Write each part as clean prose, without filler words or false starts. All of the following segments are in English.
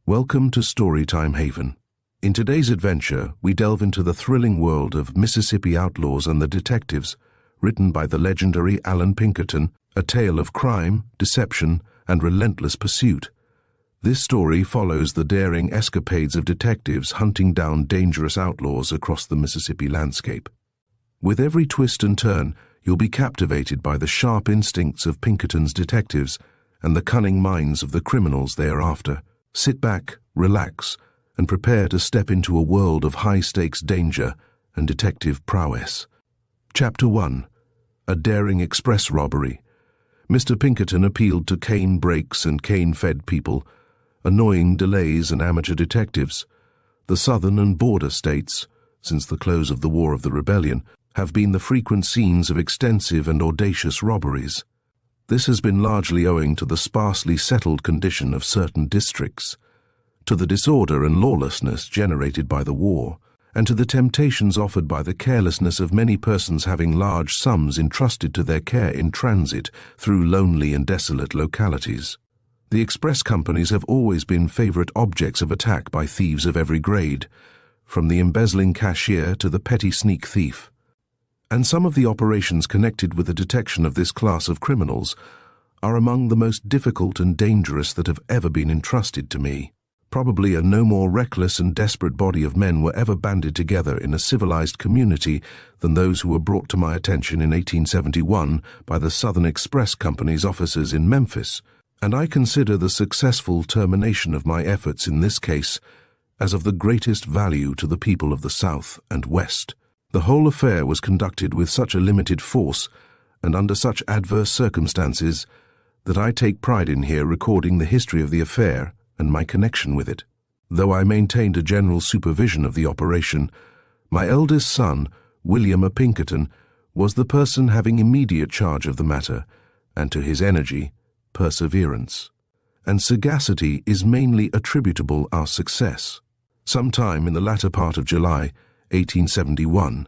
Welcome to Storytime Haven. In today's adventure, we delve into the thrilling world of Mississippi Outlaws and the Detectives, written by the legendary Allan Pinkerton, a tale of crime, deception, and relentless pursuit. This story follows the daring escapades of detectives hunting down dangerous outlaws across the Mississippi landscape. With every twist and turn, you'll be captivated by the sharp instincts of Pinkerton's detectives and the cunning minds of the criminals they are after. Sit back, relax, and prepare to step into a world of high-stakes danger and detective prowess. Chapter 1. A Daring Express Robbery. Mr. Pinkerton appealed to cane brakes and cane-fed people, annoying delays and amateur detectives. The southern and border states, since the close of the War of the Rebellion, have been the frequent scenes of extensive and audacious robberies. This has been largely owing to the sparsely settled condition of certain districts, to the disorder and lawlessness generated by the war, and to the temptations offered by the carelessness of many persons having large sums entrusted to their care in transit through lonely and desolate localities. The express companies have always been favorite objects of attack by thieves of every grade, from the embezzling cashier to the petty sneak thief. And some of the operations connected with the detection of this class of criminals are among the most difficult and dangerous that have ever been entrusted to me. Probably a no more reckless and desperate body of men were ever banded together in a civilized community than those who were brought to my attention in 1871 by the Southern Express Company's officers in Memphis, and I consider the successful termination of my efforts in this case as of the greatest value to the people of the South and West. The whole affair was conducted with such a limited force and under such adverse circumstances that I take pride in here recording the history of the affair and my connection with it. Though I maintained a general supervision of the operation, my eldest son, William A. Pinkerton, was the person having immediate charge of the matter, and to his energy, perseverance, and sagacity is mainly attributable our success. Sometime in the latter part of July 1871,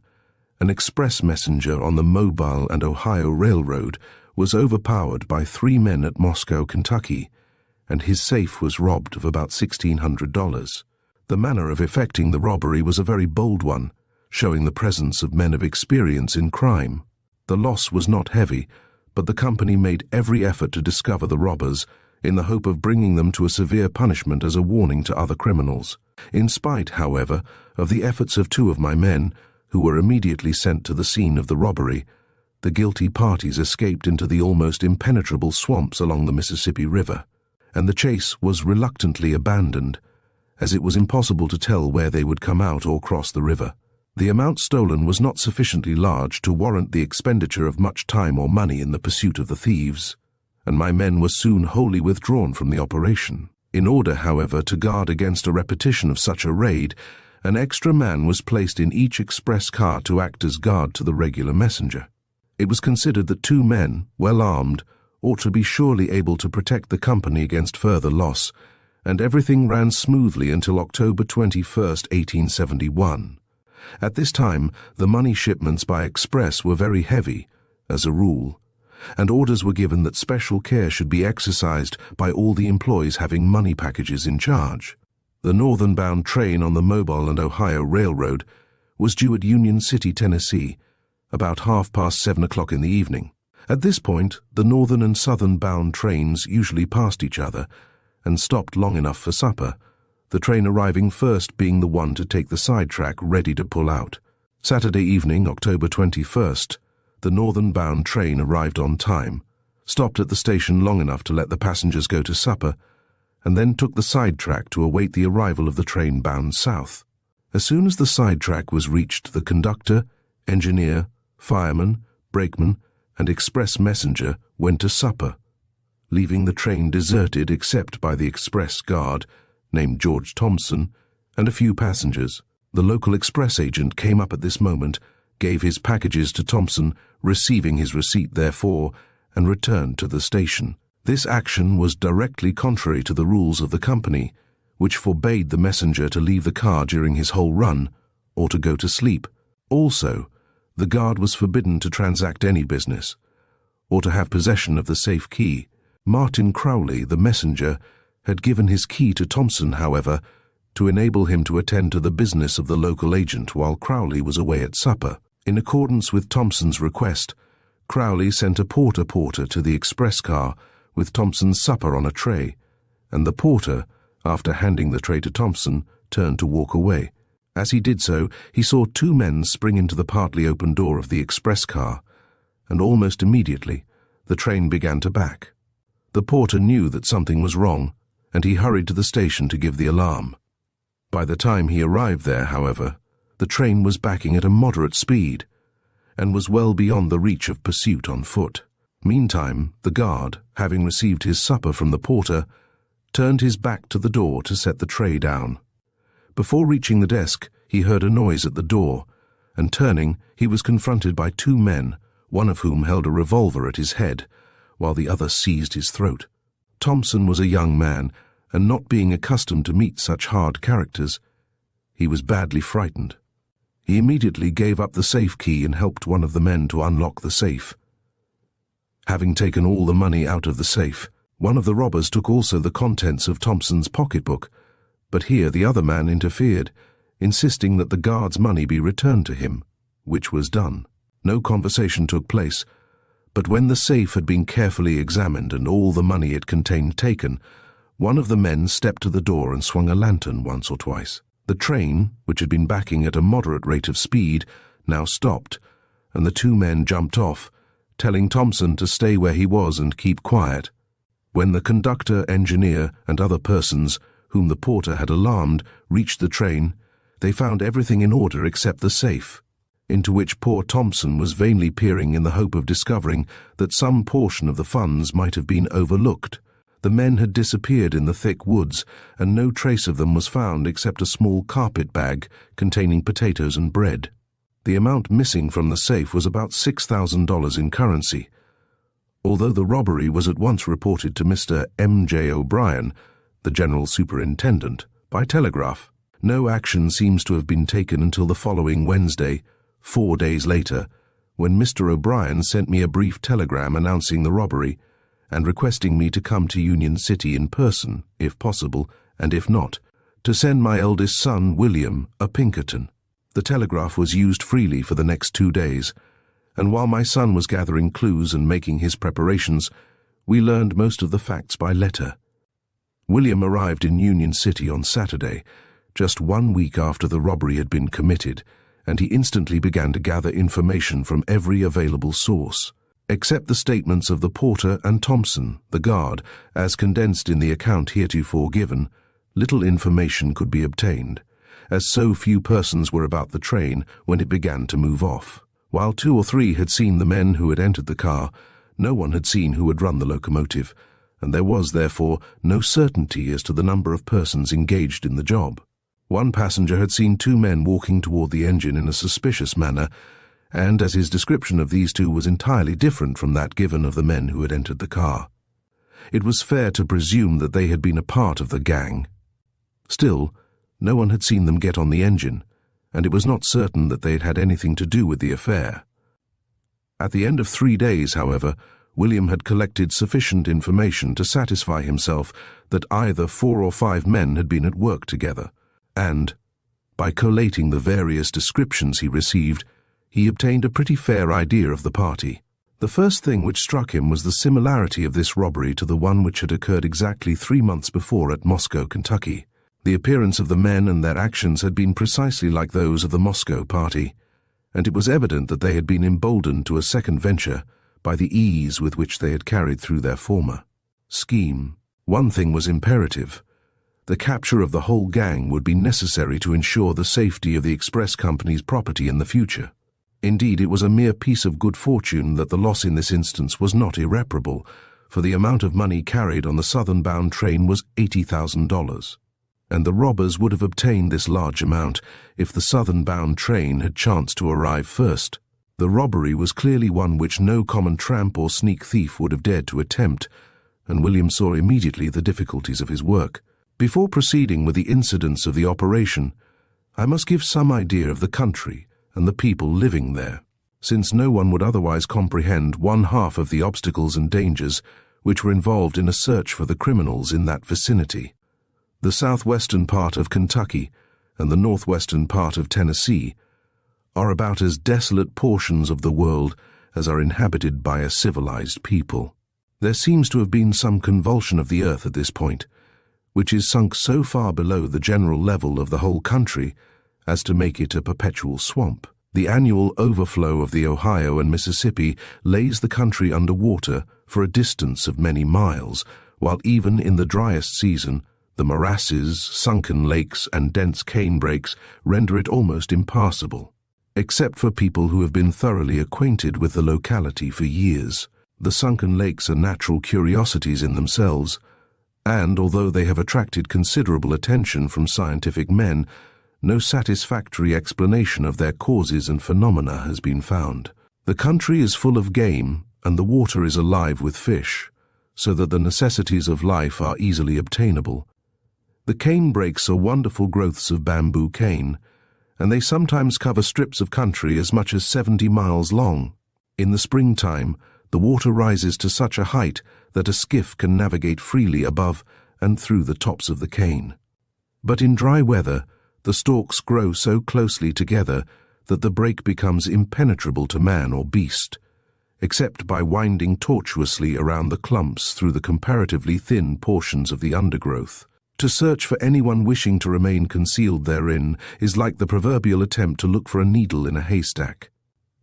an express messenger on the Mobile and Ohio Railroad was overpowered by 3 men at Moscow, Kentucky, and his safe was robbed of about $1,600. The manner of effecting the robbery was a very bold one, showing the presence of men of experience in crime. The loss was not heavy, but the company made every effort to discover the robbers in the hope of bringing them to a severe punishment as a warning to other criminals. In spite, however, of the efforts of 2 of my men, who were immediately sent to the scene of the robbery, the guilty parties escaped into the almost impenetrable swamps along the Mississippi River, and the chase was reluctantly abandoned, as it was impossible to tell where they would come out or cross the river. The amount stolen was not sufficiently large to warrant the expenditure of much time or money in the pursuit of the thieves, and my men were soon wholly withdrawn from the operation. In order, however, to guard against a repetition of such a raid, an extra man was placed in each express car to act as guard to the regular messenger. It was considered that 2 men, well armed, ought to be surely able to protect the company against further loss, and everything ran smoothly until October 21, 1871. At this time, the money shipments by express were very heavy, as a rule, and orders were given that special care should be exercised by all the employees having money packages in charge. The northern-bound train on the Mobile and Ohio Railroad was due at Union City, Tennessee, about 7:30 in the evening. At this point, the northern and southern-bound trains usually passed each other and stopped long enough for supper, the train arriving first being the one to take the sidetrack ready to pull out. Saturday evening, October 21st, the northern-bound train arrived on time, stopped at the station long enough to let the passengers go to supper, and then took the sidetrack to await the arrival of the train bound south. As soon as the sidetrack was reached, the conductor, engineer, fireman, brakeman, and express messenger went to supper, leaving the train deserted except by the express guard, named George Thompson, and a few passengers. The local express agent came up at this moment, gave his packages to Thompson, receiving his receipt therefor, and returned to the station. This action was directly contrary to the rules of the company, which forbade the messenger to leave the car during his whole run, or to go to sleep. Also, the guard was forbidden to transact any business, or to have possession of the safe key. Martin Crowley, the messenger, had given his key to Thompson, however, to enable him to attend to the business of the local agent while Crowley was away at supper. In accordance with Thompson's request, Crowley sent a porter to the express car with Thompson's supper on a tray, and the porter, after handing the tray to Thompson, turned to walk away. As he did so, he saw two men spring into the partly open door of the express car, and almost immediately the train began to back. The porter knew that something was wrong, and he hurried to the station to give the alarm. By the time he arrived there, however, the train was backing at a moderate speed, and was well beyond the reach of pursuit on foot. Meantime, the guard, having received his supper from the porter, turned his back to the door to set the tray down. Before reaching the desk, he heard a noise at the door, and turning, he was confronted by two men, one of whom held a revolver at his head, while the other seized his throat. Thompson was a young man, and not being accustomed to meet such hard characters, he was badly frightened. He immediately gave up the safe key and helped one of the men to unlock the safe. Having taken all the money out of the safe, one of the robbers took also the contents of Thompson's pocketbook, but here the other man interfered, insisting that the guard's money be returned to him, which was done. No conversation took place, but when the safe had been carefully examined and all the money it contained taken, one of the men stepped to the door and swung a lantern once or twice. The train, which had been backing at a moderate rate of speed, now stopped, and the two men jumped off, telling Thompson to stay where he was and keep quiet. When the conductor, engineer, and other persons, whom the porter had alarmed, reached the train, they found everything in order except the safe, into which poor Thompson was vainly peering in the hope of discovering that some portion of the funds might have been overlooked. The men had disappeared in the thick woods, and no trace of them was found except a small carpet bag containing potatoes and bread. The amount missing from the safe was about $6,000 in currency. Although the robbery was at once reported to Mr. M.J. O'Brien, the general superintendent, by telegraph, no action seems to have been taken until the following Wednesday, 4 days later, when Mr. O'Brien sent me a brief telegram announcing the robbery, and requesting me to come to Union City in person, if possible, and if not, to send my eldest son, William, a Pinkerton. The telegraph was used freely for the next 2 days, and while my son was gathering clues and making his preparations, we learned most of the facts by letter. William arrived in Union City on Saturday, just 1 week after the robbery had been committed, and he instantly began to gather information from every available source. Except the statements of the porter and Thompson, the guard, as condensed in the account heretofore given, little information could be obtained, as so few persons were about the train when it began to move off. While 2 or 3 had seen the men who had entered the car, no one had seen who had run the locomotive, and there was, therefore, no certainty as to the number of persons engaged in the job. One passenger had seen 2 men walking toward the engine in a suspicious manner, and as his description of these 2 was entirely different from that given of the men who had entered the car, it was fair to presume that they had been a part of the gang. Still, no one had seen them get on the engine, and it was not certain that they had had anything to do with the affair. At the end of 3 days, however, William had collected sufficient information to satisfy himself that either 4 or 5 men had been at work together, and, by collating the various descriptions he received, he obtained a pretty fair idea of the party. The first thing which struck him was the similarity of this robbery to the one which had occurred exactly 3 months before at Moscow, Kentucky. The appearance of the men and their actions had been precisely like those of the Moscow party, and it was evident that they had been emboldened to a second venture by the ease with which they had carried through their former scheme. One thing was imperative. The capture of the whole gang would be necessary to ensure the safety of the express company's property in the future. Indeed, it was a mere piece of good fortune that the loss in this instance was not irreparable, for the amount of money carried on the southern-bound train was $80,000, and the robbers would have obtained this large amount if the southern-bound train had chanced to arrive first. The robbery was clearly one which no common tramp or sneak thief would have dared to attempt, and William saw immediately the difficulties of his work. Before proceeding with the incidents of the operation, I must give some idea of the country and the people living there, since no one would otherwise comprehend one half of the obstacles and dangers which were involved in a search for the criminals in that vicinity. The southwestern part of Kentucky and the northwestern part of Tennessee are about as desolate portions of the world as are inhabited by a civilized people. There seems to have been some convulsion of the earth at this point, which is sunk so far below the general level of the whole country as to make it a perpetual swamp. The annual overflow of the Ohio and Mississippi lays the country under water for a distance of many miles, while even in the driest season, the morasses, sunken lakes, and dense canebrakes render it almost impassable, except for people who have been thoroughly acquainted with the locality for years. The sunken lakes are natural curiosities in themselves, and although they have attracted considerable attention from scientific men, no satisfactory explanation of their causes and phenomena has been found. The country is full of game, and the water is alive with fish, so that the necessities of life are easily obtainable. The canebrakes are wonderful growths of bamboo cane, and they sometimes cover strips of country as much as 70 miles long. In the springtime, the water rises to such a height that a skiff can navigate freely above and through the tops of the cane. But in dry weather, the stalks grow so closely together that the brake becomes impenetrable to man or beast, except by winding tortuously around the clumps through the comparatively thin portions of the undergrowth. To search for anyone wishing to remain concealed therein is like the proverbial attempt to look for a needle in a haystack.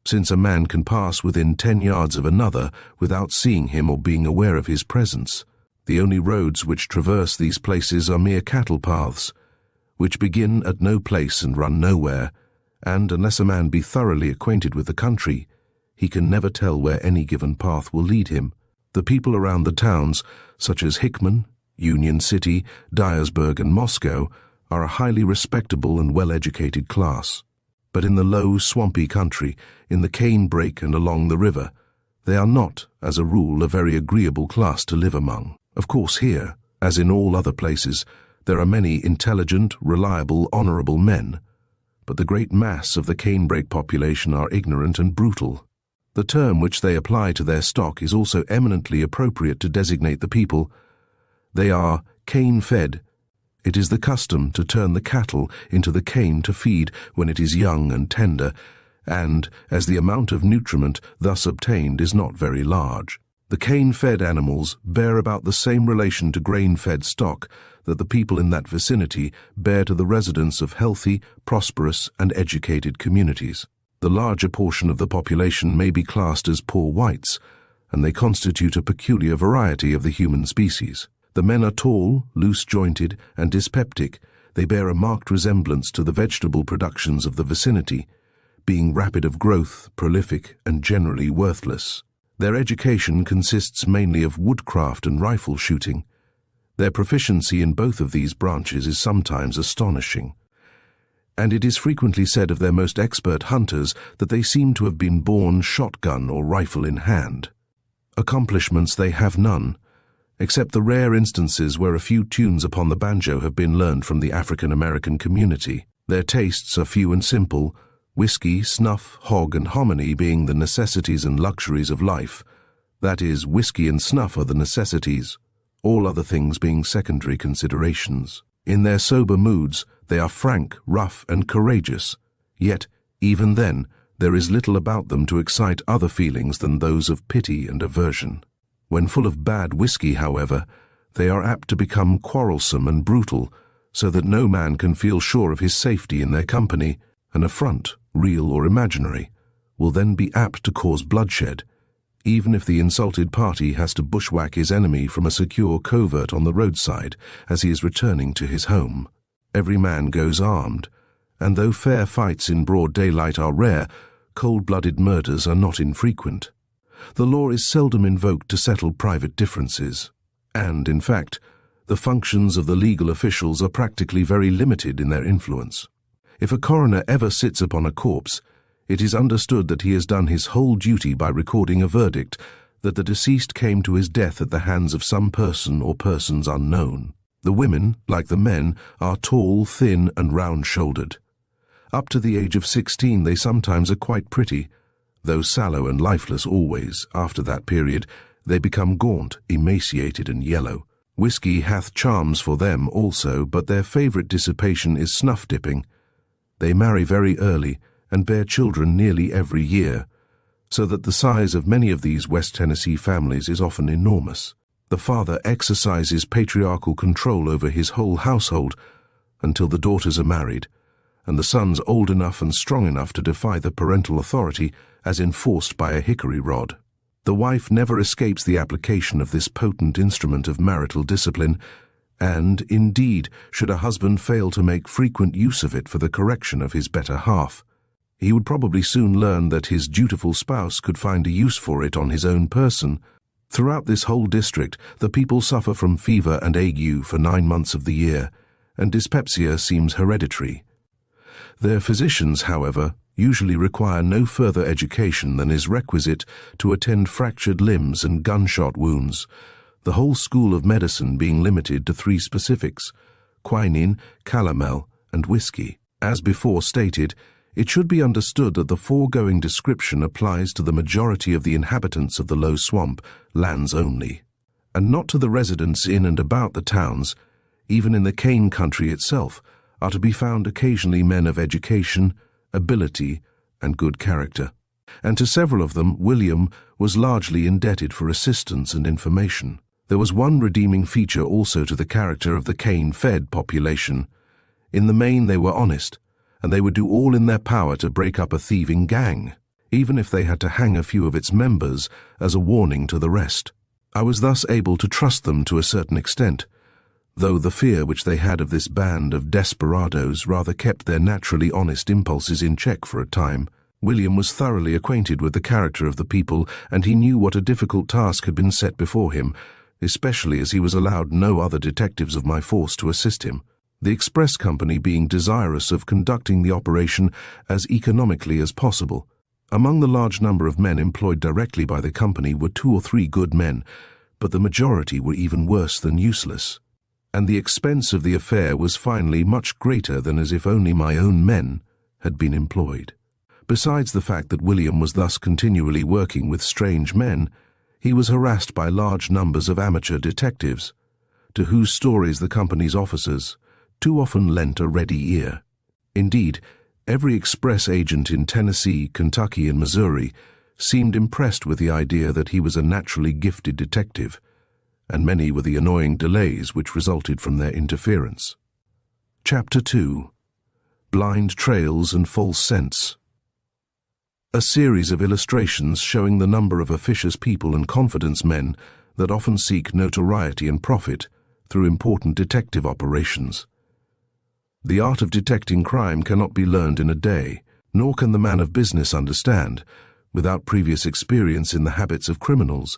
Since a man can pass within 10 yards of another without seeing him or being aware of his presence, the only roads which traverse these places are mere cattle paths, which begin at no place and run nowhere, and unless a man be thoroughly acquainted with the country, he can never tell where any given path will lead him. The people around the towns, such as Hickman, Union City, Dyersburg, and Moscow, are a highly respectable and well-educated class. But in the low, swampy country, in the canebrake and along the river, they are not, as a rule, a very agreeable class to live among. Of course here, as in all other places, there are many intelligent, reliable, honorable men, but the great mass of the canebrake population are ignorant and brutal. The term which they apply to their stock is also eminently appropriate to designate the people. They are cane-fed. It is the custom to turn the cattle into the cane to feed when it is young and tender, and as the amount of nutriment thus obtained is not very large. The cane-fed animals bear about the same relation to grain-fed stock that the people in that vicinity bear to the residents of healthy, prosperous, and educated communities. The larger portion of the population may be classed as poor whites, and they constitute a peculiar variety of the human species. The men are tall, loose-jointed, and dyspeptic. They bear a marked resemblance to the vegetable productions of the vicinity, being rapid of growth, prolific, and generally worthless. Their education consists mainly of woodcraft and rifle shooting. Their proficiency in both of these branches is sometimes astonishing, and it is frequently said of their most expert hunters that they seem to have been born shotgun or rifle in hand. Accomplishments they have none, except the rare instances where a few tunes upon the banjo have been learned from the African-American community. Their tastes are few and simple, whiskey, snuff, hog, and hominy being the necessities and luxuries of life. That is, whiskey and snuff are the necessities, all other things being secondary considerations. In their sober moods, they are frank, rough, and courageous, yet, even then, there is little about them to excite other feelings than those of pity and aversion. When full of bad whiskey, however, they are apt to become quarrelsome and brutal, so that no man can feel sure of his safety in their company. An affront, real or imaginary, will then be apt to cause bloodshed, even if the insulted party has to bushwhack his enemy from a secure covert on the roadside as he is returning to his home. Every man goes armed, and though fair fights in broad daylight are rare, cold-blooded murders are not infrequent. The law is seldom invoked to settle private differences, and, in fact, the functions of the legal officials are practically very limited in their influence. If a coroner ever sits upon a corpse, it is understood that he has done his whole duty by recording a verdict that the deceased came to his death at the hands of some person or persons unknown. The women, like the men, are tall, thin, and round-shouldered. Up to the age of 16 they sometimes are quite pretty, though sallow and lifeless always, after that period, they become gaunt, emaciated, and yellow. Whiskey hath charms for them also, but their favourite dissipation is snuff-dipping. They marry very early and bear children nearly every year, so that the size of many of these West Tennessee families is often enormous. The father exercises patriarchal control over his whole household until the daughters are married, and the sons old enough and strong enough to defy the parental authority as enforced by a hickory rod. The wife never escapes the application of this potent instrument of marital discipline, and, indeed, should a husband fail to make frequent use of it for the correction of his better half, he would probably soon learn that his dutiful spouse could find a use for it on his own person. Throughout this whole district, the people suffer from fever and ague for 9 months of the year, and dyspepsia seems hereditary. Their physicians, however, usually require no further education than is requisite to attend fractured limbs and gunshot wounds, the whole school of medicine being limited to 3 specifics: quinine, calomel, and whiskey. As before stated, it should be understood that the foregoing description applies to the majority of the inhabitants of the low swamp lands only, and not to the residents in and about the towns. Even in the cane country itself are to be found occasionally men of education, ability, and good character, and to several of them William was largely indebted for assistance and information. There was one redeeming feature also to the character of the cane-fed population. In the main they were honest, and they would do all in their power to break up a thieving gang, even if they had to hang a few of its members as a warning to the rest. I was thus able to trust them to a certain extent, though the fear which they had of this band of desperadoes rather kept their naturally honest impulses in check for a time. William was thoroughly acquainted with the character of the people, and he knew what a difficult task had been set before him, especially as he was allowed no other detectives of my force to assist him, the express company being desirous of conducting the operation as economically as possible. Among the large number of men employed directly by the company were 2 or 3 good men, but the majority were even worse than useless, and the expense of the affair was finally much greater than as if only my own men had been employed. Besides the fact that William was thus continually working with strange men, he was harassed by large numbers of amateur detectives, to whose stories the company's officers too often lent a ready ear. Indeed, every express agent in Tennessee, Kentucky, and Missouri seemed impressed with the idea that he was a naturally gifted detective, and many were the annoying delays which resulted from their interference. Chapter 2. Blind Trails and False Scents. A series of illustrations showing the number of officious people and confidence men that often seek notoriety and profit through important detective operations. The art of detecting crime cannot be learned in a day, nor can the man of business understand, without previous experience in the habits of criminals,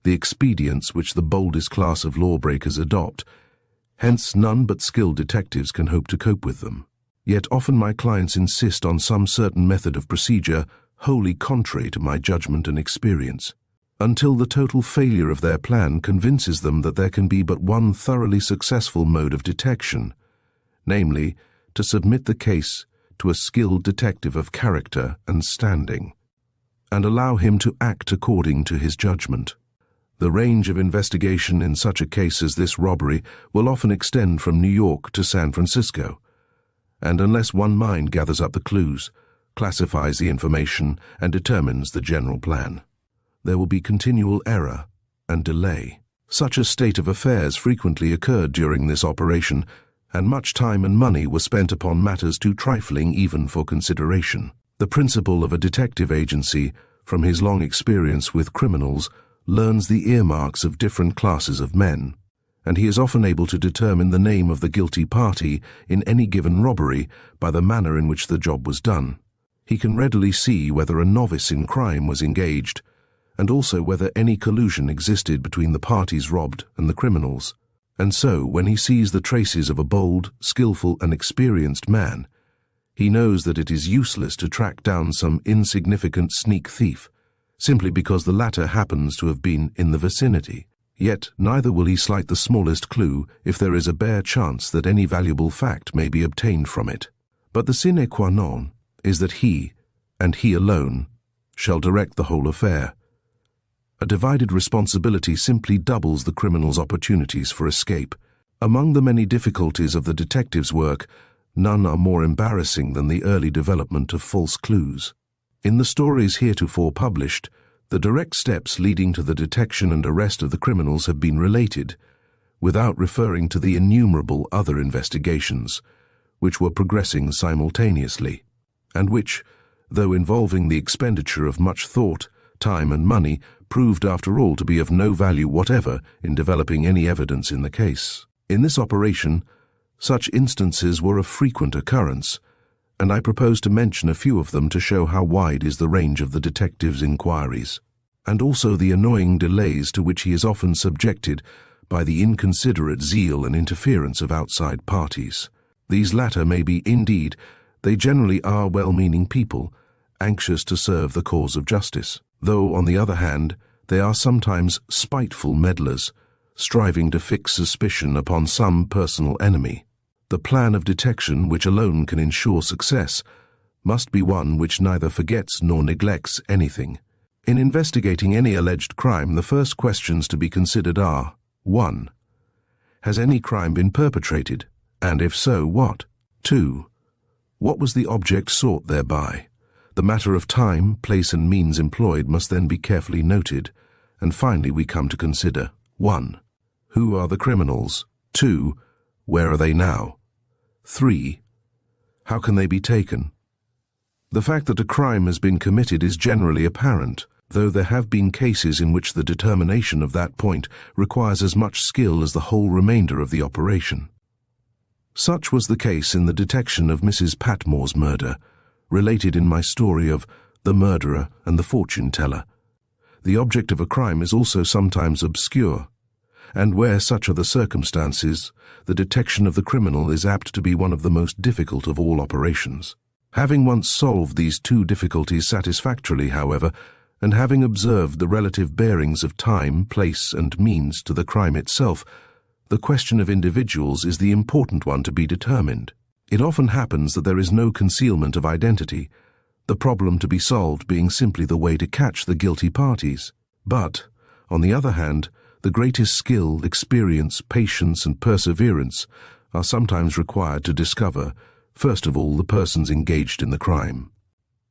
the expedients which the boldest class of lawbreakers adopt. Hence none but skilled detectives can hope to cope with them. Yet often my clients insist on some certain method of procedure wholly contrary to my judgment and experience, until the total failure of their plan convinces them that there can be but one thoroughly successful mode of detection, namely, to submit the case to a skilled detective of character and standing, and allow him to act according to his judgment. The range of investigation in such a case as this robbery will often extend from New York to San Francisco, and unless one mind gathers up the clues, classifies the information, and determines the general plan, there will be continual error and delay. Such a state of affairs frequently occurred during this operation, and much time and money were spent upon matters too trifling even for consideration. The principal of a detective agency, from his long experience with criminals, learns the earmarks of different classes of men, and he is often able to determine the name of the guilty party in any given robbery by the manner in which the job was done. He can readily see whether a novice in crime was engaged, and also whether any collusion existed between the parties robbed and the criminals. And so, when he sees the traces of a bold, skillful, and experienced man, he knows that it is useless to track down some insignificant sneak thief, simply because the latter happens to have been in the vicinity. Yet neither will he slight the smallest clue if there is a bare chance that any valuable fact may be obtained from it. But the sine qua non is that he, and he alone, shall direct the whole affair, A divided responsibility simply doubles the criminal's opportunities for escape. Among the many difficulties of the detective's work, none are more embarrassing than the early development of false clues. In the stories heretofore published, the direct steps leading to the detection and arrest of the criminals have been related, without referring to the innumerable other investigations, which were progressing simultaneously, and which, though involving the expenditure of much thought, time and money, proved after all to be of no value whatever in developing any evidence in the case. In this operation, such instances were of frequent occurrence, and I propose to mention a few of them to show how wide is the range of the detective's inquiries, and also the annoying delays to which he is often subjected by the inconsiderate zeal and interference of outside parties. These latter may be, indeed, they generally are well-meaning people, anxious to serve the cause of justice, though, on the other hand, they are sometimes spiteful meddlers, striving to fix suspicion upon some personal enemy. The plan of detection which alone can ensure success must be one which neither forgets nor neglects anything. In investigating any alleged crime, the first questions to be considered are: 1. Has any crime been perpetrated, and if so, what? 2. What was the object sought thereby? The matter of time, place and means employed must then be carefully noted, and finally we come to consider: 1. Who are the criminals? 2. Where are they now? 3. How can they be taken? The fact that a crime has been committed is generally apparent, though there have been cases in which the determination of that point requires as much skill as the whole remainder of the operation. Such was the case in the detection of Mrs. Patmore's murder, related in my story of The Murderer and the Fortune Teller. The object of a crime is also sometimes obscure, and where such are the circumstances, the detection of the criminal is apt to be one of the most difficult of all operations. Having once solved these two difficulties satisfactorily, however, and having observed the relative bearings of time, place, and means to the crime itself, the question of individuals is the important one to be determined. It often happens that there is no concealment of identity, the problem to be solved being simply the way to catch the guilty parties. But, on the other hand, the greatest skill, experience, patience, and perseverance are sometimes required to discover, first of all, the persons engaged in the crime.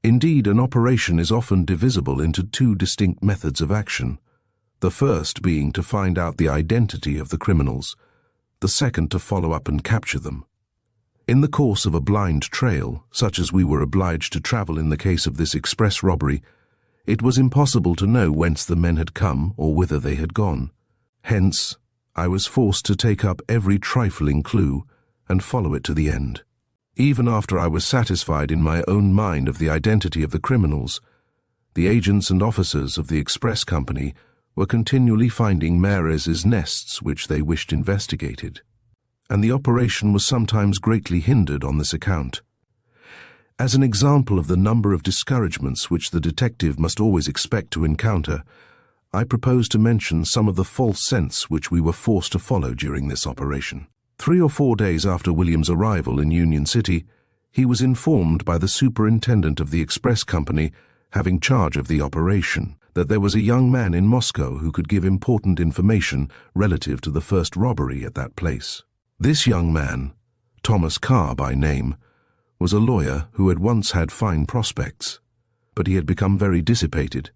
Indeed, an operation is often divisible into two distinct methods of action, the first being to find out the identity of the criminals, the second to follow up and capture them. In the course of a blind trail, such as we were obliged to travel in the case of this express robbery, it was impossible to know whence the men had come or whither they had gone. Hence, I was forced to take up every trifling clue and follow it to the end. Even after I was satisfied in my own mind of the identity of the criminals, the agents and officers of the express company were continually finding Mares's nests which they wished investigated, and the operation was sometimes greatly hindered on this account. As an example of the number of discouragements which the detective must always expect to encounter, I propose to mention some of the false scents which we were forced to follow during this operation. 3 or 4 days after William's arrival in Union City, he was informed by the superintendent of the express company having charge of the operation that there was a young man in Moscow who could give important information relative to the first robbery at that place. This young man, Thomas Carr by name, was a lawyer who had once had fine prospects, but he had become very dissipated,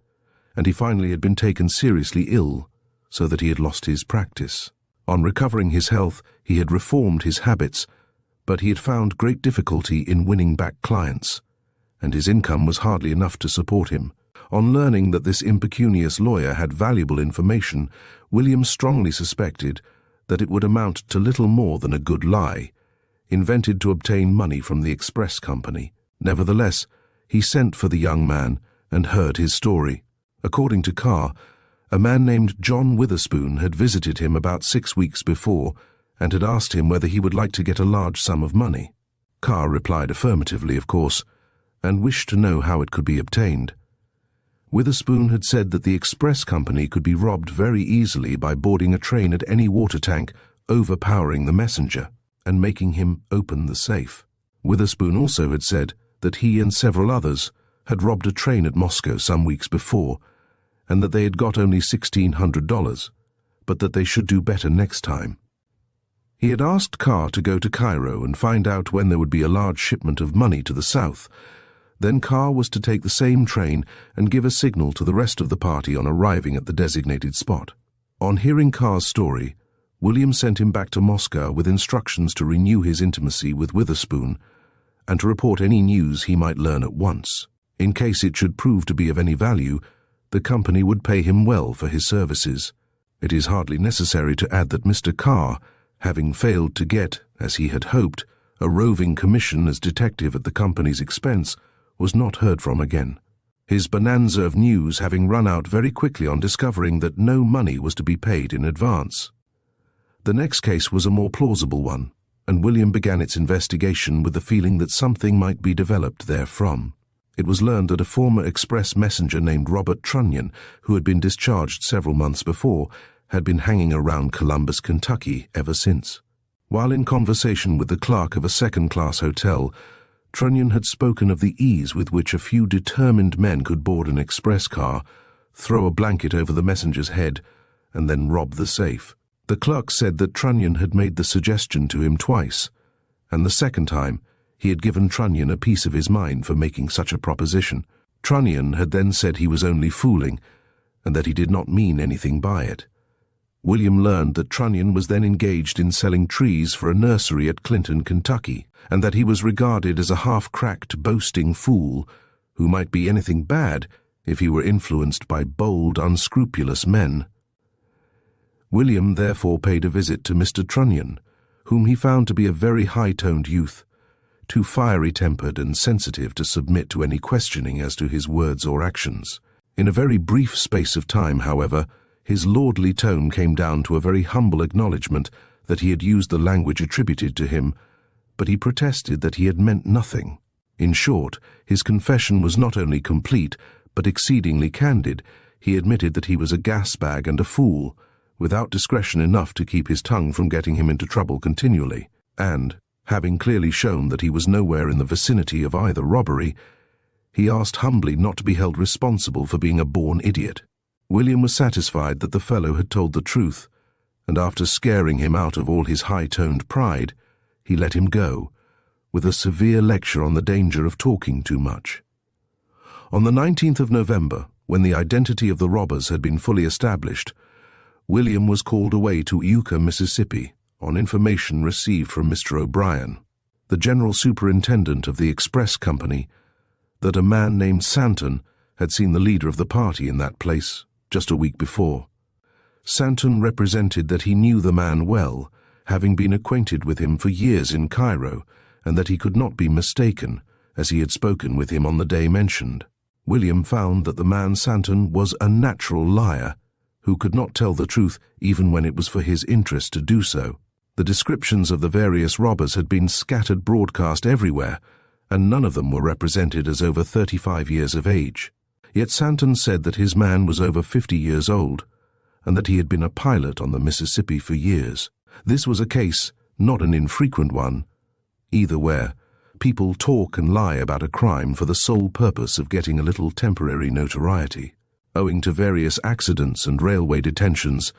and he finally had been taken seriously ill, so that he had lost his practice. On recovering his health, he had reformed his habits, but he had found great difficulty in winning back clients, and his income was hardly enough to support him. On learning that this impecunious lawyer had valuable information, William strongly suspected that it would amount to little more than a good lie, invented to obtain money from the express company. Nevertheless, he sent for the young man and heard his story. According to Carr, a man named John Witherspoon had visited him about 6 weeks before and had asked him whether he would like to get a large sum of money. Carr replied affirmatively, of course, and wished to know how it could be obtained. Witherspoon had said that the express company could be robbed very easily by boarding a train at any water tank, overpowering the messenger, and making him open the safe. Witherspoon also had said that he and several others had robbed a train at Moscow some weeks before, and that they had got only $1,600, but that they should do better next time. He had asked Carr to go to Cairo and find out when there would be a large shipment of money to the south. Then Carr was to take the same train and give a signal to the rest of the party on arriving at the designated spot. On hearing Carr's story, William sent him back to Moscow with instructions to renew his intimacy with Witherspoon and to report any news he might learn at once. In case it should prove to be of any value, the company would pay him well for his services. It is hardly necessary to add that Mr. Carr, having failed to get, as he had hoped, a roving commission as detective at the company's expense, was not heard from again. His bonanza of news having run out very quickly on discovering that no money was to be paid in advance. The next case was a more plausible one, and William began its investigation with the feeling that something might be developed therefrom. It was learned that a former express messenger named Robert Trunnion, who had been discharged several months before, had been hanging around Columbus, Kentucky ever since. While in conversation with the clerk of a second-class hotel, Trunnion had spoken of the ease with which a few determined men could board an express car, throw a blanket over the messenger's head, and then rob the safe. The clerk said that Trunnion had made the suggestion to him twice, and the second time he had given Trunnion a piece of his mind for making such a proposition. Trunnion had then said he was only fooling, and that he did not mean anything by it. William learned that Trunnion was then engaged in selling trees for a nursery at Clinton, Kentucky, and that he was regarded as a half-cracked, boasting fool who might be anything bad if he were influenced by bold, unscrupulous men. William therefore paid a visit to Mr. Trunnion, whom he found to be a very high-toned youth, too fiery-tempered and sensitive to submit to any questioning as to his words or actions. In a very brief space of time, however, his lordly tone came down to a very humble acknowledgment that he had used the language attributed to him, but he protested that he had meant nothing. In short, his confession was not only complete, but exceedingly candid. He admitted that he was a gas-bag and a fool, without discretion enough to keep his tongue from getting him into trouble continually, and, having clearly shown that he was nowhere in the vicinity of either robbery, he asked humbly not to be held responsible for being a born idiot. William was satisfied that the fellow had told the truth, and after scaring him out of all his high-toned pride, he let him go, with a severe lecture on the danger of talking too much. On the 19th of November, when the identity of the robbers had been fully established, William was called away to Utica, Mississippi, on information received from Mr. O'Brien, the general superintendent of the express company, that a man named Santon had seen the leader of the party in that place just a week before. Santon represented that he knew the man well, having been acquainted with him for years in Cairo, and that he could not be mistaken, as he had spoken with him on the day mentioned. William found that the man Santon was a natural liar, who could not tell the truth even when it was for his interest to do so. The descriptions of the various robbers had been scattered broadcast everywhere, and none of them were represented as over 35 years of age. Yet Santon said that his man was over 50 years old, and that he had been a pilot on the Mississippi for years. This was a case, not an infrequent one, either where people talk and lie about a crime for the sole purpose of getting a little temporary notoriety. Owing to various accidents and railway detentions,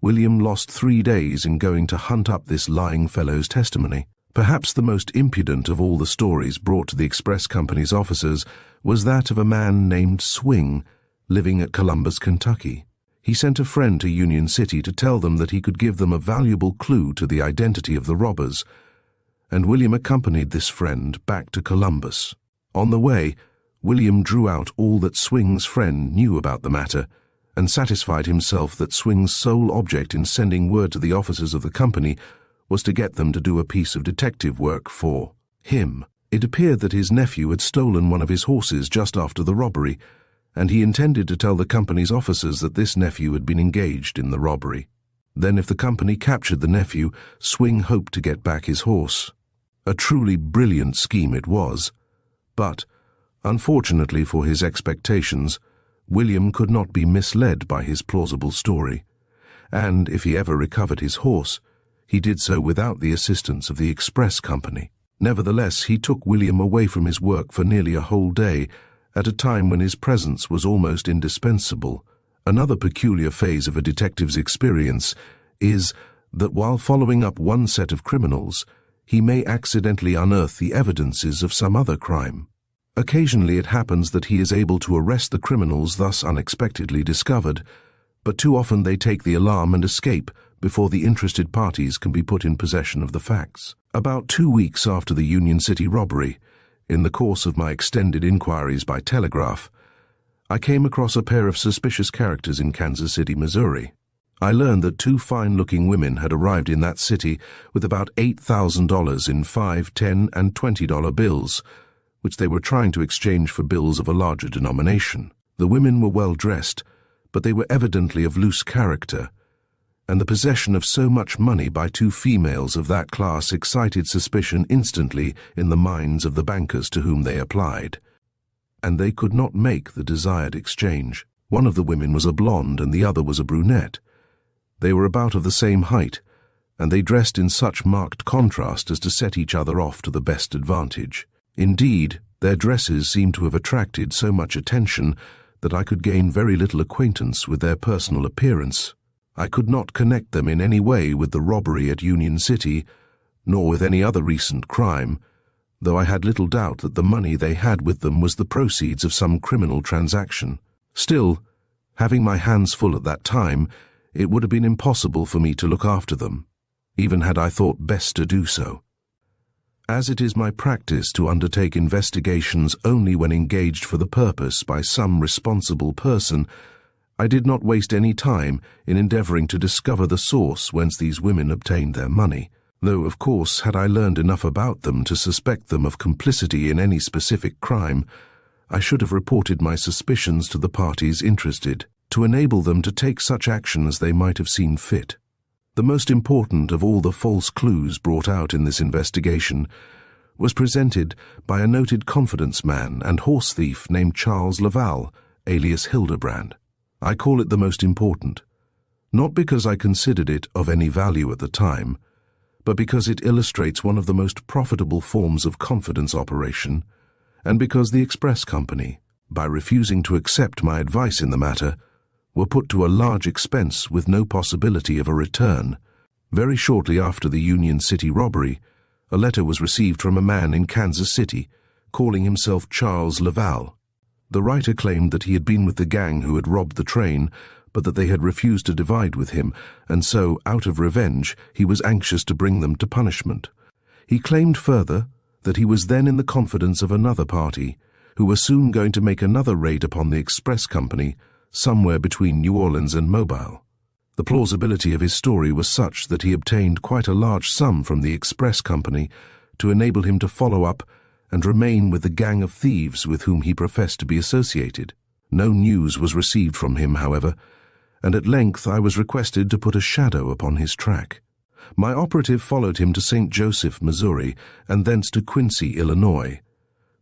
William lost 3 days in going to hunt up this lying fellow's testimony. Perhaps the most impudent of all the stories brought to the express company's officers was that of a man named Swing, living at Columbus, Kentucky. He sent a friend to Union City to tell them that he could give them a valuable clue to the identity of the robbers, and William accompanied this friend back to Columbus. On the way, William drew out all that Swing's friend knew about the matter, and satisfied himself that Swing's sole object in sending word to the officers of the company was to get them to do a piece of detective work for him. It appeared that his nephew had stolen one of his horses just after the robbery, and he intended to tell the company's officers that this nephew had been engaged in the robbery. Then if the company captured the nephew, Swing hoped to get back his horse. A truly brilliant scheme it was, but, unfortunately for his expectations, William could not be misled by his plausible story, and if he ever recovered his horse, he did so without the assistance of the express company. Nevertheless, he took William away from his work for nearly a whole day, at a time when his presence was almost indispensable, Another peculiar phase of a detective's experience is that while following up one set of criminals, he may accidentally unearth the evidences of some other crime. Occasionally it happens that he is able to arrest the criminals thus unexpectedly discovered, but too often they take the alarm and escape before the interested parties can be put in possession of the facts. About 2 weeks after the Union City robbery, in the course of my extended inquiries by telegraph, I came across a pair of suspicious characters in Kansas City, Missouri. I learned that 2 fine-looking women had arrived in that city with about $8,000 in $5, $10, and $20 bills, which they were trying to exchange for bills of a larger denomination. The women were well dressed, but they were evidently of loose character, and the possession of so much money by 2 females of that class excited suspicion instantly in the minds of the bankers to whom they applied. And they could not make the desired exchange. One of the women was a blonde and the other was a brunette. They were about of the same height, and they dressed in such marked contrast as to set each other off to the best advantage. Indeed, their dresses seemed to have attracted so much attention that I could gain very little acquaintance with their personal appearance. I could not connect them in any way with the robbery at Union City, nor with any other recent crime, though I had little doubt that the money they had with them was the proceeds of some criminal transaction. Still, having my hands full at that time, it would have been impossible for me to look after them, even had I thought best to do so. As it is my practice to undertake investigations only when engaged for the purpose by some responsible person, I did not waste any time in endeavoring to discover the source whence these women obtained their money, though, of course, had I learned enough about them to suspect them of complicity in any specific crime, I should have reported my suspicions to the parties interested, to enable them to take such action as they might have seen fit. The most important of all the false clues brought out in this investigation was presented by a noted confidence man and horse thief named Charles Laval, alias Hildebrand. I call it the most important, not because I considered it of any value at the time, but because it illustrates one of the most profitable forms of confidence operation, and because the express company, by refusing to accept my advice in the matter, were put to a large expense with no possibility of a return. Very shortly after the Union City robbery, a letter was received from a man in Kansas City, calling himself Charles Laval. The writer claimed that he had been with the gang who had robbed the train, but that they had refused to divide with him, and so, out of revenge, he was anxious to bring them to punishment. He claimed further that he was then in the confidence of another party, who were soon going to make another raid upon the express company, somewhere between New Orleans and Mobile. The plausibility of his story was such that he obtained quite a large sum from the express company to enable him to follow up and remain with the gang of thieves with whom he professed to be associated. No news was received from him, however, and at length I was requested to put a shadow upon his track. My operative followed him to St. Joseph, Missouri, and thence to Quincy, Illinois.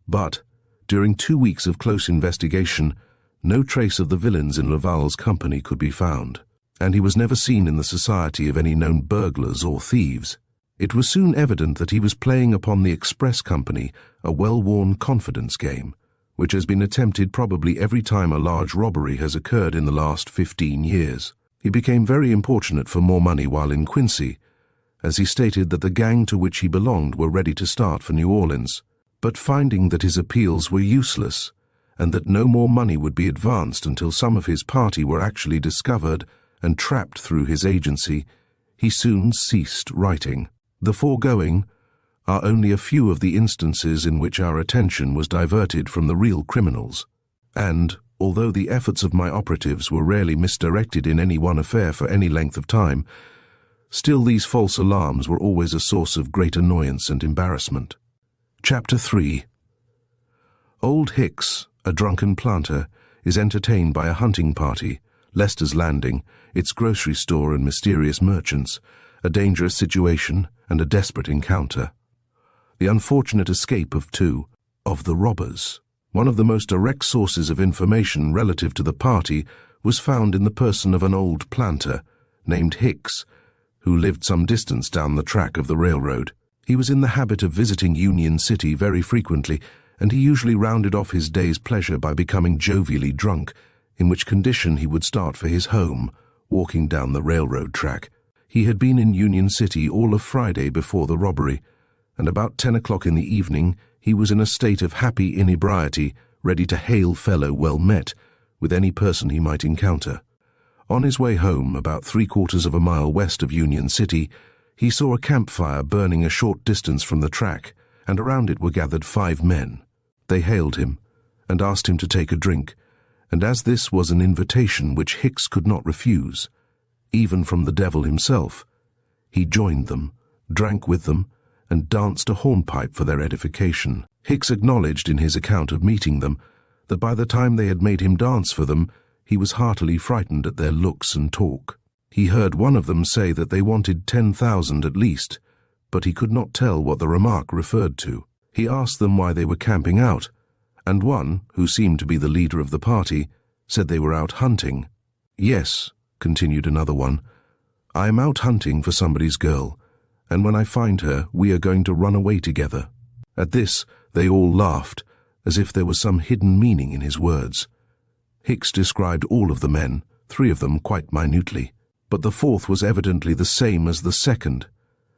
But, during 2 weeks of close investigation, no trace of the villains in Laval's company could be found, and he was never seen in the society of any known burglars or thieves. It was soon evident that he was playing upon the express company a well-worn confidence game, which has been attempted probably every time a large robbery has occurred in the last 15 years. He became very importunate for more money while in Quincy, as he stated that the gang to which he belonged were ready to start for New Orleans, but finding that his appeals were useless, and that no more money would be advanced until some of his party were actually discovered and trapped through his agency, he soon ceased writing. The foregoing are only a few of the instances in which our attention was diverted from the real criminals, and, although the efforts of my operatives were rarely misdirected in any one affair for any length of time, still these false alarms were always a source of great annoyance and embarrassment. Chapter 3. Old Hicks, a drunken planter, is entertained by a hunting party, Lester's Landing, its grocery store and mysterious merchants, a dangerous situation and a desperate encounter. The unfortunate escape of 2 of the robbers. One of the most direct sources of information relative to the party was found in the person of an old planter named Hicks, who lived some distance down the track of the railroad. He was in the habit of visiting Union City very frequently, and he usually rounded off his day's pleasure by becoming jovially drunk, in which condition he would start for his home, walking down the railroad track. He had been in Union City all of Friday before the robbery, and about 10 o'clock in the evening he was in a state of happy inebriety, ready to hail fellow well met with any person he might encounter. On his way home, about 3/4 of a mile west of Union City, he saw a campfire burning a short distance from the track, and around it were gathered 5 men. They hailed him and asked him to take a drink, and as this was an invitation which Hicks could not refuse, even from the devil himself, he joined them, drank with them, and danced a hornpipe for their edification. Hicks acknowledged in his account of meeting them that by the time they had made him dance for them, he was heartily frightened at their looks and talk. He heard one of them say that they wanted 10,000 at least, but he could not tell what the remark referred to. He asked them why they were camping out, and one, who seemed to be the leader of the party, said they were out hunting. "Yes," continued another one, "I am out hunting for somebody's girl, and when I find her, we are going to run away together." At this, they all laughed, as if there was some hidden meaning in his words. Hicks described all of the men, 3 of them quite minutely, but the 4th was evidently the same as the 2nd,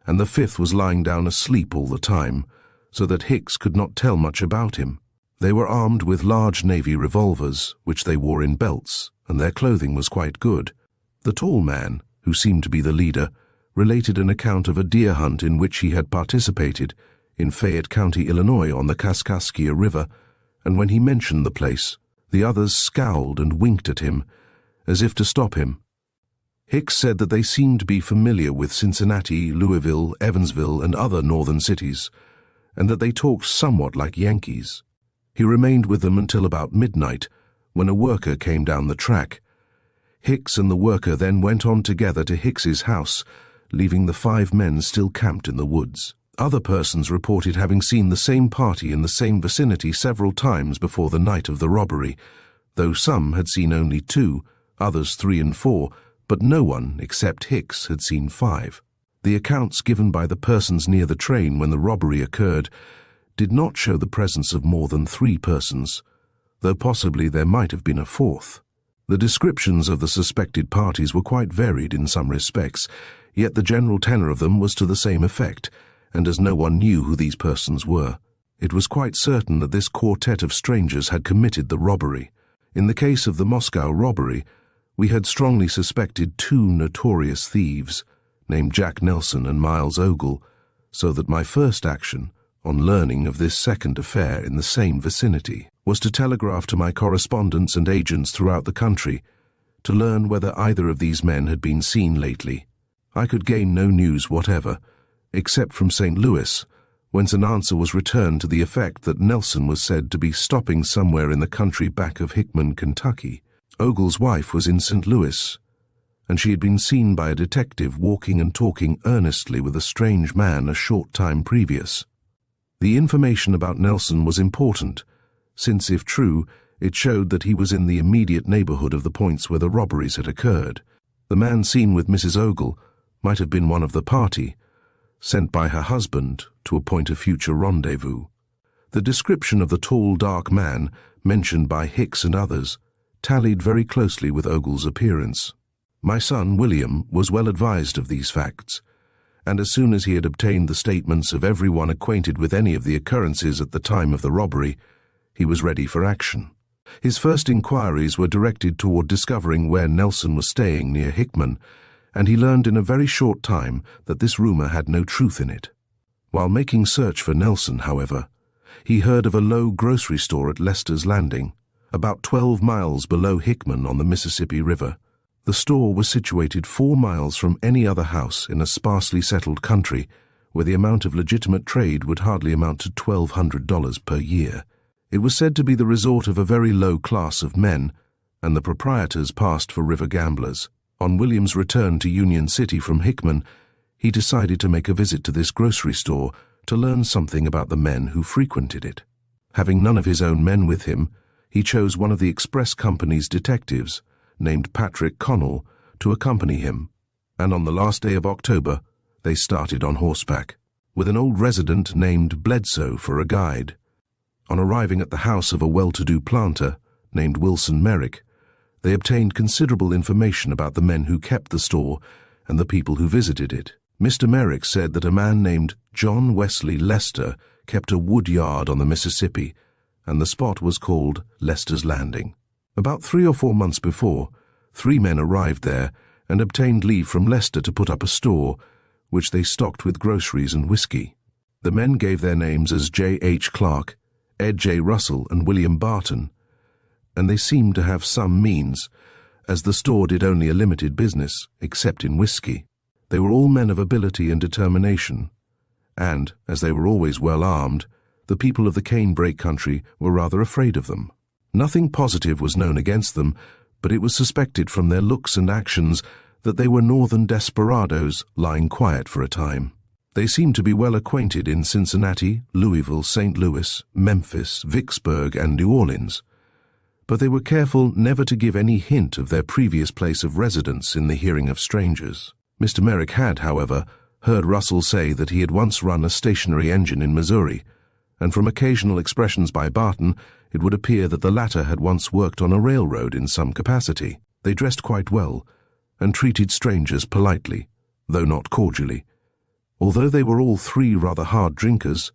and the 5th was lying down asleep all the time, so that Hicks could not tell much about him. They were armed with large navy revolvers, which they wore in belts, and their clothing was quite good. The tall man, who seemed to be the leader, related an account of a deer hunt in which he had participated in Fayette County, Illinois, on the Kaskaskia River, and when he mentioned the place, the others scowled and winked at him, as if to stop him. Hicks said that they seemed to be familiar with Cincinnati, Louisville, Evansville, and other northern cities, and that they talked somewhat like Yankees. He remained with them until about midnight, when a worker came down the track. Hicks and the worker then went on together to Hicks's house, leaving the 5 men still camped in the woods. Other persons reported having seen the same party in the same vicinity several times before the night of the robbery, though some had seen only 2, others 3 and 4, but no one, except Hicks, had seen 5. The accounts given by the persons near the train when the robbery occurred did not show the presence of more than 3 persons, though possibly there might have been a 4th. The descriptions of the suspected parties were quite varied in some respects, yet the general tenor of them was to the same effect, and as no one knew who these persons were, it was quite certain that this quartet of strangers had committed the robbery. In the case of the Moscow robbery, we had strongly suspected 2 notorious thieves, named Jack Nelson and Miles Ogle, so that my first action, on learning of this second affair in the same vicinity, was to telegraph to my correspondents and agents throughout the country to learn whether either of these men had been seen lately. I could gain no news whatever, except from St. Louis, whence an answer was returned to the effect that Nelson was said to be stopping somewhere in the country back of Hickman, Kentucky. Ogle's wife was in St. Louis, and she had been seen by a detective walking and talking earnestly with a strange man a short time previous. The information about Nelson was important, since, if true, it showed that he was in the immediate neighborhood of the points where the robberies had occurred. The man seen with Mrs. Ogle might have been one of the party, sent by her husband to appoint a future rendezvous. The description of the tall, dark man, mentioned by Hicks and others, tallied very closely with Ogle's appearance. My son, William, was well advised of these facts, and as soon as he had obtained the statements of everyone acquainted with any of the occurrences at the time of the robbery, he was ready for action. His first inquiries were directed toward discovering where Nelson was staying near Hickman, and he learned in a very short time that this rumor had no truth in it. While making search for Nelson, however, he heard of a low grocery store at Lester's Landing, about 12 miles below Hickman on the Mississippi River. The store was situated 4 miles from any other house in a sparsely settled country where the amount of legitimate trade would hardly amount to $1,200 per year. It was said to be the resort of a very low class of men, and the proprietors passed for river gamblers. On William's return to Union City from Hickman, he decided to make a visit to this grocery store to learn something about the men who frequented it. Having none of his own men with him, he chose one of the express company's detectives, named Patrick Connell, to accompany him, and on the last day of October, they started on horseback, with an old resident named Bledsoe for a guide. On arriving at the house of a well-to-do planter, named Wilson Merrick, They obtained considerable information about the men who kept the store and the people who visited it. Mr. Merrick said that a man named John Wesley Lester kept a wood yard on the Mississippi, and the spot was called Lester's Landing. About 3 or 4 months before, 3 men arrived there and obtained leave from Lester to put up a store, which they stocked with groceries and whiskey. The men gave their names as J. H. Clark, Ed J. Russell, and William Barton, and they seemed to have some means, as the store did only a limited business, except in whiskey. They were all men of ability and determination, and, as they were always well armed, the people of the canebrake country were rather afraid of them. Nothing positive was known against them, but it was suspected from their looks and actions that they were northern desperadoes lying quiet for a time. They seemed to be well acquainted in Cincinnati, Louisville, St. Louis, Memphis, Vicksburg, and New Orleans, but they were careful never to give any hint of their previous place of residence in the hearing of strangers. Mr. Merrick had, however, heard Russell say that he had once run a stationary engine in Missouri, and from occasional expressions by Barton, it would appear that the latter had once worked on a railroad in some capacity. They dressed quite well, and treated strangers politely, though not cordially. Although they were all 3 rather hard drinkers,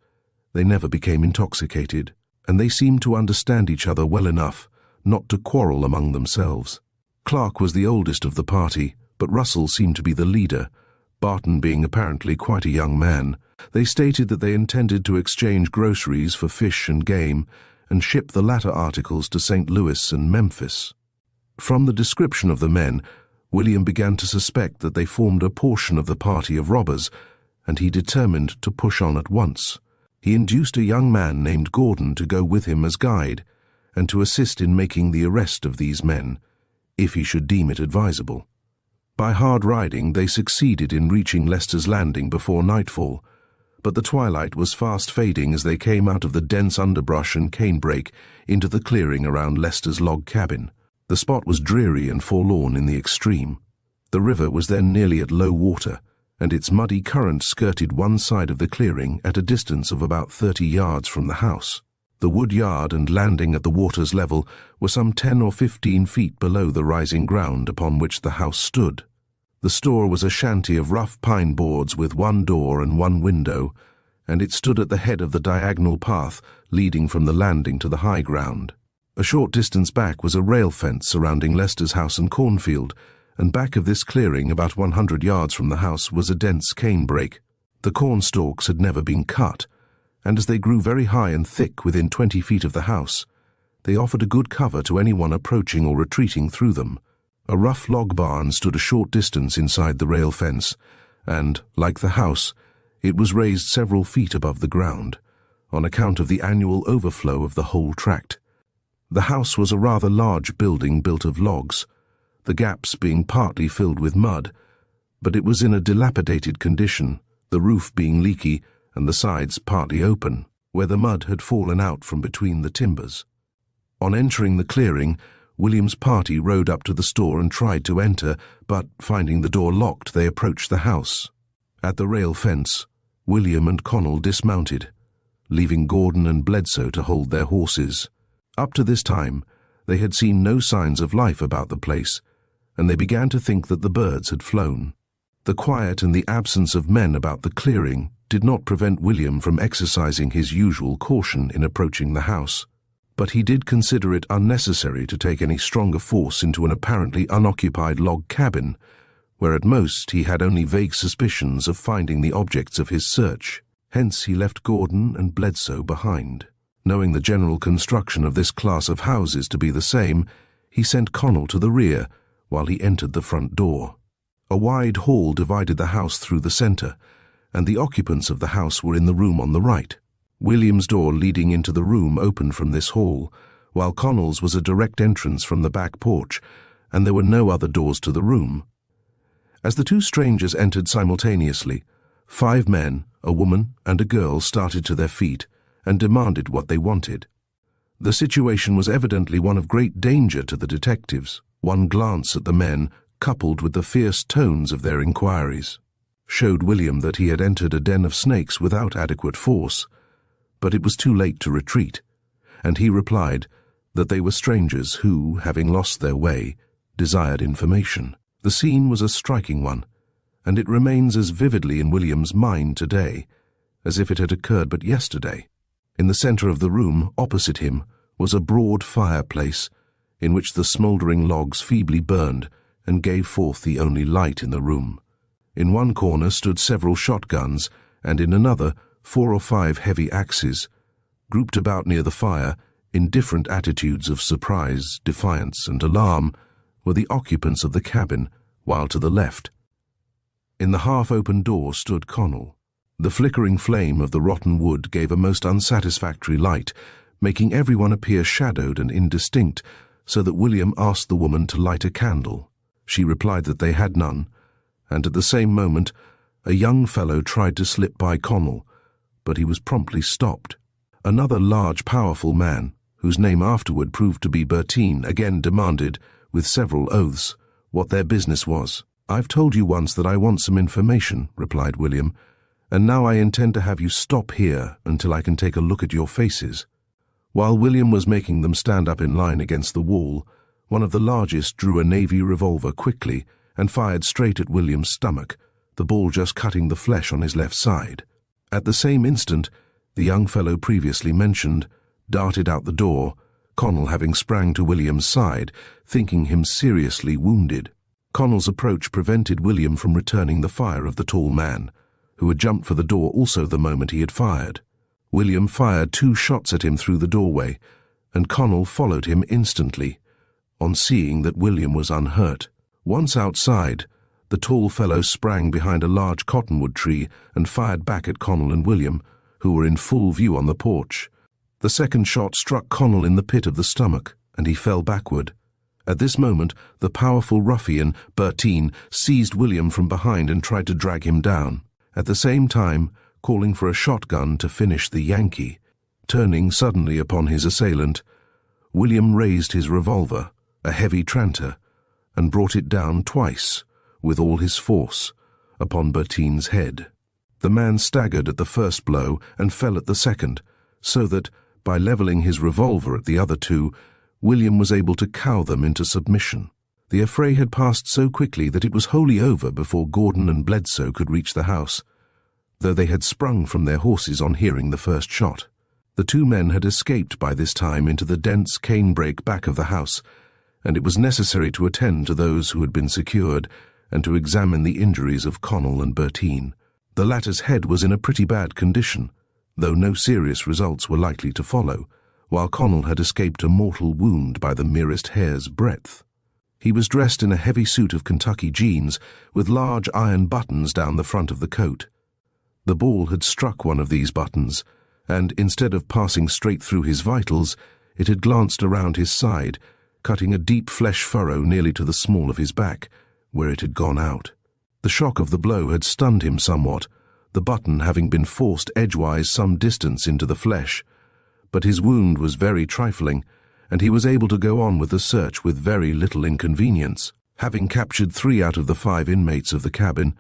they never became intoxicated, and they seemed to understand each other well enough not to quarrel among themselves. Clark was the oldest of the party, but Russell seemed to be the leader, Barton being apparently quite a young man. They stated that they intended to exchange groceries for fish and game, and ship the latter articles to St. Louis and Memphis. From the description of the men, William began to suspect that they formed a portion of the party of robbers, and he determined to push on at once. He induced a young man named Gordon to go with him as guide, and to assist in making the arrest of these men, if he should deem it advisable. By hard riding, they succeeded in reaching Lester's Landing before nightfall, but the twilight was fast fading as they came out of the dense underbrush and canebrake into the clearing around Lester's log cabin. The spot was dreary and forlorn in the extreme. The river was then nearly at low water, and its muddy current skirted one side of the clearing at a distance of about 30 yards from the house. The wood yard and landing at the water's level were some 10 or 15 feet below the rising ground upon which the house stood. The store was a shanty of rough pine boards with 1 door and 1 window, and it stood at the head of the diagonal path leading from the landing to the high ground. A short distance back was a rail fence surrounding Lester's house and cornfield, and back of this clearing, about 100 yards from the house, was a dense canebrake. The corn stalks had never been cut, and as they grew very high and thick within 20 feet of the house, they offered a good cover to anyone approaching or retreating through them. A rough log barn stood a short distance inside the rail fence, and, like the house, it was raised several feet above the ground, on account of the annual overflow of the whole tract. The house was a rather large building built of logs, the gaps being partly filled with mud, but it was in a dilapidated condition, the roof being leaky and the sides partly open, where the mud had fallen out from between the timbers. On entering the clearing, William's party rode up to the store and tried to enter, but, finding the door locked, they approached the house. At the rail fence, William and Connell dismounted, leaving Gordon and Bledsoe to hold their horses. Up to this time, they had seen no signs of life about the place, and they began to think that the birds had flown. The quiet and the absence of men about the clearing did not prevent William from exercising his usual caution in approaching the house, but he did consider it unnecessary to take any stronger force into an apparently unoccupied log cabin, where at most he had only vague suspicions of finding the objects of his search. Hence he left Gordon and Bledsoe behind. Knowing the general construction of this class of houses to be the same, he sent Connell to the rear while he entered the front door. A wide hall divided the house through the center, and the occupants of the house were in the room on the right. William's door leading into the room opened from this hall, while Connell's was a direct entrance from the back porch, and there were no other doors to the room. As the 2 strangers entered simultaneously, 5 men, a woman, and a girl started to their feet and demanded what they wanted. The situation was evidently one of great danger to the detectives. One glance at the men, coupled with the fierce tones of their inquiries, showed William that he had entered a den of snakes without adequate force, but it was too late to retreat, and he replied that they were strangers who, having lost their way, desired information. The scene was a striking one, and it remains as vividly in William's mind today as if it had occurred but yesterday. In the center of the room, opposite him, was a broad fireplace in which the smouldering logs feebly burned and gave forth the only light in the room. In one corner stood several shotguns, and in another 4 or 5 heavy axes. Grouped about near the fire, in different attitudes of surprise, defiance, and alarm, were the occupants of the cabin, while to the left, in the half-open door, stood Connell. The flickering flame of the rotten wood gave a most unsatisfactory light, making everyone appear shadowed and indistinct, so that William asked the woman to light a candle. She replied that they had none, and at the same moment a young fellow tried to slip by Connell, but he was promptly stopped. Another large, powerful man, whose name afterward proved to be Bertine, again demanded, with several oaths, what their business was. "I've told you once that I want some information," replied William, "and now I intend to have you stop here until I can take a look at your faces." While William was making them stand up in line against the wall, one of the largest drew a navy revolver quickly and fired straight at William's stomach, the ball just cutting the flesh on his left side. At the same instant, the young fellow previously mentioned darted out the door, Connell having sprang to William's side, thinking him seriously wounded. Connell's approach prevented William from returning the fire of the tall man, who had jumped for the door also the moment he had fired. William fired 2 shots at him through the doorway, and Connell followed him instantly, on seeing that William was unhurt. Once outside, the tall fellow sprang behind a large cottonwood tree and fired back at Connell and William, who were in full view on the porch. The second shot struck Connell in the pit of the stomach, and he fell backward. At this moment, the powerful ruffian, Bertine, seized William from behind and tried to drag him down, at the same time calling for a shotgun to finish the Yankee. Turning suddenly upon his assailant, William raised his revolver, a heavy tranter, and brought it down twice, with all his force, upon Bertine's head. The man staggered at the first blow and fell at the second, so that, by levelling his revolver at the other 2, William was able to cow them into submission. The affray had passed so quickly that it was wholly over before Gordon and Bledsoe could reach the house, though they had sprung from their horses on hearing the first shot. The 2 men had escaped by this time into the dense canebrake back of the house, and it was necessary to attend to those who had been secured and to examine the injuries of Connell and Bertine. The latter's head was in a pretty bad condition, though no serious results were likely to follow, while Connell had escaped a mortal wound by the merest hair's breadth. He was dressed in a heavy suit of Kentucky jeans, with large iron buttons down the front of the coat. The ball had struck one of these buttons, and instead of passing straight through his vitals, it had glanced around his side, cutting a deep flesh furrow nearly to the small of his back, where it had gone out. The shock of the blow had stunned him somewhat, the button having been forced edgewise some distance into the flesh, but his wound was very trifling, and he was able to go on with the search with very little inconvenience. Having captured 3 out of the 5 inmates of the cabin,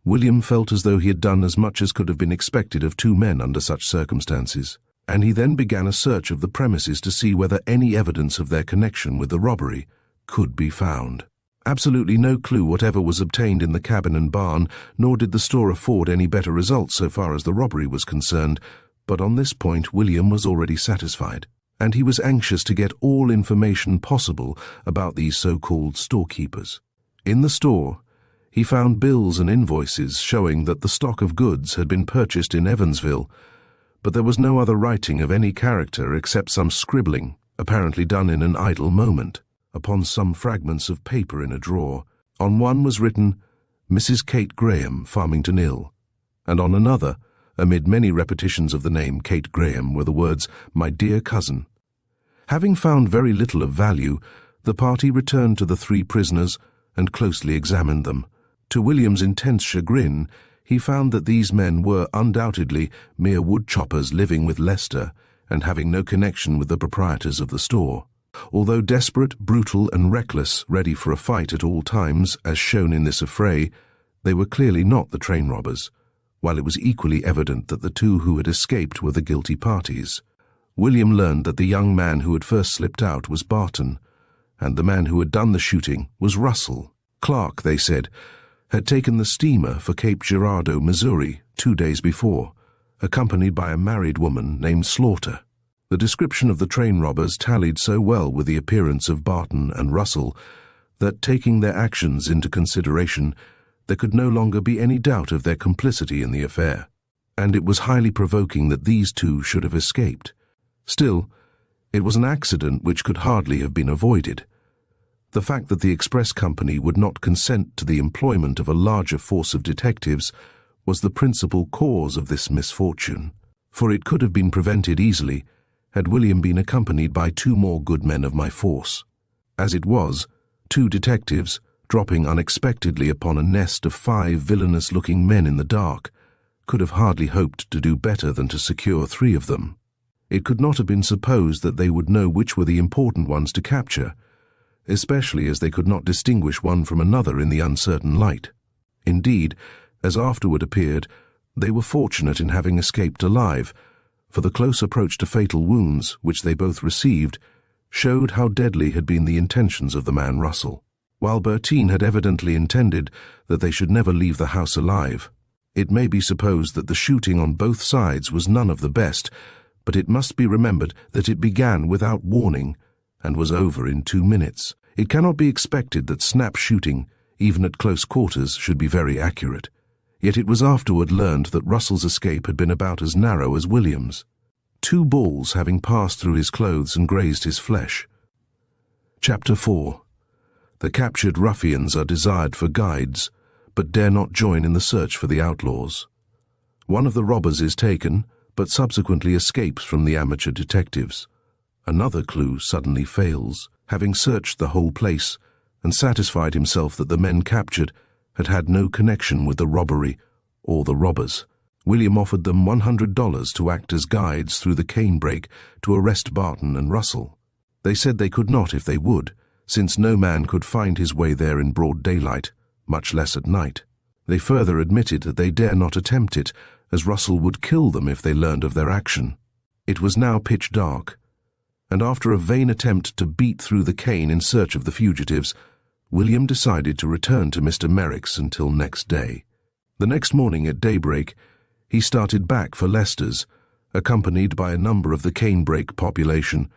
William felt as though he had done as much as could have been expected of 2 men under such circumstances, and he then began a search of the premises to see whether any evidence of their connection with the robbery could be found. Absolutely no clue whatever was obtained in the cabin and barn, nor did the store afford any better results so far as the robbery was concerned, but on this point William was already satisfied, and he was anxious to get all information possible about these so-called storekeepers. In the store, he found bills and invoices showing that the stock of goods had been purchased in Evansville, but there was no other writing of any character except some scribbling, apparently done in an idle moment, upon some fragments of paper in a drawer. On one was written, "Mrs. Kate Graham, Farmington Ill," and on another, amid many repetitions of the name Kate Graham, were the words, "My dear cousin." Having found very little of value, the party returned to the 3 prisoners and closely examined them. To William's intense chagrin, he found that these men were undoubtedly mere wood-choppers living with Lester and having no connection with the proprietors of the store. Although desperate, brutal, and reckless, ready for a fight at all times, as shown in this affray, they were clearly not the train robbers, while it was equally evident that the 2 who had escaped were the guilty parties. William learned that the young man who had first slipped out was Barton, and the man who had done the shooting was Russell. Clark, they said, had taken the steamer for Cape Girardeau, Missouri, 2 days before, accompanied by a married woman named Slaughter. The description of the train robbers tallied so well with the appearance of Barton and Russell that, taking their actions into consideration, there could no longer be any doubt of their complicity in the affair, and it was highly provoking that these two should have escaped. Still, it was an accident which could hardly have been avoided. The fact that the express company would not consent to the employment of a larger force of detectives was the principal cause of this misfortune, for it could have been prevented easily had William been accompanied by 2 more good men of my force. As it was, 2 detectives, dropping unexpectedly upon a nest of 5 villainous-looking men in the dark, could have hardly hoped to do better than to secure 3 of them. It could not have been supposed that they would know which were the important ones to capture, especially as they could not distinguish one from another in the uncertain light. Indeed, as afterward appeared, they were fortunate in having escaped alive, for the close approach to fatal wounds which they both received showed how deadly had been the intentions of the man Russell. While Bertine had evidently intended that they should never leave the house alive, it may be supposed that the shooting on both sides was none of the best, but it must be remembered that it began without warning and was over in 2 minutes. It cannot be expected that snap shooting, even at close quarters, should be very accurate. Yet it was afterward learned that Russell's escape had been about as narrow as William's, 2 balls having passed through his clothes and grazed his flesh. Chapter 4. The captured ruffians are desired for guides, but dare not join in the search for the outlaws. One of the robbers is taken, but subsequently escapes from the amateur detectives. Another clue suddenly fails, having searched the whole place and satisfied himself that the men captured had had no connection with the robbery or the robbers. William offered them $100 to act as guides through the canebrake to arrest Barton and Russell. They said they could not if they would, since no man could find his way there in broad daylight, much less at night. They further admitted that they dare not attempt it, as Russell would kill them if they learned of their action. It was now pitch dark, and after a vain attempt to beat through the cane in search of the fugitives, William decided to return to Mr. Merrick's until next day. The next morning at daybreak, he started back for Leicester's, accompanied by a number of the canebrake population,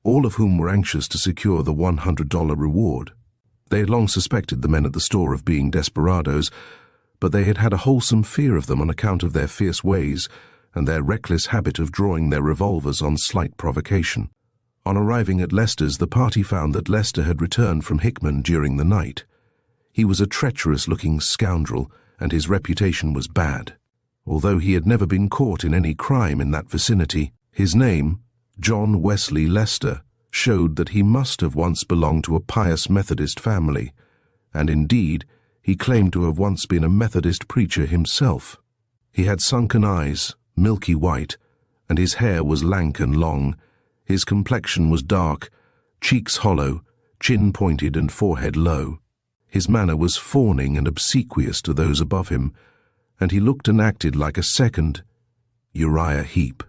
all of whom were anxious to secure the $100 reward. They had long suspected the men at the store of being desperadoes, but they had had a wholesome fear of them on account of their fierce ways and their reckless habit of drawing their revolvers on slight provocation. On arriving at Leicester's, the party found that Leicester had returned from Hickman during the night. He was a treacherous-looking scoundrel, and his reputation was bad. Although he had never been caught in any crime in that vicinity, his name, John Wesley Leicester, showed that he must have once belonged to a pious Methodist family, and indeed, he claimed to have once been a Methodist preacher himself. He had sunken eyes, milky white, and his hair was lank and long. His complexion was dark, cheeks hollow, chin pointed and forehead low. His manner was fawning and obsequious to those above him, and he looked and acted like a second Uriah Heep.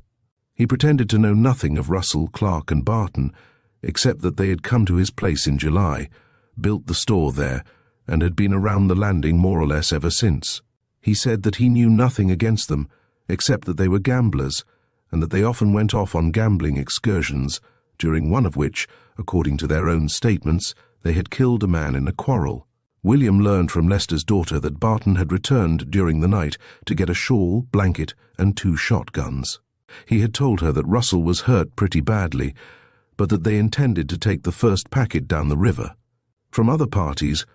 He pretended to know nothing of Russell, Clark, and Barton, except that they had come to his place in July, built the store there, and had been around the landing more or less ever since. He said that he knew nothing against them, except that they were gamblers, and that they often went off on gambling excursions, during one of which, according to their own statements, they had killed a man in a quarrel. William learned from Leicester's daughter that Barton had returned during the night to get a shawl, blanket, and 2 shotguns. He had told her that Russell was hurt pretty badly, but that they intended to take the first packet down the river. From other parties,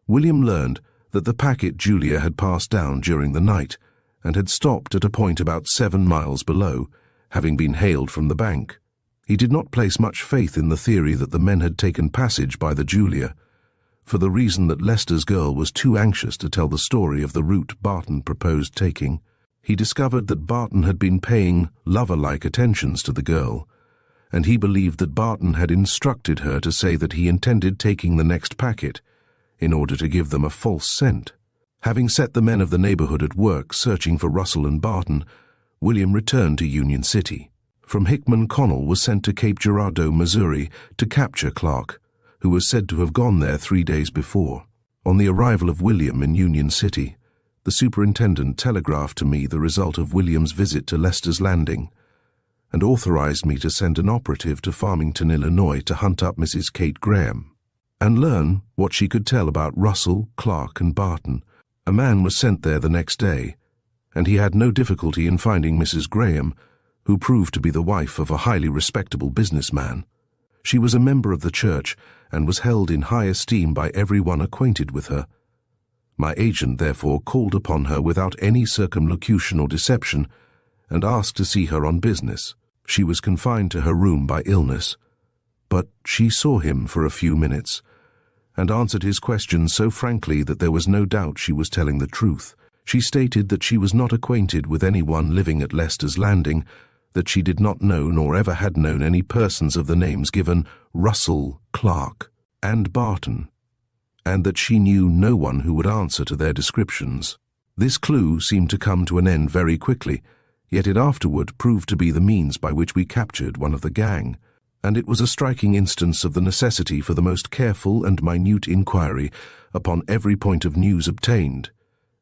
William learned that the packet Julia had passed down during the night, and had stopped at a point about 7 miles below, having been hailed from the bank. He did not place much faith in the theory that the men had taken passage by the Julia, for the reason that Leicester's girl was too anxious to tell the story of the route Barton proposed taking. He discovered that Barton had been paying lover-like attentions to the girl, and he believed that Barton had instructed her to say that he intended taking the next packet, in order to give them a false scent. Having set the men of the neighborhood at work searching for Russell and Barton, William returned to Union City. From Hickman, Connell was sent to Cape Girardeau, Missouri, to capture Clark, who was said to have gone there 3 days before. On the arrival of William in Union City, the superintendent telegraphed to me the result of William's visit to Lester's Landing, and authorized me to send an operative to Farmington, Illinois, to hunt up Mrs. Kate Graham and learn what she could tell about Russell, Clark, and Barton. A man was sent there the next day, and he had no difficulty in finding Mrs. Graham, who proved to be the wife of a highly respectable businessman. She was a member of the church and was held in high esteem by everyone acquainted with her. My agent therefore called upon her without any circumlocution or deception and asked to see her on business. She was confined to her room by illness, but she saw him for a few minutes and answered his questions so frankly that there was no doubt she was telling the truth. She stated that she was not acquainted with anyone living at Lester's Landing, that she did not know nor ever had known any persons of the names given Russell, Clark, and Barton, and that she knew no one who would answer to their descriptions. This clue seemed to come to an end very quickly, yet it afterward proved to be the means by which we captured one of the gang, and it was a striking instance of the necessity for the most careful and minute inquiry upon every point of news obtained,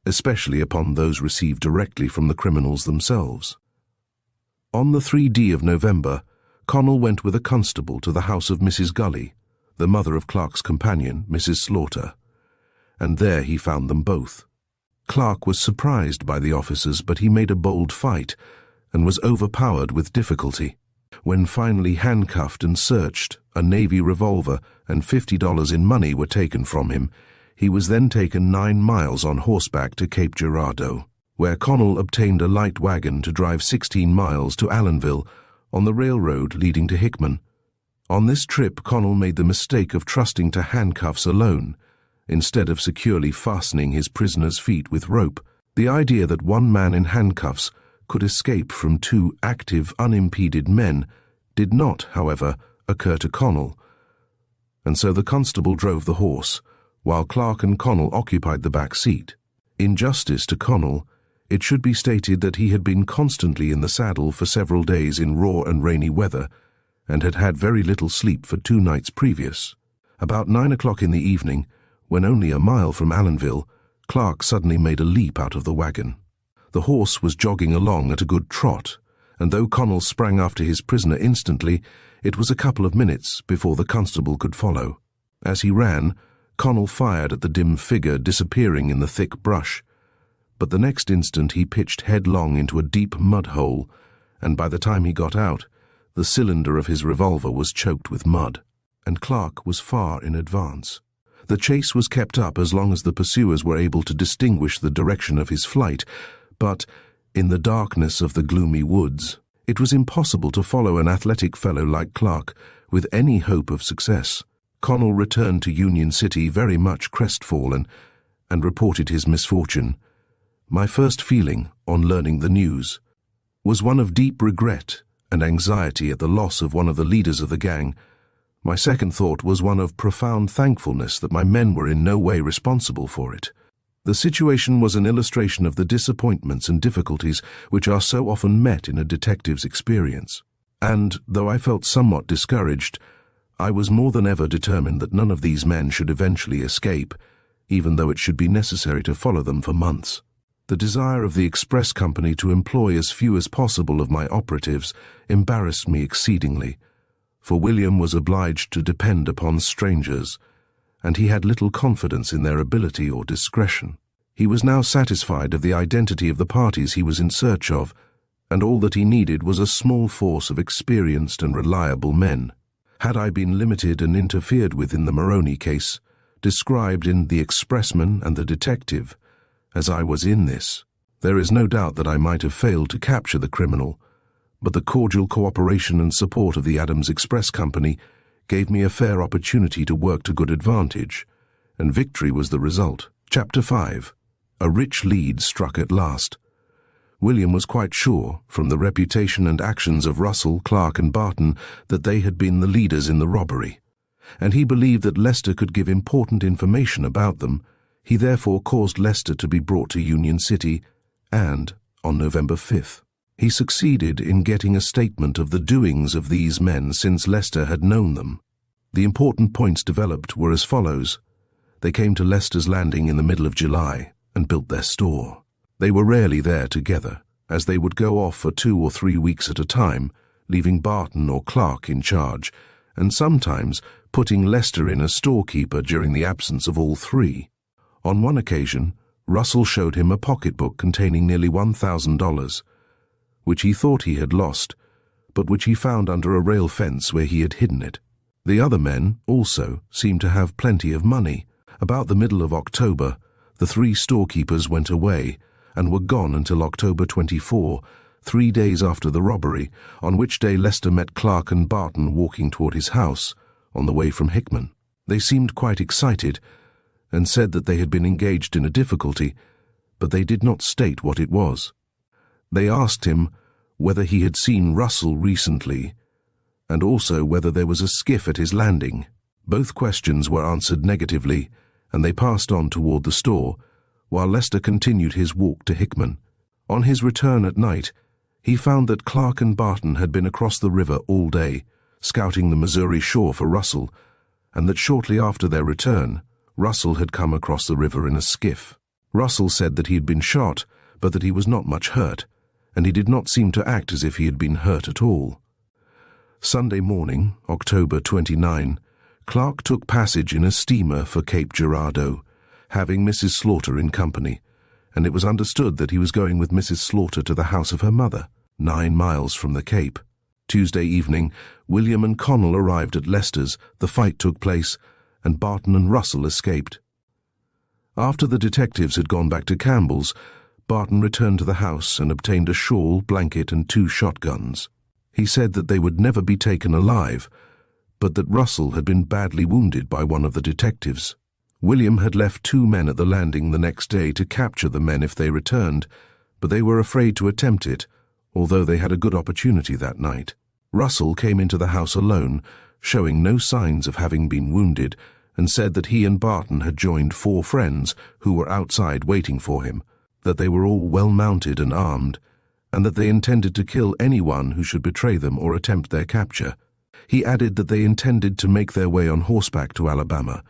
especially upon those received directly from the criminals themselves. On the 3d of November, Connell went with a constable to the house of Mrs. Gully, the mother of Clark's companion, Mrs. Slaughter, and there he found them both. Clark was surprised by the officers, but he made a bold fight and was overpowered with difficulty. When finally handcuffed and searched, a Navy revolver and $50 in money were taken from him. He was then taken 9 miles on horseback to Cape Girardeau, where Connell obtained a light wagon to drive 16 miles to Allenville on the railroad leading to Hickman. On this trip, Connell made the mistake of trusting to handcuffs alone, instead of securely fastening his prisoner's feet with rope. The idea that one man in handcuffs could escape from 2 active, unimpeded men did not, however, occur to Connell, and so the constable drove the horse, while Clark and Connell occupied the back seat. In justice to Connell, it should be stated that he had been constantly in the saddle for several days in raw and rainy weather, and had had very little sleep for 2 nights previous. About 9 o'clock in the evening, when only a mile from Allenville, Clark suddenly made a leap out of the wagon. The horse was jogging along at a good trot, and though Connell sprang after his prisoner instantly, it was a couple of minutes before the constable could follow. As he ran, Connell fired at the dim figure disappearing in the thick brush, but the next instant he pitched headlong into a deep mud hole, and by the time he got out, the cylinder of his revolver was choked with mud, and Clark was far in advance. The chase was kept up as long as the pursuers were able to distinguish the direction of his flight, but, in the darkness of the gloomy woods, it was impossible to follow an athletic fellow like Clark with any hope of success. Connell returned to Union City very much crestfallen and reported his misfortune. My first feeling, on learning the news, was one of deep regret and anxiety at the loss of one of the leaders of the gang. My second thought was one of profound thankfulness that my men were in no way responsible for it. The situation was an illustration of the disappointments and difficulties which are so often met in a detective's experience, and, though I felt somewhat discouraged, I was more than ever determined that none of these men should eventually escape, even though it should be necessary to follow them for months. The desire of the express company to employ as few as possible of my operatives embarrassed me exceedingly, for William was obliged to depend upon strangers, and he had little confidence in their ability or discretion. He was now satisfied of the identity of the parties he was in search of, and all that he needed was a small force of experienced and reliable men. Had I been limited and interfered with in the Maroney case, described in The Expressman and The Detective, as I was in this, there is no doubt that I might have failed to capture the criminal, but the cordial cooperation and support of the Adams Express Company gave me a fair opportunity to work to good advantage, and victory was the result. Chapter 5. A rich lead struck at last. William was quite sure, from the reputation and actions of Russell, Clark, and Barton, that they had been the leaders in the robbery, and he believed that Lester could give important information about them. He therefore caused Lester to be brought to Union City, and, on November 5th, He succeeded in getting a statement of the doings of these men since Lester had known them. The important points developed were as follows. They came to Lester's Landing in the middle of July and built their store. They were rarely there together, as they would go off for 2 or 3 weeks at a time, leaving Barton or Clark in charge, and sometimes putting Lester in as storekeeper during the absence of all three. On one occasion, Russell showed him a pocketbook containing nearly $1,000, which he thought he had lost, but which he found under a rail fence where he had hidden it. The other men also seemed to have plenty of money. About the middle of October, the 3 storekeepers went away and were gone until October 24, 3 days after the robbery, on which day Lester met Clark and Barton walking toward his house on the way from Hickman. They seemed quite excited and said that they had been engaged in a difficulty, but they did not state what it was. They asked him whether he had seen Russell recently, and also whether there was a skiff at his landing. Both questions were answered negatively, and they passed on toward the store, while Lester continued his walk to Hickman. On his return at night, he found that Clark and Barton had been across the river all day, scouting the Missouri shore for Russell, and that shortly after their return, Russell had come across the river in a skiff. Russell said that he had been shot, but that he was not much hurt, and he did not seem to act as if he had been hurt at all. Sunday morning, October 29, Clark took passage in a steamer for Cape Girardeau, having Mrs. Slaughter in company, and it was understood that he was going with Mrs. Slaughter to the house of her mother, 9 miles from the Cape. Tuesday evening, William and Connell arrived at Lester's, the fight took place, and Barton and Russell escaped. After the detectives had gone back to Campbell's, Barton returned to the house and obtained a shawl, blanket, and 2 shotguns. He said that they would never be taken alive, but that Russell had been badly wounded by one of the detectives. William had left 2 men at the landing the next day to capture the men if they returned, but they were afraid to attempt it, although they had a good opportunity that night. Russell came into the house alone, showing no signs of having been wounded, and said that he and Barton had joined 4 friends who were outside waiting for him, that they were all well mounted and armed, and that they intended to kill anyone who should betray them or attempt their capture. He added that they intended to make their way on horseback to Alabama,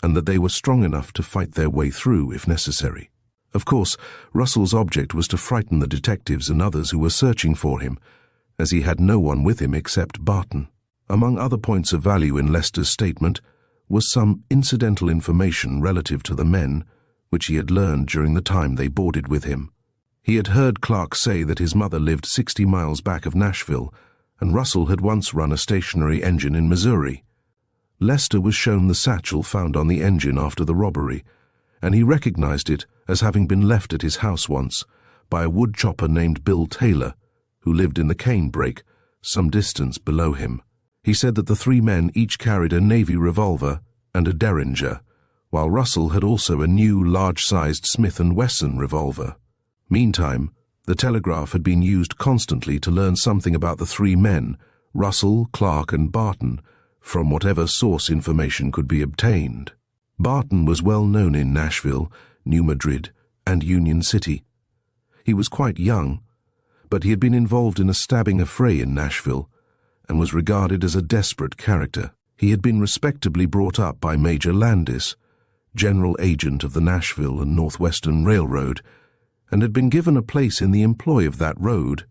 and that they were strong enough to fight their way through if necessary. Of course, Russell's object was to frighten the detectives and others who were searching for him, as he had no one with him except Barton. Among other points of value in Lester's statement was some incidental information relative to the men, which he had learned during the time they boarded with him. He had heard Clark say that his mother lived 60 miles back of Nashville, and Russell had once run a stationary engine in Missouri. Lester was shown the satchel found on the engine after the robbery, and he recognized it as having been left at his house once by a wood chopper named Bill Taylor, who lived in the cane brake some distance below him. He said that the 3 men each carried a Navy revolver and a Derringer, while Russell had also a new large-sized Smith & Wesson revolver. Meantime, the telegraph had been used constantly to learn something about the 3 men, Russell, Clark, and Barton, from whatever source information could be obtained. Barton was well known in Nashville, New Madrid, and Union City. He was quite young, but he had been involved in a stabbing affray in Nashville and was regarded as a desperate character. He had been respectably brought up by Major Landis, general agent of the Nashville and Northwestern Railroad, and had been given a place in the employ of that road,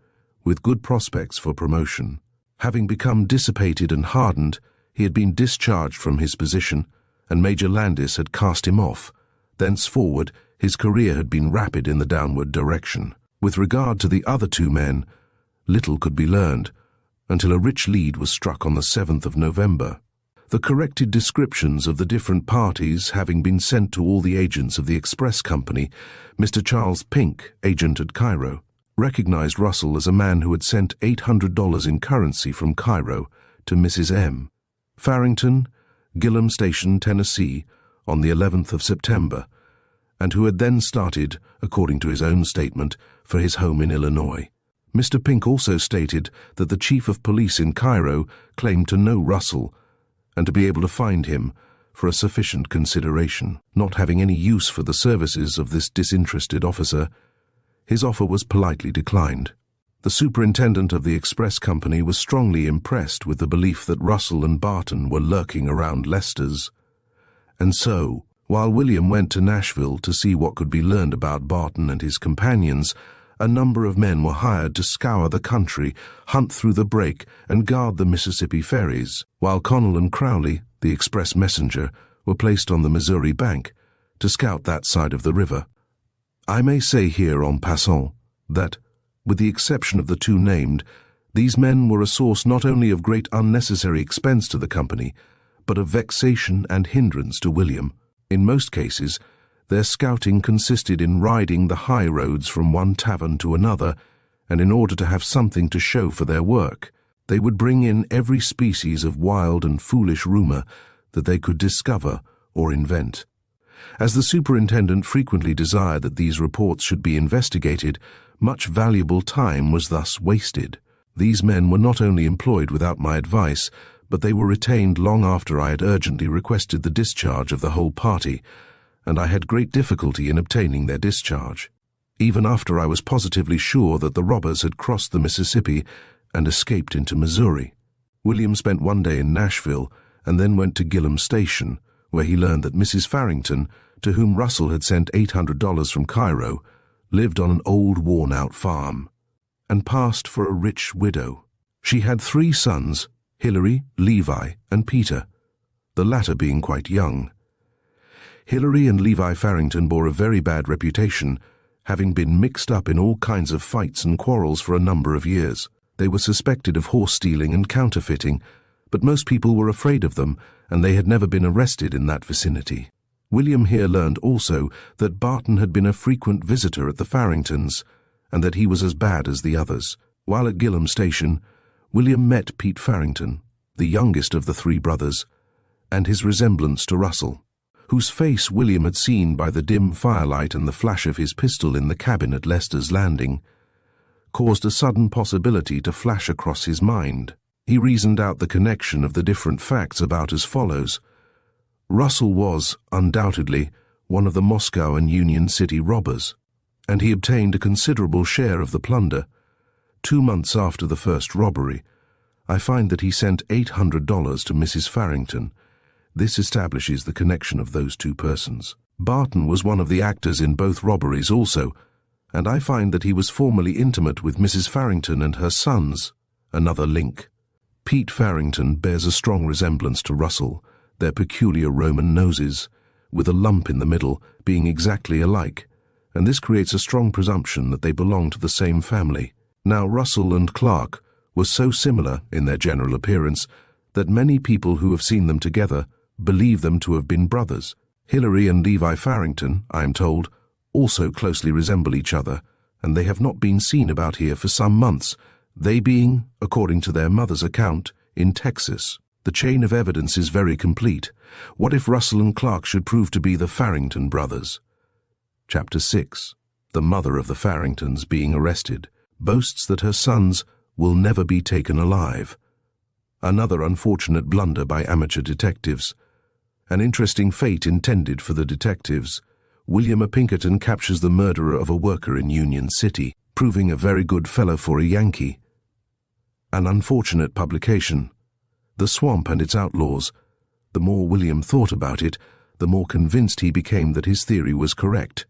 with good prospects for promotion. Having become dissipated and hardened, he had been discharged from his position, and Major Landis had cast him off. Thenceforward, his career had been rapid in the downward direction. With regard to the other 2 men, little could be learned, until a rich lead was struck on the 7th of November. The corrected descriptions of the different parties having been sent to all the agents of the express company, Mr. Charles Pink, agent at Cairo, recognized Russell as a man who had sent $800 in currency from Cairo to Mrs. M. Farrington, Gillum Station, Tennessee, on the 11th of September, and who had then started, according to his own statement, for his home in Illinois. Mr. Pink also stated that the chief of police in Cairo claimed to know Russell and to be able to find him for a sufficient consideration. Not having any use for the services of this disinterested officer, his offer was politely declined. The superintendent of the express company was strongly impressed with the belief that Russell and Barton were lurking around Leicester's. And so, while William went to Nashville to see what could be learned about Barton and his companions, a number of men were hired to scour the country, hunt through the break, and guard the Mississippi ferries, while Connell and Crowley, the express messenger, were placed on the Missouri bank to scout that side of the river. I may say here en passant that, with the exception of the two named, these men were a source not only of great unnecessary expense to the company, but of vexation and hindrance to William. In most cases, their scouting consisted in riding the high roads from one tavern to another, and in order to have something to show for their work, they would bring in every species of wild and foolish rumor that they could discover or invent. As the superintendent frequently desired that these reports should be investigated, much valuable time was thus wasted. These men were not only employed without my advice, but they were retained long after I had urgently requested the discharge of the whole party, and I had great difficulty in obtaining their discharge. Even after I was positively sure that the robbers had crossed the Mississippi and escaped into Missouri. William spent one day in Nashville and then went to Gillum Station, where he learned that Mrs. Farrington, to whom Russell had sent $800 from Cairo, lived on an old worn-out farm, and passed for a rich widow. She had 3 sons, Hilary, Levi, and Peter, the latter being quite young. Hilary and Levi Farrington bore a very bad reputation, having been mixed up in all kinds of fights and quarrels for a number of years. They were suspected of horse-stealing and counterfeiting, but most people were afraid of them, and they had never been arrested in that vicinity. William here learned also that Barton had been a frequent visitor at the Farringtons, and that he was as bad as the others. While at Gillum Station, William met Pete Farrington, the youngest of the 3 brothers, and his resemblance to Russell, whose face William had seen by the dim firelight and the flash of his pistol in the cabin at Leicester's Landing, caused a sudden possibility to flash across his mind. He reasoned out the connection of the different facts about as follows. Russell was, undoubtedly, one of the Moscow and Union City robbers, and he obtained a considerable share of the plunder. 2 months after the first robbery, I find that he sent $800 to Mrs. Farrington. This establishes the connection of those 2 persons. Barton was one of the actors in both robberies also, and I find that he was formerly intimate with Mrs. Farrington and her sons, another link. Pete Farrington bears a strong resemblance to Russell, their peculiar Roman noses, with a lump in the middle, being exactly alike, and this creates a strong presumption that they belong to the same family. Now Russell and Clark were so similar in their general appearance that many people who have seen them together believe them to have been brothers. Hilary and Levi Farrington, I am told, also closely resemble each other, and they have not been seen about here for some months, they being, according to their mother's account, in Texas. The chain of evidence is very complete. What if Russell and Clark should prove to be the Farrington brothers? Chapter 6. The mother of the Farringtons, being arrested, boasts that her sons will never be taken alive. Another unfortunate blunder by amateur detectives. An interesting fate intended for the detectives. William Pinkerton captures the murderer of a worker in Union City, proving a very good fellow for a Yankee. An unfortunate publication. The Swamp and its Outlaws. The more William thought about it, the more convinced he became that his theory was correct.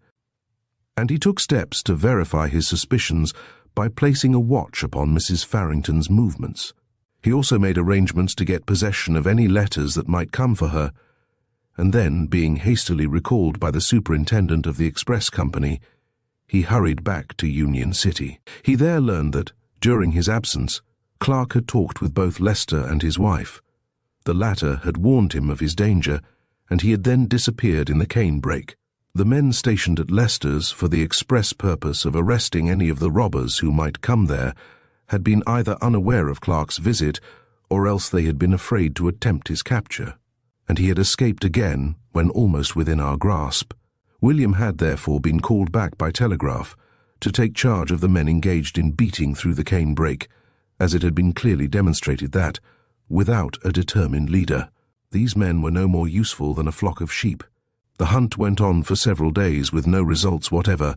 And he took steps to verify his suspicions by placing a watch upon Mrs. Farrington's movements. He also made arrangements to get possession of any letters that might come for her, and then, being hastily recalled by the superintendent of the express company, he hurried back to Union City. He there learned that, during his absence, Clark had talked with both Lester and his wife. The latter had warned him of his danger, and he had then disappeared in the cane brake. The men stationed at Leicester's for the express purpose of arresting any of the robbers who might come there had been either unaware of Clark's visit, or else they had been afraid to attempt his capture, and he had escaped again when almost within our grasp. William had therefore been called back by telegraph to take charge of the men engaged in beating through the cane brake, as it had been clearly demonstrated that, without a determined leader, these men were no more useful than a flock of sheep. The hunt went on for several days with no results whatever,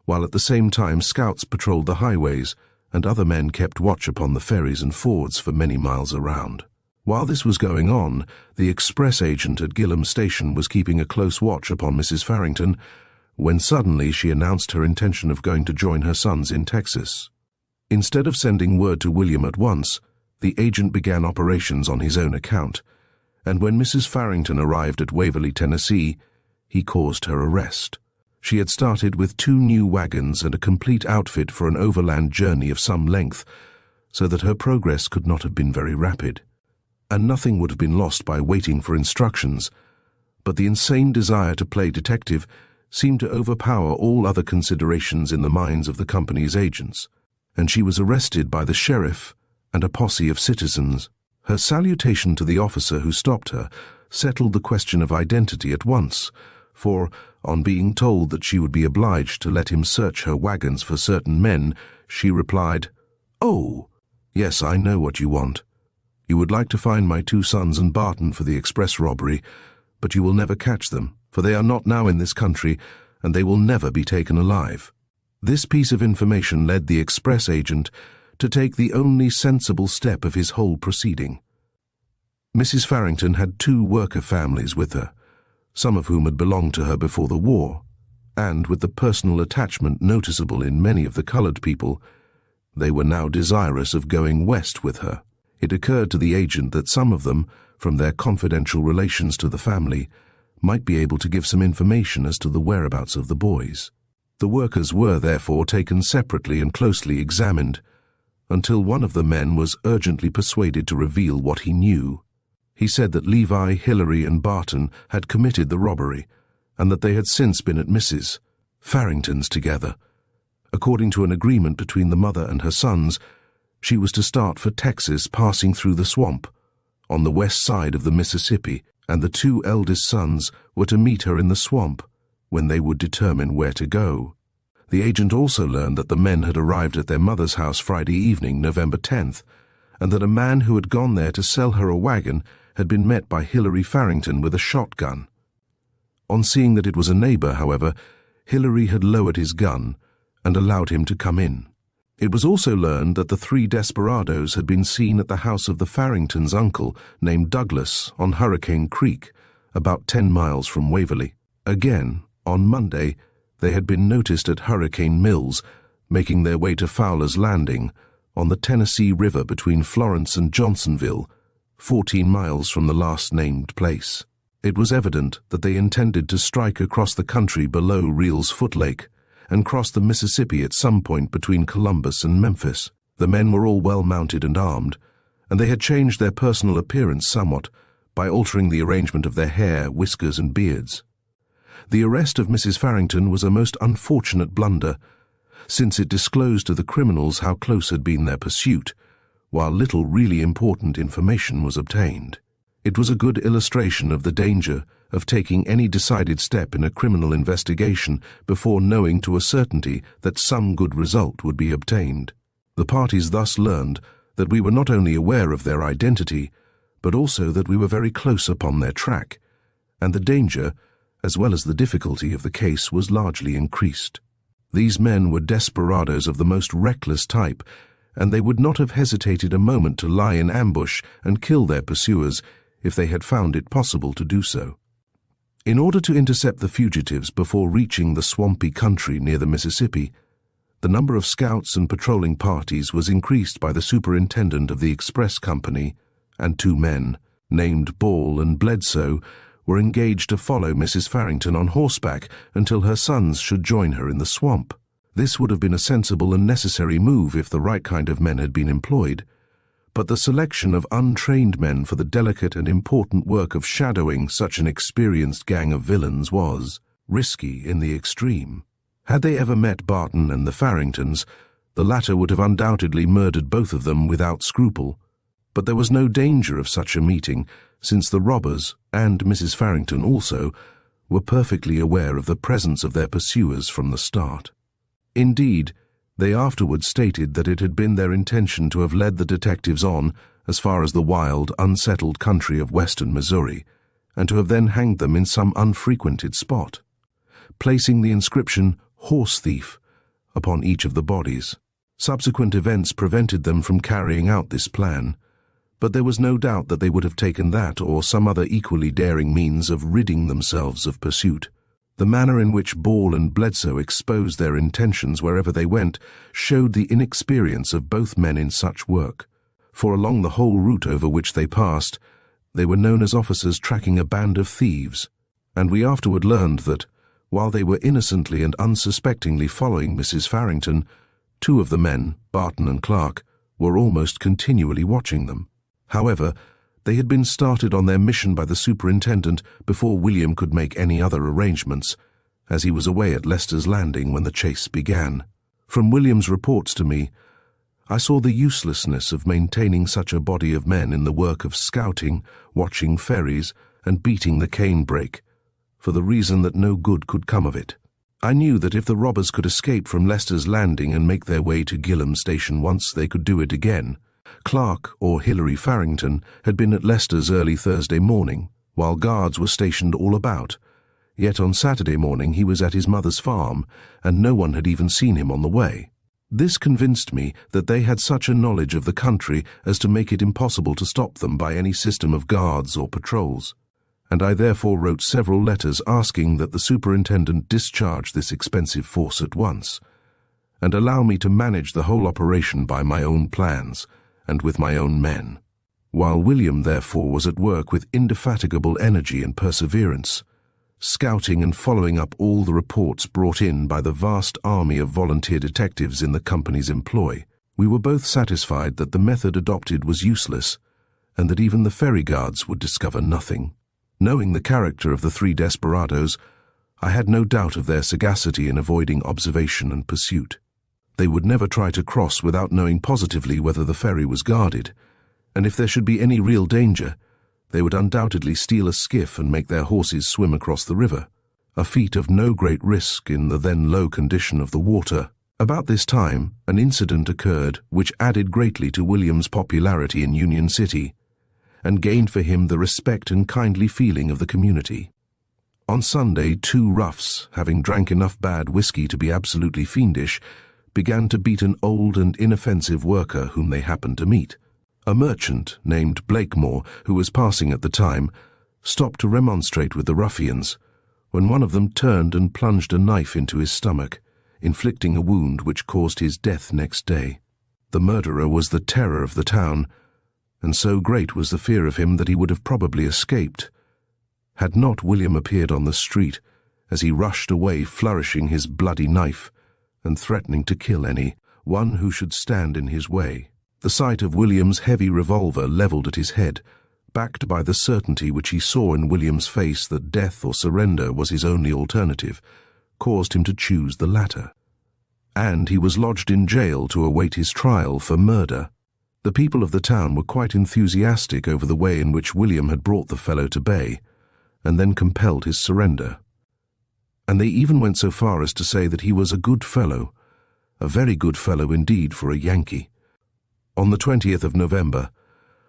while at the same time scouts patrolled the highways and other men kept watch upon the ferries and fords for many miles around. While this was going on, the express agent at Gilham Station was keeping a close watch upon Mrs. Farrington, when suddenly she announced her intention of going to join her sons in Texas. Instead of sending word to William at once, the agent began operations on his own account, and when Mrs. Farrington arrived at Waverly, Tennessee, he caused her arrest. She had started with 2 new wagons and a complete outfit for an overland journey of some length, so that her progress could not have been very rapid. And nothing would have been lost by waiting for instructions, but the insane desire to play detective seemed to overpower all other considerations in the minds of the company's agents, and she was arrested by the sheriff and a posse of citizens. Her salutation to the officer who stopped her settled the question of identity at once, for, on being told that she would be obliged to let him search her wagons for certain men, she replied, "Oh, yes, I know what you want. You would like to find my 2 sons and Barton for the express robbery, but you will never catch them, for they are not now in this country, and they will never be taken alive." This piece of information led the express agent to take the only sensible step of his whole proceeding. Mrs. Farrington had 2 worker families with her, some of whom had belonged to her before the war, and with the personal attachment noticeable in many of the colored people, they were now desirous of going west with her. It occurred to the agent that some of them, from their confidential relations to the family, might be able to give some information as to the whereabouts of the boys. The workers were therefore taken separately and closely examined, until one of the men was urgently persuaded to reveal what he knew. He said that Levi, Hillary, and Barton had committed the robbery, and that they had since been at Mrs. Farrington's together. According to an agreement between the mother and her sons, she was to start for Texas, passing through the swamp, on the west side of the Mississippi, and the 2 eldest sons were to meet her in the swamp, when they would determine where to go. The agent also learned that the men had arrived at their mother's house Friday evening, November 10th, and that a man who had gone there to sell her a wagon had been met by Hillary Farrington with a shotgun. On seeing that it was a neighbor, however, Hillary had lowered his gun and allowed him to come in. It was also learned that the 3 desperados had been seen at the house of the Farringtons' uncle, named Douglas, on Hurricane Creek, about 10 miles from Waverly. Again, on Monday, they had been noticed at Hurricane Mills, making their way to Fowler's Landing, on the Tennessee River between Florence and Johnsonville, 14 miles from the last-named place. It was evident that they intended to strike across the country below Reel's Foot Lake and cross the Mississippi at some point between Columbus and Memphis. The men were all well mounted and armed, and they had changed their personal appearance somewhat by altering the arrangement of their hair, whiskers, and beards. The arrest of Mrs. Farrington was a most unfortunate blunder, since it disclosed to the criminals how close had been their pursuit, while little really important information was obtained. It was a good illustration of the danger of taking any decided step in a criminal investigation before knowing to a certainty that some good result would be obtained. The parties thus learned that we were not only aware of their identity, but also that we were very close upon their track, and the danger, as well as the difficulty of the case, was largely increased. These men were desperados of the most reckless type, and they would not have hesitated a moment to lie in ambush and kill their pursuers if they had found it possible to do so. In order to intercept the fugitives before reaching the swampy country near the Mississippi, the number of scouts and patrolling parties was increased by the superintendent of the express company, and 2 men, named Ball and Bledsoe, were engaged to follow Mrs. Farrington on horseback until her sons should join her in the swamp. This would have been a sensible and necessary move if the right kind of men had been employed, but the selection of untrained men for the delicate and important work of shadowing such an experienced gang of villains was risky in the extreme. Had they ever met Barton and the Farringtons, the latter would have undoubtedly murdered both of them without scruple. But there was no danger of such a meeting, since the robbers, and Mrs. Farrington also, were perfectly aware of the presence of their pursuers from the start. Indeed, they afterwards stated that it had been their intention to have led the detectives on as far as the wild, unsettled country of western Missouri, and to have then hanged them in some unfrequented spot, placing the inscription "Horse Thief" upon each of the bodies. Subsequent events prevented them from carrying out this plan, but there was no doubt that they would have taken that or some other equally daring means of ridding themselves of pursuit. The manner in which Ball and Bledsoe exposed their intentions wherever they went showed the inexperience of both men in such work, for along the whole route over which they passed, they were known as officers tracking a band of thieves, and we afterward learned that, while they were innocently and unsuspectingly following Mrs. Farrington, two of the men, Barton and Clark, were almost continually watching them. However, they had been started on their mission by the superintendent before William could make any other arrangements, as he was away at Leicester's Landing when the chase began. From William's reports to me, I saw the uselessness of maintaining such a body of men in the work of scouting, watching ferries, and beating the cane-brake, for the reason that no good could come of it. I knew that if the robbers could escape from Leicester's Landing and make their way to Gilham Station once, they could do it again. Clark, or Hilary Farrington, had been at Leicester's early Thursday morning, while guards were stationed all about. Yet on Saturday morning he was at his mother's farm, and no one had even seen him on the way. This convinced me that they had such a knowledge of the country as to make it impossible to stop them by any system of guards or patrols, and I therefore wrote several letters asking that the superintendent discharge this expensive force at once, and allow me to manage the whole operation by my own plans, and with my own men, while William therefore was at work with indefatigable energy and perseverance, scouting and following up all the reports brought in by the vast army of volunteer detectives in the company's employ. We were both satisfied that the method adopted was useless, and that even the ferry guards would discover nothing. Knowing the character of the three desperadoes, I had no doubt of their sagacity in avoiding observation and pursuit. They would never try to cross without knowing positively whether the ferry was guarded, and if there should be any real danger, they would undoubtedly steal a skiff and make their horses swim across the river, a feat of no great risk in the then low condition of the water. About this time, an incident occurred which added greatly to William's popularity in Union City, and gained for him the respect and kindly feeling of the community. On Sunday, two roughs, having drank enough bad whiskey to be absolutely fiendish, began to beat an old and inoffensive worker whom they happened to meet. A merchant named Blakemore, who was passing at the time, stopped to remonstrate with the ruffians, when one of them turned and plunged a knife into his stomach, inflicting a wound which caused his death next day. The murderer was the terror of the town, and so great was the fear of him that he would have probably escaped, had not William appeared on the street, as he rushed away flourishing his bloody knife, and threatening to kill anyone who should stand in his way. The sight of William's heavy revolver levelled at his head, backed by the certainty which he saw in William's face that death or surrender was his only alternative, caused him to choose the latter. And he was lodged in jail to await his trial for murder. The people of the town were quite enthusiastic over the way in which William had brought the fellow to bay, and then compelled his surrender. And they even went so far as to say that he was a good fellow, a very good fellow indeed for a Yankee. On the 20th of November,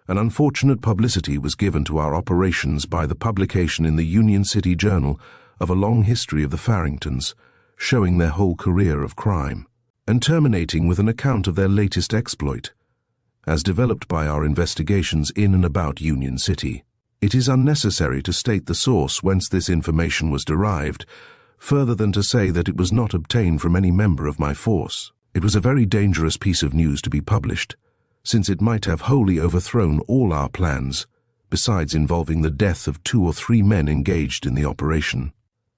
an unfortunate publicity was given to our operations by the publication in the Union City Journal of a long history of the Farringtons, showing their whole career of crime, and terminating with an account of their latest exploit, as developed by our investigations in and about Union City. It is unnecessary to state the source whence this information was derived, further than to say that it was not obtained from any member of my force. It was a very dangerous piece of news to be published, since it might have wholly overthrown all our plans, besides involving the death of 2 or 3 men engaged in the operation.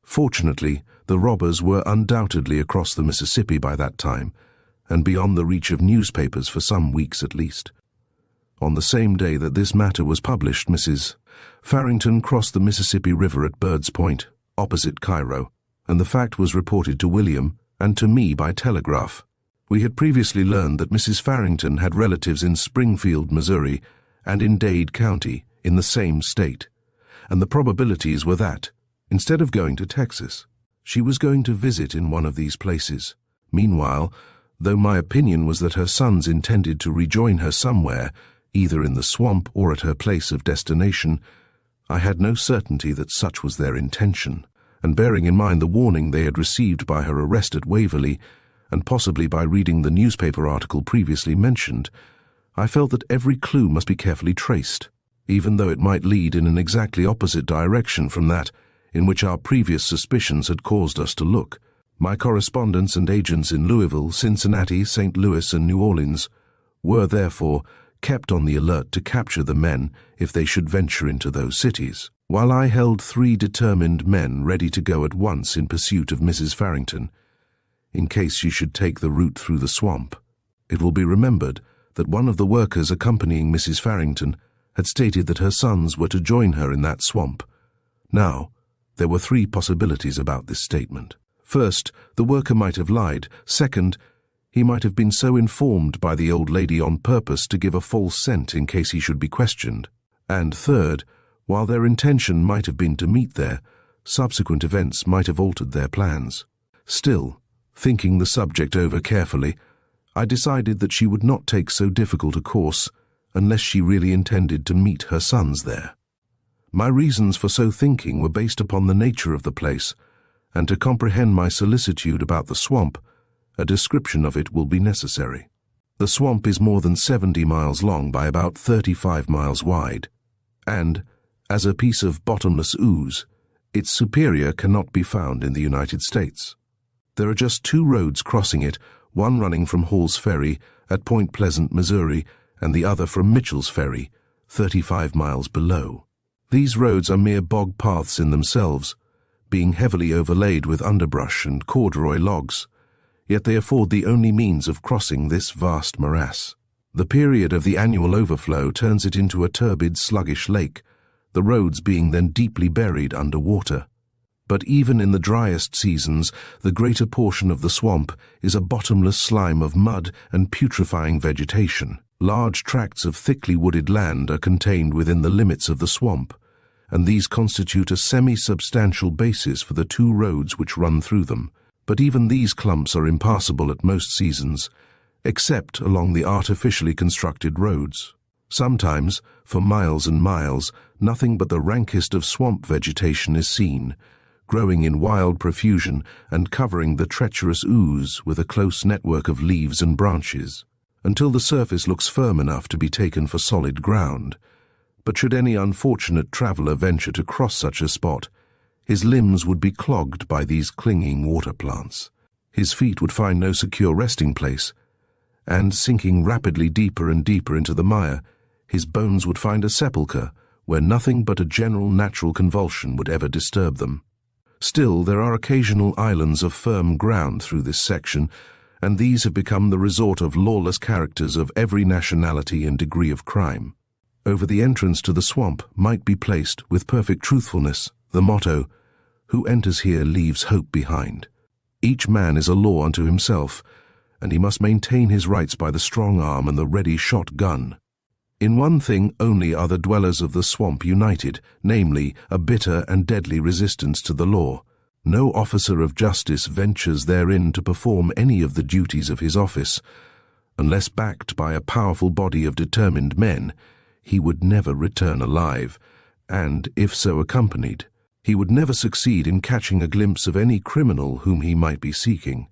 Fortunately, the robbers were undoubtedly across the Mississippi by that time, and beyond the reach of newspapers for some weeks at least. On the same day that this matter was published, Mrs. Farrington crossed the Mississippi River at Bird's Point, opposite Cairo, and the fact was reported to William and to me by telegraph. We had previously learned that Mrs. Farrington had relatives in Springfield, Missouri, and in Dade County, in the same state, and the probabilities were that, instead of going to Texas, she was going to visit in one of these places. Meanwhile, though my opinion was that her sons intended to rejoin her somewhere, either in the swamp or at her place of destination, I had no certainty that such was their intention, and bearing in mind the warning they had received by her arrest at Waverly, and possibly by reading the newspaper article previously mentioned, I felt that every clue must be carefully traced, even though it might lead in an exactly opposite direction from that in which our previous suspicions had caused us to look. My correspondents and agents in Louisville, Cincinnati, St. Louis, and New Orleans were, therefore, kept on the alert to capture the men if they should venture into those cities, while I held 3 determined men ready to go at once in pursuit of Mrs. Farrington, in case she should take the route through the swamp. It will be remembered that one of the workers accompanying Mrs. Farrington had stated that her sons were to join her in that swamp. Now, there were 3 possibilities about this statement. First, the worker might have lied. Second, he might have been so informed by the old lady on purpose to give a false scent in case he should be questioned. And third, while their intention might have been to meet there, subsequent events might have altered their plans. Still, thinking the subject over carefully, I decided that she would not take so difficult a course unless she really intended to meet her sons there. My reasons for so thinking were based upon the nature of the place, and to comprehend my solicitude about the swamp, a description of it will be necessary. The swamp is more than 70 miles long by about 35 miles wide, and, as a piece of bottomless ooze, its superior cannot be found in the United States. There are just 2 roads crossing it, one running from Hall's Ferry at Point Pleasant, Missouri, and the other from Mitchell's Ferry, 35 miles below. These roads are mere bog paths in themselves, being heavily overlaid with underbrush and corduroy logs, yet they afford the only means of crossing this vast morass. The period of the annual overflow turns it into a turbid, sluggish lake, the roads being then deeply buried under water. But even in the driest seasons, the greater portion of the swamp is a bottomless slime of mud and putrefying vegetation. Large tracts of thickly wooded land are contained within the limits of the swamp, and these constitute a semi-substantial basis for the 2 roads which run through them. But even these clumps are impassable at most seasons, except along the artificially constructed roads. Sometimes, for miles and miles, nothing but the rankest of swamp vegetation is seen, growing in wild profusion and covering the treacherous ooze with a close network of leaves and branches, until the surface looks firm enough to be taken for solid ground. But should any unfortunate traveler venture to cross such a spot, his limbs would be clogged by these clinging water plants. His feet would find no secure resting place, and, sinking rapidly deeper and deeper into the mire, his bones would find a sepulchre where nothing but a general natural convulsion would ever disturb them. Still, there are occasional islands of firm ground through this section, and these have become the resort of lawless characters of every nationality and degree of crime. Over the entrance to the swamp might be placed, with perfect truthfulness, the motto, "Who enters here leaves hope behind." Each man is a law unto himself, and he must maintain his rights by the strong arm and the ready shot gun. In one thing only are the dwellers of the swamp united, namely, a bitter and deadly resistance to the law. No officer of justice ventures therein to perform any of the duties of his office. Unless backed by a powerful body of determined men, he would never return alive, and, if so accompanied, he would never succeed in catching a glimpse of any criminal whom he might be seeking.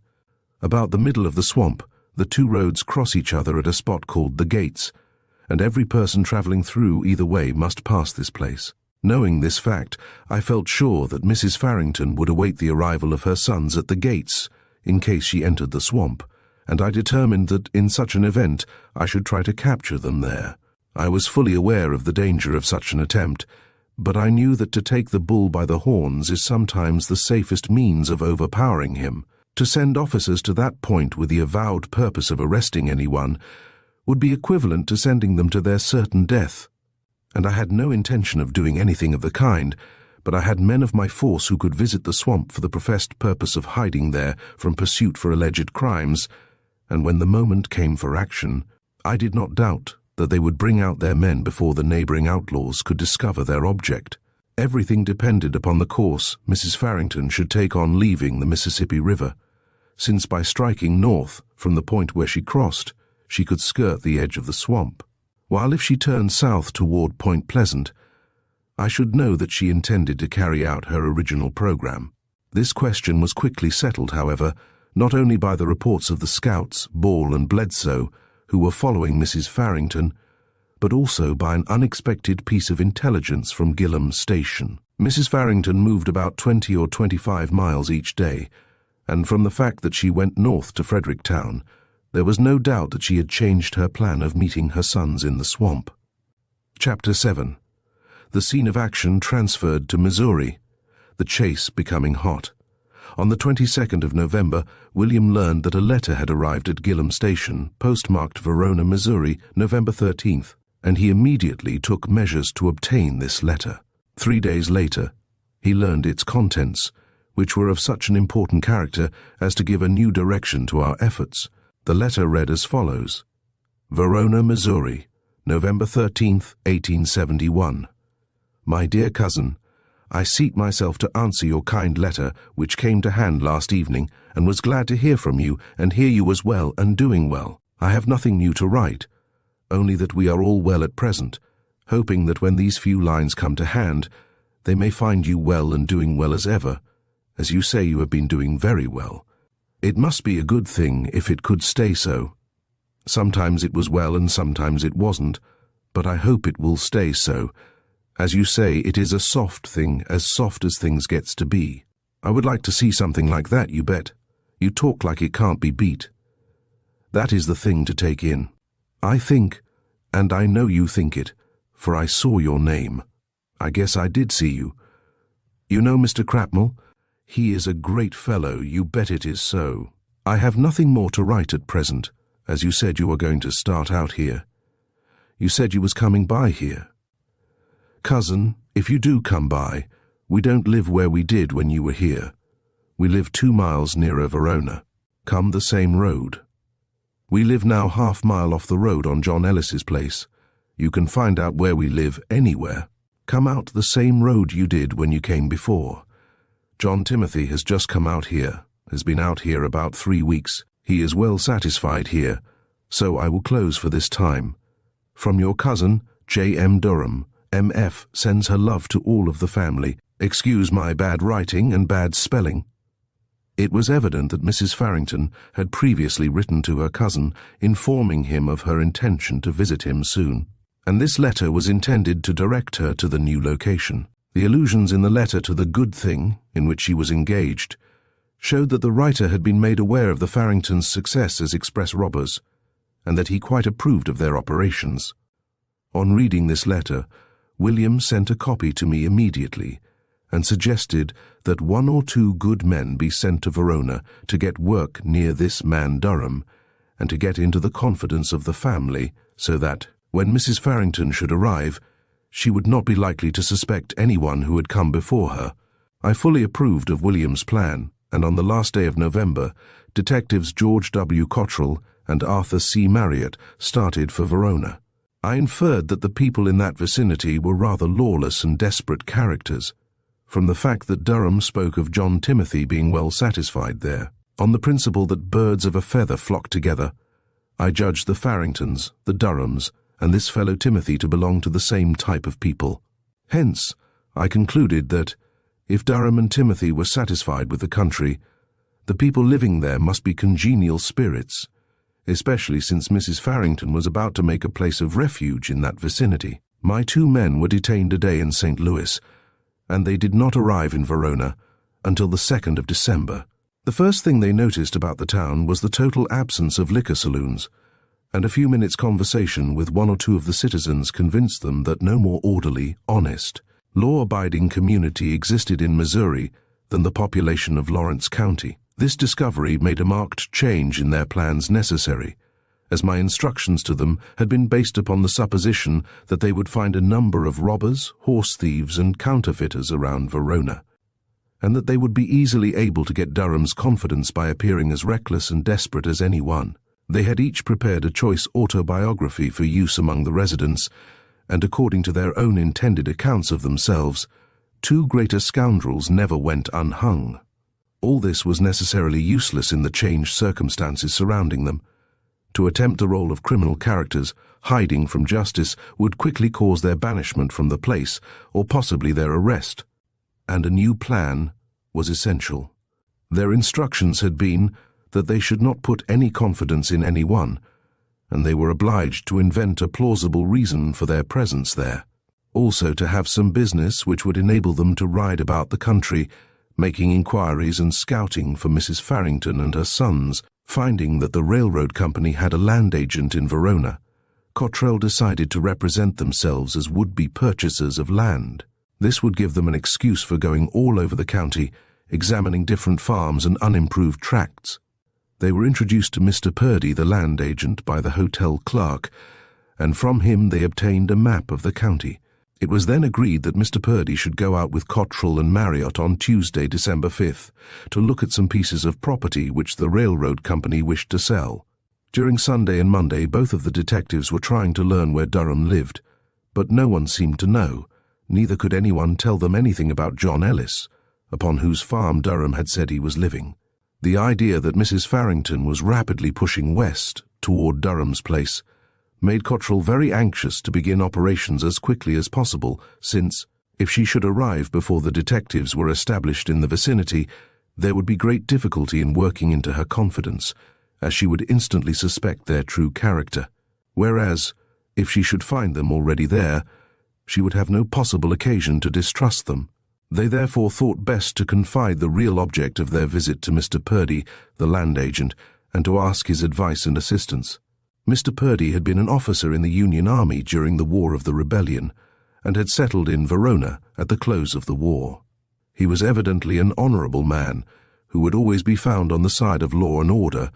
About the middle of the swamp, the 2 roads cross each other at a spot called the Gates, and every person traveling through either way must pass this place. Knowing this fact, I felt sure that Mrs. Farrington would await the arrival of her sons at the Gates in case she entered the swamp, and I determined that in such an event I should try to capture them there. I was fully aware of the danger of such an attempt, but I knew that to take the bull by the horns is sometimes the safest means of overpowering him. To send officers to that point with the avowed purpose of arresting anyone would be equivalent to sending them to their certain death, and I had no intention of doing anything of the kind, but I had men of my force who could visit the swamp for the professed purpose of hiding there from pursuit for alleged crimes, and when the moment came for action, I did not doubt that they would bring out their men before the neighboring outlaws could discover their object. Everything depended upon the course Mrs. Farrington should take on leaving the Mississippi River, since by striking north from the point where she crossed, she could skirt the edge of the swamp, while if she turned south toward Point Pleasant, I should know that she intended to carry out her original program. This question was quickly settled, however, not only by the reports of the scouts, Ball and Bledsoe, who were following Mrs. Farrington, but also by an unexpected piece of intelligence from Gilham Station. Mrs. Farrington moved about 20 or 25 miles each day, and from the fact that she went north to Fredericktown, there was no doubt that she had changed her plan of meeting her sons in the swamp. Chapter 7. The scene of action transferred to Missouri, the chase becoming hot. On the 22nd of November, William learned that a letter had arrived at Gilham Station, postmarked Verona, Missouri, November 13th, and he immediately took measures to obtain this letter. 3 days later, he learned its contents, which were of such an important character as to give a new direction to our efforts. The letter read as follows: Verona, Missouri, November 13th, 1871. My dear cousin, I seat myself to answer your kind letter, which came to hand last evening, and was glad to hear from you, and hear you as well and doing well. I have nothing new to write, only that we are all well at present, hoping that when these few lines come to hand, they may find you well and doing well as ever, as you say you have been doing very well. It must be a good thing if it could stay so. Sometimes it was well and sometimes it wasn't, but I hope it will stay so. As you say, it is a soft thing, as soft as things gets to be. I would like to see something like that, you bet. You talk like it can't be beat. That is the thing to take in. I think, and I know you think it, for I saw your name. I guess I did see you. You know Mr. Crapmel? He is a great fellow, you bet it is so. I have nothing more to write at present, as you said you were going to start out here. You said you was coming by here. Cousin, if you do come by, we don't live where we did when you were here. We live 2 miles nearer Verona. Come the same road. We live now half-mile off the road on John Ellis's place. You can find out where we live anywhere. Come out the same road you did when you came before. John Timothy has just come out here, has been out here about 3 weeks. He is well satisfied here, so I will close for this time. From your cousin, J.M. Durham. M.F. sends her love to all of the family. Excuse my bad writing and bad spelling. It was evident that Mrs. Farrington had previously written to her cousin, informing him of her intention to visit him soon, and this letter was intended to direct her to the new location. The allusions in the letter to the good thing, in which she was engaged, showed that the writer had been made aware of the Farringtons' success as express robbers, and that he quite approved of their operations. On reading this letter, William sent a copy to me immediately, and suggested that 1 or 2 good men be sent to Verona to get work near this man Durham, and to get into the confidence of the family, so that, when Mrs. Farrington should arrive, she would not be likely to suspect anyone who had come before her. I fully approved of William's plan, and on the last day of November, detectives George W. Cottrell and Arthur C. Marriott started for Verona. I inferred that the people in that vicinity were rather lawless and desperate characters, from the fact that Durham spoke of John Timothy being well satisfied there. On the principle that birds of a feather flock together, I judged the Farringtons, the Durhams, and this fellow Timothy to belong to the same type of people. Hence, I concluded that, if Durham and Timothy were satisfied with the country, the people living there must be congenial spirits, especially since Mrs. Farrington was about to make a place of refuge in that vicinity. My 2 men were detained a day in St. Louis, and they did not arrive in Verona until the 2nd of December. The first thing they noticed about the town was the total absence of liquor saloons, and a few minutes' conversation with 1 or 2 of the citizens convinced them that no more orderly, honest, law-abiding community existed in Missouri than the population of Lawrence County. This discovery made a marked change in their plans necessary, as my instructions to them had been based upon the supposition that they would find a number of robbers, horse thieves, and counterfeiters around Verona, and that they would be easily able to get Durham's confidence by appearing as reckless and desperate as any one. They had each prepared a choice autobiography for use among the residents, and according to their own intended accounts of themselves, 2 greater scoundrels never went unhung. All this was necessarily useless in the changed circumstances surrounding them. To attempt the role of criminal characters, hiding from justice, would quickly cause their banishment from the place, or possibly their arrest, and a new plan was essential. Their instructions had been, that they should not put any confidence in anyone, and they were obliged to invent a plausible reason for their presence there. Also to have some business which would enable them to ride about the country, making inquiries and scouting for Mrs. Farrington and her sons. Finding that the railroad company had a land agent in Verona, Cottrell decided to represent themselves as would-be purchasers of land. This would give them an excuse for going all over the county, examining different farms and unimproved tracts. They were introduced to Mr. Purdy, the land agent, by the hotel clerk, and from him they obtained a map of the county. It was then agreed that Mr. Purdy should go out with Cottrell and Marriott on Tuesday, December 5th, to look at some pieces of property which the railroad company wished to sell. During Sunday and Monday, both of the detectives were trying to learn where Durham lived, but no one seemed to know. Neither could anyone tell them anything about John Ellis, upon whose farm Durham had said he was living. The idea that Mrs. Farrington was rapidly pushing west toward Durham's place made Cottrell very anxious to begin operations as quickly as possible, since, if she should arrive before the detectives were established in the vicinity, there would be great difficulty in working into her confidence, as she would instantly suspect their true character. Whereas, if she should find them already there, she would have no possible occasion to distrust them. They therefore thought best to confide the real object of their visit to Mr. Purdy, the land agent, and to ask his advice and assistance. Mr. Purdy had been an officer in the Union Army during the War of the Rebellion, and had settled in Verona at the close of the war. He was evidently an honorable man, who would always be found on the side of law and order,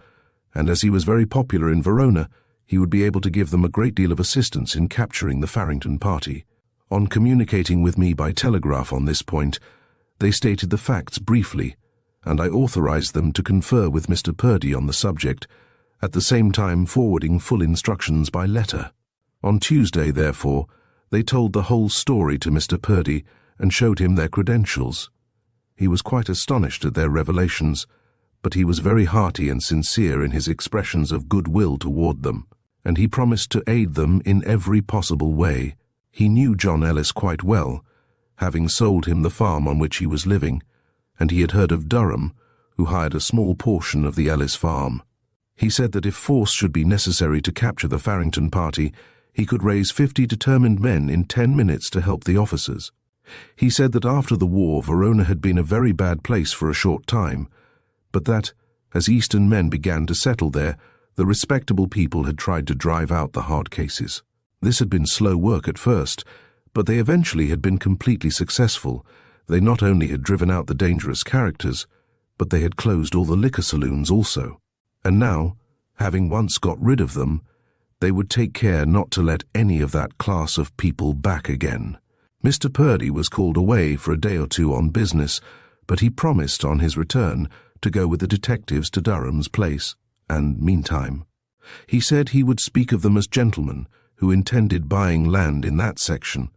and as he was very popular in Verona, he would be able to give them a great deal of assistance in capturing the Farrington party. On communicating with me by telegraph on this point, they stated the facts briefly, and I authorized them to confer with Mr. Purdy on the subject, at the same time forwarding full instructions by letter. On Tuesday, therefore, they told the whole story to Mr. Purdy and showed him their credentials. He was quite astonished at their revelations, but he was very hearty and sincere in his expressions of goodwill toward them, and he promised to aid them in every possible way. He knew John Ellis quite well, having sold him the farm on which he was living, and he had heard of Durham, who hired a small portion of the Ellis farm. He said that if force should be necessary to capture the Farrington party, he could raise 50 determined men in 10 minutes to help the officers. He said that after the war, Verona had been a very bad place for a short time, but that, as Eastern men began to settle there, the respectable people had tried to drive out the hard cases. This had been slow work at first, but they eventually had been completely successful. They not only had driven out the dangerous characters, but they had closed all the liquor saloons also. And now, having once got rid of them, they would take care not to let any of that class of people back again. Mr. Purdy was called away for a day or two on business, but he promised on his return to go with the detectives to Durham's place, and meantime, he said he would speak of them as gentlemen who intended buying land in that section,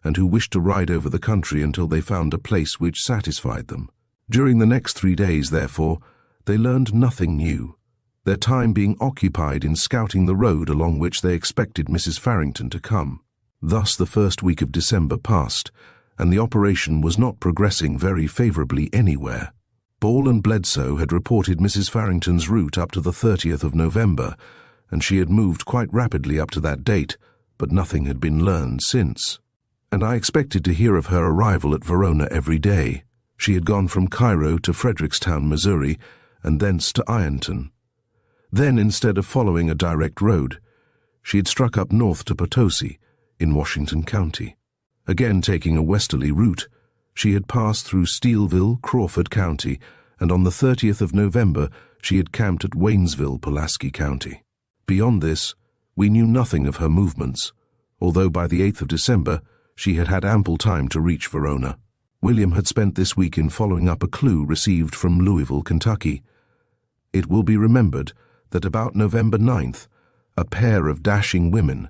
and who wished to ride over the country until they found a place which satisfied them. During the next 3 days, therefore, they learned nothing new, their time being occupied in scouting the road along which they expected Mrs. Farrington to come. Thus the first week of December passed, and the operation was not progressing very favorably anywhere. Ball and Bledsoe had reported Mrs. Farrington's route up to the 30th of November, and she had moved quite rapidly up to that date, but nothing had been learned since. And I expected to hear of her arrival at Verona every day. She had gone from Cairo to Frederickstown, Missouri, and thence to Ironton. Then, instead of following a direct road, she had struck up north to Potosi, in Washington County. Again taking a westerly route, she had passed through Steelville, Crawford County, and on the 30th of November she had camped at Waynesville, Pulaski County. Beyond this, we knew nothing of her movements, although by the 8th of December she had had ample time to reach Verona. William had spent this week in following up a clue received from Louisville, Kentucky. It will be remembered that about November 9th, a pair of dashing women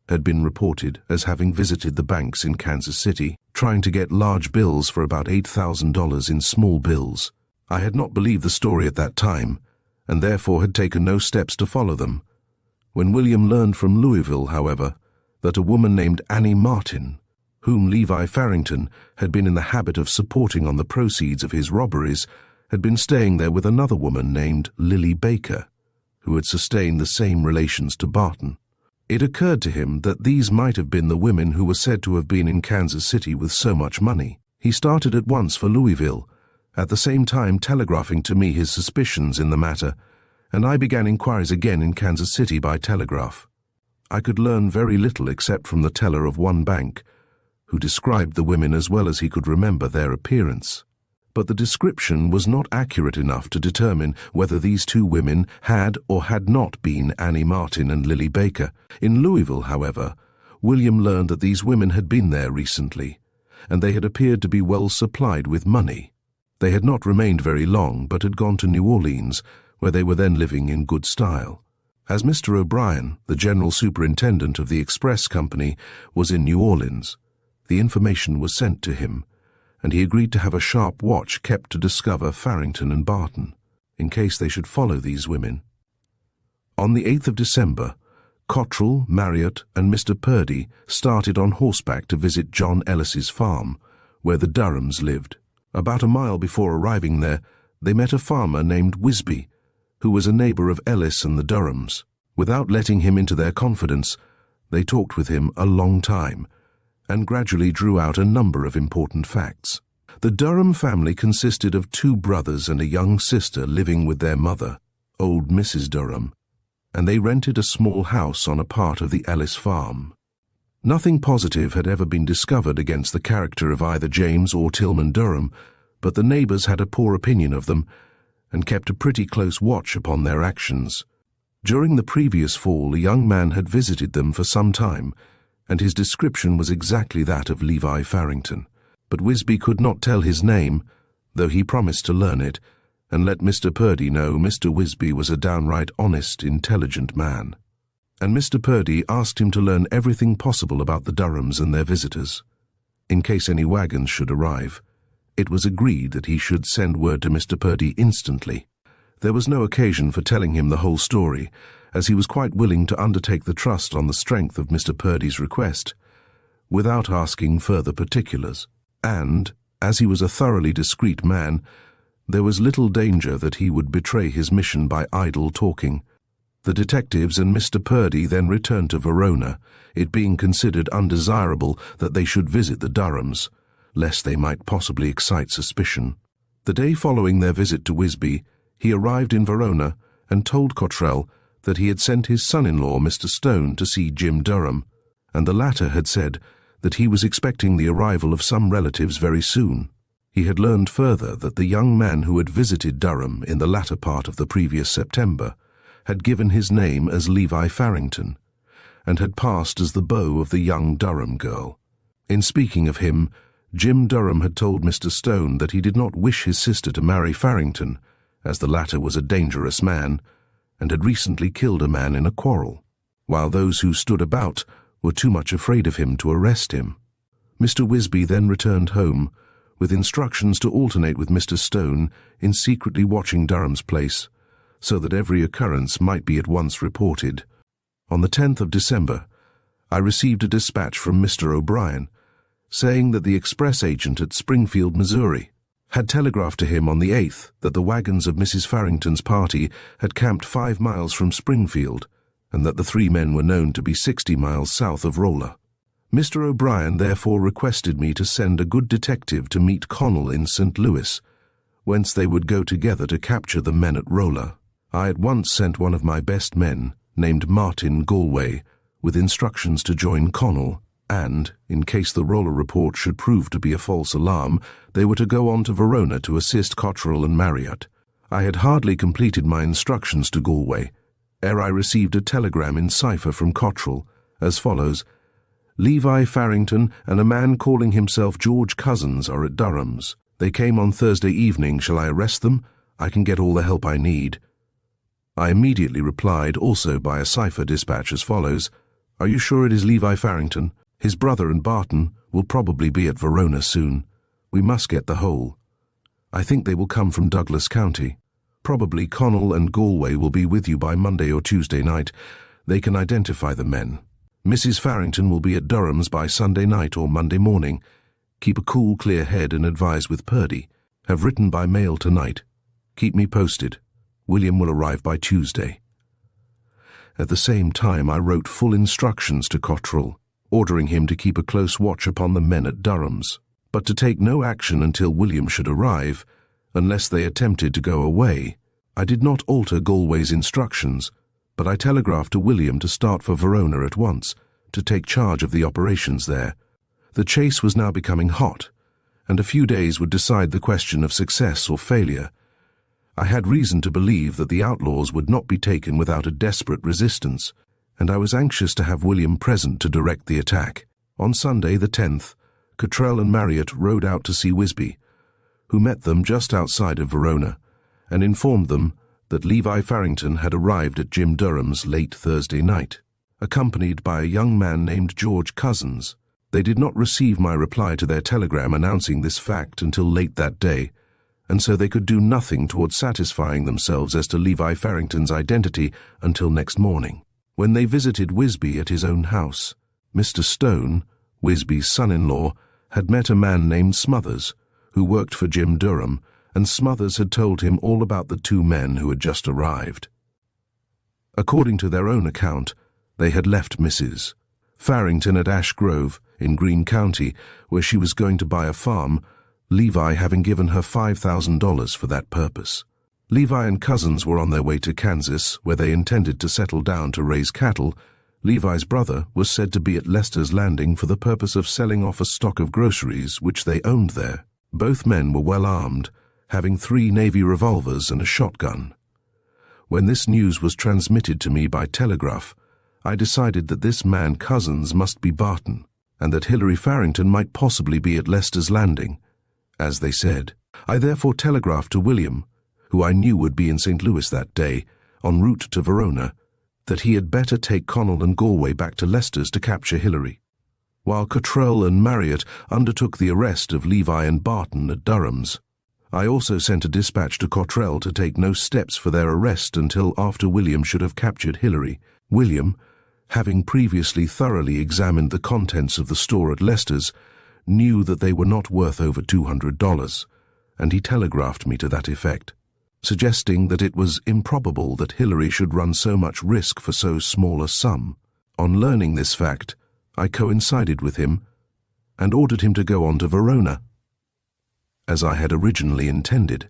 had been reported as having visited the banks in Kansas City, trying to get large bills for about $8,000 in small bills. I had not believed the story at that time, and therefore had taken no steps to follow them. When William learned from Louisville, however, that a woman named Annie Martin, whom Levi Farrington had been in the habit of supporting on the proceeds of his robberies, had been staying there with another woman named Lily Baker, who had sustained the same relations to Barton. It occurred to him that these might have been the women who were said to have been in Kansas City with so much money. He started at once for Louisville, at the same time telegraphing to me his suspicions in the matter, and I began inquiries again in Kansas City by telegraph. I could learn very little except from the teller of one bank, who described the women as well as he could remember their appearance. But the description was not accurate enough to determine whether these two women had or had not been Annie Martin and Lily Baker. In Louisville, however, William learned that these women had been there recently, and they had appeared to be well supplied with money. They had not remained very long, but had gone to New Orleans, where they were then living in good style. As Mr. O'Brien, the general superintendent of the express company, was in New Orleans, the information was sent to him, and he agreed to have a sharp watch kept to discover Farrington and Barton, in case they should follow these women. On the 8th of December, Cottrell, Marriott, and Mr. Purdy started on horseback to visit John Ellis's farm, where the Durhams lived. About a mile before arriving there, they met a farmer named Wisby, who was a neighbor of Ellis and the Durhams. Without letting him into their confidence, they talked with him a long time, and gradually drew out a number of important facts. The Durham family consisted of 2 brothers and a young sister living with their mother, old Mrs. Durham, and they rented a small house on a part of the Ellis farm. Nothing positive had ever been discovered against the character of either James or Tillman Durham, but the neighbors had a poor opinion of them and kept a pretty close watch upon their actions. During the previous fall, a young man had visited them for some time, and his description was exactly that of Levi Farrington. But Wisby could not tell his name, though he promised to learn it, and let Mr. Purdy know Mr. Wisby was a downright honest, intelligent man. And Mr. Purdy asked him to learn everything possible about the Durhams and their visitors, in case any wagons should arrive. It was agreed that he should send word to Mr. Purdy instantly. There was no occasion for telling him the whole story, as he was quite willing to undertake the trust on the strength of Mr. Purdy's request, without asking further particulars. And, as he was a thoroughly discreet man, there was little danger that he would betray his mission by idle talking. The detectives and Mr. Purdy then returned to Verona, it being considered undesirable that they should visit the Durhams, lest they might possibly excite suspicion. The day following their visit to Wisby, he arrived in Verona and told Cottrell that he had sent his son-in-law, Mr. Stone, to see Jim Durham, and the latter had said that he was expecting the arrival of some relatives very soon. He had learned further that the young man who had visited Durham in the latter part of the previous September had given his name as Levi Farrington, and had passed as the beau of the young Durham girl. In speaking of him, Jim Durham had told Mr. Stone that he did not wish his sister to marry Farrington, as the latter was a dangerous man, and had recently killed a man in a quarrel, while those who stood about were too much afraid of him to arrest him. Mr. Wisby then returned home, with instructions to alternate with Mr. Stone in secretly watching Durham's place, so that every occurrence might be at once reported. On the 10th of December, I received a dispatch from Mr. O'Brien, saying that the express agent at Springfield, Missouri, had telegraphed to him on the 8th that the wagons of Mrs. Farrington's party had camped 5 miles from Springfield, and that the 3 men were known to be 60 miles south of Rolla. Mr. O'Brien therefore requested me to send a good detective to meet Connell in St. Louis, whence they would go together to capture the men at Rolla. I at once sent one of my best men, named Martin Galway, with instructions to join Connell, and, in case the Rolla report should prove to be a false alarm, they were to go on to Verona to assist Cottrell and Marriott. I had hardly completed my instructions to Galway, ere I received a telegram in cipher from Cottrell, as follows: Levi Farrington and a man calling himself George Cousins are at Durham's. They came on Thursday evening. Shall I arrest them? I can get all the help I need. I immediately replied, also by a cipher dispatch, as follows: Are you sure it is Levi Farrington? His brother and Barton will probably be at Verona soon. We must get the whole. I think they will come from Douglas County. Probably Connell and Galway will be with you by Monday or Tuesday night. They can identify the men. Mrs. Farrington will be at Durham's by Sunday night or Monday morning. Keep a cool, clear head and advise with Purdy. Have written by mail tonight. Keep me posted. William will arrive by Tuesday." At the same time, I wrote full instructions to Cottrell, ordering him to keep a close watch upon the men at Durham's, but to take no action until William should arrive, unless they attempted to go away. I did not alter Galway's instructions, but I telegraphed to William to start for Verona at once, to take charge of the operations there. The chase was now becoming hot, and a few days would decide the question of success or failure. I had reason to believe that the Outlaws would not be taken without a desperate resistance, and I was anxious to have William present to direct the attack. On Sunday, the 10th, Cottrell and Marriott rode out to see Wisby, who met them just outside of Verona, and informed them that Levi Farrington had arrived at Jim Durham's late Thursday night, accompanied by a young man named George Cousins. They did not receive my reply to their telegram announcing this fact until late that day, and so they could do nothing towards satisfying themselves as to Levi Farrington's identity until next morning, when they visited Wisby at his own house. Mr. Stone, Wisby's son-in-law, had met a man named Smothers, who worked for Jim Durham, and Smothers had told him all about the two men who had just arrived. According to their own account, they had left Mrs. Farrington at Ash Grove, in Greene County, where she was going to buy a farm, Levi having given her $5,000 for that purpose. Levi and Cousins were on their way to Kansas, where they intended to settle down to raise cattle. Levi's brother was said to be at Lester's Landing for the purpose of selling off a stock of groceries which they owned there. Both men were well armed, having 3 Navy revolvers and a shotgun. When this news was transmitted to me by telegraph, I decided that this man Cousins must be Barton, and that Hilary Farrington might possibly be at Lester's Landing, as they said. I therefore telegraphed to William, who I knew would be in St. Louis that day, en route to Verona, that he had better take Connell and Galway back to Lester's to capture Hilary, while Cottrell and Marriott undertook the arrest of Levi and Barton at Durham's. I also sent a dispatch to Cottrell to take no steps for their arrest until after William should have captured Hilary. William, having previously thoroughly examined the contents of the store at Lester's, knew that they were not worth over $200, and he telegraphed me to that effect, suggesting that it was improbable that Hilary should run so much risk for so small a sum. On learning this fact, I coincided with him and ordered him to go on to Verona, as I had originally intended.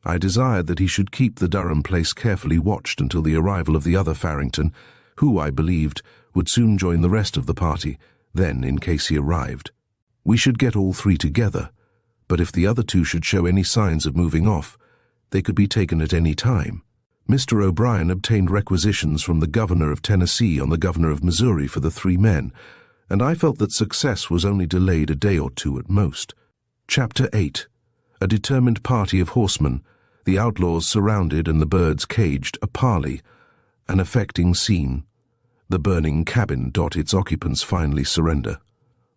I desired that he should keep the Durham place carefully watched until the arrival of the other Farrington, who, I believed, would soon join the rest of the party. Then, in case he arrived, we should get all 3 together, but if the other 2 should show any signs of moving off, they could be taken at any time. Mr. O'Brien obtained requisitions from the governor of Tennessee on the governor of Missouri for the 3 men, and I felt that success was only delayed a day or 2 at most. Chapter 8. A determined party of horsemen, the outlaws surrounded and the birds caged, a parley, an affecting scene. The burning cabin. Its occupants finally surrender,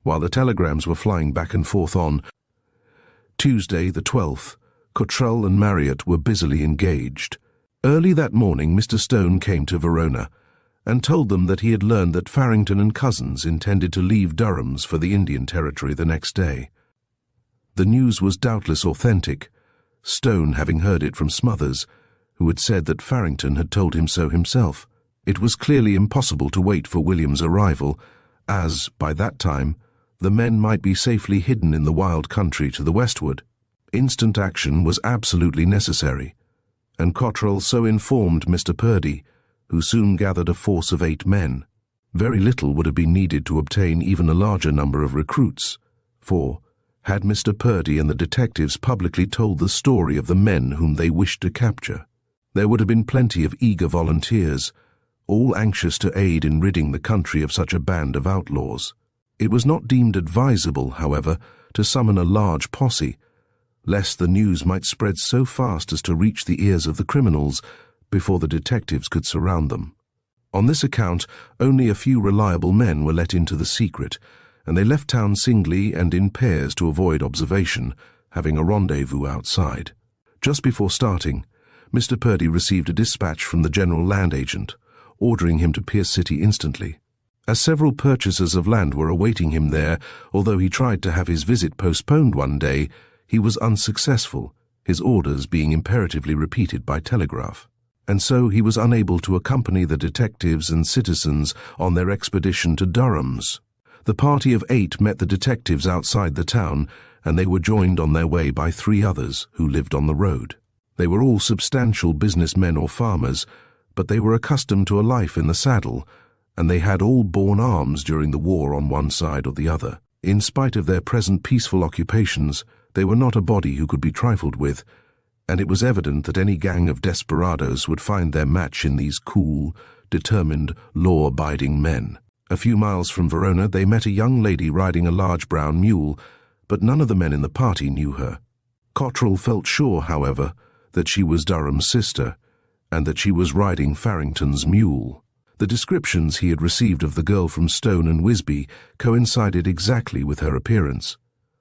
while the telegrams were flying back and forth on Tuesday, the 12th, Cottrell and Marriott were busily engaged. Early that morning, Mr. Stone came to Verona and told them that he had learned that Farrington and Cousins intended to leave Durham's for the Indian Territory the next day. The news was doubtless authentic, Stone having heard it from Smothers, who had said that Farrington had told him so himself. It was clearly impossible to wait for William's arrival, as, by that time, the men might be safely hidden in the wild country to the westward. Instant action was absolutely necessary, and Cottrell so informed Mr. Purdy, who soon gathered a force of 8 men. Very little would have been needed to obtain even a larger number of recruits, for, had Mr. Purdy and the detectives publicly told the story of the men whom they wished to capture, there would have been plenty of eager volunteers, all anxious to aid in ridding the country of such a band of outlaws. It was not deemed advisable, however, to summon a large posse, lest the news might spread so fast as to reach the ears of the criminals before the detectives could surround them. On this account, only a few reliable men were let into the secret, and they left town singly and in pairs to avoid observation, having a rendezvous outside. Just before starting, Mr. Purdy received a dispatch from the general land agent, ordering him to Pierce City instantly. As several purchasers of land were awaiting him there, although he tried to have his visit postponed one day, he was unsuccessful, his orders being imperatively repeated by telegraph. And so he was unable to accompany the detectives and citizens on their expedition to Durham's. The party of 8 met the detectives outside the town, and they were joined on their way by 3 others who lived on the road. They were all substantial businessmen or farmers, but they were accustomed to a life in the saddle, and they had all borne arms during the war on one side or the other. In spite of their present peaceful occupations, they were not a body who could be trifled with, and it was evident that any gang of desperadoes would find their match in these cool, determined, law-abiding men. A few miles from Verona they met a young lady riding a large brown mule, but none of the men in the party knew her. Cottrell felt sure, however, that she was Durham's sister, and that she was riding Farrington's mule. The descriptions he had received of the girl from Stone and Wisby coincided exactly with her appearance,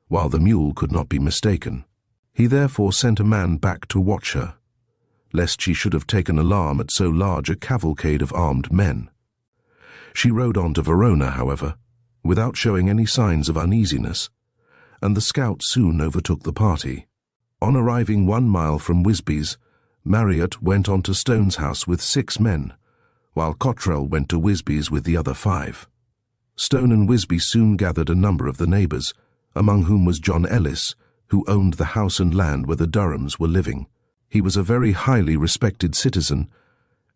while the mule could not be mistaken. He therefore sent a man back to watch her, lest she should have taken alarm at so large a cavalcade of armed men. She rode on to Verona, however, without showing any signs of uneasiness, and the scout soon overtook the party. On arriving 1 mile from Wisby's, Marriott went on to Stone's house with 6 men, while Cottrell went to Wisby's with the other 5. Stone and Wisby soon gathered a number of the neighbours, among whom was John Ellis, who owned the house and land where the Durhams were living. He was a very highly respected citizen,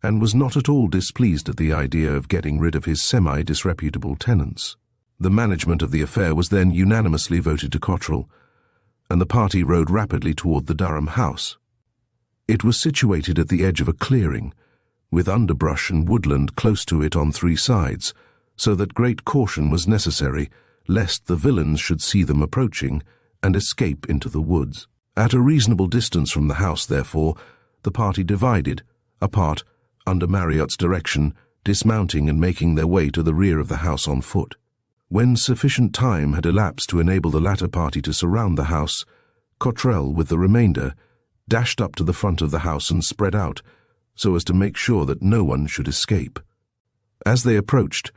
and was not at all displeased at the idea of getting rid of his semi-disreputable tenants. The management of the affair was then unanimously voted to Cottrell, and the party rode rapidly toward the Durham house. It was situated at the edge of a clearing, with underbrush and woodland close to it on 3 sides, so that great caution was necessary, lest the villains should see them approaching and escape into the woods. At a reasonable distance from the house, therefore, the party divided, apart, under Marriott's direction, dismounting and making their way to the rear of the house on foot. When sufficient time had elapsed to enable the latter party to surround the house, Cottrell, with the remainder, dashed up to the front of the house and spread out, so as to make sure that no one should escape. As they approached,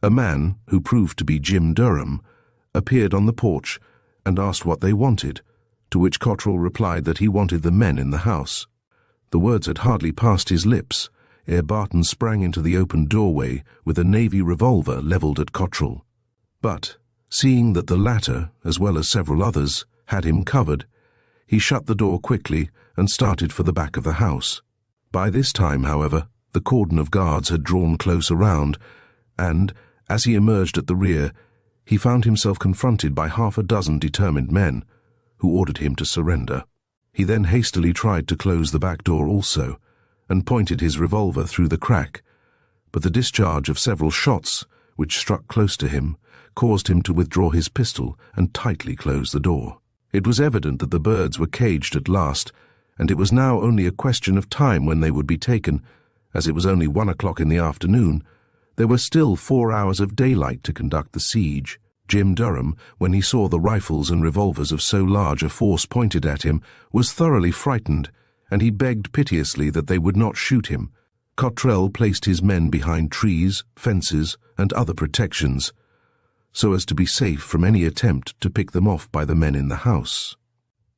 a man, who proved to be Jim Durham, appeared on the porch and asked what they wanted, to which Cottrell replied that he wanted the men in the house. The words had hardly passed his lips ere Barton sprang into the open doorway with a navy revolver levelled at Cottrell. But, seeing that the latter, as well as several others, had him covered, he shut the door quickly and started for the back of the house. By this time, however, the cordon of guards had drawn close around, and, as he emerged at the rear, he found himself confronted by 6 determined men, who ordered him to surrender. He then hastily tried to close the back door also, and pointed his revolver through the crack, but the discharge of several shots, which struck close to him, caused him to withdraw his pistol and tightly close the door. It was evident that the birds were caged at last, and it was now only a question of time when they would be taken. As it was only 1 o'clock in the afternoon, there were still 4 hours of daylight to conduct the siege. Jim Durham, when he saw the rifles and revolvers of so large a force pointed at him, was thoroughly frightened, and he begged piteously that they would not shoot him. Cottrell placed his men behind trees, fences, and other protections, so as to be safe from any attempt to pick them off by the men in the house.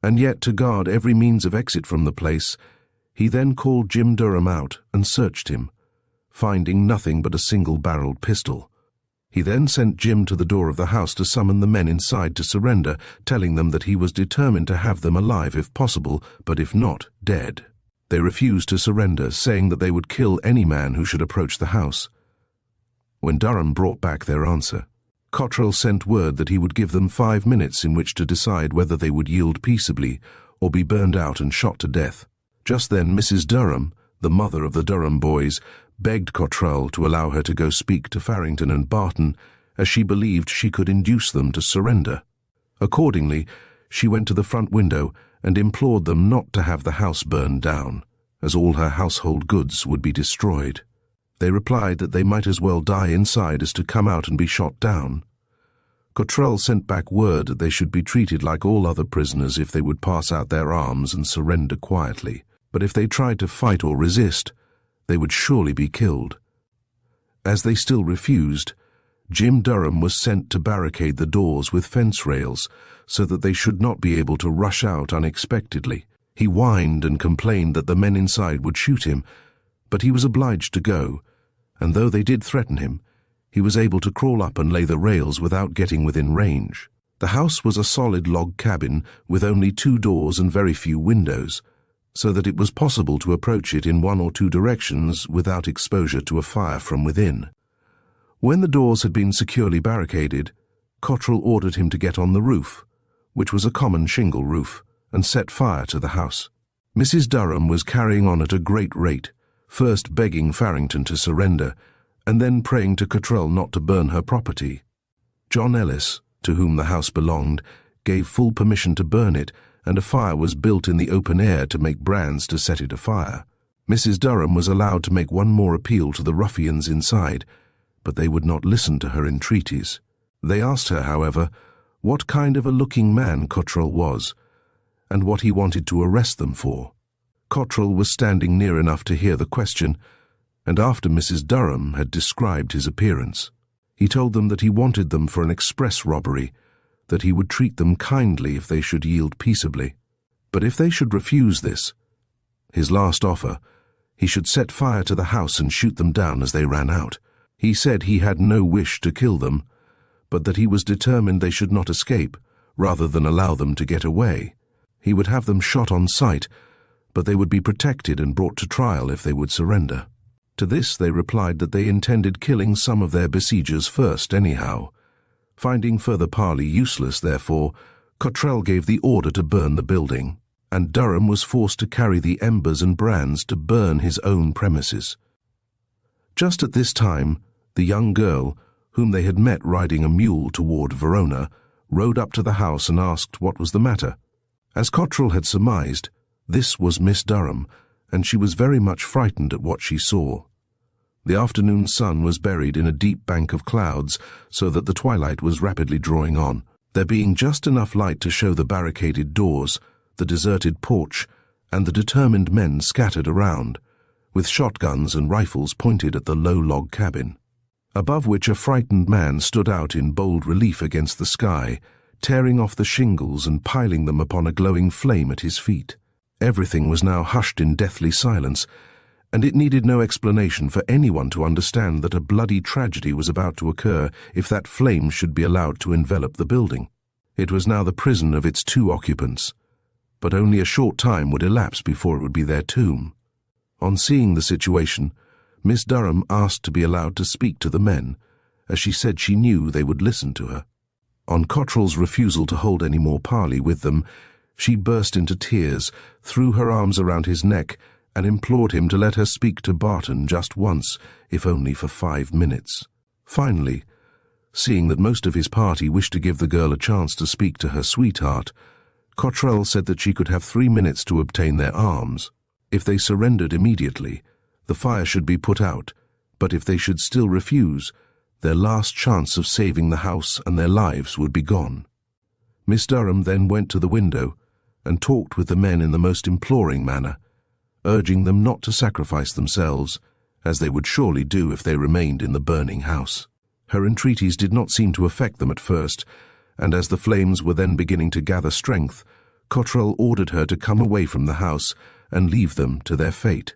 And yet, to guard every means of exit from the place, he then called Jim Durham out and searched him, finding nothing but a single-barreled pistol. He then sent Jim to the door of the house to summon the men inside to surrender, telling them that he was determined to have them alive if possible, but if not, dead. They refused to surrender, saying that they would kill any man who should approach the house. When Durham brought back their answer, Cottrell sent word that he would give them 5 minutes in which to decide whether they would yield peaceably or be burned out and shot to death. Just then Mrs. Durham, the mother of the Durham boys, begged Cottrell to allow her to go speak to Farrington and Barton, as she believed she could induce them to surrender. Accordingly, she went to the front window and implored them not to have the house burned down, as all her household goods would be destroyed. They replied that they might as well die inside as to come out and be shot down. Cottrell sent back word that they should be treated like all other prisoners if they would pass out their arms and surrender quietly, but if they tried to fight or resist, they would surely be killed. As they still refused, Jim Durham was sent to barricade the doors with fence rails so that they should not be able to rush out unexpectedly. He whined and complained that the men inside would shoot him, but he was obliged to go, and though they did threaten him, he was able to crawl up and lay the rails without getting within range. The house was a solid log cabin with only 2 doors and very few windows, so that it was possible to approach it in 1 or 2 directions without exposure to a fire from within. When the doors had been securely barricaded, Cottrell ordered him to get on the roof, which was a common shingle roof, and set fire to the house. Mrs. Durham was carrying on at a great rate, first begging Farrington to surrender, and then praying to Cottrell not to burn her property. John Ellis, to whom the house belonged, gave full permission to burn it, and a fire was built in the open air to make brands to set it afire. Mrs. Durham was allowed to make one more appeal to the ruffians inside, but they would not listen to her entreaties. They asked her, however, what kind of a looking man Cottrell was, and what he wanted to arrest them for. Cottrell was standing near enough to hear the question, and after Mrs. Durham had described his appearance, he told them that he wanted them for an express robbery, that he would treat them kindly if they should yield peaceably. But if they should refuse this, his last offer, he should set fire to the house and shoot them down as they ran out. He said he had no wish to kill them, but that he was determined they should not escape, rather than allow them to get away. He would have them shot on sight, but they would be protected and brought to trial if they would surrender. To this they replied that they intended killing some of their besiegers first anyhow. Finding further parley useless, therefore, Cottrell gave the order to burn the building, and Durham was forced to carry the embers and brands to burn his own premises. Just at this time, the young girl, whom they had met riding a mule toward Verona, rode up to the house and asked what was the matter. As Cottrell had surmised, this was Miss Durham, and she was very much frightened at what she saw. The afternoon sun was buried in a deep bank of clouds, so that the twilight was rapidly drawing on, there being just enough light to show the barricaded doors, the deserted porch, and the determined men scattered around, with shotguns and rifles pointed at the low log cabin, above which a frightened man stood out in bold relief against the sky, tearing off the shingles and piling them upon a glowing flame at his feet. Everything was now hushed in deathly silence, and it needed no explanation for anyone to understand that a bloody tragedy was about to occur if that flame should be allowed to envelop the building. It was now the prison of its 2 occupants, but only a short time would elapse before it would be their tomb. On seeing the situation, Miss Durham asked to be allowed to speak to the men, as she said she knew they would listen to her. On Cottrell's refusal to hold any more parley with them, she burst into tears, threw her arms around his neck, and implored him to let her speak to Barton just once, if only for 5 minutes. Finally, seeing that most of his party wished to give the girl a chance to speak to her sweetheart, Cottrell said that she could have 3 minutes to obtain their arms. If they surrendered immediately, the fire should be put out, but if they should still refuse, their last chance of saving the house and their lives would be gone. Miss Durham then went to the window and talked with the men in the most imploring manner, urging them not to sacrifice themselves, as they would surely do if they remained in the burning house. Her entreaties did not seem to affect them at first, and as the flames were then beginning to gather strength, Cottrell ordered her to come away from the house and leave them to their fate.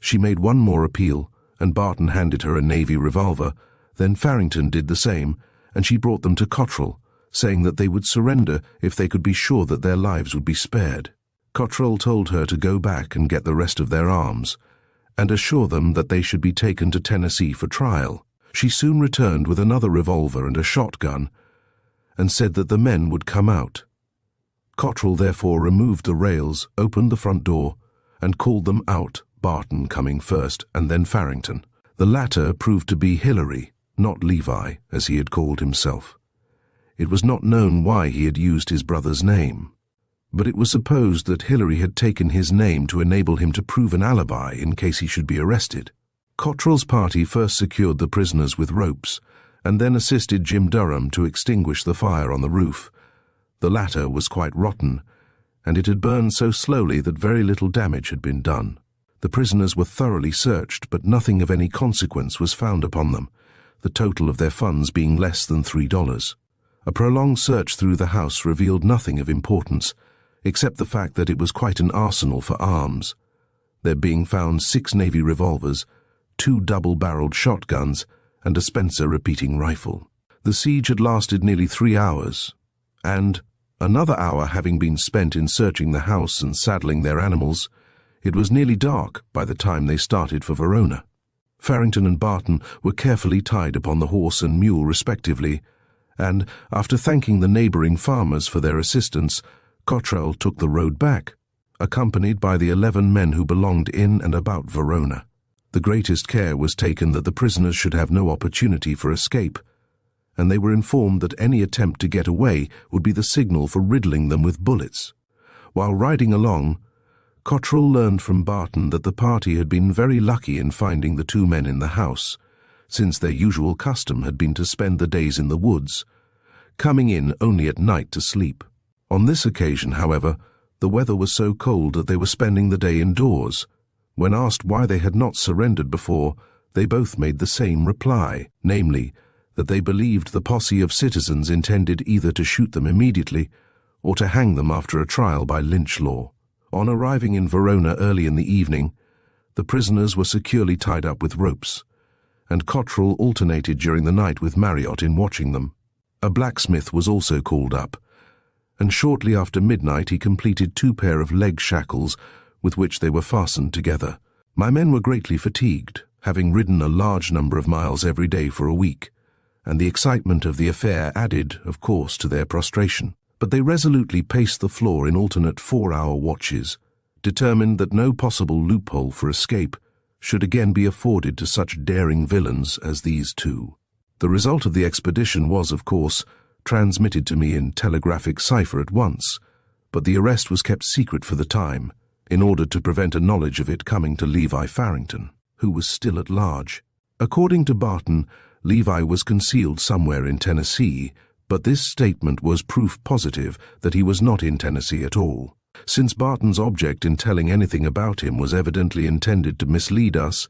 She made one more appeal, and Barton handed her a navy revolver. Then Farrington did the same, and she brought them to Cottrell, saying that they would surrender if they could be sure that their lives would be spared. Cottrell told her to go back and get the rest of their arms, and assure them that they should be taken to Tennessee for trial. She soon returned with another revolver and a shotgun, and said that the men would come out. Cottrell therefore removed the rails, opened the front door, and called them out, Barton coming first, and then Farrington. The latter proved to be Hilary, not Levi, as he had called himself. It was not known why he had used his brother's name, but it was supposed that Hilary had taken his name to enable him to prove an alibi in case he should be arrested. Cottrell's party first secured the prisoners with ropes, and then assisted Jim Durham to extinguish the fire on the roof. The latter was quite rotten, and it had burned so slowly that very little damage had been done. The prisoners were thoroughly searched, but nothing of any consequence was found upon them, the total of their funds being less than $3. A prolonged search through the house revealed nothing of importance, except the fact that it was quite an arsenal for arms, there being found 6 Navy revolvers, 2 double-barreled shotguns, and a Spencer repeating rifle. The siege had lasted nearly 3 hours, and, another hour having been spent in searching the house and saddling their animals, it was nearly dark by the time they started for Verona. Farrington and Barton were carefully tied upon the horse and mule respectively, and, after thanking the neighbouring farmers for their assistance, Cottrell took the road back, accompanied by the 11 men who belonged in and about Verona. The greatest care was taken that the prisoners should have no opportunity for escape, and they were informed that any attempt to get away would be the signal for riddling them with bullets. While riding along, Cottrell learned from Barton that the party had been very lucky in finding the 2 men in the house, since their usual custom had been to spend the days in the woods, coming in only at night to sleep. On this occasion, however, the weather was so cold that they were spending the day indoors. When asked why they had not surrendered before, they both made the same reply, namely, that they believed the posse of citizens intended either to shoot them immediately or to hang them after a trial by lynch law. On arriving in Verona early in the evening, the prisoners were securely tied up with ropes, and Cottrell alternated during the night with Marriott in watching them. A blacksmith was also called up, and shortly after midnight he completed 2 pair of leg shackles with which they were fastened together. My men were greatly fatigued, having ridden a large number of miles every day for a week, and the excitement of the affair added, of course, to their prostration. But they resolutely paced the floor in alternate 4-hour watches, determined that no possible loophole for escape should again be afforded to such daring villains as these 2. The result of the expedition was, of course, transmitted to me in telegraphic cipher at once, but the arrest was kept secret for the time, in order to prevent a knowledge of it coming to Levi Farrington, who was still at large. According to Barton, Levi was concealed somewhere in Tennessee, but this statement was proof positive that he was not in Tennessee at all. Since Barton's object in telling anything about him was evidently intended to mislead us,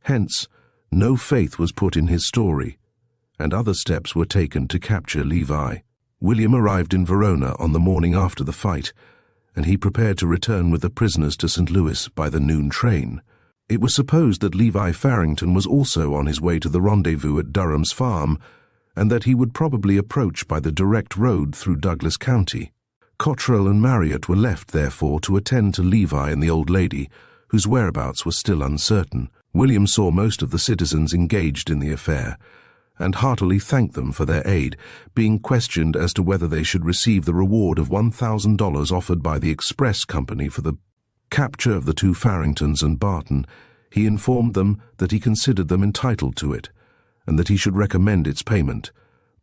hence, no faith was put in his story, and other steps were taken to capture Levi. William arrived in Verona on the morning after the fight, and he prepared to return with the prisoners to St. Louis by the noon train. It was supposed that Levi Farrington was also on his way to the rendezvous at Durham's farm, and that he would probably approach by the direct road through Douglas County. Cottrell and Marriott were left, therefore, to attend to Levi and the old lady, whose whereabouts were still uncertain. William saw most of the citizens engaged in the affair, and heartily thanked them for their aid. Being questioned as to whether they should receive the reward of $1,000 offered by the express company for the capture of the 2 Farringtons and Barton, he informed them that he considered them entitled to it, and that he should recommend its payment,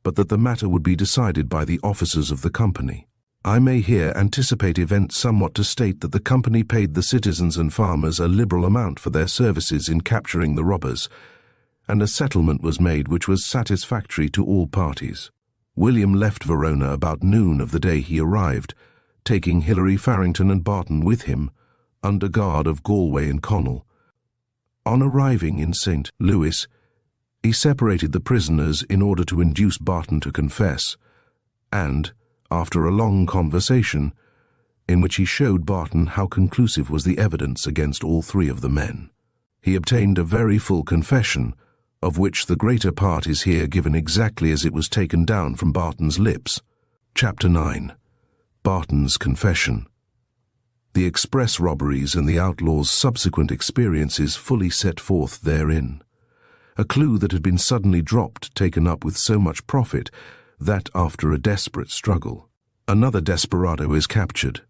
but that the matter would be decided by the officers of the company. I may here anticipate events somewhat to state that the company paid the citizens and farmers a liberal amount for their services in capturing the robbers, and a settlement was made which was satisfactory to all parties. William left Verona about noon of the day he arrived, taking Hilary, Farrington and Barton with him, under guard of Galway and Connell. On arriving in St. Louis, he separated the prisoners in order to induce Barton to confess, and, after a long conversation, in which he showed Barton how conclusive was the evidence against all 3 of the men, he obtained a very full confession, of which the greater part is here given exactly as it was taken down from Barton's lips. Chapter 9. Barton's Confession. The express robberies and the outlaws' subsequent experiences fully set forth therein. A clue that had been suddenly dropped, taken up with so much profit that, after a desperate struggle, another desperado is captured.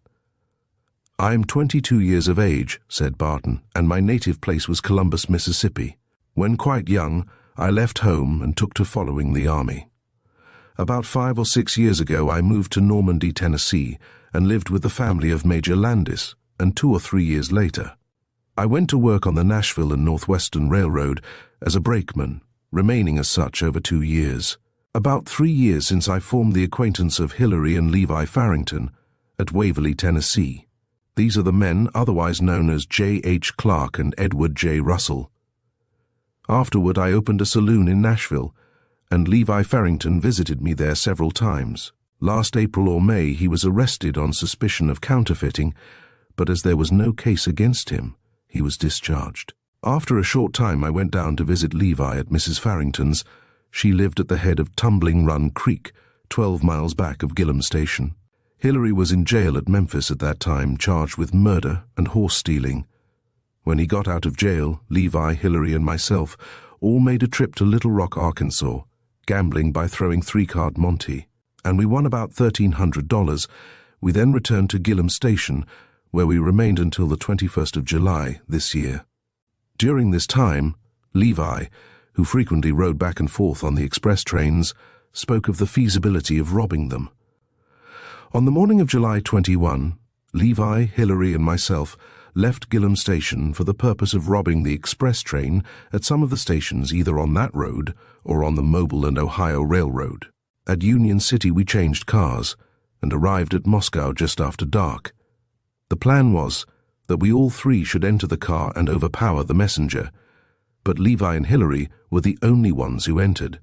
"I am 22 years of age," said Barton, "and my native place was Columbus, Mississippi. When quite young, I left home and took to following the army. About 5 or 6 years ago I moved to Normandy, Tennessee, and lived with the family of Major Landis, and 2 or 3 years later, I went to work on the Nashville and Northwestern Railroad as a brakeman, remaining as such over 2 years. About 3 years since I formed the acquaintance of Hilary and Levi Farrington at Waverly, Tennessee. These are the men otherwise known as J. H. Clark and Edward J. Russell. Afterward I opened a saloon in Nashville, and Levi Farrington visited me there several times. Last April or May he was arrested on suspicion of counterfeiting, but as there was no case against him, he was discharged. After a short time I went down to visit Levi at Mrs. Farrington's. She lived at the head of Tumbling Run Creek, 12 miles back of Gillam Station. Hillary was in jail at Memphis at that time, charged with murder and horse stealing. When he got out of jail, Levi, Hillary, and myself all made a trip to Little Rock, Arkansas, gambling by throwing 3-card Monte, and we won about $1,300. We then returned to Gillam Station, where we remained until the 21st of July this year. During this time, Levi, who frequently rode back and forth on the express trains, spoke of the feasibility of robbing them. On the morning of July 21, Levi, Hillary, and myself left Gillam Station for the purpose of robbing the express train at some of the stations either on that road or on the Mobile and Ohio Railroad. At Union City we changed cars and arrived at Moscow just after dark. The plan was that we all three should enter the car and overpower the messenger, but Levi and Hillary were the only ones who entered.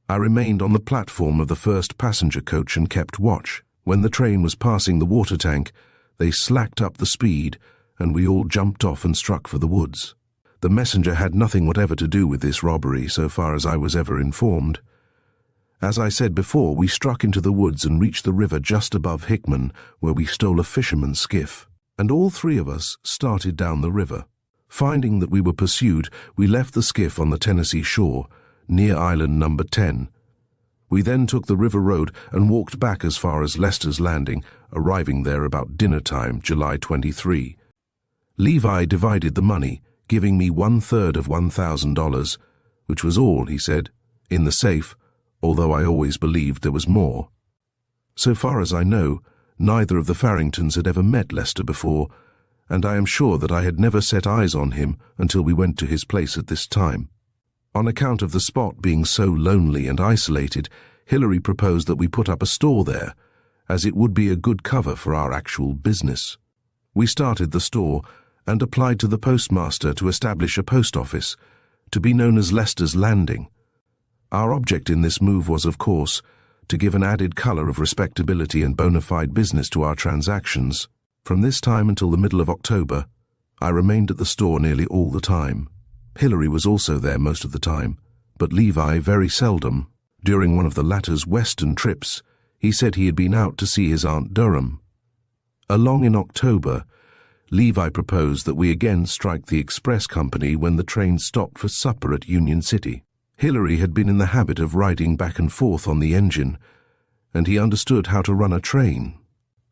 I remained on the platform of the first passenger coach and kept watch. When the train was passing the water tank, they slacked up the speed, and we all jumped off and struck for the woods. The messenger had nothing whatever to do with this robbery, so far as I was ever informed. As I said before, we struck into the woods and reached the river just above Hickman, where we stole a fisherman's skiff, and all three of us started down the river. Finding that we were pursued, we left the skiff on the Tennessee shore, near Island number 10. We then took the river road and walked back as far as Lester's Landing, arriving there about dinner time, July 23. Levi divided the money, giving me 1/3 of $1,000, which was all, he said, in the safe, although I always believed there was more. So far as I know, neither of the Farringtons had ever met Lester before, and I am sure that I had never set eyes on him until we went to his place at this time. On account of the spot being so lonely and isolated, Hillary proposed that we put up a store there, as it would be a good cover for our actual business. We started the store and applied to the postmaster to establish a post office, to be known as Lester's Landing. Our object in this move was, of course, to give an added color of respectability and bona fide business to our transactions. From this time until the middle of October, I remained at the store nearly all the time. Hillary was also there most of the time, but Levi very seldom. During one of the latter's western trips, he said he had been out to see his Aunt Durham. Along in October, Levi proposed that we again strike the express company when the train stopped for supper at Union City. Hillary had been in the habit of riding back and forth on the engine, and he understood how to run a train.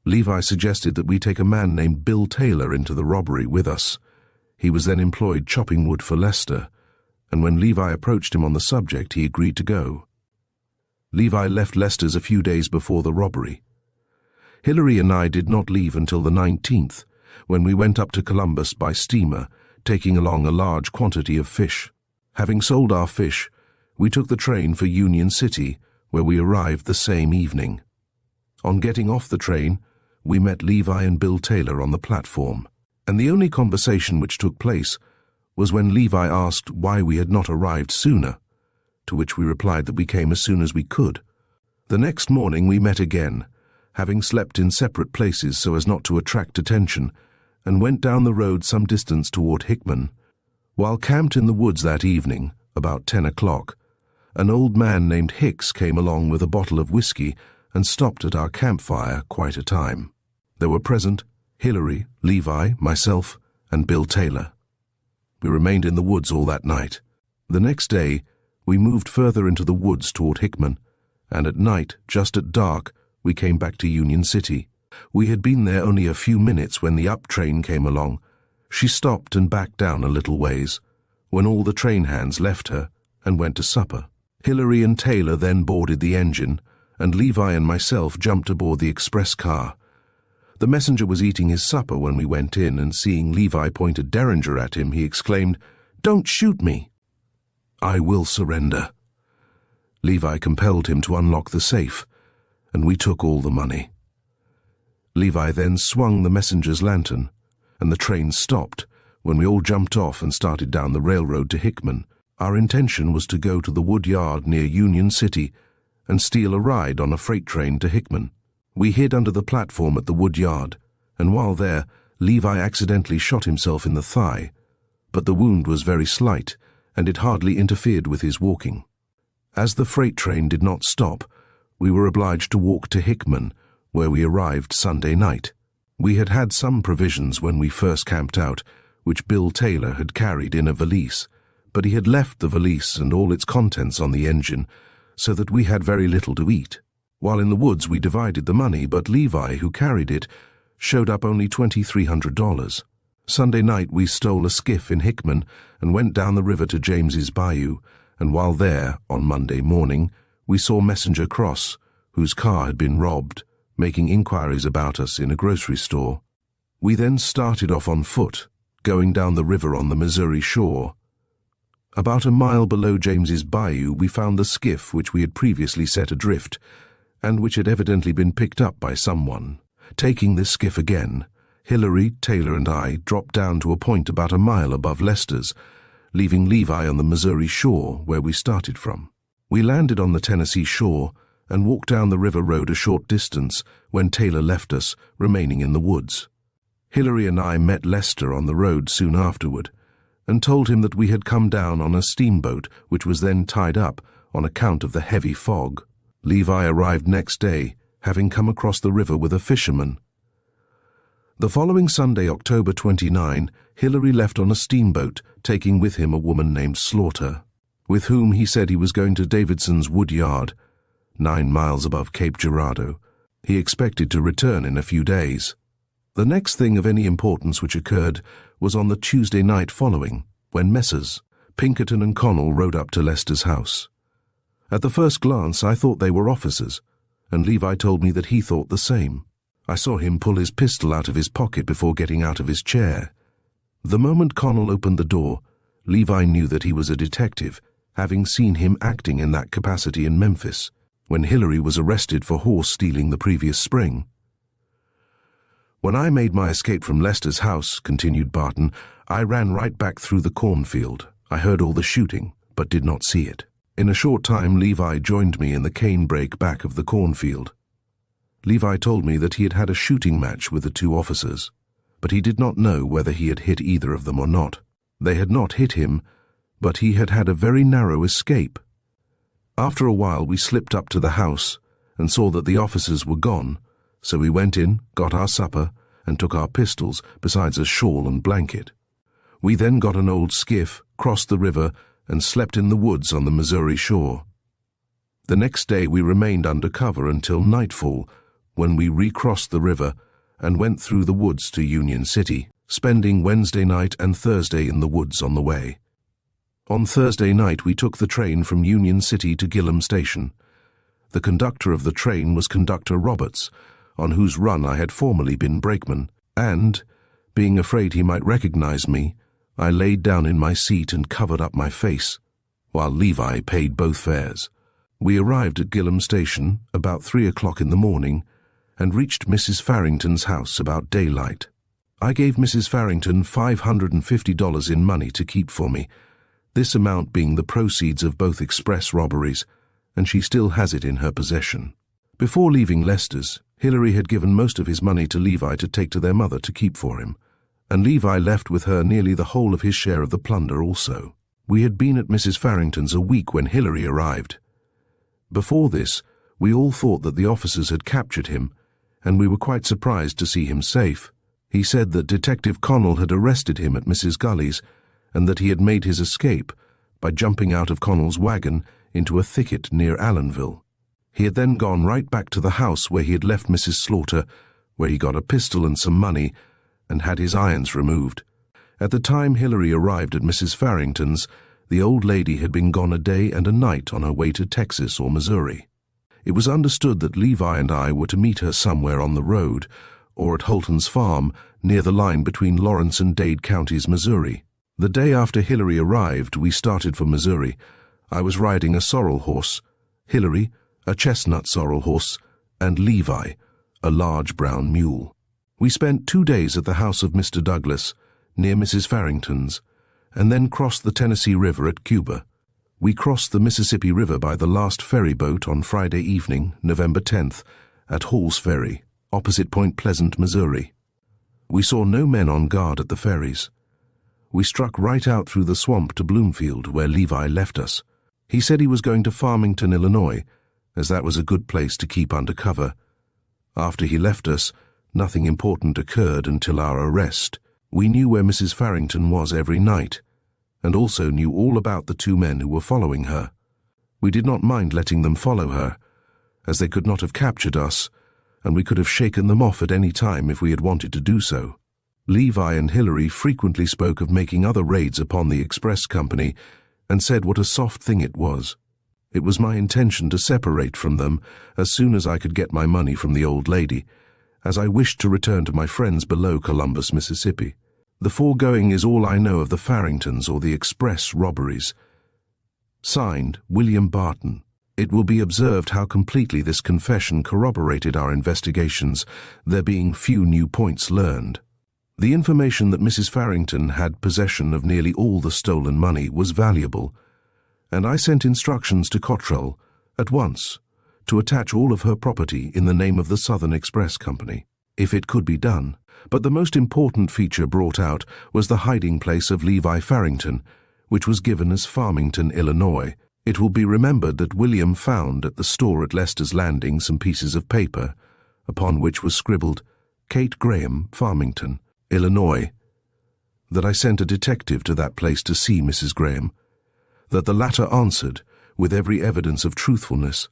Levi suggested that we take a man named Bill Taylor into the robbery with us. He was then employed chopping wood for Lester, and when Levi approached him on the subject, he agreed to go. Levi left Lester's a few days before the robbery. Hillary and I did not leave until the 19th, when we went up to Columbus by steamer, taking along a large quantity of fish. Having sold our fish, we took the train for Union City, where we arrived the same evening. On getting off the train, we met Levi and Bill Taylor on the platform, and the only conversation which took place was when Levi asked why we had not arrived sooner, to which we replied that we came as soon as we could. The next morning we met again, having slept in separate places so as not to attract attention, and went down the road some distance toward Hickman. While camped in the woods that evening, about 10 o'clock, an old man named Hicks came along with a bottle of whiskey and stopped at our campfire quite a time. There were present Hillary, Levi, myself, and Bill Taylor. We remained in the woods all that night. The next day, we moved further into the woods toward Hickman, and at night, just at dark, we came back to Union City. We had been there only a few minutes when the up train came along. She stopped and backed down a little ways, when all the train hands left her and went to supper. Hillary and Taylor then boarded the engine, and Levi and myself jumped aboard the express car. The messenger was eating his supper when we went in, and seeing Levi point a derringer at him, he exclaimed, "Don't shoot me!" "I will surrender." Levi compelled him to unlock the safe, and we took all the money. Levi then swung the messenger's lantern, and the train stopped when we all jumped off and started down the railroad to Hickman. Our intention was to go to the wood yard near Union City and steal a ride on a freight train to Hickman. We hid under the platform at the wood yard, and while there, Levi accidentally shot himself in the thigh, but the wound was very slight, and it hardly interfered with his walking. As the freight train did not stop, we were obliged to walk to Hickman, where we arrived Sunday night. We had had some provisions when we first camped out, which Bill Taylor had carried in a valise, but he had left the valise and all its contents on the engine, so that we had very little to eat. While in the woods we divided the money, but Levi, who carried it, showed up only $2,300. Sunday night we stole a skiff in Hickman and went down the river to James's Bayou, and while there, on Monday morning, we saw Messenger Cross, whose car had been robbed, making inquiries about us in a grocery store. We then started off on foot, going down the river on the Missouri shore. About a mile below James's Bayou we found the skiff which we had previously set adrift, and which had evidently been picked up by someone. Taking this skiff again, Hillary, Taylor and I dropped down to a point about a mile above Lester's, leaving Levi on the Missouri shore where we started from. We landed on the Tennessee shore and walked down the river road a short distance when Taylor left us, remaining in the woods. Hillary and I met Lester on the road soon afterward, and told him that we had come down on a steamboat which was then tied up on account of the heavy fog. Levi arrived next day, having come across the river with a fisherman. The following Sunday, October 29, Hillary left on a steamboat, taking with him a woman named Slaughter, with whom he said he was going to Davidson's wood yard, 9 miles above Cape Girardeau. He expected to return in a few days. The next thing of any importance which occurred was on the Tuesday night following, when Messrs. Pinkerton and Connell rode up to Lester's house. At the first glance I thought they were officers, and Levi told me that he thought the same. I saw him pull his pistol out of his pocket before getting out of his chair. The moment Connell opened the door, Levi knew that he was a detective, having seen him acting in that capacity in Memphis, when Hillary was arrested for horse stealing the previous spring. When I made my escape from Lester's house, continued Barton, I ran right back through the cornfield. I heard all the shooting, but did not see it. In a short time, Levi joined me in the canebrake back of the cornfield. Levi told me that he had had a shooting match with the 2 officers, but he did not know whether he had hit either of them or not. They had not hit him, but he had had a very narrow escape. After a while we slipped up to the house and saw that the officers were gone, so we went in, got our supper, and took our pistols, besides a shawl and blanket. We then got an old skiff, crossed the river, and slept in the woods on the Missouri shore. The next day we remained under cover until nightfall, when we recrossed the river and went through the woods to Union City, spending Wednesday night and Thursday in the woods on the way. On Thursday night we took the train from Union City to Gillum Station. The conductor of the train was Conductor Roberts, on whose run I had formerly been brakeman, and, being afraid he might recognize me, I laid down in my seat and covered up my face, while Levi paid both fares. We arrived at Gillum Station about 3 o'clock in the morning and reached Mrs. Farrington's house about daylight. I gave Mrs. Farrington $550 in money to keep for me, this amount being the proceeds of both express robberies, and she still has it in her possession. Before leaving Lester's, Hillary had given most of his money to Levi to take to their mother to keep for him, and Levi left with her nearly the whole of his share of the plunder also. We had been at Mrs. Farrington's a week when Hillary arrived. Before this, we all thought that the officers had captured him, and we were quite surprised to see him safe. He said that Detective Connell had arrested him at Mrs. Gully's, and that he had made his escape by jumping out of Connell's wagon into a thicket near Allenville. He had then gone right back to the house where he had left Mrs. Slaughter, where he got a pistol and some money, and had his irons removed. At the time Hillary arrived at Mrs. Farrington's, the old lady had been gone a day and a night on her way to Texas or Missouri. It was understood that Levi and I were to meet her somewhere on the road, or at Holton's farm, near the line between Lawrence and Dade counties, Missouri. The day after Hillary arrived, we started for Missouri. I was riding a sorrel horse, Hillary, a chestnut sorrel horse, and Levi, a large brown mule. We spent 2 days at the house of Mr. Douglas, near Mrs. Farrington's, and then crossed the Tennessee River at Cuba. We crossed the Mississippi River by the last ferry boat on Friday evening, November 10th, at Hall's Ferry, opposite Point Pleasant, Missouri. We saw no men on guard at the ferries. We struck right out through the swamp to Bloomfield, where Levi left us. He said he was going to Farmington, Illinois, as that was a good place to keep under cover. After he left us, nothing important occurred until our arrest. We knew where Mrs. Farrington was every night, and also knew all about the two men who were following her. We did not mind letting them follow her, as they could not have captured us, and we could have shaken them off at any time if we had wanted to do so. Levi and Hillary frequently spoke of making other raids upon the express company and said what a soft thing it was. It was my intention to separate from them as soon as I could get my money from the old lady, as I wished to return to my friends below Columbus, Mississippi. The foregoing is all I know of the Farringtons or the express robberies. Signed, William Barton. It will be observed how completely this confession corroborated our investigations, there being few new points learned. The information that Mrs. Farrington had possession of nearly all the stolen money was valuable, and I sent instructions to Cottrell at once to attach all of her property in the name of the Southern Express Company, if it could be done. But the most important feature brought out was the hiding place of Levi Farrington, which was given as Farmington, Illinois. It will be remembered that William found at the store at Lester's Landing some pieces of paper, upon which was scribbled, Kate Graham, Farmington, Illinois, that I sent a detective to that place to see Mrs. Graham, that the latter answered, with every evidence of truthfulness,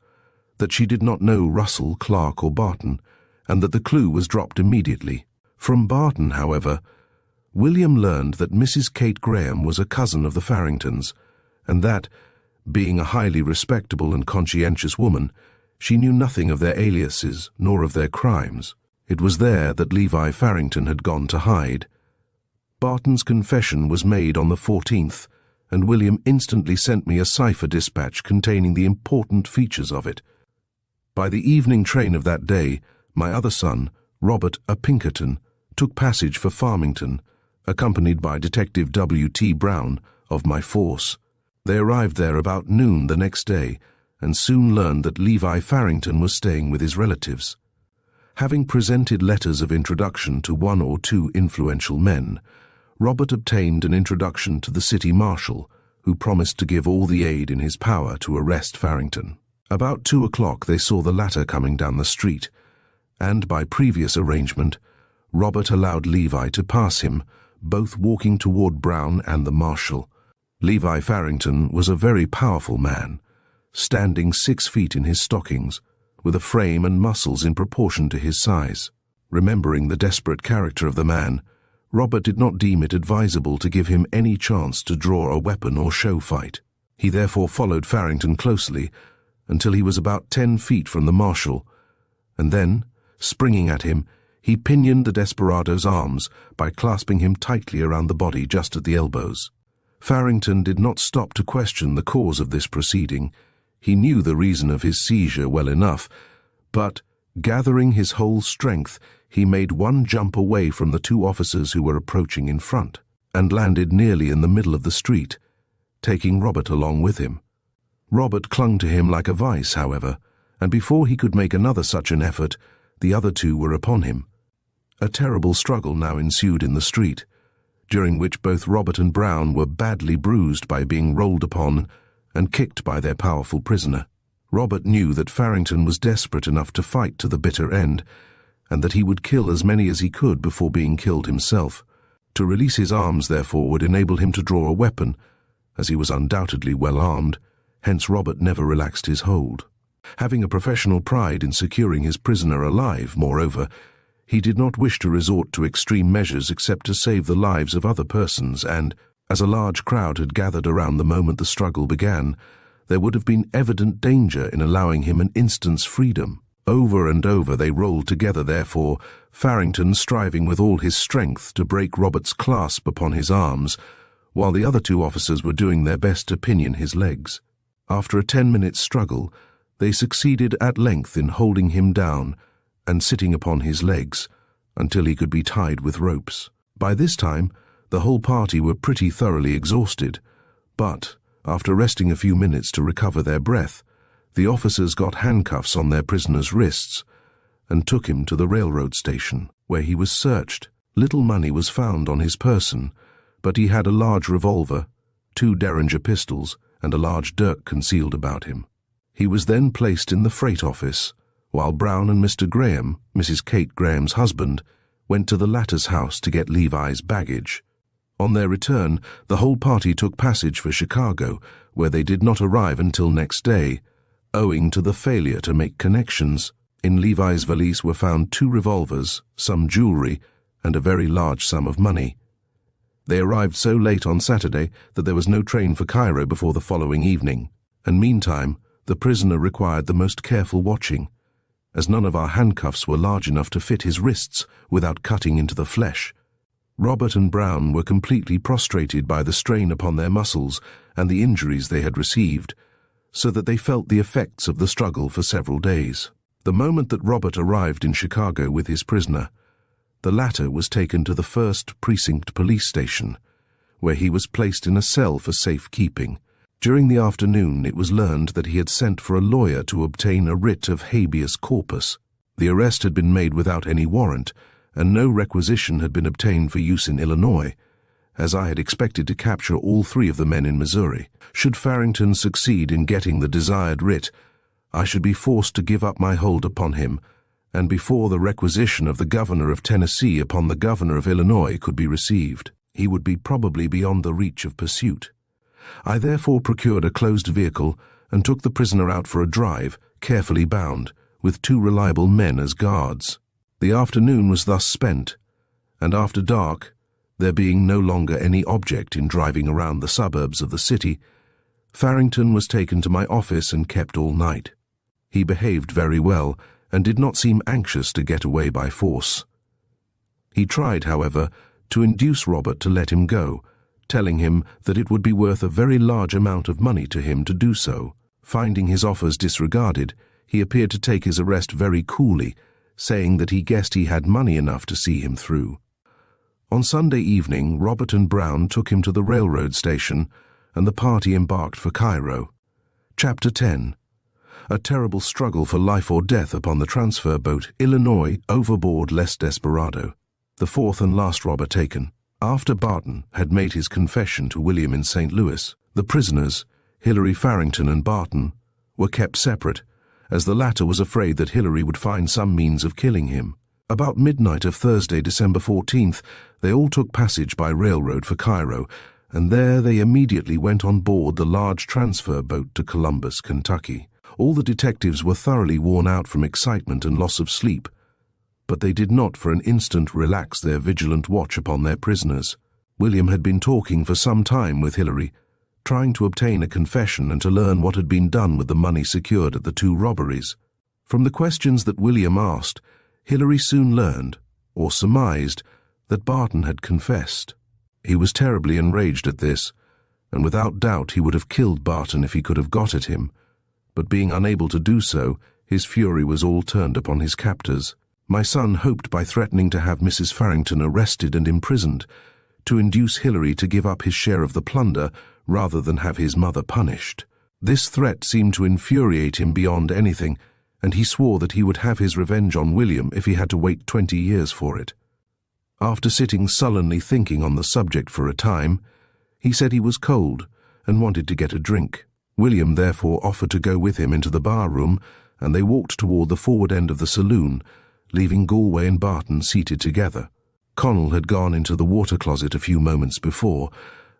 that she did not know Russell, Clark, or Barton, and that the clue was dropped immediately. From Barton, however, William learned that Mrs. Kate Graham was a cousin of the Farringtons, and that, being a highly respectable and conscientious woman, she knew nothing of their aliases nor of their crimes. It was there that Levi Farrington had gone to hide. Barton's confession was made on the 14th, and William instantly sent me a cipher dispatch containing the important features of it. By the evening train of that day, my other son, Robert A. Pinkerton, took passage for Farmington, accompanied by Detective W.T. Brown of my force. They arrived there about noon the next day, and soon learned that Levi Farrington was staying with his relatives. Having presented letters of introduction to one or two influential men, Robert obtained an introduction to the city marshal, who promised to give all the aid in his power to arrest Farrington. About 2 o'clock they saw the latter coming down the street, and by previous arrangement, Robert allowed Levi to pass him, both walking toward Brown and the marshal. Levi Farrington was a very powerful man, standing 6 feet in his stockings, with a frame and muscles in proportion to his size. Remembering the desperate character of the man, Robert did not deem it advisable to give him any chance to draw a weapon or show fight. He therefore followed Farrington closely until he was about 10 feet from the marshal, and then, springing at him, he pinioned the desperado's arms by clasping him tightly around the body just at the elbows. Farrington did not stop to question the cause of this proceeding. He knew the reason of his seizure well enough, but, gathering his whole strength, he made one jump away from the 2 officers who were approaching in front, and landed nearly in the middle of the street, taking Robert along with him. Robert clung to him like a vice, however, and before he could make another such an effort, the other 2 were upon him. A terrible struggle now ensued in the street, during which both Robert and Brown were badly bruised by being rolled upon and kicked by their powerful prisoner. Robert knew that Farrington was desperate enough to fight to the bitter end, and that he would kill as many as he could before being killed himself. To release his arms, therefore, would enable him to draw a weapon, as he was undoubtedly well armed, hence Robert never relaxed his hold. Having a professional pride in securing his prisoner alive, moreover, he did not wish to resort to extreme measures except to save the lives of other persons, and, as a large crowd had gathered around the moment the struggle began, there would have been evident danger in allowing him an instant's freedom. Over and over they rolled together, therefore, Farrington striving with all his strength to break Robert's clasp upon his arms, while the other 2 officers were doing their best to pinion his legs. After a 10-minute struggle, they succeeded at length in holding him down and sitting upon his legs until he could be tied with ropes. By this time, the whole party were pretty thoroughly exhausted, but, After resting a few minutes to recover their breath, the officers got handcuffs on their prisoner's wrists and took him to the railroad station, where he was searched. Little money was found on his person, but he had a large revolver, 2 Derringer pistols, and a large dirk concealed about him. He was then placed in the freight office, while Brown and Mr. Graham, Mrs. Kate Graham's husband, went to the latter's house to get Levi's baggage. On their return, the whole party took passage for Chicago, where they did not arrive until next day, owing to the failure to make connections. In Levi's valise were found 2 revolvers, some jewelry, and a very large sum of money. They arrived so late on Saturday that there was no train for Cairo before the following evening, and meantime the prisoner required the most careful watching, as none of our handcuffs were large enough to fit his wrists without cutting into the flesh. Robert and Brown were completely prostrated by the strain upon their muscles and the injuries they had received, so that they felt the effects of the struggle for several days. The moment that Robert arrived in Chicago with his prisoner, the latter was taken to the 1st Precinct Police Station, where he was placed in a cell for safekeeping. During the afternoon, it was learned that he had sent for a lawyer to obtain a writ of habeas corpus. The arrest had been made without any warrant, and no requisition had been obtained for use in Illinois, as I had expected to capture all 3 of the men in Missouri. Should Farrington succeed in getting the desired writ, I should be forced to give up my hold upon him, and before the requisition of the governor of Tennessee upon the governor of Illinois could be received, he would be probably beyond the reach of pursuit. I therefore procured a closed vehicle and took the prisoner out for a drive, carefully bound, with 2 reliable men as guards. The afternoon was thus spent, and after dark, there being no longer any object in driving around the suburbs of the city, Farrington was taken to my office and kept all night. He behaved very well and did not seem anxious to get away by force. He tried, however, to induce Robert to let him go, telling him that it would be worth a very large amount of money to him to do so. Finding his offers disregarded, he appeared to take his arrest very coolly, saying that he guessed he had money enough to see him through. On Sunday evening, Robert and Brown took him to the railroad station, and the party embarked for Cairo. Chapter 10. A terrible struggle for life or death upon the transfer boat Illinois overboard Les Desperado. The 4th and last robber taken. After Barton had made his confession to William in St. Louis, the prisoners, Hilary Farrington and Barton, were kept separate, as the latter was afraid that Hilary would find some means of killing him. About midnight of Thursday, December 14th, they all took passage by railroad for Cairo, and there they immediately went on board the large transfer boat to Columbus, Kentucky. All the detectives were thoroughly worn out from excitement and loss of sleep, but they did not for an instant relax their vigilant watch upon their prisoners. William had been talking for some time with Hilary, trying to obtain a confession and to learn what had been done with the money secured at the 2 robberies. From the questions that William asked, Hilary soon learned, or surmised, that Barton had confessed. He was terribly enraged at this, and without doubt he would have killed Barton if he could have got at him, but being unable to do so, his fury was all turned upon his captors. My son hoped by threatening to have Mrs. Farrington arrested and imprisoned to induce Hilary to give up his share of the plunder rather than have his mother punished. This threat seemed to infuriate him beyond anything, and he swore that he would have his revenge on William if he had to wait 20 years for it. After sitting sullenly thinking on the subject for a time, he said he was cold and wanted to get a drink. William therefore offered to go with him into the bar room, and they walked toward the forward end of the saloon, leaving Galway and Barton seated together. Connell had gone into the water closet a few moments before,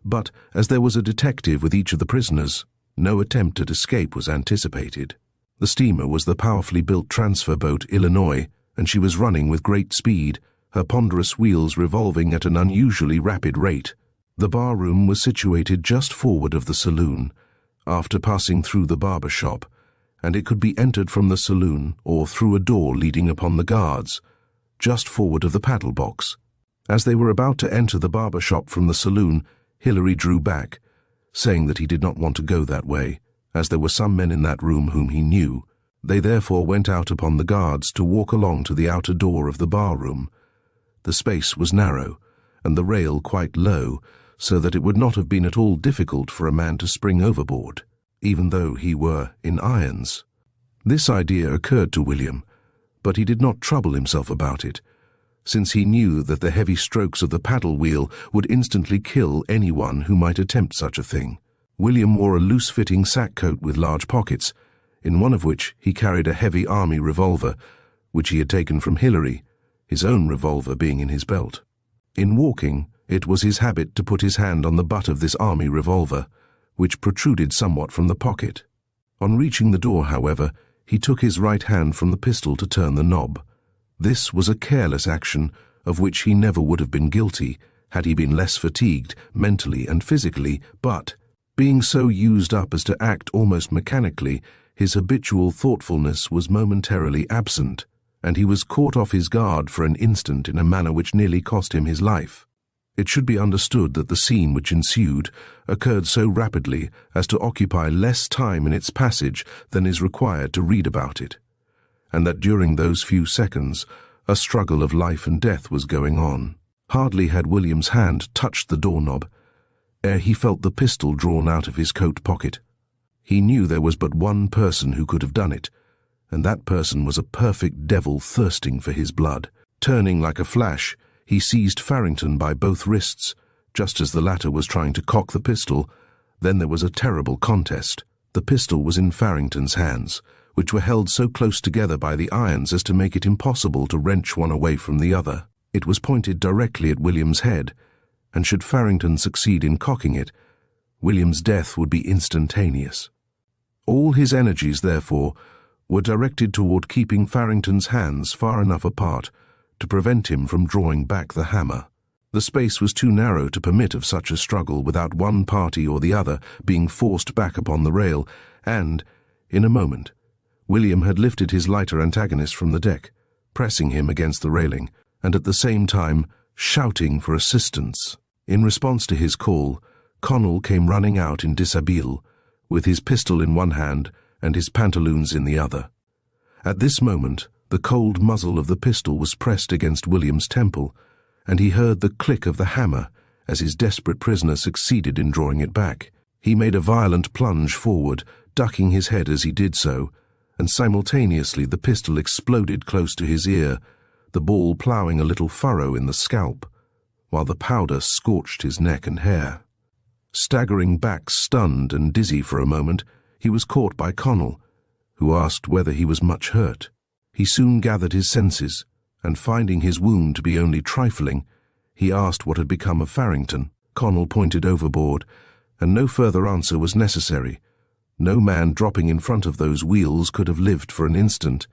but as there was a detective with each of the prisoners, no attempt at escape was anticipated. The steamer was the powerfully built transfer boat Illinois, and she was running with great speed, her ponderous wheels revolving at an unusually rapid rate. The bar room was situated just forward of the saloon, after passing through the barber shop, and it could be entered from the saloon or through a door leading upon the guards, just forward of the paddle box. As they were about to enter the barber shop from the saloon, Hilary drew back, saying that he did not want to go that way, as there were some men in that room whom he knew. They therefore went out upon the guards to walk along to the outer door of the bar room. The space was narrow, and the rail quite low, so that it would not have been at all difficult for a man to spring overboard, even though he were in irons. This idea occurred to William, but he did not trouble himself about it, since he knew that the heavy strokes of the paddle wheel would instantly kill anyone who might attempt such a thing. William wore a loose-fitting sack coat with large pockets, in one of which he carried a heavy army revolver, which he had taken from Hilary, his own revolver being in his belt. In walking, it was his habit to put his hand on the butt of this army revolver, which protruded somewhat from the pocket. On reaching the door, however, he took his right hand from the pistol to turn the knob. This was a careless action, of which he never would have been guilty had he been less fatigued mentally and physically, but, being so used up as to act almost mechanically, his habitual thoughtfulness was momentarily absent, and he was caught off his guard for an instant in a manner which nearly cost him his life. It should be understood that the scene which ensued occurred so rapidly as to occupy less time in its passage than is required to read about it, and that during those few seconds a struggle of life and death was going on. Hardly had William's hand touched the doorknob ere he felt the pistol drawn out of his coat pocket. He knew there was but one person who could have done it, and that person was a perfect devil thirsting for his blood. Turning like a flash, he seized Farrington by both wrists, just as the latter was trying to cock the pistol. Then there was a terrible contest. The pistol was in Farrington's hands, which were held so close together by the irons as to make it impossible to wrench one away from the other. It was pointed directly at William's head, and should Farrington succeed in cocking it, William's death would be instantaneous. All his energies, therefore, were directed toward keeping Farrington's hands far enough apart to prevent him from drawing back the hammer. The space was too narrow to permit of such a struggle without one party or the other being forced back upon the rail, and, in a moment, William had lifted his lighter antagonist from the deck, pressing him against the railing, and at the same time shouting for assistance. In response to his call, Connell came running out in dishabille, with his pistol in one hand and his pantaloons in the other. At this moment, the cold muzzle of the pistol was pressed against William's temple, and he heard the click of the hammer as his desperate prisoner succeeded in drawing it back. He made a violent plunge forward, ducking his head as he did so, and simultaneously the pistol exploded close to his ear, the ball ploughing a little furrow in the scalp, while the powder scorched his neck and hair. Staggering back, stunned and dizzy for a moment, he was caught by Connell, who asked whether he was much hurt. He soon gathered his senses, and finding his wound to be only trifling, he asked what had become of Farrington. Connell pointed overboard, and no further answer was necessary. No man dropping in front of those wheels could have lived for an instant,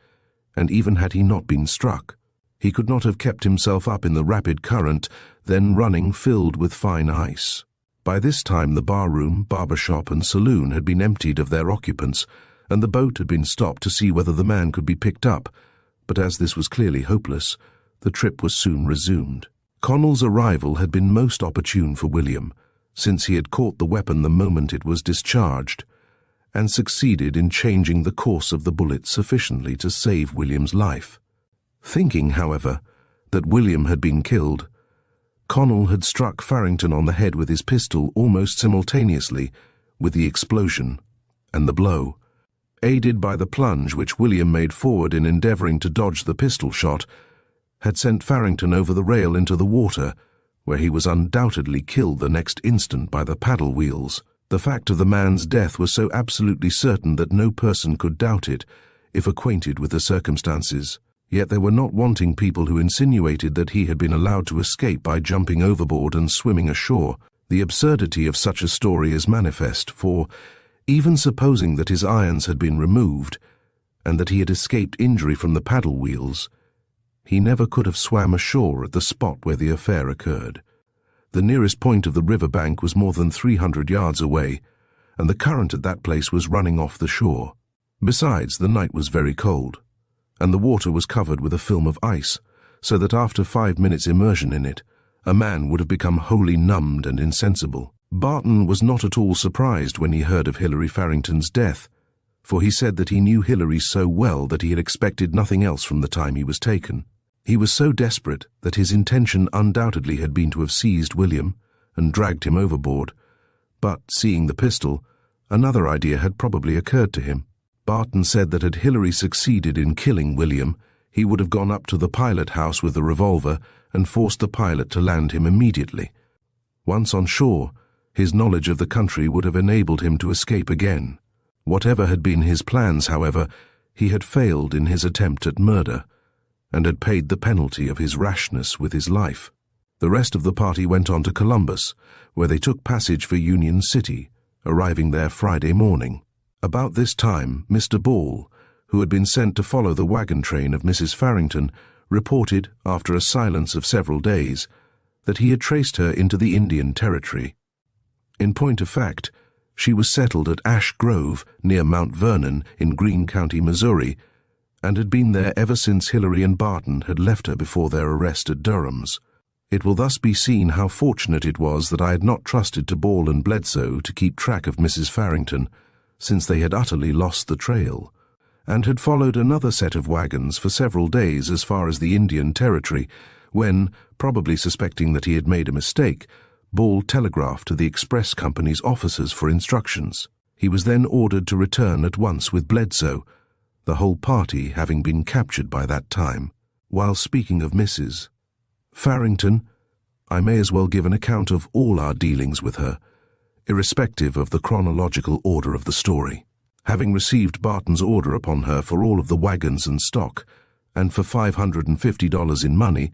and even had he not been struck, he could not have kept himself up in the rapid current, then running filled with fine ice. By this time the bar-room, barber-shop and saloon had been emptied of their occupants, and the boat had been stopped to see whether the man could be picked up, but as this was clearly hopeless, the trip was soon resumed. Connell's arrival had been most opportune for William, since he had caught the weapon the moment it was discharged, and succeeded in changing the course of the bullet sufficiently to save William's life. Thinking, however, that William had been killed, Connell had struck Farrington on the head with his pistol almost simultaneously with the explosion and the blow. Aided by the plunge which William made forward in endeavoring to dodge the pistol shot, had sent Farrington over the rail into the water, where he was undoubtedly killed the next instant by the paddle wheels. The fact of the man's death was so absolutely certain that no person could doubt it, if acquainted with the circumstances. Yet there were not wanting people who insinuated that he had been allowed to escape by jumping overboard and swimming ashore. The absurdity of such a story is manifest, for, even supposing that his irons had been removed, and that he had escaped injury from the paddle wheels, he never could have swam ashore at the spot where the affair occurred. The nearest point of the river bank was more than 300 yards away, and the current at that place was running off the shore. Besides, the night was very cold, and the water was covered with a film of ice, so that after 5 minutes' immersion in it, a man would have become wholly numbed and insensible. Barton was not at all surprised when he heard of Hilary Farrington's death, for he said that he knew Hilary so well that he had expected nothing else from the time he was taken. He was so desperate that his intention undoubtedly had been to have seized William and dragged him overboard. But, seeing the pistol, another idea had probably occurred to him. Barton said that had Hillary succeeded in killing William, he would have gone up to the pilot house with a revolver and forced the pilot to land him immediately. Once on shore, his knowledge of the country would have enabled him to escape again. Whatever had been his plans, however, he had failed in his attempt at murder, and had paid the penalty of his rashness with his life. The rest of the party went on to Columbus, where they took passage for Union City, arriving there Friday morning. About this time, Mr. Ball, who had been sent to follow the wagon train of Mrs. Farrington, reported, after a silence of several days, that he had traced her into the Indian Territory. In point of fact, she was settled at Ash Grove, near Mount Vernon, in Greene County, Missouri, and had been there ever since Hillary and Barton had left her before their arrest at Durham's. It will thus be seen how fortunate it was that I had not trusted to Ball and Bledsoe to keep track of Mrs. Farrington, since they had utterly lost the trail, and had followed another set of wagons for several days as far as the Indian Territory, when, probably suspecting that he had made a mistake, Ball telegraphed to the express company's officers for instructions. He was then ordered to return at once with Bledsoe, the whole party having been captured by that time. While speaking of Mrs. Farrington, I may as well give an account of all our dealings with her, irrespective of the chronological order of the story. Having received Barton's order upon her for all of the wagons and stock, and for $550 in money,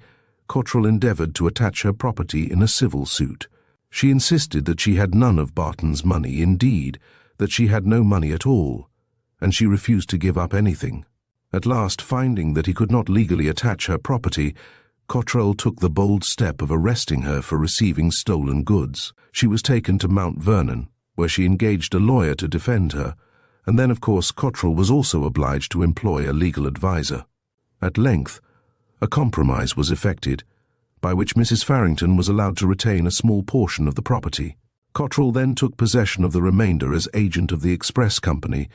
Cottrell endeavored to attach her property in a civil suit. She insisted that she had none of Barton's money, indeed, that she had no money at all, and she refused to give up anything. At last, finding that he could not legally attach her property, Cottrell took the bold step of arresting her for receiving stolen goods. She was taken to Mount Vernon, where she engaged a lawyer to defend her, and then, of course, Cottrell was also obliged to employ a legal adviser. At length, a compromise was effected, by which Mrs. Farrington was allowed to retain a small portion of the property. Cottrell then took possession of the remainder as agent of the express company,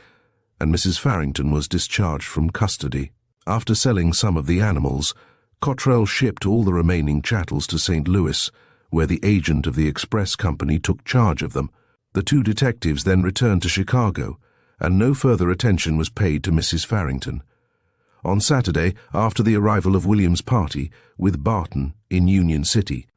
and Mrs. Farrington was discharged from custody. After selling some of the animals, Cottrell shipped all the remaining chattels to St. Louis, where the agent of the express company took charge of them. The two detectives then returned to Chicago, and no further attention was paid to Mrs. Farrington. On Saturday, after the arrival of William's party, with Barton in Union City,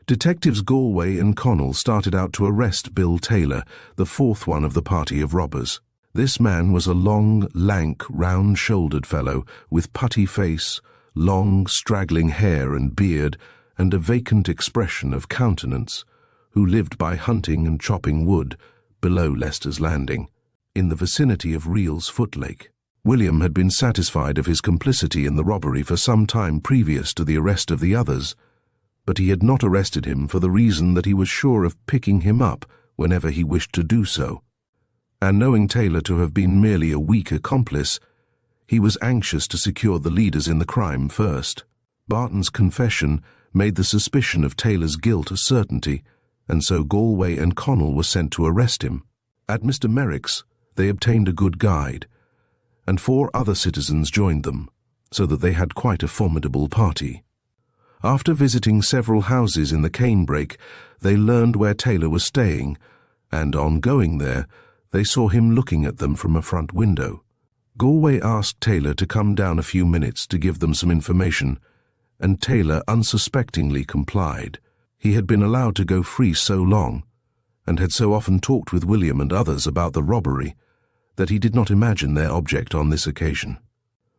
Detectives Galway and Connell started out to arrest Bill Taylor, the fourth one of the party of robbers. This man was a long, lank, round-shouldered fellow with putty face, long, straggling hair and beard, and a vacant expression of countenance, who lived by hunting and chopping wood below Lester's Landing, in the vicinity of Reel's Foot Lake. William had been satisfied of his complicity in the robbery for some time previous to the arrest of the others, but he had not arrested him for the reason that he was sure of picking him up whenever he wished to do so. And knowing Taylor to have been merely a weak accomplice, he was anxious to secure the leaders in the crime first. Barton's confession made the suspicion of Taylor's guilt a certainty, and so Galway and Connell were sent to arrest him. At Mr. Merrick's, they obtained a good guide, and 4 other citizens joined them, so that they had quite a formidable party. After visiting several houses in the canebrake, they learned where Taylor was staying, and on going there, they saw him looking at them from a front window. Galway asked Taylor to come down a few minutes to give them some information, and Taylor unsuspectingly complied. He had been allowed to go free so long, and had so often talked with William and others about the robbery, that he did not imagine their object on this occasion.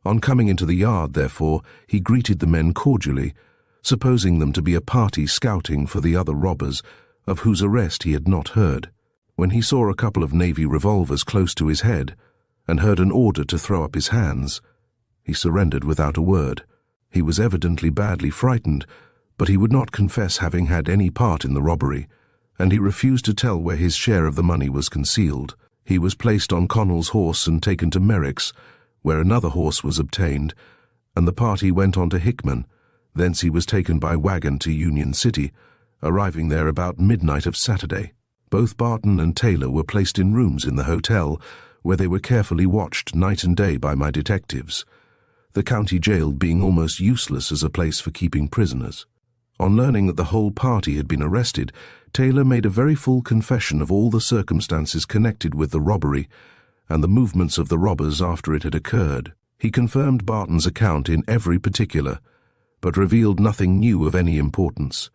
On coming into the yard, therefore, he greeted the men cordially, supposing them to be a party scouting for the other robbers, of whose arrest he had not heard. When he saw a couple of Navy revolvers close to his head, and heard an order to throw up his hands, he surrendered without a word. He was evidently badly frightened, but he would not confess having had any part in the robbery, and he refused to tell where his share of the money was concealed. He was placed on Connell's horse and taken to Merrick's, where another horse was obtained, and the party went on to Hickman. Thence he was taken by wagon to Union City, arriving there about midnight of Saturday. Both Barton and Taylor were placed in rooms in the hotel, where they were carefully watched night and day by my detectives, the county jail being almost useless as a place for keeping prisoners. On learning that the whole party had been arrested, Taylor made a very full confession of all the circumstances connected with the robbery and the movements of the robbers after it had occurred. He confirmed Barton's account in every particular, but revealed nothing new of any importance.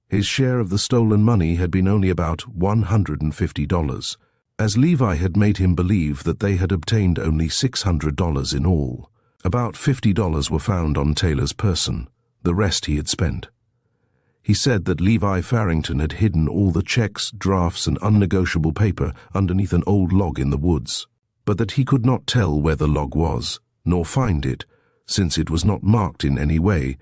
His share of the stolen money had been only about $150, as Levi had made him believe that they had obtained only $600 in all. About $50 were found on Taylor's person, the rest he had spent. He said that Levi Farrington had hidden all the checks, drafts, and unnegotiable paper underneath an old log in the woods, but that he could not tell where the log was, nor find it, since it was not marked in any way,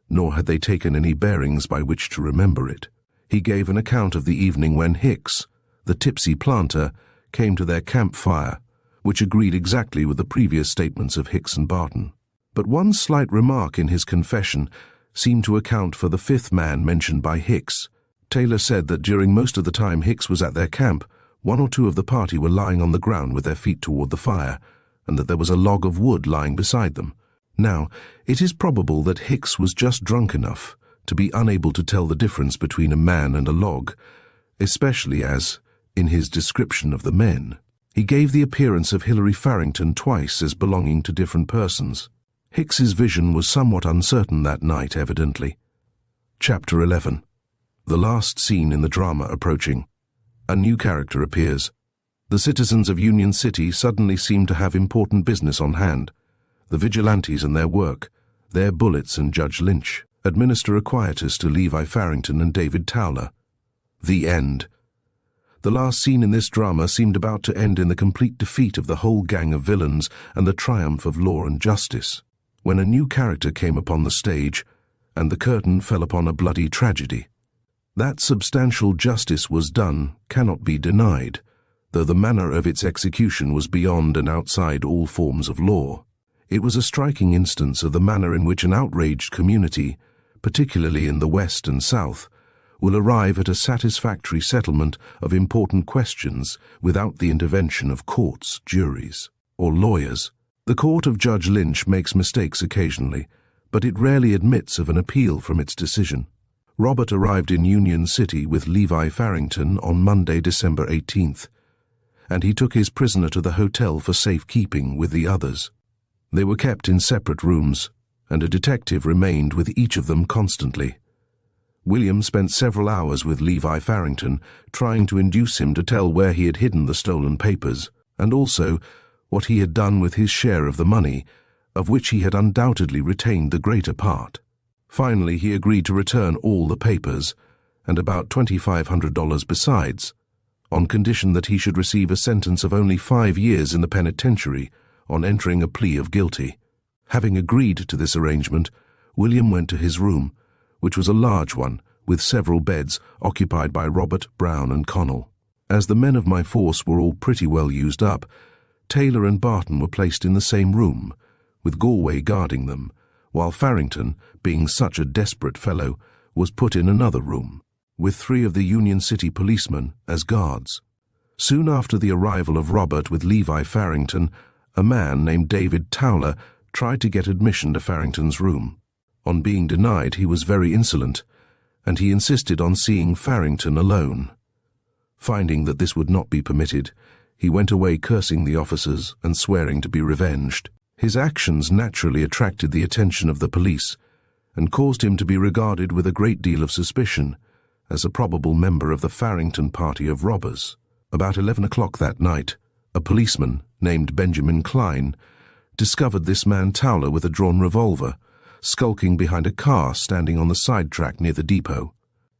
nor had they taken any bearings by which to remember it. He gave an account of the evening when Hicks, the tipsy planter, came to their campfire, which agreed exactly with the previous statements of Hicks and Barton. But one slight remark in his confession seemed to account for the fifth man mentioned by Hicks. Taylor said that during most of the time Hicks was at their camp, one or two of the party were lying on the ground with their feet toward the fire, and that there was a log of wood lying beside them. Now, it is probable that Hicks was just drunk enough to be unable to tell the difference between a man and a log, especially as, in his description of the men, he gave the appearance of Hilary Farrington twice as belonging to different persons. Hicks's vision was somewhat uncertain that night, evidently. Chapter 11. The last scene in the drama approaching. A new character appears. The citizens of Union City suddenly seem to have important business on hand. The vigilantes and their work, their bullets and Judge Lynch, administer a quietus to Levi Farrington and David Towler. The end. The last scene in this drama seemed about to end in the complete defeat of the whole gang of villains and the triumph of law and justice, when a new character came upon the stage, and the curtain fell upon a bloody tragedy. That substantial justice was done cannot be denied, though the manner of its execution was beyond and outside all forms of law. It was a striking instance of the manner in which an outraged community, particularly in the West and South, will arrive at a satisfactory settlement of important questions without the intervention of courts, juries, or lawyers. The court of Judge Lynch makes mistakes occasionally, but it rarely admits of an appeal from its decision. Robert arrived in Union City with Levi Farrington on Monday, December 18th, and he took his prisoner to the hotel for safekeeping with the others. They were kept in separate rooms, and a detective remained with each of them constantly. William spent several hours with Levi Farrington, trying to induce him to tell where he had hidden the stolen papers, and also what he had done with his share of the money, of which he had undoubtedly retained the greater part. Finally, he agreed to return all the papers, and about $2,500 besides, on condition that he should receive a sentence of only 5 years in the penitentiary on entering a plea of guilty. Having agreed to this arrangement, William went to his room, which was a large one, with several beds occupied by Robert, Brown, and Connell. As the men of my force were all pretty well used up, Taylor and Barton were placed in the same room, with Galway guarding them, while Farrington, being such a desperate fellow, was put in another room, with 3 of the Union City policemen as guards. Soon after the arrival of Robert with Levi Farrington, a man named David Towler tried to get admission to Farrington's room. On being denied, he was very insolent, and he insisted on seeing Farrington alone. Finding that this would not be permitted, he went away cursing the officers and swearing to be revenged. His actions naturally attracted the attention of the police and caused him to be regarded with a great deal of suspicion as a probable member of the Farrington party of robbers. About 11 o'clock that night, a policeman named Benjamin Klein discovered this man Towler with a drawn revolver, skulking behind a car standing on the side track near the depot.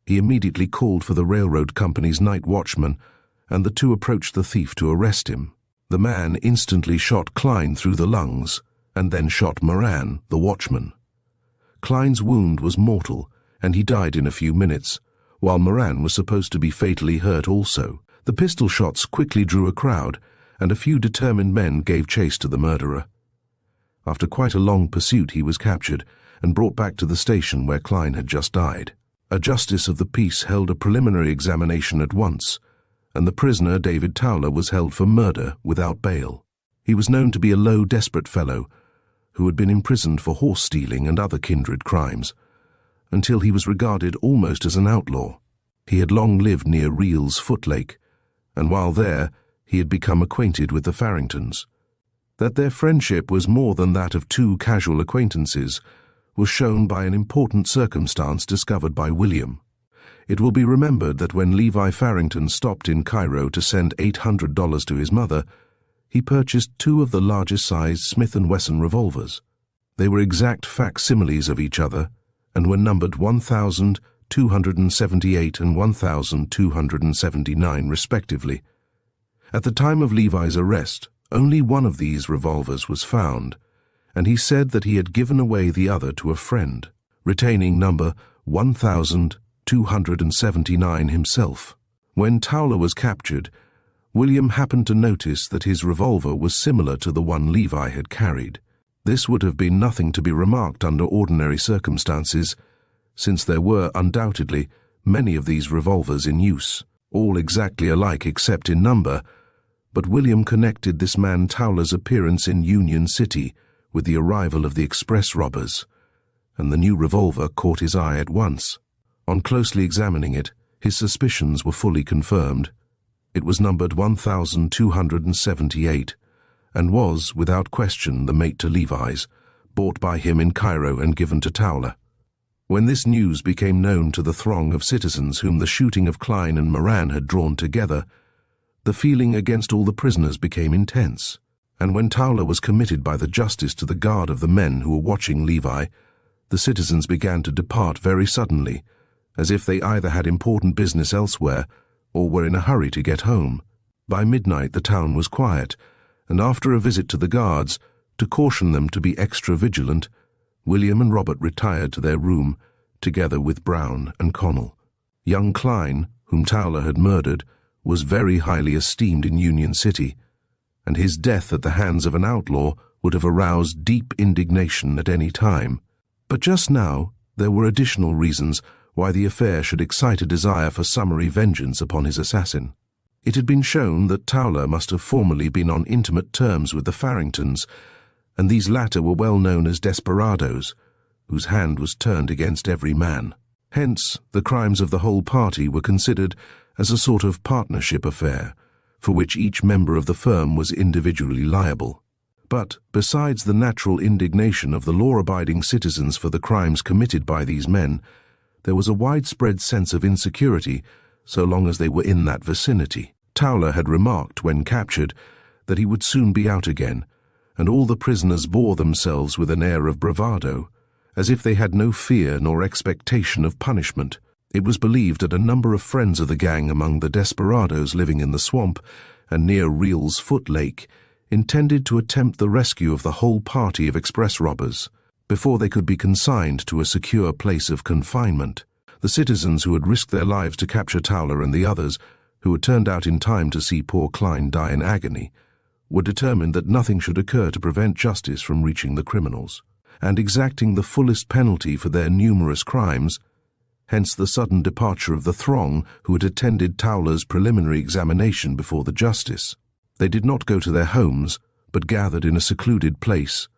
He immediately called for the railroad company's night watchman, and the two approached the thief to arrest him. The man instantly shot Klein through the lungs, and then shot Moran, the watchman. Klein's wound was mortal, and he died in a few minutes, while Moran was supposed to be fatally hurt also. The pistol shots quickly drew a crowd, and a few determined men gave chase to the murderer. After quite a long pursuit, he was captured and brought back to the station where Klein had just died. A justice of the peace held a preliminary examination at once, and the prisoner, David Towler, was held for murder without bail. He was known to be a low, desperate fellow who had been imprisoned for horse stealing and other kindred crimes, until he was regarded almost as an outlaw. He had long lived near Reel's Footlake, and while there, he had become acquainted with the Farringtons. That their friendship was more than that of two casual acquaintances was shown by an important circumstance discovered by William. It will be remembered that when Levi Farrington stopped in Cairo to send $800 to his mother, he purchased two of the largest-sized Smith & Wesson revolvers. They were exact facsimiles of each other and were numbered 1,278 and 1,279 respectively. At the time of Levi's arrest, only one of these revolvers was found, and he said that he had given away the other to a friend, retaining number 1,279 himself. When Towler was captured, William happened to notice that his revolver was similar to the one Levi had carried. This would have been nothing to be remarked under ordinary circumstances, since there were undoubtedly many of these revolvers in use, all exactly alike except in number, but William connected this man Towler's appearance in Union City with the arrival of the express robbers, and the new revolver caught his eye at once. On closely examining it, his suspicions were fully confirmed. It was numbered 1,278, and was, without question, the mate to Levi's, bought by him in Cairo and given to Towler. When this news became known to the throng of citizens whom the shooting of Klein and Moran had drawn together, the feeling against all the prisoners became intense, and when Towler was committed by the justice to the guard of the men who were watching Levi, the citizens began to depart very suddenly, as if they either had important business elsewhere or were in a hurry to get home. By midnight the town was quiet, and after a visit to the guards, to caution them to be extra vigilant, William and Robert retired to their room, together with Brown and Connell. Young Klein, whom Towler had murdered, was very highly esteemed in Union City, and his death at the hands of an outlaw would have aroused deep indignation at any time. But just now there were additional reasons why the affair should excite a desire for summary vengeance upon his assassin. It had been shown that Towler must have formerly been on intimate terms with the Farringtons, and these latter were well known as desperadoes, whose hand was turned against every man. Hence, the crimes of the whole party were considered as a sort of partnership affair, for which each member of the firm was individually liable. But, besides the natural indignation of the law-abiding citizens for the crimes committed by these men, there was a widespread sense of insecurity so long as they were in that vicinity. Towler had remarked, when captured, that he would soon be out again, and all the prisoners bore themselves with an air of bravado, as if they had no fear nor expectation of punishment. It was believed that a number of friends of the gang among the desperadoes living in the swamp and near Reel's Footlake intended to attempt the rescue of the whole party of express robbers before they could be consigned to a secure place of confinement. The citizens who had risked their lives to capture Towler and the others, who had turned out in time to see poor Klein die in agony, were determined that nothing should occur to prevent justice from reaching the criminals, and exacting the fullest penalty for their numerous crimes. Hence the sudden departure of the throng who had attended Towler's preliminary examination before the justice. They did not go to their homes, but gathered in a secluded place,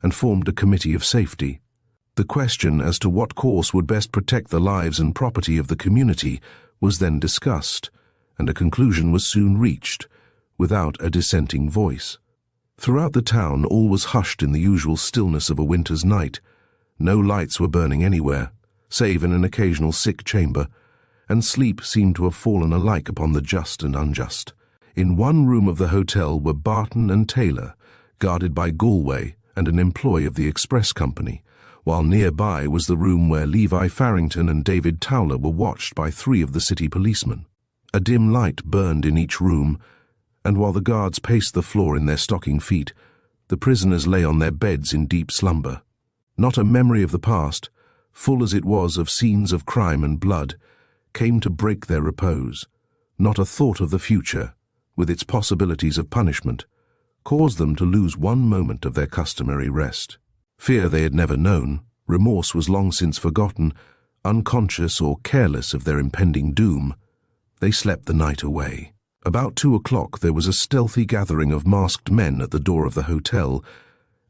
and formed a committee of safety. The question as to what course would best protect the lives and property of the community was then discussed, and a conclusion was soon reached, without a dissenting voice. Throughout the town all was hushed in the usual stillness of a winter's night. No lights were burning anywhere, save in an occasional sick chamber, and sleep seemed to have fallen alike upon the just and unjust. In one room of the hotel were Barton and Taylor, guarded by Galway and an employee of the express company, while nearby was the room where Levi Farrington and David Towler were watched by 3 of the city policemen. A dim light burned in each room, and while the guards paced the floor in their stocking feet, the prisoners lay on their beds in deep slumber. Not a memory of the past, full as it was of scenes of crime and blood, came to break their repose. Not a thought of the future, with its possibilities of punishment, caused them to lose one moment of their customary rest. Fear they had never known, remorse was long since forgotten, unconscious or careless of their impending doom, they slept the night away. About 2 o'clock there was a stealthy gathering of masked men at the door of the hotel,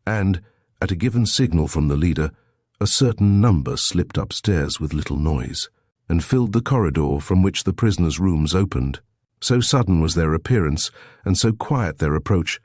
and, at a given signal from the leader, A certain number slipped upstairs with little noise, and filled the corridor from which the prisoners' rooms opened. So sudden was their appearance, and so quiet their approach,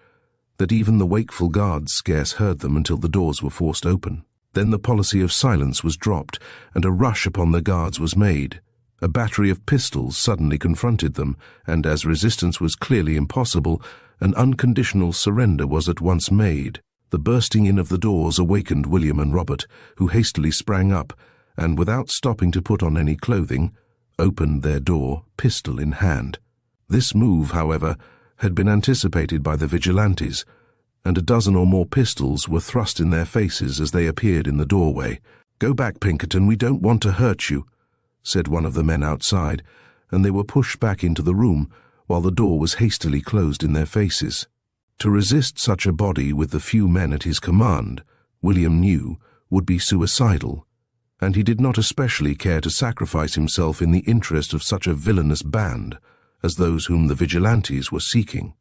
that even the wakeful guards scarce heard them until the doors were forced open. Then the policy of silence was dropped, and a rush upon the guards was made. A battery of pistols suddenly confronted them, and as resistance was clearly impossible, an unconditional surrender was at once made. The bursting in of the doors awakened William and Robert, who hastily sprang up, and without stopping to put on any clothing, opened their door, pistol in hand. This move, however, had been anticipated by the vigilantes, and a dozen or more pistols were thrust in their faces as they appeared in the doorway. "Go back, Pinkerton, we don't want to hurt you," said one of the men outside, and they were pushed back into the room, while the door was hastily closed in their faces. To resist such a body with the few men at his command, William knew, would be suicidal, and he did not especially care to sacrifice himself in the interest of such a villainous band as those whom the vigilantes were seeking.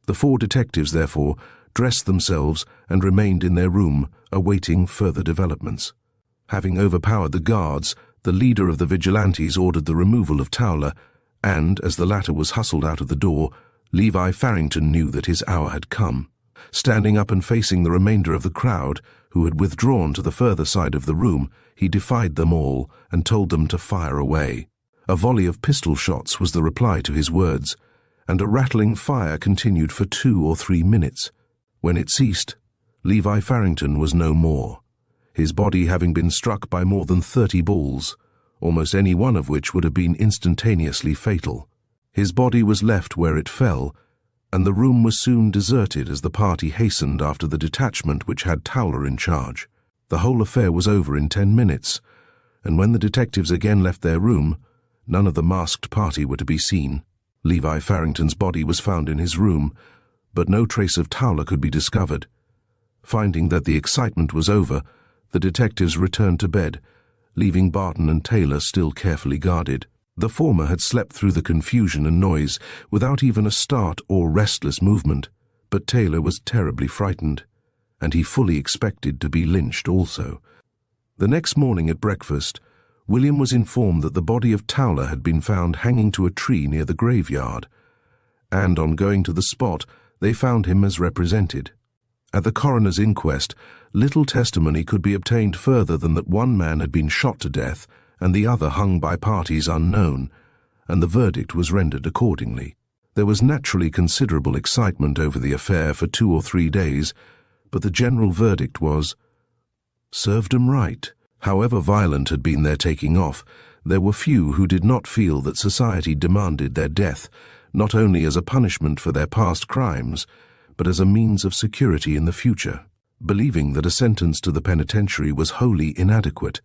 The 4 detectives, therefore, dressed themselves and remained in their room, awaiting further developments. Having overpowered the guards, the leader of the vigilantes ordered the removal of Towler, and, as the latter was hustled out of the door, Levi Farrington knew that his hour had come. Standing up and facing the remainder of the crowd, who had withdrawn to the further side of the room, he defied them all and told them to fire away. A volley of pistol shots was the reply to his words, and a rattling fire continued for 2 or 3 minutes. When it ceased, Levi Farrington was no more, his body having been struck by more than 30 balls, almost any one of which would have been instantaneously fatal. His body was left where it fell, and the room was soon deserted as the party hastened after the detachment which had Towler in charge. The whole affair was over in 10 minutes, and when the detectives again left their room, none of the masked party were to be seen. Levi Farrington's body was found in his room, but no trace of Towler could be discovered. Finding that the excitement was over, the detectives returned to bed, leaving Barton and Taylor still carefully guarded. The former had slept through the confusion and noise without even a start or restless movement, but Taylor was terribly frightened, and he fully expected to be lynched also. The next morning at breakfast, William was informed that the body of Towler had been found hanging to a tree near the graveyard, and on going to the spot, they found him as represented. At the coroner's inquest, little testimony could be obtained further than that one man had been shot to death and the other hung by parties unknown, and the verdict was rendered accordingly. There was naturally considerable excitement over the affair for 2 or 3 days, but the general verdict was, "Served 'em right." However violent had been their taking off, there were few who did not feel that society demanded their death, not only as a punishment for their past crimes, but as a means of security in the future. Believing that a sentence to the penitentiary was wholly inadequate,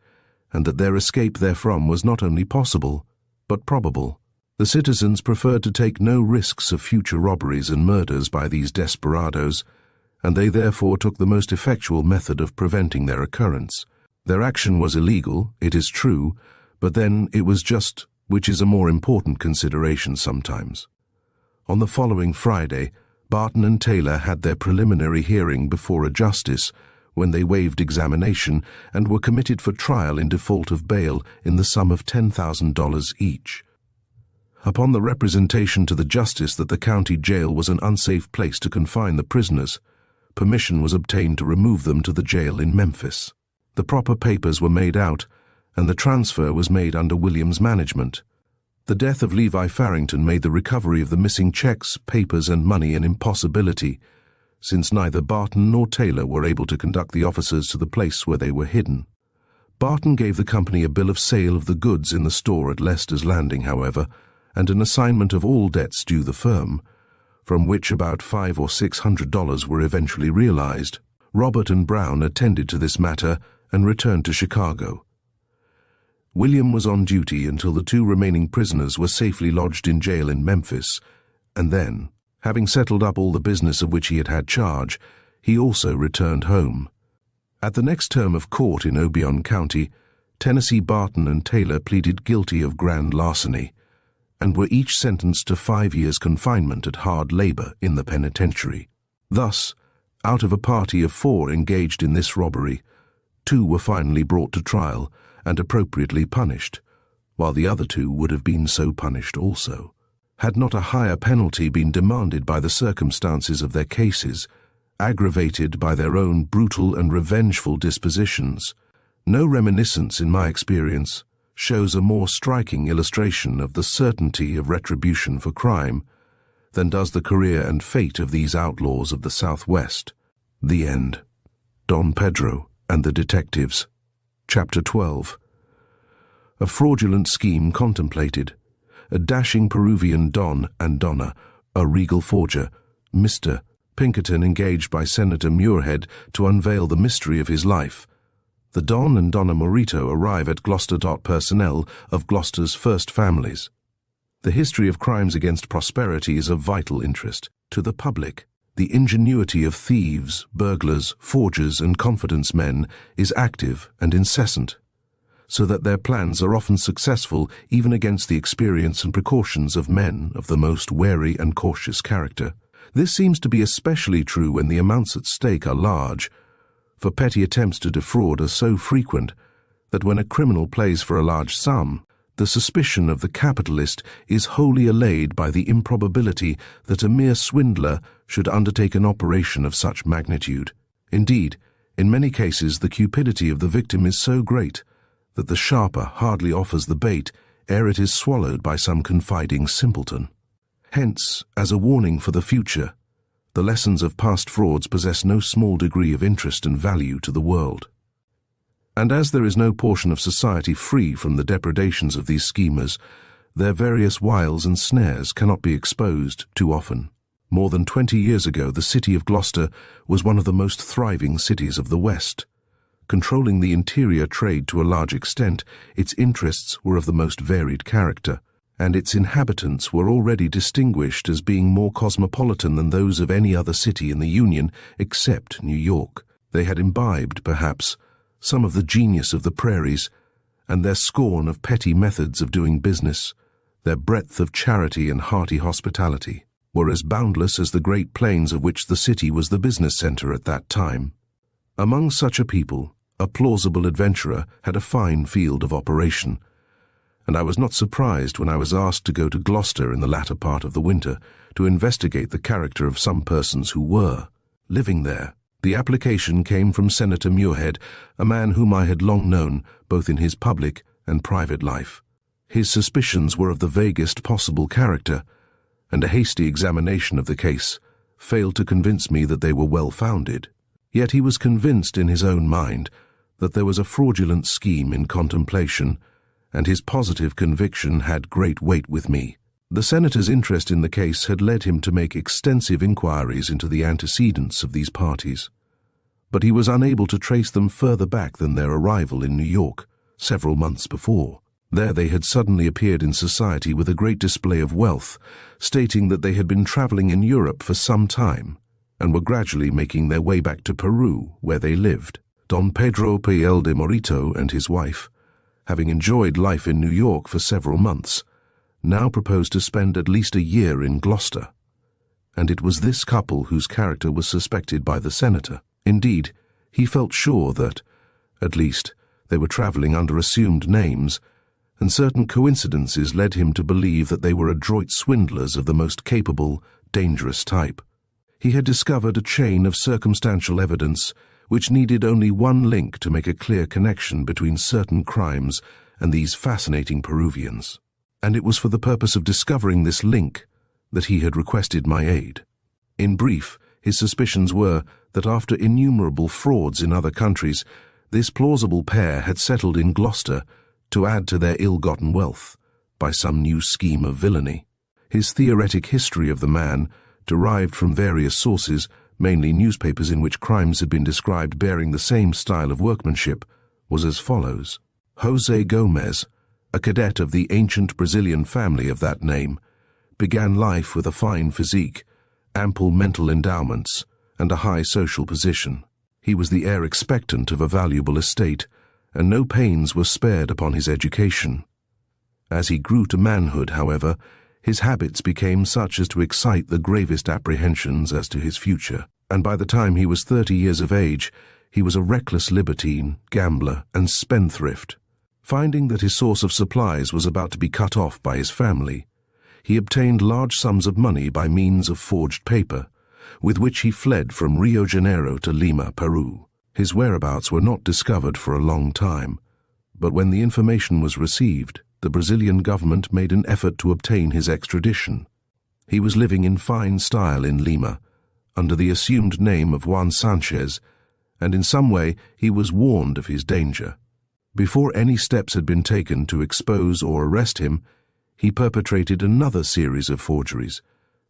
and that their escape therefrom was not only possible, but probable, the citizens preferred to take no risks of future robberies and murders by these desperadoes, and they therefore took the most effectual method of preventing their occurrence. Their action was illegal, it is true, but then it was just, which is a more important consideration sometimes. On the following Friday, Barton and Taylor had their preliminary hearing before a justice, when they waived examination and were committed for trial in default of bail in the sum of $10,000 each. Upon the representation to the justice that the county jail was an unsafe place to confine the prisoners, permission was obtained to remove them to the jail in Memphis. The proper papers were made out, and the transfer was made under William's management. The death of Levi Farrington made the recovery of the missing checks, papers, and money an impossibility, since neither Barton nor Taylor were able to conduct the officers to the place where they were hidden. Barton gave the company a bill of sale of the goods in the store at Leicester's Landing, however, and an assignment of all debts due the firm, from which about $500 or $600 were eventually realized. Robert and Brown attended to this matter and returned to Chicago. William was on duty until the 2 remaining prisoners were safely lodged in jail in Memphis, and then, having settled up all the business of which he had had charge, he also returned home. At the next term of court in Obion County, Tennessee Barton and Taylor pleaded guilty of grand larceny, and were each sentenced to 5 years' confinement at hard labor in the penitentiary. Thus, out of a party of 4 engaged in this robbery, 2 were finally brought to trial and appropriately punished, while the other 2 would have been so punished also. Had not a higher penalty been demanded by the circumstances of their cases, aggravated by their own brutal and revengeful dispositions, no reminiscence, in my experience, shows a more striking illustration of the certainty of retribution for crime than does the career and fate of these outlaws of the Southwest. The end. Don Pedro and the Detectives. Chapter 12. A fraudulent scheme contemplated. A dashing Peruvian Don and Donna, a regal forger, Mr. Pinkerton, engaged by Senator Muirhead to unveil the mystery of his life. The Don and Donna Morito arrive at Gloucester. Personnel of Gloucester's first families. The history of crimes against prosperity is of vital interest to the public. The ingenuity of thieves, burglars, forgers, and confidence men is active and incessant, so that their plans are often successful even against the experience and precautions of men of the most wary and cautious character. This seems to be especially true when the amounts at stake are large, for petty attempts to defraud are so frequent that when a criminal plays for a large sum, the suspicion of the capitalist is wholly allayed by the improbability that a mere swindler should undertake an operation of such magnitude. Indeed, in many cases the cupidity of the victim is so great that the sharper hardly offers the bait ere it is swallowed by some confiding simpleton. Hence, as a warning for the future, the lessons of past frauds possess no small degree of interest and value to the world. And as there is no portion of society free from the depredations of these schemers, their various wiles and snares cannot be exposed too often. More than 20 years ago, the city of Gloucester was one of the most thriving cities of the West. Controlling the interior trade to a large extent, its interests were of the most varied character, and its inhabitants were already distinguished as being more cosmopolitan than those of any other city in the Union except New York. They had imbibed, perhaps, some of the genius of the prairies, and their scorn of petty methods of doing business, their breadth of charity and hearty hospitality, were as boundless as the great plains of which the city was the business center at that time. Among such a people, a plausible adventurer had a fine field of operation, and I was not surprised when I was asked to go to Gloucester in the latter part of the winter to investigate the character of some persons who were living there. The application came from Senator Muirhead, a man whom I had long known, both in his public and private life. His suspicions were of the vaguest possible character, and a hasty examination of the case failed to convince me that they were well-founded. Yet he was convinced in his own mind that there was a fraudulent scheme in contemplation, and his positive conviction had great weight with me. The senator's interest in the case had led him to make extensive inquiries into the antecedents of these parties, but he was unable to trace them further back than their arrival in New York several months before. There they had suddenly appeared in society with a great display of wealth, stating that they had been traveling in Europe for some time and were gradually making their way back to Peru, where they lived. Don Pedro P.L. de Morito and his wife, having enjoyed life in New York for several months, now proposed to spend at least a year in Gloucester, and it was this couple whose character was suspected by the senator. Indeed, he felt sure that, at least, they were traveling under assumed names, and certain coincidences led him to believe that they were adroit swindlers of the most capable, dangerous type. He had discovered a chain of circumstantial evidence which needed only one link to make a clear connection between certain crimes and these fascinating Peruvians, and it was for the purpose of discovering this link that he had requested my aid. In brief, his suspicions were that after innumerable frauds in other countries, this plausible pair had settled in Gloucester to add to their ill-gotten wealth by some new scheme of villainy. His theoretic history of the man, derived from various sources, mainly newspapers in which crimes had been described bearing the same style of workmanship, was as follows. José Gomez, a cadet of the ancient Brazilian family of that name, began life with a fine physique, ample mental endowments, and a high social position. He was the heir expectant of a valuable estate, and no pains were spared upon his education. As he grew to manhood, however, his habits became such as to excite the gravest apprehensions as to his future, and by the time he was 30 years of age, he was a reckless libertine, gambler, and spendthrift. Finding that his source of supplies was about to be cut off by his family, he obtained large sums of money by means of forged paper, with which he fled from Rio de Janeiro to Lima, Peru. His whereabouts were not discovered for a long time, but when the information was received, the Brazilian government made an effort to obtain his extradition. He was living in fine style in Lima, under the assumed name of Juan Sanchez, and in some way he was warned of his danger. Before any steps had been taken to expose or arrest him, he perpetrated another series of forgeries,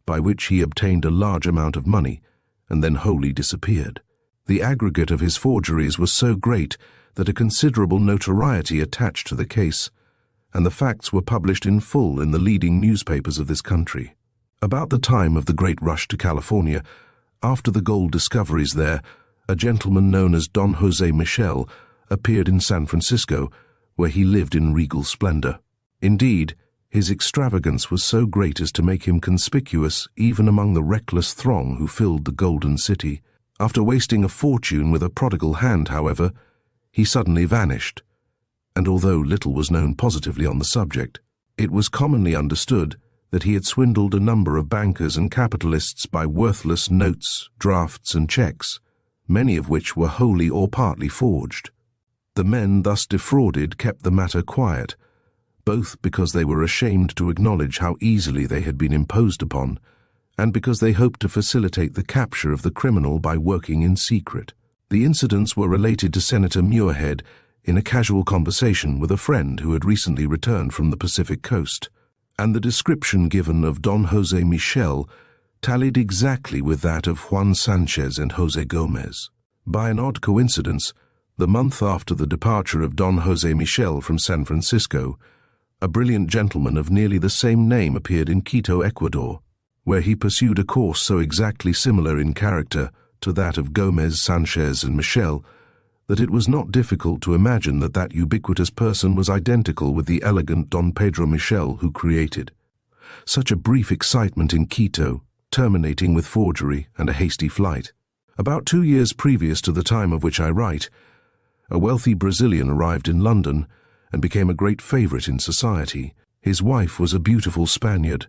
by which he obtained a large amount of money and then wholly disappeared. The aggregate of his forgeries was so great that a considerable notoriety attached to the case, and the facts were published in full in the leading newspapers of this country. About the time of the great rush to California, after the gold discoveries there, a gentleman known as Don Jose Michel appeared in San Francisco, where he lived in regal splendor. Indeed, his extravagance was so great as to make him conspicuous even among the reckless throng who filled the Golden City. After wasting a fortune with a prodigal hand, however, he suddenly vanished, and although little was known positively on the subject, it was commonly understood that he had swindled a number of bankers and capitalists by worthless notes, drafts, and checks, many of which were wholly or partly forged. The men thus defrauded kept the matter quiet, both because they were ashamed to acknowledge how easily they had been imposed upon, and because they hoped to facilitate the capture of the criminal by working in secret. The incidents were related to Senator Muirhead in a casual conversation with a friend who had recently returned from the Pacific coast, and the description given of Don Jose Michel tallied exactly with that of Juan Sanchez and Jose Gomez. By an odd coincidence, the month after the departure of Don Jose Michel from San Francisco, a brilliant gentleman of nearly the same name appeared in Quito, Ecuador, where he pursued a course so exactly similar in character to that of Gomez, Sanchez, and Michel that it was not difficult to imagine that that ubiquitous person was identical with the elegant Don Pedro Michel who created such a brief excitement in Quito, terminating with forgery and a hasty flight. About 2 years previous to the time of which I write, a wealthy Brazilian arrived in London and became a great favorite in society. His wife was a beautiful Spaniard,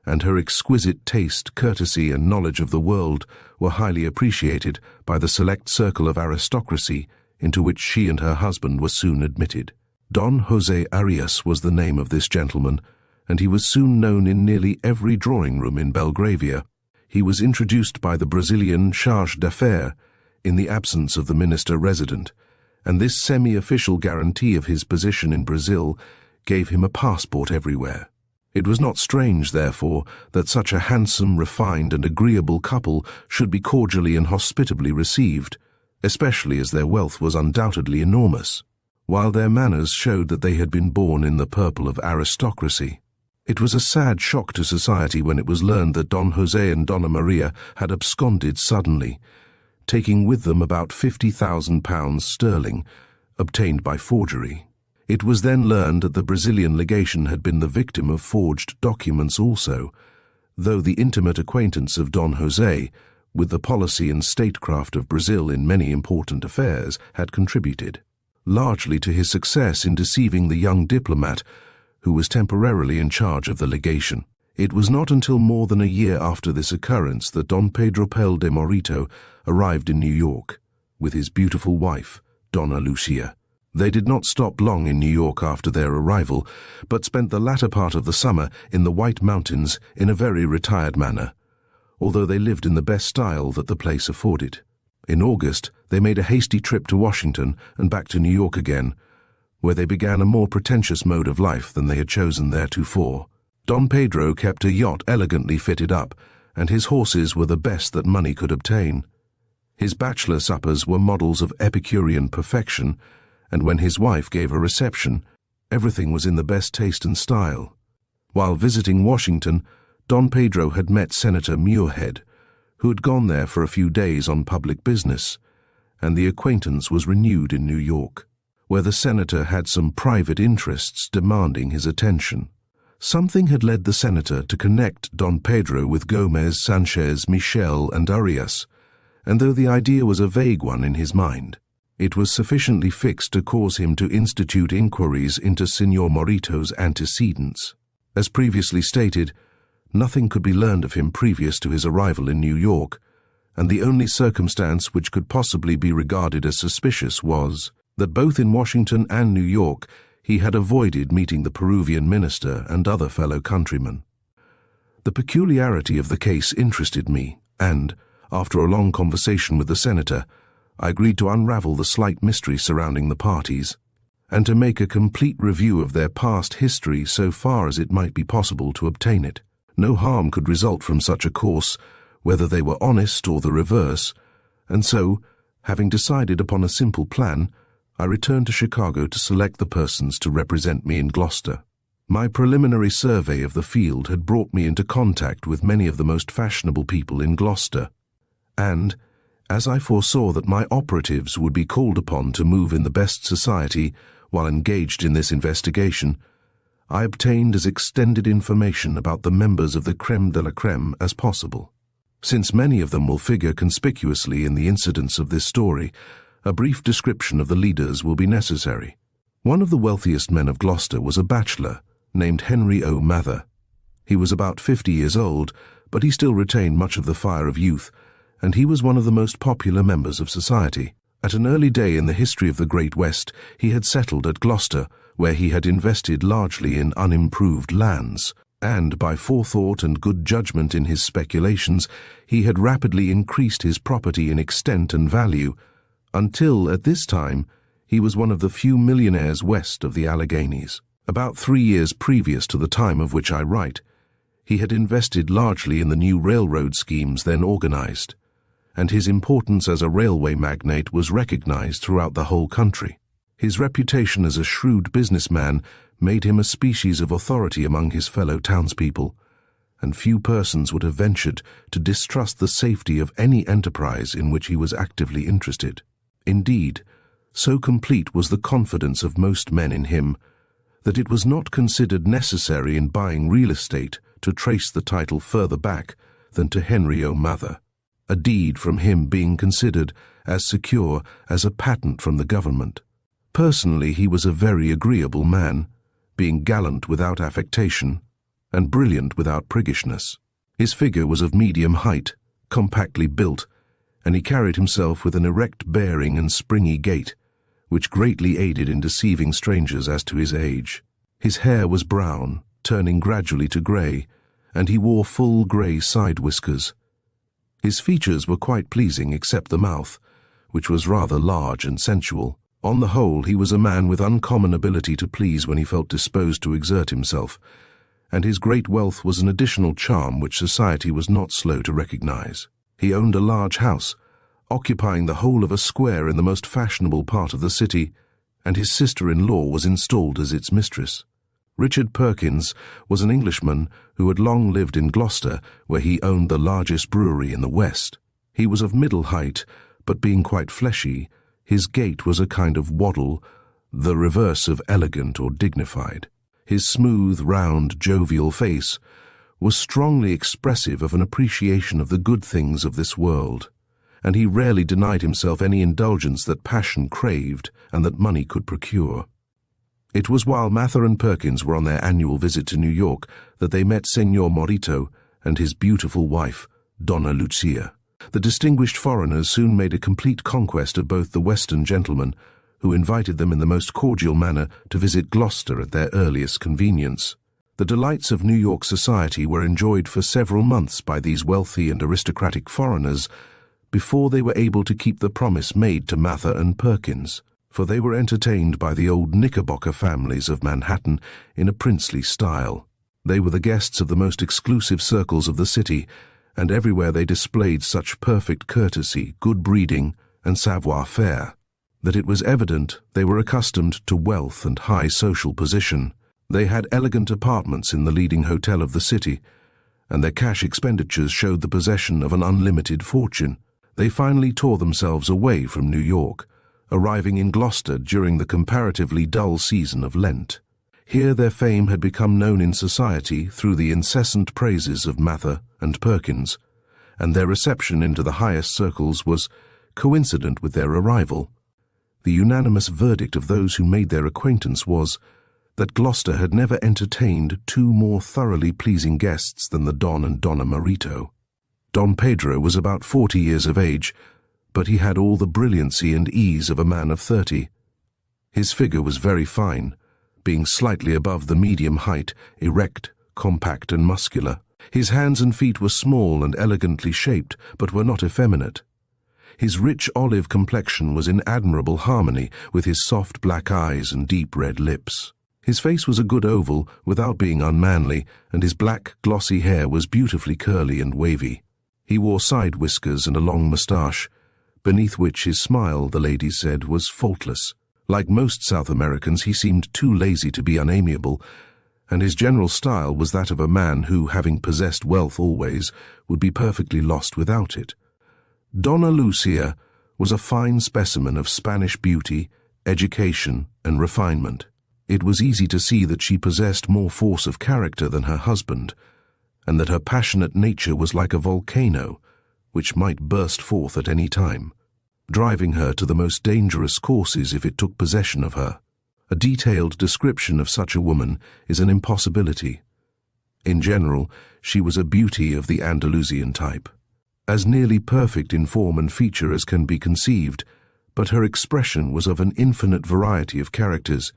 and her exquisite taste, courtesy, and knowledge of the world were highly appreciated by the select circle of aristocracy into which she and her husband were soon admitted. Don Jose Arias was the name of this gentleman, and he was soon known in nearly every drawing-room in Belgravia. He was introduced by the Brazilian charge d'affaires in the absence of the minister resident, and this semi-official guarantee of his position in Brazil gave him a passport everywhere. It was not strange, therefore, that such a handsome, refined, and agreeable couple should be cordially and hospitably received, especially as their wealth was undoubtedly enormous, while their manners showed that they had been born in the purple of aristocracy. It was a sad shock to society when it was learned that Don Jose and Donna Maria had absconded suddenly, taking with them about £50,000 sterling, obtained by forgery. It was then learned that the Brazilian legation had been the victim of forged documents also, though the intimate acquaintance of Don Jose with the policy and statecraft of Brazil in many important affairs had contributed largely to his success in deceiving the young diplomat who was temporarily in charge of the legation. It was not until more than a year after this occurrence that Don Pedro Pel de Morito arrived in New York with his beautiful wife, Donna Lucia. They did not stop long in New York after their arrival, but spent the latter part of the summer in the White Mountains in a very retired manner, although they lived in the best style that the place afforded. In August, they made a hasty trip to Washington and back to New York again, where they began a more pretentious mode of life than they had chosen theretofore. Don Pedro kept a yacht elegantly fitted up, and his horses were the best that money could obtain. His bachelor suppers were models of Epicurean perfection, and when his wife gave a reception, everything was in the best taste and style. While visiting Washington, Don Pedro had met Senator Muirhead, who had gone there for a few days on public business, and the acquaintance was renewed in New York, where the senator had some private interests demanding his attention. Something had led the senator to connect Don Pedro with Gomez, Sanchez, Michel, and Arias, and though the idea was a vague one in his mind, it was sufficiently fixed to cause him to institute inquiries into Signor Morito's antecedents. As previously stated, nothing could be learned of him previous to his arrival in New York, and the only circumstance which could possibly be regarded as suspicious was that both in Washington and New York he had avoided meeting the Peruvian minister and other fellow countrymen. The peculiarity of the case interested me, and, after a long conversation with the senator, I agreed to unravel the slight mystery surrounding the parties, and to make a complete review of their past history so far as it might be possible to obtain it. No harm could result from such a course, whether they were honest or the reverse, and so, having decided upon a simple plan, I returned to Chicago to select the persons to represent me in Gloucester. My preliminary survey of the field had brought me into contact with many of the most fashionable people in Gloucester, and, as I foresaw that my operatives would be called upon to move in the best society while engaged in this investigation, I obtained as extended information about the members of the crème de la crème as possible. Since many of them will figure conspicuously in the incidents of this story, a brief description of the leaders will be necessary. One of the wealthiest men of Gloucester was a bachelor named Henry O. Mather. He was about 50 years old, but he still retained much of the fire of youth, and he was one of the most popular members of society. At an early day in the history of the Great West, he had settled at Gloucester, where he had invested largely in unimproved lands, and by forethought and good judgment in his speculations, he had rapidly increased his property in extent and value, until, at this time, he was one of the few millionaires west of the Alleghenies. About 3 years previous to the time of which I write, he had invested largely in the new railroad schemes then organized, and his importance as a railway magnate was recognized throughout the whole country. His reputation as a shrewd businessman made him a species of authority among his fellow townspeople, and few persons would have ventured to distrust the safety of any enterprise in which he was actively interested. Indeed, so complete was the confidence of most men in him that it was not considered necessary in buying real estate to trace the title further back than to Henry O. Mather, a deed from him being considered as secure as a patent from the government. Personally, he was a very agreeable man, being gallant without affectation and brilliant without priggishness. His figure was of medium height, compactly built, and he carried himself with an erect bearing and springy gait, which greatly aided in deceiving strangers as to his age. His hair was brown, turning gradually to grey, and he wore full grey side whiskers. His features were quite pleasing except the mouth, which was rather large and sensual. On the whole, he was a man with uncommon ability to please when he felt disposed to exert himself, and his great wealth was an additional charm which society was not slow to recognize. He owned a large house, occupying the whole of a square in the most fashionable part of the city, and his sister-in-law was installed as its mistress. Richard Perkins was an Englishman who had long lived in Gloucester, where he owned the largest brewery in the West. He was of middle height, but being quite fleshy, his gait was a kind of waddle, the reverse of elegant or dignified. His smooth, round, jovial face was strongly expressive of an appreciation of the good things of this world, and he rarely denied himself any indulgence that passion craved and that money could procure. It was while Mather and Perkins were on their annual visit to New York that they met Signor Morito and his beautiful wife, Donna Lucia. The distinguished foreigners soon made a complete conquest of both the Western gentlemen, who invited them in the most cordial manner to visit Gloucester at their earliest convenience. The delights of New York society were enjoyed for several months by these wealthy and aristocratic foreigners before they were able to keep the promise made to Mather and Perkins, for they were entertained by the old Knickerbocker families of Manhattan in a princely style. They were the guests of the most exclusive circles of the city, and everywhere they displayed such perfect courtesy, good breeding, and savoir-faire, that it was evident they were accustomed to wealth and high social position. They had elegant apartments in the leading hotel of the city, and their cash expenditures showed the possession of an unlimited fortune. They finally tore themselves away from New York, arriving in Gloucester during the comparatively dull season of Lent. Here their fame had become known in society through the incessant praises of Mather and Perkins, and their reception into the highest circles was coincident with their arrival. The unanimous verdict of those who made their acquaintance was that Gloucester had never entertained two more thoroughly pleasing guests than the Don and Donna Marito. Don Pedro was about 40 years of age, but he had all the brilliancy and ease of a man of 30. His figure was very fine, being slightly above the medium height, erect, compact and muscular. His hands and feet were small and elegantly shaped, but were not effeminate. His rich olive complexion was in admirable harmony with his soft black eyes and deep red lips. His face was a good oval without being unmanly, and his black, glossy hair was beautifully curly and wavy. He wore side whiskers and a long moustache, beneath which his smile, the ladies said, was faultless. Like most South Americans, he seemed too lazy to be unamiable, and his general style was that of a man who, having possessed wealth always, would be perfectly lost without it. Donna Lucia was a fine specimen of Spanish beauty, education, and refinement. It was easy to see that she possessed more force of character than her husband, and that her passionate nature was like a volcano, which might burst forth at any time, driving her to the most dangerous courses if it took possession of her. A detailed description of such a woman is an impossibility. In general, she was a beauty of the Andalusian type, as nearly perfect in form and feature as can be conceived, but her expression was of an infinite variety of characters,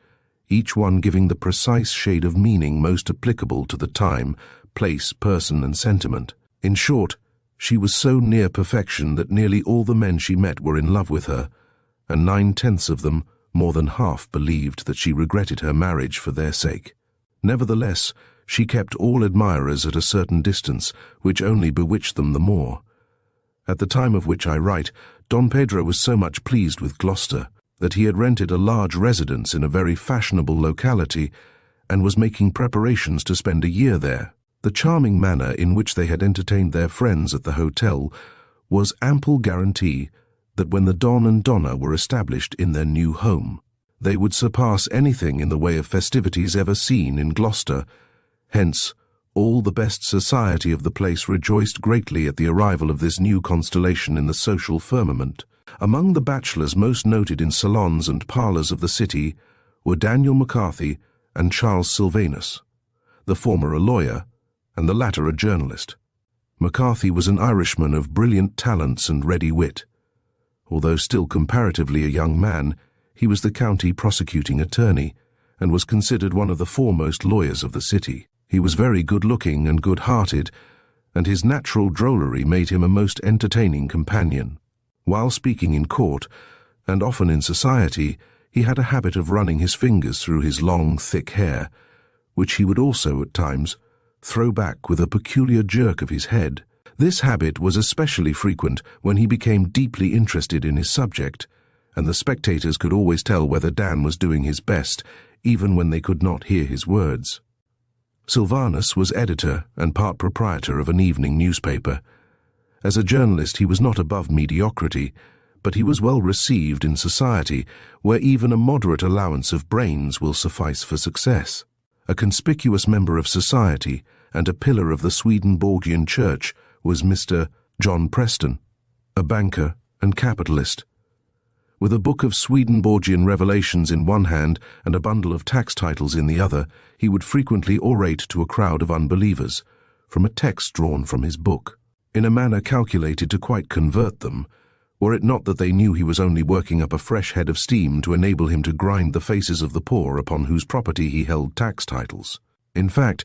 each one giving the precise shade of meaning most applicable to the time, place, person, and sentiment. In short, she was so near perfection that nearly all the men she met were in love with her, and 9/10 of them, more than half, believed that she regretted her marriage for their sake. Nevertheless, she kept all admirers at a certain distance, which only bewitched them the more. At the time of which I write, Don Pedro was so much pleased with Gloucester that he had rented a large residence in a very fashionable locality and was making preparations to spend a year there. The charming manner in which they had entertained their friends at the hotel was ample guarantee that when the Don and Donna were established in their new home, they would surpass anything in the way of festivities ever seen in Gloucester. Hence, all the best society of the place rejoiced greatly at the arrival of this new constellation in the social firmament. Among the bachelors most noted in salons and parlours of the city were Daniel McCarthy and Charles Sylvanus, the former a lawyer, and the latter a journalist. McCarthy was an Irishman of brilliant talents and ready wit. Although still comparatively a young man, he was the county prosecuting attorney, and was considered one of the foremost lawyers of the city. He was very good-looking and good-hearted, and his natural drollery made him a most entertaining companion. While speaking in court, and often in society, he had a habit of running his fingers through his long, thick hair, which he would also, at times, throw back with a peculiar jerk of his head. This habit was especially frequent when he became deeply interested in his subject, and the spectators could always tell whether Dan was doing his best, even when they could not hear his words. Sylvanus was editor and part proprietor of an evening newspaper. As a journalist he was not above mediocrity, but he was well received in society, where even a moderate allowance of brains will suffice for success. A conspicuous member of society and a pillar of the Swedenborgian Church was Mr. John Preston, a banker and capitalist. With a book of Swedenborgian revelations in one hand and a bundle of tax titles in the other, he would frequently orate to a crowd of unbelievers, from a text drawn from his book, in a manner calculated to quite convert them, were it not that they knew he was only working up a fresh head of steam to enable him to grind the faces of the poor upon whose property he held tax titles. In fact,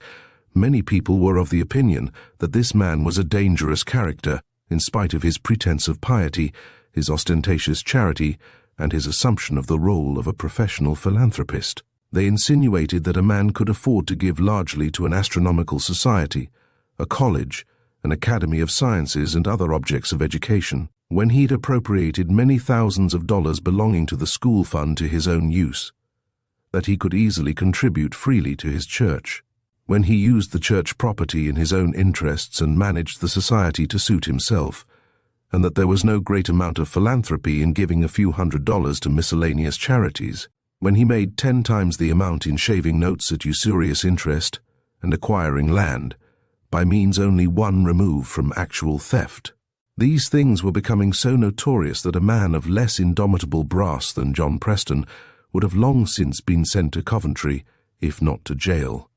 many people were of the opinion that this man was a dangerous character, in spite of his pretense of piety, his ostentatious charity, and his assumption of the role of a professional philanthropist. They insinuated that a man could afford to give largely to an astronomical society, a college, an academy of sciences, and other objects of education, when he'd appropriated many thousands of dollars belonging to the school fund to his own use, that he could easily contribute freely to his church, when he used the church property in his own interests and managed the society to suit himself, and that there was no great amount of philanthropy in giving a few $100s to miscellaneous charities, when he made 10 times the amount in shaving notes at usurious interest and acquiring land, by means only one remove from actual theft. These things were becoming so notorious that a man of less indomitable brass than John Preston would have long since been sent to Coventry, if not to jail.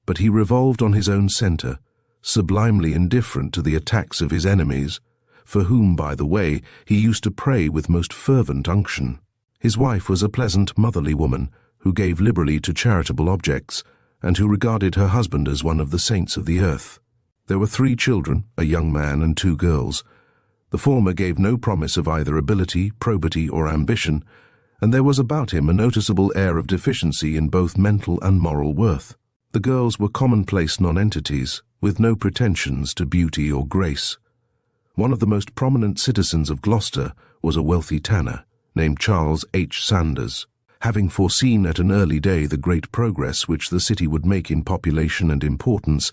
But he revolved on his own centre, sublimely indifferent to the attacks of his enemies, for whom, by the way, he used to pray with most fervent unction. His wife was a pleasant, motherly woman, who gave liberally to charitable objects, and who regarded her husband as one of the saints of the earth. There were 3 children, a young man and 2 girls. The former gave no promise of either ability, probity, or ambition, and there was about him a noticeable air of deficiency in both mental and moral worth. The girls were commonplace nonentities, with no pretensions to beauty or grace. One of the most prominent citizens of Gloucester was a wealthy tanner, named Charles H. Sanders. Having foreseen at an early day the great progress which the city would make in population and importance,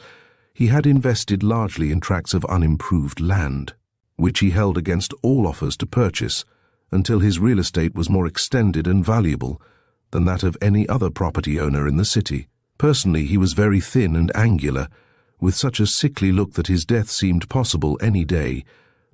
he had invested largely in tracts of unimproved land, which he held against all offers to purchase, until his real estate was more extended and valuable than that of any other property owner in the city. Personally, he was very thin and angular, with such a sickly look that his death seemed possible any day,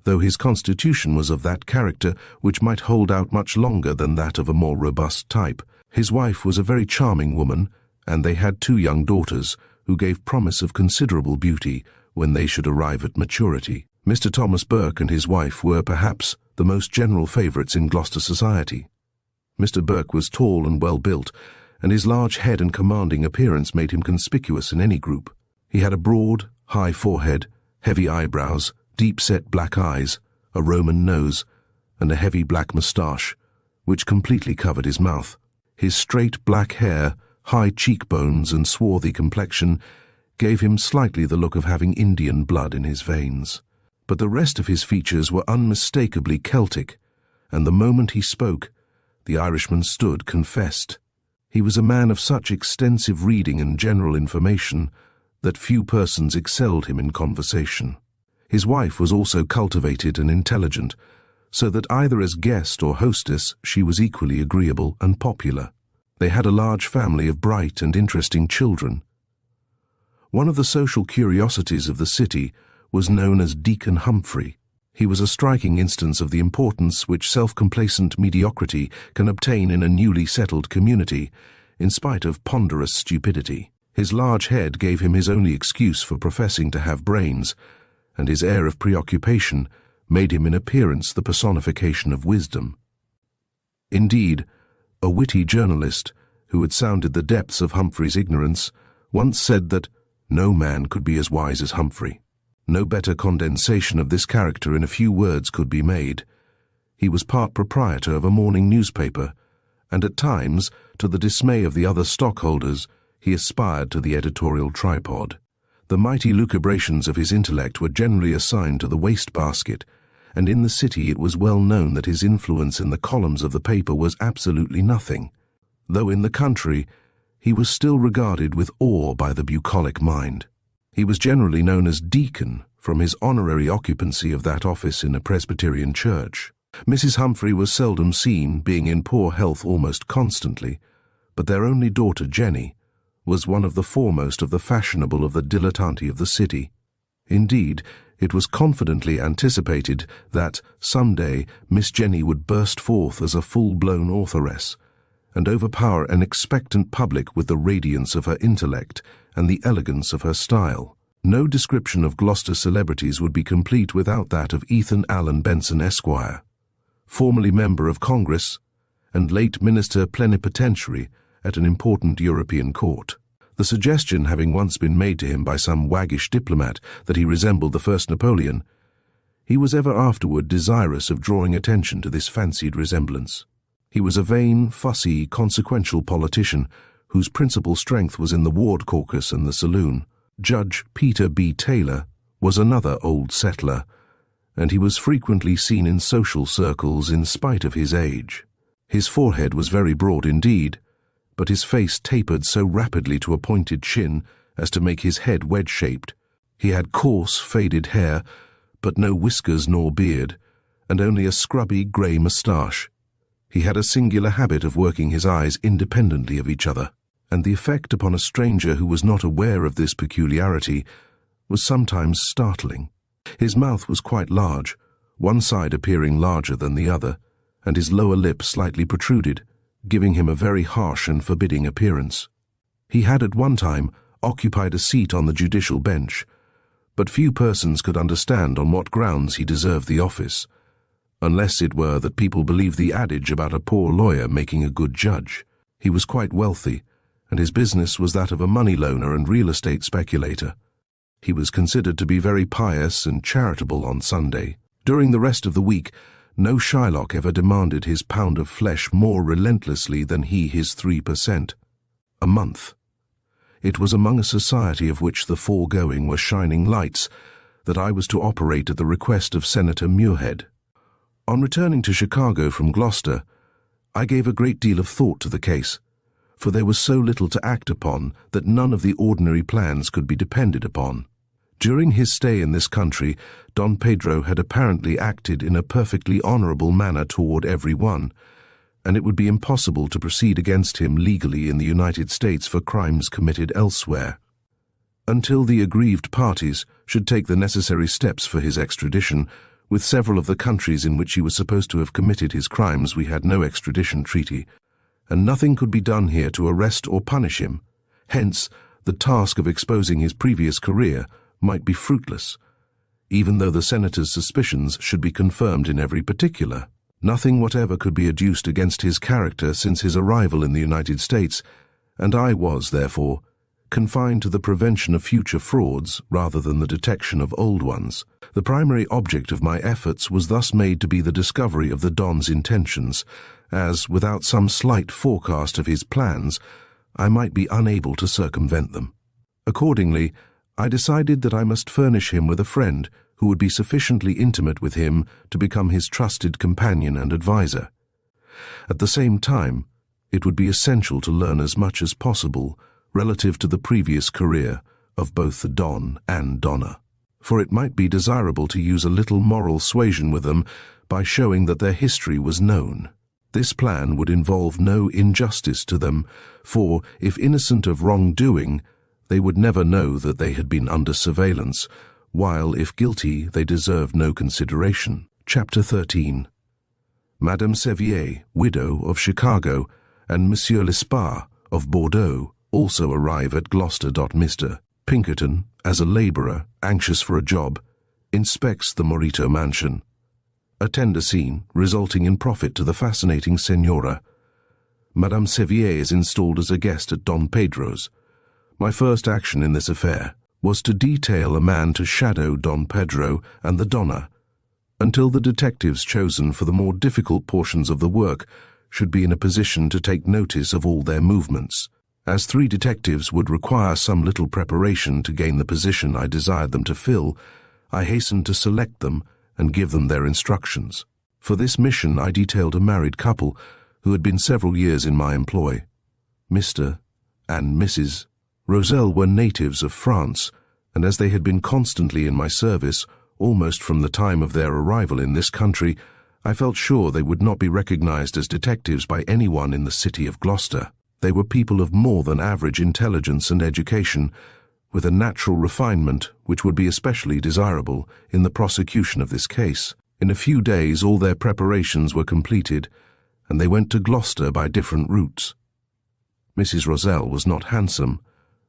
though his constitution was of that character which might hold out much longer than that of a more robust type. His wife was a very charming woman, and they had 2 young daughters, who gave promise of considerable beauty when they should arrive at maturity. Mr. Thomas Burke and his wife were, perhaps, the most general favourites in Gloucester society. Mr. Burke was tall and well-built, and his large head and commanding appearance made him conspicuous in any group. He had a broad, high forehead, heavy eyebrows, deep-set black eyes, a Roman nose, and a heavy black moustache, which completely covered his mouth. His straight black hair, high cheekbones, and swarthy complexion gave him slightly the look of having Indian blood in his veins. But the rest of his features were unmistakably Celtic, and the moment he spoke, the Irishman stood confessed. He was a man of such extensive reading and general information that few persons excelled him in conversation. His wife was also cultivated and intelligent, so that either as guest or hostess she was equally agreeable and popular. They had a large family of bright and interesting children. One of the social curiosities of the city was known as Deacon Humphrey. He was a striking instance of the importance which self-complacent mediocrity can obtain in a newly settled community, in spite of ponderous stupidity. His large head gave him his only excuse for professing to have brains, and his air of preoccupation made him in appearance the personification of wisdom. Indeed, a witty journalist, who had sounded the depths of Humphrey's ignorance, once said that no man could be as wise as Humphrey. No better condensation of this character in a few words could be made. He was part proprietor of a morning newspaper, and at times, to the dismay of the other stockholders, he aspired to the editorial tripod. The mighty lucubrations of his intellect were generally assigned to the wastebasket, and in the city it was well known that his influence in the columns of the paper was absolutely nothing, though in the country he was still regarded with awe by the bucolic mind. He was generally known as Deacon from his honorary occupancy of that office in a Presbyterian church. Mrs. Humphrey was seldom seen, being in poor health almost constantly, but their only daughter, Jenny, was one of the foremost of the fashionable of the dilettanti of the city. Indeed, it was confidently anticipated that, some day, Miss Jenny would burst forth as a full-blown authoress, and overpower an expectant public with the radiance of her intellect and the elegance of her style. No description of Gloucester celebrities would be complete without that of Ethan Allen Benson, Esquire, formerly member of Congress and late minister plenipotentiary at an important European court. The suggestion having once been made to him by some waggish diplomat that he resembled the first Napoleon, he was ever afterward desirous of drawing attention to this fancied resemblance. He was a vain, fussy, consequential politician whose principal strength was in the ward caucus and the saloon. Judge Peter B. Taylor was another old settler, and he was frequently seen in social circles in spite of his age. His forehead was very broad indeed, but his face tapered so rapidly to a pointed chin as to make his head wedge-shaped. He had coarse, faded hair, but no whiskers nor beard, and only a scrubby grey moustache. He had a singular habit of working his eyes independently of each other, and the effect upon a stranger who was not aware of this peculiarity was sometimes startling. His mouth was quite large, one side appearing larger than the other, and his lower lip slightly protruded, giving him a very harsh and forbidding appearance. He had at one time occupied a seat on the judicial bench, but few persons could understand on what grounds he deserved the office, unless it were that people believed the adage about a poor lawyer making a good judge. He was quite wealthy, and his business was that of a money loaner and real estate speculator. He was considered to be very pious and charitable on Sunday. During the rest of the week, no Shylock ever demanded his pound of flesh more relentlessly than he his 3% a month. It was among a society of which the foregoing were shining lights that I was to operate at the request of Senator Muirhead. On returning to Chicago from Gloucester, I gave a great deal of thought to the case, for there was so little to act upon that none of the ordinary plans could be depended upon. During his stay in this country, Don Pedro had apparently acted in a perfectly honorable manner toward every one, and it would be impossible to proceed against him legally in the United States for crimes committed elsewhere. Until the aggrieved parties should take the necessary steps for his extradition, with several of the countries in which he was supposed to have committed his crimes we had no extradition treaty, and nothing could be done here to arrest or punish him. Hence, the task of exposing his previous career might be fruitless, even though the senator's suspicions should be confirmed in every particular. Nothing whatever could be adduced against his character since his arrival in the United States, and I was, therefore, confined to the prevention of future frauds rather than the detection of old ones. The primary object of my efforts was thus made to be the discovery of the Don's intentions, as, without some slight forecast of his plans, I might be unable to circumvent them. Accordingly, I decided that I must furnish him with a friend who would be sufficiently intimate with him to become his trusted companion and adviser. At the same time, it would be essential to learn as much as possible relative to the previous career of both the Don and Donna, for it might be desirable to use a little moral suasion with them by showing that their history was known. This plan would involve no injustice to them, for, if innocent of wrongdoing, they would never know that they had been under surveillance, while, if guilty, they deserved no consideration. Chapter 13. Madame Sevier, widow of Chicago, and Monsieur Lesparre of Bordeaux also arrive at Gloucester. Mr. Pinkerton, as a labourer anxious for a job, inspects the Morito mansion. A tender scene, resulting in profit to the fascinating Senora. Madame Sevier is installed as a guest at Don Pedro's. My first action in this affair was to detail a man to shadow Don Pedro and the Donna, until the detectives chosen for the more difficult portions of the work should be in a position to take notice of all their movements. As 3 detectives would require some little preparation to gain the position I desired them to fill, I hastened to select them and give them their instructions. For this mission I detailed a married couple who had been several years in my employ. Mr. and Mrs. Roselle were natives of France, and as they had been constantly in my service, almost from the time of their arrival in this country, I felt sure they would not be recognized as detectives by anyone in the city of Gloucester. They were people of more than average intelligence and education, with a natural refinement which would be especially desirable in the prosecution of this case. In a few days all their preparations were completed, and they went to Gloucester by different routes. Mrs. Roselle was not handsome,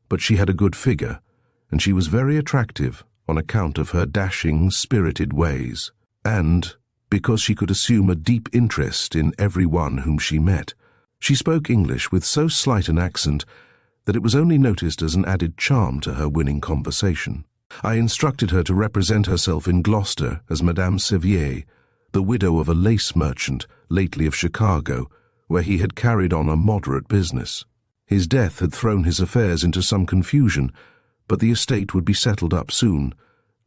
but she had a good figure, and she was very attractive on account of her dashing, spirited ways, and because she could assume a deep interest in every one whom she met. She spoke English with so slight an accent that it was only noticed as an added charm to her winning conversation. I instructed her to represent herself in Gloucester as Madame Sevier, the widow of a lace merchant lately of Chicago, where he had carried on a moderate business. His death had thrown his affairs into some confusion, but the estate would be settled up soon,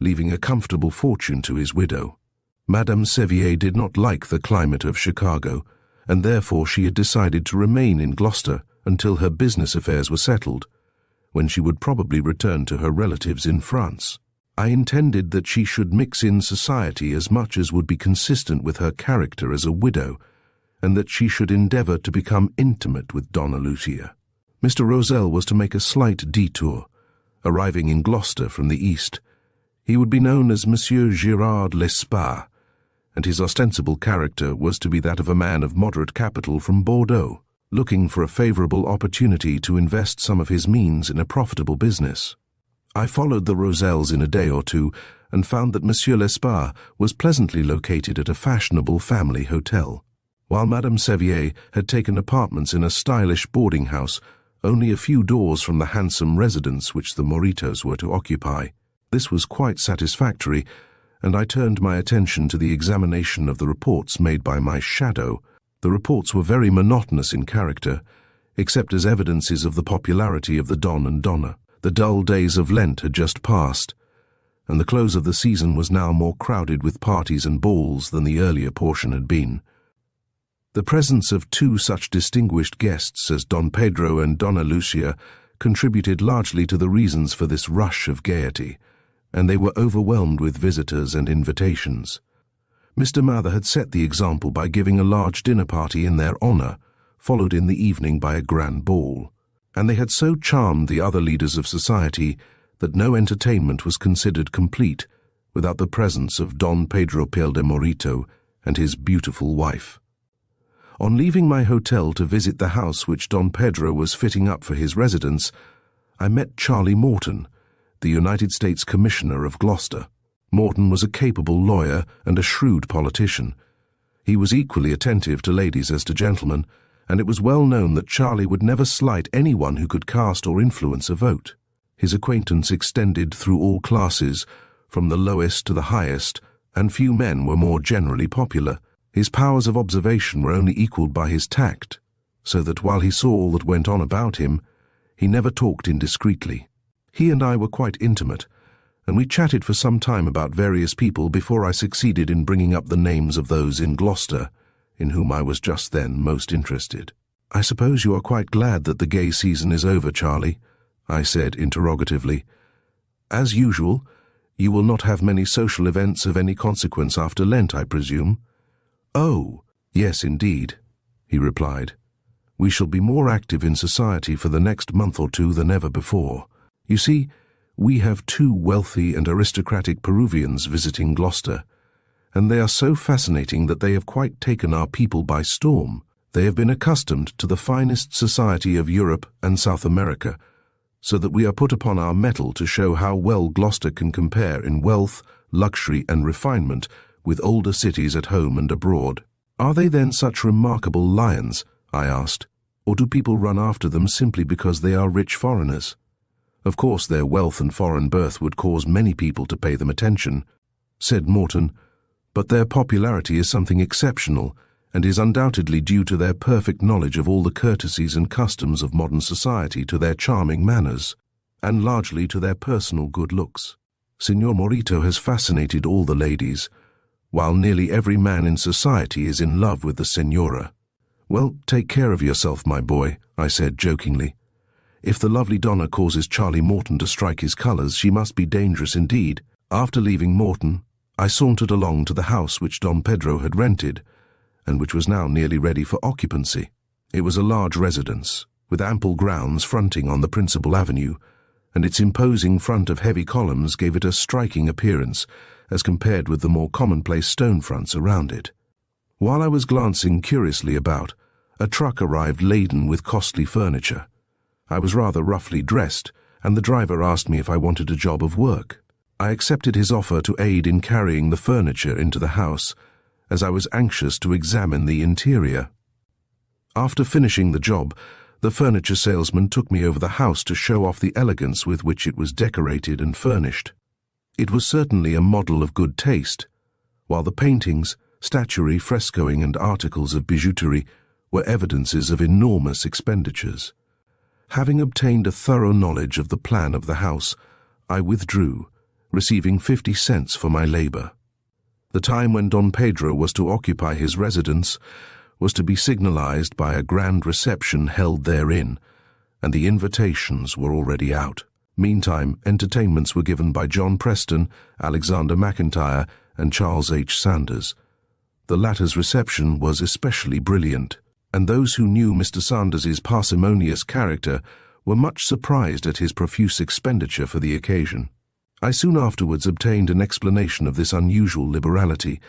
leaving a comfortable fortune to his widow. Madame Sevier did not like the climate of Chicago, and therefore she had decided to remain in Gloucester until her business affairs were settled, when she would probably return to her relatives in France. I intended that she should mix in society as much as would be consistent with her character as a widow, and that she should endeavour to become intimate with Donna Lucia. Mr. Roselle was to make a slight detour, arriving in Gloucester from the east. He would be known as Monsieur Girard Lespas, and his ostensible character was to be that of a man of moderate capital from Bordeaux, looking for a favourable opportunity to invest some of his means in a profitable business. I followed the Roselles in a day or two and found that Monsieur Lespas was pleasantly located at a fashionable family hotel, while Madame Sevier had taken apartments in a stylish boarding house only a few doors from the handsome residence which the Moritos were to occupy. This was quite satisfactory, and I turned my attention to the examination of the reports made by my shadow. The reports were very monotonous in character, except as evidences of the popularity of the Don and Donna. The dull days of Lent had just passed, and the close of the season was now more crowded with parties and balls than the earlier portion had been. The presence of two such distinguished guests as Don Pedro and Donna Lucia contributed largely to the reasons for this rush of gaiety, and they were overwhelmed with visitors and invitations. Mr. Mather had set the example by giving a large dinner party in their honour, followed in the evening by a grand ball, and they had so charmed the other leaders of society that no entertainment was considered complete without the presence of Don Pedro Piel de Morito and his beautiful wife. On leaving my hotel to visit the house which Don Pedro was fitting up for his residence, I met Charlie Morton, the United States Commissioner of Gloucester. Morton was a capable lawyer and a shrewd politician. He was equally attentive to ladies as to gentlemen, and it was well known that Charlie would never slight anyone who could cast or influence a vote. His acquaintance extended through all classes, from the lowest to the highest, and few men were more generally popular. His powers of observation were only equalled by his tact, so that while he saw all that went on about him, he never talked indiscreetly. He and I were quite intimate, and we chatted for some time about various people before I succeeded in bringing up the names of those in Gloucester, in whom I was just then most interested. "I suppose you are quite glad that the gay season is over, Charlie?" I said interrogatively. "As usual, you will not have many social events of any consequence after Lent, I presume?" "Oh, yes, indeed," he replied. "We shall be more active in society for the next month or two than ever before. You see, we have two wealthy and aristocratic Peruvians visiting Gloucester, and they are so fascinating that they have quite taken our people by storm. They have been accustomed to the finest society of Europe and South America, so that we are put upon our mettle to show how well Gloucester can compare in wealth, luxury, and refinement with older cities at home and abroad." "Are they then such remarkable lions?" I asked, "or do people run after them simply because they are rich foreigners?" "Of course their wealth and foreign birth would cause many people to pay them attention," said Morton, "but their popularity is something exceptional, and is undoubtedly due to their perfect knowledge of all the courtesies and customs of modern society, to their charming manners, and largely to their personal good looks. Signor Morito has fascinated all the ladies, while nearly every man in society is in love with the Senora." "Well, take care of yourself, my boy," I said jokingly. "If the lovely Donna causes Charlie Morton to strike his colours, she must be dangerous indeed." After leaving Morton, I sauntered along to the house which Don Pedro had rented, and which was now nearly ready for occupancy. It was a large residence, with ample grounds fronting on the principal avenue, and its imposing front of heavy columns gave it a striking appearance as compared with the more commonplace stone fronts around it. While I was glancing curiously about, a truck arrived laden with costly furniture. I was rather roughly dressed, and the driver asked me if I wanted a job of work. I accepted his offer to aid in carrying the furniture into the house, as I was anxious to examine the interior. After finishing the job, the furniture salesman took me over the house to show off the elegance with which it was decorated and furnished. It was certainly a model of good taste, while the paintings, statuary, frescoing, and articles of bijouterie were evidences of enormous expenditures. Having obtained a thorough knowledge of the plan of the house, I withdrew, receiving 50 cents for my labor. The time when Don Pedro was to occupy his residence was to be signalized by a grand reception held therein, and the invitations were already out. Meantime, entertainments were given by John Preston, Alexander McIntyre, and Charles H. Sanders. The latter's reception was especially brilliant, and those who knew Mr. Sanders's parsimonious character were much surprised at his profuse expenditure for the occasion. I soon afterwards obtained an explanation of this unusual liberality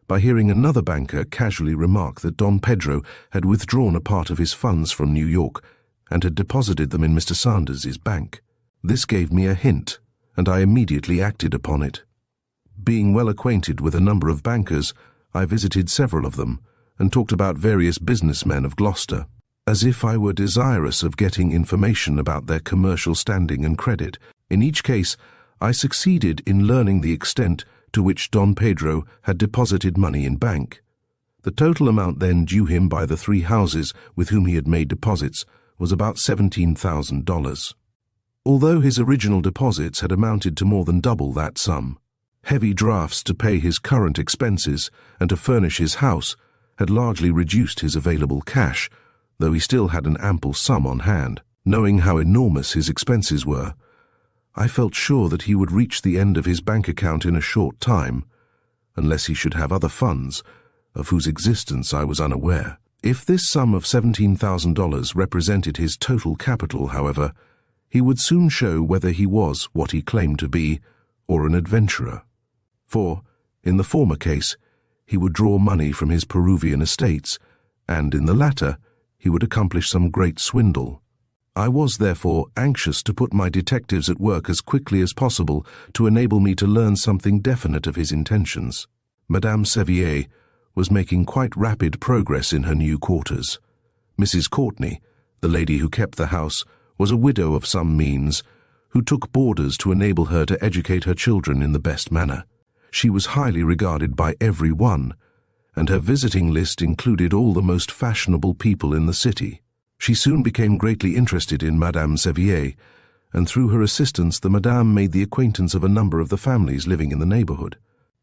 by hearing another banker casually remark that Don Pedro had withdrawn a part of his funds from New York and had deposited them in Mr. Sanders's bank. This gave me a hint, and I immediately acted upon it. Being well acquainted with a number of bankers, I visited several of them and talked about various businessmen of Gloucester, as if I were desirous of getting information about their commercial standing and credit. In each case, I succeeded in learning the extent to which Don Pedro had deposited money in bank. The total amount then due him by the three houses with whom he had made deposits was about $17,000. Although his original deposits had amounted to more than double that sum, heavy drafts to pay his current expenses and to furnish his house had largely reduced his available cash, though he still had an ample sum on hand. Knowing how enormous his expenses were, I felt sure that he would reach the end of his bank account in a short time, unless he should have other funds, of whose existence I was unaware. If this sum of $17,000 represented his total capital, however, he would soon show whether he was what he claimed to be, or an adventurer. For, in the former case, he would draw money from his Peruvian estates, and in the latter, he would accomplish some great swindle. I was, therefore, anxious to put my detectives at work as quickly as possible to enable me to learn something definite of his intentions. Madame Sevier was making quite rapid progress in her new quarters. Mrs. Courtney, the lady who kept the house, was a widow of some means, who took boarders to enable her to educate her children in the best manner. She was highly regarded by every one, and her visiting list included all the most fashionable people in the city. She soon became greatly interested in Madame Sevier, and through her assistance the Madame made the acquaintance of a number of the families living in the neighborhood.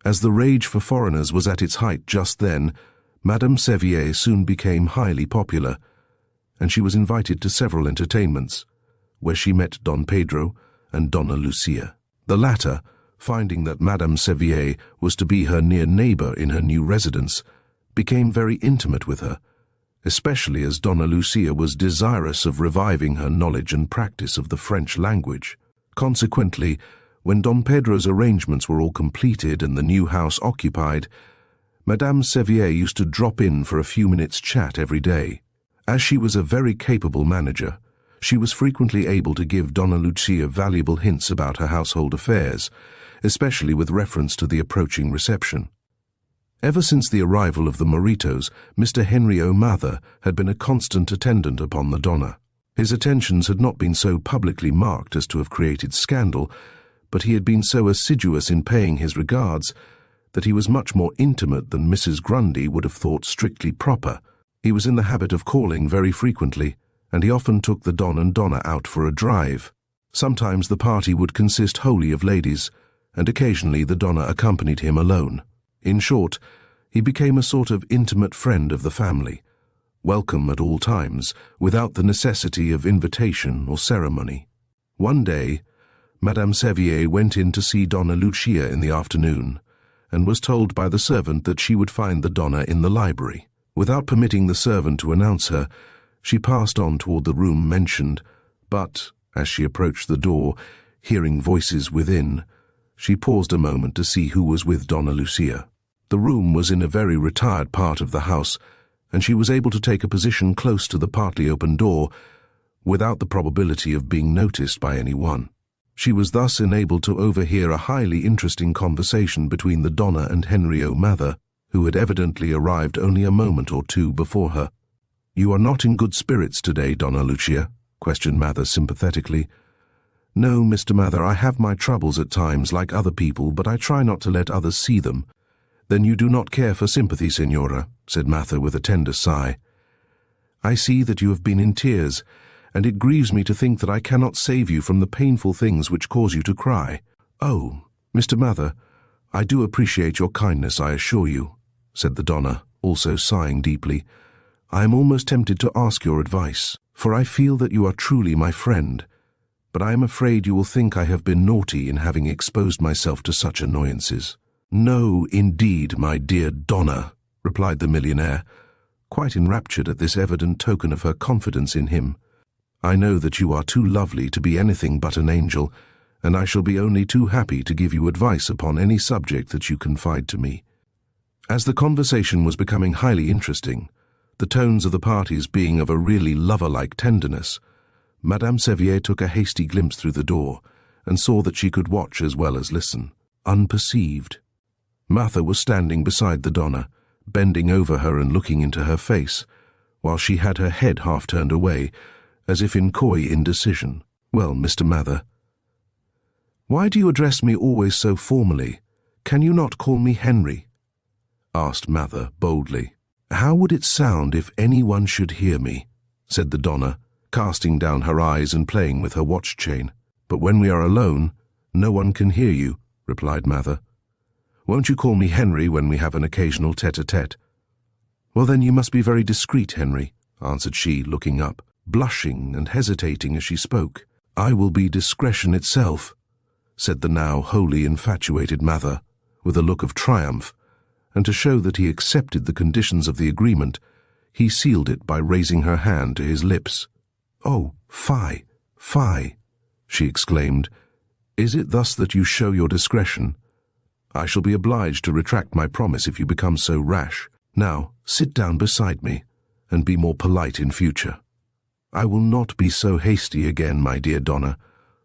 As the rage for foreigners was at its height just then, Madame Sevier soon became highly popular, and she was invited to several entertainments, where she met Don Pedro and Donna Lucia. The latter, finding that Madame Sevier was to be her near neighbor in her new residence, became very intimate with her, especially as Donna Lucia was desirous of reviving her knowledge and practice of the French language. Consequently, when Don Pedro's arrangements were all completed and the new house occupied, Madame Sevier used to drop in for a few minutes' chat every day. As she was a very capable manager, she was frequently able to give Donna Lucia valuable hints about her household affairs, especially with reference to the approaching reception. Ever since the arrival of the Moritos, Mr. Henry O'Mather had been a constant attendant upon the Donna. His attentions had not been so publicly marked as to have created scandal, but he had been so assiduous in paying his regards that he was much more intimate than Mrs. Grundy would have thought strictly proper. He was in the habit of calling very frequently, and he often took the Don and Donna out for a drive. Sometimes the party would consist wholly of ladies, and occasionally the Donna accompanied him alone. In short, he became a sort of intimate friend of the family, welcome at all times, without the necessity of invitation or ceremony. One day, Madame Sevier went in to see Donna Lucia in the afternoon, and was told by the servant that she would find the Donna in the library. Without permitting the servant to announce her, she passed on toward the room mentioned, but, as she approached the door, hearing voices within, she paused a moment to see who was with Donna Lucia. The room was in a very retired part of the house, and she was able to take a position close to the partly open door, without the probability of being noticed by anyone. She was thus enabled to overhear a highly interesting conversation between the Donna and Henry O'Mather, who had evidently arrived only a moment or two before her. "You are not in good spirits today, Donna Lucia?" questioned Mather sympathetically. "No, Mr. Mather, I have my troubles at times, like other people, but I try not to let others see them." "Then you do not care for sympathy, Signora," said Mather with a tender sigh. "I see that you have been in tears, and it grieves me to think that I cannot save you from the painful things which cause you to cry." "Oh, Mr. Mather, I do appreciate your kindness, I assure you," said the Donna, also sighing deeply. "I am almost tempted to ask your advice, for I feel that you are truly my friend, but I am afraid you will think I have been naughty in having exposed myself to such annoyances." "No, indeed, my dear Donna," replied the millionaire, quite enraptured at this evident token of her confidence in him. I know that you are too lovely to be anything but an angel, and I shall be only too happy to give you advice upon any subject that you confide to me." As the conversation was becoming highly interesting, the tones of the parties being of a really lover-like tenderness, Madame Sevier took a hasty glimpse through the door and saw that she could watch as well as listen, unperceived. Martha was standing beside the Donna, bending over her and looking into her face, while she had her head half turned away, as if in coy indecision. "Well, Mr. Mather, why do you address me always so formally? Can you not call me Henry?" asked Mather boldly. "How would it sound if anyone should hear me?" said the Donna, casting down her eyes and playing with her watch chain. "But when we are alone, no one can hear you," replied Mather. "Won't you call me Henry when we have an occasional tete-a-tete?" "Well, then you must be very discreet, Henry," answered she, looking up, blushing and hesitating as she spoke. "I will be discretion itself," said the now wholly infatuated Mather, with a look of triumph, and to show that he accepted the conditions of the agreement, he sealed it by raising her hand to his lips. "Oh, fie, fie," she exclaimed. "Is it thus that you show your discretion? I shall be obliged to retract my promise if you become so rash. Now, sit down beside me, and be more polite in future." "I will not be so hasty again, my dear Donna,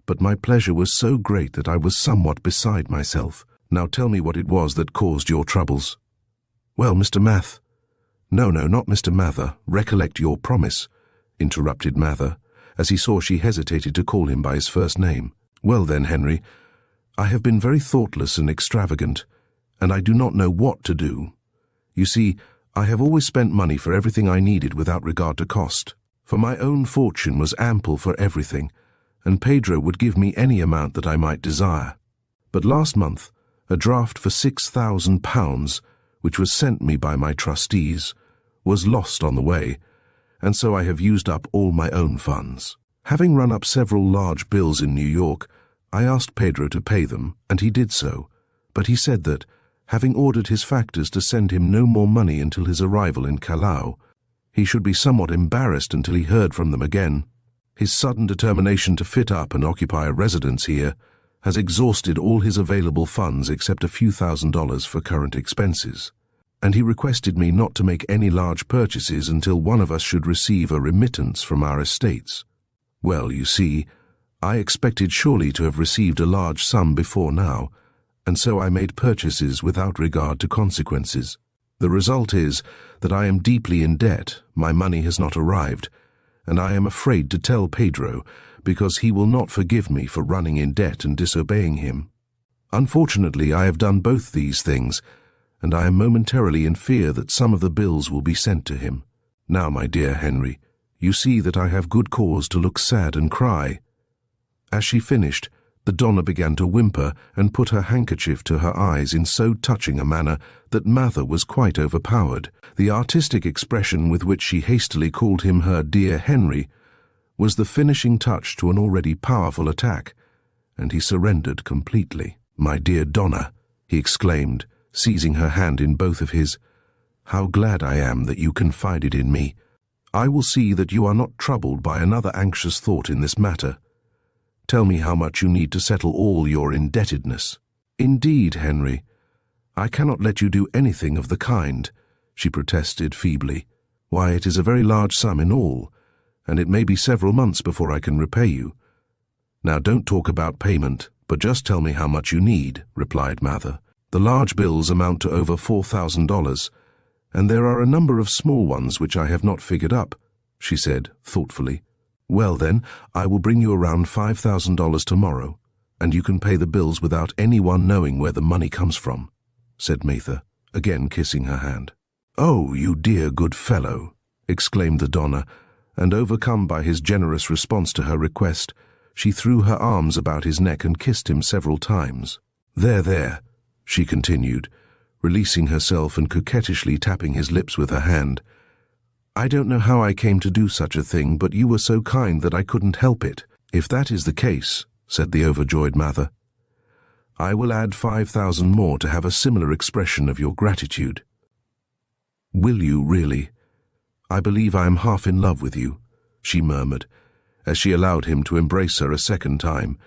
but my pleasure was so great that I was somewhat beside myself. Now tell me what it was that caused your troubles." "Well, Mr. Math—" "No, not Mr. Mather. Recollect your promise," interrupted Mather, as he saw she hesitated to call him by his first name. "Well then, Henry, I have been very thoughtless and extravagant, and I do not know what to do. You see, I have always spent money for everything I needed without regard to cost, for my own fortune was ample for everything, and Pedro would give me any amount that I might desire. But last month, a draft for £6,000, which was sent me by my trustees, was lost on the way, and so I have used up all my own funds. Having run up several large bills in New York, I asked Pedro to pay them, and he did so, but he said that, having ordered his factors to send him no more money until his arrival in Callao, he should be somewhat embarrassed until he heard from them again. His sudden determination to fit up and occupy a residence here has exhausted all his available funds except a few $1,000s for current expenses, and he requested me not to make any large purchases until one of us should receive a remittance from our estates. Well, you see, I expected surely to have received a large sum before now, and so I made purchases without regard to consequences. The result is that I am deeply in debt, my money has not arrived, and I am afraid to tell Pedro, because he will not forgive me for running in debt and disobeying him. Unfortunately, I have done both these things, and I am momentarily in fear that some of the bills will be sent to him. Now, my dear Henry, you see that I have good cause to look sad and cry." As she finished, the Donna began to whimper and put her handkerchief to her eyes in so touching a manner that Mather was quite overpowered. The artistic expression with which she hastily called him her dear Henry was the finishing touch to an already powerful attack, and he surrendered completely. "My dear Donna," he exclaimed, seizing her hand in both of his, "how glad I am that you confided in me. I will see that you are not troubled by another anxious thought in this matter. Tell me how much you need to settle all your indebtedness." "Indeed, Henry, I cannot let you do anything of the kind," she protested feebly. "Why, it is a very large sum in all, and it may be several months before I can repay you." "Now don't talk about payment, but just tell me how much you need," replied Mather. "The large bills amount to over $4,000, and there are a number of small ones which I have not figured up," she said thoughtfully. "Well then, I will bring you around $5,000 tomorrow, and you can pay the bills without anyone knowing where the money comes from," said Mather, again kissing her hand. "Oh, you dear good fellow," exclaimed the Donna, and overcome by his generous response to her request, she threw her arms about his neck and kissed him several times. There," she continued, releasing herself and coquettishly tapping his lips with her hand. "I don't know how I came to do such a thing, but you were so kind that I couldn't help it." "If that is the case," said the overjoyed Mather, "I will add 5,000 more to have a similar expression of your gratitude." "Will you really? I believe I am half in love with you," she murmured, as she allowed him to embrace her a second time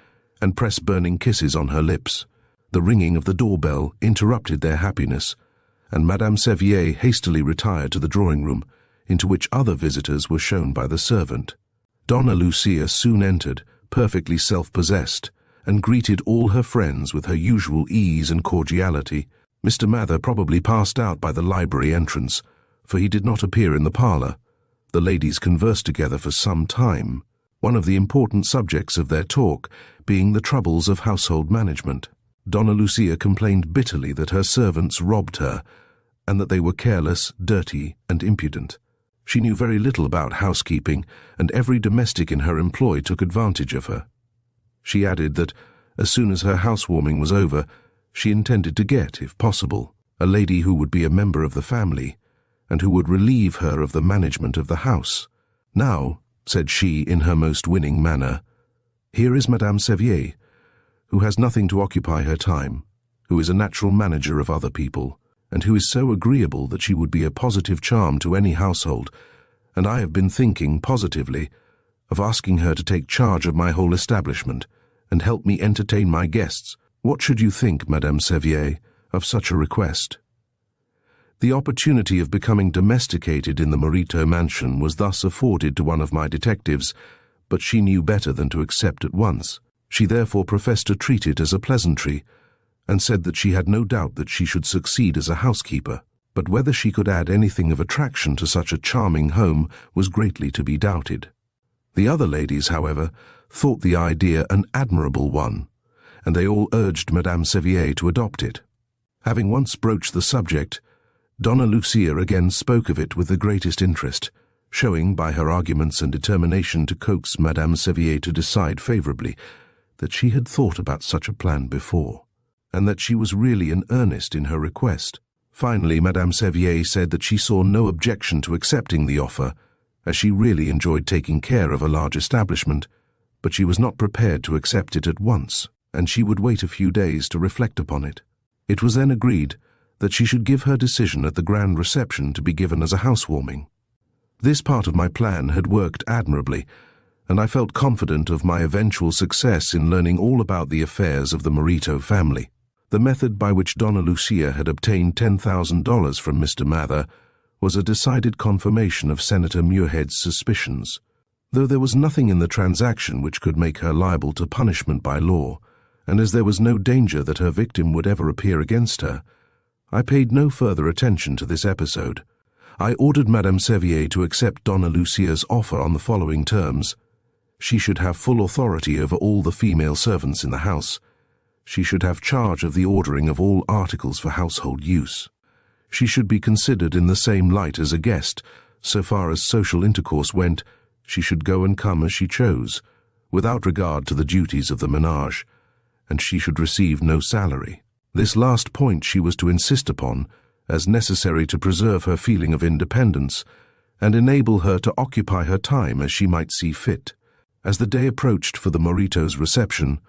and press burning kisses on her lips. The ringing of the doorbell interrupted their happiness, and Madame Sevier hastily retired to the drawing-room, into which other visitors were shown by the servant. Donna Lucia soon entered, perfectly self-possessed, and greeted all her friends with her usual ease and cordiality. Mr. Mather probably passed out by the library entrance, for he did not appear in the parlour. The ladies conversed together for some time, one of the important subjects of their talk being the troubles of household management. Donna Lucia complained bitterly that her servants robbed her, and that they were careless, dirty, and impudent. She knew very little about housekeeping, and every domestic in her employ took advantage of her. She added that, as soon as her housewarming was over, she intended to get, if possible, a lady who would be a member of the family, and who would relieve her of the management of the house. "Now," said she in her most winning manner, "here is Madame Sevier, who has nothing to occupy her time, who is a natural manager of other people, and who is so agreeable that she would be a positive charm to any household, and I have been thinking, positively, of asking her to take charge of my whole establishment, and help me entertain my guests. What should you think, Madame Sevier, of such a request?" The opportunity of becoming domesticated in the Morito mansion was thus afforded to one of my detectives, but she knew better than to accept at once. She therefore professed to treat it as a pleasantry, and said that she had no doubt that she should succeed as a housekeeper, but whether she could add anything of attraction to such a charming home was greatly to be doubted. The other ladies, however, thought the idea an admirable one, and they all urged Madame Sevier to adopt it. Having once broached the subject, Donna Lucia again spoke of it with the greatest interest, showing by her arguments and determination to coax Madame Sevier to decide favourably that she had thought about such a plan before, and that she was really in earnest in her request. Finally, Madame Sevier said that she saw no objection to accepting the offer, as she really enjoyed taking care of a large establishment, but she was not prepared to accept it at once, and she would wait a few days to reflect upon it. It was then agreed that she should give her decision at the grand reception to be given as a housewarming. This part of my plan had worked admirably, and I felt confident of my eventual success in learning all about the affairs of the Morito family. The method by which Donna Lucia had obtained $10,000 from Mr. Mather was a decided confirmation of Senator Muirhead's suspicions. Though there was nothing in the transaction which could make her liable to punishment by law, and as there was no danger that her victim would ever appear against her, I paid no further attention to this episode. I ordered Madame Sevier to accept Donna Lucia's offer on the following terms. She should have full authority over all the female servants in the house. She should have charge of the ordering of all articles for household use. She should be considered in the same light as a guest. So far as social intercourse went, she should go and come as she chose, without regard to the duties of the menage, and she should receive no salary. This last point she was to insist upon, as necessary to preserve her feeling of independence, and enable her to occupy her time as she might see fit. As the day approached for the Morito's reception,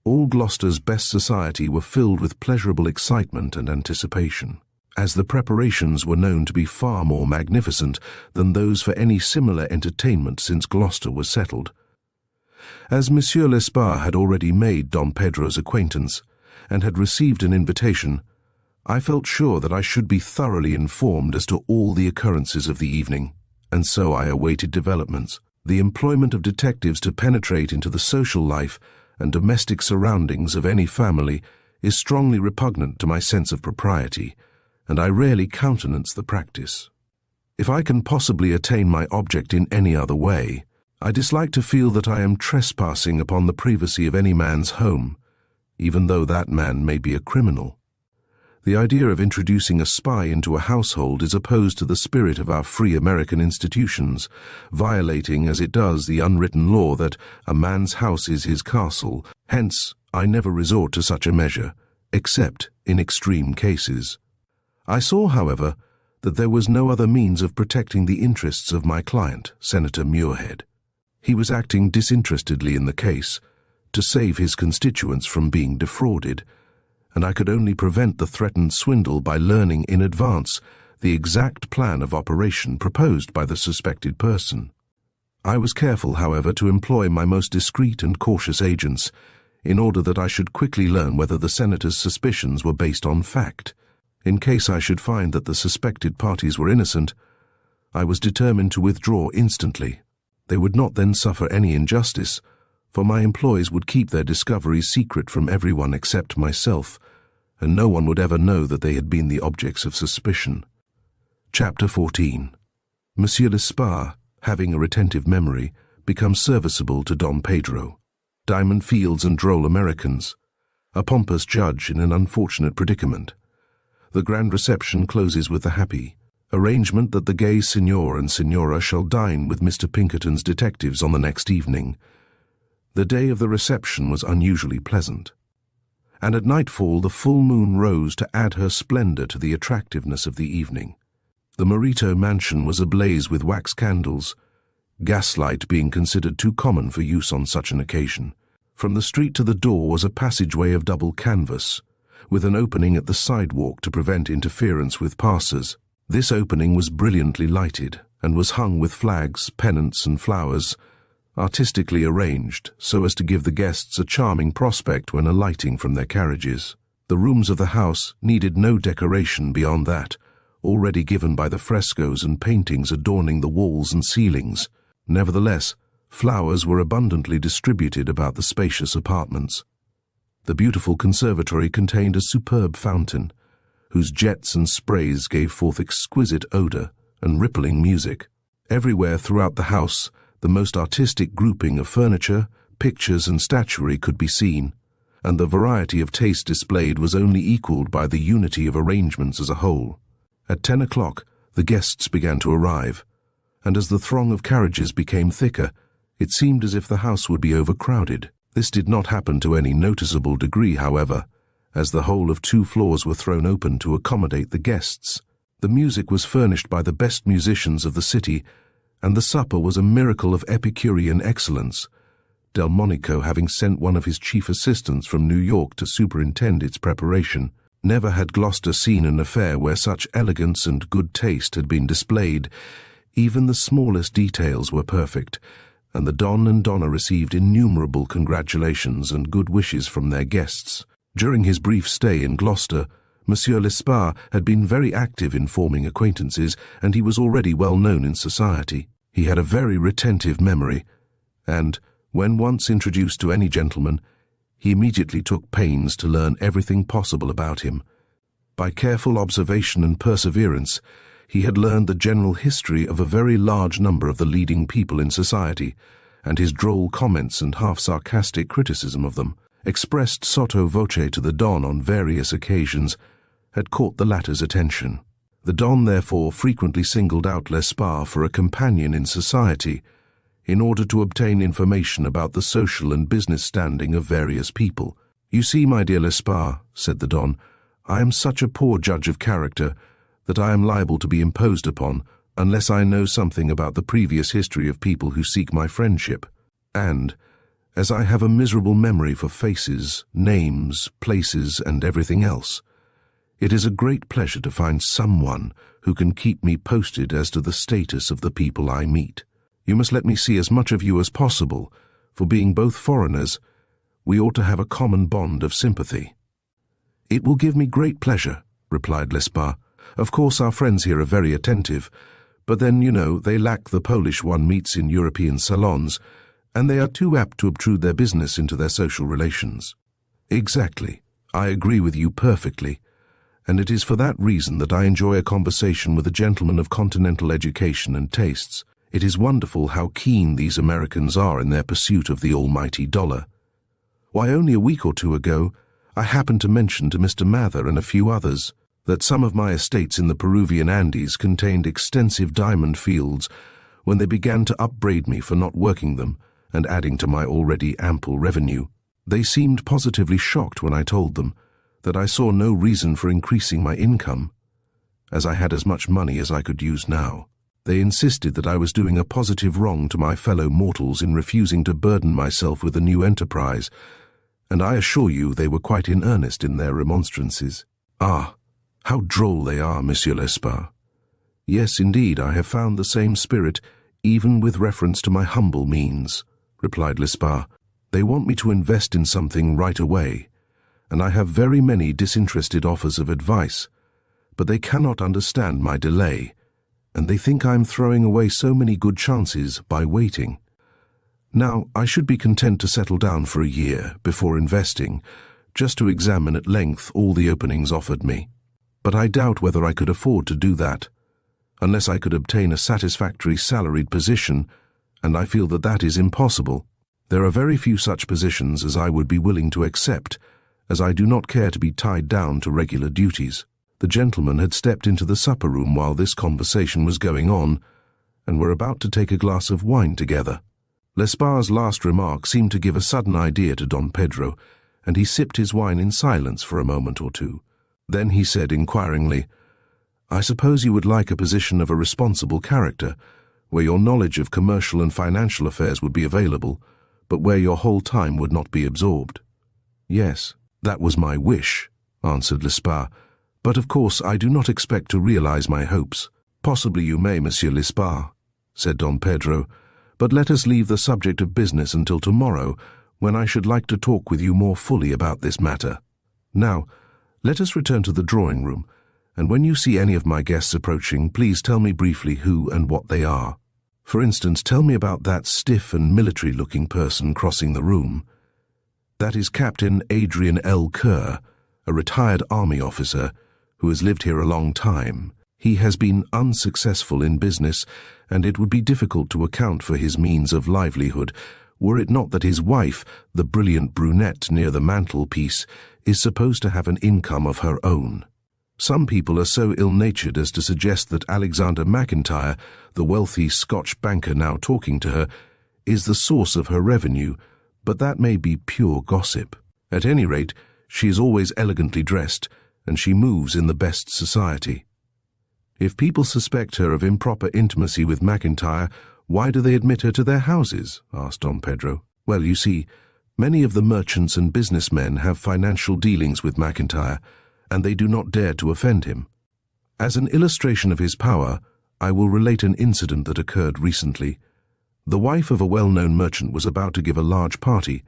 all Gloucester's best society were filled with pleasurable excitement and anticipation, as the preparations were known to be far more magnificent than those for any similar entertainment since Gloucester was settled. As Monsieur Lesparre had already made Don Pedro's acquaintance, and had received an invitation, I felt sure that I should be thoroughly informed as to all the occurrences of the evening, and so I awaited developments. The employment of detectives to penetrate into the social life and domestic surroundings of any family is strongly repugnant to my sense of propriety, and I rarely countenance the practice. If I can possibly attain my object in any other way, I dislike to feel that I am trespassing upon the privacy of any man's home, even though that man may be a criminal. The idea of introducing a spy into a household is opposed to the spirit of our free American institutions, violating as it does the unwritten law that a man's house is his castle. Hence, I never resort to such a measure, except in extreme cases. I saw, however, that there was no other means of protecting the interests of my client, Senator Muirhead. He was acting disinterestedly in the case, to save his constituents from being defrauded, and I could only prevent the threatened swindle by learning in advance the exact plan of operation proposed by the suspected person. I was careful, however, to employ my most discreet and cautious agents, in order that I should quickly learn whether the senator's suspicions were based on fact. In case I should find that the suspected parties were innocent, I was determined to withdraw instantly. They would not then suffer any injustice, for my employees would keep their discoveries secret from everyone except myself, and no one would ever know that they had been the objects of suspicion. Chapter 14. Monsieur Lesparre, having a retentive memory, becomes serviceable to Don Pedro. Diamond Fields and droll Americans. A pompous judge in an unfortunate predicament. The grand reception closes with the happy arrangement that the gay Signor and Signora shall dine with Mr. Pinkerton's detectives on the next evening. The day of the reception was unusually pleasant, and at nightfall the full moon rose to add her splendor to the attractiveness of the evening. The Morito mansion was ablaze with wax candles, gaslight being considered too common for use on such an occasion. From the street to the door was a passageway of double canvas, with an opening at the sidewalk to prevent interference with passers. This opening was brilliantly lighted, and was hung with flags, pennants, and flowers, artistically arranged so as to give the guests a charming prospect when alighting from their carriages. The rooms of the house needed no decoration beyond that, already given by the frescoes and paintings adorning the walls and ceilings. Nevertheless, flowers were abundantly distributed about the spacious apartments. The beautiful conservatory contained a superb fountain, whose jets and sprays gave forth exquisite odor and rippling music. Everywhere throughout the house, the most artistic grouping of furniture, pictures, and statuary could be seen, and the variety of taste displayed was only equaled by the unity of arrangements as a whole. At 10 o'clock, the guests began to arrive, and as the throng of carriages became thicker, it seemed as if the house would be overcrowded. This did not happen to any noticeable degree, however, as the whole of 2 floors were thrown open to accommodate the guests. The music was furnished by the best musicians of the city, and the supper was a miracle of Epicurean excellence, Delmonico having sent one of his chief assistants from New York to superintend its preparation. Never had Gloucester seen an affair where such elegance and good taste had been displayed. Even the smallest details were perfect, and the Don and Donna received innumerable congratulations and good wishes from their guests. During his brief stay in Gloucester, Monsieur Lesparre had been very active in forming acquaintances, and he was already well known in society. He had a very retentive memory, and, when once introduced to any gentleman, he immediately took pains to learn everything possible about him. By careful observation and perseverance, he had learned the general history of a very large number of the leading people in society, and his droll comments and half-sarcastic criticism of them, expressed sotto voce to the Don on various occasions, had caught the latter's attention. The Don therefore frequently singled out Lesparre for a companion in society, in order to obtain information about the social and business standing of various people. "You see, my dear Lesparre," said the Don, "I am such a poor judge of character that I am liable to be imposed upon unless I know something about the previous history of people who seek my friendship. And, as I have a miserable memory for faces, names, places, and everything else, it is a great pleasure to find someone who can keep me posted as to the status of the people I meet. You must let me see as much of you as possible, for being both foreigners, we ought to have a common bond of sympathy." "It will give me great pleasure," replied Lesparre. "Of course our friends here are very attentive, but then, you know, they lack the polish one meets in European salons, and they are too apt to obtrude their business into their social relations." "Exactly. I agree with you perfectly, and it is for that reason that I enjoy a conversation with a gentleman of continental education and tastes. It is wonderful how keen these Americans are in their pursuit of the almighty dollar. Why, only a week or 2 ago, I happened to mention to Mr. Mather and a few others that some of my estates in the Peruvian Andes contained extensive diamond fields, when they began to upbraid me for not working them and adding to my already ample revenue. They seemed positively shocked when I told them that I saw no reason for increasing my income, as I had as much money as I could use now. They insisted that I was doing a positive wrong to my fellow mortals in refusing to burden myself with a new enterprise, and I assure you they were quite in earnest in their remonstrances. Ah, how droll they are, Monsieur Lesparre. Yes, indeed, I have found the same spirit "Even with reference to my humble means," replied Lesparre. "They want me to invest in something right away, and I have very many disinterested offers of advice, but they cannot understand my delay, and they think I am throwing away so many good chances by waiting. Now, I should be content to settle down for a year before investing, just to examine at length all the openings offered me. But I doubt whether I could afford to do that, unless I could obtain a satisfactory salaried position, and I feel that that is impossible. There are very few such positions as I would be willing to accept, as I do not care to be tied down to regular duties." The gentlemen had stepped into the supper room while this conversation was going on, and were about to take a glass of wine together. Lesparre's last remark seemed to give a sudden idea to Don Pedro, and he sipped his wine in silence for a moment or two. Then he said inquiringly, "I suppose you would like a position of a responsible character, where your knowledge of commercial and financial affairs would be available, but where your whole time would not be absorbed." "Yes, that was my wish," answered Lesparre, "but of course I do not expect to realize my hopes." "Possibly you may, Monsieur Lesparre," said Don Pedro, "but let us leave the subject of business until tomorrow, when I should like to talk with you more fully about this matter. Now, let us return to the drawing-room, and when you see any of my guests approaching, please tell me briefly who and what they are. For instance, tell me about that stiff and military-looking person crossing the room. That is Captain Adrian L. Kerr, a retired army officer who has lived here a long time. He has been unsuccessful in business, and it would be difficult to account for his means of livelihood, were it not that his wife, the brilliant brunette near the mantelpiece, is supposed to have an income of her own. Some people are so ill-natured as to suggest that Alexander McIntyre, the wealthy Scotch banker now talking to her, is the source of her revenue, but that may be pure gossip. At any rate, she is always elegantly dressed, and she moves in the best society. If people suspect her of improper intimacy with McIntyre, why do they admit her to their houses?" asked Don Pedro. "Well, you see, many of the merchants and businessmen have financial dealings with McIntyre, and they do not dare to offend him. As an illustration of his power, I will relate an incident that occurred recently. The wife of a well-known merchant was about to give a large party,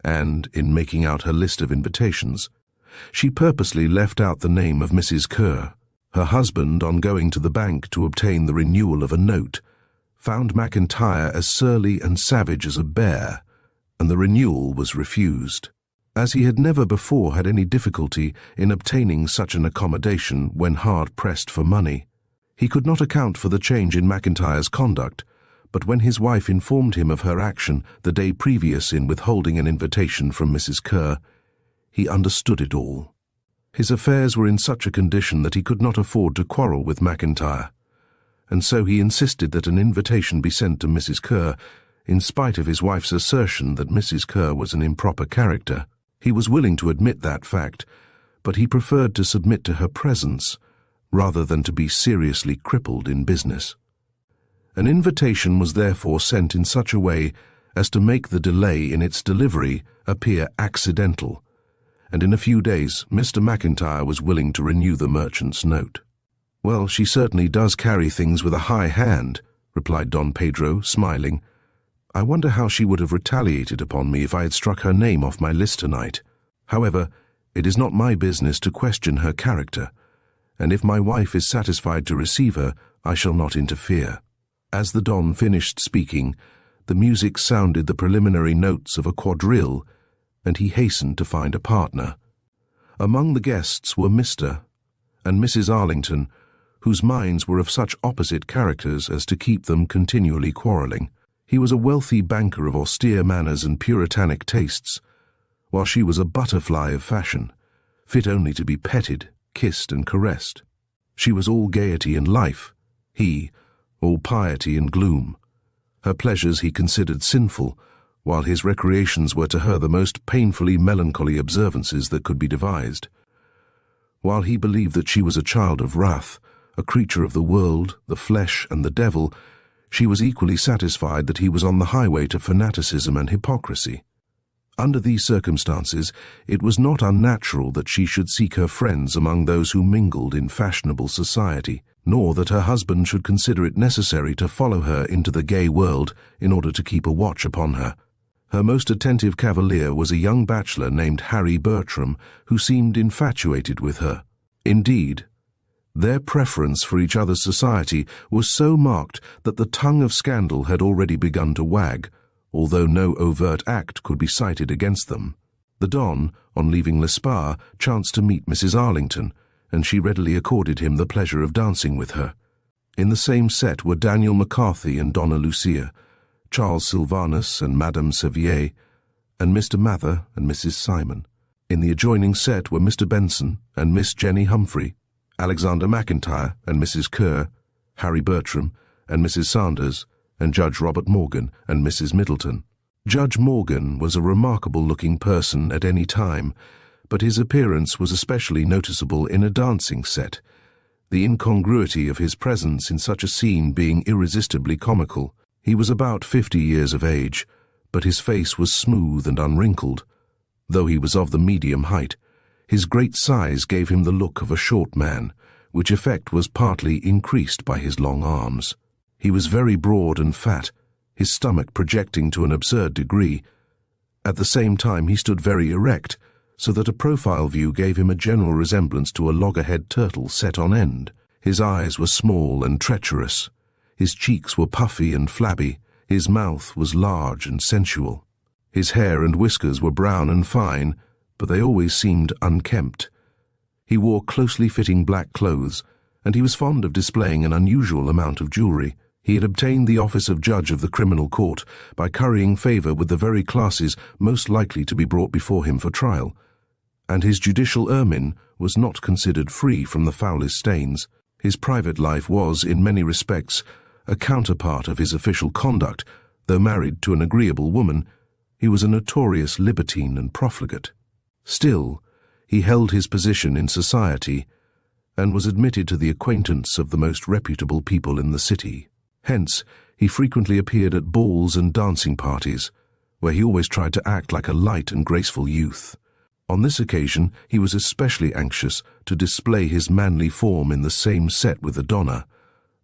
and, in making out her list of invitations, she purposely left out the name of Mrs. Kerr. Her husband, on going to the bank to obtain the renewal of a note, found McIntyre as surly and savage as a bear, and the renewal was refused. As he had never before had any difficulty in obtaining such an accommodation when hard pressed for money, he could not account for the change in McIntyre's conduct, but when his wife informed him of her action the day previous in withholding an invitation from Mrs. Kerr, he understood it all. His affairs were in such a condition that he could not afford to quarrel with McIntyre, and so he insisted that an invitation be sent to Mrs. Kerr, in spite of his wife's assertion that Mrs. Kerr was an improper character. He was willing to admit that fact, but he preferred to submit to her presence, rather than to be seriously crippled in business. An invitation was therefore sent in such a way as to make the delay in its delivery appear accidental, and in a few days Mr. McIntyre was willing to renew the merchant's note. "Well, she certainly does carry things with a high hand," replied Don Pedro, smiling. "I wonder how she would have retaliated upon me if I had struck her name off my list tonight. However, it is not my business to question her character, and if my wife is satisfied to receive her, I shall not interfere." As the Don finished speaking, the music sounded the preliminary notes of a quadrille, and he hastened to find a partner. Among the guests were Mr. and Mrs. Arlington, whose minds were of such opposite characters as to keep them continually quarrelling. He was a wealthy banker of austere manners and puritanic tastes, while she was a butterfly of fashion, fit only to be petted, kissed, and caressed. She was all gaiety and life, he, all piety and gloom. Her pleasures he considered sinful, while his recreations were to her the most painfully melancholy observances that could be devised. While he believed that she was a child of wrath, a creature of the world, the flesh, and the devil, she was equally satisfied that he was on the highway to fanaticism and hypocrisy. Under these circumstances, it was not unnatural that she should seek her friends among those who mingled in fashionable society. nor that her husband should consider it necessary to follow her into the gay world in order to keep a watch upon her. Her most attentive cavalier was a young bachelor named Harry Bertram, who seemed infatuated with her. Indeed, their preference for each other's society was so marked that the tongue of scandal had already begun to wag, although no overt act could be cited against them. The Don, on leaving Lesparre, chanced to meet Mrs. Arlington, and she readily accorded him the pleasure of dancing with her. In the same set were Daniel McCarthy and Donna Lucia, Charles Sylvanus and Madame Sevier, and Mr. Mather and Mrs. Simon. In the adjoining set were Mr. Benson and Miss Jenny Humphrey, Alexander McIntyre and Mrs. Kerr, Harry Bertram and Mrs. Sanders, and Judge Robert Morgan and Mrs. Middleton. Judge Morgan was a remarkable-looking person at any time, but his appearance was especially noticeable in a dancing set, the incongruity of his presence in such a scene being irresistibly comical. He was about 50 years of age, but his face was smooth and unwrinkled. Though he was of the medium height, his great size gave him the look of a short man, which effect was partly increased by his long arms. He was very broad and fat, his stomach projecting to an absurd degree. At the same time he stood very erect, so that a profile view gave him a general resemblance to a loggerhead turtle set on end. His eyes were small and treacherous. His cheeks were puffy and flabby. His mouth was large and sensual. His hair and whiskers were brown and fine, but they always seemed unkempt. He wore closely fitting black clothes, and he was fond of displaying an unusual amount of jewelry. He had obtained the office of judge of the criminal court by currying favor with the very classes most likely to be brought before him for trial, and his judicial ermine was not considered free from the foulest stains. His private life was, in many respects, a counterpart of his official conduct. Though married to an agreeable woman, he was a notorious libertine and profligate. Still, he held his position in society and was admitted to the acquaintance of the most reputable people in the city. Hence, he frequently appeared at balls and dancing parties, where he always tried to act like a light and graceful youth. On this occasion, he was especially anxious to display his manly form in the same set with the Donna,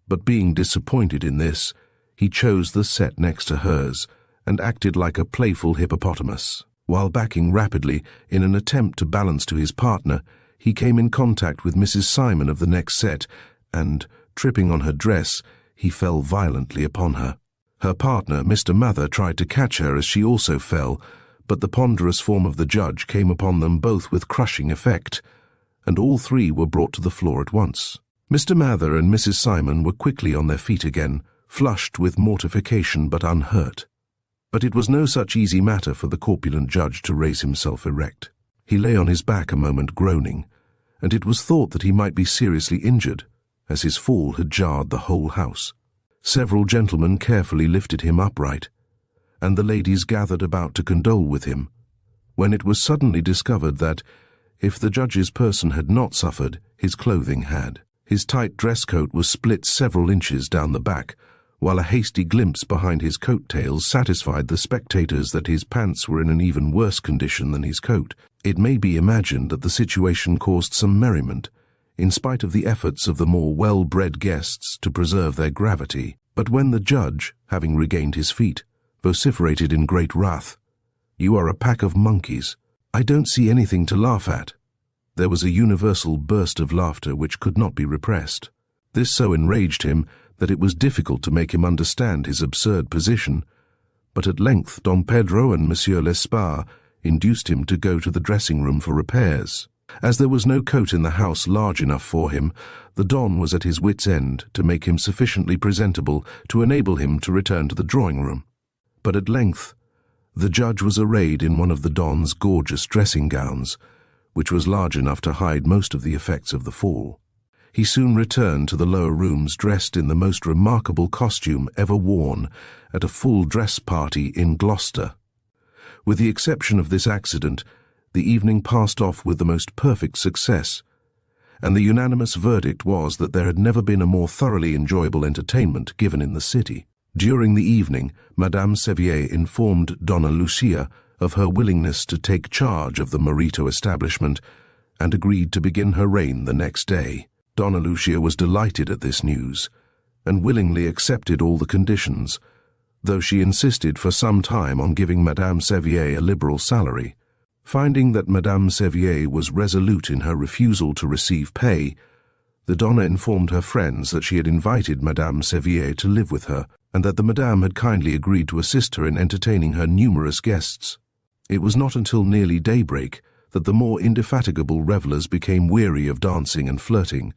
but being disappointed in this, he chose the set next to hers and acted like a playful hippopotamus. While backing rapidly in an attempt to balance to his partner, he came in contact with Mrs. Simon of the next set, and, tripping on her dress, he fell violently upon her. Her partner, Mr. Mather, tried to catch her as she also fell, but the ponderous form of the judge came upon them both with crushing effect, and all three were brought to the floor at once. Mr. Mather and Mrs. Simon were quickly on their feet again, flushed with mortification but unhurt. But it was no such easy matter for the corpulent judge to raise himself erect. He lay on his back a moment groaning, and it was thought that he might be seriously injured, as his fall had jarred the whole house. Several gentlemen carefully lifted him upright, and the ladies gathered about to condole with him, when it was suddenly discovered that, if the judge's person had not suffered, his clothing had. His tight dress coat was split several inches down the back, while a hasty glimpse behind his coat-tails satisfied the spectators that his pants were in an even worse condition than his coat. It may be imagined that the situation caused some merriment, in spite of the efforts of the more well-bred guests to preserve their gravity. But when the judge, having regained his feet, vociferated in great wrath, "You are a pack of monkeys. I don't see anything to laugh at," there was a universal burst of laughter which could not be repressed. This so enraged him that it was difficult to make him understand his absurd position, but at length Don Pedro and Monsieur Lesparre induced him to go to the dressing-room for repairs. As there was no coat in the house large enough for him, the Don was at his wits' end to make him sufficiently presentable to enable him to return to the drawing-room. But at length the judge was arrayed in one of the Don's gorgeous dressing-gowns, which was large enough to hide most of the effects of the fall. He soon returned to the lower rooms dressed in the most remarkable costume ever worn at a full dress party in Gloucester. With the exception of this accident, the evening passed off with the most perfect success, and the unanimous verdict was that there had never been a more thoroughly enjoyable entertainment given in the city. During the evening, Madame Sevier informed Donna Lucia of her willingness to take charge of the Marito establishment and agreed to begin her reign the next day. Donna Lucia was delighted at this news, and willingly accepted all the conditions, though she insisted for some time on giving Madame Sevier a liberal salary. Finding that Madame Sevier was resolute in her refusal to receive pay, the Donna informed her friends that she had invited Madame Sevier to live with her, and that the Madame had kindly agreed to assist her in entertaining her numerous guests. It was not until nearly daybreak that the more indefatigable revellers became weary of dancing and flirting,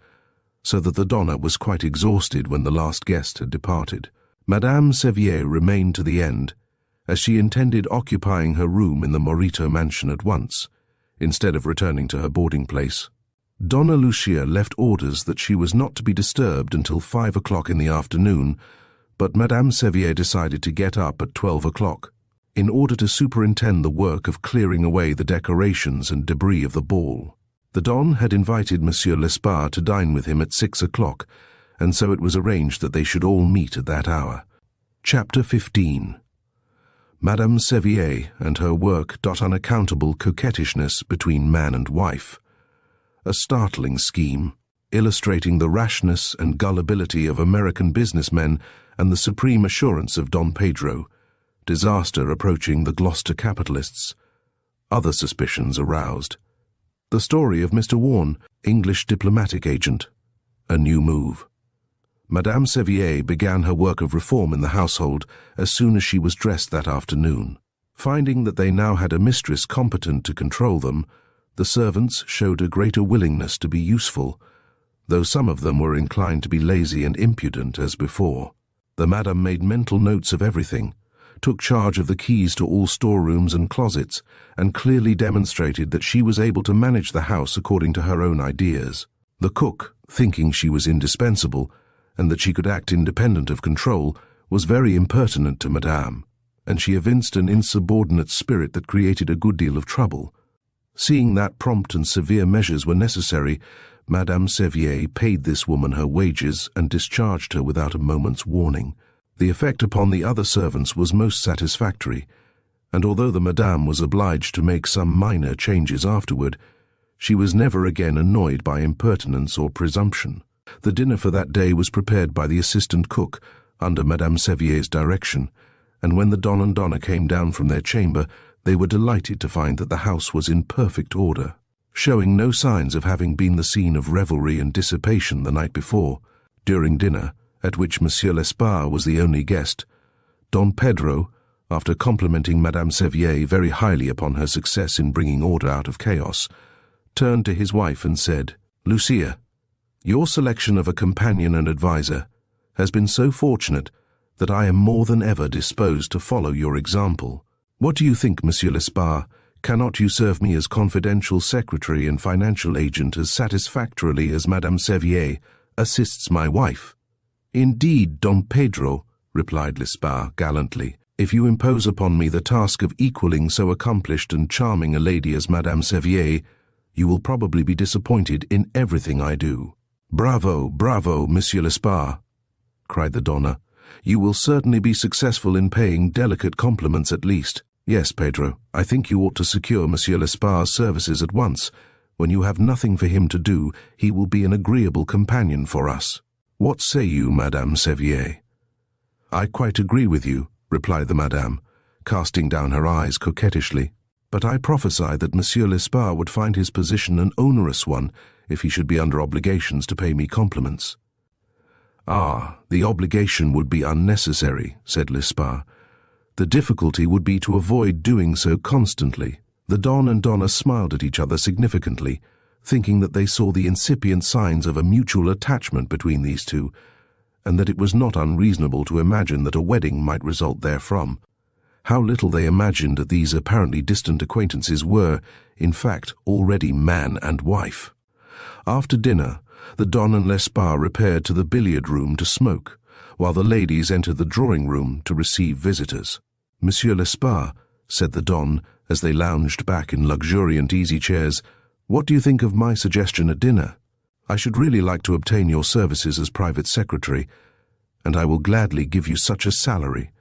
so that the Donna was quite exhausted when the last guest had departed. Madame Sevier remained to the end, as she intended occupying her room in the Morito mansion at once, instead of returning to her boarding place. Donna Lucia left orders that she was not to be disturbed until 5 o'clock in the afternoon, but Madame Sevier decided to get up at 12 o'clock, in order to superintend the work of clearing away the decorations and debris of the ball. The Don had invited Monsieur Lesparre to dine with him at 6 o'clock, and so it was arranged that they should all meet at that hour. Chapter 15. Madame Sevier and her work. Unaccountable coquettishness between man and wife. A startling scheme, illustrating the rashness and gullibility of American businessmen and the supreme assurance of Don Pedro. Disaster approaching the Gloucester capitalists. Other suspicions aroused. The story of Mr. Warne, English diplomatic agent. A new move. Madame Sevier began her work of reform in the household as soon as she was dressed that afternoon. Finding that they now had a mistress competent to control them, the servants showed a greater willingness to be useful, though some of them were inclined to be lazy and impudent as before. The Madame made mental notes of everything, took charge of the keys to all storerooms and closets, and clearly demonstrated that she was able to manage the house according to her own ideas. The cook, thinking she was indispensable, and that she could act independent of control, was very impertinent to Madame, and she evinced an insubordinate spirit that created a good deal of trouble. Seeing that prompt and severe measures were necessary, Madame Sevier paid this woman her wages and discharged her without a moment's warning. The effect upon the other servants was most satisfactory, and although the Madame was obliged to make some minor changes afterward, she was never again annoyed by impertinence or presumption. The dinner for that day was prepared by the assistant cook, under Madame Sevier's direction, and when the Don and Donna came down from their chamber, they were delighted to find that the house was in perfect order, showing no signs of having been the scene of revelry and dissipation the night before. During dinner, at which Monsieur Lesparre was the only guest, Don Pedro, after complimenting Madame Sevier very highly upon her success in bringing order out of chaos, turned to his wife and said, "Lucia, your selection of a companion and adviser has been so fortunate that I am more than ever disposed to follow your example. What do you think, Monsieur Lesparre? Cannot you serve me as confidential secretary and financial agent as satisfactorily as Madame Sevier assists my wife?" "Indeed, Don Pedro," replied Lesparre gallantly, "if you impose upon me the task of equaling so accomplished and charming a lady as Madame Sevier, you will probably be disappointed in everything I do." "Bravo, bravo, Monsieur Lesparre," cried the Donna. "You will certainly be successful in paying delicate compliments at least. Yes, Pedro, I think you ought to secure Monsieur Lesparre's services at once. When you have nothing for him to do, he will be an agreeable companion for us. What say you, Madame Sevier?" "I quite agree with you," replied the Madame, casting down her eyes coquettishly. "But I prophesy that Monsieur Lesparre would find his position an onerous one if he should be under obligations to pay me compliments." "Ah, the obligation would be unnecessary," said Lesparre. "The difficulty would be to avoid doing so constantly." The Don and Donna smiled at each other significantly, thinking that they saw the incipient signs of a mutual attachment between these two, and that it was not unreasonable to imagine that a wedding might result therefrom. How little they imagined that these apparently distant acquaintances were, in fact, already man and wife. After dinner, the Don and Lesparre repaired to the billiard-room to smoke, while the ladies entered the drawing-room to receive visitors. "Monsieur Lesparre," said the Don, as they lounged back in luxuriant easy-chairs, "what do you think of my suggestion at dinner? I should really like to obtain your services as private secretary, and I will gladly give you such a salary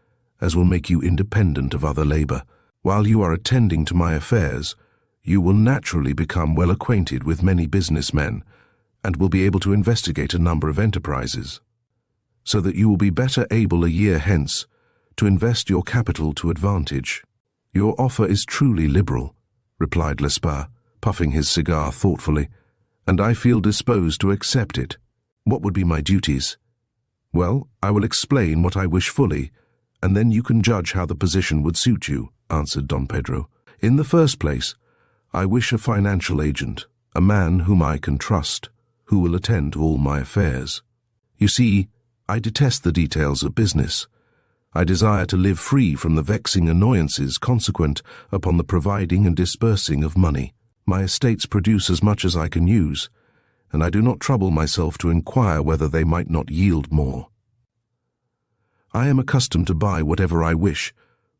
as will make you independent of other labor. While you are attending to my affairs, you will naturally become well acquainted with many businessmen, and will be able to investigate a number of enterprises, so that you will be better able a year hence to invest your capital to advantage. Your offer is truly liberal, replied Lesparre, puffing his cigar thoughtfully, and I feel disposed to accept it. What would be my duties? Well, I will explain what I wish fully, and then you can judge how the position would suit you, answered Don Pedro. In the first place, I wish a financial agent, a man whom I can trust, who will attend to all my affairs. You see, I detest the details of business. I desire to live free from the vexing annoyances consequent upon the providing and disbursing of money. My estates produce as much as I can use, and I do not trouble myself to inquire whether they might not yield more. I am accustomed to buy whatever I wish,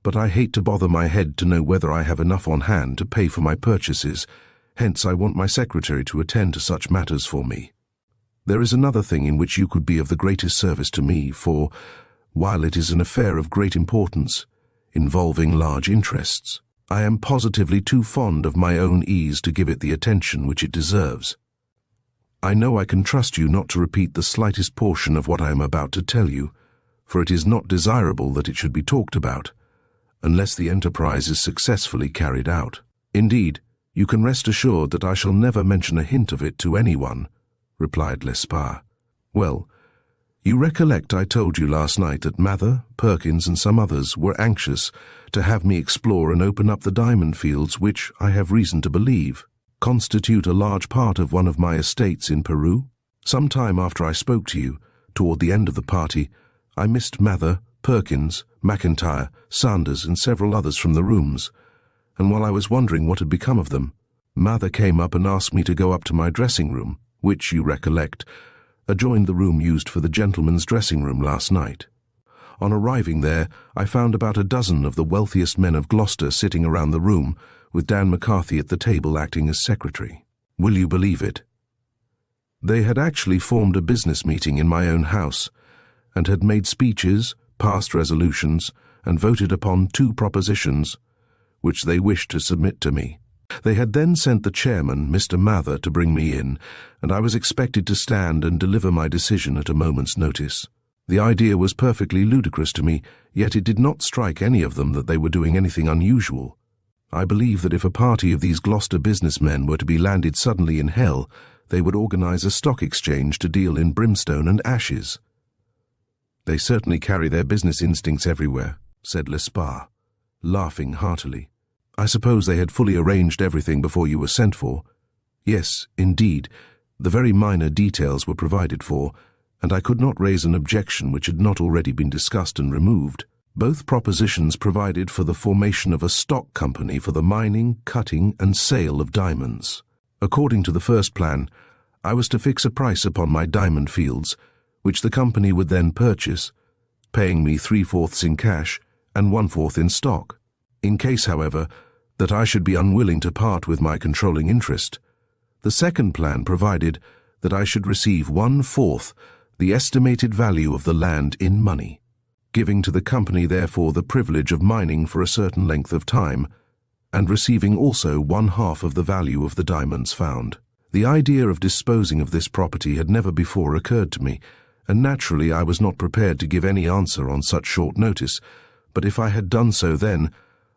but I hate to bother my head to know whether I have enough on hand to pay for my purchases. Hence I want my secretary to attend to such matters for me. There is another thing in which you could be of the greatest service to me, for, while it is an affair of great importance, involving large interests, I am positively too fond of my own ease to give it the attention which it deserves. I know I can trust you not to repeat the slightest portion of what I am about to tell you, for it is not desirable that it should be talked about, unless the enterprise is successfully carried out. Indeed, you can rest assured that I shall never mention a hint of it to anyone, replied Lesparre. Well, you recollect I told you last night that Mather, Perkins, and some others were anxious to have me explore and open up the diamond fields which, I have reason to believe, constitute a large part of one of my estates in Peru? Some time after I spoke to you, toward the end of the party, I missed Mather, Perkins, McIntyre, Sanders, and several others from the rooms, and while I was wondering what had become of them, Mather came up and asked me to go up to my dressing room, which, you recollect, adjoined the room used for the gentlemen's dressing room last night. On arriving there, I found about a dozen of the wealthiest men of Gloucester sitting around the room, with Dan McCarthy at the table acting as secretary. Will you believe it? They had actually formed a business meeting in my own house, and had made speeches, passed resolutions, and voted upon 2 propositions, which they wished to submit to me. They had then sent the chairman, Mr. Mather, to bring me in, and I was expected to stand and deliver my decision at a moment's notice. The idea was perfectly ludicrous to me, yet it did not strike any of them that they were doing anything unusual. I believe that if a party of these Gloucester businessmen were to be landed suddenly in hell, they would organize a stock exchange to deal in brimstone and ashes. They certainly carry their business instincts everywhere, said Lesparre, laughing heartily. I suppose they had fully arranged everything before you were sent for. Yes, indeed, the very minor details were provided for, and I could not raise an objection which had not already been discussed and removed. Both propositions provided for the formation of a stock company for the mining, cutting, and sale of diamonds. According to the first plan, I was to fix a price upon my diamond fields, which the company would then purchase, paying me 3/4 in cash and 1/4 in stock. In case, however, that I should be unwilling to part with my controlling interest, the second plan provided that I should receive 1/4 the estimated value of the land in money, giving to the company therefore the privilege of mining for a certain length of time, and receiving also 1/2 of the value of the diamonds found. The idea of disposing of this property had never before occurred to me, and naturally I was not prepared to give any answer on such short notice, but if I had done so then,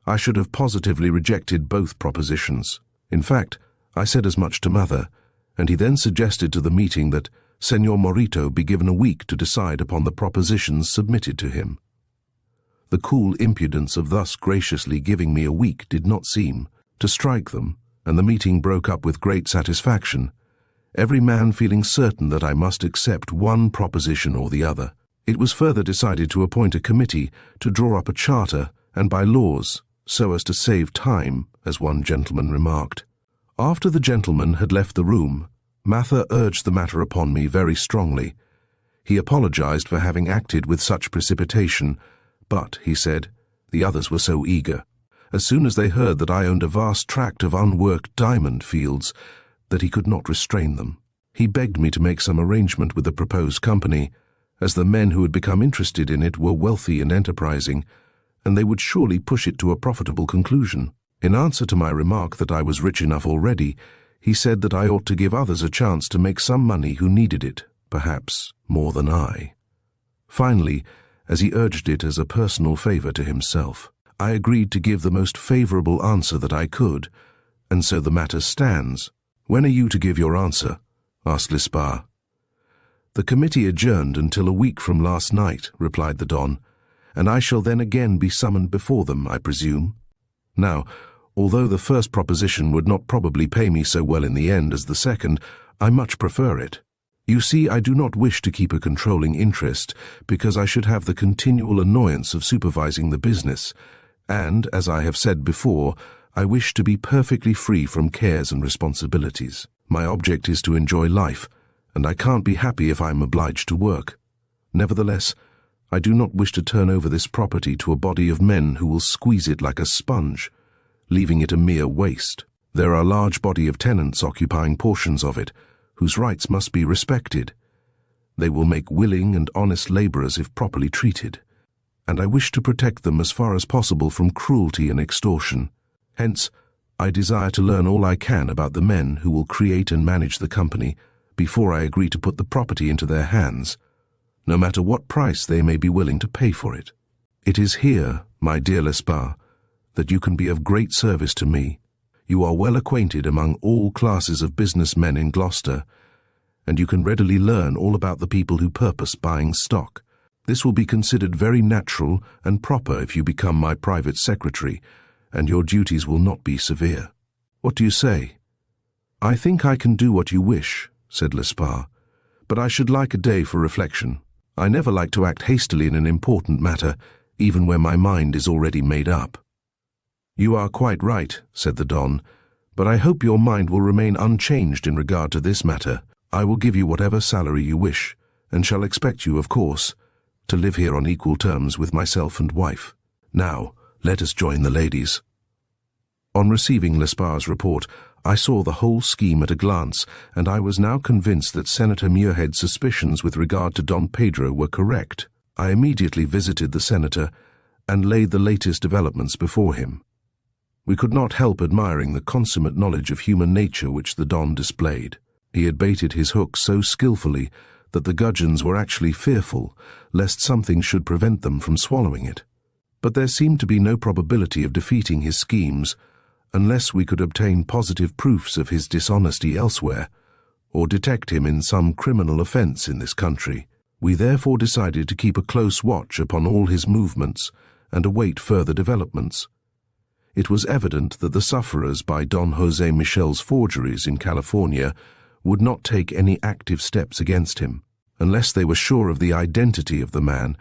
I should have positively rejected both propositions. In fact, I said as much to Mather, and he then suggested to the meeting that Senor Morito be given a week to decide upon the propositions submitted to him. The cool impudence of thus graciously giving me a week did not seem to strike them, and the meeting broke up with great satisfaction, every man feeling certain that I must accept one proposition or the other. It was further decided to appoint a committee to draw up a charter and by laws, so as to save time, as one gentleman remarked. After the gentleman had left the room, Mather urged the matter upon me very strongly. He apologized for having acted with such precipitation, but, he said, the others were so eager, as soon as they heard that I owned a vast tract of unworked diamond fields, that he could not restrain them. He begged me to make some arrangement with the proposed company, as the men who had become interested in it were wealthy and enterprising, and they would surely push it to a profitable conclusion. In answer to my remark that I was rich enough already, He said that I ought to give others a chance to make some money who needed it, perhaps more than I. Finally, as he urged it as a personal favor to himself, I agreed to give the most favorable answer that I could, and so the matter stands. When are you to give your answer? Asked Lispar. The committee adjourned until a week from last night, replied the Don, and I shall then again be summoned before them, I presume. Now, although the first proposition would not probably pay me so well in the end as the second, I much prefer it. You see, I do not wish to keep a controlling interest, because I should have the continual annoyance of supervising the business, and, as I have said before, I wish to be perfectly free from cares and responsibilities. My object is to enjoy life, and I can't be happy if I am obliged to work. Nevertheless, I do not wish to turn over this property to a body of men who will squeeze it like a sponge, leaving it a mere waste. There are a large body of tenants occupying portions of it, whose rights must be respected. They will make willing and honest laborers if properly treated, and I wish to protect them as far as possible from cruelty and extortion. Hence, I desire to learn all I can about the men who will create and manage the company before I agree to put the property into their hands, no matter what price they may be willing to pay for it. It is here, my dear Lispar, that you can be of great service to me. You are well acquainted among all classes of businessmen in Gloucester, and you can readily learn all about the people who purpose buying stock. This will be considered very natural and proper if you become my private secretary, and your duties will not be severe. What do you say? I think I can do what you wish, said Lispar, but I should like a day for reflection. I never like to act hastily in an important matter, even where my mind is already made up. You are quite right, said the Don, but I hope your mind will remain unchanged in regard to this matter. I will give you whatever salary you wish, and shall expect you, of course, to live here on equal terms with myself and wife. Now, let us join the ladies. On receiving Lispar's report, I saw the whole scheme at a glance, and I was now convinced that Senator Muirhead's suspicions with regard to Don Pedro were correct. I immediately visited the senator and laid the latest developments before him. We could not help admiring the consummate knowledge of human nature which the Don displayed. He had baited his hook so skillfully that the gudgeons were actually fearful lest something should prevent them from swallowing it. But there seemed to be no probability of defeating his schemes unless we could obtain positive proofs of his dishonesty elsewhere, or detect him in some criminal offence in this country. We therefore decided to keep a close watch upon all his movements and await further developments. It was evident that the sufferers by Don Jose Michel's forgeries in California would not take any active steps against him, unless they were sure of the identity of the man,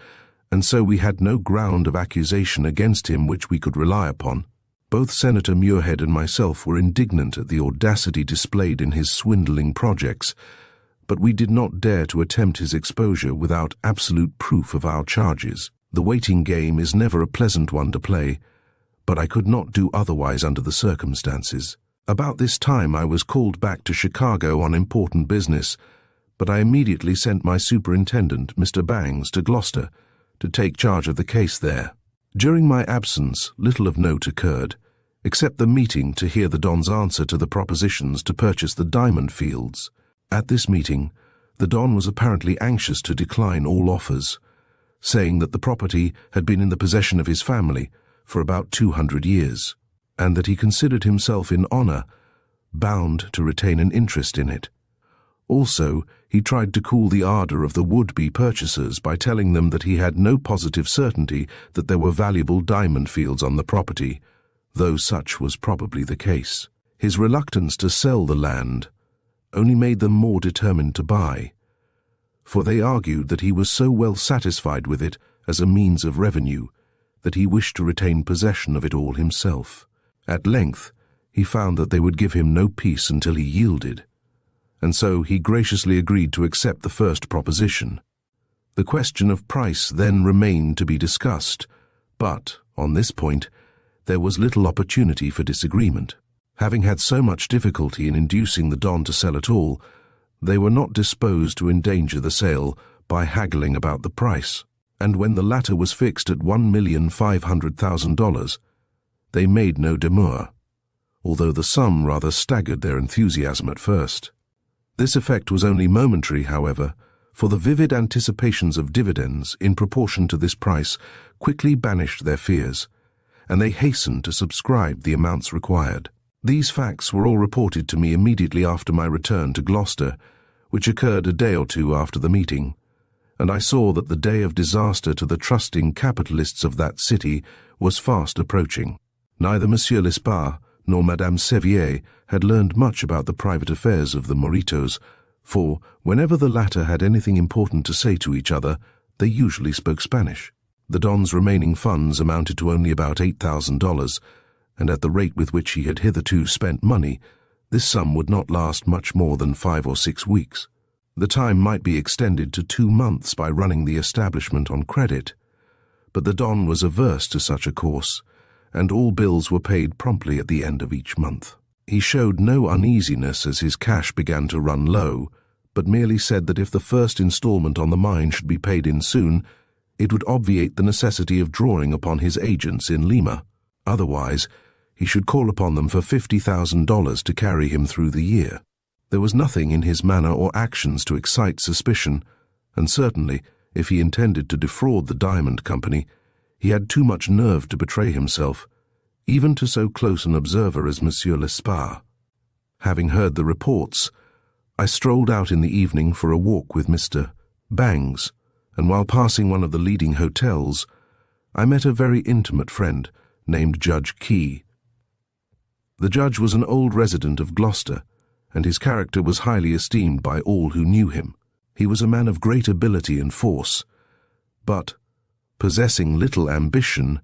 and so we had no ground of accusation against him which we could rely upon. Both Senator Muirhead and myself were indignant at the audacity displayed in his swindling projects, but we did not dare to attempt his exposure without absolute proof of our charges. The waiting game is never a pleasant one to play, but I could not do otherwise under the circumstances. About this time I was called back to Chicago on important business, but I immediately sent my superintendent, Mr. Bangs, to Gloucester to take charge of the case there. During my absence, little of note occurred, except the meeting to hear the Don's answer to the propositions to purchase the diamond fields. At this meeting, the Don was apparently anxious to decline all offers, saying that the property had been in the possession of his family for about 200 years, and that he considered himself in honor bound to retain an interest in it. Also, he tried to cool the ardor of the would-be purchasers by telling them that he had no positive certainty that there were valuable diamond fields on the property, though such was probably the case. His reluctance to sell the land only made them more determined to buy, for they argued that he was so well satisfied with it as a means of revenue that he wished to retain possession of it all himself. At length, he found that they would give him no peace until he yielded, and so he graciously agreed to accept the first proposition. The question of price then remained to be discussed, but, on this point, there was little opportunity for disagreement. Having had so much difficulty in inducing the Don to sell at all, they were not disposed to endanger the sale by haggling about the price, and when the latter was fixed at $1,500,000, they made no demur. although the sum rather staggered their enthusiasm at first. This effect was only momentary, however, for the vivid anticipations of dividends in proportion to this price quickly banished their fears, and they hastened to subscribe the amounts required. These facts were all reported to me immediately after my return to Gloucester, which occurred a day or two after the meeting, and I saw that the day of disaster to the trusting capitalists of that city was fast approaching. Neither Monsieur Lesparre nor Madame Sevier had learned much about the private affairs of the Moritos, for whenever the latter had anything important to say to each other, they usually spoke Spanish. The Don's remaining funds amounted to only about $8,000, and at the rate with which he had hitherto spent money, this sum would not last much more than 5 or 6 weeks. The time might be extended to 2 months by running the establishment on credit, but the Don was averse to such a course, and all bills were paid promptly at the end of each month. He showed no uneasiness as his cash began to run low, but merely said that if the first installment on the mine should be paid in soon, it would obviate the necessity of drawing upon his agents in Lima. Otherwise, he should call upon them for $50,000 to carry him through the year. There was nothing in his manner or actions to excite suspicion, and certainly, if he intended to defraud the Diamond Company, he had too much nerve to betray himself, even to so close an observer as Monsieur Lesparre. Having heard the reports, I strolled out in the evening for a walk with Mr. Bangs, and while passing one of the leading hotels, I met a very intimate friend named Judge Key. The judge was an old resident of Gloucester, and his character was highly esteemed by all who knew him. He was a man of great ability and force, but, possessing little ambition,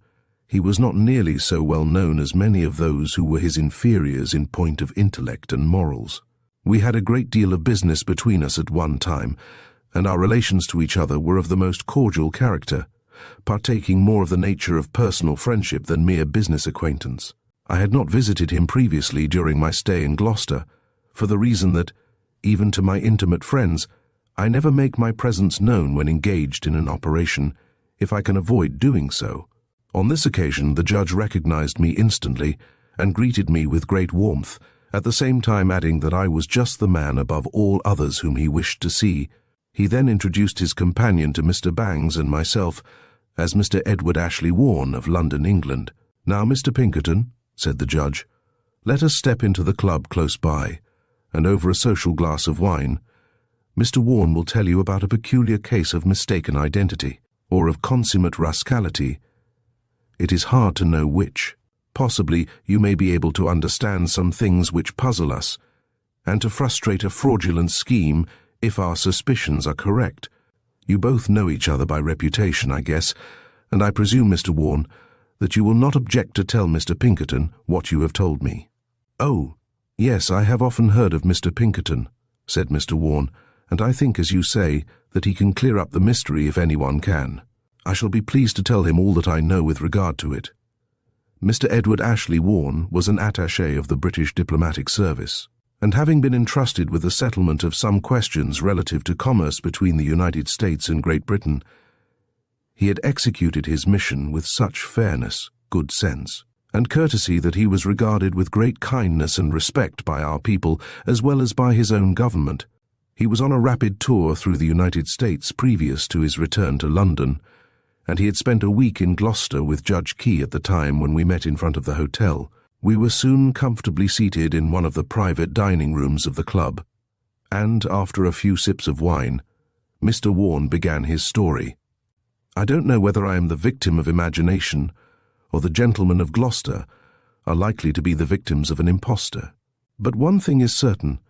he was not nearly so well known as many of those who were his inferiors in point of intellect and morals. We had a great deal of business between us at one time, and our relations to each other were of the most cordial character, partaking more of the nature of personal friendship than mere business acquaintance. I had not visited him previously during my stay in Gloucester, for the reason that, even to my intimate friends, I never make my presence known when engaged in an operation, if I can avoid doing so. On this occasion the judge recognized me instantly and greeted me with great warmth, at the same time adding that I was just the man above all others whom he wished to see. He then introduced his companion to Mr. Bangs and myself as Mr. Edward Ashley Warne of London, England. "Now, Mr. Pinkerton," said the judge, "let us step into the club close by, and over a social glass of wine, Mr. Warne will tell you about a peculiar case of mistaken identity, or of consummate rascality. It is hard to know which. Possibly you may be able to understand some things which puzzle us, and to frustrate a fraudulent scheme if our suspicions are correct. You both know each other by reputation, I guess, and I presume, Mr. Warne, that you will not object to tell Mr. Pinkerton what you have told me." "Oh, yes, I have often heard of Mr. Pinkerton," said Mr. Warne, "and I think, as you say, that he can clear up the mystery if anyone can. I shall be pleased to tell him all that I know with regard to it." Mr. Edward Ashley Warne was an attaché of the British diplomatic service, and having been entrusted with the settlement of some questions relative to commerce between the United States and Great Britain, he had executed his mission with such fairness, good sense, and courtesy that he was regarded with great kindness and respect by our people as well as by his own government. He was on a rapid tour through the United States previous to his return to London, and he had spent a week in Gloucester with Judge Key at the time when we met in front of the hotel. We were soon comfortably seated in one of the private dining rooms of the club, and after a few sips of wine, Mr. Warne began his story. "I don't know whether I am the victim of imagination, or the gentlemen of Gloucester are likely to be the victims of an impostor. But one thing is certain,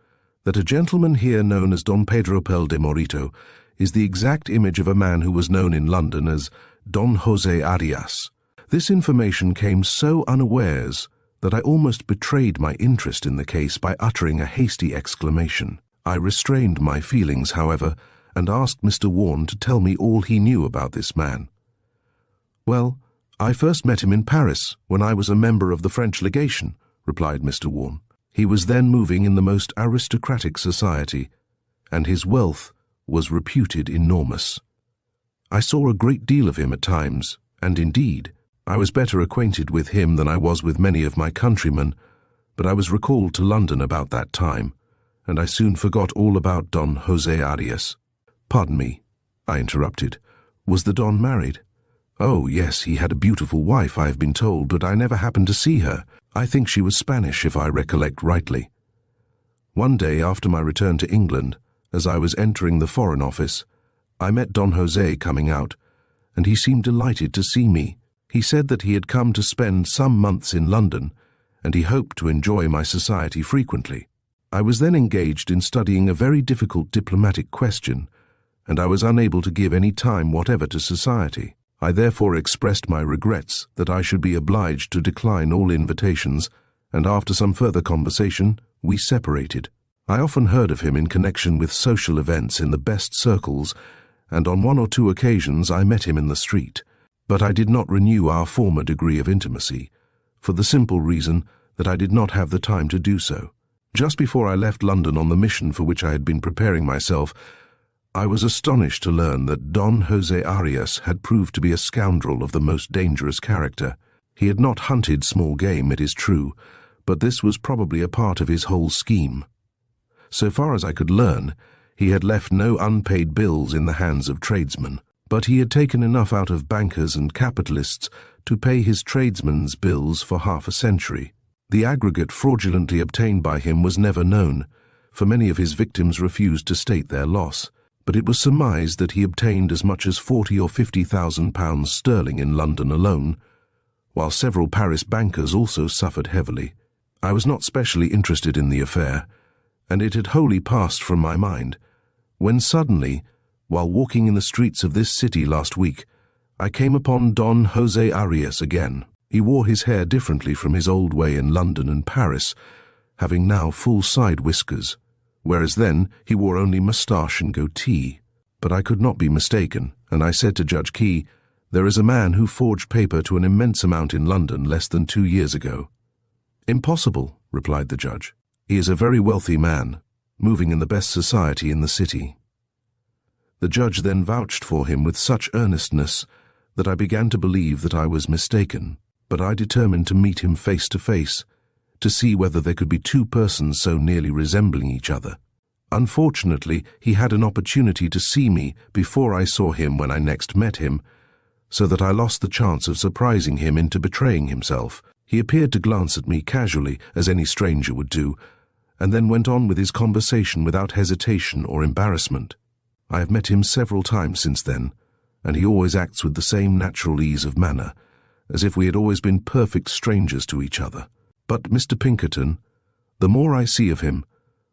that a gentleman here known as Don Pedro Pel de Morito is the exact image of a man who was known in London as Don José Arias. This information came so unawares that I almost betrayed my interest in the case by uttering a hasty exclamation. I restrained my feelings, however, and asked Mr. Warne to tell me all he knew about this man. "Well, I first met him in Paris when I was a member of the French legation," replied Mr. Warne. "He was then moving in the most aristocratic society, and his wealth was reputed enormous. I saw a great deal of him at times, and indeed, I was better acquainted with him than I was with many of my countrymen, but I was recalled to London about that time, and I soon forgot all about Don Jose Arias. Pardon me, I interrupted. Was the Don married? Oh, yes, he had a beautiful wife, I have been told, but I never happened to see her. I think she was Spanish, if I recollect rightly. One day after my return to England, as I was entering the Foreign Office, I met Don Jose coming out, and he seemed delighted to see me. He said that he had come to spend some months in London, and he hoped to enjoy my society frequently. I was then engaged in studying a very difficult diplomatic question, and I was unable to give any time whatever to society. I therefore expressed my regrets that I should be obliged to decline all invitations, and after some further conversation, we separated. I often heard of him in connection with social events in the best circles, and on 1 or 2 occasions I met him in the street. But I did not renew our former degree of intimacy, for the simple reason that I did not have the time to do so. Just before I left London on the mission for which I had been preparing myself, I was astonished to learn that Don Jose Arias had proved to be a scoundrel of the most dangerous character. He had not hunted small game, it is true, but this was probably a part of his whole scheme. So far as I could learn, he had left no unpaid bills in the hands of tradesmen, but he had taken enough out of bankers and capitalists to pay his tradesmen's bills for half a century. The aggregate fraudulently obtained by him was never known, for many of his victims refused to state their loss, but it was surmised that he obtained as much as £40,000 or £50,000 sterling in London alone, while several Paris bankers also suffered heavily. I was not specially interested in the affair, and it had wholly passed from my mind, when suddenly, while walking in the streets of this city last week, I came upon Don Jose Arias again. He wore his hair differently from his old way in London and Paris, having now full side whiskers, whereas then he wore only moustache and goatee. But I could not be mistaken, and I said to Judge Key, "There is a man who forged paper to an immense amount in London less than 2 years ago." "Impossible," replied the judge. "He is a very wealthy man, moving in the best society in the city." The judge then vouched for him with such earnestness that I began to believe that I was mistaken, but I determined to meet him face to face, to see whether there could be 2 persons so nearly resembling each other. Unfortunately, he had an opportunity to see me before I saw him when I next met him, so that I lost the chance of surprising him into betraying himself. He appeared to glance at me casually, as any stranger would do, and then went on with his conversation without hesitation or embarrassment. I have met him several times since then, and he always acts with the same natural ease of manner, as if we had always been perfect strangers to each other. But, Mr. Pinkerton, the more I see of him,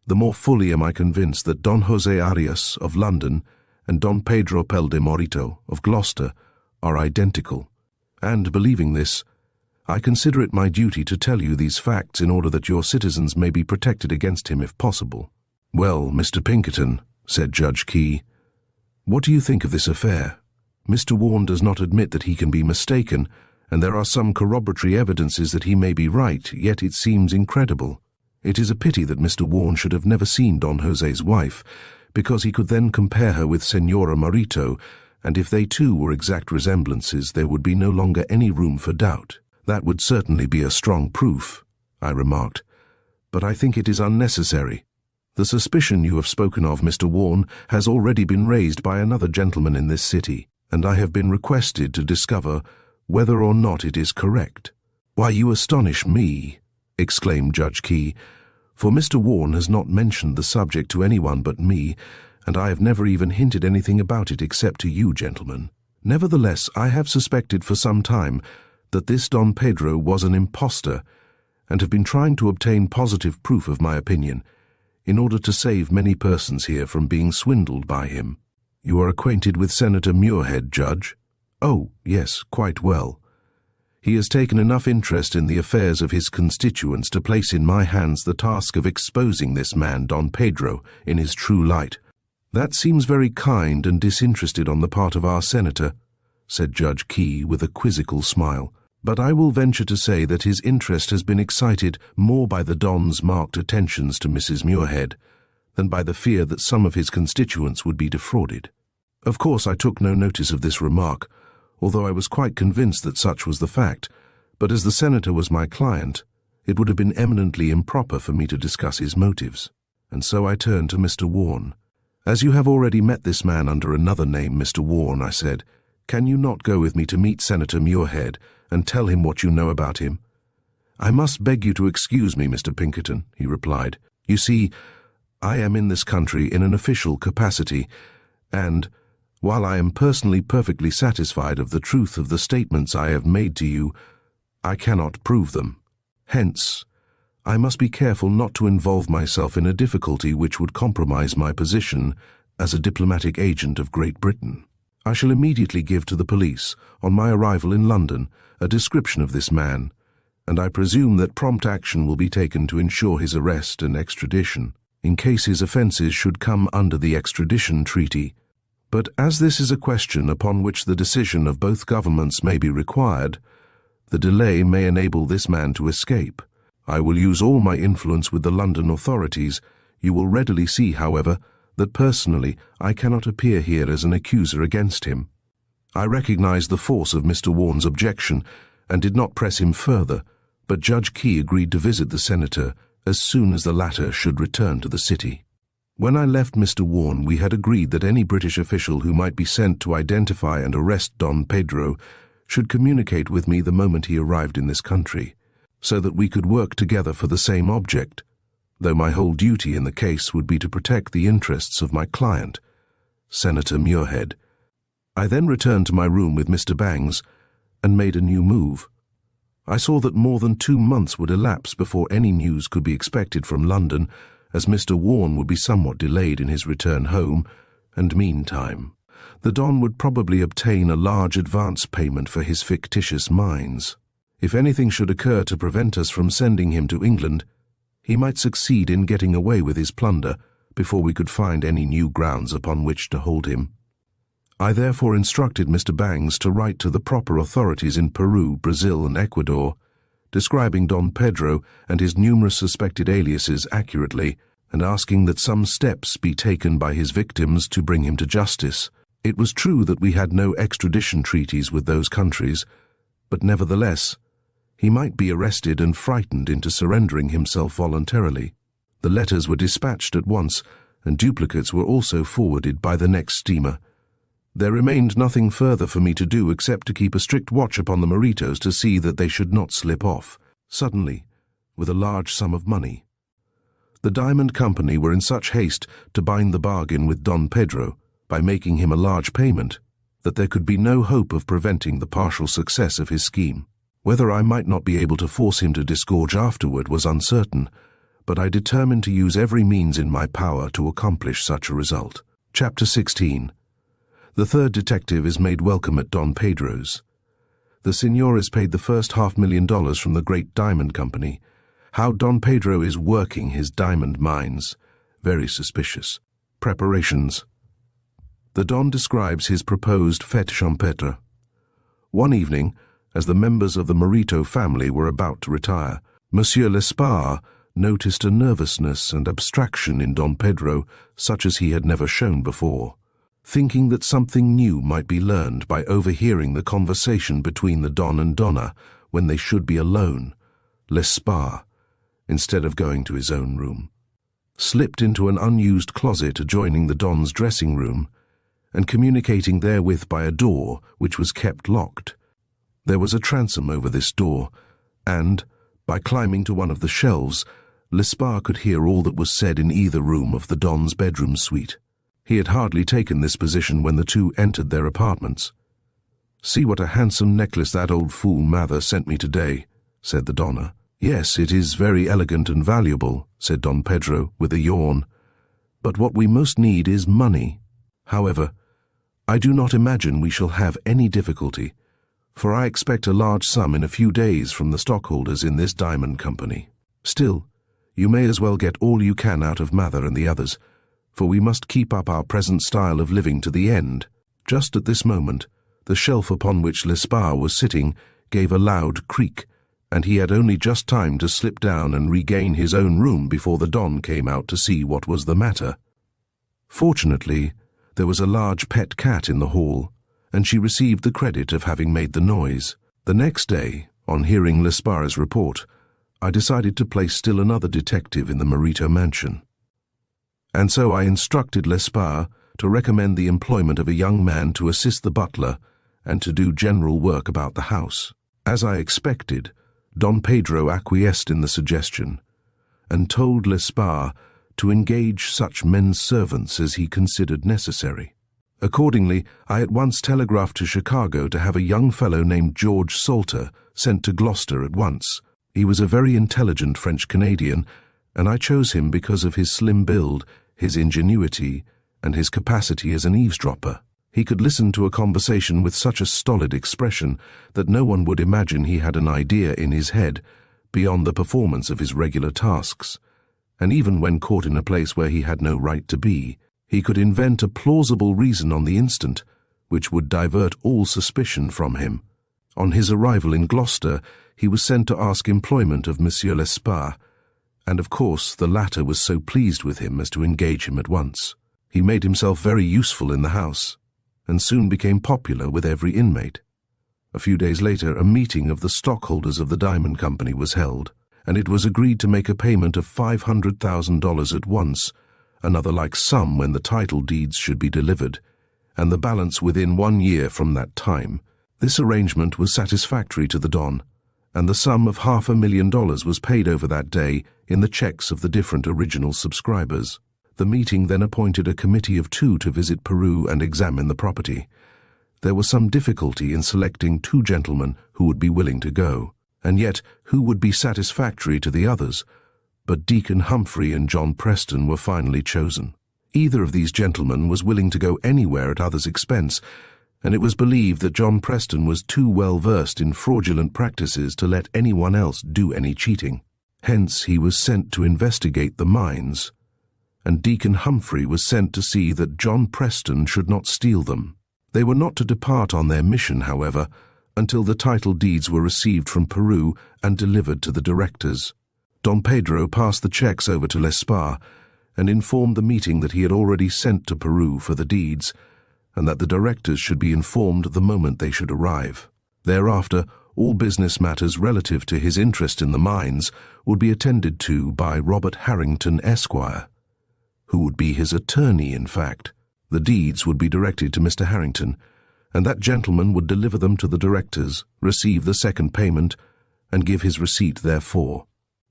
the more fully am I convinced that Don Jose Arias of London and Don Pedro Pel de Morito of Gloucester are identical. And, believing this, I consider it my duty to tell you these facts in order that your citizens may be protected against him if possible. "Well, Mr. Pinkerton," said Judge Key, "what do you think of this affair? Mr. Warne does not admit that he can be mistaken, and there are some corroboratory evidences that he may be right, yet it seems incredible. It is a pity that Mr. Warne should have never seen Don Jose's wife, because he could then compare her with Senora Morito, and if they too were exact resemblances, there would be no longer any room for doubt." "That would certainly be a strong proof," I remarked, "but I think it is unnecessary. The suspicion you have spoken of, Mr. Warne, has already been raised by another gentleman in this city, and I have been requested to discover whether or not it is correct." "Why, you astonish me," exclaimed Judge Key, "for Mr. Warne has not mentioned the subject to anyone but me, and I have never even hinted anything about it except to you gentlemen. Nevertheless, I have suspected for some time that this Don Pedro was an impostor, and have been trying to obtain positive proof of my opinion, in order to save many persons here from being swindled by him." "You are acquainted with Senator Muirhead, Judge?" "Oh, yes, quite well. He has taken enough interest in the affairs of his constituents to place in my hands the task of exposing this man, Don Pedro, in his true light." "That seems very kind and disinterested on the part of our senator," said Judge Key with a quizzical smile, "but I will venture to say that his interest has been excited more by the Don's marked attentions to Mrs. Muirhead than by the fear that some of his constituents would be defrauded." Of course I took no notice of this remark, although I was quite convinced that such was the fact, but as the senator was my client, It would have been eminently improper for me to discuss his motives, and so I turned to Mr. Warne. "As you have already met this man under another name, Mr. Warne," I said, "can you not go with me to meet Senator Muirhead and tell him what you know about him?" "I must beg you to excuse me, Mr. Pinkerton," he replied. "You see, I am in this country in an official capacity, and, while I am personally perfectly satisfied of the truth of the statements I have made to you, I cannot prove them. Hence, I must be careful not to involve myself in a difficulty which would compromise my position as a diplomatic agent of Great Britain. I shall immediately give to the police, on my arrival in London, a description of this man, and I presume that prompt action will be taken to ensure his arrest and extradition, in case his offences should come under the extradition treaty. But as this is a question upon which the decision of both governments may be required, the delay may enable this man to escape. I will use all my influence with the London authorities. You will readily see, however, that personally I cannot appear here as an accuser against him." I recognized the force of Mr. Warne's objection and did not press him further, but Judge Key agreed to visit the senator as soon as the latter should return to the city. When I left Mr. Warne, we had agreed that any British official who might be sent to identify and arrest Don Pedro should communicate with me the moment he arrived in this country, so that we could work together for the same object, though my whole duty in the case would be to protect the interests of my client, Senator Muirhead. I then returned to my room with Mr. Bangs and made a new move. I saw that more than 2 months would elapse before any news could be expected from London, as Mr. Warne would be somewhat delayed in his return home, and meantime, the Don would probably obtain a large advance payment for his fictitious mines. If anything should occur to prevent us from sending him to England, he might succeed in getting away with his plunder before we could find any new grounds upon which to hold him. I therefore instructed Mr. Bangs to write to the proper authorities in Peru, Brazil, and Ecuador, describing Don Pedro and his numerous suspected aliases accurately, and asking that some steps be taken by his victims to bring him to justice. It was true that we had no extradition treaties with those countries, but nevertheless, he might be arrested and frightened into surrendering himself voluntarily. The letters were dispatched at once, and duplicates were also forwarded by the next steamer. There remained nothing further for me to do except to keep a strict watch upon the Moritos to see that they should not slip off, suddenly, with a large sum of money. The Diamond Company were in such haste to bind the bargain with Don Pedro, by making him a large payment, that there could be no hope of preventing the partial success of his scheme. Whether I might not be able to force him to disgorge afterward was uncertain, but I determined to use every means in my power to accomplish such a result. Chapter 16. The third detective is made welcome at Don Pedro's. The Signor is paid the first $500,000 from the great Diamond Company. How Don Pedro is working his diamond mines. Very suspicious. Preparations. The Don describes his proposed fête champêtre. One evening, as the members of the Morito family were about to retire, Monsieur Lespard noticed a nervousness and abstraction in Don Pedro such as he had never shown before. Thinking that something new might be learned by overhearing the conversation between the Don and Donna when they should be alone, Lespard, instead of going to his own room, slipped into an unused closet adjoining the Don's dressing room, and communicating therewith by a door which was kept locked. There was a transom over this door, and, by climbing to one of the shelves, Lespard could hear all that was said in either room of the Don's bedroom suite. He had hardly taken this position when the two entered their apartments. "See what a handsome necklace that old fool Mather sent me today," said the Donna. "Yes, it is very elegant and valuable," said Don Pedro, with a yawn. "But what we most need is money. However, I do not imagine we shall have any difficulty, for I expect a large sum in a few days from the stockholders in this Diamond Company. Still, you may as well get all you can out of Mather and the others, for we must keep up our present style of living to the end." Just at this moment, the shelf upon which Lespard was sitting gave a loud creak, and he had only just time to slip down and regain his own room before the Don came out to see what was the matter. Fortunately, there was a large pet cat in the hall, and she received the credit of having made the noise. The next day, on hearing Lespard's report, I decided to place still another detective in the Marito mansion. And so I instructed Lesparre to recommend the employment of a young man to assist the butler and to do general work about the house. As I expected, Don Pedro acquiesced in the suggestion and told Lesparre to engage such men's servants as he considered necessary. Accordingly, I at once telegraphed to Chicago to have a young fellow named George Salter sent to Gloucester at once. He was a very intelligent French-Canadian, and I chose him because of his slim build, his ingenuity, and his capacity as an eavesdropper. He could listen to a conversation with such a stolid expression that no one would imagine he had an idea in his head beyond the performance of his regular tasks, and even when caught in a place where he had no right to be, he could invent a plausible reason on the instant, which would divert all suspicion from him. On his arrival in Gloucester, he was sent to ask employment of Monsieur Lesparre, and of course the latter was so pleased with him as to engage him at once. He made himself very useful in the house, and soon became popular with every inmate. A few days later, a meeting of the stockholders of the Diamond Company was held, and it was agreed to make a payment of $500,000 at once, another like sum when the title deeds should be delivered, and the balance within 1 year from that time. This arrangement was satisfactory to the Don, and the sum of $500,000 was paid over that day in the checks of the different original subscribers. The meeting then appointed a committee of 2 to visit Peru and examine the property. There was some difficulty in selecting 2 gentlemen who would be willing to go, and yet who would be satisfactory to the others, but Deacon Humphrey and John Preston were finally chosen. Either of these gentlemen was willing to go anywhere at others' expense, and it was believed that John Preston was too well versed in fraudulent practices to let anyone else do any cheating. Hence he was sent to investigate the mines, and Deacon Humphrey was sent to see that John Preston should not steal them. They were not to depart on their mission, however, until the title deeds were received from Peru and delivered to the directors. Don Pedro passed the checks over to Lesparre and informed the meeting that he had already sent to Peru for the deeds, and that the directors should be informed the moment they should arrive. Thereafter, all business matters relative to his interest in the mines would be attended to by Robert Farrington, Esquire, who would be his attorney, in fact. The deeds would be directed to Mr. Farrington, and that gentleman would deliver them to the directors, receive the second payment, and give his receipt therefor.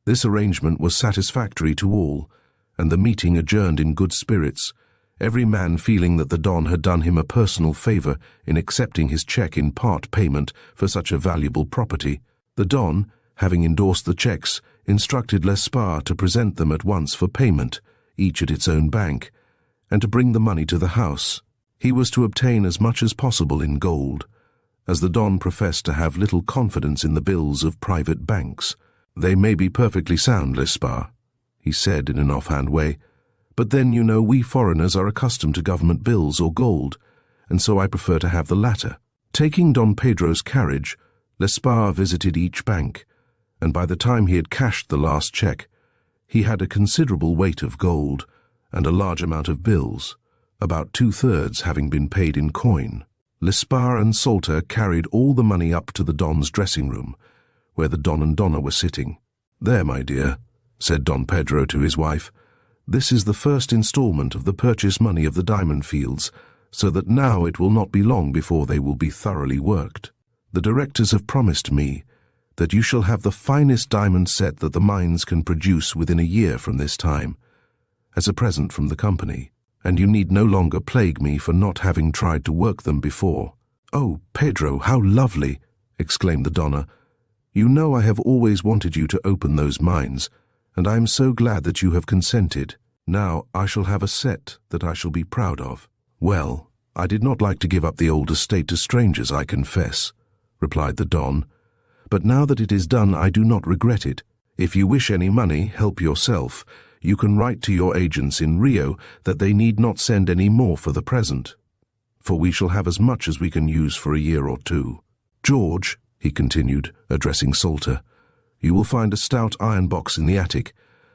This arrangement was satisfactory to all, and the meeting adjourned in good spirits, every man feeling that the Don had done him a personal favor in accepting his check in part payment for such a valuable property. The Don, having endorsed the checks, instructed Lesparre to present them at once for payment, each at its own bank, and to bring the money to the house. He was to obtain as much as possible in gold, as the Don professed to have little confidence in the bills of private banks. "They may be perfectly sound, Lesparre," he said in an offhand way, "but then, you know, we foreigners are accustomed to government bills or gold, and so I prefer to have the latter." Taking Don Pedro's carriage, Lesparre visited each bank, and by the time he had cashed the last check, he had a considerable weight of gold and a large amount of bills, about 2/3 having been paid in coin. Lesparre and Salter carried all the money up to the Don's dressing room, where the Don and Donna were sitting. "There, my dear," said Don Pedro to his wife, "this is the first installment of the purchase money of the diamond fields, so that now it will not be long before they will be thoroughly worked. The directors have promised me that you shall have the finest diamond set that the mines can produce within a year from this time, as a present from the company, and you need no longer plague me for not having tried to work them before." "Oh, Pedro, how lovely!" exclaimed the Donna. "You know I have always wanted you to open those mines, and I am so glad that you have consented. Now I shall have a set that I shall be proud of." "Well, I did not like to give up the old estate to strangers, I confess," replied the Don, "but now that it is done I do not regret it. If you wish any money, help yourself. You can write to your agents in Rio that they need not send any more for the present, for we shall have as much as we can use for a year or 2. George," he continued, addressing Salter, "you will find a stout iron box in the attic,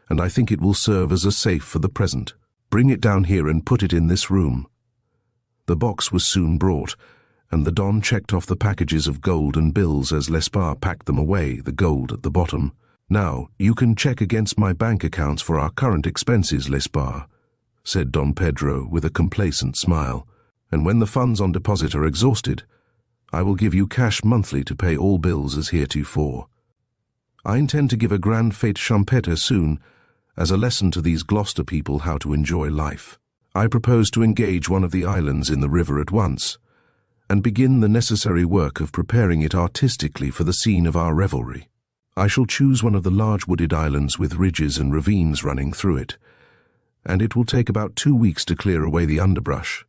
and I think it will serve as a safe for the present. Bring it down here and put it in this room." The box was soon brought, and the Don checked off the packages of gold and bills as Lesparre packed them away, the gold at the bottom. "Now, you can check against my bank accounts for our current expenses, Lesparre," said Don Pedro with a complacent smile, "and when the funds on deposit are exhausted, I will give you cash monthly to pay all bills as heretofore. I intend to give a grand fete champêtre soon, as a lesson to these Gloucester people how to enjoy life. I propose to engage one of the islands in the river at once, and begin the necessary work of preparing it artistically for the scene of our revelry. I shall choose one of the large wooded islands with ridges and ravines running through it, and it will take about 2 weeks to clear away the underbrush,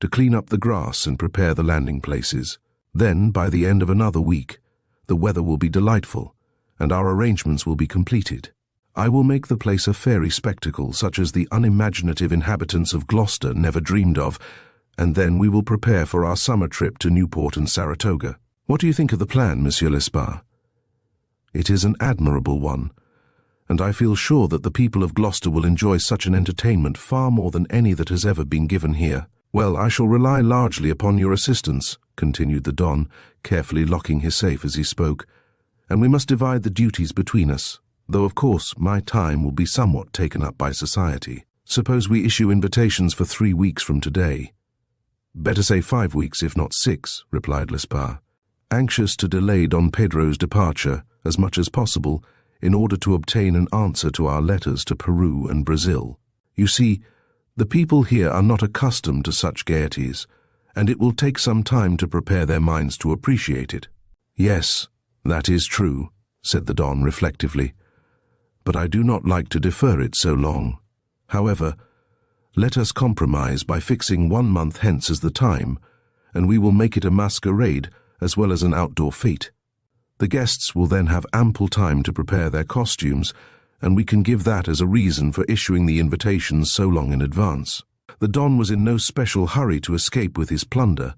to clean up the grass and prepare the landing places. Then, by the end of another week, the weather will be delightful, and our arrangements will be completed. I will make the place a fairy spectacle such as the unimaginative inhabitants of Gloucester never dreamed of, and then we will prepare for our summer trip to Newport and Saratoga. What do you think of the plan, Monsieur Lesparre? It is an admirable one, and I feel sure that the people of Gloucester will enjoy such an entertainment far more than any that has ever been given here. Well, I shall rely largely upon your assistance," continued the Don, carefully locking his safe as he spoke, "and we must divide the duties between us, though of course my time will be somewhat taken up by society. Suppose we issue invitations for 3 weeks from today." "Better say 5 weeks, if not 6, replied Lesparre, anxious to delay Don Pedro's departure as much as possible in order to obtain an answer to our letters to Peru and Brazil. "You see, the people here are not accustomed to such gaieties, and it will take some time to prepare their minds to appreciate it." "Yes, that is true," said the Don reflectively, "but I do not like to defer it so long. However, let us compromise by fixing 1 month hence as the time, and we will make it a masquerade as well as an outdoor fete. The guests will then have ample time to prepare their costumes, and we can give that as a reason for issuing the invitations so long in advance." The Don was in no special hurry to escape with his plunder,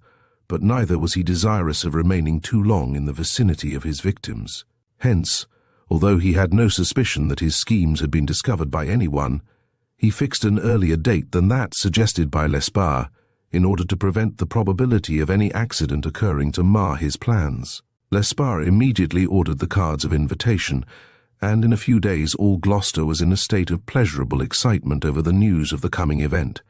but neither was he desirous of remaining too long in the vicinity of his victims. Hence, although he had no suspicion that his schemes had been discovered by anyone, he fixed an earlier date than that suggested by Lesparre, in order to prevent the probability of any accident occurring to mar his plans. Lesparre immediately ordered the cards of invitation, and in a few days all Gloucester was in a state of pleasurable excitement over the news of the coming event.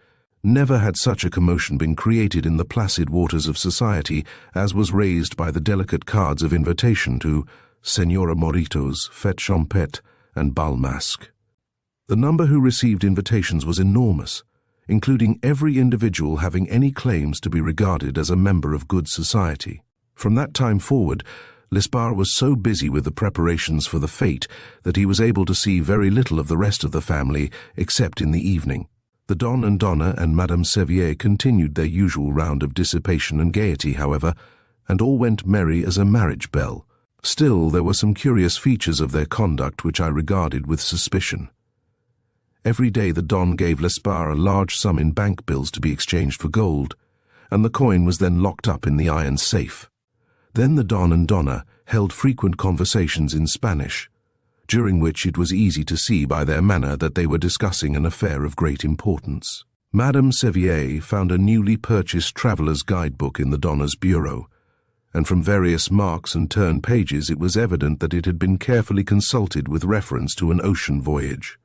Never had such a commotion been created in the placid waters of society as was raised by the delicate cards of invitation to Senora Morito's fête champêtre and bal masque. The number who received invitations was enormous, including every individual having any claims to be regarded as a member of good society. From that time forward, Lesparre was so busy with the preparations for the fete that he was able to see very little of the rest of the family except in the evening. The Don and Donna and Madame Sevier continued their usual round of dissipation and gaiety, however, and all went merry as a marriage bell. Still, there were some curious features of their conduct which I regarded with suspicion. Every day the Don gave Lesparre a large sum in bank bills to be exchanged for gold, and the coin was then locked up in the iron safe. Then the Don and Donna held frequent conversations in Spanish, during which it was easy to see by their manner that they were discussing an affair of great importance. Madame Sevier found a newly purchased traveller's guidebook in the Donna's bureau, and from various marks and turned pages it was evident that it had been carefully consulted with reference to an ocean voyage.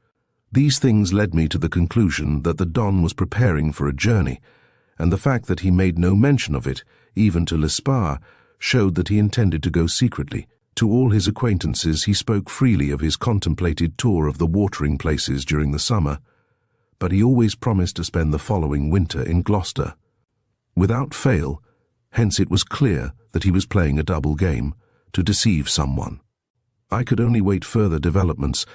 These things led me to the conclusion that the Don was preparing for a journey, and the fact that he made no mention of it, even to Lesparre, showed that he intended to go secretly. To all his acquaintances he spoke freely of his contemplated tour of the watering places during the summer, but he always promised to spend the following winter in Gloucester. Without fail, hence it was clear that he was playing a double game, to deceive someone. I could only wait further developments,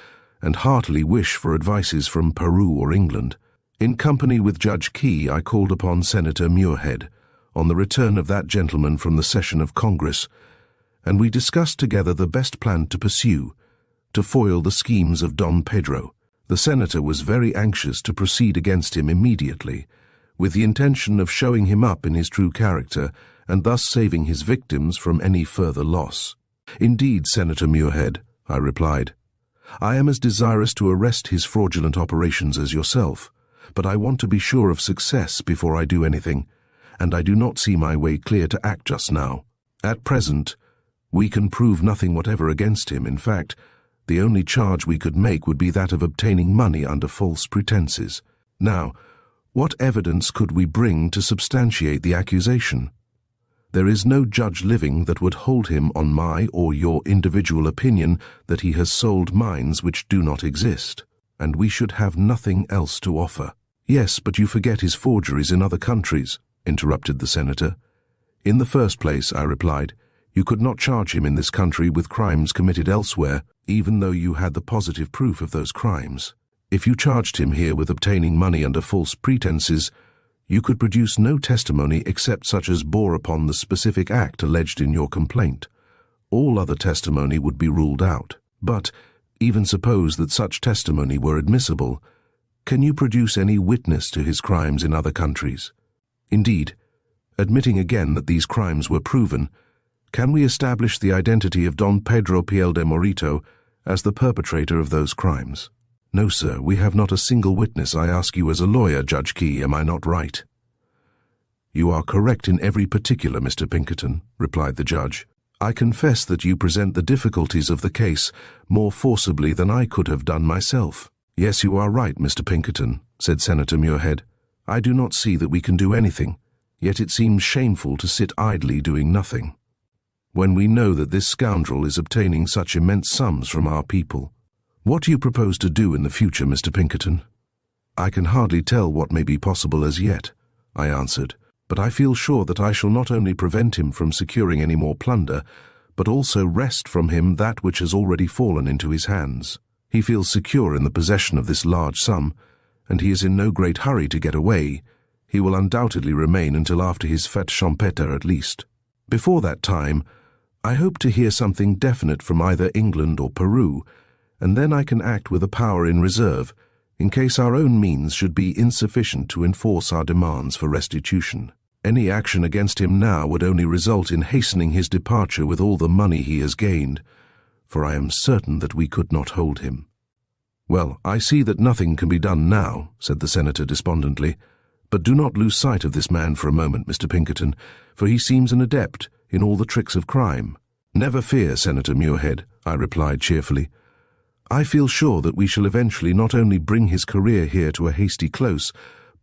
and heartily wish for advices from Peru or England. In company with Judge Key, I called upon Senator Muirhead, on the return of that gentleman from the session of Congress, and we discussed together the best plan to pursue, to foil the schemes of Don Pedro. The senator was very anxious to proceed against him immediately, with the intention of showing him up in his true character, and thus saving his victims from any further loss. "Indeed, Senator Muirhead," I replied, "I am as desirous to arrest his fraudulent operations as yourself, but I want to be sure of success before I do anything, and I do not see my way clear to act just now. At present, we can prove nothing whatever against him. In fact, The only charge we could make would be that of obtaining money under false pretenses. Now, what evidence could we bring to substantiate the accusation? There is no judge living that would hold him on my or your individual opinion that he has sold mines which do not exist, and we should have nothing else to offer. Yes, but you forget his forgeries in other countries, interrupted the senator. In the first place, I replied, you could not charge him in this country with crimes committed elsewhere, even though you had the positive proof of those crimes. If you charged him here with obtaining money under false pretenses, you could produce no testimony except such as bore upon the specific act alleged in your complaint. All other testimony would be ruled out. But, even suppose that such testimony were admissible, can you produce any witness to his crimes in other countries? Indeed, admitting again that these crimes were proven, can we establish the identity of Don Pedro Piel de Morito as the perpetrator of those crimes? No, sir, we have not a single witness. I ask you as a lawyer, Judge Key, am I not right? You are correct in every particular, Mr. Pinkerton, replied the judge. I confess that you present the difficulties of the case more forcibly than I could have done myself. Yes, you are right, Mr. Pinkerton, said Senator Muirhead. I do not see that we can do anything, yet it seems shameful to sit idly doing nothing, when we know that this scoundrel is obtaining such immense sums from our people. What do you propose to do in the future, Mr. Pinkerton? I can hardly tell what may be possible as yet, I answered, but I feel sure that I shall not only prevent him from securing any more plunder, but also wrest from him that which has already fallen into his hands. He feels secure in the possession of this large sum, and he is in no great hurry to get away. He will undoubtedly remain until after his fête champêtre at least. Before that time, I hope to hear something definite from either England or Peru, and then I can act with a power in reserve, in case our own means should be insufficient to enforce our demands for restitution. Any action against him now would only result in hastening his departure with all the money he has gained, for I am certain that we could not hold him. Well, I see that nothing can be done now, said the senator despondently, but do not lose sight of this man for a moment, Mr. Pinkerton, for he seems an adept in all the tricks of crime. Never fear, Senator Muirhead, I replied cheerfully. I feel sure that we shall eventually not only bring his career here to a hasty close,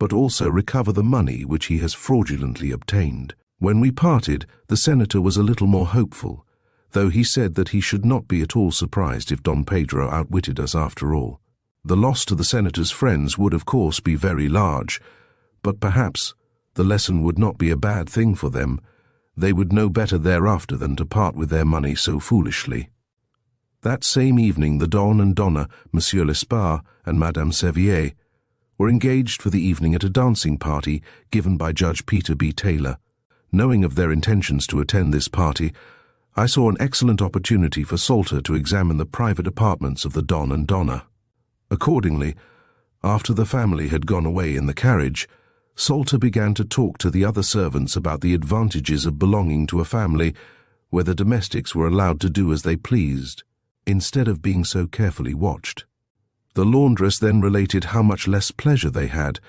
but also recover the money which he has fraudulently obtained. When we parted, the senator was a little more hopeful, though he said that he should not be at all surprised if Don Pedro outwitted us after all. The loss to the senator's friends would of course be very large, but perhaps the lesson would not be a bad thing for them. They would know better thereafter than to part with their money so foolishly. That same evening the Don and Donna, Monsieur Lespard and Madame Sevier, were engaged for the evening at a dancing party given by Judge Peter B. Taylor. Knowing of their intentions to attend this party, I saw an excellent opportunity for Salter to examine the private apartments of the Don and Donna. Accordingly, after the family had gone away in the carriage, Salter began to talk to the other servants about the advantages of belonging to a family where the domestics were allowed to do as they pleased, instead of being so carefully watched. The laundress then related how much less pleasure they had,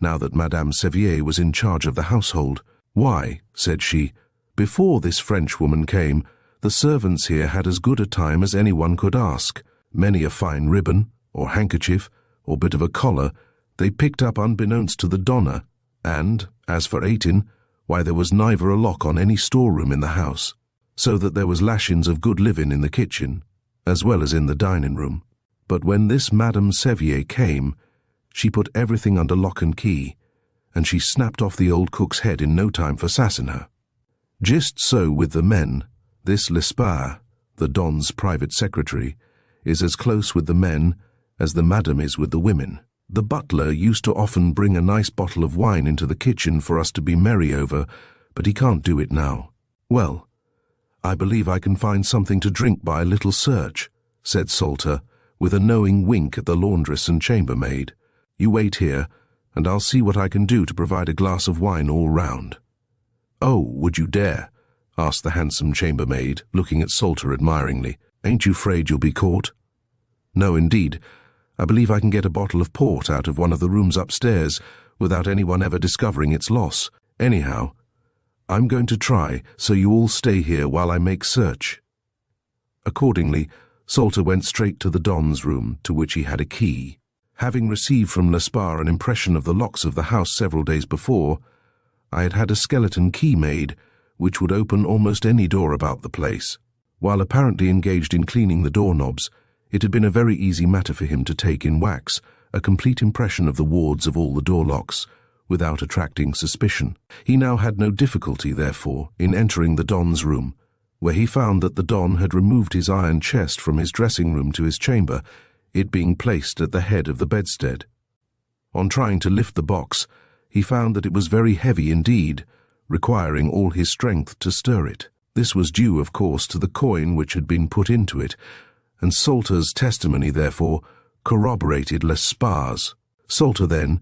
now that Madame Sevier was in charge of the household. Why, said she, before this Frenchwoman came, the servants here had as good a time as anyone could ask. Many a fine ribbon, or handkerchief, or bit of a collar, they picked up unbeknownst to the Donna, and, as for Eightin, why there was neither a lock on any storeroom in the house, so that there was lashings of good living in the kitchen, as well as in the dining-room. But when this Madame Sevier came, she put everything under lock and key, and she snapped off the old cook's head in no time for sassing her. Just so with the men, this Lespard, the Don's private secretary, is as close with the men as the madam is with the women. The butler used to often bring a nice bottle of wine into the kitchen for us to be merry over, but he can't do it now. Well, I believe I can find something to drink by a little search, said Salter, with a knowing wink at the laundress and chambermaid. You wait here, and I'll see what I can do to provide a glass of wine all round. Oh, would you dare? Asked the handsome chambermaid, looking at Salter admiringly. Ain't you afraid you'll be caught? No, indeed. I believe I can get a bottle of port out of one of the rooms upstairs without anyone ever discovering its loss. Anyhow, I'm going to try, so you all stay here while I make search. Accordingly, Salter went straight to the Don's room, to which he had a key. Having received from Lespard an impression of the locks of the house several days before, I had had a skeleton key made, which would open almost any door about the place. While apparently engaged in cleaning the doorknobs, it had been a very easy matter for him to take in wax a complete impression of the wards of all the door locks, without attracting suspicion. He now had no difficulty, therefore, in entering the Don's room, where he found that the Don had removed his iron chest from his dressing room to his chamber, it being placed at the head of the bedstead. On trying to lift the box, he found that it was very heavy indeed, requiring all his strength to stir it. This was due, of course, to the coin which had been put into it, and Salter's testimony, therefore, corroborated Lespard's. Salter then,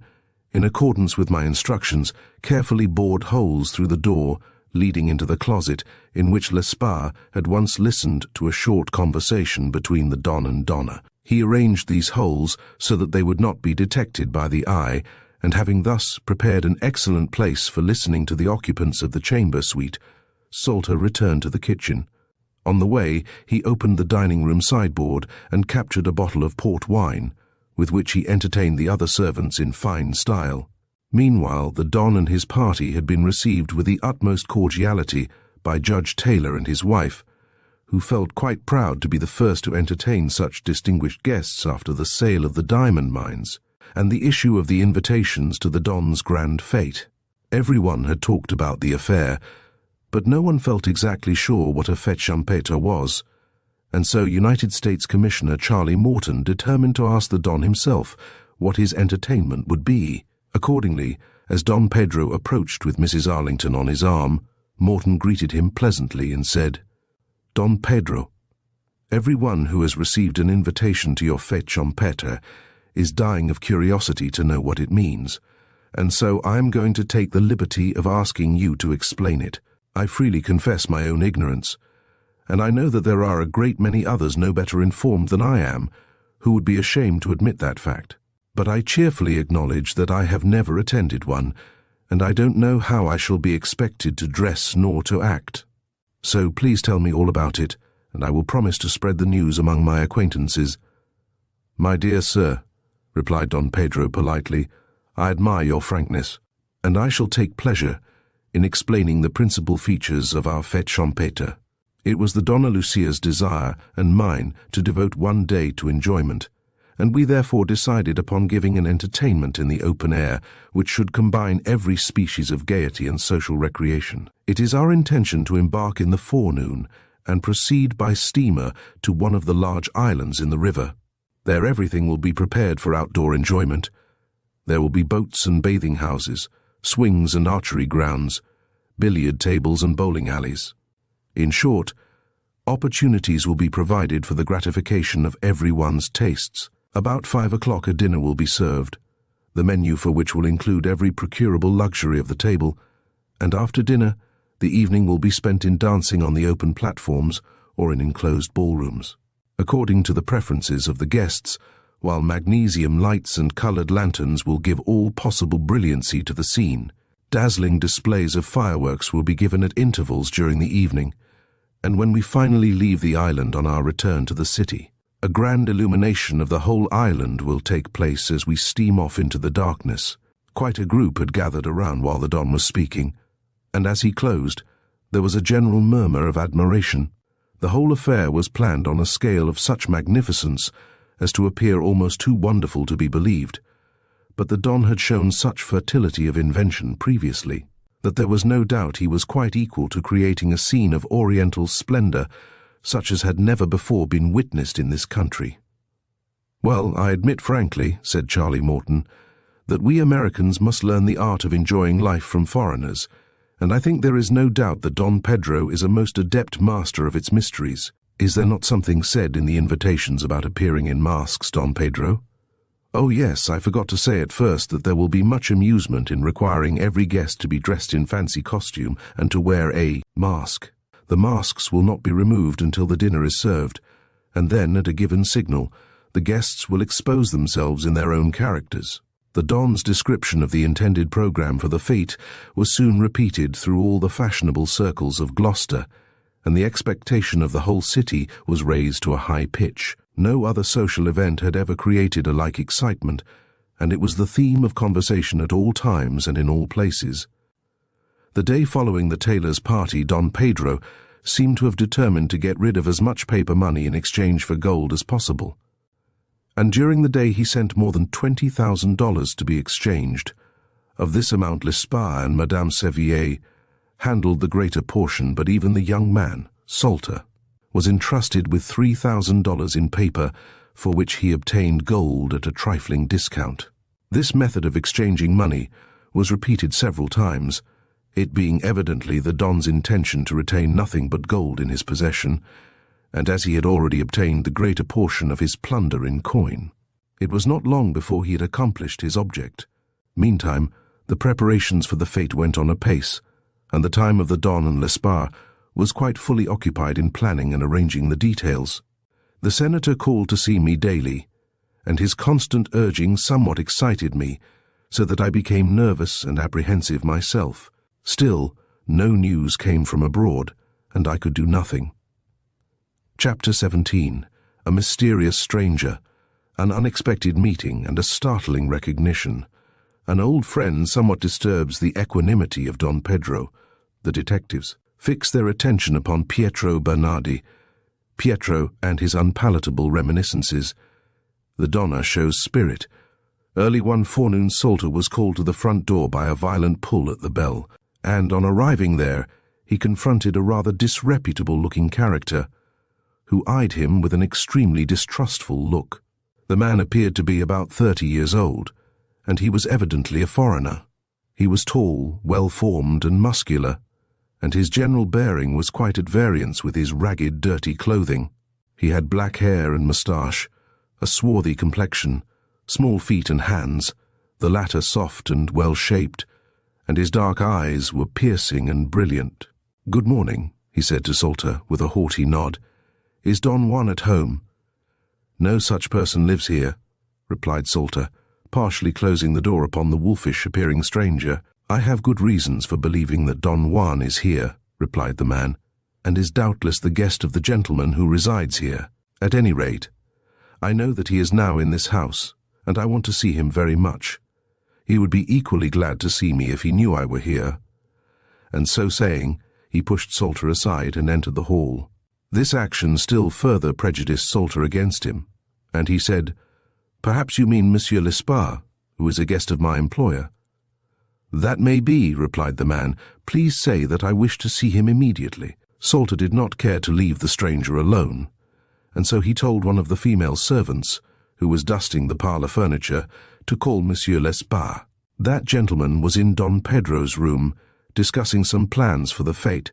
in accordance with my instructions, carefully bored holes through the door leading into the closet in which Lespard had once listened to a short conversation between the Don and Donna. He arranged these holes so that they would not be detected by the eye, and having thus prepared an excellent place for listening to the occupants of the chamber suite, Salter returned to the kitchen. On the way, he opened the dining-room sideboard and captured a bottle of port wine, with which he entertained the other servants in fine style. Meanwhile, the Don and his party had been received with the utmost cordiality by Judge Taylor and his wife, who felt quite proud to be the first to entertain such distinguished guests after the sale of the diamond mines and the issue of the invitations to the Don's grand fete. Everyone had talked about the affair, but no one felt exactly sure what a fete champetre was, and so United States Commissioner Charlie Morton determined to ask the Don himself what his entertainment would be. Accordingly, as Don Pedro approached with Mrs. Arlington on his arm, Morton greeted him pleasantly and said, "Don Pedro, everyone who has received an invitation to your fete champetre is dying of curiosity to know what it means, and so I am going to take the liberty of asking you to explain it. I freely confess my own ignorance, and I know that there are a great many others no better informed than I am, who would be ashamed to admit that fact. But I cheerfully acknowledge that I have never attended one, and I don't know how I shall be expected to dress nor to act. So please tell me all about it, and I will promise to spread the news among my acquaintances." "My dear sir," replied Don Pedro politely, "I admire your frankness, and I shall take pleasure in explaining the principal features of our fete champetre. It was the Donna Lucia's desire and mine to devote one day to enjoyment, and we therefore decided upon giving an entertainment in the open air which should combine every species of gaiety and social recreation. It is our intention to embark in the forenoon and proceed by steamer to one of the large islands in the river. There everything will be prepared for outdoor enjoyment. There will be boats and bathing houses, swings and archery grounds, billiard tables and bowling alleys. In short, opportunities will be provided for the gratification of everyone's tastes. About 5 o'clock a dinner will be served, the menu for which will include every procurable luxury of the table, and after dinner, the evening will be spent in dancing on the open platforms or in enclosed ballrooms, according to the preferences of the guests, while magnesium lights and colored lanterns will give all possible brilliancy to the scene. Dazzling displays of fireworks will be given at intervals during the evening, and when we finally leave the island on our return to the city, a grand illumination of the whole island will take place as we steam off into the darkness. Quite a group had gathered around while the Don was speaking, and as he closed, there was a general murmur of admiration. The whole affair was planned on a scale of such magnificence as to appear almost too wonderful to be believed, but the Don had shown such fertility of invention previously that there was no doubt he was quite equal to creating a scene of oriental splendor such as had never before been witnessed in this country. "Well, I admit frankly," said Charlie Morton, "that we Americans must learn the art of enjoying life from foreigners, and I think there is no doubt that Don Pedro is a most adept master of its mysteries. Is there not something said in the invitations about appearing in masks, Don Pedro?" "Oh yes, I forgot to say at first that there will be much amusement in requiring every guest to be dressed in fancy costume and to wear a mask. The masks will not be removed until the dinner is served, and then, at a given signal, the guests will expose themselves in their own characters." The Don's description of the intended program for the fete was soon repeated through all the fashionable circles of Gloucester, and the expectation of the whole city was raised to a high pitch. No other social event had ever created a like excitement, and it was the theme of conversation at all times and in all places. The day following the tailor's party, Don Pedro seemed to have determined to get rid of as much paper money in exchange for gold as possible. And during the day he sent more than $20,000 to be exchanged. Of this amount Lesparre and Madame Sevier handled the greater portion, but even the young man, Salter, was entrusted with $3,000 in paper, for which he obtained gold at a trifling discount. This method of exchanging money was repeated several times, it being evidently the Don's intention to retain nothing but gold in his possession, and as he had already obtained the greater portion of his plunder in coin. It was not long before he had accomplished his object. Meantime, the preparations for the fete went on apace, and the time of the Don and Lesparre was quite fully occupied in planning and arranging the details. The senator called to see me daily, and his constant urging somewhat excited me, so that I became nervous and apprehensive myself. Still, no news came from abroad, and I could do nothing. Chapter 17. A mysterious stranger, an unexpected meeting, and a startling recognition. An old friend somewhat disturbs the equanimity of Don Pedro. The detectives fix their attention upon Pietro Bernardi, Pietro and his unpalatable reminiscences. The Donna shows spirit. Early one forenoon Salter was called to the front door by a violent pull at the bell, and on arriving there he confronted a rather disreputable-looking character, who eyed him with an extremely distrustful look. The man appeared to be about 30 years old, and he was evidently a foreigner. He was tall, well-formed and muscular, and his general bearing was quite at variance with his ragged, dirty clothing. He had black hair and moustache, a swarthy complexion, small feet and hands, the latter soft and well-shaped, and his dark eyes were piercing and brilliant. "Good morning," he said to Salter with a haughty nod. "Is Don Juan at home?" "No such person lives here," replied Salter, partially closing the door upon the wolfish-appearing stranger. "I have good reasons for believing that Don Juan is here," replied the man, "and is doubtless the guest of the gentleman who resides here. At any rate, I know that he is now in this house, and I want to see him very much. He would be equally glad to see me if he knew I were here." And so saying, he pushed Salter aside and entered the hall. This action still further prejudiced Salter against him, and he said, "Perhaps you mean Monsieur Lesparre, who is a guest of my employer." "That may be," replied the man. "Please say that I wish to see him immediately." Salter did not care to leave the stranger alone, and so he told one of the female servants, who was dusting the parlour furniture, to call Monsieur Lesparre. That gentleman was in Don Pedro's room, discussing some plans for the fete,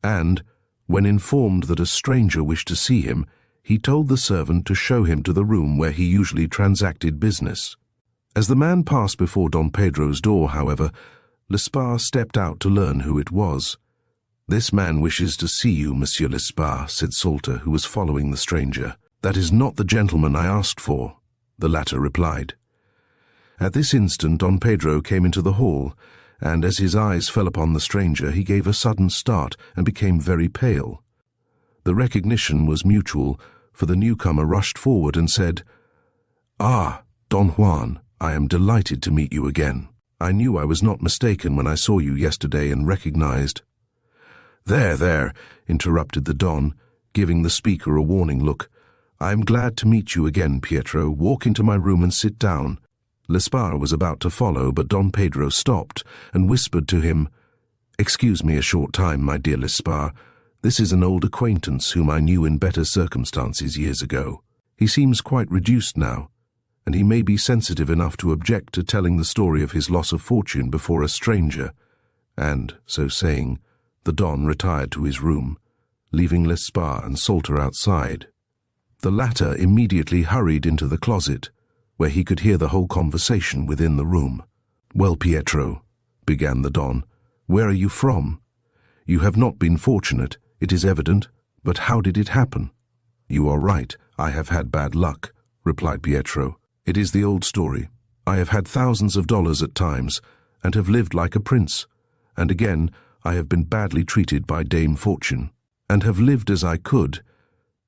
and, when informed that a stranger wished to see him, he told the servant to show him to the room where he usually transacted business. As the man passed before Don Pedro's door, however, Lesparre stepped out to learn who it was. "This man wishes to see you, Monsieur Lesparre," said Salter, who was following the stranger. "That is not the gentleman I asked for," the latter replied. At this instant Don Pedro came into the hall, and as his eyes fell upon the stranger he gave a sudden start and became very pale. The recognition was mutual, for the newcomer rushed forward and said, "Ah, Don Juan, I am delighted to meet you again. I knew I was not mistaken when I saw you yesterday and recognized—" There, interrupted the Don, giving the speaker a warning look. "I am glad to meet you again, Pietro. Walk into my room and sit down." Lesparre was about to follow, but Don Pedro stopped and whispered to him, "Excuse me a short time, my dear Lesparre. This is an old acquaintance whom I knew in better circumstances years ago. He seems quite reduced now, and he may be sensitive enough to object to telling the story of his loss of fortune before a stranger." And, so saying, the Don retired to his room, leaving Lesparre and Salter outside. The latter immediately hurried into the closet, where he could hear the whole conversation within the room. "Well, Pietro," began the Don, "where are you from? You have not been fortunate, it is evident, but how did it happen?" "You are right, I have had bad luck," replied Pietro. "It is the old story. I have had thousands of dollars at times, and have lived like a prince, and again I have been badly treated by Dame Fortune. and have lived as I could,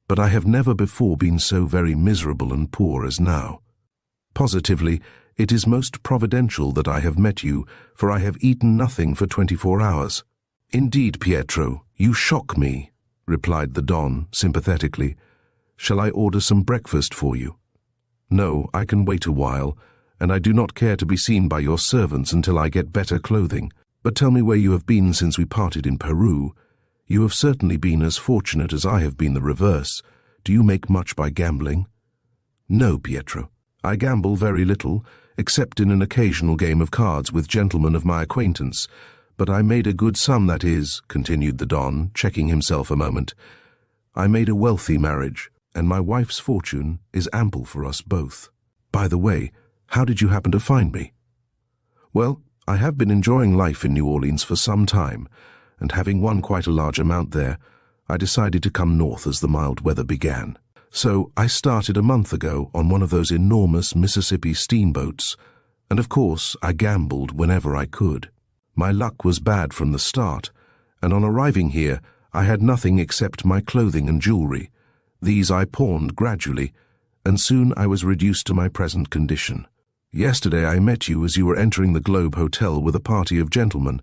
but I have never before been so very miserable and poor as now. Positively, it is most providential that I have met you, for I have eaten nothing for 24 hours. Indeed, Pietro, you shock me, replied the Don sympathetically. Shall I order some breakfast for you? No, I can wait a while, and I do not care to be seen by your servants until I get better clothing. But tell me where you have been since we parted in Peru. You have certainly been as fortunate as I have been the reverse. Do you make much by gambling? No, Pietro. I gamble very little, except in an occasional game of cards with gentlemen of my acquaintance. But I made a good sum, that is, continued the Don, checking himself a moment. I made a wealthy marriage, and my wife's fortune is ample for us both. By the way, how did you happen to find me? Well, I have been enjoying life in New Orleans for some time, and having won quite a large amount there, I decided to come north as the mild weather began. So I started a month ago on one of those enormous Mississippi steamboats, and of course I gambled whenever I could. My luck was bad from the start, and on arriving here I had nothing except my clothing and jewelry. These I pawned gradually, and soon I was reduced to my present condition. Yesterday I met you as you were entering the Globe Hotel with a party of gentlemen,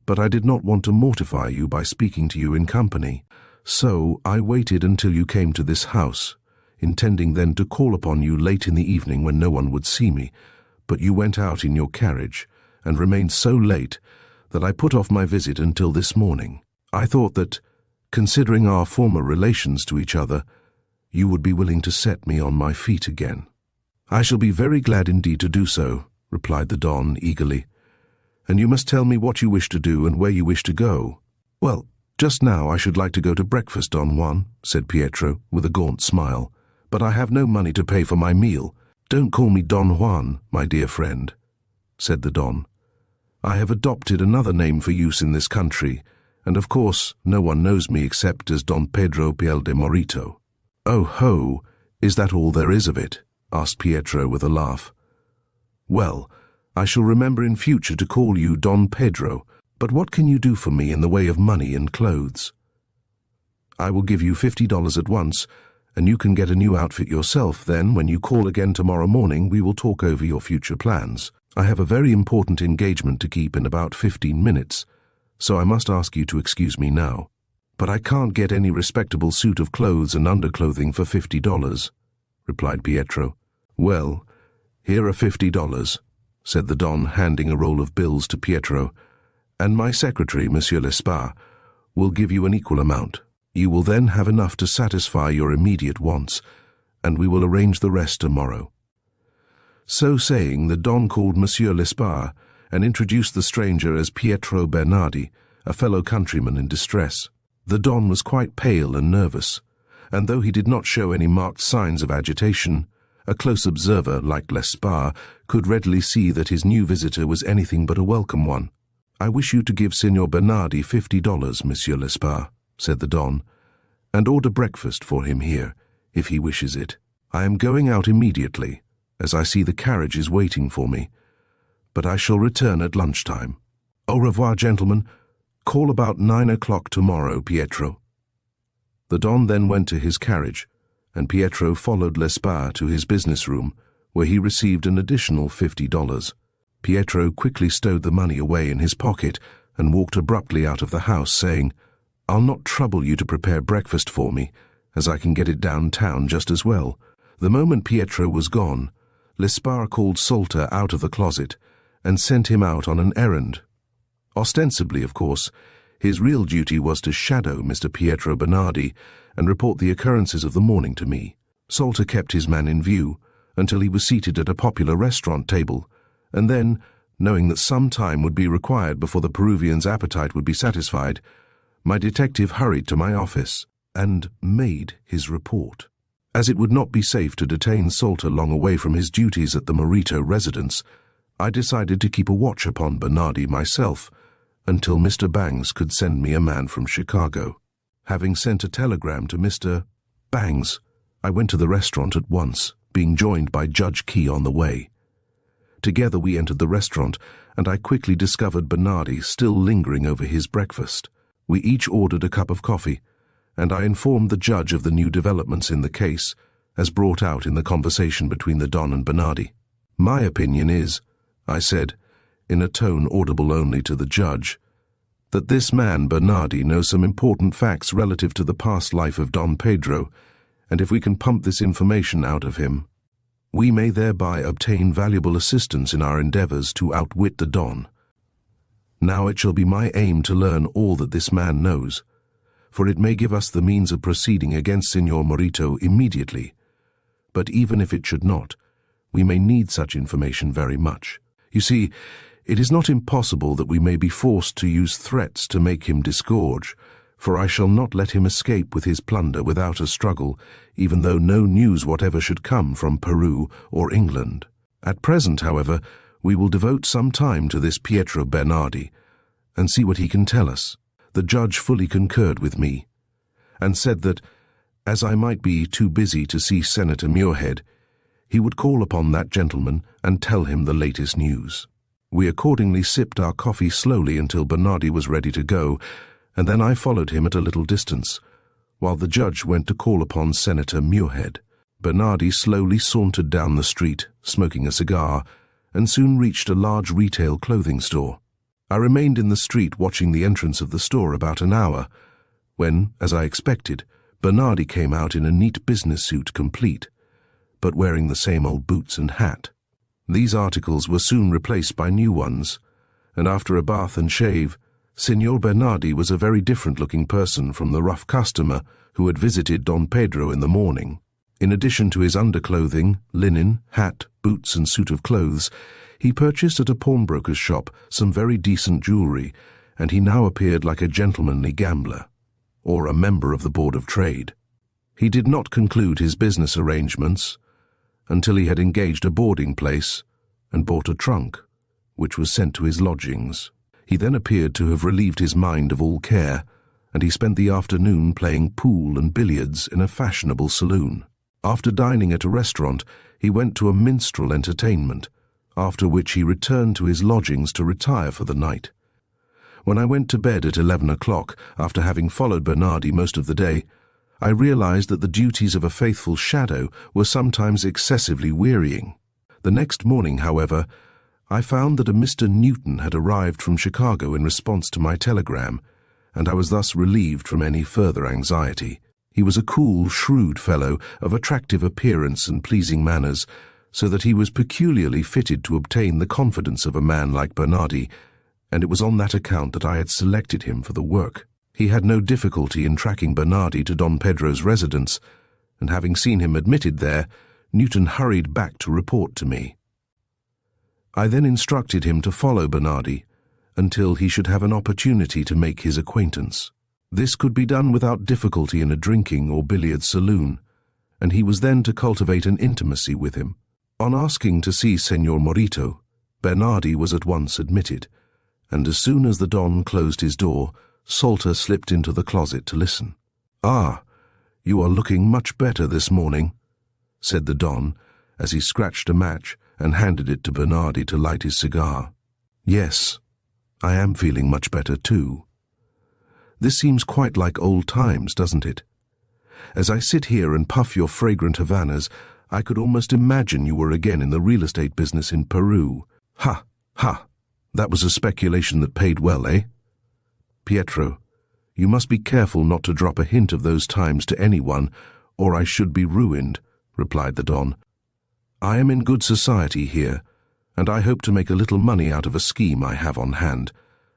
but I did not want to mortify you by speaking to you in company. So I waited until you came to this house, intending then to call upon you late in the evening when no one would see me, but you went out in your carriage and remained so late that I put off my visit until this morning. I thought that, considering our former relations to each other, you would be willing to set me on my feet again. I shall be very glad indeed to do so, replied the Don eagerly. And you must tell me what you wish to do and where you wish to go. Well, just now I should like to go to breakfast, Don Juan, said Pietro, with a gaunt smile. But I have no money to pay for my meal. Don't call me Don Juan, my dear friend, said the Don. I have adopted another name for use in this country, and of course no one knows me except as Don Pedro Piel de Morito. Oh ho, is that all there is of it? Asked Pietro with a laugh. Well, I shall remember in future to call you Don Pedro, but what can you do for me in the way of money and clothes? I will give you $50 at once, and you can get a new outfit yourself. Then, when you call again tomorrow morning, we will talk over your future plans. I have a very important engagement to keep in about 15 minutes, so I must ask you to excuse me now. But I can't get any respectable suit of clothes and underclothing for $50, replied Pietro. Well, here are $50, said the Don, handing a roll of bills to Pietro, and my secretary, Monsieur Lesparre, will give you an equal amount. You will then have enough to satisfy your immediate wants, and we will arrange the rest tomorrow. So saying, the Don called Monsieur Lesparre and introduced the stranger as Pietro Bernardi, a fellow countryman in distress. The Don was quite pale and nervous, and though he did not show any marked signs of agitation, a close observer, like Lesparre, could readily see that his new visitor was anything but a welcome one. I wish you to give Signor Bernardi $50, Monsieur Lesparre, said the Don, and order breakfast for him here, if he wishes it. I am going out immediately, as I see the carriage is waiting for me, but I shall return at lunchtime. Au revoir, gentlemen. Call about 9 o'clock tomorrow, Pietro. The Don then went to his carriage, and Pietro followed Lesparre to his business room, where he received an additional $50. Pietro quickly stowed the money away in his pocket and walked abruptly out of the house, saying, I'll not trouble you to prepare breakfast for me, as I can get it downtown just as well. The moment Pietro was gone, Lesparre called Salter out of the closet and sent him out on an errand. Ostensibly, of course, his real duty was to shadow Mr. Pietro Bernardi and report the occurrences of the morning to me. Salter kept his man in view until he was seated at a popular restaurant table, and then, knowing that some time would be required before the Peruvian's appetite would be satisfied, my detective hurried to my office and made his report. As it would not be safe to detain Salter long away from his duties at the Morito residence, I decided to keep a watch upon Bernardi myself until Mr. Bangs could send me a man from Chicago. Having sent a telegram to Mr. Bangs, I went to the restaurant at once, being joined by Judge Key on the way. Together we entered the restaurant, and I quickly discovered Bernardi still lingering over his breakfast. We each ordered a cup of coffee, and I informed the judge of the new developments in the case, as brought out in the conversation between the Don and Bernardi. "My opinion is," I said, in a tone audible only to the judge, "that this man, Bernardi, knows some important facts relative to the past life of Don Pedro, and if we can pump this information out of him, we may thereby obtain valuable assistance in our endeavors to outwit the Don. Now it shall be my aim to learn all that this man knows, for it may give us the means of proceeding against Signor Morito immediately. But even if it should not, we may need such information very much. You see, it is not impossible that we may be forced to use threats to make him disgorge, for I shall not let him escape with his plunder without a struggle, even though no news whatever should come from Peru or England. At present, however, we will devote some time to this Pietro Bernardi, and see what he can tell us." The judge fully concurred with me, and said that, as I might be too busy to see Senator Muirhead, he would call upon that gentleman and tell him the latest news. We accordingly sipped our coffee slowly until Bernardi was ready to go, and then I followed him at a little distance, while the judge went to call upon Senator Muirhead. Bernardi slowly sauntered down the street, smoking a cigar, and soon reached a large retail clothing store. I remained in the street watching the entrance of the store about an hour, when, as I expected, Bernardi came out in a neat business suit complete, but wearing the same old boots and hat. These articles were soon replaced by new ones, and after a bath and shave, Signor Bernardi was a very different-looking person from the rough customer who had visited Don Pedro in the morning. In addition to his underclothing, linen, hat, boots and suit of clothes, he purchased at a pawnbroker's shop some very decent jewelry, and he now appeared like a gentlemanly gambler, or a member of the Board of Trade. He did not conclude his business arrangements until he had engaged a boarding place and bought a trunk, which was sent to his lodgings. He then appeared to have relieved his mind of all care, and he spent the afternoon playing pool and billiards in a fashionable saloon. After dining at a restaurant, he went to a minstrel entertainment, after which he returned to his lodgings to retire for the night. When I went to bed at 11 o'clock, after having followed Bernardi most of the day, I realized that the duties of a faithful shadow were sometimes excessively wearying. The next morning, however, I found that a Mr. Newton had arrived from Chicago in response to my telegram, and I was thus relieved from any further anxiety. He was a cool, shrewd fellow of attractive appearance and pleasing manners, so that he was peculiarly fitted to obtain the confidence of a man like Bernardi, and it was on that account that I had selected him for the work. He had no difficulty in tracking Bernardi to Don Pedro's residence, and having seen him admitted there, Newton hurried back to report to me. I then instructed him to follow Bernardi until he should have an opportunity to make his acquaintance. This could be done without difficulty in a drinking or billiard saloon, and he was then to cultivate an intimacy with him. On asking to see Signor Morito, Bernardi was at once admitted, and as soon as the Don closed his door, Salter slipped into the closet to listen. "Ah, you are looking much better this morning," said the Don, as he scratched a match and handed it to Bernardi to light his cigar. "Yes, I am feeling much better too. This seems quite like old times, doesn't it? As I sit here and puff your fragrant Havanas, I could almost imagine you were again in the real estate business in Peru. Ha, ha, that was a speculation that paid well, eh? Pietro, you must be careful not to drop a hint of those times to anyone, or I should be ruined," replied the Don. "I am in good society here, and I hope to make a little money out of a scheme I have on hand,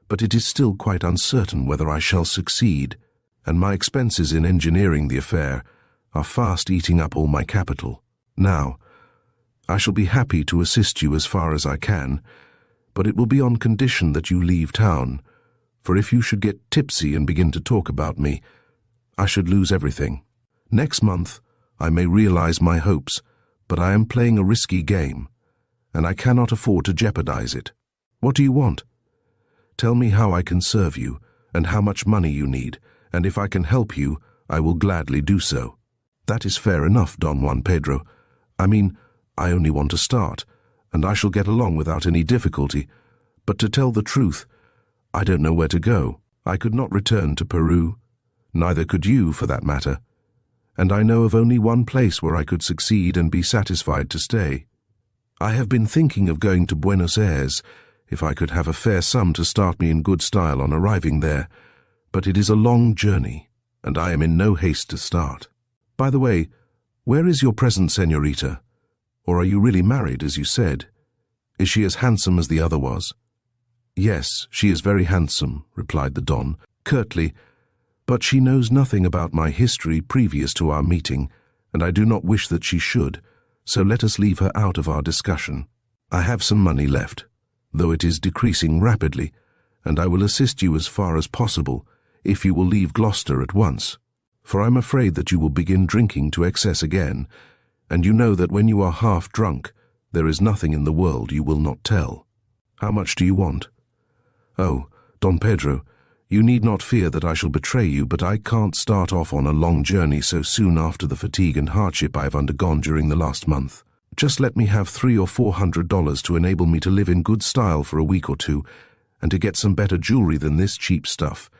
but it is still quite uncertain whether I shall succeed, and my expenses in engineering the affair are fast eating up all my capital. Now, I shall be happy to assist you as far as I can, but it will be on condition that you leave town, for if you should get tipsy and begin to talk about me, I should lose everything. Next month, I may realize my hopes, but I am playing a risky game, and I cannot afford to jeopardize it. What do you want? Tell me how I can serve you, and how much money you need, and if I can help you, I will gladly do so." "That is fair enough, Don Juan Pedro. I mean, I only want to start, and I shall get along without any difficulty, but to tell the truth, I don't know where to go. I could not return to Peru, Neither could you, for that matter. And I know of only one place where I could succeed and be satisfied to stay. I have been thinking of going to Buenos Aires, if I could have a fair sum to start me in good style on arriving there, but it is a long journey, and I am in no haste to start. By the way, where is your present señorita? Or are you really married, as you said? Is she as handsome as the other was? Yes, she is very handsome, replied the Don, curtly, but she knows nothing about my history previous to our meeting, and I do not wish that she should, so let us leave her out of our discussion. I have some money left, though it is decreasing rapidly, and I will assist you as far as possible if you will leave Gloucester at once, for I am afraid that you will begin drinking to excess again, and you know that when you are half drunk, there is nothing in the world you will not tell. How much do you want? Oh, Don Pedro, you need not fear that I shall betray you, but I can't start off on a long journey so soon after the fatigue and hardship I have undergone during the last month. Just let me have $300 or $400 to enable me to live in good style for a week or two, and to get some better jewelry than this cheap stuff,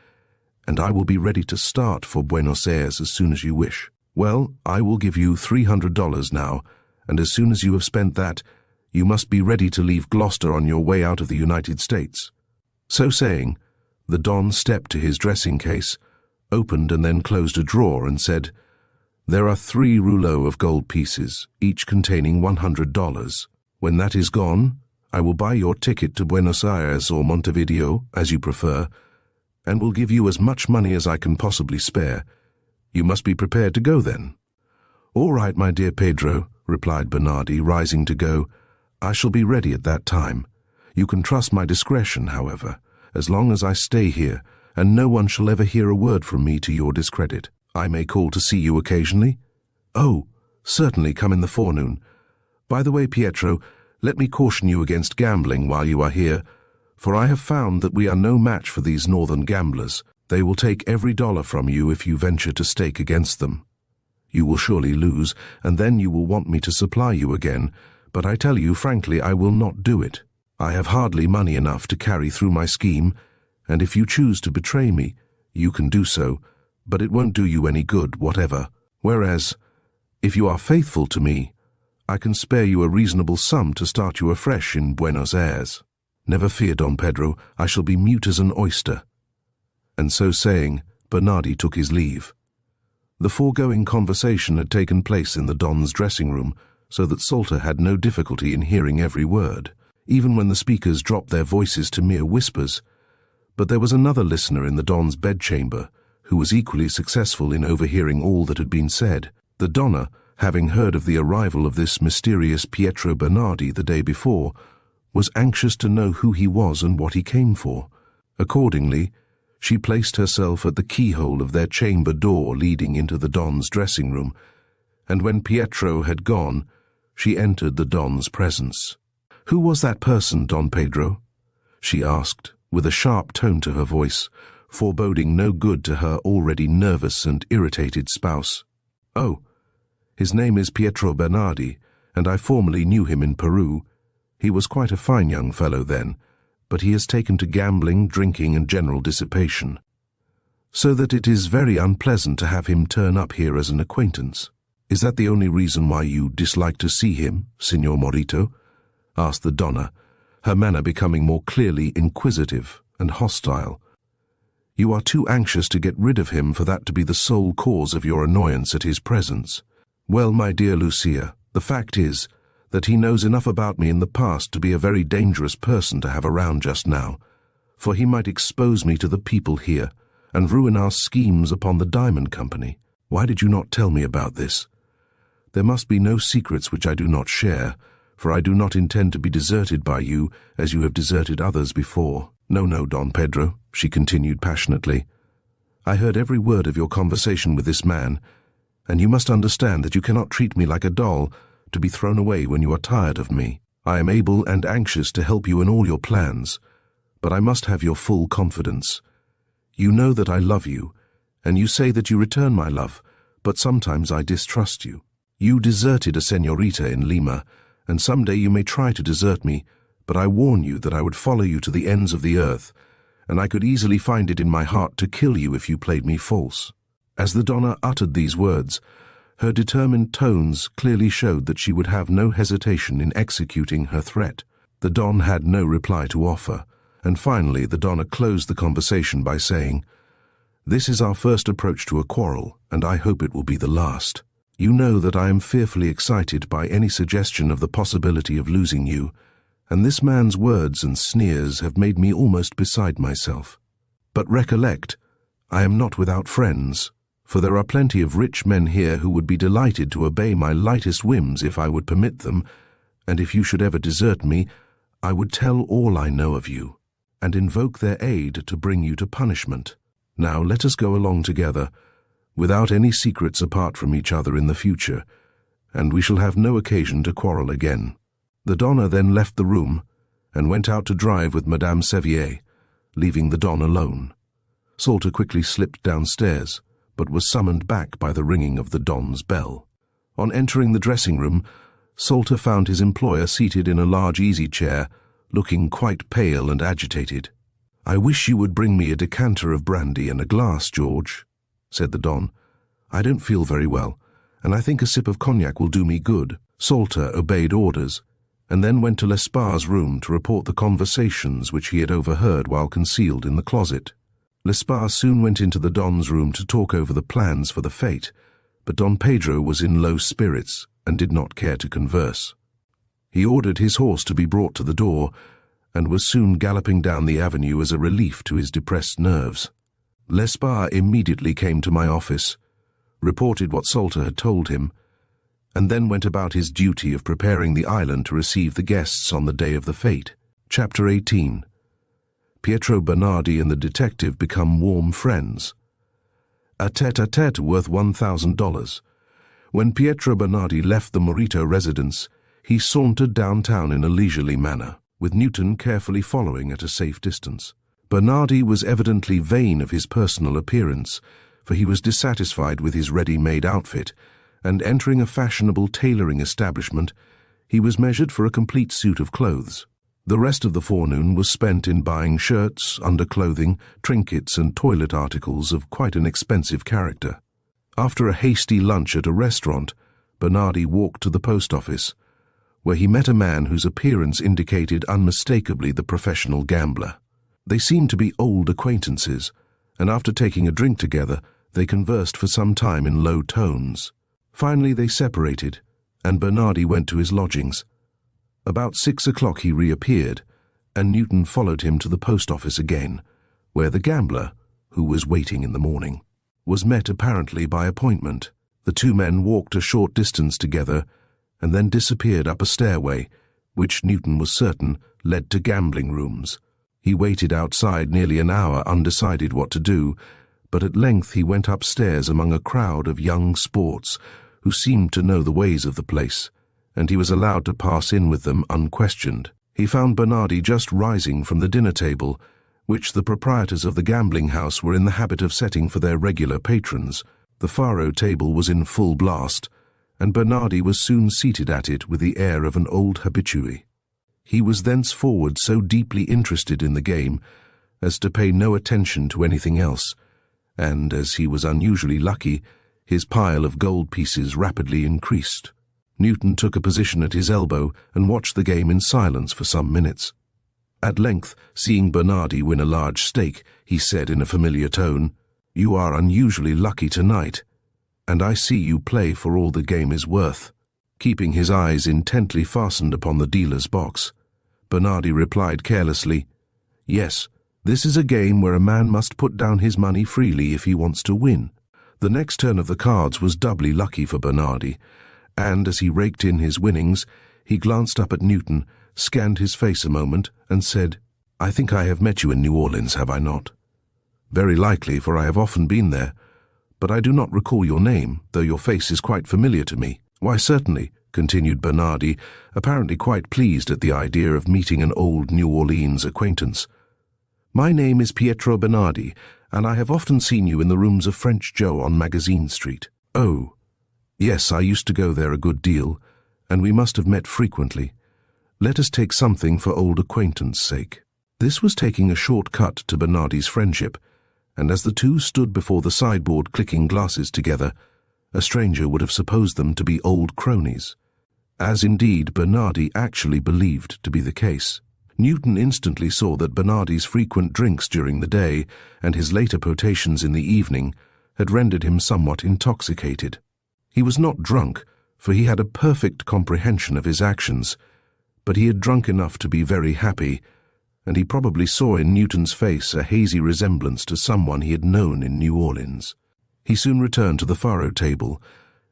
and I will be ready to start for Buenos Aires as soon as you wish. Well, I will give you $300 now, and as soon as you have spent that, you must be ready to leave Gloucester on your way out of the United States. So saying, the Don stepped to his dressing case, opened and then closed a drawer, and said, "There are 3 rouleaux of gold pieces, each containing $100. When that is gone, I will buy your ticket to Buenos Aires or Montevideo, as you prefer, and will give you as much money as I can possibly spare. You must be prepared to go then." "All right, my dear Pedro," replied Bernardi, rising to go. "I shall be ready at that time. You can trust my discretion, however, as long as I stay here, and no one shall ever hear a word from me to your discredit. I may call to see you occasionally?" "Oh, certainly, come in the forenoon. By the way, Pietro, let me caution you against gambling while you are here, for I have found that we are no match for these northern gamblers. They will take every dollar from you if you venture to stake against them. You will surely lose, and then you will want me to supply you again, but I tell you frankly I will not do it. I have hardly money enough to carry through my scheme, and if you choose to betray me, you can do so, but it won't do you any good whatever. Whereas, if you are faithful to me, I can spare you a reasonable sum to start you afresh in Buenos Aires. Never fear, Don Pedro, I shall be mute as an oyster." And so saying, Bernardi took his leave. The foregoing conversation had taken place in the Don's dressing room, so that Salter had no difficulty in hearing every word, even when the speakers dropped their voices to mere whispers. But there was another listener in the Don's bedchamber, who was equally successful in overhearing all that had been said. The Donna, having heard of the arrival of this mysterious Pietro Bernardi the day before, was anxious to know who he was and what he came for. Accordingly, she placed herself at the keyhole of their chamber door leading into the Don's dressing room, and when Pietro had gone, she entered the Don's presence. "Who was that person, Don Pedro?" she asked, with a sharp tone to her voice, foreboding no good to her already nervous and irritated spouse. "Oh, his name is Pietro Bernardi, and I formerly knew him in Peru. He was quite a fine young fellow then, but he has taken to gambling, drinking, and general dissipation, so that it is very unpleasant to have him turn up here as an acquaintance. Is that the only reason why you dislike to see him, Signor Morito?" asked the Donna, her manner becoming more clearly inquisitive and hostile. "You are too anxious to get rid of him for that to be the sole cause of your annoyance at his presence. Well, my dear Lucia, the fact is that he knows enough about me in the past to be a very dangerous person to have around just now, for he might expose me to the people here and ruin our schemes upon the Diamond Company. Why did you not tell me about this? There must be no secrets which I do not share, for I do not intend to be deserted by you as you have deserted others before. No, no, Don Pedro," she continued passionately. "I heard every word of your conversation with this man, and you must understand that you cannot treat me like a doll, to be thrown away when you are tired of me. I am able and anxious to help you in all your plans, but I must have your full confidence. You know that I love you, and you say that you return my love, but sometimes I distrust you. You deserted a señorita in Lima, and some day you may try to desert me, but I warn you that I would follow you to the ends of the earth, and I could easily find it in my heart to kill you if you played me false. As the Donna uttered these words, her determined tones clearly showed that she would have no hesitation in executing her threat. The Don had no reply to offer, and finally the Donna closed the conversation by saying, "This is our first approach to a quarrel, and I hope it will be the last. You know that I am fearfully excited by any suggestion of the possibility of losing you, and this man's words and sneers have made me almost beside myself. But recollect, I am not without friends, for there are plenty of rich men here who would be delighted to obey my lightest whims if I would permit them, and if you should ever desert me, I would tell all I know of you, and invoke their aid to bring you to punishment. Now let us go along together, without any secrets apart from each other in the future, and we shall have no occasion to quarrel again." The Donna then left the room, and went out to drive with Madame Sevier, leaving the Don alone. Salter quickly slipped downstairs, but was summoned back by the ringing of the Don's bell. On entering the dressing-room, Salter found his employer seated in a large easy-chair, looking quite pale and agitated. "I wish you would bring me a decanter of brandy and a glass, George," said the Don. "I don't feel very well, and I think a sip of cognac will do me good." Salter obeyed orders, and then went to Lespar's room to report the conversations which he had overheard while concealed in the closet. Lespar soon went into the Don's room to talk over the plans for the fete, but Don Pedro was in low spirits and did not care to converse. He ordered his horse to be brought to the door, and was soon galloping down the avenue as a relief to his depressed nerves. Lespar immediately came to my office, reported what Salter had told him, and then went about his duty of preparing the island to receive the guests on the day of the fete. Chapter 18. Pietro Bernardi and the detective become warm friends. A tete-a-tete worth $1,000. When Pietro Bernardi left the Morito residence, he sauntered downtown in a leisurely manner, with Newton carefully following at a safe distance. Bernardi was evidently vain of his personal appearance, for he was dissatisfied with his ready-made outfit, and entering a fashionable tailoring establishment, he was measured for a complete suit of clothes. The rest of the forenoon was spent in buying shirts, underclothing, trinkets, and toilet articles of quite an expensive character. After a hasty lunch at a restaurant, Bernardi walked to the post office, where he met a man whose appearance indicated unmistakably the professional gambler. They seemed to be old acquaintances, and after taking a drink together, they conversed for some time in low tones. Finally they separated, and Bernardi went to his lodgings. About 6 o'clock he reappeared, and Newton followed him to the post office again, where the gambler, who was waiting in the morning, was met apparently by appointment. The two men walked a short distance together, and then disappeared up a stairway, which Newton was certain led to gambling rooms. He waited outside nearly an hour, undecided what to do, but at length he went upstairs among a crowd of young sports who seemed to know the ways of the place, and he was allowed to pass in with them unquestioned. He found Bernardi just rising from the dinner table, which the proprietors of the gambling house were in the habit of setting for their regular patrons. The faro table was in full blast, and Bernardi was soon seated at it with the air of an old habitué. He was thenceforward so deeply interested in the game as to pay no attention to anything else, and, as he was unusually lucky, his pile of gold pieces rapidly increased. Newton took a position at his elbow and watched the game in silence for some minutes. At length, seeing Bernardi win a large stake, he said in a familiar tone, "You are unusually lucky tonight, and I see you play for all the game is worth." Keeping his eyes intently fastened upon the dealer's box, Bernardi replied carelessly, "Yes, this is a game where a man must put down his money freely if he wants to win." The next turn of the cards was doubly lucky for Bernardi, and as he raked in his winnings, he glanced up at Newton, scanned his face a moment, and said, "I think I have met you in New Orleans, have I not?" "Very likely, for I have often been there, but I do not recall your name, though your face is quite familiar to me." "Why, certainly," continued Bernardi, apparently quite pleased at the idea of meeting an old New Orleans acquaintance. "My name is Pietro Bernardi, and I have often seen you in the rooms of French Joe on Magazine Street." "Oh, yes, I used to go there a good deal, and we must have met frequently. Let us take something for old acquaintance' sake." This was taking a short cut to Bernardi's friendship, and as the two stood before the sideboard clicking glasses together, a stranger would have supposed them to be old cronies, as indeed Bernardi actually believed to be the case. Newton instantly saw that Bernardi's frequent drinks during the day and his later potations in the evening had rendered him somewhat intoxicated. He was not drunk, for he had a perfect comprehension of his actions, but he had drunk enough to be very happy, and he probably saw in Newton's face a hazy resemblance to someone he had known in New Orleans. He soon returned to the faro table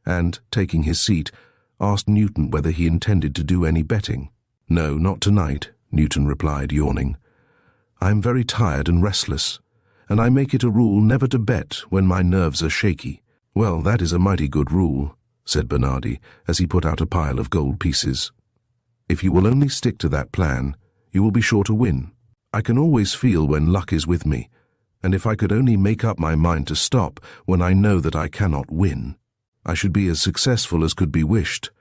and, taking his seat, asked Newton whether he intended to do any betting. "No, not tonight," Newton replied, yawning. "I am very tired and restless, and I make it a rule never to bet when my nerves are shaky." "Well, that is a mighty good rule," said Bernardi, as he put out a pile of gold pieces. "If you will only stick to that plan, you will be sure to win. I can always feel when luck is with me, and if I could only make up my mind to stop when I know that I cannot win, I should be as successful as could be wished.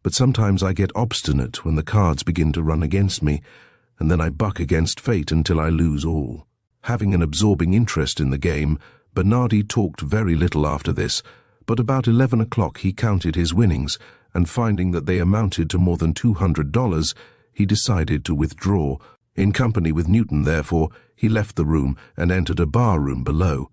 But sometimes I get obstinate when the cards begin to run against me, and then I buck against fate until I lose all." Having an absorbing interest in the game, Bernardi talked very little after this, but about 11 o'clock he counted his winnings, and finding that they amounted to more than $200, he decided to withdraw. In company with Newton, therefore, he left the room and entered a bar room below.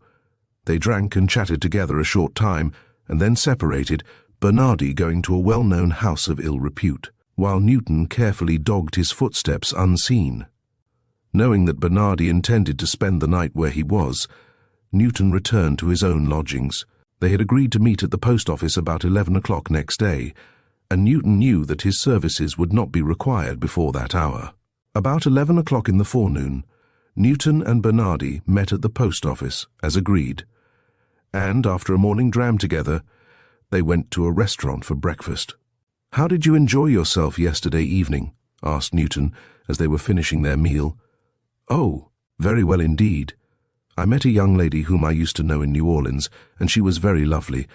They drank and chatted together a short time, and then separated, Bernardi going to a well-known house of ill repute, while Newton carefully dogged his footsteps unseen. Knowing that Bernardi intended to spend the night where he was, Newton returned to his own lodgings. They had agreed to meet at the post office about 11 o'clock next day, and Newton knew that his services would not be required before that hour. About 11 o'clock in the forenoon, Newton and Bernardi met at the post office, as agreed, and after a morning dram together, they went to a restaurant for breakfast. "How did you enjoy yourself yesterday evening?" asked Newton as they were finishing their meal. "Oh, very well indeed. I met a young lady whom I used to know in New Orleans, and she was very lovely,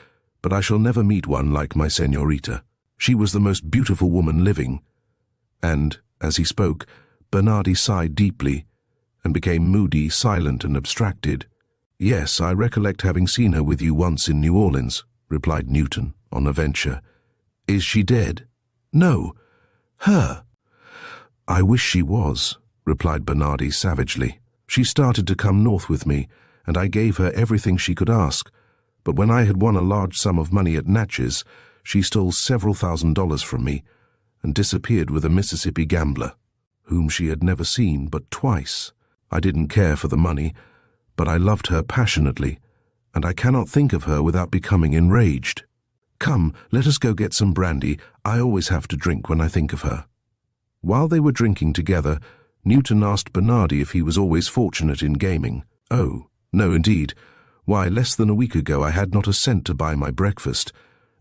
but I shall never meet one like my señorita. She was the most beautiful woman living." And, as he spoke, Bernardi sighed deeply and became moody, silent, and abstracted. "Yes, I recollect having seen her with you once in New Orleans," replied Newton, on a venture. "Is she dead?" "No. Her." "I wish she was," replied Bernardi savagely. "She started to come north with me, and I gave her everything she could ask, but when I had won a large sum of money at Natchez, she stole several $1,000s from me and disappeared with a Mississippi gambler, whom she had never seen but twice. I didn't care for the money, but I loved her passionately, and I cannot think of her without becoming enraged. Come, let us go get some brandy. I always have to drink when I think of her." While they were drinking together, Newton asked Bernardi if he was always fortunate in gaming. "Oh, no indeed. Why, less than a week ago I had not a cent to buy my breakfast,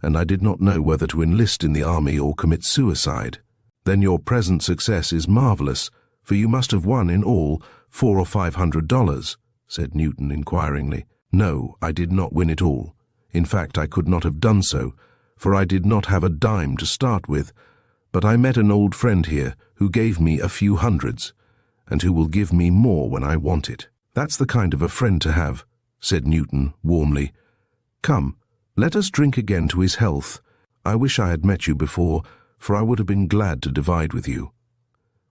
and I did not know whether to enlist in the army or commit suicide." "Then your present success is marvelous, for you must have won in all $400 or $500, said Newton inquiringly. "No, I did not win it all. In fact, I could not have done so, for I did not have a dime to start with, but I met an old friend here who gave me a few hundreds, and who will give me more when I want it." "That's the kind of a friend to have," said Newton warmly. "Come, let us drink again to his health. I wish I had met you before, for I would have been glad to divide with you.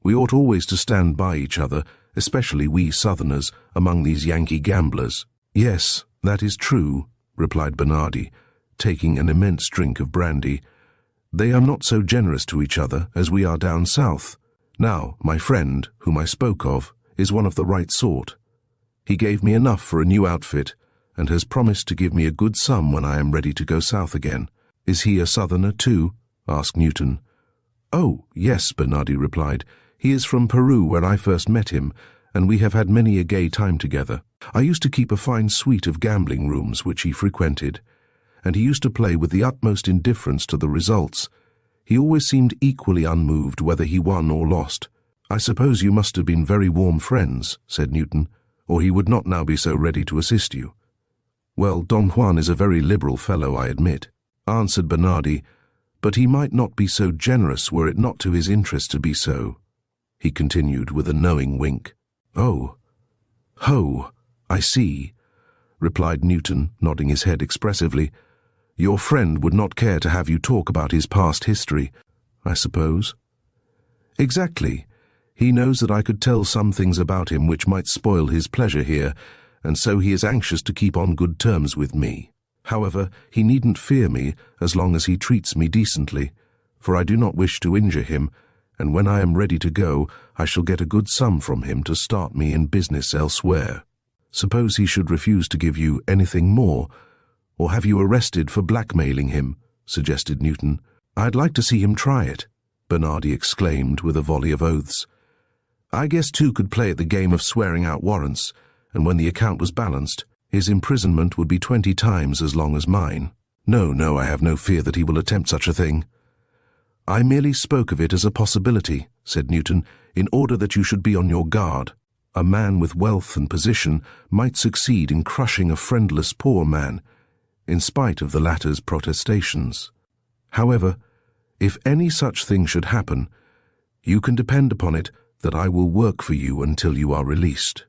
We ought always to stand by each other, especially we Southerners, among these Yankee gamblers." "Yes, that is true," replied Bernardi, taking an immense drink of brandy. "They are not so generous to each other as we are down south. Now, my friend, whom I spoke of, is one of the right sort. He gave me enough for a new outfit, and has promised to give me a good sum when I am ready to go south again." "Is he a Southerner too?" asked Newton. "Oh, yes," Bernardi replied. "He is from Peru, where I first met him, and we have had many a gay time together. I used to keep a fine suite of gambling rooms which he frequented, and he used to play with the utmost indifference to the results. He always seemed equally unmoved whether he won or lost." "I suppose you must have been very warm friends," said Newton, "or he would not now be so ready to assist you." "Well, Don Juan is a very liberal fellow, I admit," answered Bernardi, "but he might not be so generous were it not to his interest to be so," he continued with a knowing wink. "Oh, ho, I see. replied Newton, nodding his head expressively. "Your friend would not care to have you talk about his past history, I suppose." "Exactly. He knows that I could tell some things about him which might spoil his pleasure here, and so he is anxious to keep on good terms with me. However, he needn't fear me as long as he treats me decently, for I do not wish to injure him, and when I am ready to go, I shall get a good sum from him to start me in business elsewhere." "Suppose he should refuse to give you anything more, or have you arrested for blackmailing him?" suggested Newton. "I'd like to see him try it," Bernardi exclaimed with a volley of oaths. "I guess two could play at the game of swearing out warrants, and when the account was balanced, his imprisonment would be 20 times as long as mine. No, I have no fear that he will attempt such a thing." "I merely spoke of it as a possibility," said Newton, "in order that you should be on your guard. A man with wealth and position might succeed in crushing a friendless poor man, in spite of the latter's protestations. However, if any such thing should happen, you can depend upon it that I will work for you until you are released."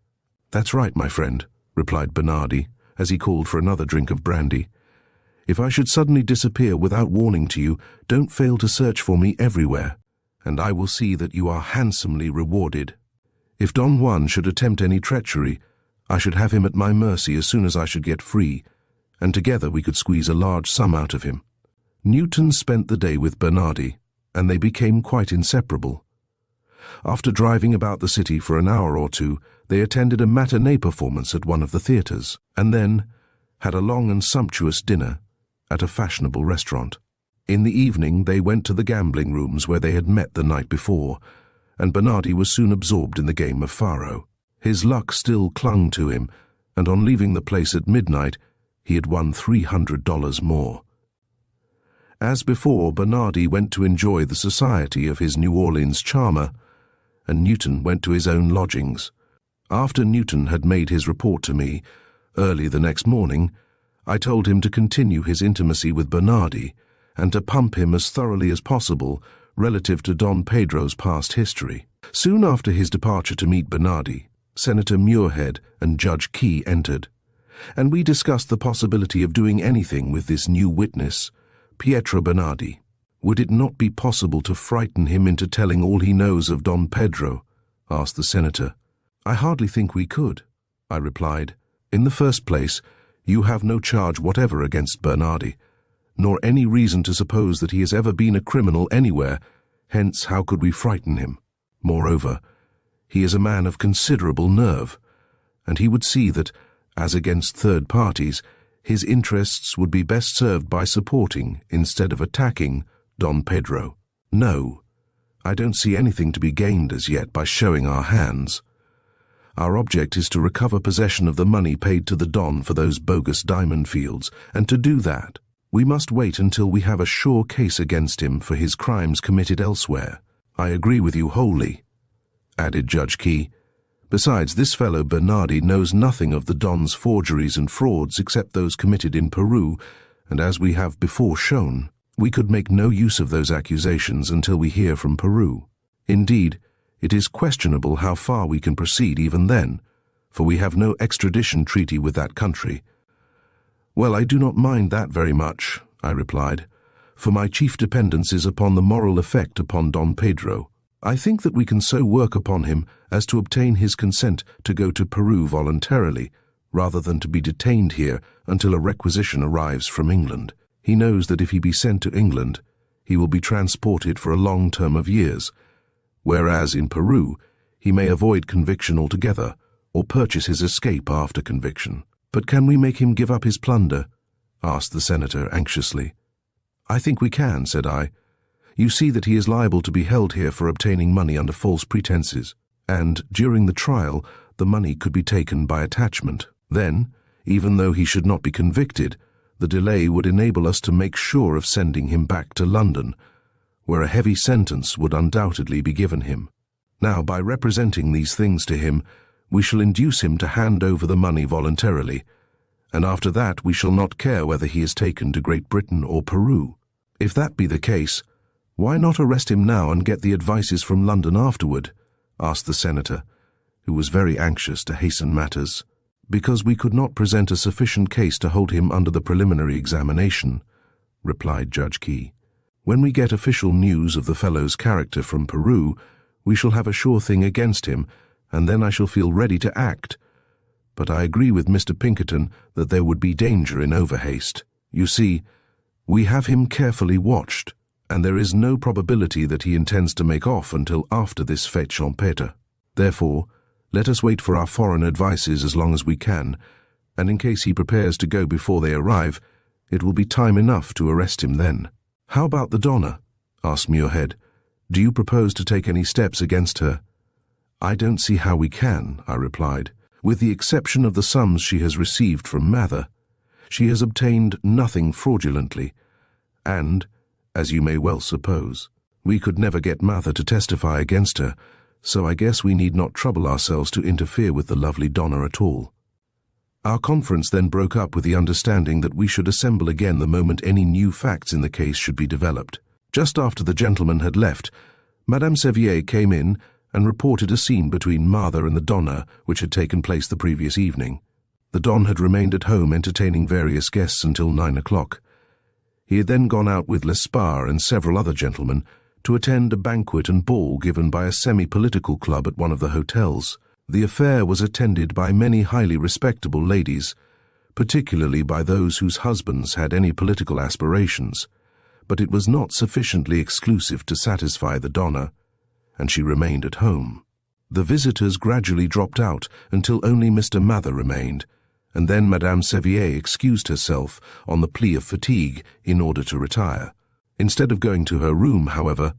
"That's right, my friend," replied Bernardi, as he called for another drink of brandy. "If I should suddenly disappear without warning to you, don't fail to search for me everywhere, and I will see that you are handsomely rewarded. If Don Juan should attempt any treachery, I should have him at my mercy as soon as I should get free, and together we could squeeze a large sum out of him." Newton spent the day with Bernardi, and they became quite inseparable. After driving about the city for an hour or two, they attended a matinee performance at one of the theatres, and then had a long and sumptuous dinner at a fashionable restaurant. In the evening they went to the gambling rooms where they had met the night before, and Bernardi was soon absorbed in the game of faro. His luck still clung to him, and on leaving the place at midnight, he had won $300 more. As before, Bernardi went to enjoy the society of his New Orleans charmer, and Newton went to his own lodgings. After Newton had made his report to me, early the next morning, I told him to continue his intimacy with Bernardi, and to pump him as thoroughly as possible relative to Don Pedro's past history. Soon after his departure to meet Bernardi, Senator Muirhead and Judge Key entered, and we discussed the possibility of doing anything with this new witness, Pietro Bernardi. "Would it not be possible to frighten him into telling all he knows of Don Pedro?" asked the senator. "I hardly think we could," I replied. "In the first place, you have no charge whatever against Bernardi, nor any reason to suppose that he has ever been a criminal anywhere, hence how could we frighten him? Moreover, he is a man of considerable nerve, and he would see that, as against third parties, his interests would be best served by supporting, instead of attacking, Don Pedro. No, I don't see anything to be gained as yet by showing our hands. Our object is to recover possession of the money paid to the Don for those bogus diamond fields, and to do that, we must wait until we have a sure case against him for his crimes committed elsewhere." "I agree with you wholly," added Judge Key. "Besides, this fellow Bernardi knows nothing of the Don's forgeries and frauds except those committed in Peru, and as we have before shown, we could make no use of those accusations until we hear from Peru. Indeed, it is questionable how far we can proceed even then, for we have no extradition treaty with that country." "Well, I do not mind that very much," I replied, "for my chief dependence is upon the moral effect upon Don Pedro. I think that we can so work upon him as to obtain his consent to go to Peru voluntarily, rather than to be detained here until a requisition arrives from England. He knows that if he be sent to England, he will be transported for a long term of years, whereas in Peru he may avoid conviction altogether, or purchase his escape after conviction." "But can we make him give up his plunder?" asked the senator anxiously. "I think we can," said I. "You see that he is liable to be held here for obtaining money under false pretenses, and during the trial the money could be taken by attachment. Then, even though he should not be convicted, the delay would enable us to make sure of sending him back to London, where a heavy sentence would undoubtedly be given him. Now, by representing these things to him, we shall induce him to hand over the money voluntarily, and after that we shall not care whether he is taken to Great Britain or Peru. If that be the case, why not arrest him now and get the advices from London afterward?" asked the senator, who was very anxious to hasten matters. "Because we could not present a sufficient case to hold him under the preliminary examination," replied Judge Key. "When we get official news of the fellow's character from Peru, we shall have a sure thing against him, and then I shall feel ready to act. But I agree with Mr. Pinkerton that there would be danger in overhaste. You see, we have him carefully watched, and there is no probability that he intends to make off until after this fête champêtre. Therefore, let us wait for our foreign advices as long as we can, and in case he prepares to go before they arrive, it will be time enough to arrest him then." "How about the Donna?" asked Muirhead. "Do you propose to take any steps against her?" "I don't see how we can," I replied. "With the exception of the sums she has received from Mather, she has obtained nothing fraudulently, and, as you may well suppose, we could never get Mather to testify against her, so I guess we need not trouble ourselves to interfere with the lovely Donna at all." Our conference then broke up with the understanding that we should assemble again the moment any new facts in the case should be developed. Just after the gentleman had left, Madame Sevier came in and reported a scene between Mather and the Donna which had taken place the previous evening. The Don had remained at home entertaining various guests until 9 o'clock. He had then gone out with Lespard and several other gentlemen to attend a banquet and ball given by a semi-political club at one of the hotels. The affair was attended by many highly respectable ladies, particularly by those whose husbands had any political aspirations, but it was not sufficiently exclusive to satisfy the Donna, and she remained at home. The visitors gradually dropped out until only Mr. Mather remained, and then Madame Sevier excused herself on the plea of fatigue in order to retire. Instead of going to her room, however,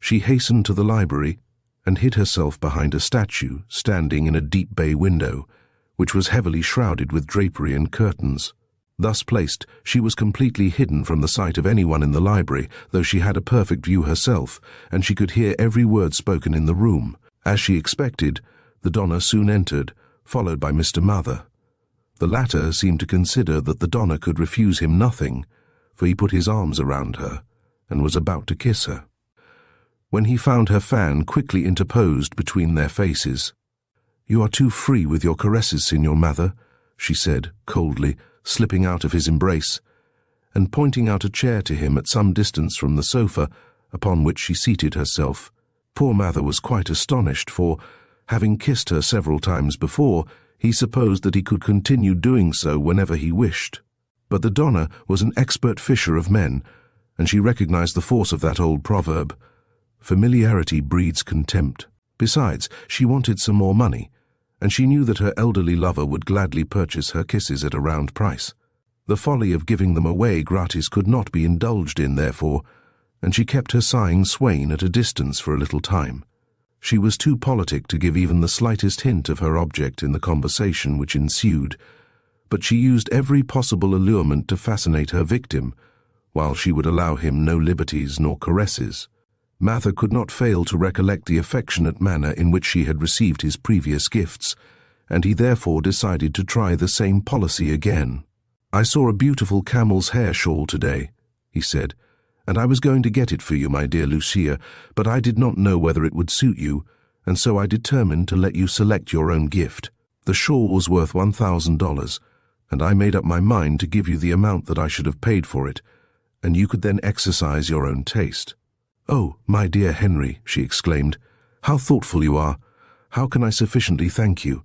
she hastened to the library and hid herself behind a statue standing in a deep bay window, which was heavily shrouded with drapery and curtains. Thus placed, she was completely hidden from the sight of anyone in the library, though she had a perfect view herself, and she could hear every word spoken in the room. As she expected, the Donna soon entered, followed by Mr. Mather. The latter seemed to consider that the Donna could refuse him nothing, for he put his arms around her and was about to kiss her, when he found her fan quickly interposed between their faces. "You are too free with your caresses, Signor Mather," she said, coldly, slipping out of his embrace, and pointing out a chair to him at some distance from the sofa, upon which she seated herself. Poor Mather was quite astonished, for, having kissed her several times before, he supposed that he could continue doing so whenever he wished. But the Donna was an expert fisher of men, and she recognized the force of that old proverb, "Familiarity breeds contempt." Besides, she wanted some more money, and she knew that her elderly lover would gladly purchase her kisses at a round price. The folly of giving them away gratis could not be indulged in, therefore, and she kept her sighing swain at a distance for a little time. She was too politic to give even the slightest hint of her object in the conversation which ensued, but she used every possible allurement to fascinate her victim, while she would allow him no liberties nor caresses. Mather could not fail to recollect the affectionate manner in which she had received his previous gifts, and he therefore decided to try the same policy again. "I saw a beautiful camel's hair shawl today," he said, "and I was going to get it for you, my dear Lucia, but I did not know whether it would suit you, and so I determined to let you select your own gift. The shawl was worth $1,000, and I made up my mind to give you the amount that I should have paid for it, and you could then exercise your own taste." "Oh, my dear Henry," she exclaimed, "how thoughtful you are! How can I sufficiently thank you?"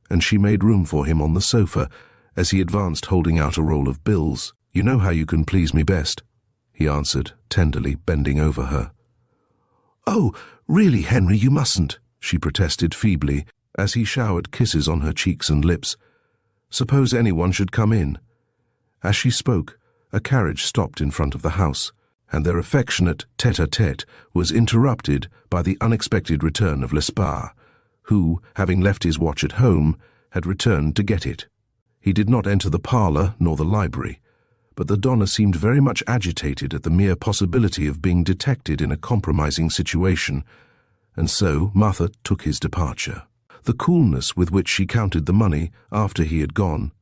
And she made room for him on the sofa, as he advanced holding out a roll of bills. "You know how you can please me best," he answered, tenderly bending over her. "Oh, really, Henry, you mustn't," she protested feebly, as he showered kisses on her cheeks and lips. "Suppose anyone should come in." As she spoke, a carriage stopped in front of the house, and their affectionate tête-à-tête was interrupted by the unexpected return of Lespard, who, having left his watch at home, had returned to get it. He did not enter the parlour nor the library, but the Donna seemed very much agitated at the mere possibility of being detected in a compromising situation, and so Martha took his departure. The coolness with which she counted the money after he had gone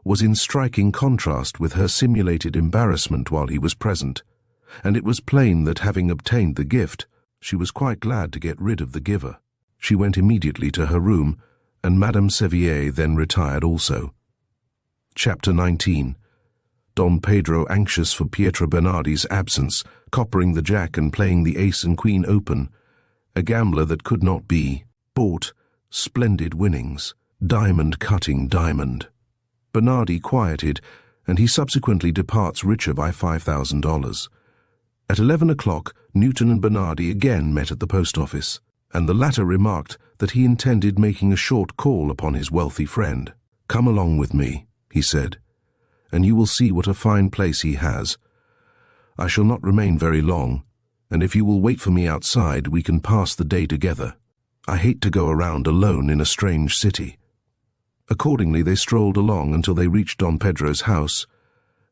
was in striking contrast with her simulated embarrassment while he was present, and it was plain that, having obtained the gift, she was quite glad to get rid of the giver. She went immediately to her room and Madame Sevier then retired also. Chapter 19. Don Pedro, anxious for Pietro Bernardi's absence, coppering the jack and playing the ace and queen open. A gambler that could not be bought. Splendid winnings. Diamond-cutting diamond. Bernardi quieted, and he subsequently departs richer by $5,000. At 11 o'clock, Newton and Bernardi again met at the post office, and the latter remarked that he intended making a short call upon his wealthy friend. "Come along with me," he said, "and you will see what a fine place he has. I shall not remain very long, and if you will wait for me outside, we can pass the day together. I hate to go around alone in a strange city." Accordingly, they strolled along until they reached Don Pedro's house,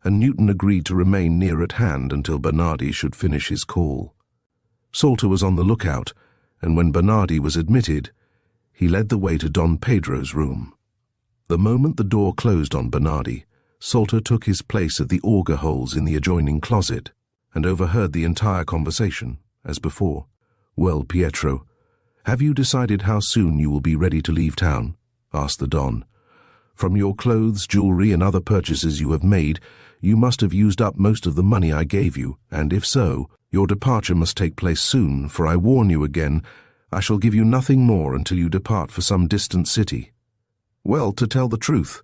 and Newton agreed to remain near at hand until Bernardi should finish his call. Salter was on the lookout, and when Bernardi was admitted, he led the way to Don Pedro's room. The moment the door closed on Bernardi, Salter took his place at the auger holes in the adjoining closet, and overheard the entire conversation, as before. "Well, Pietro, have you decided how soon you will be ready to leave town?" asked the Don. "From your clothes, jewelry, and other purchases you have made, you must have used up most of the money I gave you, and if so, your departure must take place soon, for I warn you again, I shall give you nothing more until you depart for some distant city." "Well, to tell the truth,"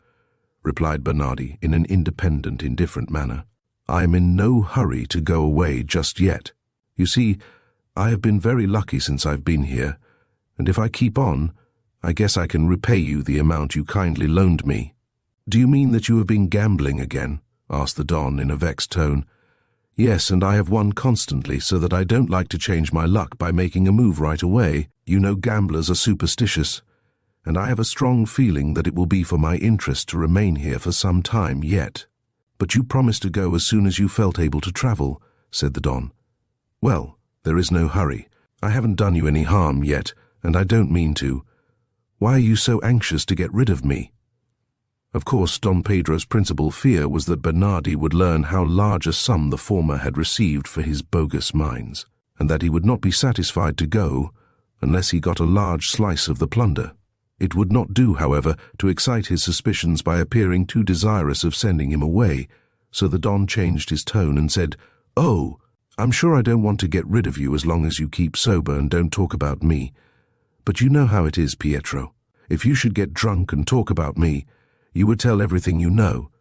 replied Bernardi in an independent, indifferent manner, "I am in no hurry to go away just yet. You see, I have been very lucky since I've been here, and if I keep on, I guess I can repay you the amount you kindly loaned me." "Do you mean that you have been gambling again?" asked the Don in a vexed tone. "Yes, and I have won constantly, so that I don't like to change my luck by making a move right away. You know gamblers are superstitious, and I have a strong feeling that it will be for my interest to remain here for some time yet." "But you promised to go as soon as you felt able to travel," said the Don. "Well, there is no hurry. I haven't done you any harm yet, and I don't mean to. Why are you so anxious to get rid of me?" Of course, Don Pedro's principal fear was that Bernardi would learn how large a sum the former had received for his bogus mines, and that he would not be satisfied to go unless he got a large slice of the plunder. It would not do, however, to excite his suspicions by appearing too desirous of sending him away, so the Don changed his tone and said, "Oh, I'm sure I don't want to get rid of you as long as you keep sober and don't talk about me. But you know how it is, Pietro. If you should get drunk and talk about me, you would tell everything you know,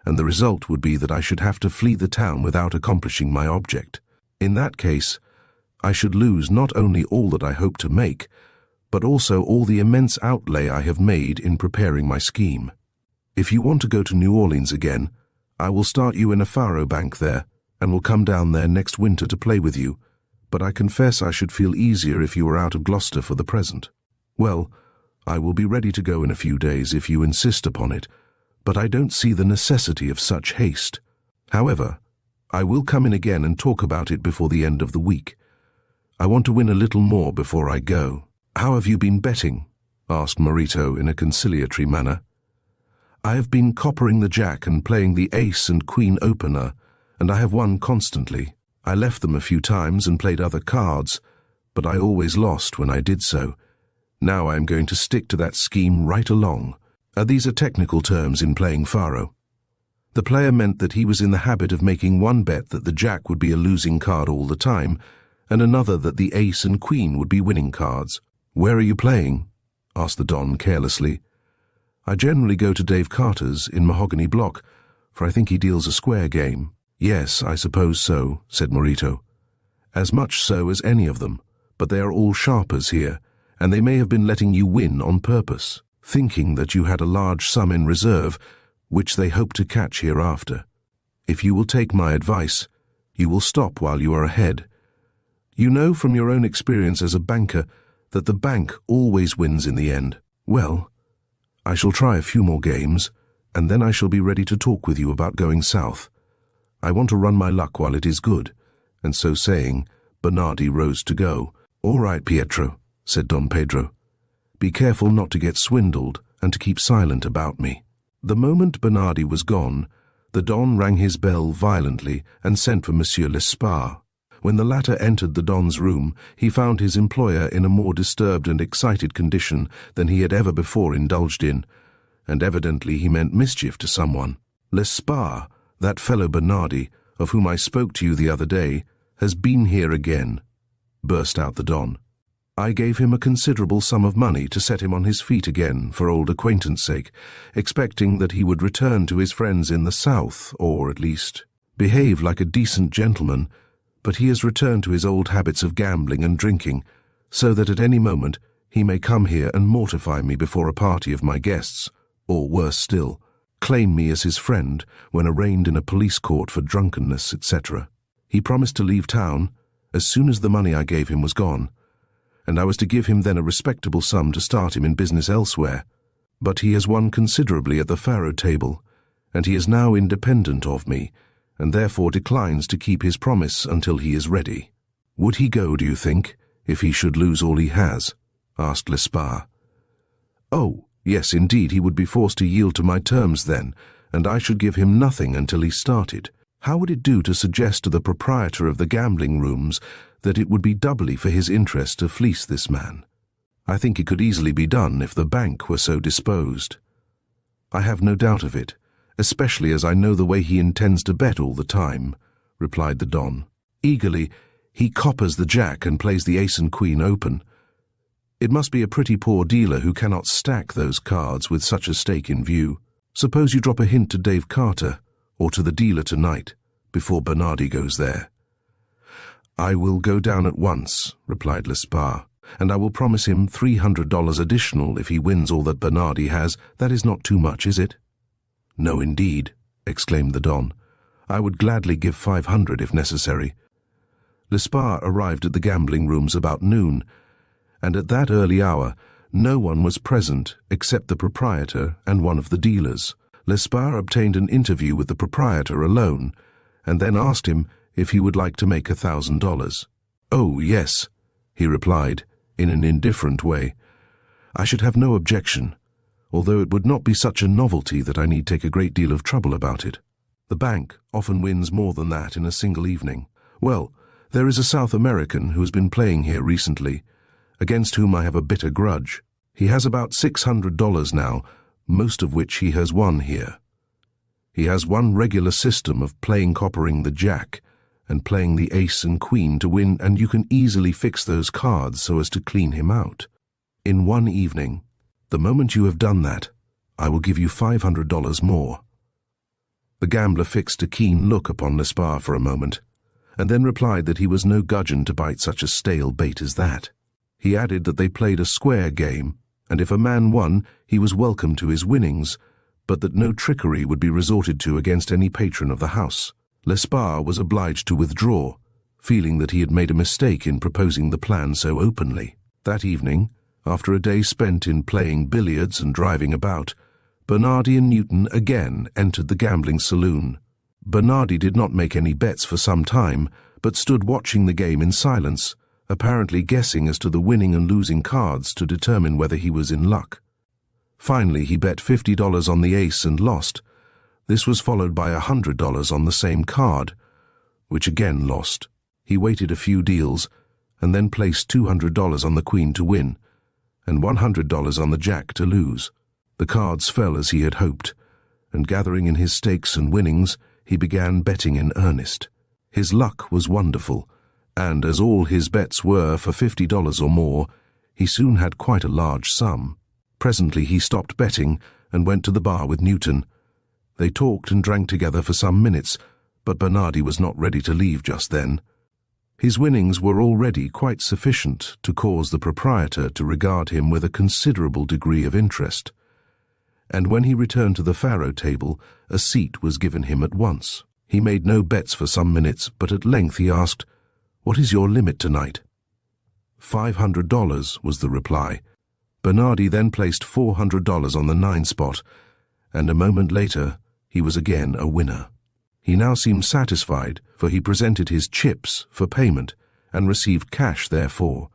and the result would be that I should have to flee the town without accomplishing my object. In that case, I should lose not only all that I hope to make, but also all the immense outlay I have made in preparing my scheme. If you want to go to New Orleans again, I will start you in a faro bank there, and will come down there next winter to play with you, but I confess I should feel easier if you were out of Gloucester for the present. Well, I will be ready to go in a few days if you insist upon it, but I don't see the necessity of such haste. However, I will come in again and talk about it before the end of the week. I want to win a little more before I go." "How have you been betting?" asked Marito in a conciliatory manner. "I have been coppering the jack and playing the ace and queen opener, and I have won constantly. I left them a few times and played other cards, but I always lost when I did so. Now I am going to stick to that scheme right along." These are technical terms in playing faro. The player meant that he was in the habit of making one bet that the jack would be a losing card all the time, and another that the ace and queen would be winning cards. "Where are you playing?" asked the Don carelessly. "I generally go to Dave Carter's in Mahogany Block, for I think he deals a square game." "Yes, I suppose so," said Marito. "As much so as any of them, but they are all sharpers here, and they may have been letting you win on purpose, thinking that you had a large sum in reserve, which they hope to catch hereafter. If you will take my advice, you will stop while you are ahead. You know from your own experience as a banker that the bank always wins in the end. Well, I shall try a few more games, and then I shall be ready to talk with you about going south. I want to run my luck while it is good," and so saying, Bernardi rose to go. "All right, Pietro," said Don Pedro. "Be careful not to get swindled and to keep silent about me." The moment Bernardi was gone, the Don rang his bell violently and sent for Monsieur Lesparre. When the latter entered the Don's room, he found his employer in a more disturbed and excited condition than he had ever before indulged in, and evidently he meant mischief to someone. "Lesparre, that fellow Bernardi, of whom I spoke to you the other day, has been here again," burst out the Don. "I gave him a considerable sum of money to set him on his feet again for old acquaintance' sake, expecting that he would return to his friends in the south, or at least behave like a decent gentleman, but he has returned to his old habits of gambling and drinking, so that at any moment he may come here and mortify me before a party of my guests, or worse still, claim me as his friend when arraigned in a police court for drunkenness, etc. He promised to leave town as soon as the money I gave him was gone, and I was to give him then a respectable sum to start him in business elsewhere. But he has won considerably at the faro table, and he is now independent of me, and therefore declines to keep his promise until he is ready." "Would he go, do you think, if he should lose all he has?" asked Lesparre. "Oh, yes, indeed, he would be forced to yield to my terms then, and I should give him nothing until he started. How would it do to suggest to the proprietor of the gambling rooms that it would be doubly for his interest to fleece this man? I think it could easily be done if the bank were so disposed." "I have no doubt of it, especially as I know the way he intends to bet all the time," replied the Don. Eagerly, "he coppers the jack and plays the ace and queen open. It must be a pretty poor dealer who cannot stack those cards with such a stake in view. Suppose you drop a hint to Dave Carter, or to the dealer tonight, before Bernardi goes there." "I will go down at once," replied Lesparre, "and I will promise him $300 additional if he wins all that Bernardi has. That is not too much, is it?" "No, indeed," exclaimed the Don. "I would gladly give 500 if necessary." Lesparre arrived at the gambling rooms about noon, and at that early hour no one was present except the proprietor and one of the dealers. Lesparre obtained an interview with the proprietor alone, and then asked him if he would like to make $1,000. "Oh, yes," he replied, in an indifferent way. "I should have no objection, although it would not be such a novelty that I need take a great deal of trouble about it. The bank often wins more than that in a single evening. Well, there is a South American who has been playing here recently, against whom I have a bitter grudge. He has about $600 now, most of which he has won here. He has one regular system of playing coppering the jack and playing the ace and queen to win, and you can easily fix those cards so as to clean him out. In one evening, the moment you have done that, I will give you $500 more." The gambler fixed a keen look upon Lesparre for a moment, and then replied that he was no gudgeon to bite such a stale bait as that. He added that they played a square game, and if a man won, he was welcome to his winnings, but that no trickery would be resorted to against any patron of the house. Lesparre was obliged to withdraw, feeling that he had made a mistake in proposing the plan so openly. That evening, after a day spent in playing billiards and driving about, Bernardi and Newton again entered the gambling saloon. Bernardi did not make any bets for some time, but stood watching the game in silence, apparently guessing as to the winning and losing cards to determine whether he was in luck. Finally, he bet $50 on the ace and lost. This was followed by $100 on the same card, which again lost. He waited a few deals, and then placed $200 on the queen to win, and $100 on the jack to lose. The cards fell as he had hoped, and gathering in his stakes and winnings, he began betting in earnest. His luck was wonderful, and as all his bets were for $50 or more, he soon had quite a large sum. Presently he stopped betting and went to the bar with Newton. They talked and drank together for some minutes, but Bernardi was not ready to leave just then. His winnings were already quite sufficient to cause the proprietor to regard him with a considerable degree of interest, and when he returned to the faro table, a seat was given him at once. He made no bets for some minutes, but at length he asked, "What is your limit tonight?" $500 was the reply. Bernardi then placed $400 on the 9 spot, and a moment later he was again a winner. He now seemed satisfied, for he presented his chips for payment and received cash therefor.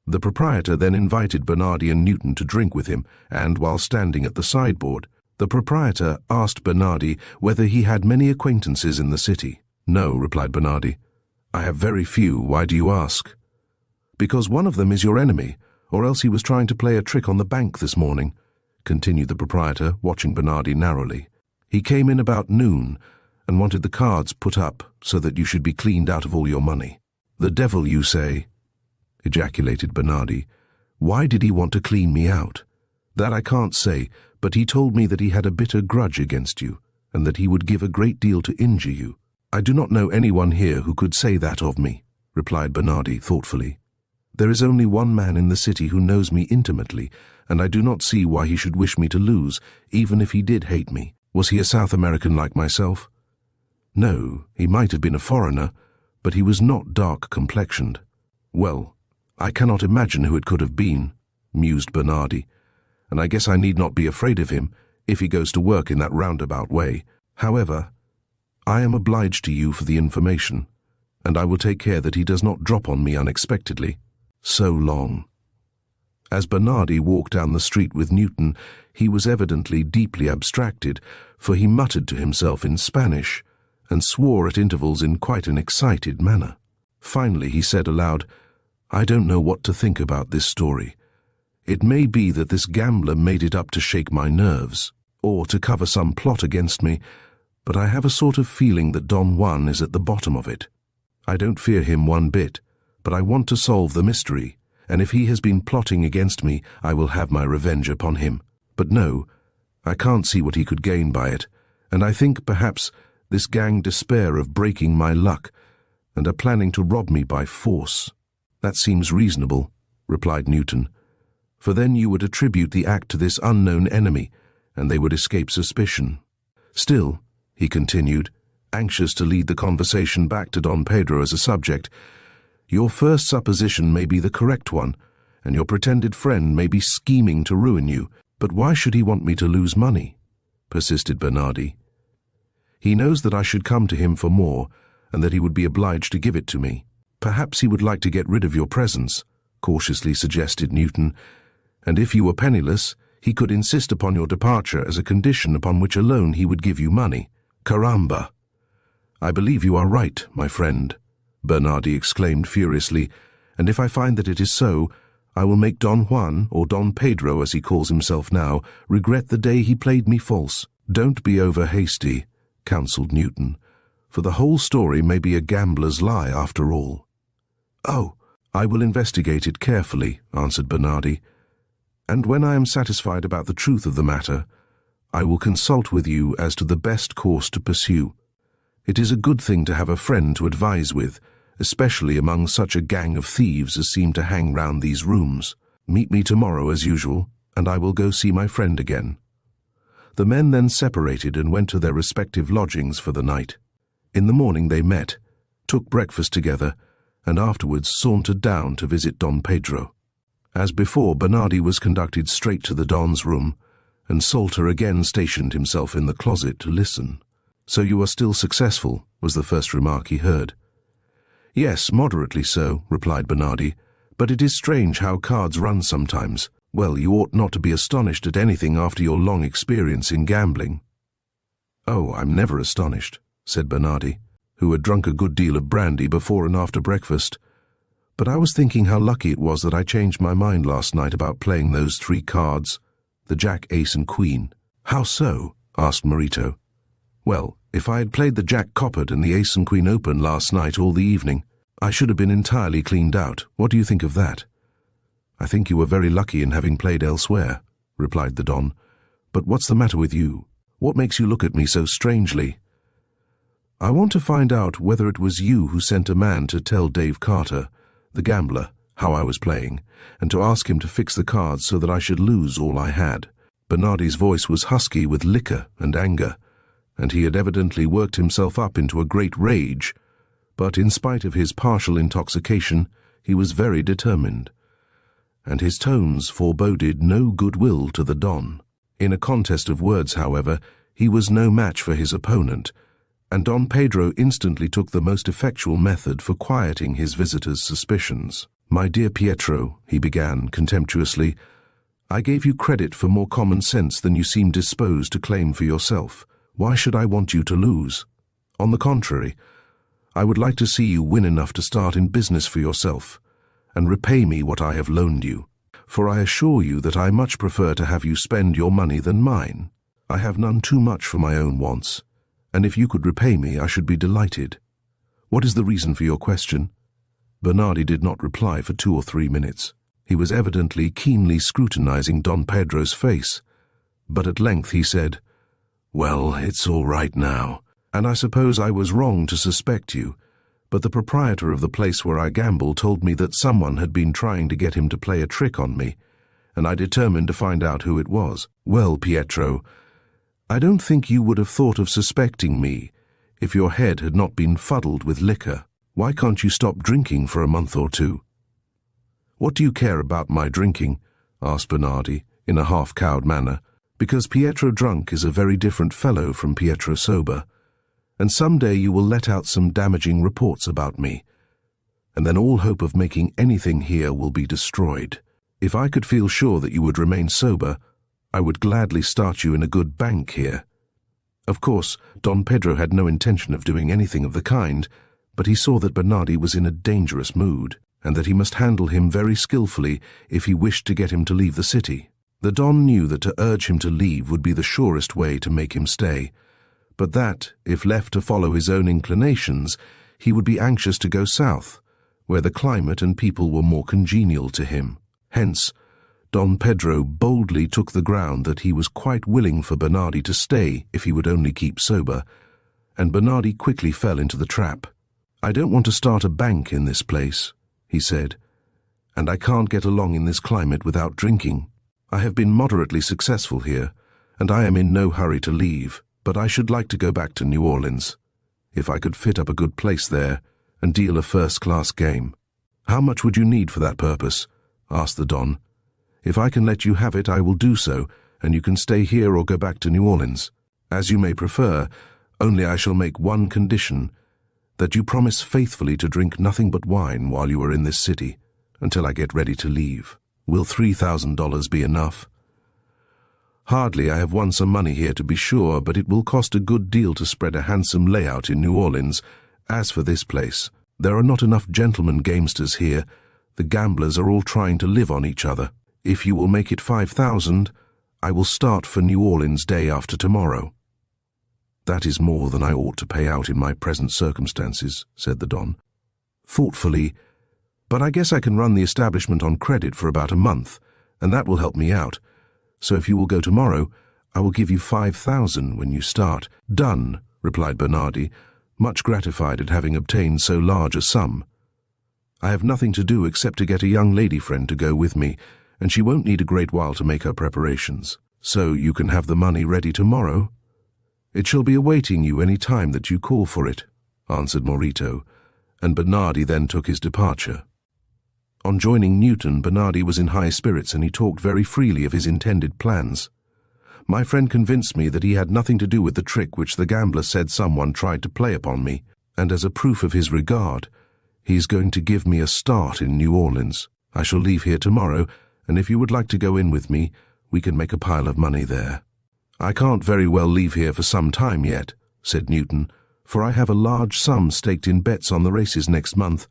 The proprietor then invited Bernardi and Newton to drink with him, and while standing at the sideboard, the proprietor asked Bernardi whether he had many acquaintances in the city. "No," replied Bernardi. I have very few. Why do you ask? Because one of them is your enemy, or else he was trying to play a trick on the bank this morning, continued the proprietor, watching Bernardi narrowly. He came in about noon and wanted the cards put up so that you should be cleaned out of all your money. The devil, you say? Ejaculated Bernardi. Why did he want to clean me out? That I can't say, but he told me that he had a bitter grudge against you, and that he would give a great deal to injure you. I do not know anyone here who could say that of me, replied Bernardi thoughtfully. There is only one man in the city who knows me intimately, and I do not see why he should wish me to lose, even if he did hate me. Was he a South American like myself? No, he might have been a foreigner, but he was not dark-complexioned. Well, I cannot imagine who it could have been, mused Bernardi, and I guess I need not be afraid of him if he goes to work in that roundabout way. However, I am obliged to you for the information, and I will take care that he does not drop on me unexpectedly. So long. As Bernardi walked down the street with Newton, he was evidently deeply abstracted, for he muttered to himself in Spanish and swore at intervals in quite an excited manner. Finally he said aloud, I don't know what to think about this story. It may be that this gambler made it up to shake my nerves, or to cover some plot against me, but I have a sort of feeling that Don Juan is at the bottom of it. I don't fear him one bit, but I want to solve the mystery, and if he has been plotting against me, I will have my revenge upon him. But no, I can't see what he could gain by it, and I think perhaps this gang despair of breaking my luck, and are planning to rob me by force. That seems reasonable, replied Newton, for then you would attribute the act to this unknown enemy, and they would escape suspicion. Still, he continued, anxious to lead the conversation back to Don Pedro as a subject, your first supposition may be the correct one, and your pretended friend may be scheming to ruin you, but why should he want me to lose money? Persisted Bernardi. He knows that I should come to him for more, and that he would be obliged to give it to me. Perhaps he would like to get rid of your presence, cautiously suggested Newton, and if you were penniless, he could insist upon your departure as a condition upon which alone he would give you money. Caramba! I believe you are right, my friend, Bernardi exclaimed furiously, and if I find that it is so, I will make Don Juan, or Don Pedro as he calls himself now, regret the day he played me false. Don't be over hasty, counselled Newton, for the whole story may be a gambler's lie after all. Oh, I will investigate it carefully, answered Bernardi, and when I am satisfied about the truth of the matter, I will consult with you as to the best course to pursue. It is a good thing to have a friend to advise with, especially among such a gang of thieves as seem to hang round these rooms. Meet me tomorrow as usual, and I will go see my friend again. The men then separated and went to their respective lodgings for the night. In the morning they met, took breakfast together, and afterwards sauntered down to visit Don Pedro. As before, Bernardi was conducted straight to the Don's room, and Salter again stationed himself in the closet to listen. So you are still successful, was the first remark he heard. Yes, moderately so, replied Bernardi, but it is strange how cards run sometimes. Well, you ought not to be astonished at anything after your long experience in gambling. Oh, I'm never astonished, said Bernardi, who had drunk a good deal of brandy before and after breakfast. But I was thinking how lucky it was that I changed my mind last night about playing those 3 cards, the Jack, Ace, and Queen. How so? Asked Marito. Well, if I had played the Jack coppered and the Ace and Queen open last night all the evening, I should have been entirely cleaned out. What do you think of that? I think you were very lucky in having played elsewhere, replied the Don. But what's the matter with you? What makes you look at me so strangely? I want to find out whether it was you who sent a man to tell Dave Carter, the gambler, how I was playing, and to ask him to fix the cards so that I should lose all I had. Bernardi's voice was husky with liquor and anger, and he had evidently worked himself up into a great rage, but in spite of his partial intoxication, he was very determined, and his tones foreboded no goodwill to the Don. In a contest of words, however, he was no match for his opponent, and Don Pedro instantly took the most effectual method for quieting his visitor's suspicions. My dear Pietro, he began contemptuously, I gave you credit for more common sense than you seem disposed to claim for yourself. Why should I want you to lose? On the contrary, I would like to see you win enough to start in business for yourself, and repay me what I have loaned you. For I assure you that I much prefer to have you spend your money than mine. I have none too much for my own wants, and if you could repay me, I should be delighted. What is the reason for your question?" Bernardi did not reply for 2 or 3 minutes. He was evidently keenly scrutinizing Don Pedro's face, but at length he said, "Well, it's all right now, and I suppose I was wrong to suspect you, but the proprietor of the place where I gamble told me that someone had been trying to get him to play a trick on me, and I determined to find out who it was. Well, Pietro, I don't think you would have thought of suspecting me if your head had not been fuddled with liquor. Why can't you stop drinking for a month or 2? "What do you care about my drinking?" asked Bernardi, in a half-cowed manner, "because Pietro drunk is a very different fellow from Pietro sober, and some day you will let out some damaging reports about me, and then all hope of making anything here will be destroyed. If I could feel sure that you would remain sober, I would gladly start you in a good bank here." Of course, Don Pedro had no intention of doing anything of the kind, but he saw that Bernardi was in a dangerous mood, and that he must handle him very skillfully if he wished to get him to leave the city. The Don knew that to urge him to leave would be the surest way to make him stay, but that, if left to follow his own inclinations, he would be anxious to go south, where the climate and people were more congenial to him. Hence, Don Pedro boldly took the ground that he was quite willing for Bernardi to stay if he would only keep sober, and Bernardi quickly fell into the trap. "I don't want to start a bank in this place," he said, "and I can't get along in this climate without drinking. I have been moderately successful here, and I am in no hurry to leave, but I should like to go back to New Orleans, if I could fit up a good place there and deal a first-class game." "How much would you need for that purpose?" asked the Don. "If I can let you have it, I will do so, and you can stay here or go back to New Orleans. As you may prefer, only I shall make one condition, that you promise faithfully to drink nothing but wine while you are in this city, until I get ready to leave. Will $3,000 be enough?" "Hardly. I have won some money here, to be sure, but it will cost a good deal to spread a handsome layout in New Orleans. As for this place, there are not enough gentlemen gamesters here. The gamblers are all trying to live on each other. If you will make it 5,000, I will start for New Orleans day after tomorrow." "That is more than I ought to pay out in my present circumstances," said the Don, thoughtfully, "but I guess I can run the establishment on credit for about a month, and that will help me out. So if you will go tomorrow, I will give you 5,000 when you start." "Done," replied Bernardi, much gratified at having obtained so large a sum. "I have nothing to do except to get a young lady friend to go with me, and she won't need a great while to make her preparations. So you can have the money ready tomorrow?" "It shall be awaiting you any time that you call for it," answered Morito, and Bernardi then took his departure. On joining Newton, Bernardi was in high spirits, and he talked very freely of his intended plans. "My friend convinced me that he had nothing to do with the trick which the gambler said someone tried to play upon me, and as a proof of his regard, he is going to give me a start in New Orleans. I shall leave here tomorrow, and if you would like to go in with me, we can make a pile of money there." "I can't very well leave here for some time yet," said Newton, "for I have a large sum staked in bets on the races next month,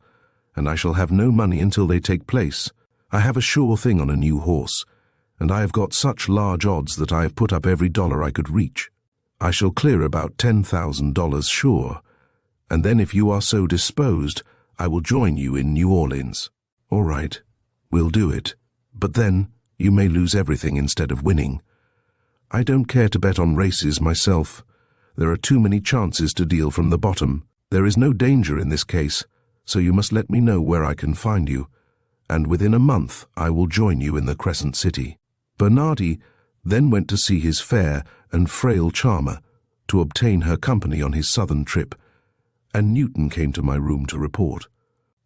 and I shall have no money until they take place. I have a sure thing on a new horse, and I have got such large odds that I have put up every dollar I could reach. I shall clear about $10,000 sure, and then if you are so disposed, I will join you in New Orleans." "All right, we'll do it, but then you may lose everything instead of winning. I don't care to bet on races myself. There are too many chances to deal from the bottom. There is no danger in this case, so you must let me know where I can find you, and within a month I will join you in the Crescent City." Bernardi then went to see his fair and frail charmer to obtain her company on his southern trip, and Newton came to my room to report.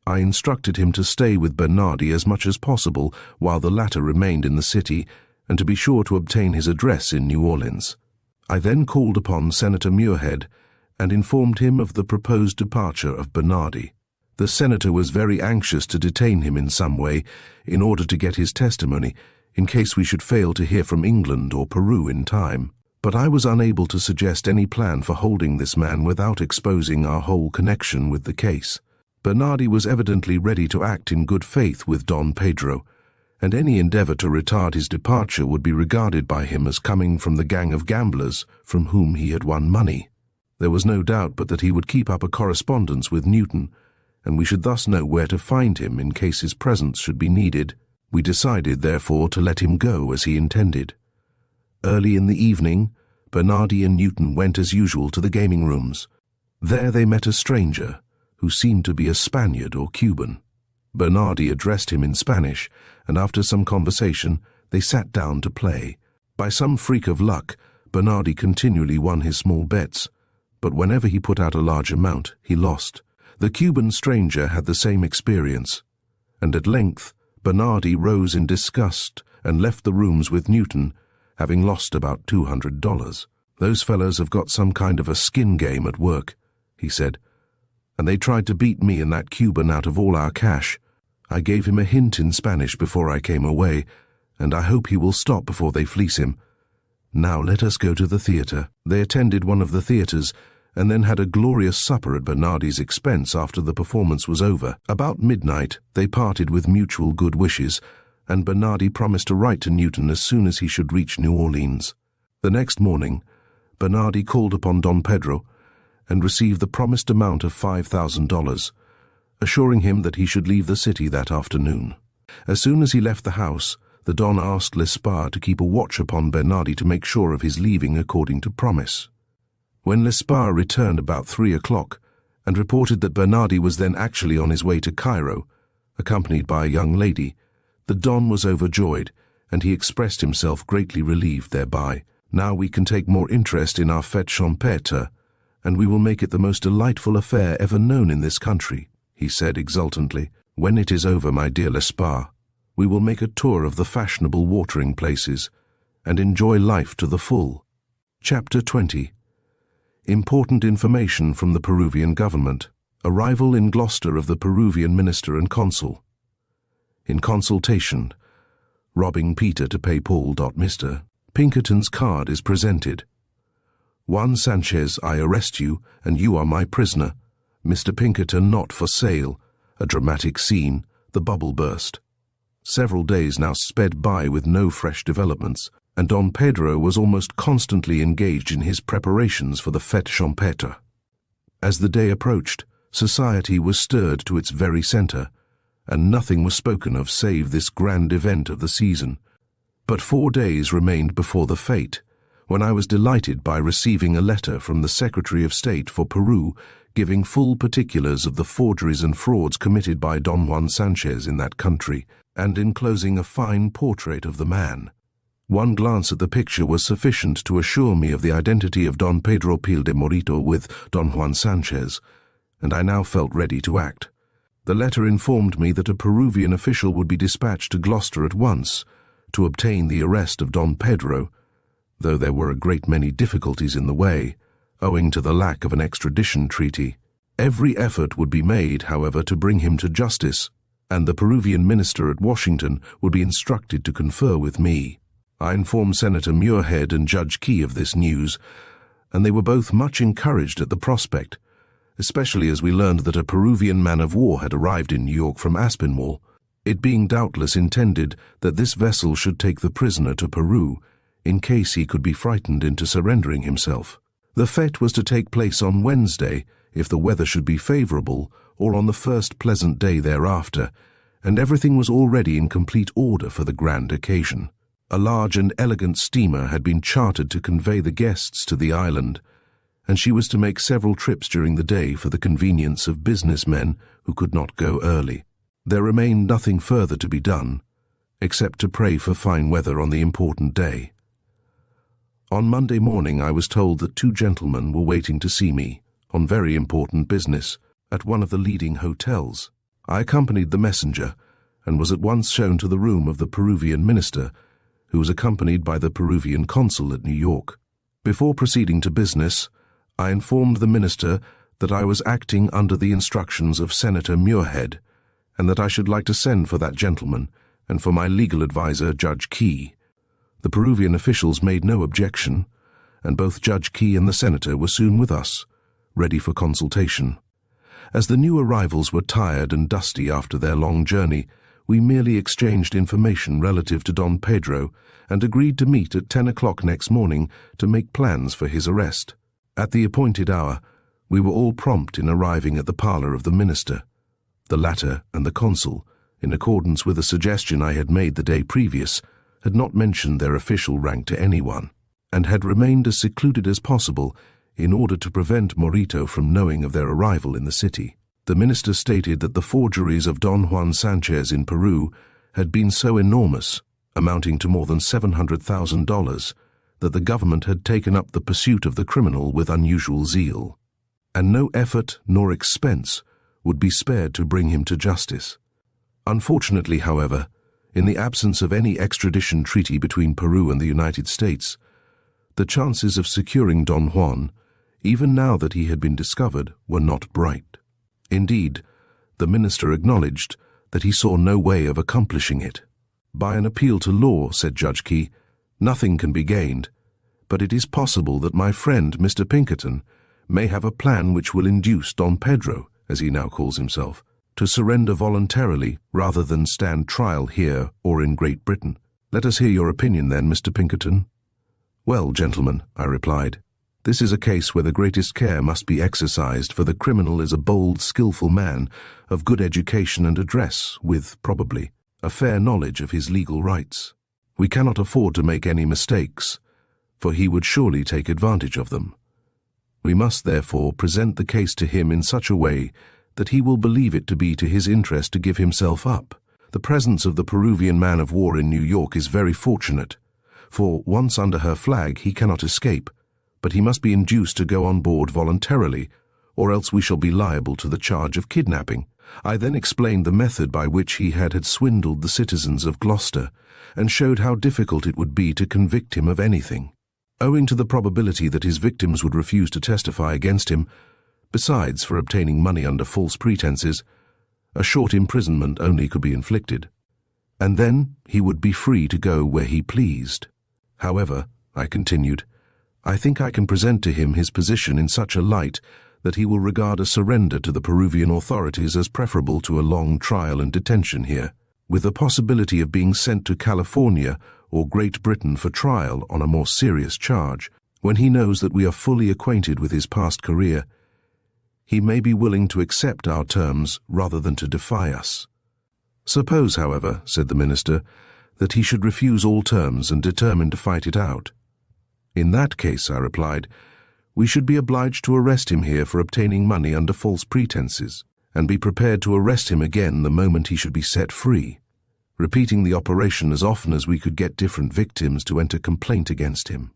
I instructed him to stay with Bernardi as much as possible while the latter remained in the city, and to be sure to obtain his address in New Orleans. I then called upon Senator Muirhead and informed him of the proposed departure of Bernardi. The senator was very anxious to detain him in some way in order to get his testimony, in case we should fail to hear from England or Peru in time. but I was unable to suggest any plan for holding this man without exposing our whole connection with the case. Bernardi was evidently ready to act in good faith with Don Pedro, and any endeavor to retard his departure would be regarded by him as coming from the gang of gamblers from whom he had won money. There was no doubt but that he would keep up a correspondence with Newton, and we should thus know where to find him in case his presence should be needed. We decided, therefore, to let him go as he intended. Early in the evening, Bernardi and Newton went as usual to the gaming rooms. There they met a stranger, who seemed to be a Spaniard or Cuban. Bernardi addressed him in Spanish, and after some conversation, they sat down to play. By some freak of luck, Bernardi continually won his small bets, but whenever he put out a large amount, he lost. The Cuban stranger had the same experience, and at length Bernardi rose in disgust and left the rooms with Newton, having lost about $200. "Those fellows have got some kind of a skin game at work," he said, "and they tried to beat me and that Cuban out of all our cash. I gave him a hint in Spanish before I came away, and I hope he will stop before they fleece him. Now let us go to the theatre." They attended one of the theatres, and then had a glorious supper at Bernardi's expense after the performance was over. About midnight, they parted with mutual good wishes, and Bernardi promised to write to Newton as soon as he should reach New Orleans. The next morning, Bernardi called upon Don Pedro and received the promised amount of $5,000, assuring him that he should leave the city that afternoon. As soon as he left the house, the Don asked Lespard to keep a watch upon Bernardi to make sure of his leaving according to promise. When Lespard returned about 3 o'clock and reported that Bernardi was then actually on his way to Cairo, accompanied by a young lady, the Don was overjoyed, and he expressed himself greatly relieved thereby. "Now we can take more interest in our fête champêtre, and we will make it the most delightful affair ever known in this country," he said exultantly. "When it is over, my dear Lespard, we will make a tour of the fashionable watering places and enjoy life to the full." Chapter 20. Important information from the Peruvian government. Arrival in Gloucester of the Peruvian minister and consul. In consultation. Robbing Peter to pay Paul. Mr. Pinkerton's card is presented. "Juan Sanchez, I arrest you, and you are my prisoner. Mr. Pinkerton not for sale." A dramatic scene. The bubble burst. Several days now sped by with no fresh developments, and Don Pedro was almost constantly engaged in his preparations for the fête champêtre. As the day approached, society was stirred to its very centre, and nothing was spoken of save this grand event of the season. But 4 days remained before the fete, when I was delighted by receiving a letter from the Secretary of State for Peru giving full particulars of the forgeries and frauds committed by Don Juan Sanchez in that country, and enclosing a fine portrait of the man. One glance at the picture was sufficient to assure me of the identity of Don Pedro Pil de Morito with Don Juan Sanchez, and I now felt ready to act. The letter informed me that a Peruvian official would be dispatched to Gloucester at once to obtain the arrest of Don Pedro, though there were a great many difficulties in the way, owing to the lack of an extradition treaty. Every effort would be made, however, to bring him to justice, and the Peruvian minister at Washington would be instructed to confer with me. I informed Senator Muirhead and Judge Key of this news, and they were both much encouraged at the prospect, especially as we learned that a Peruvian man-of-war had arrived in New York from Aspinwall, it being doubtless intended that this vessel should take the prisoner to Peru, in case he could be frightened into surrendering himself. The fête was to take place on Wednesday, if the weather should be favorable, or on the first pleasant day thereafter, and everything was already in complete order for the grand occasion. A large and elegant steamer had been chartered to convey the guests to the island, and she was to make several trips during the day for the convenience of businessmen who could not go early. There remained nothing further to be done, except to pray for fine weather on the important day. On Monday morning I was told that 2 gentlemen were waiting to see me, on very important business, at one of the leading hotels. I accompanied the messenger, and was at once shown to the room of the Peruvian minister, who was accompanied by the Peruvian consul at New York. Before proceeding to business, I informed the minister that I was acting under the instructions of Senator Muirhead, and that I should like to send for that gentleman, and for my legal adviser, Judge Key. The Peruvian officials made no objection, and both Judge Key and the senator were soon with us, ready for consultation. As the new arrivals were tired and dusty after their long journey, we merely exchanged information relative to Don Pedro and agreed to meet at 10 o'clock next morning to make plans for his arrest. At the appointed hour, we were all prompt in arriving at the parlor of the minister. The latter and the consul, in accordance with a suggestion I had made the day previous, had not mentioned their official rank to anyone, and had remained as secluded as possible in order to prevent Morito from knowing of their arrival in the city. The minister stated that the forgeries of Don Juan Sanchez in Peru had been so enormous, amounting to more than $700,000, that the government had taken up the pursuit of the criminal with unusual zeal, and no effort nor expense would be spared to bring him to justice. Unfortunately, however, in the absence of any extradition treaty between Peru and the United States, the chances of securing Don Juan, even now that he had been discovered, were not bright. Indeed, the minister acknowledged that he saw no way of accomplishing it. By an appeal to law, said Judge Key, nothing can be gained, but it is possible that my friend, Mr. Pinkerton, may have a plan which will induce Don Pedro, as he now calls himself, to surrender voluntarily rather than stand trial here or in Great Britain. Let us hear your opinion then, Mr. Pinkerton. Well, gentlemen, I replied, this is a case where the greatest care must be exercised, for the criminal is a bold, skillful man of good education and address, with, probably, a fair knowledge of his legal rights. We cannot afford to make any mistakes, for he would surely take advantage of them. We must therefore present the case to him in such a way that he will believe it to be to his interest to give himself up. The presence of the Peruvian man of war in New York is very fortunate, for once under her flag he cannot escape, but he must be induced to go on board voluntarily, or else we shall be liable to the charge of kidnapping. I then explained the method by which he had swindled the citizens of Gloucester, and showed how difficult it would be to convict him of anything, owing to the probability that his victims would refuse to testify against him. Besides, for obtaining money under false pretenses, a short imprisonment only could be inflicted, and then he would be free to go where he pleased. However, I continued, I think I can present to him his position in such a light that he will regard a surrender to the Peruvian authorities as preferable to a long trial and detention here, with the possibility of being sent to California or Great Britain for trial on a more serious charge. When he knows that we are fully acquainted with his past career, he may be willing to accept our terms rather than to defy us. Suppose, however, said the minister, that he should refuse all terms and determine to fight it out. In that case, I replied, we should be obliged to arrest him here for obtaining money under false pretenses, and be prepared to arrest him again the moment he should be set free, repeating the operation as often as we could get different victims to enter complaint against him.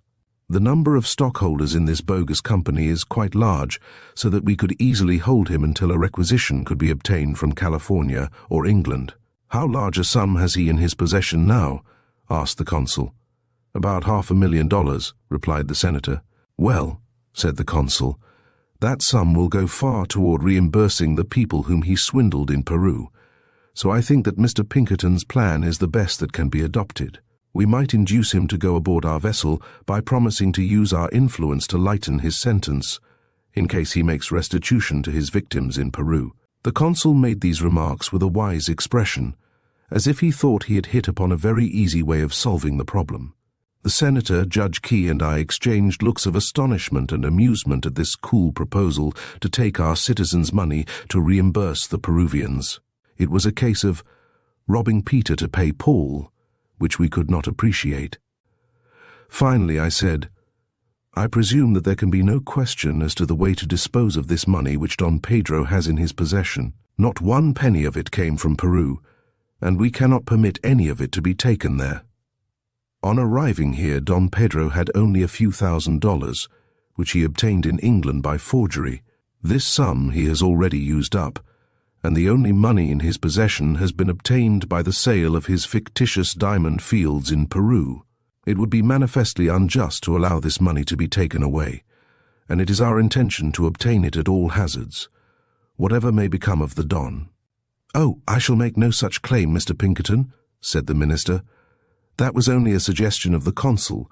The number of stockholders in this bogus company is quite large, so that we could easily hold him until a requisition could be obtained from California or England. How large a sum has he in his possession now? Asked the consul. About $500,000, replied the senator. Well, said the consul, that sum will go far toward reimbursing the people whom he swindled in Peru, so I think that Mr. Pinkerton's plan is the best that can be adopted. We might induce him to go aboard our vessel by promising to use our influence to lighten his sentence, in case he makes restitution to his victims in Peru. The consul made these remarks with a wise expression, as if he thought he had hit upon a very easy way of solving the problem. The senator, Judge Key, and I exchanged looks of astonishment and amusement at this cool proposal to take our citizens' money to reimburse the Peruvians. It was a case of robbing Peter to pay Paul, which we could not appreciate. Finally, I said, I presume that there can be no question as to the way to dispose of this money which Don Pedro has in his possession. Not one penny of it came from Peru, and we cannot permit any of it to be taken there. On arriving here, Don Pedro had only a few $1,000s, which he obtained in England by forgery. This sum he has already used up, and the only money in his possession has been obtained by the sale of his fictitious diamond fields in Peru. It would be manifestly unjust to allow this money to be taken away, and it is our intention to obtain it at all hazards, whatever may become of the Don. Oh, I shall make no such claim, Mr. Pinkerton, said the minister. That was only a suggestion of the consul,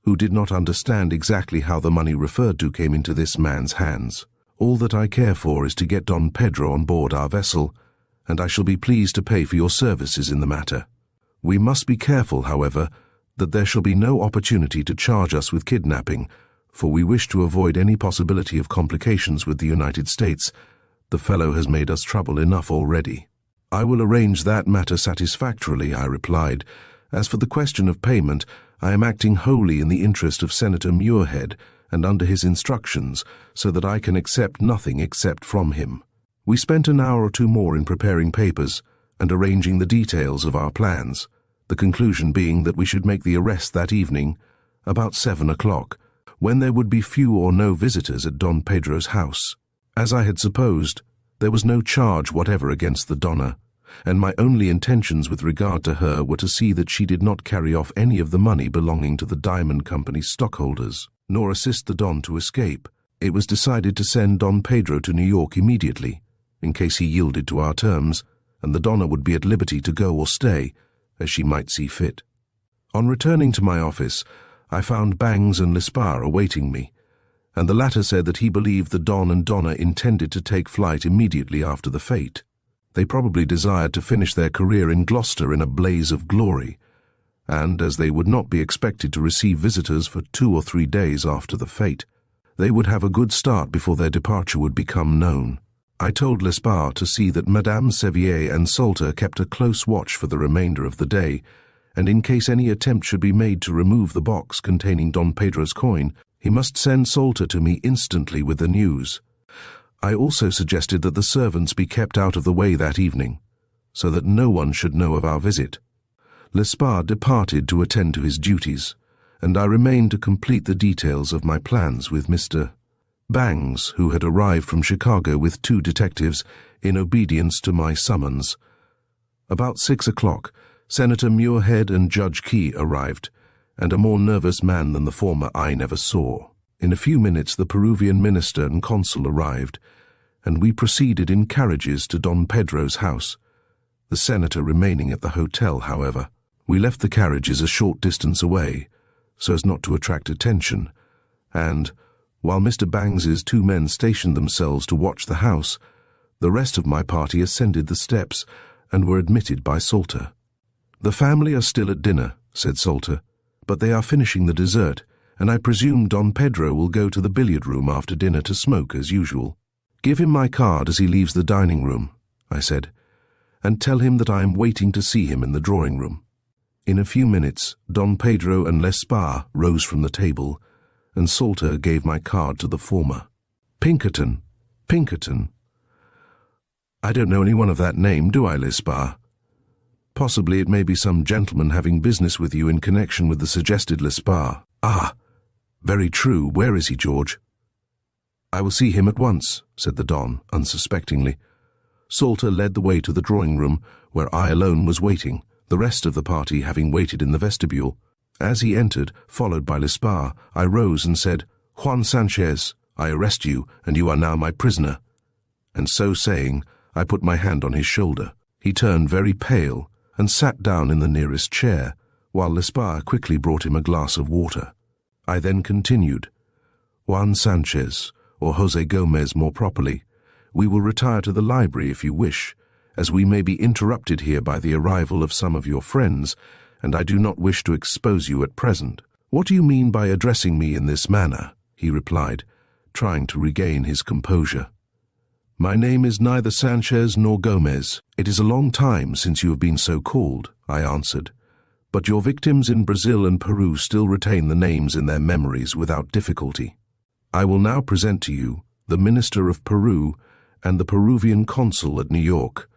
who did not understand exactly how the money referred to came into this man's hands. All that I care for is to get Don Pedro on board our vessel, and I shall be pleased to pay for your services in the matter. We must be careful, however, that there shall be no opportunity to charge us with kidnapping, for we wish to avoid any possibility of complications with the United States. The fellow has made us trouble enough already." "I will arrange that matter satisfactorily," I replied. "As for the question of payment, I am acting wholly in the interest of Senator Muirhead and under his instructions, so that I can accept nothing except from him." We spent an hour or two more in preparing papers and arranging the details of our plans, the conclusion being that we should make the arrest that evening, about 7 o'clock, when there would be few or no visitors at Don Pedro's house. As I had supposed, there was no charge whatever against the Donna, and my only intentions with regard to her were to see that she did not carry off any of the money belonging to the Diamond Company's stockholders, nor assist the Don to escape. It was decided to send Don Pedro to New York immediately, in case he yielded to our terms, and the Donna would be at liberty to go or stay, as she might see fit. On returning to my office, I found Bangs and Lespard awaiting me, and the latter said that he believed the Don and Donna intended to take flight immediately after the fete. They probably desired to finish their career in Gloucester in a blaze of glory, and as they would not be expected to receive visitors for 2 or 3 days after the fete, they would have a good start before their departure would become known. I told Lespard to see that Madame Sevier and Salter kept a close watch for the remainder of the day, and in case any attempt should be made to remove the box containing Don Pedro's coin, he must send Salter to me instantly with the news. I also suggested that the servants be kept out of the way that evening, so that no one should know of our visit. Lespard departed to attend to his duties, and I remained to complete the details of my plans with Mr. Bangs, who had arrived from Chicago with 2 detectives in obedience to my summons. About 6 o'clock, Senator Muirhead and Judge Key arrived, and a more nervous man than the former I never saw. In a few minutes the Peruvian minister and consul arrived, and we proceeded in carriages to Don Pedro's house, the senator remaining at the hotel, however. We left the carriages a short distance away, so as not to attract attention, and, while Mr. Bangs's 2 men stationed themselves to watch the house, the rest of my party ascended the steps and were admitted by Salter. "The family are still at dinner," said Salter, "but they are finishing the dessert, and I presume Don Pedro will go to the billiard room after dinner to smoke as usual." "Give him my card as he leaves the dining room," I said, "and tell him that I am waiting to see him in the drawing room." In a few minutes, Don Pedro and Lespard rose from the table, and Salter gave my card to the former. "Pinkerton. I don't know anyone of that name, do I, Lespard? Possibly it may be some gentleman having business with you in connection with the suggested Lespard." "Ah, very true. Where is he, George?" "I will see him at once," said the Don, unsuspectingly. Salter led the way to the drawing room, where I alone was waiting, the rest of the party having waited in the vestibule. As he entered, followed by Lespard, I rose and said, "Juan Sanchez, I arrest you, and you are now my prisoner." And so saying, I put my hand on his shoulder. He turned very pale and sat down in the nearest chair, while Lespard quickly brought him a glass of water. I then continued, "Juan Sanchez, or Jose Gomez more properly, we will retire to the library if you wish, as we may be interrupted here by the arrival of some of your friends, and I do not wish to expose you at present." "What do you mean by addressing me in this manner?" he replied, trying to regain his composure. "My name is neither Sanchez nor Gomez. It is a long time since you have been so called," I answered, "but your victims in Brazil and Peru still retain the names in their memories without difficulty. I will now present to you the Minister of Peru and the Peruvian consul at New York,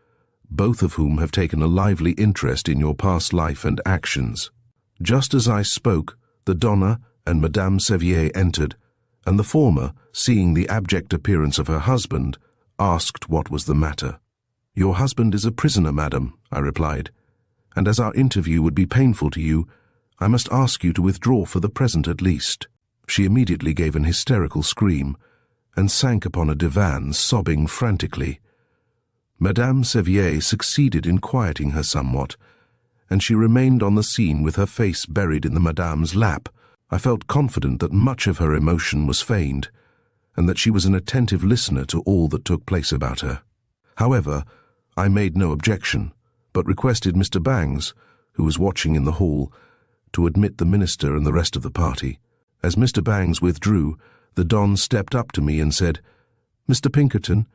both of whom have taken a lively interest in your past life and actions." Just as I spoke, the Donna and Madame Sevier entered, and the former, seeing the abject appearance of her husband, asked what was the matter. "Your husband is a prisoner, madam," I replied, "and as our interview would be painful to you, I must ask you to withdraw for the present at least." She immediately gave an hysterical scream, and sank upon a divan, sobbing frantically. Madame Sevier succeeded in quieting her somewhat, and she remained on the scene with her face buried in the madame's lap, I felt confident that much of her emotion was feigned, and that she was an attentive listener to all that took place about her. However, I made no objection, but requested Mr. Bangs, who was watching in the hall, to admit the minister and the rest of the party. As Mr. Bangs withdrew, the Don stepped up to me and said, "Mr. Pinkerton,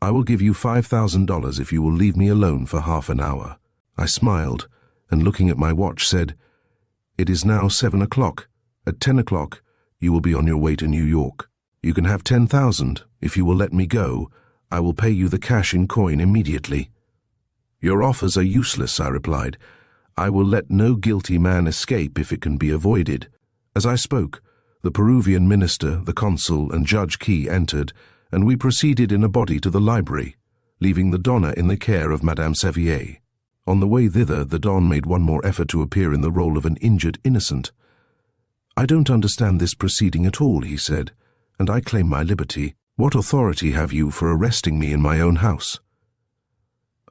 I will give you $5,000 if you will leave me alone for half an hour." I smiled, and looking at my watch said, "It is now 7 o'clock. At 10 o'clock, you will be on your way to New York. You can have 10,000. If you will let me go, I will pay you the cash in coin immediately." "Your offers are useless," I replied. "I will let no guilty man escape if it can be avoided." As I spoke, the Peruvian minister, the consul, and Judge Key entered, and we proceeded in a body to the library, leaving the Donna in the care of Madame Sevier. On the way thither, the Don made one more effort to appear in the role of an injured innocent. "I don't understand this proceeding at all," he said, "and I claim my liberty. What authority have you for arresting me in my own house?"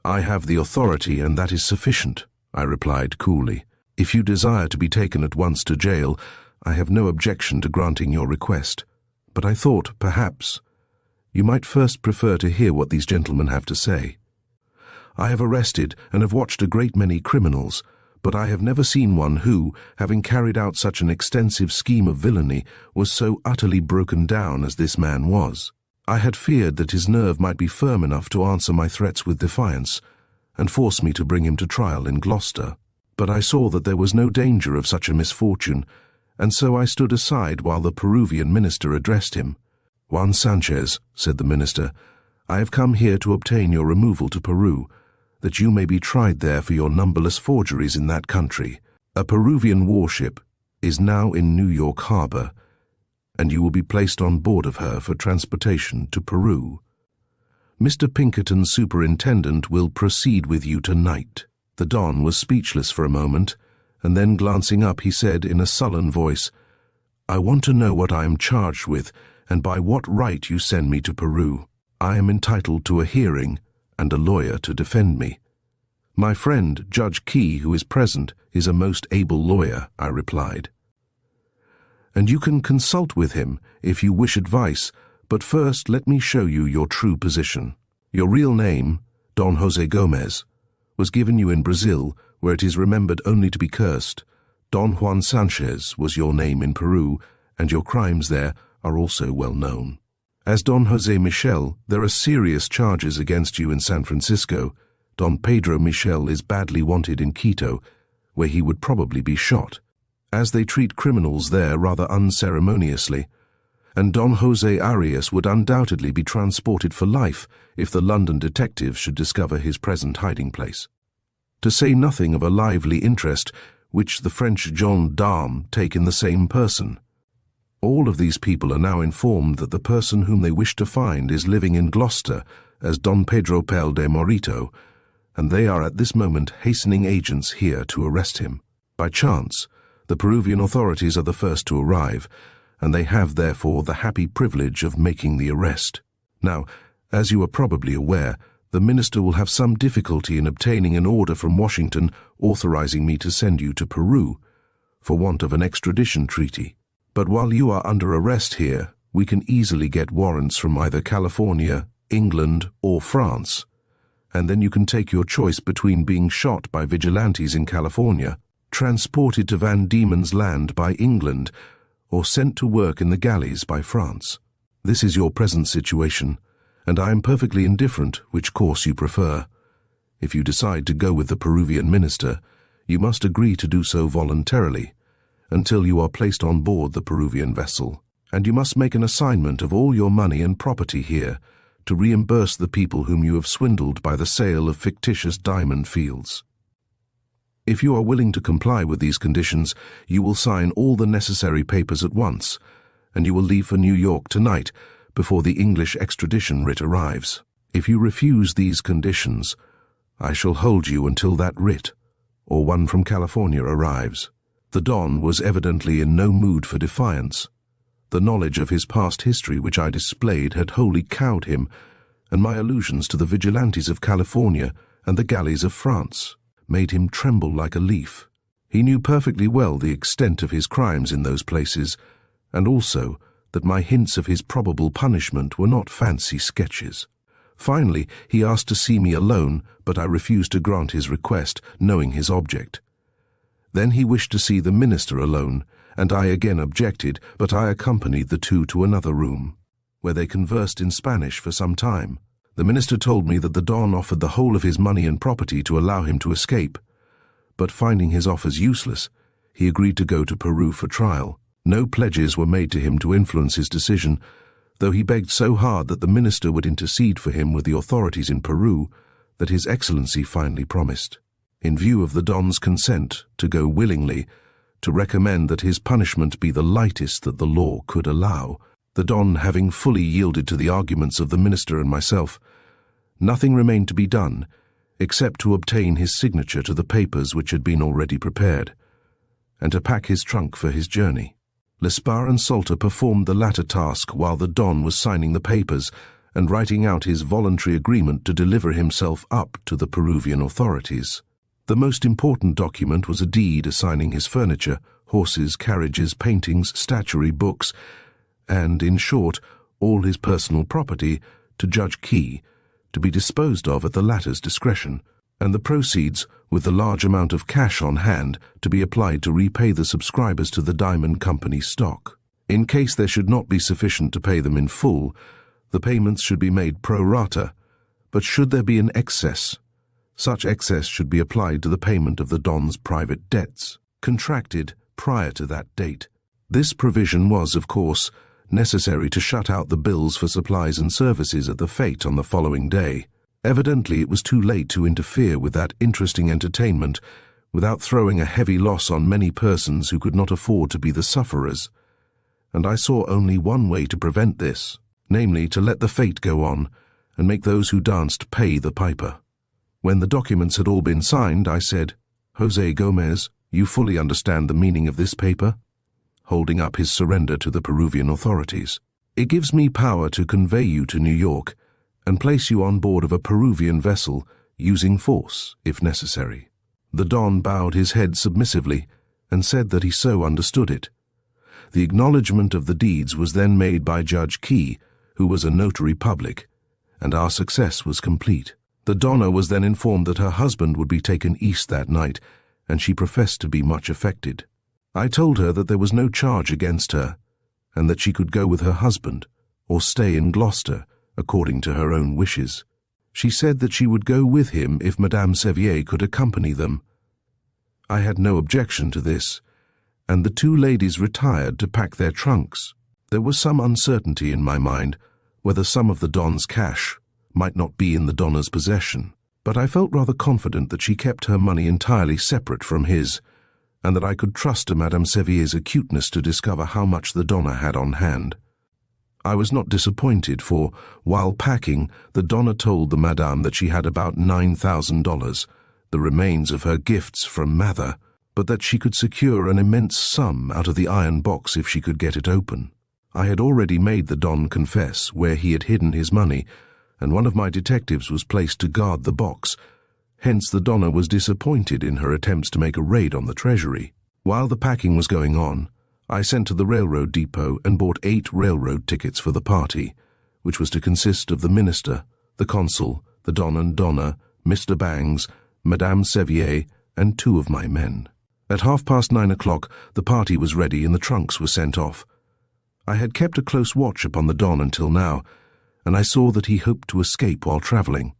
"I have the authority, and that is sufficient," I replied coolly. "If you desire to be taken at once to jail, I have no objection to granting your request. But I thought, perhaps, you might first prefer to hear what these gentlemen have to say. I have arrested and have watched a great many criminals, but I have never seen one who, having carried out such an extensive scheme of villainy, was so utterly broken down as this man was. I had feared that his nerve might be firm enough to answer my threats with defiance, and force me to bring him to trial in Gloucester. But I saw that there was no danger of such a misfortune, and so I stood aside while the Peruvian minister addressed him. "Juan Sanchez," said the minister, "I have come here to obtain your removal to Peru, that you may be tried there for your numberless forgeries in that country. A Peruvian warship is now in New York harbor, and you will be placed on board of her for transportation to Peru. Mr. Pinkerton's superintendent will proceed with you tonight." The Don was speechless for a moment, and then glancing up he said in a sullen voice, "I want to know what I am charged with, and by what right you send me to Peru. I am entitled to a hearing, and a lawyer to defend me." "My friend, Judge Key, who is present, is a most able lawyer," I replied. "And you can consult with him if you wish advice, but first let me show you your true position. Your real name, Don Jose Gomez, was given you in Brazil, where it is remembered only to be cursed. Don Juan Sanchez was your name in Peru, and your crimes there are also well known. As Don Jose Michel, there are serious charges against you in San Francisco. Don Pedro Michel is badly wanted in Quito, where he would probably be shot, as they treat criminals there rather unceremoniously. And Don Jose Arias would undoubtedly be transported for life if the London detectives should discover his present hiding place. To say nothing of a lively interest which the French gendarmes take in the same person. All of these people are now informed that the person whom they wish to find is living in Gloucester as Don Pedro Pel de Morito, and they are at this moment hastening agents here to arrest him. By chance, the Peruvian authorities are the first to arrive, and they have therefore the happy privilege of making the arrest. Now, as you are probably aware, the minister will have some difficulty in obtaining an order from Washington authorizing me to send you to Peru, for want of an extradition treaty. But while you are under arrest here, we can easily get warrants from either California, England, or France, and then you can take your choice between being shot by vigilantes in California, transported to Van Diemen's Land by England, or sent to work in the galleys by France. This is your present situation, and I am perfectly indifferent which course you prefer. If you decide to go with the Peruvian minister, you must agree to do so voluntarily, until you are placed on board the Peruvian vessel, and you must make an assignment of all your money and property here to reimburse the people whom you have swindled by the sale of fictitious diamond fields. If you are willing to comply with these conditions, you will sign all the necessary papers at once, and you will leave for New York tonight before the English extradition writ arrives. If you refuse these conditions, I shall hold you until that writ, or one from California, arrives." The Don was evidently in no mood for defiance. The knowledge of his past history which I displayed had wholly cowed him, and my allusions to the vigilantes of California and the galleys of France made him tremble like a leaf. He knew perfectly well the extent of his crimes in those places, and also that my hints of his probable punishment were not fancy sketches. Finally, he asked to see me alone, but I refused to grant his request, knowing his object. Then he wished to see the minister alone, and I again objected, but I accompanied the two to another room, where they conversed in Spanish for some time. The minister told me that the Don offered the whole of his money and property to allow him to escape, but finding his offers useless, he agreed to go to Peru for trial. No pledges were made to him to influence his decision, though he begged so hard that the minister would intercede for him with the authorities in Peru that His Excellency finally promised, in view of the Don's consent to go willingly, to recommend that his punishment be the lightest that the law could allow. The Don having fully yielded to the arguments of the minister and myself, nothing remained to be done except to obtain his signature to the papers which had been already prepared, and to pack his trunk for his journey. Lespar and Salter performed the latter task while the Don was signing the papers and writing out his voluntary agreement to deliver himself up to the Peruvian authorities. The most important document was a deed assigning his furniture, horses, carriages, paintings, statuary, books, and, in short, all his personal property to Judge Key, to be disposed of at the latter's discretion, and the proceeds, with the large amount of cash on hand, to be applied to repay the subscribers to the Diamond Company stock. In case there should not be sufficient to pay them in full, the payments should be made pro rata, but should there be an excess, such excess should be applied to the payment of the Don's private debts, contracted prior to that date. This provision was, of course, necessary to shut out the bills for supplies and services at the fete on the following day. Evidently it was too late to interfere with that interesting entertainment without throwing a heavy loss on many persons who could not afford to be the sufferers, and I saw only one way to prevent this, namely to let the fete go on and make those who danced pay the piper. When the documents had all been signed, I said, "Jose Gomez, you fully understand the meaning of this paper?" holding up his surrender to the Peruvian authorities. "It gives me power to convey you to New York and place you on board of a Peruvian vessel, using force, if necessary." The Don bowed his head submissively and said that he so understood it. The acknowledgment of the deeds was then made by Judge Key, who was a notary public, and our success was complete. The Donna was then informed that her husband would be taken east that night, and she professed to be much affected. I told her that there was no charge against her, and that she could go with her husband, or stay in Gloucester, according to her own wishes. She said that she would go with him if Madame Sevier could accompany them. I had no objection to this, and the two ladies retired to pack their trunks. There was some uncertainty in my mind whether some of the Don's cash might not be in the Donna's possession, but I felt rather confident that she kept her money entirely separate from his, and that I could trust to Madame Sevier's acuteness to discover how much the Donna had on hand. I was not disappointed, for, while packing, the Donna told the Madame that she had about $9,000, the remains of her gifts from Mather, but that she could secure an immense sum out of the iron box if she could get it open. I had already made the Don confess where he had hidden his money, and one of my detectives was placed to guard the box. Hence the Donna was disappointed in her attempts to make a raid on the treasury. While the packing was going on, I sent to the railroad depot and bought 8 railroad tickets for the party, which was to consist of the minister, the consul, the Don and Donna, Mr. Bangs, Madame Sevier, and 2 of my men. At 9:30, the party was ready and the trunks were sent off. I had kept a close watch upon the Don until now, and I saw that he hoped to escape while traveling.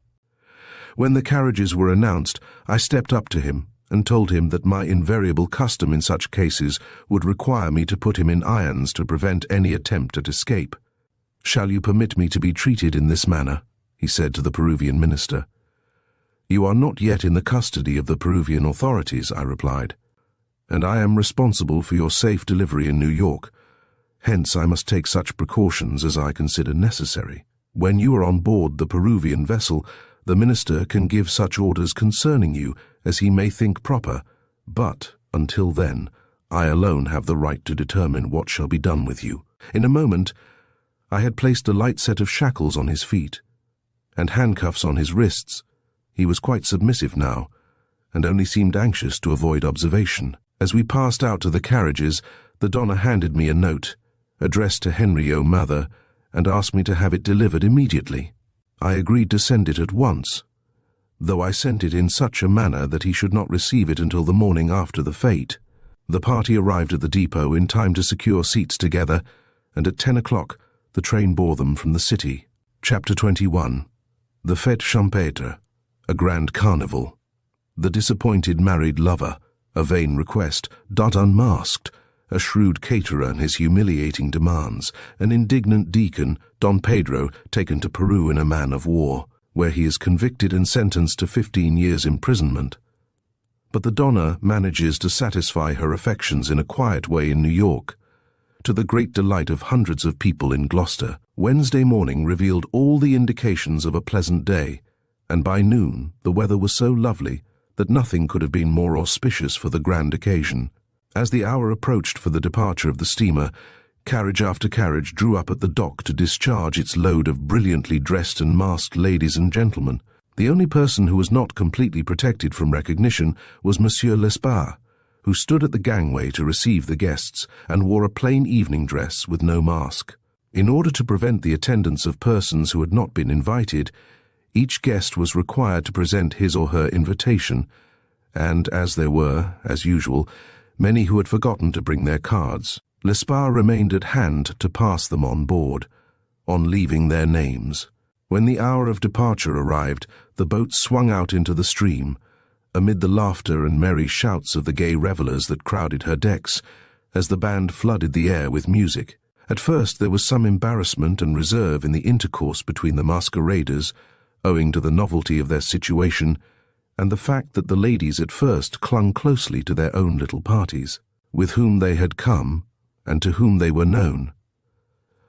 When the carriages were announced, I stepped up to him and told him that my invariable custom in such cases would require me to put him in irons to prevent any attempt at escape. "Shall you permit me to be treated in this manner?" he said to the Peruvian minister. "You are not yet in the custody of the Peruvian authorities," I replied, "and I am responsible for your safe delivery in New York. Hence I must take such precautions as I consider necessary. When you are on board the Peruvian vessel, the minister can give such orders concerning you as he may think proper, but, until then, I alone have the right to determine what shall be done with you." In a moment, I had placed a light set of shackles on his feet, and handcuffs on his wrists. He was quite submissive now, and only seemed anxious to avoid observation. As we passed out to the carriages, the Donna handed me a note, addressed to Henry O'Mather, and asked me to have it delivered immediately. I agreed to send it at once, though I sent it in such a manner that he should not receive it until the morning after the fete. The party arrived at the depot in time to secure seats together, and at 10 o'clock the train bore them from the city. Chapter 21. The Fête Champêtre, a grand carnival. The disappointed married lover, a vain request, Dot unmasked, a shrewd caterer and his humiliating demands, an indignant deacon, Don Pedro, taken to Peru in a man of war, where he is convicted and sentenced to 15 years' imprisonment. But the Donna manages to satisfy her affections in a quiet way in New York, to the great delight of hundreds of people in Gloucester. Wednesday morning revealed all the indications of a pleasant day, and by noon the weather was so lovely that nothing could have been more auspicious for the grand occasion. As the hour approached for the departure of the steamer, carriage after carriage drew up at the dock to discharge its load of brilliantly dressed and masked ladies and gentlemen. The only person who was not completely protected from recognition was Monsieur Lesparre, who stood at the gangway to receive the guests and wore a plain evening dress with no mask. In order to prevent the attendance of persons who had not been invited, each guest was required to present his or her invitation, and as there were, as usual, many who had forgotten to bring their cards, Lesparre remained at hand to pass them on board, on leaving their names. When the hour of departure arrived, the boat swung out into the stream, amid the laughter and merry shouts of the gay revellers that crowded her decks, as the band flooded the air with music. At first there was some embarrassment and reserve in the intercourse between the masqueraders, owing to the novelty of their situation, and the fact that the ladies at first clung closely to their own little parties, with whom they had come, and to whom they were known.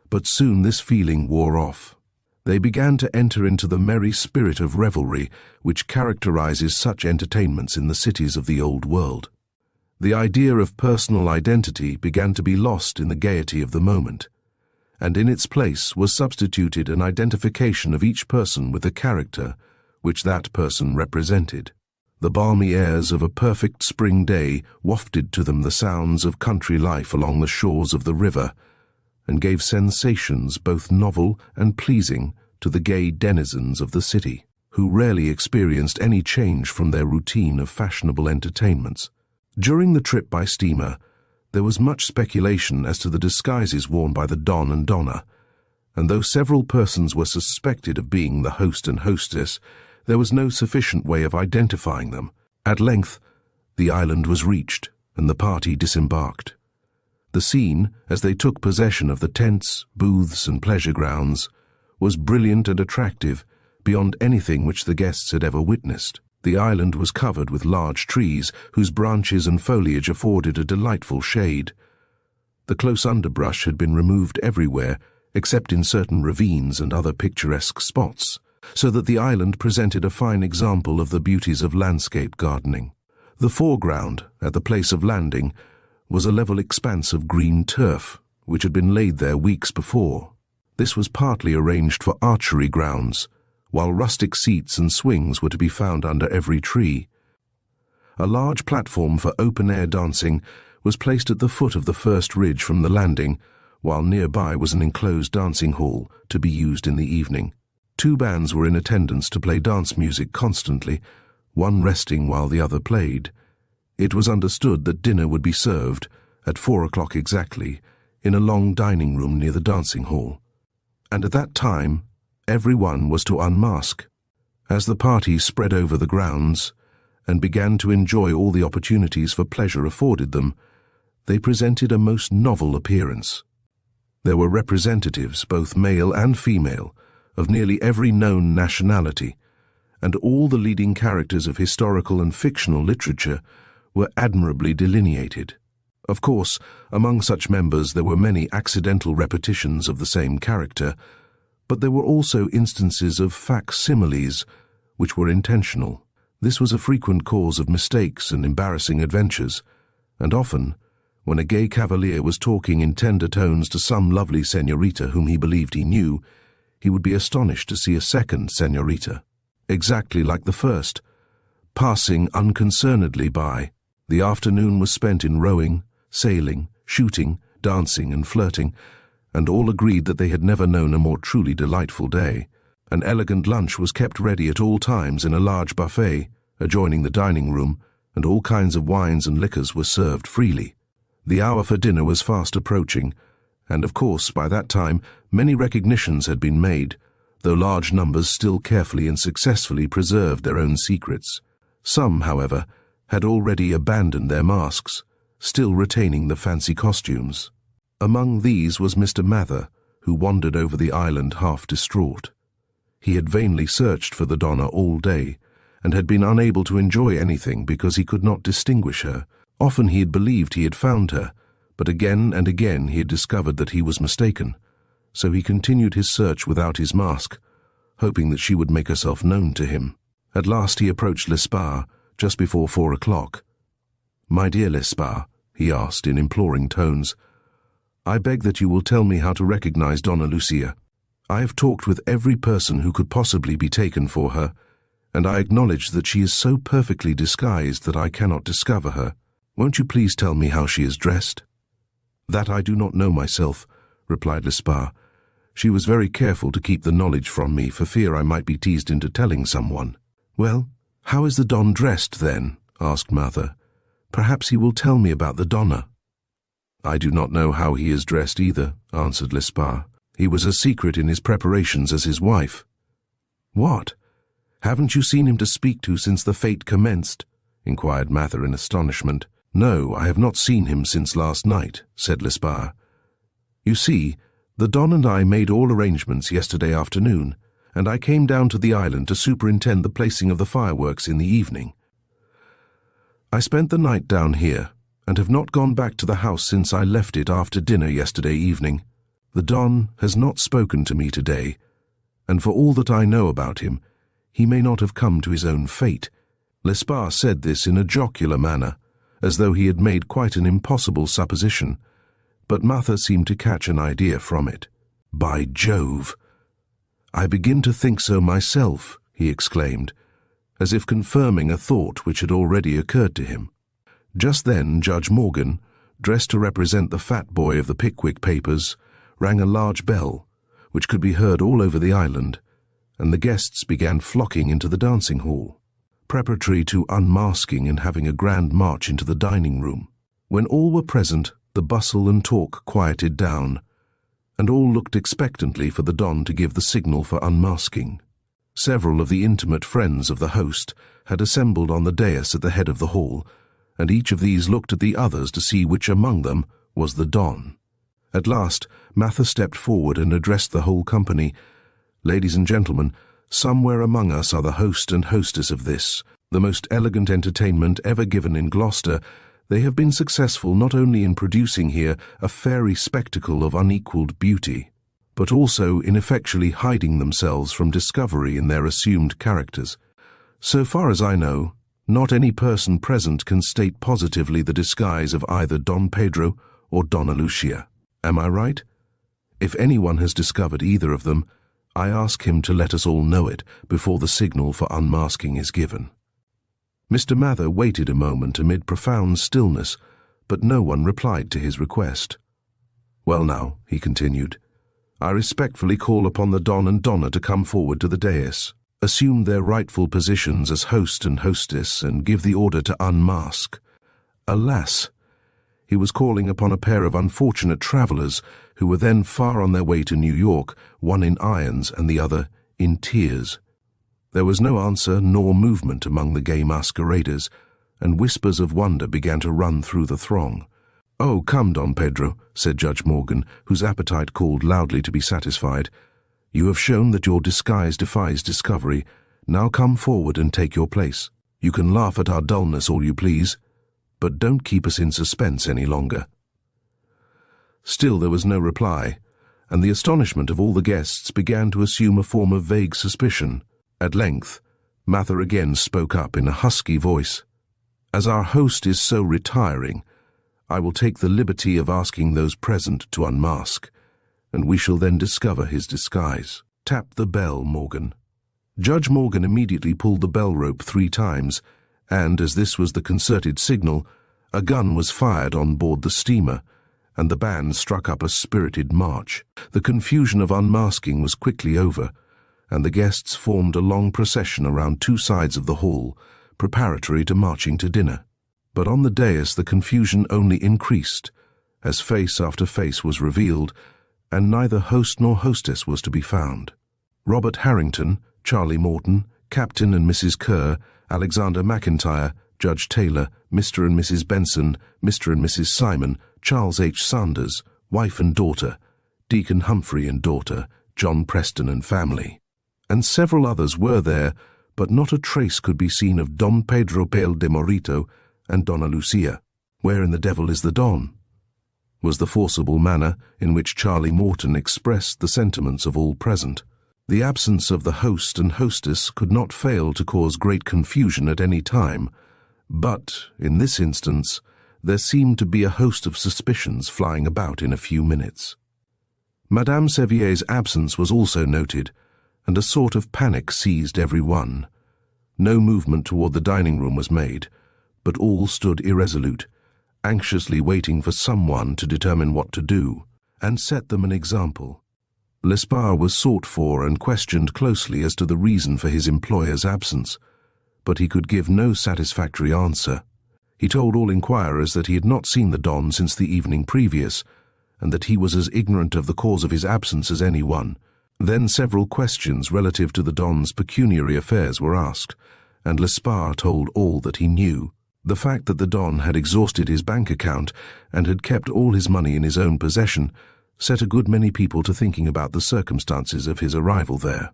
But soon this feeling wore off. They began to enter into the merry spirit of revelry which characterizes such entertainments in the cities of the Old World. The idea of personal identity began to be lost in the gaiety of the moment, and in its place was substituted an identification of each person with a character which that person represented. The balmy airs of a perfect spring day wafted to them the sounds of country life along the shores of the river, and gave sensations both novel and pleasing to the gay denizens of the city, who rarely experienced any change from their routine of fashionable entertainments. During the trip by steamer, there was much speculation as to the disguises worn by the Don and Donna, and though several persons were suspected of being the host and hostess, there was no sufficient way of identifying them. At length, the island was reached, and the party disembarked. The scene, as they took possession of the tents, booths, and pleasure grounds, was brilliant and attractive beyond anything which the guests had ever witnessed. The island was covered with large trees, whose branches and foliage afforded a delightful shade. The close underbrush had been removed everywhere, except in certain ravines and other picturesque spots, so that the island presented a fine example of the beauties of landscape gardening. The foreground, at the place of landing, was a level expanse of green turf, which had been laid there weeks before. This was partly arranged for archery grounds, while rustic seats and swings were to be found under every tree. A large platform for open-air dancing was placed at the foot of the first ridge from the landing, while nearby was an enclosed dancing hall to be used in the evening. 2 bands were in attendance to play dance music constantly, one resting while the other played. It was understood that dinner would be served, at 4 o'clock exactly, in a long dining room near the dancing hall. And at that time, everyone was to unmask. As the party spread over the grounds, and began to enjoy all the opportunities for pleasure afforded them, they presented a most novel appearance. There were representatives, both male and female, of nearly every known nationality, and all the leading characters of historical and fictional literature were admirably delineated. Of course, among such members there were many accidental repetitions of the same character, but there were also instances of facsimiles which were intentional. This was a frequent cause of mistakes and embarrassing adventures, and often, when a gay cavalier was talking in tender tones to some lovely señorita whom he believed he knew, he would be astonished to see a second señorita, exactly like the first, passing unconcernedly by, The afternoon was spent in rowing, sailing, shooting, dancing and flirting, and all agreed that they had never known a more truly delightful day. An elegant lunch was kept ready at all times in a large buffet adjoining the dining room, and all kinds of wines and liquors were served freely. The hour for dinner was fast approaching, and of course by that time many recognitions had been made, though large numbers still carefully and successfully preserved their own secrets. Some, however, had already abandoned their masks, still retaining the fancy costumes. Among these was Mr. Mather, who wandered over the island half distraught. He had vainly searched for the Donna all day, and had been unable to enjoy anything because he could not distinguish her. Often he had believed he had found her, but again and again he had discovered that he was mistaken, so he continued his search without his mask, hoping that she would make herself known to him. At last he approached Lesparre, just before 4 o'clock. "My dear Lesparre," he asked in imploring tones, "I beg that you will tell me how to recognize Donna Lucia. I have talked with every person who could possibly be taken for her, and I acknowledge that she is so perfectly disguised that I cannot discover her. Won't you please tell me how she is dressed?" "That I do not know myself," replied Lesparre. "She was very careful to keep the knowledge from me for fear I might be teased into telling someone." "Well, how is the Don dressed, then?" asked Mather. "Perhaps he will tell me about the Donna." "I do not know how he is dressed either," answered Lesparre. "He was a secret in his preparations as his wife." "What? Haven't you seen him to speak to since the fete commenced?" inquired Mather in astonishment. "No, I have not seen him since last night," said Lesparre. "You see, the Don and I made all arrangements yesterday afternoon, and I came down to the island to superintend the placing of the fireworks in the evening. I spent the night down here, and have not gone back to the house since I left it after dinner yesterday evening. The Don has not spoken to me today, and for all that I know about him, he may not have come to his own fate." Lesparre said this in a jocular manner, as though he had made quite an impossible supposition, but Mather seemed to catch an idea from it. "By Jove! I begin to think so myself," he exclaimed, as if confirming a thought which had already occurred to him. Just then Judge Morgan, dressed to represent the fat boy of the Pickwick papers, rang a large bell, which could be heard all over the island, and the guests began flocking into the dancing hall, preparatory to unmasking and having a grand march into the dining room. When all were present, the bustle and talk quieted down, and all looked expectantly for the Don to give the signal for unmasking. Several of the intimate friends of the host had assembled on the dais at the head of the hall, and each of these looked at the others to see which among them was the Don. At last Mather stepped forward and addressed the whole company. "Ladies and gentlemen, somewhere among us are the host and hostess of this, the most elegant entertainment ever given in Gloucester. They have been successful not only in producing here a fairy spectacle of unequalled beauty, but also in effectually hiding themselves from discovery in their assumed characters. So far as I know, not any person present can state positively the disguise of either Don Pedro or Donna Lucia. Am I right? If anyone has discovered either of them, I ask him to let us all know it before the signal for unmasking is given." Mr. Mather waited a moment amid profound stillness, but no one replied to his request. "Well now," he continued, "I respectfully call upon the Don and Donna to come forward to the dais, assume their rightful positions as host and hostess, and give the order to unmask." Alas! He was calling upon a pair of unfortunate travellers who were then far on their way to New York, one in irons and the other in tears. There was no answer nor movement among the gay masqueraders, and whispers of wonder began to run through the throng. "Oh, come, Don Pedro," said Judge Morgan, whose appetite called loudly to be satisfied. "You have shown that your disguise defies discovery. Now come forward and take your place. You can laugh at our dullness all you please, but don't keep us in suspense any longer." Still there was no reply, and the astonishment of all the guests began to assume a form of vague suspicion. At length, Mather again spoke up in a husky voice. "As our host is so retiring, I will take the liberty of asking those present to unmask, and we shall then discover his disguise. Tap the bell, Morgan." Judge Morgan immediately pulled the bell rope 3 times, and, as this was the concerted signal, A gun was fired on board the steamer, and the band struck up a spirited march. The confusion of unmasking was quickly over, and the guests formed a long procession around two sides of the hall, preparatory to marching to dinner. But on the dais the confusion only increased, as face after face was revealed, and neither host nor hostess was to be found. Robert Farrington, Charlie Morton, Captain and Mrs. Kerr, Alexander McIntyre, Judge Taylor, Mr. and Mrs. Benson, Mr. and Mrs. Simon, Charles H. Sanders, wife and daughter, Deacon Humphrey and daughter, John Preston and family. And several others were there, but not a trace could be seen of Don Pedro Pel de Morito and Donna Lucia. Where in the devil is the Don? Was the forcible manner in which Charlie Morton expressed the sentiments of all present. The absence of the host and hostess could not fail to cause great confusion at any time, but, in this instance, there seemed to be a host of suspicions flying about in a few minutes. Madame Sevier's absence was also noted, and a sort of panic seized every one. No movement toward the dining room was made, but all stood irresolute, anxiously waiting for someone to determine what to do, and set them an example. Lespard was sought for and questioned closely as to the reason for his employer's absence, but he could give no satisfactory answer. He told all inquirers that he had not seen the Don since the evening previous, and that he was as ignorant of the cause of his absence as anyone. Then several questions relative to the Don's pecuniary affairs were asked, and Lespard told all that he knew. The fact that the Don had exhausted his bank account and had kept all his money in his own possession set a good many people to thinking about the circumstances of his arrival there.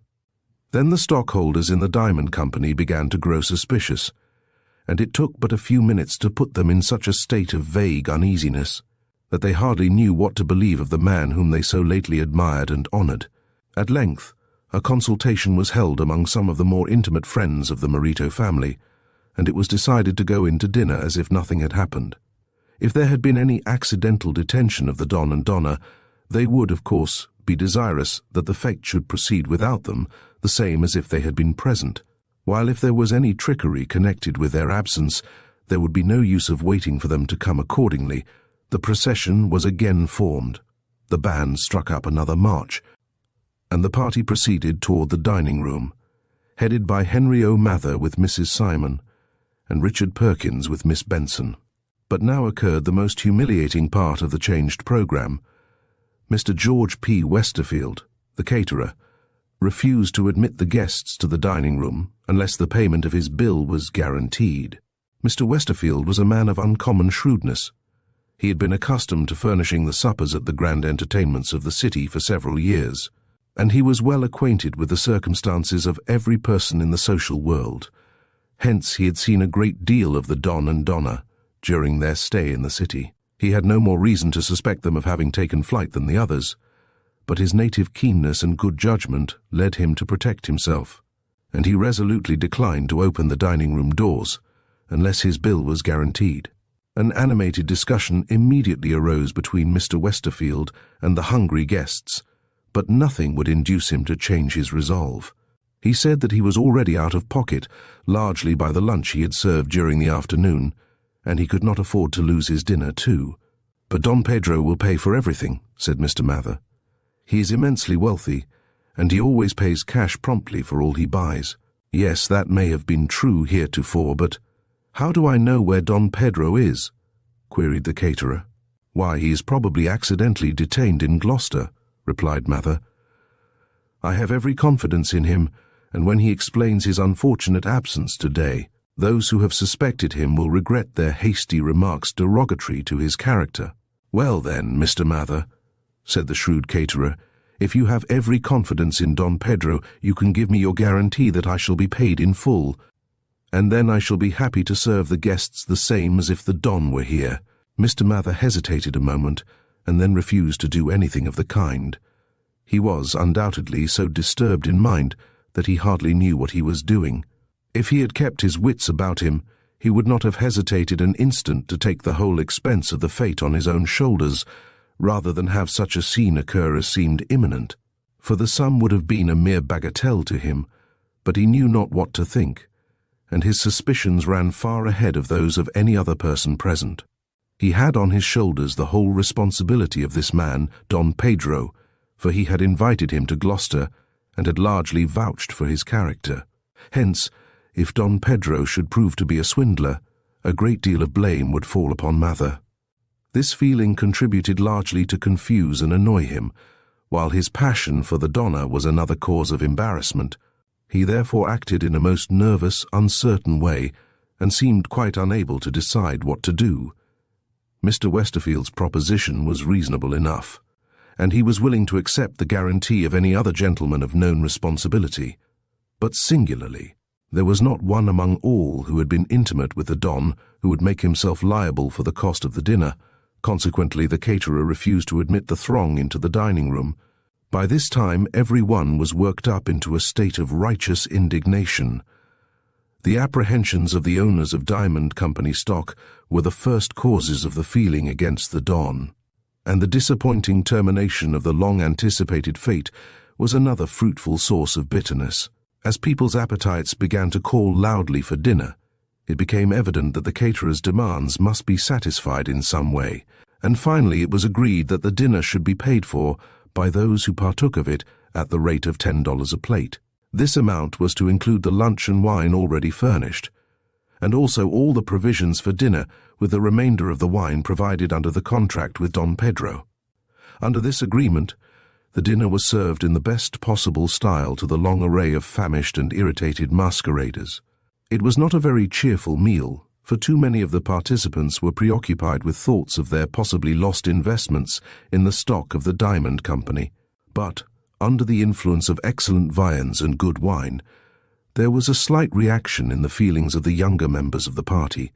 Then the stockholders in the Diamond Company began to grow suspicious, and it took but a few minutes to put them in such a state of vague uneasiness that they hardly knew what to believe of the man whom they so lately admired and honored. At length, a consultation was held among some of the more intimate friends of the Morito family, and it was decided to go in to dinner as if nothing had happened. If there had been any accidental detention of the Don and Donna, they would, of course, be desirous that the fete should proceed without them, the same as if they had been present, while if there was any trickery connected with their absence, there would be no use of waiting for them to come accordingly. The procession was again formed. The band struck up another march, and the party proceeded toward the dining room, headed by Henry O. Mather with Mrs. Simon, and Richard Perkins with Miss Benson. But now occurred the most humiliating part of the changed program. Mr. George P. Westerfield, the caterer, refused to admit the guests to the dining room unless the payment of his bill was guaranteed. Mr. Westerfield was a man of uncommon shrewdness. He had been accustomed to furnishing the suppers at the grand entertainments of the city for several years, and he was well acquainted with the circumstances of every person in the social world. Hence he had seen a great deal of the Don and Donna during their stay in the city. He had no more reason to suspect them of having taken flight than the others, but his native keenness and good judgment led him to protect himself, and he resolutely declined to open the dining-room doors unless his bill was guaranteed. An animated discussion immediately arose between Mr. Westerfield and the hungry guests, but nothing would induce him to change his resolve. He said that he was already out of pocket, largely by the lunch he had served during the afternoon, and he could not afford to lose his dinner too. "But Don Pedro will pay for everything," said Mr. Mather. "He is immensely wealthy, and he always pays cash promptly for all he buys." "Yes, that may have been true heretofore, but how do I know where Don Pedro is?" queried the caterer. "Why, he is probably accidentally detained in Gloucester," replied Mather. "I have every confidence in him, and when he explains his unfortunate absence today, those who have suspected him will regret their hasty remarks derogatory to his character." "Well then, Mr. Mather," said the shrewd caterer, "if you have every confidence in Don Pedro, you can give me your guarantee that I shall be paid in full, and then I shall be happy to serve the guests the same as if the Don were here." Mr. Mather hesitated a moment, and then refused to do anything of the kind. He was, undoubtedly, so disturbed in mind that he hardly knew what he was doing. If he had kept his wits about him, he would not have hesitated an instant to take the whole expense of the fete on his own shoulders, rather than have such a scene occur as seemed imminent. For the sum would have been a mere bagatelle to him, but he knew not what to think, and his suspicions ran far ahead of those of any other person present. He had on his shoulders the whole responsibility of this man, Don Pedro, for he had invited him to Gloucester and had largely vouched for his character. Hence, if Don Pedro should prove to be a swindler, a great deal of blame would fall upon Mather. This feeling contributed largely to confuse and annoy him, while his passion for the Donna was another cause of embarrassment. He therefore acted in a most nervous, uncertain way, and seemed quite unable to decide what to do. Mr. Westerfield's proposition was reasonable enough, and he was willing to accept the guarantee of any other gentleman of known responsibility. But singularly, there was not one among all who had been intimate with the Don who would make himself liable for the cost of the dinner. Consequently, the caterer refused to admit the throng into the dining room. By this time, every one was worked up into a state of righteous indignation. The apprehensions of the owners of Diamond Company stock were the first causes of the feeling against the Don, and the disappointing termination of the long-anticipated fete was another fruitful source of bitterness. As people's appetites began to call loudly for dinner, it became evident that the caterer's demands must be satisfied in some way, and finally it was agreed that the dinner should be paid for by those who partook of it at the rate of $10 a plate. This amount was to include the lunch and wine already furnished, and also all the provisions for dinner, with the remainder of the wine provided under the contract with Don Pedro. Under this agreement, the dinner was served in the best possible style to the long array of famished and irritated masqueraders. It was not a very cheerful meal, for too many of the participants were preoccupied with thoughts of their possibly lost investments in the stock of the Diamond Company. But, under the influence of excellent viands and good wine, there was a slight reaction in the feelings of the younger members of the party,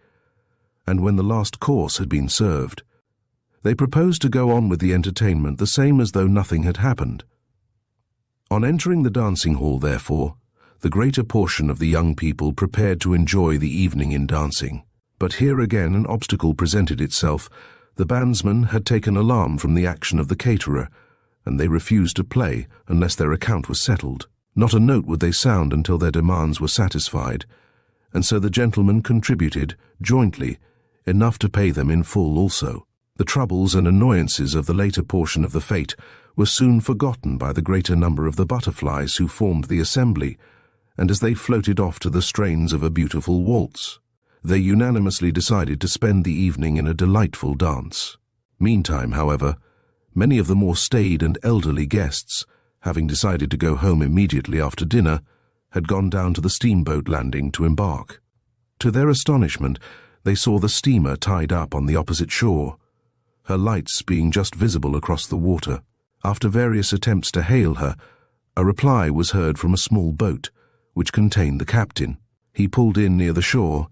and when the last course had been served, they proposed to go on with the entertainment the same as though nothing had happened. On entering the dancing hall, therefore, the greater portion of the young people prepared to enjoy the evening in dancing. But here again an obstacle presented itself. The bandsmen had taken alarm from the action of the caterer, and they refused to play unless their account was settled. Not a note would they sound until their demands were satisfied, and so the gentlemen contributed, jointly, enough to pay them in full also. The troubles and annoyances of the later portion of the fete were soon forgotten by the greater number of the butterflies who formed the assembly, and as they floated off to the strains of a beautiful waltz, they unanimously decided to spend the evening in a delightful dance. Meantime, however, many of the more staid and elderly guests, having decided to go home immediately after dinner, had gone down to the steamboat landing to embark. To their astonishment, they saw the steamer tied up on the opposite shore, her lights being just visible across the water. After various attempts to hail her, a reply was heard from a small boat, which contained the captain. He pulled in near the shore,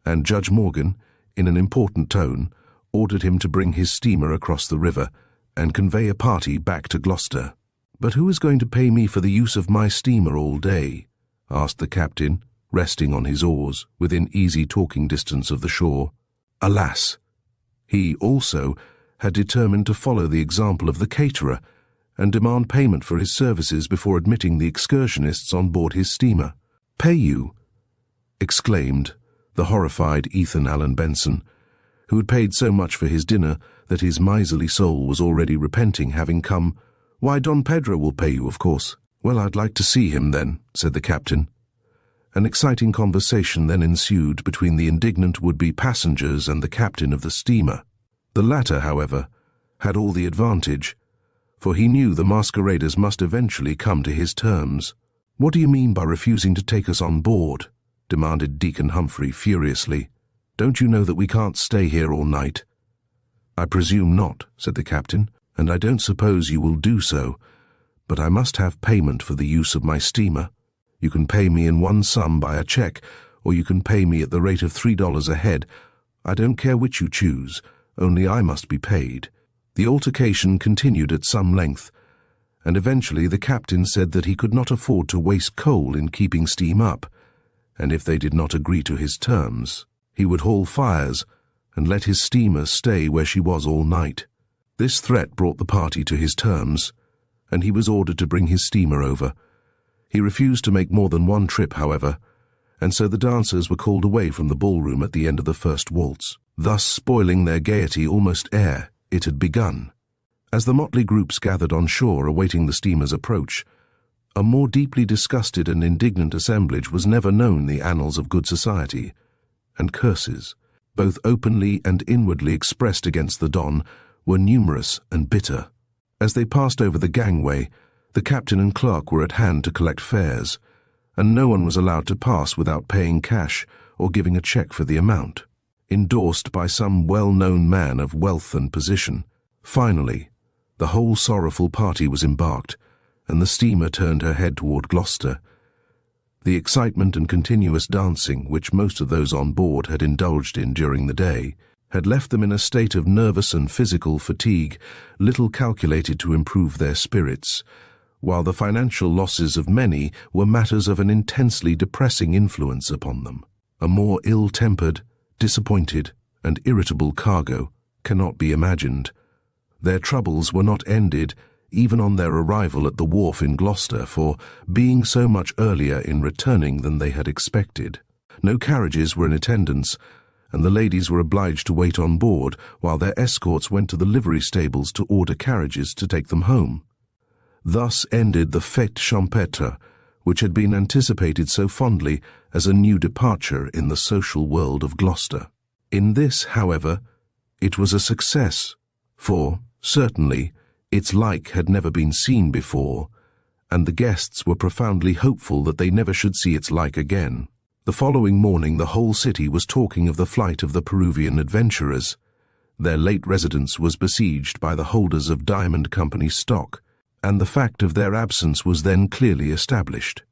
and Judge Morgan, in an important tone, ordered him to bring his steamer across the river and convey a party back to Gloucester. "But who is going to pay me for the use of my steamer all day?" asked the captain, resting on his oars, within easy talking distance of the shore. Alas! He, also, had determined to follow the example of the caterer and demand payment for his services before admitting the excursionists on board his steamer. "Pay you?" exclaimed the horrified Ethan Allen Benson, who had paid so much for his dinner that his miserly soul was already repenting having come. "Why, Don Pedro will pay you, of course." "Well, I'd like to see him then," said the captain. An exciting conversation then ensued between the indignant would-be passengers and the captain of the steamer. The latter, however, had all the advantage, for he knew the masqueraders must eventually come to his terms. "What do you mean by refusing to take us on board?" demanded Deacon Humphrey furiously. "Don't you know that we can't stay here all night?" "I presume not," said the captain, "and I don't suppose you will do so, but I must have payment for the use of my steamer. You can pay me in one sum by a check, or you can pay me at the rate of $3 a head. I don't care which you choose, only I must be paid." The altercation continued at some length, and eventually the captain said that he could not afford to waste coal in keeping steam up, and if they did not agree to his terms, he would haul fires and let his steamer stay where she was all night. This threat brought the party to his terms, and he was ordered to bring his steamer over. He refused to make more than one trip, however, and so the dancers were called away from the ballroom at the end of the first waltz, thus spoiling their gaiety almost ere it had begun. As the motley groups gathered on shore awaiting the steamer's approach, a more deeply disgusted and indignant assemblage was never known in the annals of good society, and curses, both openly and inwardly expressed against the Don, were numerous and bitter. As they passed over the gangway, the captain and clerk were at hand to collect fares, and no one was allowed to pass without paying cash or giving a cheque for the amount, endorsed by some well-known man of wealth and position. Finally, the whole sorrowful party was embarked, and the steamer turned her head toward Gloucester. The excitement and continuous dancing which most of those on board had indulged in during the day had left them in a state of nervous and physical fatigue little calculated to improve their spirits, while the financial losses of many were matters of an intensely depressing influence upon them. A more ill-tempered, disappointed, and irritable cargo cannot be imagined. Their troubles were not ended even on their arrival at the wharf in Gloucester, for being so much earlier in returning than they had expected, no carriages were in attendance, and the ladies were obliged to wait on board while their escorts went to the livery stables to order carriages to take them home. Thus ended the fête champêtre, which had been anticipated so fondly as a new departure in the social world of Gloucester. In this, however, it was a success, for, certainly, its like had never been seen before, and the guests were profoundly hopeful that they never should see its like again. The following morning the whole city was talking of the flight of the Peruvian adventurers. Their late residence was besieged by the holders of Diamond Company stock, and the fact of their absence was then clearly established.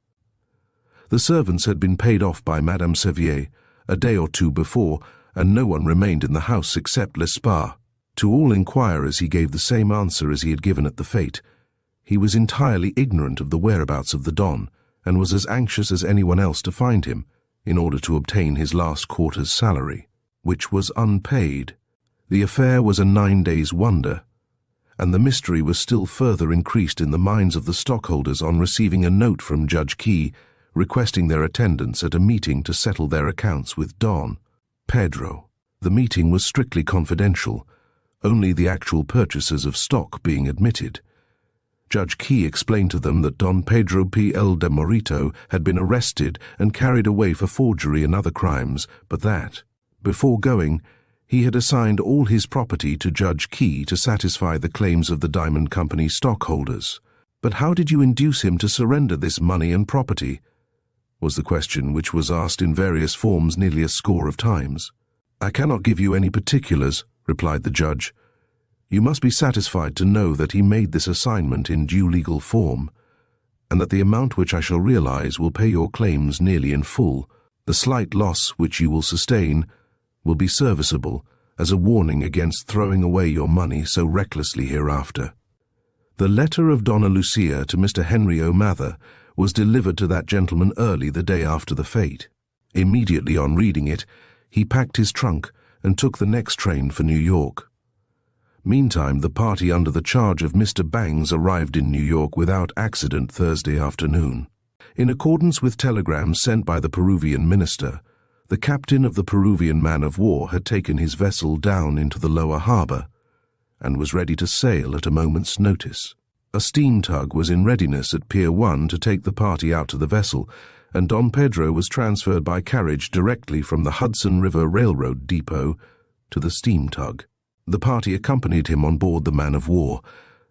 The servants had been paid off by Madame Sevier a day or two before, and no one remained in the house except Lesparre. To all inquirers he gave the same answer as he had given at the fete. He was entirely ignorant of the whereabouts of the Don, and was as anxious as anyone else to find him, in order to obtain his last quarter's salary, which was unpaid. The affair was a 9 days' wonder, and the mystery was still further increased in the minds of the stockholders on receiving a note from Judge Key requesting their attendance at a meeting to settle their accounts with Don Pedro. The meeting was strictly confidential, only the actual purchasers of stock being admitted. Judge Key explained to them that Don Pedro P.L. de Morito had been arrested and carried away for forgery and other crimes, but that, before going, he had assigned all his property to Judge Key to satisfy the claims of the Diamond Company stockholders. "But how did you induce him to surrender this money and property?" was the question which was asked in various forms nearly a score of times. "I cannot give you any particulars," replied the judge. "You must be satisfied to know that he made this assignment in due legal form, and that the amount which I shall realize will pay your claims nearly in full. The slight loss which you will sustain will be serviceable as a warning against throwing away your money so recklessly hereafter." The letter of Donna Lucia to Mr. Henry O'Mather was delivered to that gentleman early the day after the fete. Immediately on reading it, he packed his trunk and took the next train for New York. Meantime, the party under the charge of Mr. Bangs arrived in New York without accident Thursday afternoon. In accordance with telegrams sent by the Peruvian minister, the captain of the Peruvian man-of-war had taken his vessel down into the lower harbor and was ready to sail at a moment's notice. A steam tug was in readiness at Pier 1 to take the party out to the vessel, and Don Pedro was transferred by carriage directly from the Hudson River Railroad depot to the steam tug. The party accompanied him on board the man-of-war,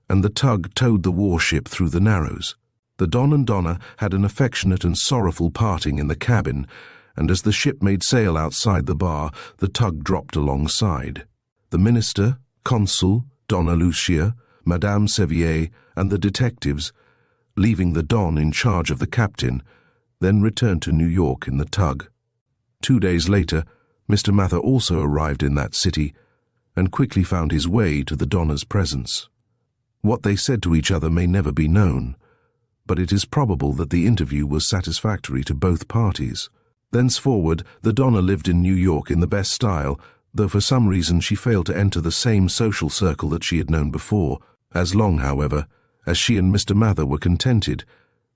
and the tug towed the warship through the Narrows. The Don and Donna had an affectionate and sorrowful parting in the cabin, and as the ship made sail outside the bar, the tug dropped alongside. The minister, consul, Donna Lucia, Madame Sevier, and the detectives, leaving the Don in charge of the captain, then returned to New York in the tug. 2 days later, Mr. Mather also arrived in that city, and quickly found his way to the Donna's presence. What they said to each other may never be known, but it is probable that the interview was satisfactory to both parties. Thenceforward, the Donna lived in New York in the best style, though for some reason she failed to enter the same social circle that she had known before. As long, however, as she and Mr. Mather were contented,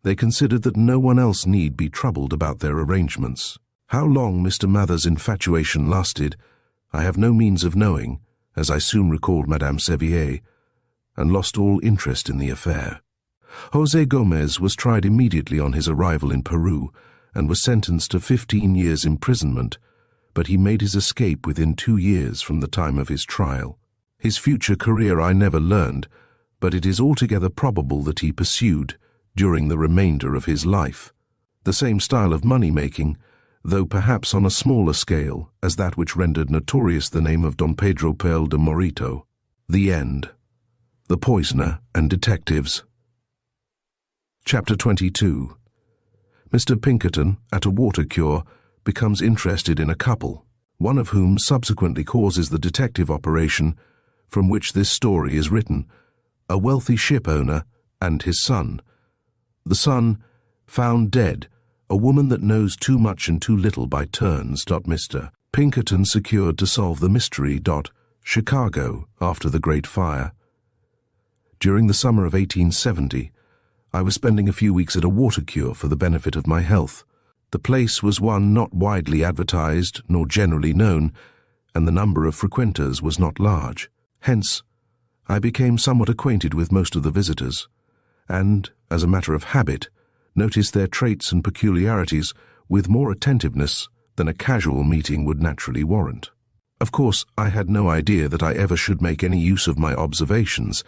They considered that no one else need be troubled about their arrangements. How long Mr. Mather's infatuation lasted, I have no means of knowing, as I soon recalled Madame Sevier, and lost all interest in the affair. José Gomez was tried immediately on his arrival in Peru and was sentenced to 15 years' imprisonment, but he made his escape within 2 years from the time of his trial. His future career I never learned, but it is altogether probable that he pursued, during the remainder of his life, the same style of money-making, though perhaps on a smaller scale, as that which rendered notorious the name of Don Pedro Perl de Morito. The End. The Poisoner and Detectives. Chapter 22. Mr. Pinkerton, at a water cure, becomes interested in a couple, one of whom subsequently causes the detective operation from which this story is written, a wealthy ship owner and his son. The son, found dead, a woman that knows too much and too little by turns. Mr. Pinkerton secured to solve the mystery. Chicago, after the Great Fire. During the summer of 1870, I was spending a few weeks at a water cure for the benefit of my health. The place was one not widely advertised nor generally known, and the number of frequenters was not large. Hence, I became somewhat acquainted with most of the visitors, and, as a matter of habit, noticed their traits and peculiarities with more attentiveness than a casual meeting would naturally warrant. Of course, I had no idea that I ever should make any use of my observations,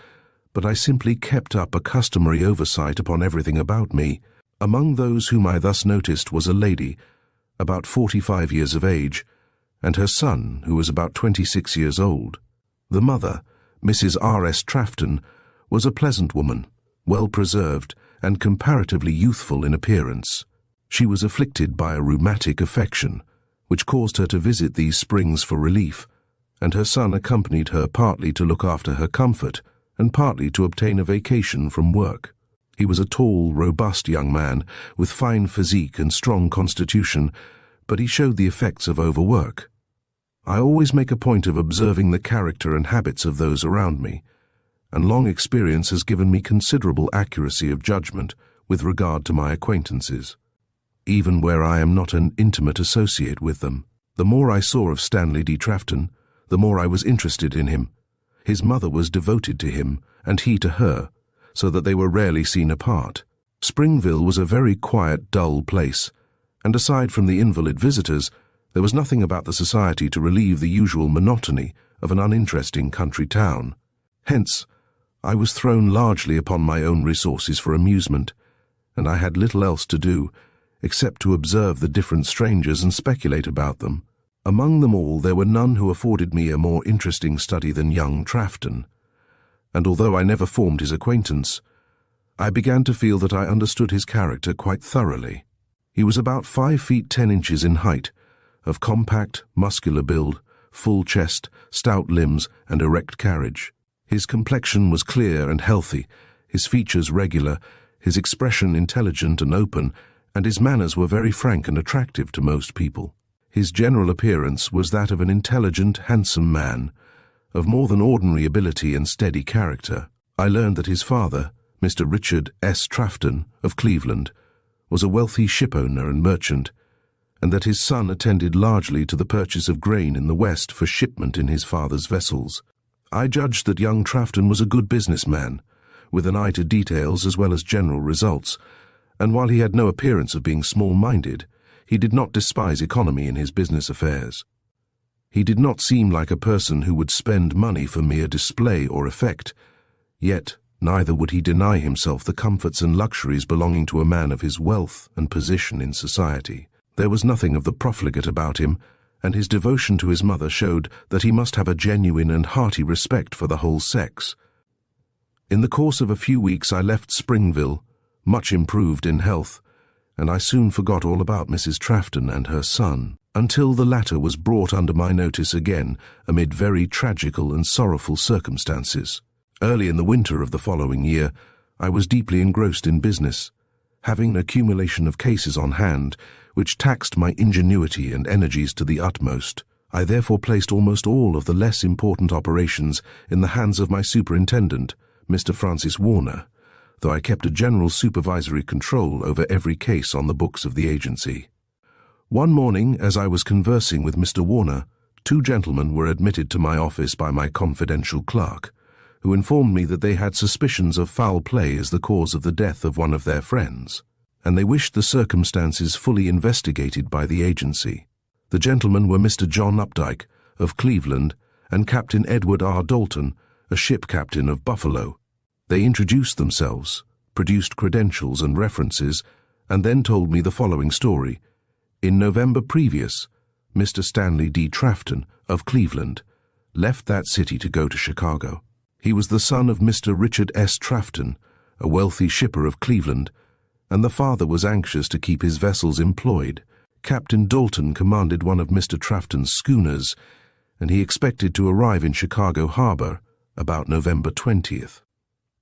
but I simply kept up a customary oversight upon everything about me. Among those whom I thus noticed was a lady, about 45 years of age, and her son, who was about 26 years old. The mother, Mrs. R.S. Trafton, was a pleasant woman, well-preserved, and comparatively youthful in appearance. She was afflicted by a rheumatic affection, which caused her to visit these springs for relief, and her son accompanied her partly to look after her comfort, and partly to obtain a vacation from work. He was a tall, robust young man, with fine physique and strong constitution, but he showed the effects of overwork. I always make a point of observing the character and habits of those around me, and long experience has given me considerable accuracy of judgment with regard to my acquaintances, even where I am not an intimate associate with them. The more I saw of Stanley D. Trafton, the more I was interested in him. His mother was devoted to him, and he to her, so that they were rarely seen apart. Springville was a very quiet, dull place, and aside from the invalid visitors, there was nothing about the society to relieve the usual monotony of an uninteresting country town. Hence, I was thrown largely upon my own resources for amusement, and I had little else to do, except to observe the different strangers and speculate about them. Among them all there were none who afforded me a more interesting study than young Trafton, and although I never formed his acquaintance, I began to feel that I understood his character quite thoroughly. He was about 5 feet 10 inches in height, of compact, muscular build, full chest, stout limbs, and erect carriage. His complexion was clear and healthy, his features regular, his expression intelligent and open, and his manners were very frank and attractive to most people. His general appearance was that of an intelligent, handsome man, of more than ordinary ability and steady character. I learned that his father, Mr. Richard S. Trafton, of Cleveland, was a wealthy shipowner and merchant, and that his son attended largely to the purchase of grain in the West for shipment in his father's vessels. I judged that young Trafton was a good businessman, with an eye to details as well as general results, and while he had no appearance of being small-minded, he did not despise economy in his business affairs. He did not seem like a person who would spend money for mere display or effect, yet neither would he deny himself the comforts and luxuries belonging to a man of his wealth and position in society. There was nothing of the profligate about him, and his devotion to his mother showed that he must have a genuine and hearty respect for the whole sex. In the course of a few weeks I left Springville, much improved in health, and I soon forgot all about Mrs. Trafton and her son, until the latter was brought under my notice again amid very tragical and sorrowful circumstances. Early in the winter of the following year, I was deeply engrossed in business, having an accumulation of cases on hand which taxed my ingenuity and energies to the utmost. I therefore placed almost all of the less important operations in the hands of my superintendent, Mr. Francis Warner, though I kept a general supervisory control over every case on the books of the agency. One morning, as I was conversing with Mr. Warner, two gentlemen were admitted to my office by my confidential clerk, who informed me that they had suspicions of foul play as the cause of the death of one of their friends, and they wished the circumstances fully investigated by the agency. The gentlemen were Mr. John Updike, of Cleveland, and Captain Edward R. Dalton, a ship captain of Buffalo. They introduced themselves, produced credentials and references, and then told me the following story. In November previous, Mr. Stanley D. Trafton, of Cleveland, left that city to go to Chicago. He was the son of Mr. Richard S. Trafton, a wealthy shipper of Cleveland, and the father was anxious to keep his vessels employed. Captain Dalton commanded one of Mr. Trafton's schooners, and he expected to arrive in Chicago harbor about November 20th.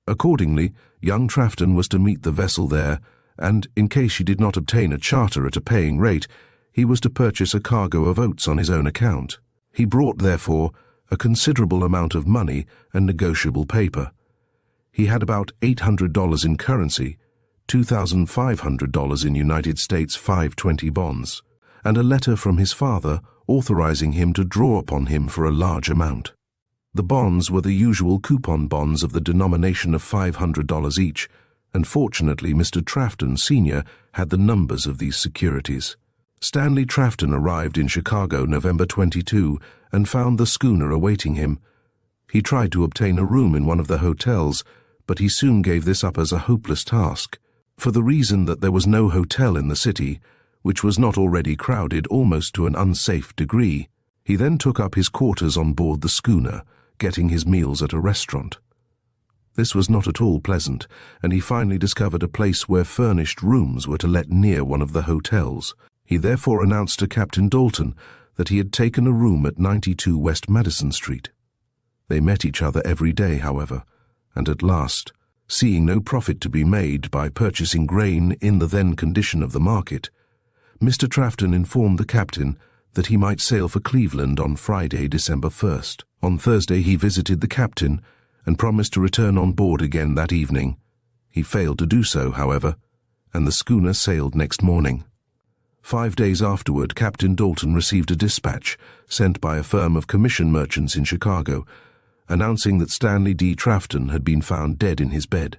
Accordingly, young Trafton was to meet the vessel there, and, in case she did not obtain a charter at a paying rate, he was to purchase a cargo of oats on his own account. He brought, therefore, a considerable amount of money and negotiable paper. He had about $800 in currency, $2,500 in United States 520 bonds, and a letter from his father authorizing him to draw upon him for a large amount. The bonds were the usual coupon bonds of the denomination of $500 each, and fortunately Mr. Trafton Sr. had the numbers of these securities. Stanley Trafton arrived in Chicago November 22 and found the schooner awaiting him. He tried to obtain a room in one of the hotels, but he soon gave this up as a hopeless task, for the reason that there was no hotel in the city, which was not already crowded almost to an unsafe degree. He then took up his quarters on board the schooner, getting his meals at a restaurant. This was not at all pleasant, and he finally discovered a place where furnished rooms were to let near one of the hotels. He therefore announced to Captain Dalton that he had taken a room at 92 West Madison Street. They met each other every day, however, and at last, seeing no profit to be made by purchasing grain in the then condition of the market, Mr. Trafton informed the captain that he might sail for Cleveland on Friday, December 1st. On Thursday he visited the captain and promised to return on board again that evening. He failed to do so, however, and the schooner sailed next morning. 5 days afterward, Captain Dalton received a dispatch sent by a firm of commission merchants in Chicago, announcing that Stanley D. Trafton had been found dead in his bed.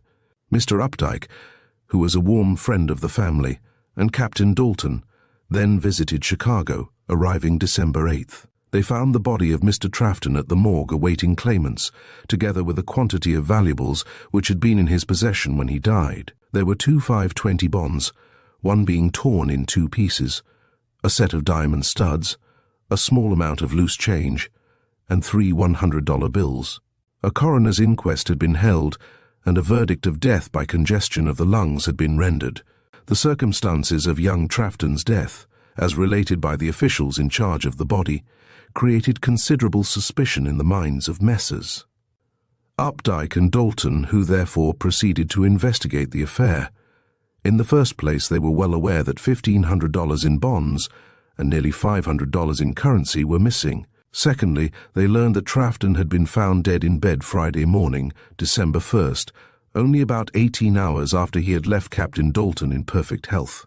Mr. Updike, who was a warm friend of the family, and Captain Dalton then visited Chicago, arriving December 8th. They found the body of Mr. Trafton at the morgue awaiting claimants, together with a quantity of valuables which had been in his possession when he died. There were 2 520 bonds, one being torn in 2 pieces, a set of diamond studs, a small amount of loose change, and 3 $100 bills. A coroner's inquest had been held, and a verdict of death by congestion of the lungs had been rendered. The circumstances of young Trafton's death, as related by the officials in charge of the body, created considerable suspicion in the minds of Messrs. Updike and Dalton, who therefore proceeded to investigate the affair. In the first place, they were well aware that $1,500 in bonds and nearly $500 in currency were missing. Secondly, they learned that Trafton had been found dead in bed Friday morning, December 1st, only about 18 hours after he had left Captain Dalton in perfect health.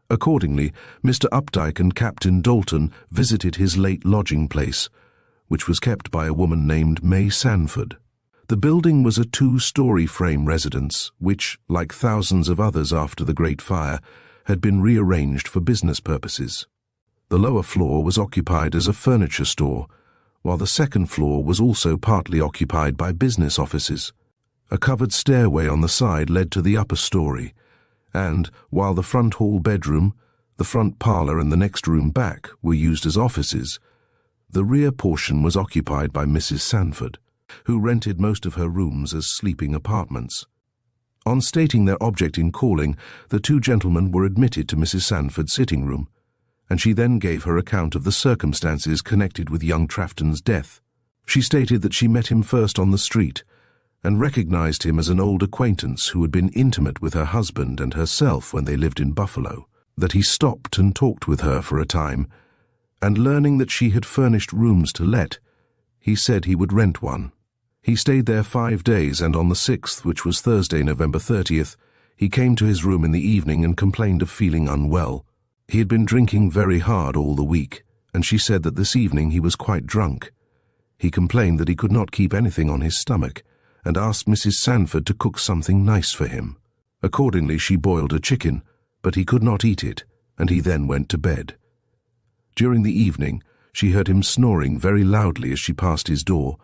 Accordingly, Mr. Updike and Captain Dalton visited his late lodging place, which was kept by a woman named May Sanford. The building was a 2-story frame residence, which, like thousands of others after the Great Fire, had been rearranged for business purposes. The lower floor was occupied as a furniture store, while the second floor was also partly occupied by business offices. A covered stairway on the side led to the upper story, and, while the front hall bedroom, the front parlor and the next room back were used as offices, the rear portion was occupied by Mrs. Sanford, who rented most of her rooms as sleeping apartments. On stating their object in calling, the 2 gentlemen were admitted to Mrs. Sanford's sitting room, and she then gave her account of the circumstances connected with young Trafton's death. She stated that she met him first on the street, and recognized him as an old acquaintance who had been intimate with her husband and herself when they lived in Buffalo, that he stopped and talked with her for a time, and learning that she had furnished rooms to let, he said he would rent one. He stayed there 5 days, and on the 6th, which was Thursday, November 30th, he came to his room in the evening and complained of feeling unwell. He had been drinking very hard all the week, and she said that this evening he was quite drunk. He complained that he could not keep anything on his stomach, and asked Mrs. Sanford to cook something nice for him. Accordingly, she boiled a chicken, but he could not eat it, and he then went to bed. During the evening, she heard him snoring very loudly as she passed his door,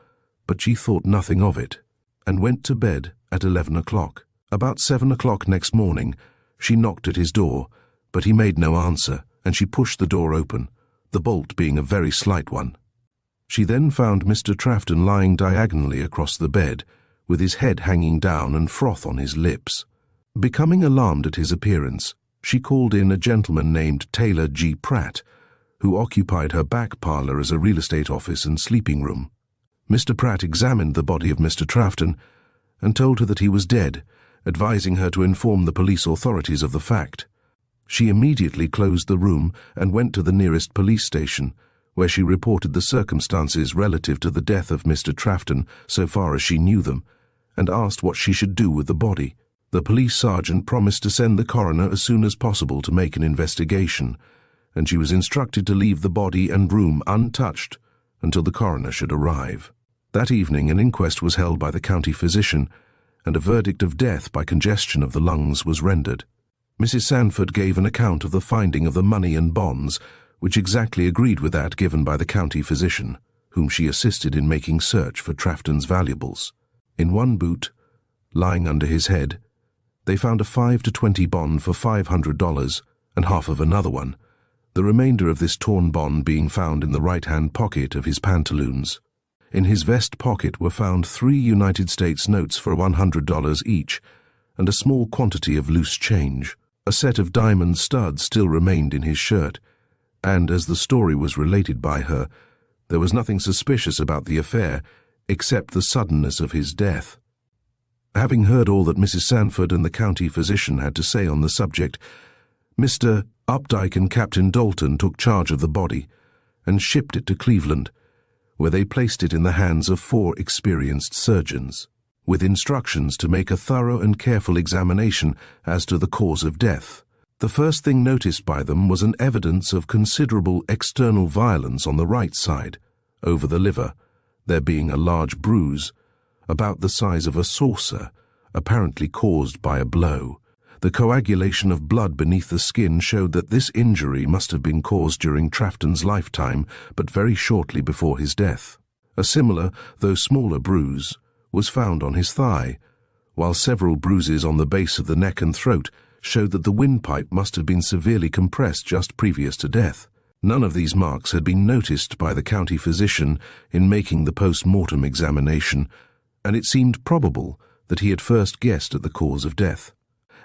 but she thought nothing of it, and went to bed at 11 o'clock. About 7 o'clock next morning, she knocked at his door, but he made no answer, and she pushed the door open, the bolt being a very slight one. She then found Mr. Trafton lying diagonally across the bed, with his head hanging down and froth on his lips. Becoming alarmed at his appearance, she called in a gentleman named Taylor G. Pratt, who occupied her back parlour as a real estate office and sleeping room. Mr. Pratt examined the body of Mr. Trafton and told her that he was dead, advising her to inform the police authorities of the fact. She immediately closed the room and went to the nearest police station, where she reported the circumstances relative to the death of Mr. Trafton so far as she knew them, and asked what she should do with the body. The police sergeant promised to send the coroner as soon as possible to make an investigation, and she was instructed to leave the body and room untouched until the coroner should arrive. That evening an inquest was held by the county physician, and a verdict of death by congestion of the lungs was rendered. Mrs. Sanford gave an account of the finding of the money and bonds, which exactly agreed with that given by the county physician, whom she assisted in making search for Trafton's valuables. In one boot, lying under his head, they found a 5 to 20 bond for $500 and half of another one, the remainder of this torn bond being found in the right-hand pocket of his pantaloons. In his vest pocket were found 3 United States notes for $100 each, and a small quantity of loose change. A set of diamond studs still remained in his shirt, and, as the story was related by her, there was nothing suspicious about the affair except the suddenness of his death. Having heard all that Mrs. Sanford and the county physician had to say on the subject, Mr. Updike and Captain Dalton took charge of the body and shipped it to Cleveland, where they placed it in the hands of 4 experienced surgeons, with instructions to make a thorough and careful examination as to the cause of death. The first thing noticed by them was an evidence of considerable external violence on the right side, over the liver, there being a large bruise, about the size of a saucer, apparently caused by a blow. The coagulation of blood beneath the skin showed that this injury must have been caused during Trafton's lifetime, but very shortly before his death. A similar, though smaller bruise was found on his thigh, while several bruises on the base of the neck and throat showed that the windpipe must have been severely compressed just previous to death. None of these marks had been noticed by the county physician in making the post-mortem examination, and it seemed probable that he had first guessed at the cause of death,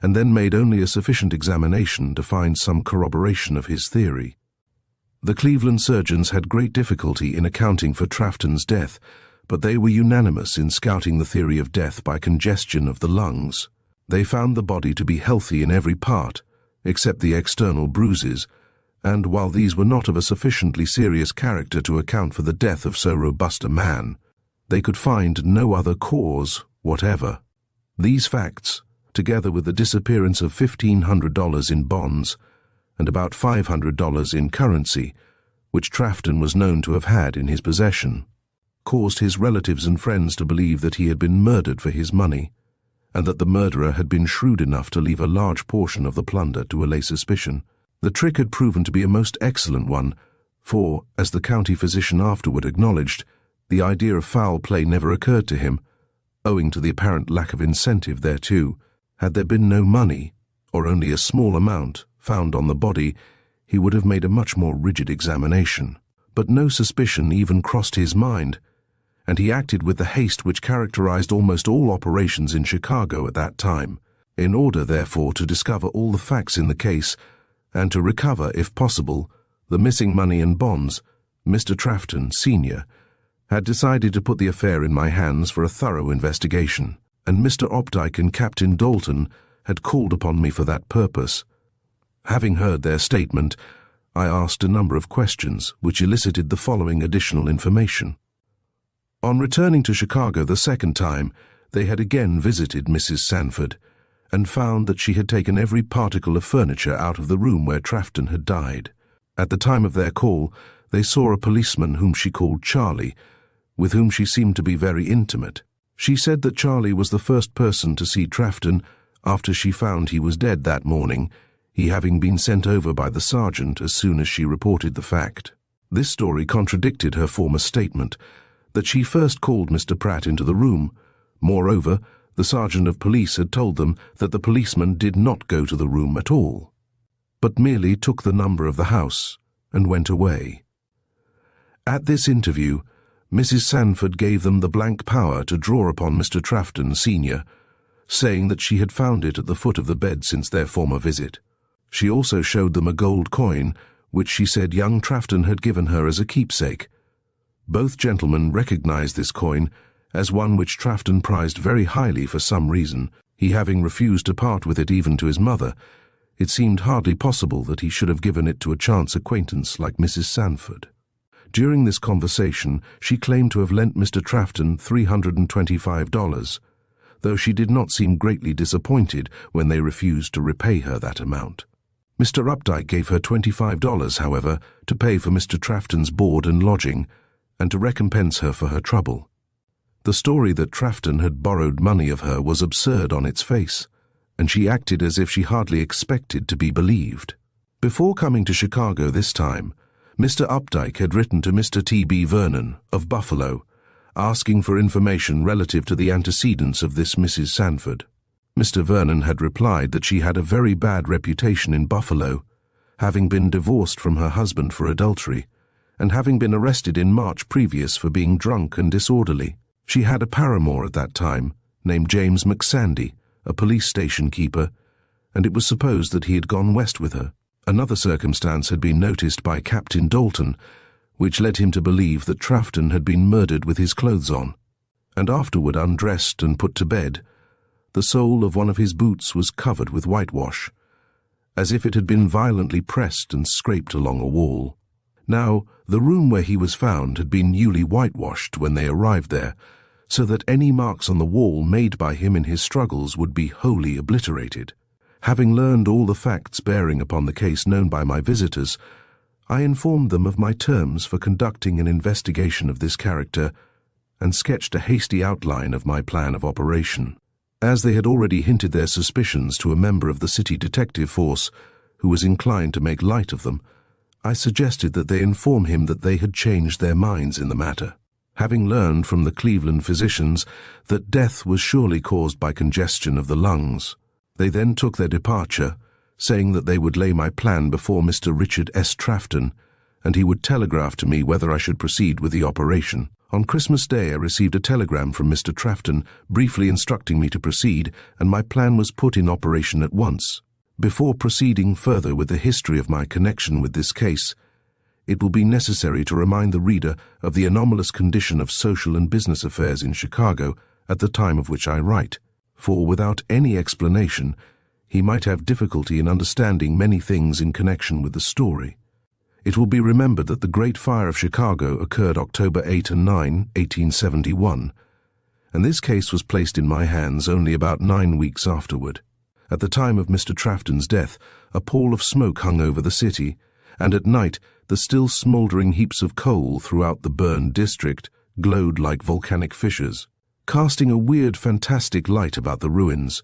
and then made only a sufficient examination to find some corroboration of his theory. The Cleveland surgeons had great difficulty in accounting for Trafton's death, but they were unanimous in scouting the theory of death by congestion of the lungs. They found the body to be healthy in every part, except the external bruises, and while these were not of a sufficiently serious character to account for the death of so robust a man, they could find no other cause whatever. These facts, together with the disappearance of $1,500 in bonds and about $500 in currency, which Trafton was known to have had in his possession, caused his relatives and friends to believe that he had been murdered for his money, and that the murderer had been shrewd enough to leave a large portion of the plunder to allay suspicion. The trick had proven to be a most excellent one, for, as the county physician afterward acknowledged, the idea of foul play never occurred to him, owing to the apparent lack of incentive thereto. Had there been no money, or only a small amount, found on the body, he would have made a much more rigid examination. But no suspicion even crossed his mind, and he acted with the haste which characterized almost all operations in Chicago at that time, in order, therefore, to discover all the facts in the case, and to recover, if possible, the missing money and bonds. Mr. Trafton, Sr., had decided to put the affair in my hands for a thorough investigation, and Mr. Opdyke and Captain Dalton had called upon me for that purpose. Having heard their statement, I asked a number of questions which elicited the following additional information. On returning to Chicago the second time, they had again visited Mrs. Sanford and found that she had taken every particle of furniture out of the room where Trafton had died. At the time of their call, they saw a policeman whom she called Charlie, with whom she seemed to be very intimate. She said that Charlie was the first person to see Trafton after she found he was dead that morning, he having been sent over by the sergeant as soon as she reported the fact. This story contradicted her former statement that she first called Mr. Pratt into the room. Moreover, the sergeant of police had told them that the policeman did not go to the room at all, but merely took the number of the house and went away. At this interview, Mrs. Sanford gave them the blank power to draw upon Mr. Trafton, Sr., saying that she had found it at the foot of the bed since their former visit. She also showed them a gold coin, which she said young Trafton had given her as a keepsake. Both gentlemen recognized this coin as one which Trafton prized very highly for some reason, he having refused to part with it even to his mother. It seemed hardly possible that he should have given it to a chance acquaintance like Mrs. Sanford. During this conversation, she claimed to have lent Mr. Trafton $325, though she did not seem greatly disappointed when they refused to repay her that amount. Mr. Updike gave her $25, however, to pay for Mr. Trafton's board and lodging, and to recompense her for her trouble. The story that Trafton had borrowed money of her was absurd on its face, and she acted as if she hardly expected to be believed. Before coming to Chicago this time, Mr. Updike had written to Mr. T.B. Vernon of Buffalo, asking for information relative to the antecedents of this Mrs. Sanford. Mr. Vernon had replied that she had a very bad reputation in Buffalo, having been divorced from her husband for adultery, and having been arrested in March previous for being drunk and disorderly. She had a paramour at that time, named James McSandy, a police station keeper, and it was supposed that he had gone west with her. Another circumstance had been noticed by Captain Dalton, which led him to believe that Trafton had been murdered with his clothes on, and afterward undressed and put to bed. The sole of one of his boots was covered with whitewash, as if it had been violently pressed and scraped along a wall. Now, the room where he was found had been newly whitewashed when they arrived there, so that any marks on the wall made by him in his struggles would be wholly obliterated. Having learned all the facts bearing upon the case known by my visitors, I informed them of my terms for conducting an investigation of this character and sketched a hasty outline of my plan of operation. As they had already hinted their suspicions to a member of the city detective force who was inclined to make light of them, I suggested that they inform him that they had changed their minds in the matter. Having learned from the Cleveland physicians that death was surely caused by congestion of the lungs, they then took their departure, saying that they would lay my plan before Mr. Richard S. Trafton, and he would telegraph to me whether I should proceed with the operation. On Christmas Day I received a telegram from Mr. Trafton briefly instructing me to proceed, and my plan was put in operation at once. Before proceeding further with the history of my connection with this case, it will be necessary to remind the reader of the anomalous condition of social and business affairs in Chicago at the time of which I write, for without any explanation, he might have difficulty in understanding many things in connection with the story. It will be remembered that the Great Fire of Chicago occurred October 8 and 9, 1871, and this case was placed in my hands only about 9 weeks afterward. At the time of Mr. Trafton's death, a pall of smoke hung over the city, and at night the still smouldering heaps of coal throughout the burned district glowed like volcanic fissures, casting a weird, fantastic light about the ruins,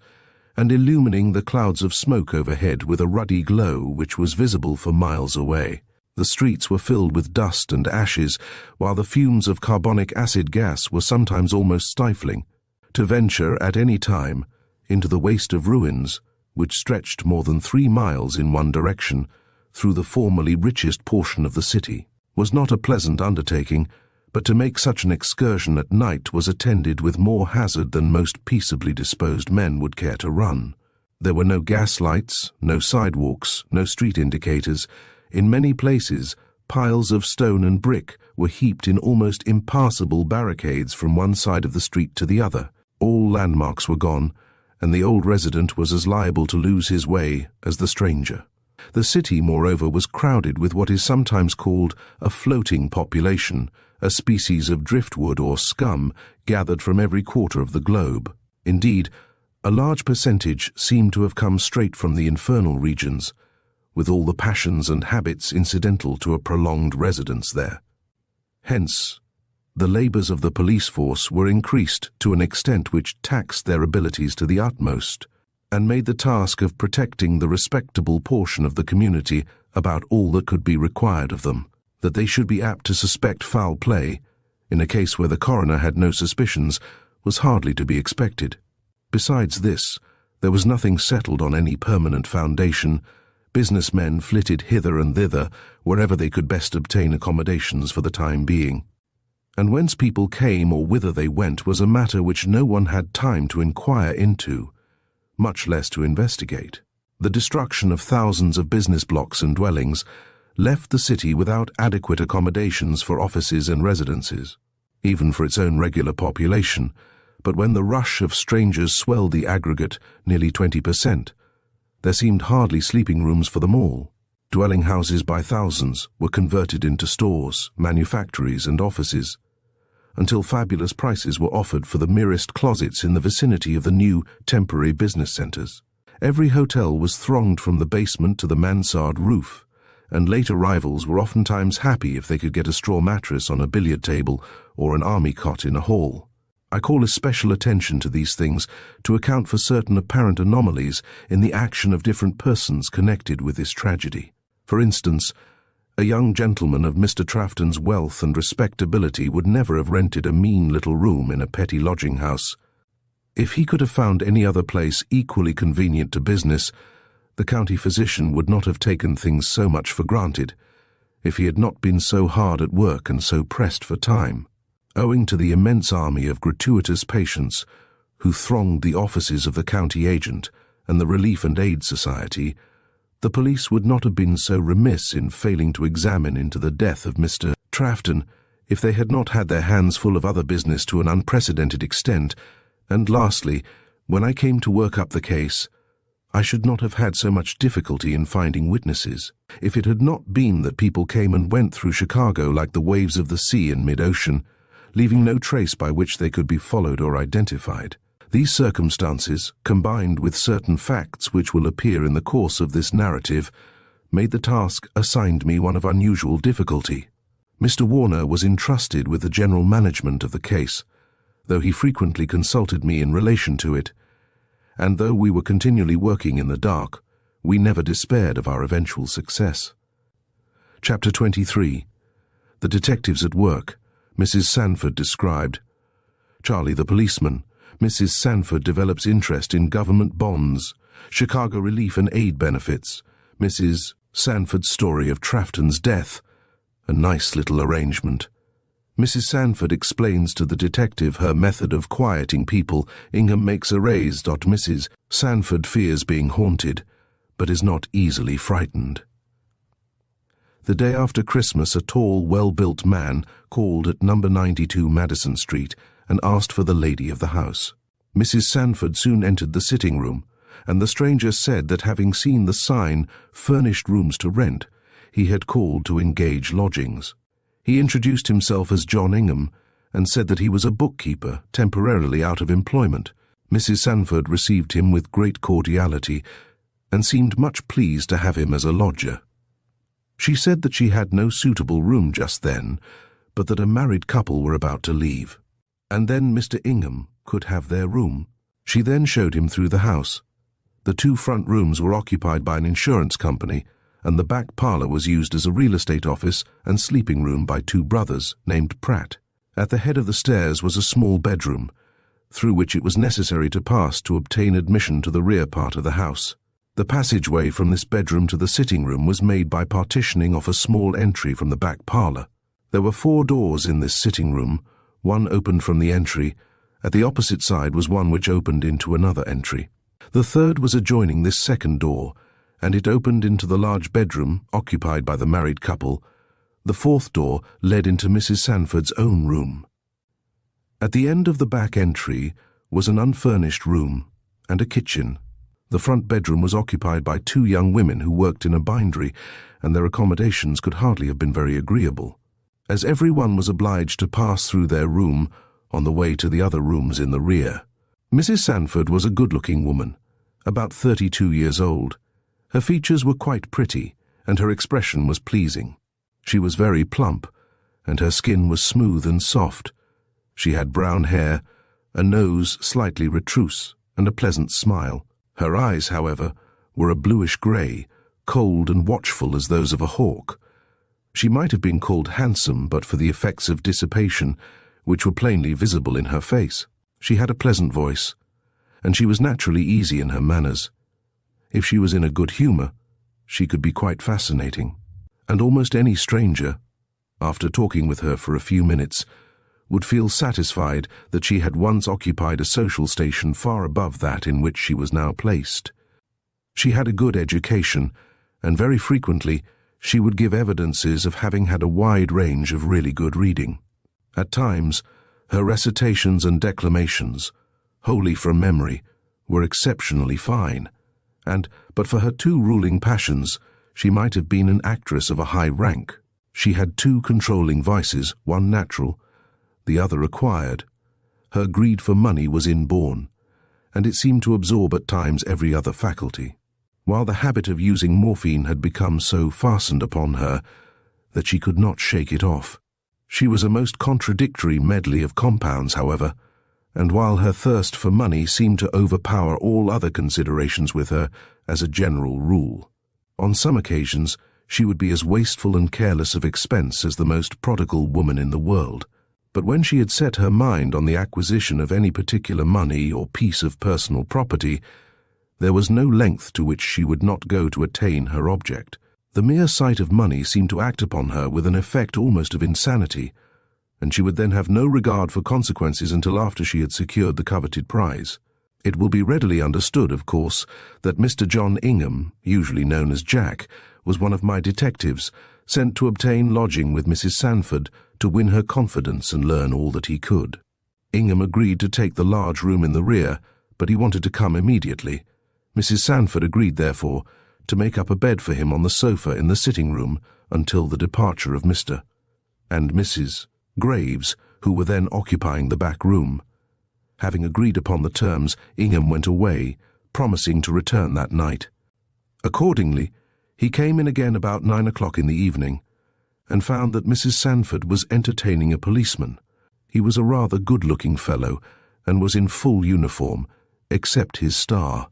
and illumining the clouds of smoke overhead with a ruddy glow which was visible for miles away. The streets were filled with dust and ashes, while the fumes of carbonic acid gas were sometimes almost stifling. To venture at any time into the waste of ruins, which stretched more than 3 miles in one direction through the formerly richest portion of the city, was not a pleasant undertaking, but to make such an excursion at night was attended with more hazard than most peaceably disposed men would care to run. There were no gas lights, no sidewalks, no street indicators. In many places, piles of stone and brick were heaped in almost impassable barricades from one side of the street to the other. All landmarks were gone, and the old resident was as liable to lose his way as the stranger. The city, moreover, was crowded with what is sometimes called a floating population, a species of driftwood or scum gathered from every quarter of the globe. Indeed, a large percentage seemed to have come straight from the infernal regions, with all the passions and habits incidental to a prolonged residence there. Hence, the labours of the police force were increased to an extent which taxed their abilities to the utmost, and made the task of protecting the respectable portion of the community about all that could be required of them. That they should be apt to suspect foul play, in a case where the coroner had no suspicions, was hardly to be expected. Besides this, there was nothing settled on any permanent foundation. Businessmen flitted hither and thither, wherever they could best obtain accommodations for the time being. And whence people came or whither they went was a matter which no one had time to inquire into, much less to investigate. The destruction of thousands of business blocks and dwellings left the city without adequate accommodations for offices and residences, even for its own regular population. But when the rush of strangers swelled the aggregate nearly 20%, there seemed hardly sleeping rooms for them all. Dwelling houses by thousands were converted into stores, manufactories, and offices, until fabulous prices were offered for the merest closets in the vicinity of the new temporary business centres. Every hotel was thronged from the basement to the mansard roof, and late arrivals were oftentimes happy if they could get a straw mattress on a billiard table or an army cot in a hall. I call especial attention to these things to account for certain apparent anomalies in the action of different persons connected with this tragedy. For instance, a young gentleman of Mr. Trafton's wealth and respectability would never have rented a mean little room in a petty lodging-house. If he could have found any other place equally convenient to business, the county physician would not have taken things so much for granted, if he had not been so hard at work and so pressed for time. Owing to the immense army of gratuitous patients who thronged the offices of the county agent and the Relief and Aid Society, the police would not have been so remiss in failing to examine into the death of Mr. Trafton if they had not had their hands full of other business to an unprecedented extent. And lastly, when I came to work up the case, I should not have had so much difficulty in finding witnesses, if it had not been that people came and went through Chicago like the waves of the sea in mid-ocean, leaving no trace by which they could be followed or identified. These circumstances, combined with certain facts which will appear in the course of this narrative, made the task assigned me one of unusual difficulty. Mr. Warner was entrusted with the general management of the case, though he frequently consulted me in relation to it, and though we were continually working in the dark, we never despaired of our eventual success. Chapter 23. The detectives at work. Mrs. Sanford described. Charlie the policeman. Mrs. Sanford develops interest in government bonds. Chicago relief and aid benefits. Mrs. Sanford's story of Trafton's death. A nice little arrangement. Mrs. Sanford explains to the detective her method of quieting people. Ingham makes a raise. Mrs. Sanford fears being haunted, but is not easily frightened. The day after Christmas, a tall, well-built man called at number 92 Madison Street and asked for the lady of the house. Mrs. Sanford soon entered the sitting room, and the stranger said that having seen the sign, "Furnished Rooms to Rent," he had called to engage lodgings. He introduced himself as John Ingham and said that he was a bookkeeper, temporarily out of employment. Mrs. Sanford received him with great cordiality and seemed much pleased to have him as a lodger. She said that she had no suitable room just then, but that a married couple were about to leave, and then Mr. Ingham could have their room. She then showed him through the house. The two front rooms were occupied by an insurance company, and the back parlour was used as a real estate office and sleeping room by two brothers named Pratt. At the head of the stairs was a small bedroom, through which it was necessary to pass to obtain admission to the rear part of the house. The passageway from this bedroom to the sitting room was made by partitioning off a small entry from the back parlour. There were 4 doors in this sitting room. One opened from the entry. At the opposite side was one which opened into another entry. The third was adjoining this second door, and it opened into the large bedroom occupied by the married couple. The 4th door led into Mrs. Sanford's own room. At the end of the back entry was an unfurnished room and a kitchen. The front bedroom was occupied by two young women who worked in a bindery, and their accommodations could hardly have been very agreeable, as every one was obliged to pass through their room on the way to the other rooms in the rear. Mrs. Sanford was a good-looking woman, about 32 years old. Her features were quite pretty, and her expression was pleasing. She was very plump, and her skin was smooth and soft. She had brown hair, a nose slightly retrousse, and a pleasant smile. Her eyes, however, were a bluish-grey, cold and watchful as those of a hawk. She might have been called handsome but for the effects of dissipation, which were plainly visible in her face. She had a pleasant voice, and she was naturally easy in her manners. If she was in a good humour, she could be quite fascinating, and almost any stranger, after talking with her for a few minutes, would feel satisfied that she had once occupied a social station far above that in which she was now placed. She had a good education, and very frequently she would give evidences of having had a wide range of really good reading. At times, her recitations and declamations, wholly from memory, were exceptionally fine, and, but for her two ruling passions, she might have been an actress of a high rank. She had two controlling vices, one natural, the other acquired. Her greed for money was inborn, and it seemed to absorb at times every other faculty, while the habit of using morphine had become so fastened upon her that she could not shake it off. She was a most contradictory medley of compounds, however, and while her thirst for money seemed to overpower all other considerations with her as a general rule, on some occasions she would be as wasteful and careless of expense as the most prodigal woman in the world. But when she had set her mind on the acquisition of any particular money or piece of personal property, there was no length to which she would not go to attain her object. The mere sight of money seemed to act upon her with an effect almost of insanity, and she would then have no regard for consequences until after she had secured the coveted prize. It will be readily understood, of course, that Mr. John Ingham, usually known as Jack, was one of my detectives, sent to obtain lodging with Mrs. Sanford to win her confidence and learn all that he could. Ingham agreed to take the large room in the rear, but he wanted to come immediately. Mrs. Sanford agreed, therefore, to make up a bed for him on the sofa in the sitting-room until the departure of Mr. and Mrs. Graves, who were then occupying the back room. Having agreed upon the terms, Ingham went away, promising to return that night. Accordingly, he came in again about 9 o'clock in the evening, and found that Mrs. Sanford was entertaining a policeman. He was a rather good-looking fellow, and was in full uniform, except his star.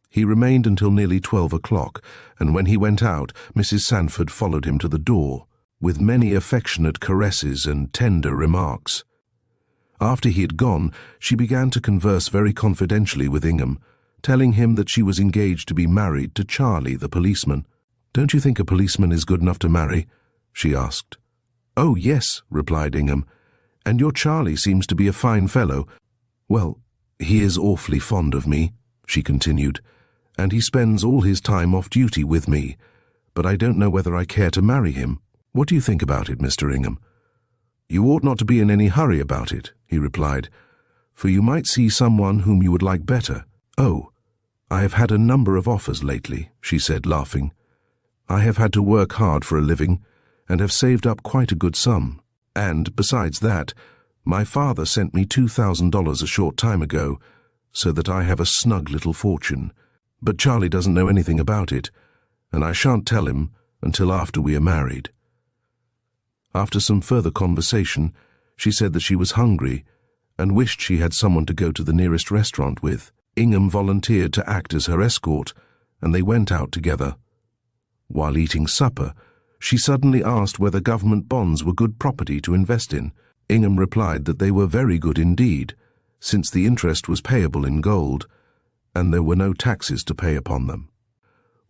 He remained until nearly 12 o'clock, and when he went out, Mrs. Sanford followed him to the door, with many affectionate caresses and tender remarks. After he had gone, she began to converse very confidentially with Ingham, telling him that she was engaged to be married to Charlie, the policeman. "Don't you think a policeman is good enough to marry?" she asked. "Oh, yes," replied Ingham, "and your Charlie seems to be a fine fellow." "Well, he is awfully fond of me," she continued, "and he spends all his time off duty with me, but I don't know whether I care to marry him. What do you think about it, Mr. Ingham?" "You ought not to be in any hurry about it," he replied, "for you might see someone whom you would like better." "Oh, I have had a number of offers lately," she said, laughing. "I have had to work hard for a living, and have saved up quite a good sum. And, besides that, my father sent me $2,000 a short time ago, so that I have a snug little fortune. But Charlie doesn't know anything about it, and I shan't tell him until after we are married." After some further conversation, she said that she was hungry, and wished she had someone to go to the nearest restaurant with. Ingham volunteered to act as her escort, and they went out together. While eating supper, she suddenly asked whether government bonds were good property to invest in. Ingham replied that they were very good indeed, since the interest was payable in gold, and there were no taxes to pay upon them.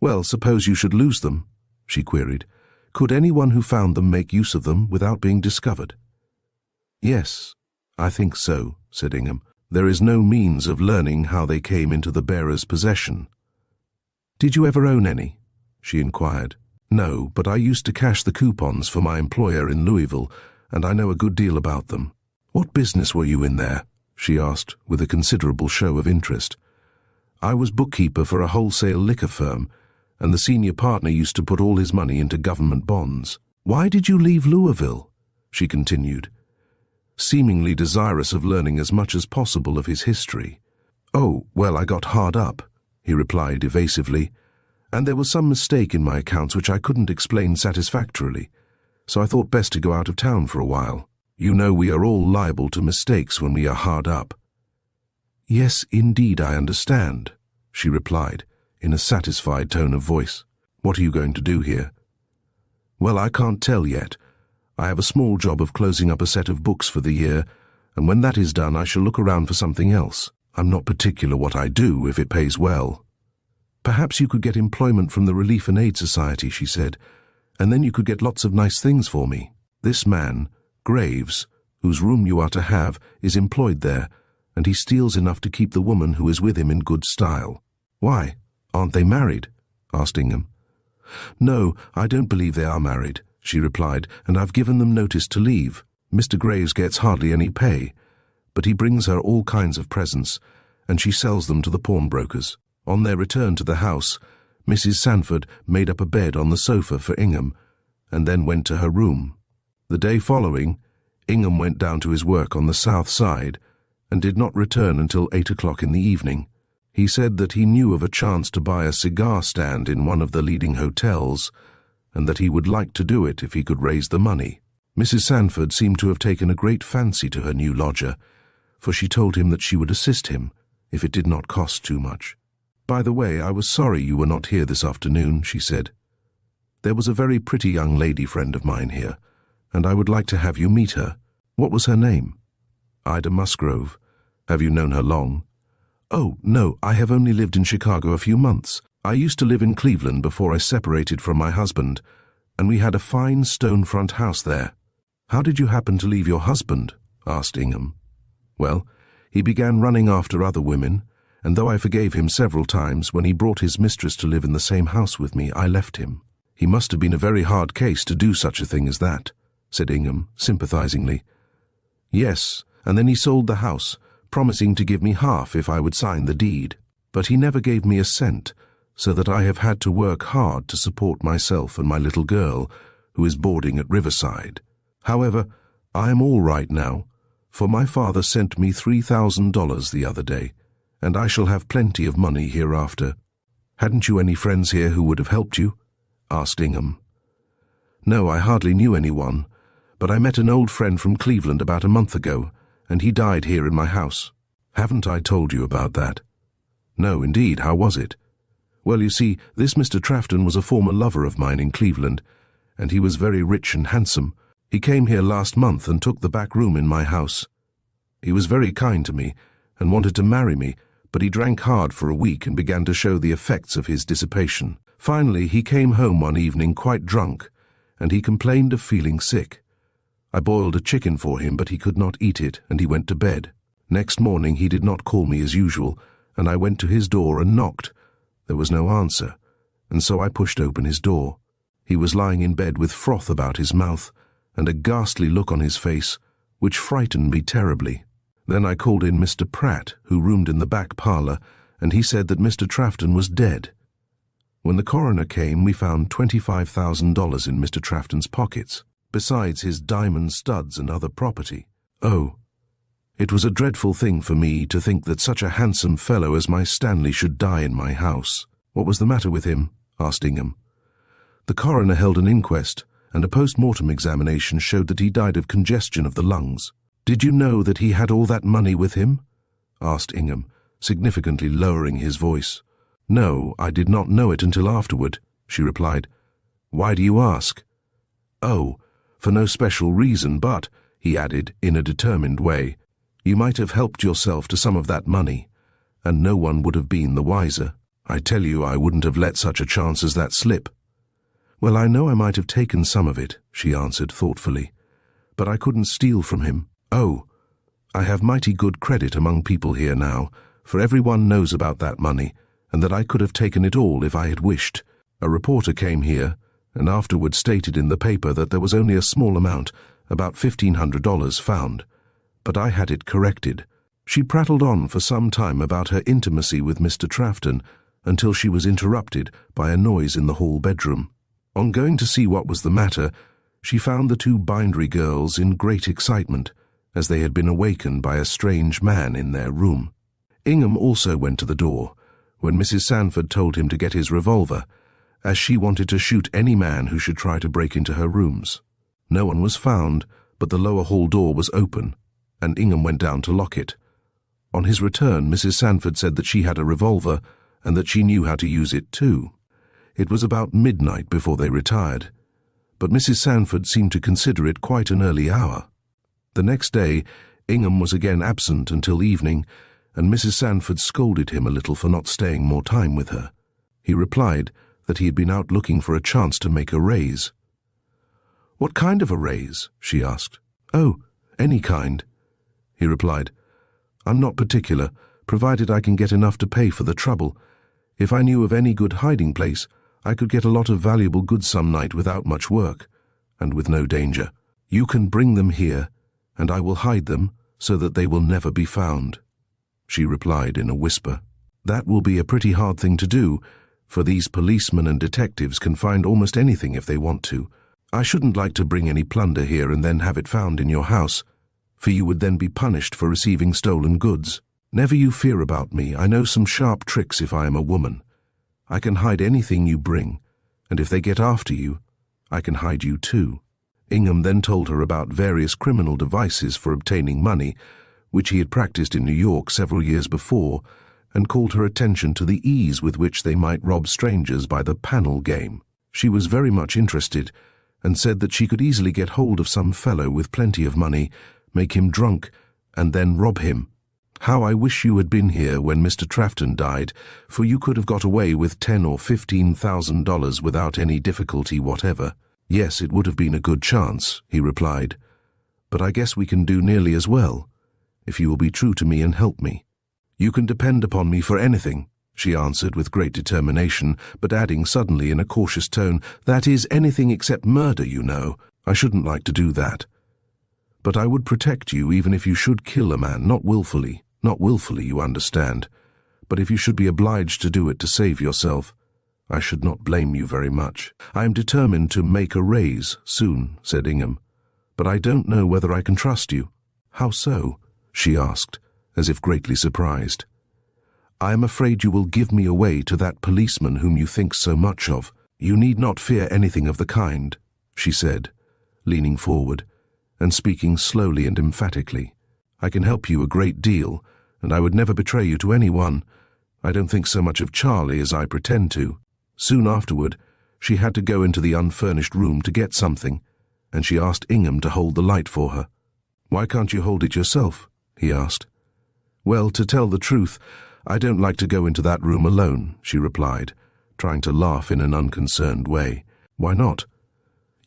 "Well, suppose you should lose them?" she queried. "Could anyone who found them make use of them without being discovered?" "Yes, I think so," said Ingham. "There is no means of learning how they came into the bearer's possession." "Did you ever own any?" she inquired. "No, but I used to cash the coupons for my employer in Louisville, and I know a good deal about them." "What business were you in there?" she asked, with a considerable show of interest. I was bookkeeper for a wholesale liquor firm, and the senior partner used to put all his money into government bonds. Why did you leave Louisville? She continued, seemingly desirous of learning as much as possible of his history. Oh, well, I got hard up, he replied evasively, and there was some mistake in my accounts which I couldn't explain satisfactorily, so I thought best to go out of town for a while. You know we are all liable to mistakes when we are hard up. Yes, indeed, I understand, she replied, in a satisfied tone of voice. What are you going to do here? Well, I can't tell yet. I have a small job of closing up a set of books for the year, and when that is done I shall look around for something else. I'm not particular what I do if it pays well. Perhaps you could get employment from the Relief and Aid Society, she said, and then you could get lots of nice things for me. This man, Graves, whose room you are to have, is employed there, and he steals enough to keep the woman who is with him in good style. Why, aren't they married? Asked Ingham. No, I don't believe they are married, she replied, and I've given them notice to leave. Mr. Graves gets hardly any pay, but he brings her all kinds of presents, and she sells them to the pawnbrokers. On their return to the house, Mrs. Sanford made up a bed on the sofa for Ingham, and then went to her room. The day following, Ingham went down to his work on the south side, and did not return until 8 o'clock in the evening. He said that he knew of a chance to buy a cigar stand in one of the leading hotels, and that he would like to do it if he could raise the money. Mrs. Sanford seemed to have taken a great fancy to her new lodger, for she told him that she would assist him, if it did not cost too much. By the way, I was sorry you were not here this afternoon, she said. There was a very pretty young lady friend of mine here, and I would like to have you meet her. What was her name? Ida Musgrove. Have you known her long? Oh, no, I have only lived in Chicago a few months. I used to live in Cleveland before I separated from my husband, and we had a fine stone front house there. How did you happen to leave your husband? Asked Ingham. Well, he began running after other women, and though I forgave him several times, when he brought his mistress to live in the same house with me, I left him. He must have been a very hard case to do such a thing as that, said Ingham, sympathizingly. Yes, and then he sold the house, promising to give me half if I would sign the deed. But he never gave me a cent, so that I have had to work hard to support myself and my little girl, who is boarding at Riverside. However, I am all right now, for my father sent me $3,000 the other day, and I shall have plenty of money hereafter. Hadn't you any friends here who would have helped you? Asked Ingham. No, I hardly knew anyone, but I met an old friend from Cleveland about a month ago, and he died here in my house. Haven't I told you about that? No, indeed, how was it? Well, you see, this Mr. Trafton was a former lover of mine in Cleveland, and he was very rich and handsome. He came here last month and took the back room in my house. He was very kind to me, and wanted to marry me, but he drank hard for a week and began to show the effects of his dissipation. Finally, he came home one evening quite drunk, and he complained of feeling sick. I boiled a chicken for him, but he could not eat it, and he went to bed. Next morning he did not call me as usual, and I went to his door and knocked. There was no answer, and so I pushed open his door. He was lying in bed with froth about his mouth, and a ghastly look on his face, which frightened me terribly. Then I called in Mr. Pratt, who roomed in the back parlour, and he said that Mr. Trafton was dead. When the coroner came, we found $25,000 in Mr. Trafton's pockets, besides his diamond studs and other property. Oh, it was a dreadful thing for me to think that such a handsome fellow as my Stanley should die in my house. What was the matter with him? Asked Ingham. The coroner held an inquest, and a post-mortem examination showed that he died of congestion of the lungs. Did you know that he had all that money with him? Asked Ingham, significantly lowering his voice. No, I did not know it until afterward, she replied. Why do you ask? Oh, for no special reason, but, he added in a determined way, you might have helped yourself to some of that money, and no one would have been the wiser. I tell you, I wouldn't have let such a chance as that slip. Well, I know I might have taken some of it, she answered thoughtfully, but I couldn't steal from him. Oh, I have mighty good credit among people here now, for everyone knows about that money, and that I could have taken it all if I had wished. A reporter came here, and afterward stated in the paper that there was only a small amount, about $1,500, found, but I had it corrected. She prattled on for some time about her intimacy with Mr. Trafton until she was interrupted by a noise in the hall bedroom. On going to see what was the matter, she found the two bindery girls in great excitement, as they had been awakened by a strange man in their room. Ingham also went to the door, when Mrs. Sanford told him to get his revolver, as she wanted to shoot any man who should try to break into her rooms. No one was found, but the lower hall door was open, and Ingham went down to lock it. On his return, Mrs. Sanford said that she had a revolver, and that she knew how to use it too. It was about midnight before they retired, but Mrs. Sanford seemed to consider it quite an early hour. The next day, Ingham was again absent until evening, and Mrs. Sanford scolded him a little for not staying more time with her. He replied that he had been out looking for a chance to make a raise. "What kind of a raise?" she asked. "Oh, any kind," he replied. "I'm not particular, provided I can get enough to pay for the trouble. If I knew of any good hiding place, I could get a lot of valuable goods some night without much work, and with no danger. You can bring them here, and I will hide them so that they will never be found," she replied in a whisper. "That will be a pretty hard thing to do, for these policemen and detectives can find almost anything if they want to. I shouldn't like to bring any plunder here and then have it found in your house, for you would then be punished for receiving stolen goods. Never you fear about me. I know some sharp tricks if I am a woman. I can hide anything you bring, and if they get after you, I can hide you too." Ingham then told her about various criminal devices for obtaining money, which he had practiced in New York several years before, and called her attention to the ease with which they might rob strangers by the panel game. She was very much interested, and said that she could easily get hold of some fellow with plenty of money, make him drunk, and then rob him. "How I wish you had been here when Mr. Trafton died, for you could have got away with $10,000 or $15,000 without any difficulty whatever." "Yes, it would have been a good chance," he replied, "but I guess we can do nearly as well, if you will be true to me and help me." "You can depend upon me for anything," she answered with great determination, but adding suddenly in a cautious tone, "That is, anything except murder, you know. I shouldn't like to do that. But I would protect you even if you should kill a man, not willfully, you understand. But if you should be obliged to do it to save yourself, I should not blame you very much." "I am determined to make a raise soon," said Ingham, "but I don't know whether I can trust you." "How so?" she asked, as if greatly surprised. "I am afraid you will give me away to that policeman whom you think so much of." "You need not fear anything of the kind," she said, leaning forward and speaking slowly and emphatically. "I can help you a great deal, and I would never betray you to anyone. I don't think so much of Charlie as I pretend to." Soon afterward, she had to go into the unfurnished room to get something, and she asked Ingham to hold the light for her. "Why can't you hold it yourself?" he asked. "Well, to tell the truth, I don't like to go into that room alone," she replied, trying to laugh in an unconcerned way. "Why not?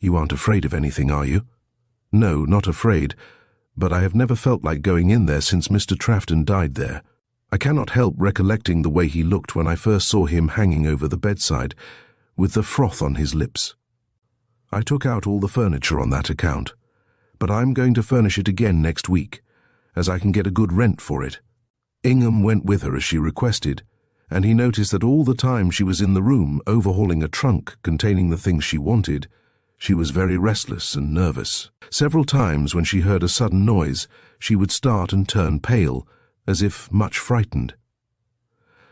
You aren't afraid of anything, are you?" "No, not afraid, but I have never felt like going in there since Mr. Trafton died there. I cannot help recollecting the way he looked when I first saw him hanging over the bedside, with the froth on his lips. I took out all the furniture on that account, but I'm going to furnish it again next week, as I can get a good rent for it." Ingham went with her as she requested, and he noticed that all the time she was in the room overhauling a trunk containing the things she wanted, she was very restless and nervous. Several times when she heard a sudden noise, she would start and turn pale, as if much frightened.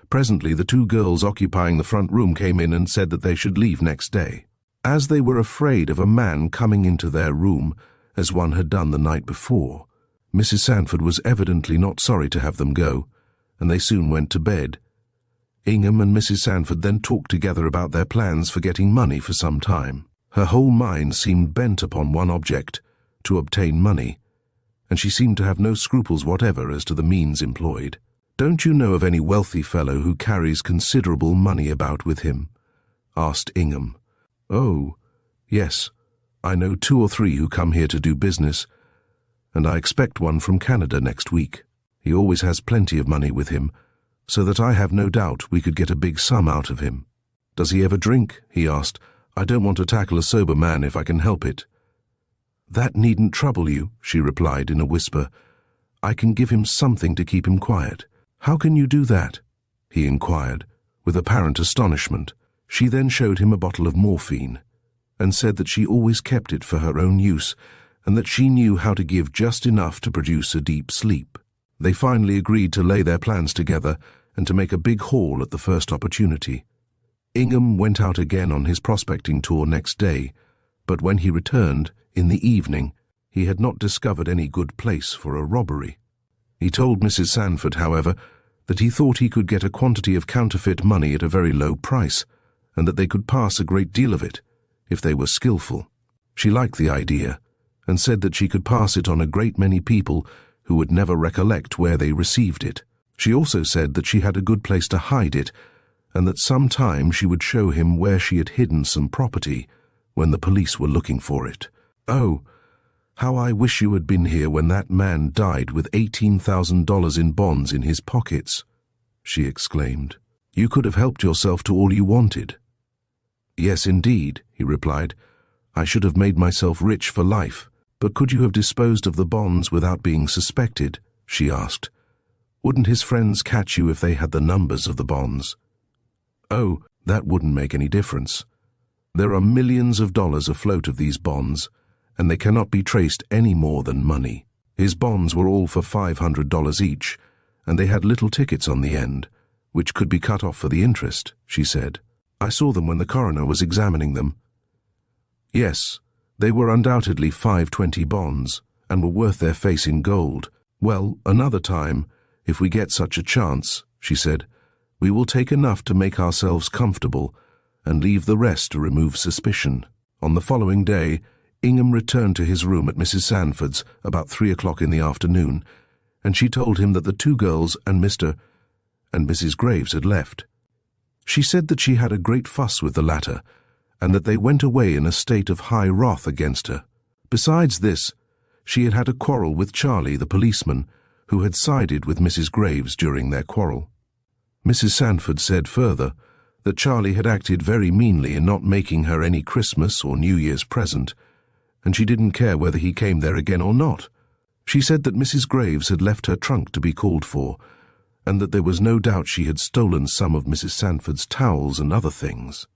Presently the two girls occupying the front room came in and said that they should leave next day. As they were afraid of a man coming into their room, as one had done the night before, Mrs. Sanford was evidently not sorry to have them go, and they soon went to bed. Ingham and Mrs. Sanford then talked together about their plans for getting money for some time. Her whole mind seemed bent upon one object, to obtain money, and she seemed to have no scruples whatever as to the means employed. "Don't you know of any wealthy fellow who carries considerable money about with him?" asked Ingham. "Oh, yes, I know 2 or 3 who come here to do business, and I expect one from Canada next week. He always has plenty of money with him, so that I have no doubt we could get a big sum out of him." "Does he ever drink?" he asked. "I don't want to tackle a sober man if I can help it." "That needn't trouble you," she replied in a whisper. I can give him something to keep him quiet." "How can you do that?" he inquired, with apparent astonishment. She then showed him a bottle of morphine, and said that she always kept it for her own use, and that she knew how to give just enough to produce a deep sleep. They finally agreed to lay their plans together and to make a big haul at the first opportunity. Ingham went out again on his prospecting tour next day, but when he returned, in the evening, he had not discovered any good place for a robbery. He told Mrs. Sanford, however, that he thought he could get a quantity of counterfeit money at a very low price, and that they could pass a great deal of it, if they were skillful. She liked the idea, and said that she could pass it on a great many people who would never recollect where they received it. She also said that she had a good place to hide it, and that some time she would show him where she had hidden some property when the police were looking for it. "Oh, how I wish you had been here when that man died with $18,000 in bonds in his pockets," she exclaimed. "You could have helped yourself to all you wanted." "Yes, indeed," he replied. "I should have made myself rich for life. But could you have disposed of the bonds without being suspected?" she asked. "Wouldn't his friends catch you if they had the numbers of the bonds?" "Oh, that wouldn't make any difference. There are millions of dollars afloat of these bonds, and they cannot be traced any more than money. His bonds were all for $500 each, and they had little tickets on the end, which could be cut off for the interest," she said. "I saw them when the coroner was examining them. Yes, they were undoubtedly 520 bonds, and were worth their face in gold. Well, another time, if we get such a chance," she said, "we will take enough to make ourselves comfortable, and leave the rest to remove suspicion." On the following day, Ingham returned to his room at Mrs. Sanford's about 3 o'clock in the afternoon, and she told him that the two girls and Mr. and Mrs. Graves had left. She said that she had a great fuss with the latter, and that they went away in a state of high wrath against her. Besides this, she had had a quarrel with Charlie, the policeman, who had sided with Mrs. Graves during their quarrel. Mrs. Sanford said further that Charlie had acted very meanly in not making her any Christmas or New Year's present, and she didn't care whether he came there again or not. She said that Mrs. Graves had left her trunk to be called for, and that there was no doubt she had stolen some of Mrs. Sanford's towels and other things.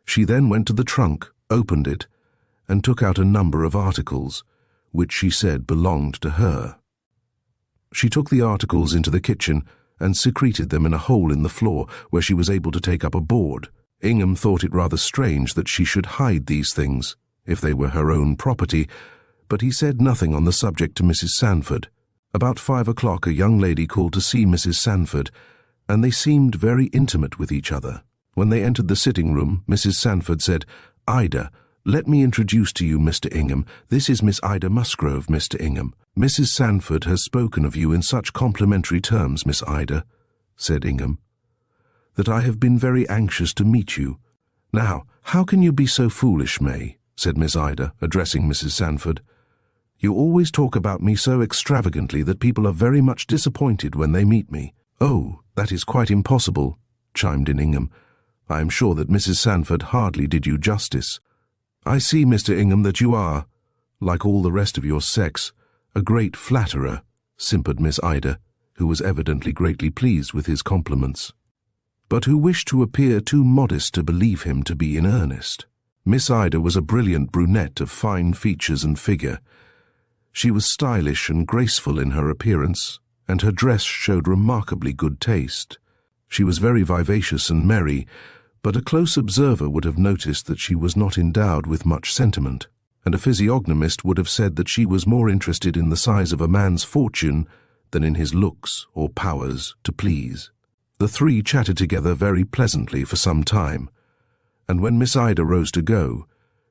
She then went to the trunk, opened it, and took out a number of articles, which she said belonged to her. She took the articles into the kitchen and secreted them in a hole in the floor where she was able to take up a board. Ingham thought it rather strange that she should hide these things, if they were her own property, but he said nothing on the subject to Mrs. Sanford. About 5 o'clock a young lady called to see Mrs. Sanford, and they seemed very intimate with each other. When they entered the sitting room, Mrs. Sanford said, "Ida, let me introduce to you Mr. Ingham. This is Miss Ida Musgrove, Mr. Ingham. Mrs. Sanford has spoken of you in such complimentary terms, Miss Ida," said Ingham, "that I have been very anxious to meet you." "Now, how can you be so foolish, May?" said Miss Ida, addressing Mrs. Sanford. "You always talk about me so extravagantly that people are very much disappointed when they meet me." "Oh, that is quite impossible," chimed in Ingham. "I am sure that Mrs. Sanford hardly did you justice." "I see, Mr. Ingham, that you are, like all the rest of your sex, a great flatterer," simpered Miss Ida, who was evidently greatly pleased with his compliments, but who wished to appear too modest to believe him to be in earnest. Miss Ida was a brilliant brunette of fine features and figure. She was stylish and graceful in her appearance, and her dress showed remarkably good taste. She was very vivacious and merry, but a close observer would have noticed that she was not endowed with much sentiment, and a physiognomist would have said that she was more interested in the size of a man's fortune than in his looks or powers to please. The three chatted together very pleasantly for some time, and when Miss Ida rose to go,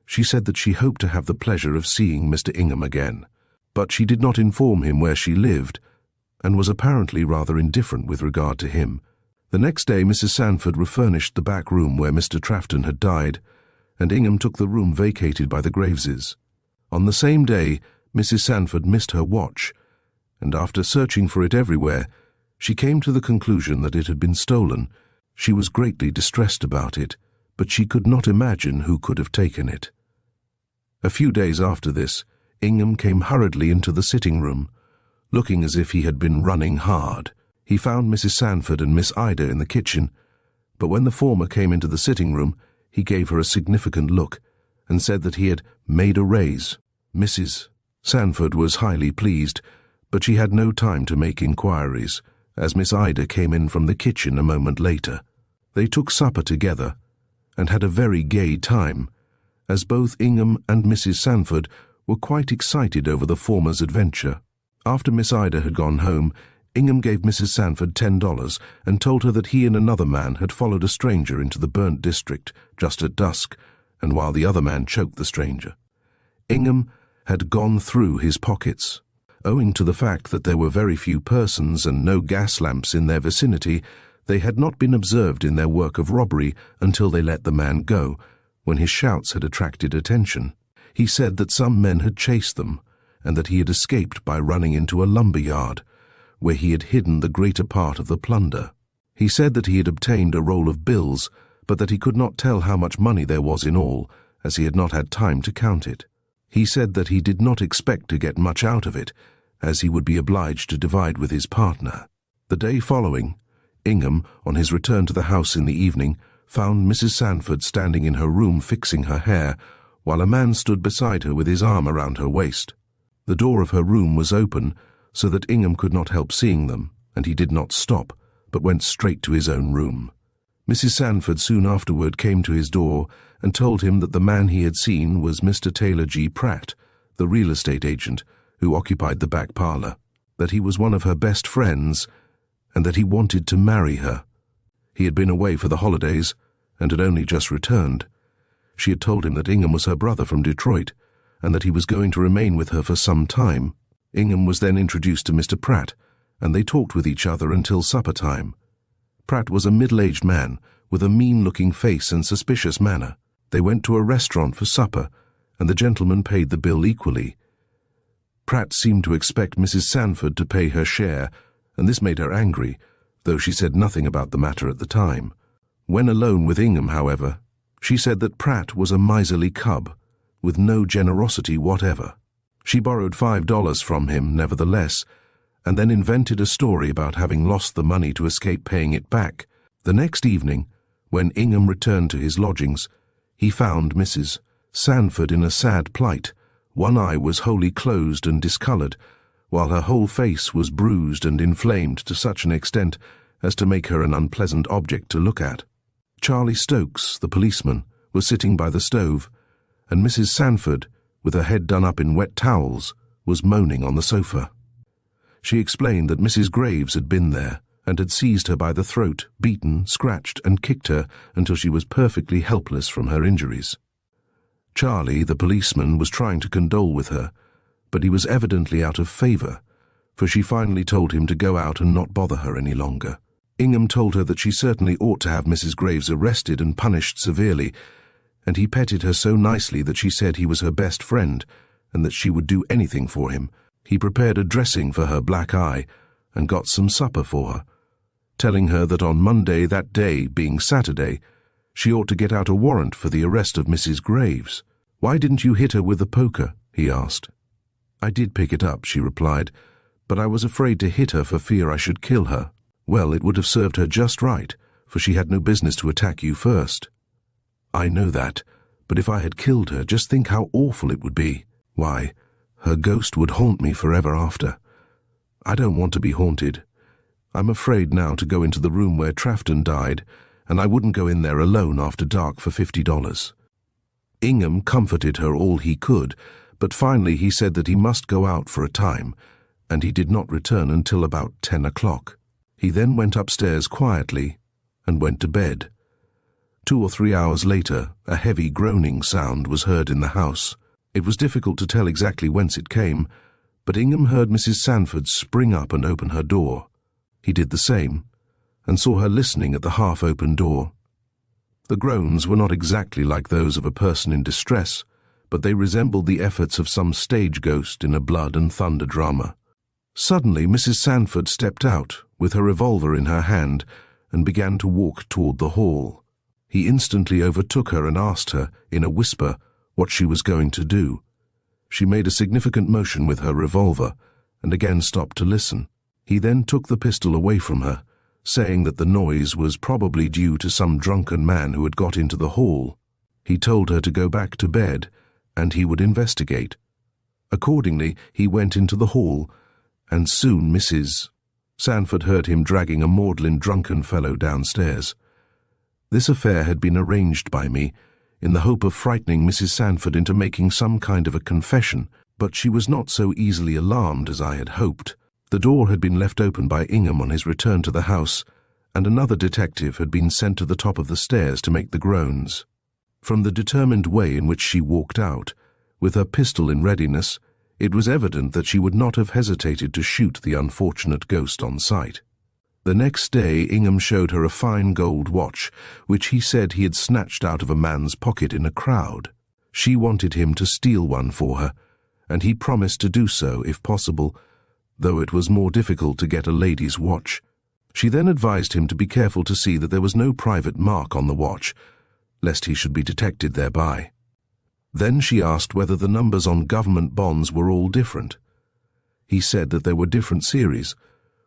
she said that she hoped to have the pleasure of seeing Mr. Ingham again, but she did not inform him where she lived, and was apparently rather indifferent with regard to him. The next day Mrs. Sanford refurnished the back room where Mr. Trafton had died, and Ingham took the room vacated by the Graveses. On the same day, Mrs. Sanford missed her watch, and after searching for it everywhere, she came to the conclusion that it had been stolen. She was greatly distressed about it, but she could not imagine who could have taken it. A few days after this, Ingham came hurriedly into the sitting room, looking as if he had been running hard. He found Mrs. Sanford and Miss Ida in the kitchen, but when the former came into the sitting room, he gave her a significant look and said that he had made a raise. Mrs. Sanford was highly pleased, but she had no time to make inquiries, as Miss Ida came in from the kitchen a moment later. They took supper together and had a very gay time, as both Ingham and Mrs. Sanford were quite excited over the former's adventure. After Miss Ida had gone home, Ingham gave Mrs. Sanford $10 and told her that he and another man had followed a stranger into the burnt district just at dusk, and while the other man choked the stranger. Ingham had gone through his pockets. Owing to the fact that there were very few persons and no gas lamps in their vicinity, they had not been observed in their work of robbery until they let the man go, when his shouts had attracted attention. He said that some men had chased them, and that he had escaped by running into a lumber yard, where he had hidden the greater part of the plunder. He said that he had obtained a roll of bills, but that he could not tell how much money there was in all, as he had not had time to count it. He said that he did not expect to get much out of it, as he would be obliged to divide with his partner. The day following, Ingham, on his return to the house in the evening, found Mrs. Sanford standing in her room fixing her hair, while a man stood beside her with his arm around her waist. The door of her room was open, so that Ingham could not help seeing them, and he did not stop, but went straight to his own room. Mrs. Sanford soon afterward came to his door and told him that the man he had seen was Mr. Taylor G. Pratt, the real estate agent, who occupied the back parlor, that he was one of her best friends, and that he wanted to marry her. He had been away for the holidays, and had only just returned. She had told him that Ingham was her brother from Detroit, and that he was going to remain with her for some time. Ingham was then introduced to Mr. Pratt, and they talked with each other until supper time. Pratt was a middle-aged man, with a mean-looking face and suspicious manner. They went to a restaurant for supper, and the gentleman paid the bill equally. Pratt seemed to expect Mrs. Sanford to pay her share, and this made her angry, though she said nothing about the matter at the time. When alone with Ingham, however, she said that Pratt was a miserly cub, with no generosity whatever. She borrowed $5 from him, nevertheless, and then invented a story about having lost the money to escape paying it back. The next evening, when Ingham returned to his lodgings, he found Mrs. Sanford in a sad plight. One eye was wholly closed and discolored, while her whole face was bruised and inflamed to such an extent as to make her an unpleasant object to look at. Charlie Stokes, the policeman, was sitting by the stove, and Mrs. Sanford, with her head done up in wet towels, was moaning on the sofa. She explained that Mrs. Graves had been there, and had seized her by the throat, beaten, scratched, and kicked her until she was perfectly helpless from her injuries. Charlie, the policeman, was trying to condole with her, but he was evidently out of favor, for she finally told him to go out and not bother her any longer. Ingham told her that she certainly ought to have Mrs. Graves arrested and punished severely, and he petted her so nicely that she said he was her best friend, and that she would do anything for him. He prepared a dressing for her black eye, and got some supper for her, telling her that on Monday, that day being Saturday, she ought to get out a warrant for the arrest of Mrs. Graves. "Why didn't you hit her with the poker?" he asked. "I did pick it up," she replied, "but I was afraid to hit her for fear I should kill her." "Well, it would have served her just right, for she had no business to attack you first." "I know that, but if I had killed her, just think how awful it would be. Why, her ghost would haunt me forever after. I don't want to be haunted. I'm afraid now to go into the room where Trafton died, and I wouldn't go in there alone after dark for $50. Ingham comforted her all he could, but finally he said that he must go out for a time, and he did not return until about 10 o'clock. He then went upstairs quietly and went to bed. 2 or 3 hours later, a heavy groaning sound was heard in the house. It was difficult to tell exactly whence it came, but Ingham heard Mrs. Sanford spring up and open her door. He did the same, and saw her listening at the half-open door. The groans were not exactly like those of a person in distress, but they resembled the efforts of some stage ghost in a blood and thunder drama. Suddenly Mrs. Sanford stepped out, with her revolver in her hand, and began to walk toward the hall. He instantly overtook her and asked her, in a whisper, what she was going to do. She made a significant motion with her revolver, and again stopped to listen. He then took the pistol away from her, saying that the noise was probably due to some drunken man who had got into the hall. He told her to go back to bed, and he would investigate. Accordingly, he went into the hall, and soon Mrs. Sanford heard him dragging a maudlin drunken fellow downstairs. This affair had been arranged by me, in the hope of frightening Mrs. Sanford into making some kind of a confession, but she was not so easily alarmed as I had hoped. The door had been left open by Ingham on his return to the house, and another detective had been sent to the top of the stairs to make the groans. From the determined way in which she walked out, with her pistol in readiness, it was evident that she would not have hesitated to shoot the unfortunate ghost on sight. The next day Ingham showed her a fine gold watch, which he said he had snatched out of a man's pocket in a crowd. She wanted him to steal one for her, and he promised to do so if possible, though it was more difficult to get a lady's watch. She then advised him to be careful to see that there was no private mark on the watch, lest he should be detected thereby. Then she asked whether the numbers on government bonds were all different. He said that there were different series,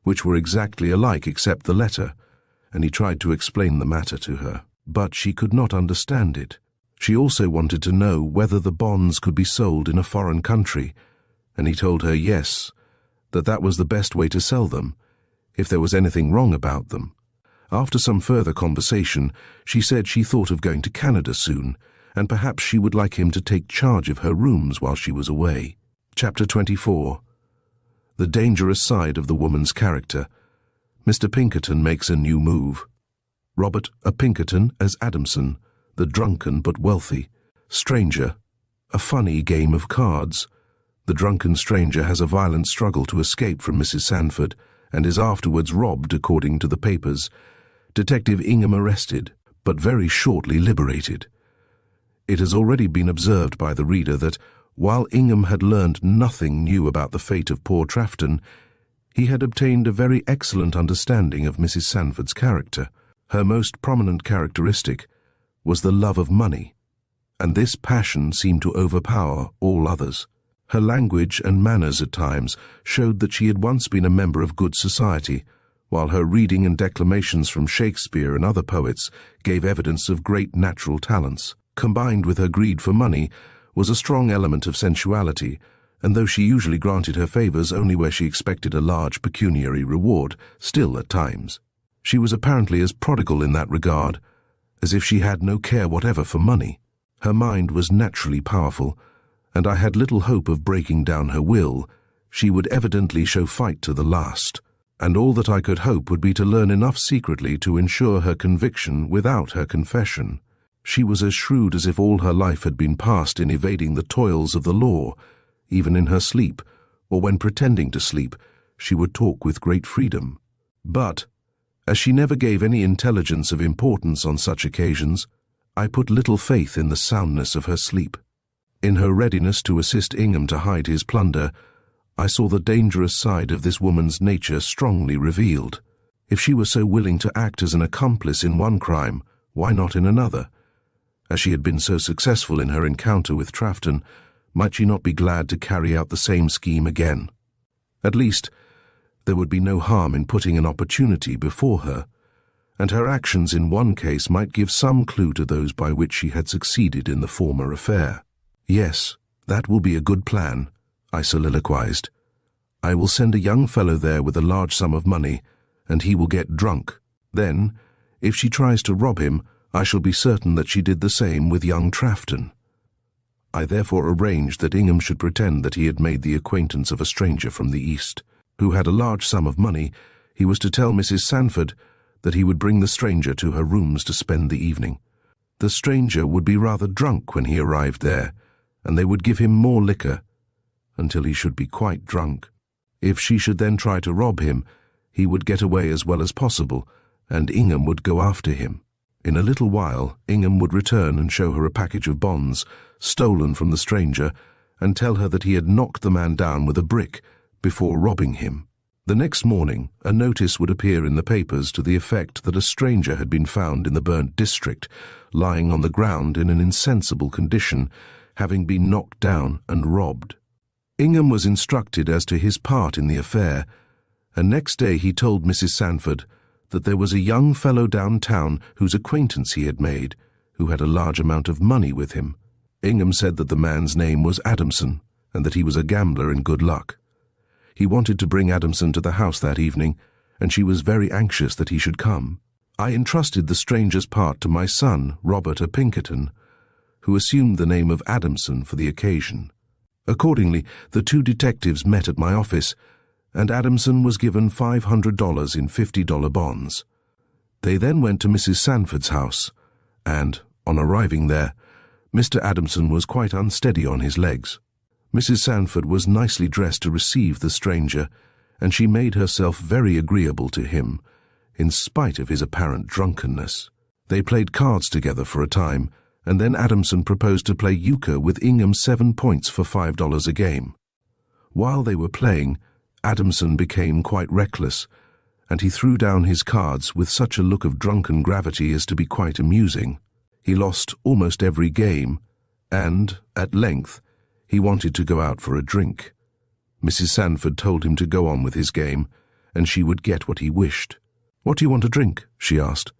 which were exactly alike except the letter, and he tried to explain the matter to her, but she could not understand it. She also wanted to know whether the bonds could be sold in a foreign country, and he told her yes, that was the best way to sell them, if there was anything wrong about them. After some further conversation, she said she thought of going to Canada soon, and perhaps she would like him to take charge of her rooms while she was away. Chapter 24. The dangerous side of the woman's character. Mr. Pinkerton makes a new move. Robert A. Pinkerton as Adamson, the drunken but wealthy. Stranger. A funny game of cards. The drunken stranger has a violent struggle to escape from Mrs. Sanford, and is afterwards robbed according to the papers. Detective Ingham arrested, but very shortly liberated. It has already been observed by the reader that, while Ingham had learned nothing new about the fate of poor Trafton, he had obtained a very excellent understanding of Mrs. Sanford's character. Her most prominent characteristic was the love of money, and this passion seemed to overpower all others. Her language and manners at times showed that she had once been a member of good society, while her reading and declamations from Shakespeare and other poets gave evidence of great natural talents. Combined with her greed for money was a strong element of sensuality, and though she usually granted her favors only where she expected a large pecuniary reward, still at times she was apparently as prodigal in that regard as if she had no care whatever for money. Her mind was naturally powerful, and I had little hope of breaking down her will. She would evidently show fight to the last, and all that I could hope would be to learn enough secretly to ensure her conviction without her confession. She was as shrewd as if all her life had been passed in evading the toils of the law. Even in her sleep, or when pretending to sleep, she would talk with great freedom. But, as she never gave any intelligence of importance on such occasions, I put little faith in the soundness of her sleep. In her readiness to assist Ingham to hide his plunder, I saw the dangerous side of this woman's nature strongly revealed. If she was so willing to act as an accomplice in one crime, why not in another? As she had been so successful in her encounter with Trafton, might she not be glad to carry out the same scheme again? At least, there would be no harm in putting an opportunity before her, and her actions in one case might give some clue to those by which she had succeeded in the former affair. Yes, that will be a good plan, I soliloquized. I will send a young fellow there with a large sum of money, and he will get drunk. Then, if she tries to rob him, I shall be certain that she did the same with young Trafton. I therefore arranged that Ingham should pretend that he had made the acquaintance of a stranger from the East, who had a large sum of money. He was to tell Mrs. Sanford that he would bring the stranger to her rooms to spend the evening. The stranger would be rather drunk when he arrived there, and they would give him more liquor, until he should be quite drunk. If she should then try to rob him, he would get away as well as possible, and Ingham would go after him. In a little while, Ingham would return and show her a package of bonds, stolen from the stranger, and tell her that he had knocked the man down with a brick before robbing him. The next morning, a notice would appear in the papers to the effect that a stranger had been found in the burnt district, lying on the ground in an insensible condition, having been knocked down and robbed. Ingham was instructed as to his part in the affair, and next day he told Mrs. Sanford that there was a young fellow downtown whose acquaintance he had made, who had a large amount of money with him. Ingham said that the man's name was Adamson, and that he was a gambler in good luck. He wanted to bring Adamson to the house that evening, and she was very anxious that he should come. I entrusted the stranger's part to my son, Robert Pinkerton, who assumed the name of Adamson for the occasion. Accordingly, the two detectives met at my office, and Adamson was given $500 in $50 bonds. They then went to Mrs. Sanford's house, and, on arriving there, Mr. Adamson was quite unsteady on his legs. Mrs. Sanford was nicely dressed to receive the stranger, and she made herself very agreeable to him, in spite of his apparent drunkenness. They played cards together for a time, and then Adamson proposed to play euchre with Ingham 7 points for $5 a game. While they were playing, Adamson became quite reckless, and he threw down his cards with such a look of drunken gravity as to be quite amusing. He lost almost every game, and, at length, he wanted to go out for a drink. Mrs. Sanford told him to go on with his game, and she would get what he wished. "What do you want to drink?" she asked.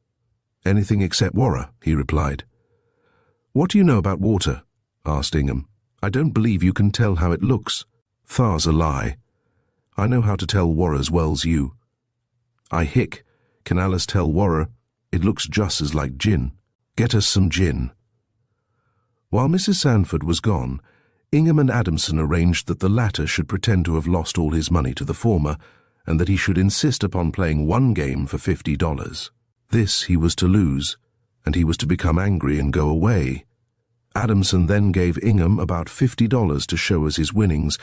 "Anything except water," he replied. "What do you know about water?" asked Ingham. "I don't believe you can tell how it looks." "Thar's a lie. I know how to tell water as well's you." "I hick. Can Alice tell water? It looks just as like gin. Get us some gin." While Mrs. Sanford was gone, Ingham and Adamson arranged that the latter should pretend to have lost all his money to the former, and that he should insist upon playing one game for $50. This he was to lose, and he was to become angry and go away. Adamson then gave Ingham about $50 to show us his winnings,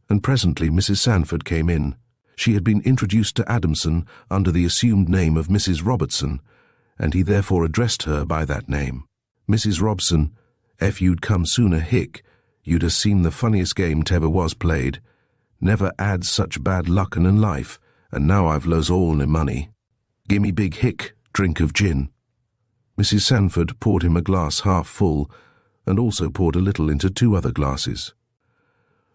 and presently Mrs. Sanford came in. She had been introduced to Adamson under the assumed name of Mrs. Robertson, and he therefore addressed her by that name. "Mrs. Robson, ef you'd come sooner hick, you'd have seen the funniest game t'ever was played. Never 'ad such bad luckin' in life, and now I've lost all my money. Gimme big hick, drink of gin." Mrs. Sanford poured him a glass half full, and also poured a little into 2 other glasses.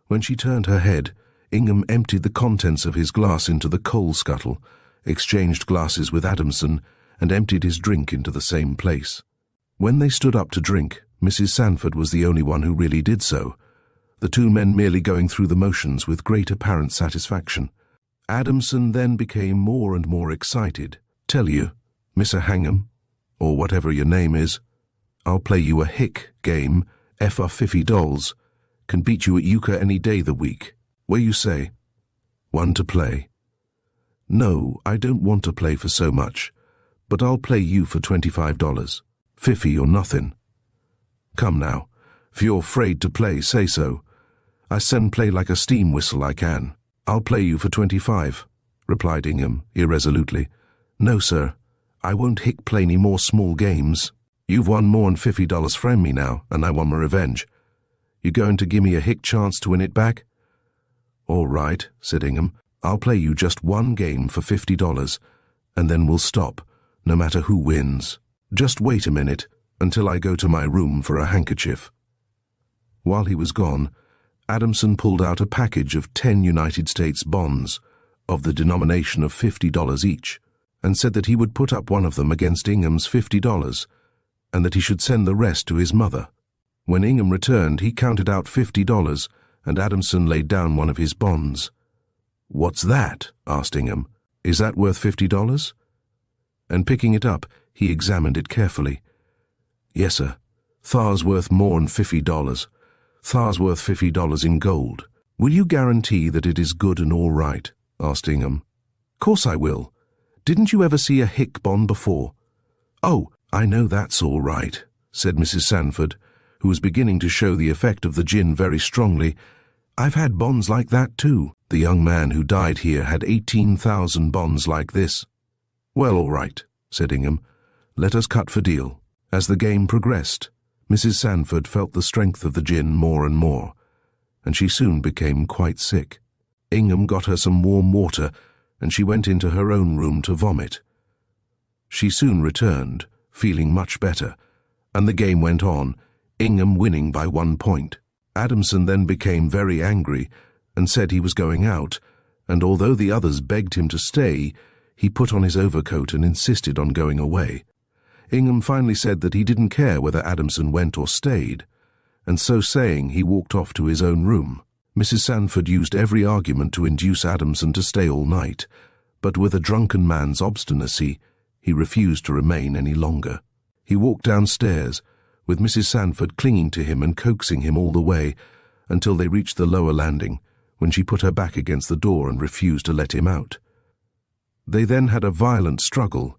When she turned her head, Ingham emptied the contents of his glass into the coal scuttle, exchanged glasses with Adamson, and emptied his drink into the same place. When they stood up to drink, Mrs. Sanford was the only one who really did so, the 2 men merely going through the motions with great apparent satisfaction. Adamson then became more and more excited. "Tell you, Mr. Hangham, or whatever your name is, I'll play you a hick game, for $50. Can beat you at euchre any day the week. Where you say? 1 to play." "No, I don't want to play for so much, but I'll play you for $25. 50 or nothing." "Come now, if you're afraid to play, say so. I sen play like a steam whistle, I can." "I'll play you for 25, replied Ingham, irresolutely. "No, sir, I won't hick play any more small games. You've won more'n $50 from me now, and I want my revenge. You going to give me a hick chance to win it back?" "All right," said Ingham. "I'll play you just 1 game for $50, and then we'll stop, no matter who wins. Just wait a minute, until I go to my room for a handkerchief." While he was gone, Adamson pulled out a package of 10 United States bonds, of the denomination of $50 each, and said that he would put up one of them against Ingham's $50, and that he should send the rest to his mother. When Ingham returned, he counted out $50, and Adamson laid down one of his bonds. "What's that?" asked Ingham. "Is that worth $50? And picking it up, he examined it carefully. "Yes, sir. Thar's worth more'n $50. Thar's worth $50 in gold." "Will you guarantee that it is good and all right?" asked Ingham. "Course I will. Didn't you ever see a hick bond before?" "Oh, I know that's all right," said Mrs. Sanford, who was beginning to show the effect of the gin very strongly. "I've had bonds like that too. The young man who died here had 18,000 bonds like this." "Well, all right," said Ingham. "Let us cut for deal." As the game progressed, Mrs. Sanford felt the strength of the gin more and more, and she soon became quite sick. Ingham got her some warm water, and she went into her own room to vomit. She soon returned, feeling much better, and the game went on, Ingham winning by 1 point. Adamson then became very angry and said he was going out, and although the others begged him to stay, he put on his overcoat and insisted on going away. Ingham finally said that he didn't care whether Adamson went or stayed, and so saying he walked off to his own room. Mrs. Sanford used every argument to induce Adamson to stay all night, but with a drunken man's obstinacy, he refused to remain any longer. He walked downstairs, with Mrs. Sanford clinging to him and coaxing him all the way, until they reached the lower landing, when she put her back against the door and refused to let him out. They then had a violent struggle,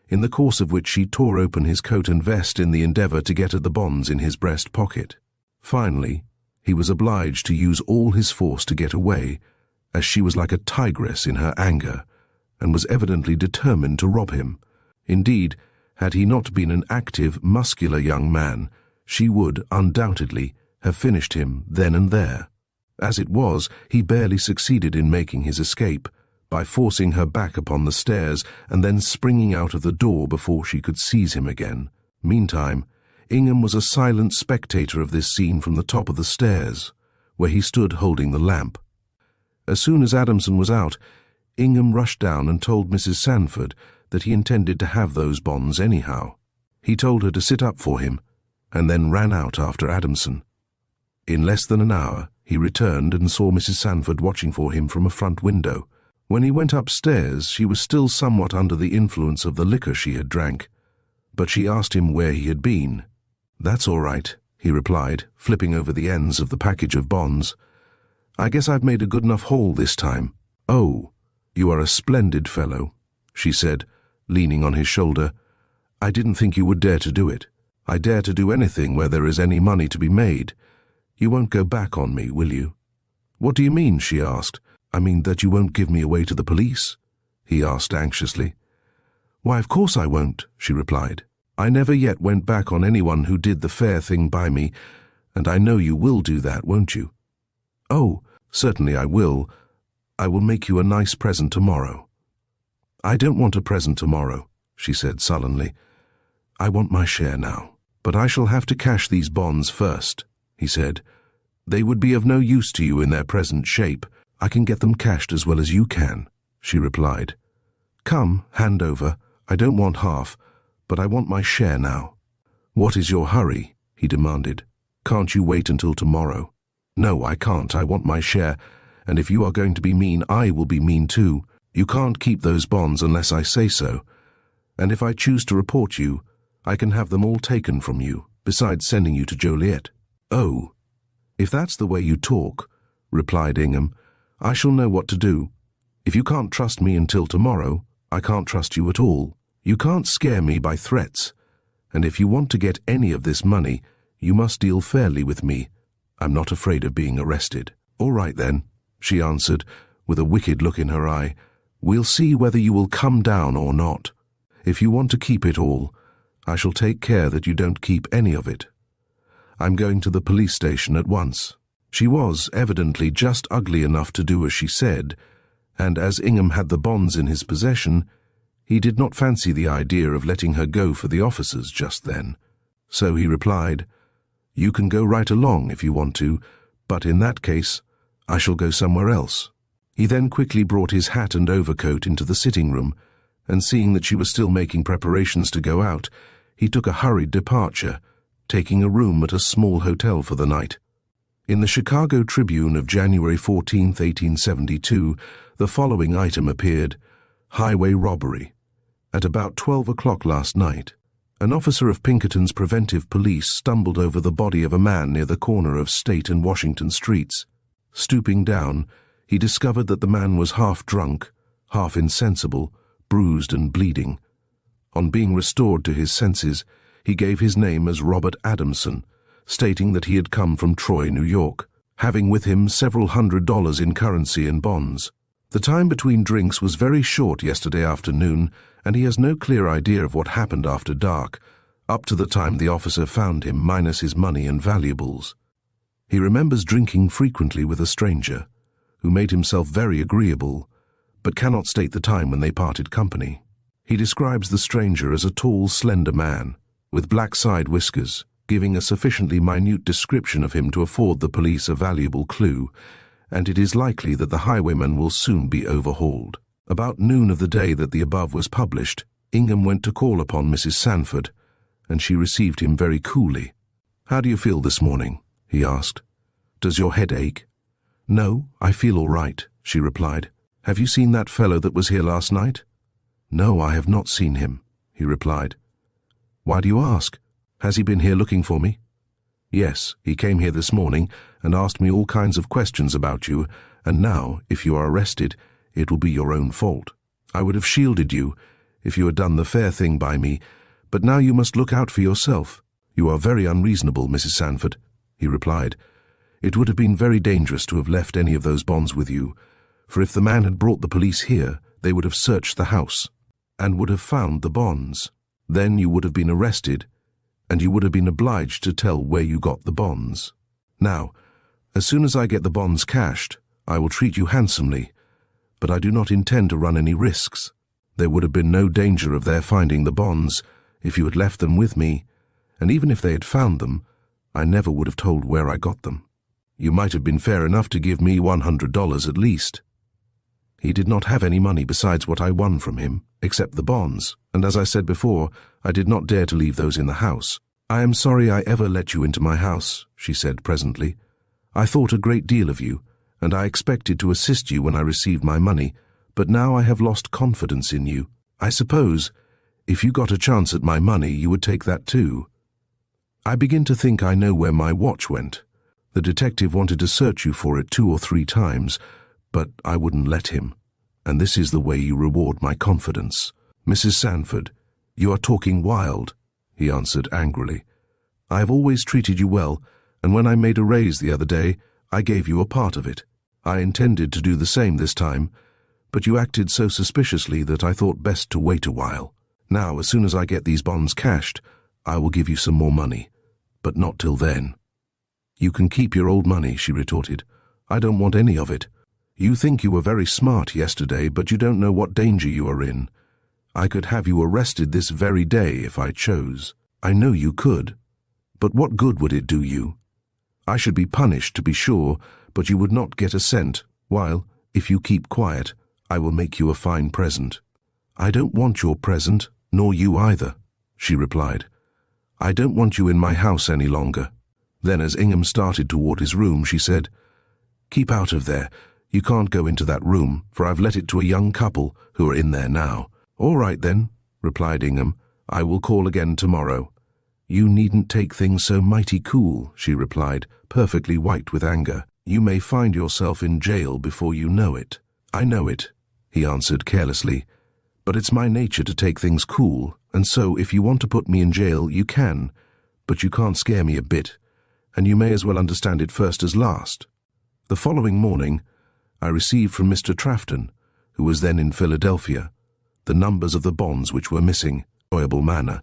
in the course of which she tore open his coat and vest in the endeavour to get at the bonds in his breast pocket. Finally, he was obliged to use all his force to get away, as she was like a tigress in her anger, and was evidently determined to rob him. Indeed, had he not been an active, muscular young man, she would, undoubtedly, have finished him then and there. As it was, he barely succeeded in making his escape, by forcing her back upon the stairs and then springing out of the door before she could seize him again. Meantime, Ingham was a silent spectator of this scene from the top of the stairs, where he stood holding the lamp. As soon as Adamson was out, Ingham rushed down and told Mrs. Sanford that he intended to have those bonds anyhow. He told her to sit up for him, and then ran out after Adamson. In less than an hour, he returned and saw Mrs. Sanford watching for him from a front window. When he went upstairs, she was still somewhat under the influence of the liquor she had drank, but she asked him where he had been. "That's all right," he replied, flipping over the ends of the package of bonds. "I guess I've made a good enough haul this time." "Oh, you are a splendid fellow," she said, leaning on his shoulder. "I didn't think you would dare to do it. I dare to do anything where there is any money to be made. You won't go back on me, will you?" "What do you mean?" she asked. "I mean that you won't give me away to the police?" he asked anxiously. "Why, of course I won't," she replied. "I never yet went back on anyone who did the fair thing by me, and I know you will do that, won't you?" "Oh, certainly I will. I will make you a nice present tomorrow." "I don't want a present tomorrow," she said sullenly. "I want my share now." "But I shall have to cash these bonds first," he said. "They would be of no use to you in their present shape." "I can get them cashed as well as you can," she replied. "Come, hand over. I don't want half, but I want my share now." "What is your hurry?" he demanded. "Can't you wait until tomorrow?" "No, I can't. I want my share, and if you are going to be mean, I will be mean too. You can't keep those bonds unless I say so, and if I choose to report you, I can have them all taken from you, besides sending you to Joliet." "Oh, if that's the way you talk," replied Ingham, "I shall know what to do. If you can't trust me until tomorrow, I can't trust you at all. You can't scare me by threats, and if you want to get any of this money, you must deal fairly with me. I'm not afraid of being arrested." "All right then," she answered, with a wicked look in her eye. "We'll see whether you will come down or not. If you want to keep it all, I shall take care that you don't keep any of it. I'm going to the police station at once." She was evidently just ugly enough to do as she said, and as Ingham had the bonds in his possession, he did not fancy the idea of letting her go for the officers just then. So he replied, "You can go right along if you want to, but in that case, I shall go somewhere else." He then quickly brought his hat and overcoat into the sitting room, and seeing that she was still making preparations to go out, he took a hurried departure, taking a room at a small hotel for the night. In the Chicago Tribune of January 14, 1872, the following item appeared: "Highway robbery. At about 12 o'clock last night, an officer of Pinkerton's preventive police stumbled over the body of a man near the corner of State and Washington streets. Stooping down, he discovered that the man was half drunk, half insensible, bruised and bleeding. On being restored to his senses, he gave his name as Robert Adamson, stating that he had come from Troy, New York, having with him several $100s in currency and bonds. The time between drinks was very short yesterday afternoon, and he has no clear idea of what happened after dark, up to the time the officer found him minus his money and valuables. He remembers drinking frequently with a stranger, who made himself very agreeable, but cannot state the time when they parted company. He describes the stranger as a tall, slender man, with black side whiskers, giving a sufficiently minute description of him to afford the police a valuable clue, and it is likely that the highwayman will soon be overhauled. About noon of the day that the above was published, Ingham went to call upon Mrs. Sanford, and she received him very coolly. "How do you feel this morning?" he asked. "Does your head ache?" "No, I feel all right," she replied. "Have you seen that fellow that was here last night?" "No, I have not seen him," he replied. "Why do you ask? Has he been here looking for me?" "Yes, he came here this morning and asked me all kinds of questions about you, and now, if you are arrested, it will be your own fault. I would have shielded you if you had done the fair thing by me, but now you must look out for yourself. You are very unreasonable, Mrs. Sanford," he replied. "It would have been very dangerous to have left any of those bonds with you, for if the man had brought the police here, they would have searched the house and would have found the bonds. Then you would have been arrested, and you would have been obliged to tell where you got the bonds. Now, as soon as I get the bonds cashed, I will treat you handsomely, but I do not intend to run any risks. There would have been no danger of their finding the bonds if you had left them with me, and even if they had found them, I never would have told where I got them. You might have been fair enough to give me $100 at least." He did not have any money besides what I won from him, except the bonds, and as I said before, I did not dare to leave those in the house. "I am sorry I ever let you into my house," she said presently. "I thought a great deal of you, and I expected to assist you when I received my money, but now I have lost confidence in you. I suppose, if you got a chance at my money, you would take that too. I begin to think I know where my watch went. The detective wanted to search you for it 2 or 3 times, but I wouldn't let him, and this is the way you reward my confidence." "Mrs. Sanford, you are talking wild," he answered angrily. "I have always treated you well, and when I made a raise the other day, I gave you a part of it. I intended to do the same this time, but you acted so suspiciously that I thought best to wait a while. Now, as soon as I get these bonds cashed, I will give you some more money, but not till then." "You can keep your old money," she retorted. "I don't want any of it. You think you were very smart yesterday, but you don't know what danger you are in. I could have you arrested this very day if I chose. I know you could, but what good would it do you? I should be punished, to be sure, but you would not get a cent, while, if you keep quiet, I will make you a fine present." "I don't want your present, nor you either," she replied. "I don't want you in my house any longer." Then, as Ingham started toward his room, she said, "Keep out of there. You can't go into that room, for I've let it to a young couple who are in there now." "All right then," replied Ingham. "I will call again tomorrow." "You needn't take things so mighty cool," she replied, perfectly white with anger. "You may find yourself in jail before you know it." "I know it," he answered carelessly, "but it's my nature to take things cool, and so if you want to put me in jail, you can, but you can't scare me a bit, and you may as well understand it first as last." The following morning, I received from Mr. Trafton, who was then in Philadelphia, the numbers of the bonds which were missing, Enjoyable Manor,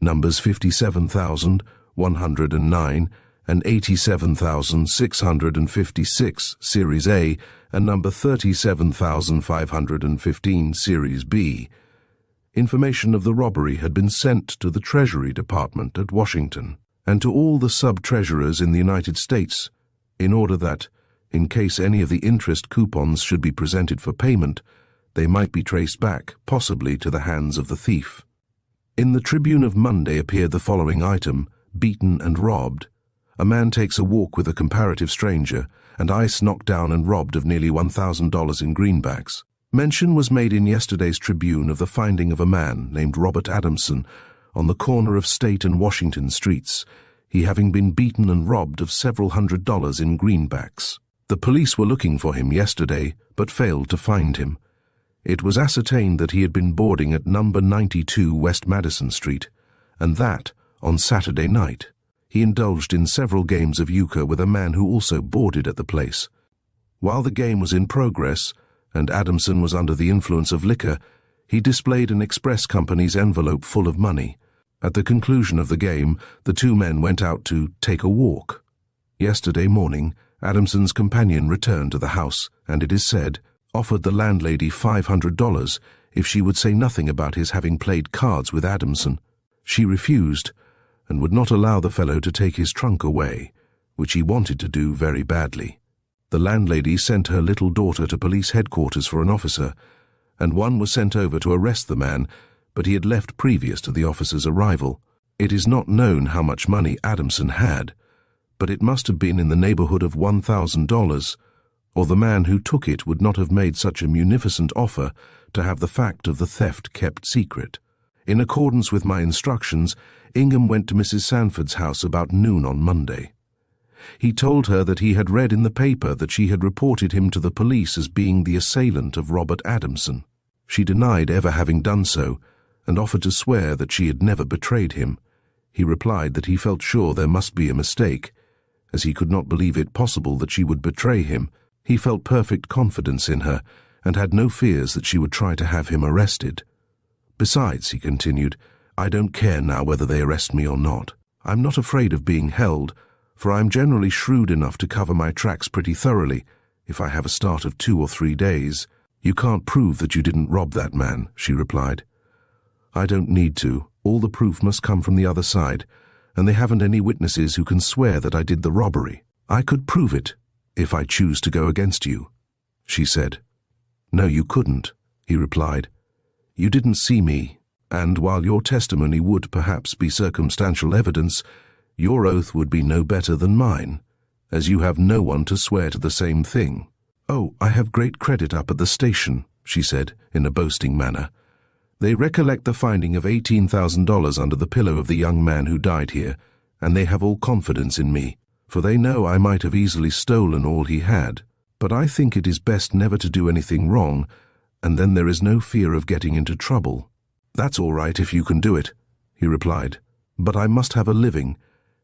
numbers 57,109 and 87,656, Series A, and number 37,515, Series B. Information of the robbery had been sent to the Treasury Department at Washington and to all the sub-treasurers in the United States, in order that, in case any of the interest coupons should be presented for payment, they might be traced back, possibly to the hands of the thief. In the Tribune of Monday appeared the following item: "Beaten and robbed. A man takes a walk with a comparative stranger, and ice knocked down and robbed of nearly $1,000 in greenbacks." Mention was made in yesterday's Tribune of the finding of a man named Robert Adamson on the corner of State and Washington streets, he having been beaten and robbed of several $100s in greenbacks. The police were looking for him yesterday, but failed to find him. It was ascertained that he had been boarding at number 92 West Madison Street, and that, on Saturday night, he indulged in several games of euchre with a man who also boarded at the place. While the game was in progress, and Adamson was under the influence of liquor, he displayed an express company's envelope full of money. At the conclusion of the game, the two men went out to take a walk. Yesterday morning, Adamson's companion returned to the house, and it is said, offered the landlady $500 if she would say nothing about his having played cards with Adamson. She refused, and would not allow the fellow to take his trunk away, which he wanted to do very badly. The landlady sent her little daughter to police headquarters for an officer, and one was sent over to arrest the man, but he had left previous to the officer's arrival. It is not known how much money Adamson had, but it must have been in the neighborhood of $1,000, or the man who took it would not have made such a munificent offer to have the fact of the theft kept secret. In accordance with my instructions, Ingham went to Mrs. Sanford's house about noon on Monday. He told her that he had read in the paper that she had reported him to the police as being the assailant of Robert Adamson. She denied ever having done so, and offered to swear that she had never betrayed him. He replied that he felt sure there must be a mistake, as he could not believe it possible that she would betray him. He felt perfect confidence in her, and had no fears that she would try to have him arrested. Besides, he continued, I don't care now whether they arrest me or not. I'm not afraid of being held, for I'm generally shrewd enough to cover my tracks pretty thoroughly, if I have a start of 2 or 3 days. You can't prove that you didn't rob that man, she replied. I don't need to. All the proof must come from the other side, and they haven't any witnesses who can swear that I did the robbery. I could prove it, if I choose to go against you, she said. No, you couldn't, he replied. You didn't see me, and while your testimony would perhaps be circumstantial evidence, your oath would be no better than mine, as you have no one to swear to the same thing. Oh, I have great credit up at the station, she said, in a boasting manner. They recollect the finding of $18,000 under the pillow of the young man who died here, and they have all confidence in me, for they know I might have easily stolen all he had. But I think it is best never to do anything wrong, and then there is no fear of getting into trouble. That's all right if you can do it, he replied, but I must have a living,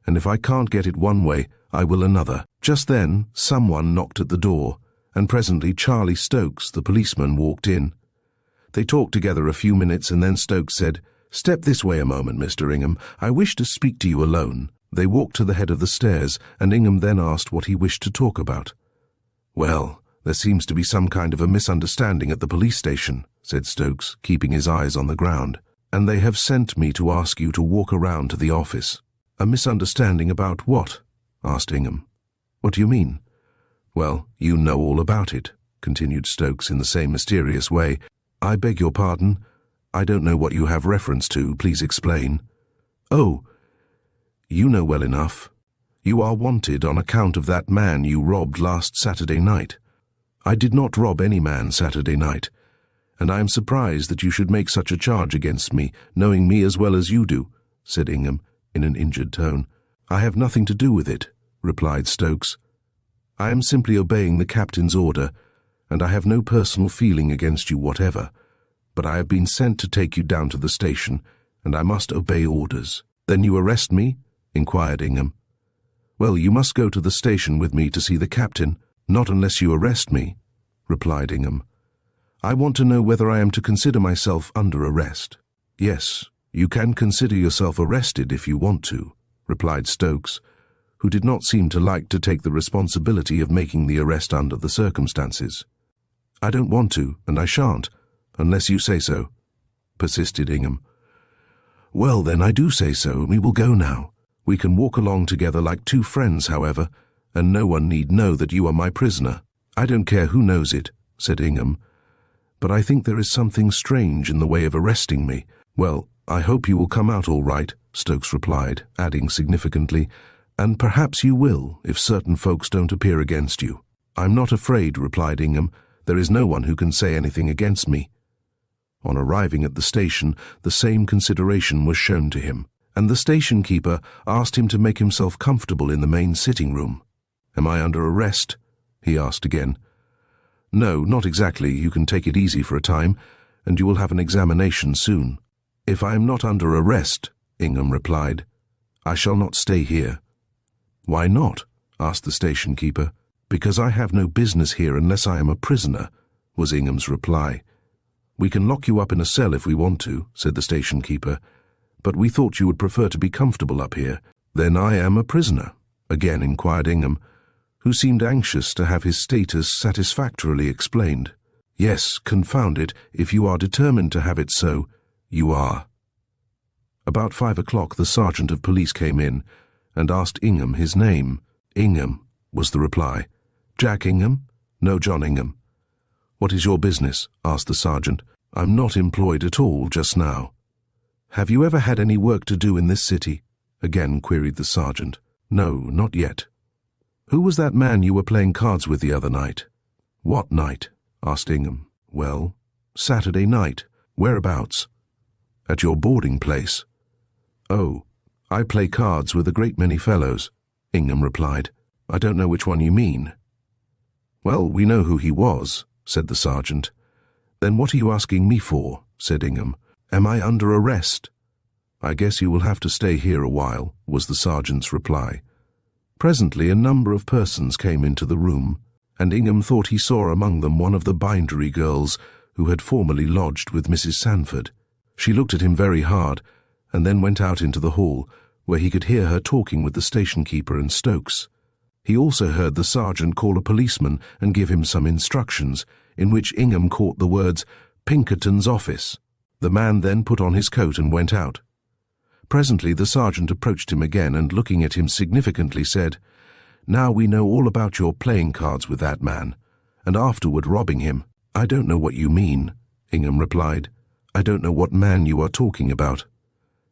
and if I can't get it one way, I will another. Just then, someone knocked at the door, and presently Charlie Stokes, the policeman, walked in. They talked together a few minutes, and then Stokes said, Step this way a moment, Mr. Ingham. I wish to speak to you alone. They walked to the head of the stairs, and Ingham then asked what he wished to talk about. Well, there seems to be some kind of a misunderstanding at the police station, said Stokes, keeping his eyes on the ground, and they have sent me to ask you to walk around to the office. A misunderstanding about what? Asked Ingham. What do you mean? Well, you know all about it, continued Stokes in the same mysterious way. I beg your pardon. I don't know what you have reference to. Please explain. Oh, you know well enough. You are wanted on account of that man you robbed last Saturday night. I did not rob any man Saturday night, and I am surprised that you should make such a charge against me, knowing me as well as you do, said Ingham in an injured tone. I have nothing to do with it, replied Stokes. I am simply obeying the captain's order, and I have no personal feeling against you whatever, but I have been sent to take you down to the station, and I must obey orders. Then you arrest me? Inquired Ingham. Well, you must go to the station with me to see the captain. Not unless you arrest me, replied Ingham. I want to know whether I am to consider myself under arrest. Yes, you can consider yourself arrested if you want to, replied Stokes, who did not seem to like to take the responsibility of making the arrest under the circumstances. I don't want to, and I shan't, unless you say so, persisted Ingham. Well, then I do say so, and we will go now. We can walk along together like two friends, however, and no one need know that you are my prisoner. I don't care who knows it, said Ingham, but I think there is something strange in the way of arresting me. Well, I hope you will come out all right, Stokes replied, adding significantly, and perhaps you will, if certain folks don't appear against you. I'm not afraid, replied Ingham. There is no one who can say anything against me. On arriving at the station, the same consideration was shown to him, and the station-keeper asked him to make himself comfortable in the main sitting-room. Am I under arrest? He asked again. No, not exactly. You can take it easy for a time, and you will have an examination soon. If I am not under arrest, Ingham replied, I shall not stay here. Why not? Asked the station-keeper. Because I have no business here unless I am a prisoner, was Ingham's reply. We can lock you up in a cell if we want to, said the station-keeper, but we thought you would prefer to be comfortable up here. Then I am a prisoner, again inquired Ingham, who seemed anxious to have his status satisfactorily explained. Yes, confound it, if you are determined to have it so, you are. About 5 o'clock, the sergeant of police came in and asked Ingham his name. Ingham, was the reply. Jack Ingham? No, John Ingham. What is your business? Asked the sergeant. I'm not employed at all just now. Have you ever had any work to do in this city? Again queried the sergeant. No, not yet. Who was that man you were playing cards with the other night? What night? Asked Ingham. Well, Saturday night. Whereabouts? At your boarding place. Oh, I play cards with a great many fellows, Ingham replied. I don't know which one you mean. Well, we know who he was, said the sergeant. Then what are you asking me for? Said Ingham. Am I under arrest? I guess you will have to stay here a while, was the sergeant's reply. Presently a number of persons came into the room, and Ingham thought he saw among them one of the bindery girls who had formerly lodged with Mrs. Sanford. She looked at him very hard, and then went out into the hall, where he could hear her talking with the station-keeper and Stokes. He also heard the sergeant call a policeman and give him some instructions, in which Ingham caught the words, Pinkerton's office. The man then put on his coat and went out. Presently the sergeant approached him again and, looking at him significantly, said, Now we know all about your playing cards with that man, and afterward robbing him. I don't know what you mean, Ingham replied. I don't know what man you are talking about.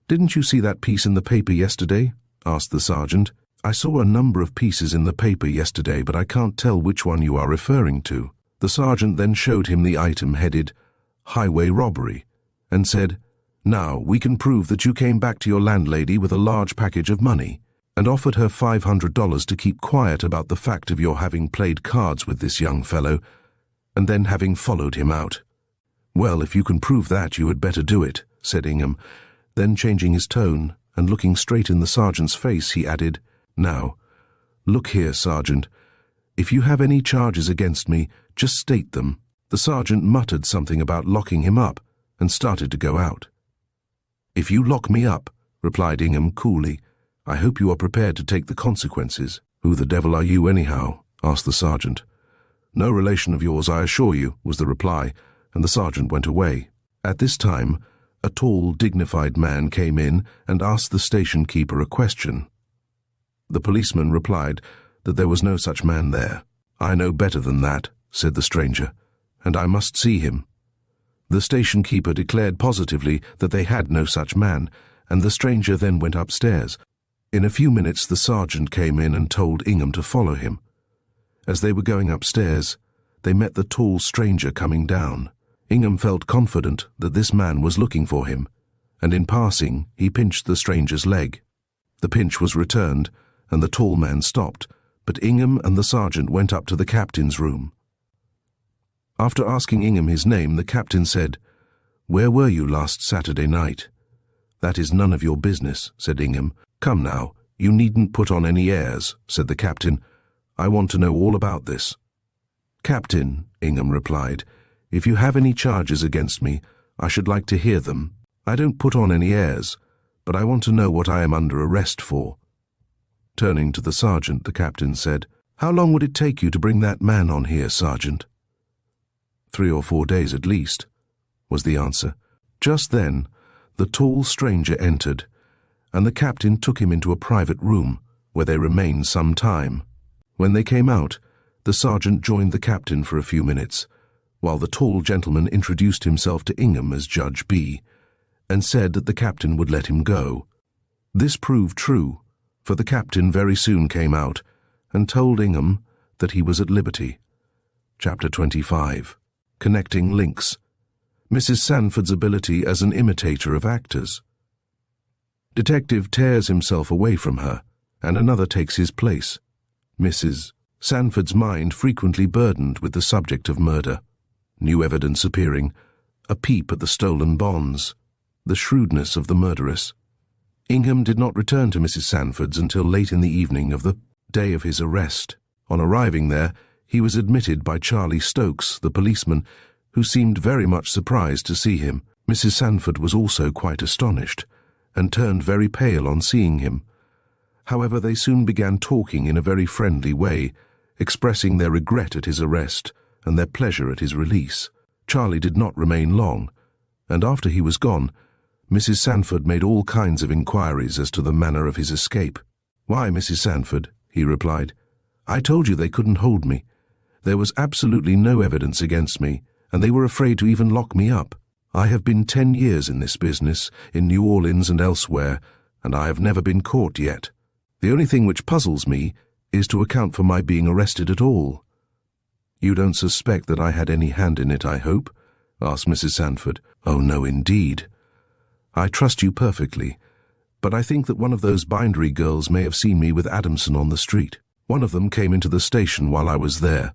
Didn't you see that piece in the paper yesterday? Asked the sergeant. I saw a number of pieces in the paper yesterday, but I can't tell which one you are referring to. The sergeant then showed him the item headed Highway Robbery, and said, Now we can prove that you came back to your landlady with a large package of money, and offered her $500 to keep quiet about the fact of your having played cards with this young fellow, and then having followed him out. Well, if you can prove that, you had better do it, said Ingham. Then, changing his tone and looking straight in the sergeant's face, he added, Now, look here, Sergeant. If you have any charges against me, just state them. The sergeant muttered something about locking him up and started to go out. If you lock me up, replied Ingham coolly, I hope you are prepared to take the consequences. Who the devil are you, anyhow? Asked the sergeant. No relation of yours, I assure you, was the reply, and the sergeant went away. At this time, a tall, dignified man came in and asked the station-keeper a question. The policeman replied that there was no such man there. I know better than that, said the stranger, and I must see him. The station-keeper declared positively that they had no such man, and the stranger then went upstairs. In a few minutes the sergeant came in and told Ingham to follow him. As they were going upstairs, they met the tall stranger coming down. Ingham felt confident that this man was looking for him, and in passing he pinched the stranger's leg. The pinch was returned, and the tall man stopped, but Ingham and the sergeant went up to the captain's room. After asking Ingham his name, the captain said, Where were you last Saturday night? That is none of your business, said Ingham. Come now, you needn't put on any airs, said the captain. I want to know all about this. Captain, Ingham replied, if you have any charges against me, I should like to hear them. I don't put on any airs, but I want to know what I am under arrest for. Turning to the sergeant, the captain said, How long would it take you to bring that man on here, Sergeant? 3 or 4 days at least, was the answer. Just then, the tall stranger entered, and the captain took him into a private room, where they remained some time. When they came out, the sergeant joined the captain for a few minutes, while the tall gentleman introduced himself to Ingham as Judge B, and said that the captain would let him go. This proved true, for the captain very soon came out and told Ingham that he was at liberty. Chapter 25. Connecting Links. Mrs. Sanford's ability as an imitator of actors. Detective tears himself away from her, and another takes his place. Mrs. Sanford's mind frequently burdened with the subject of murder. New evidence appearing, a peep at the stolen bonds, the shrewdness of the murderess. Ingham did not return to Mrs. Sanford's until late in the evening of the day of his arrest. On arriving there, he was admitted by Charlie Stokes, the policeman, who seemed very much surprised to see him. Mrs. Sanford was also quite astonished, and turned very pale on seeing him. However, they soon began talking in a very friendly way, expressing their regret at his arrest and their pleasure at his release. Charlie did not remain long, and after he was gone, Mrs. Sanford made all kinds of inquiries as to the manner of his escape. "Why, Mrs. Sanford," he replied, "I told you they couldn't hold me. There was absolutely no evidence against me, and they were afraid to even lock me up. I have been 10 years in this business, in New Orleans and elsewhere, and I have never been caught yet. The only thing which puzzles me is to account for my being arrested at all." "You don't suspect that I had any hand in it, I hope?" asked Mrs. Sanford. "Oh, no, indeed. I trust you perfectly, but I think that one of those bindery girls may have seen me with Adamson on the street. One of them came into the station while I was there,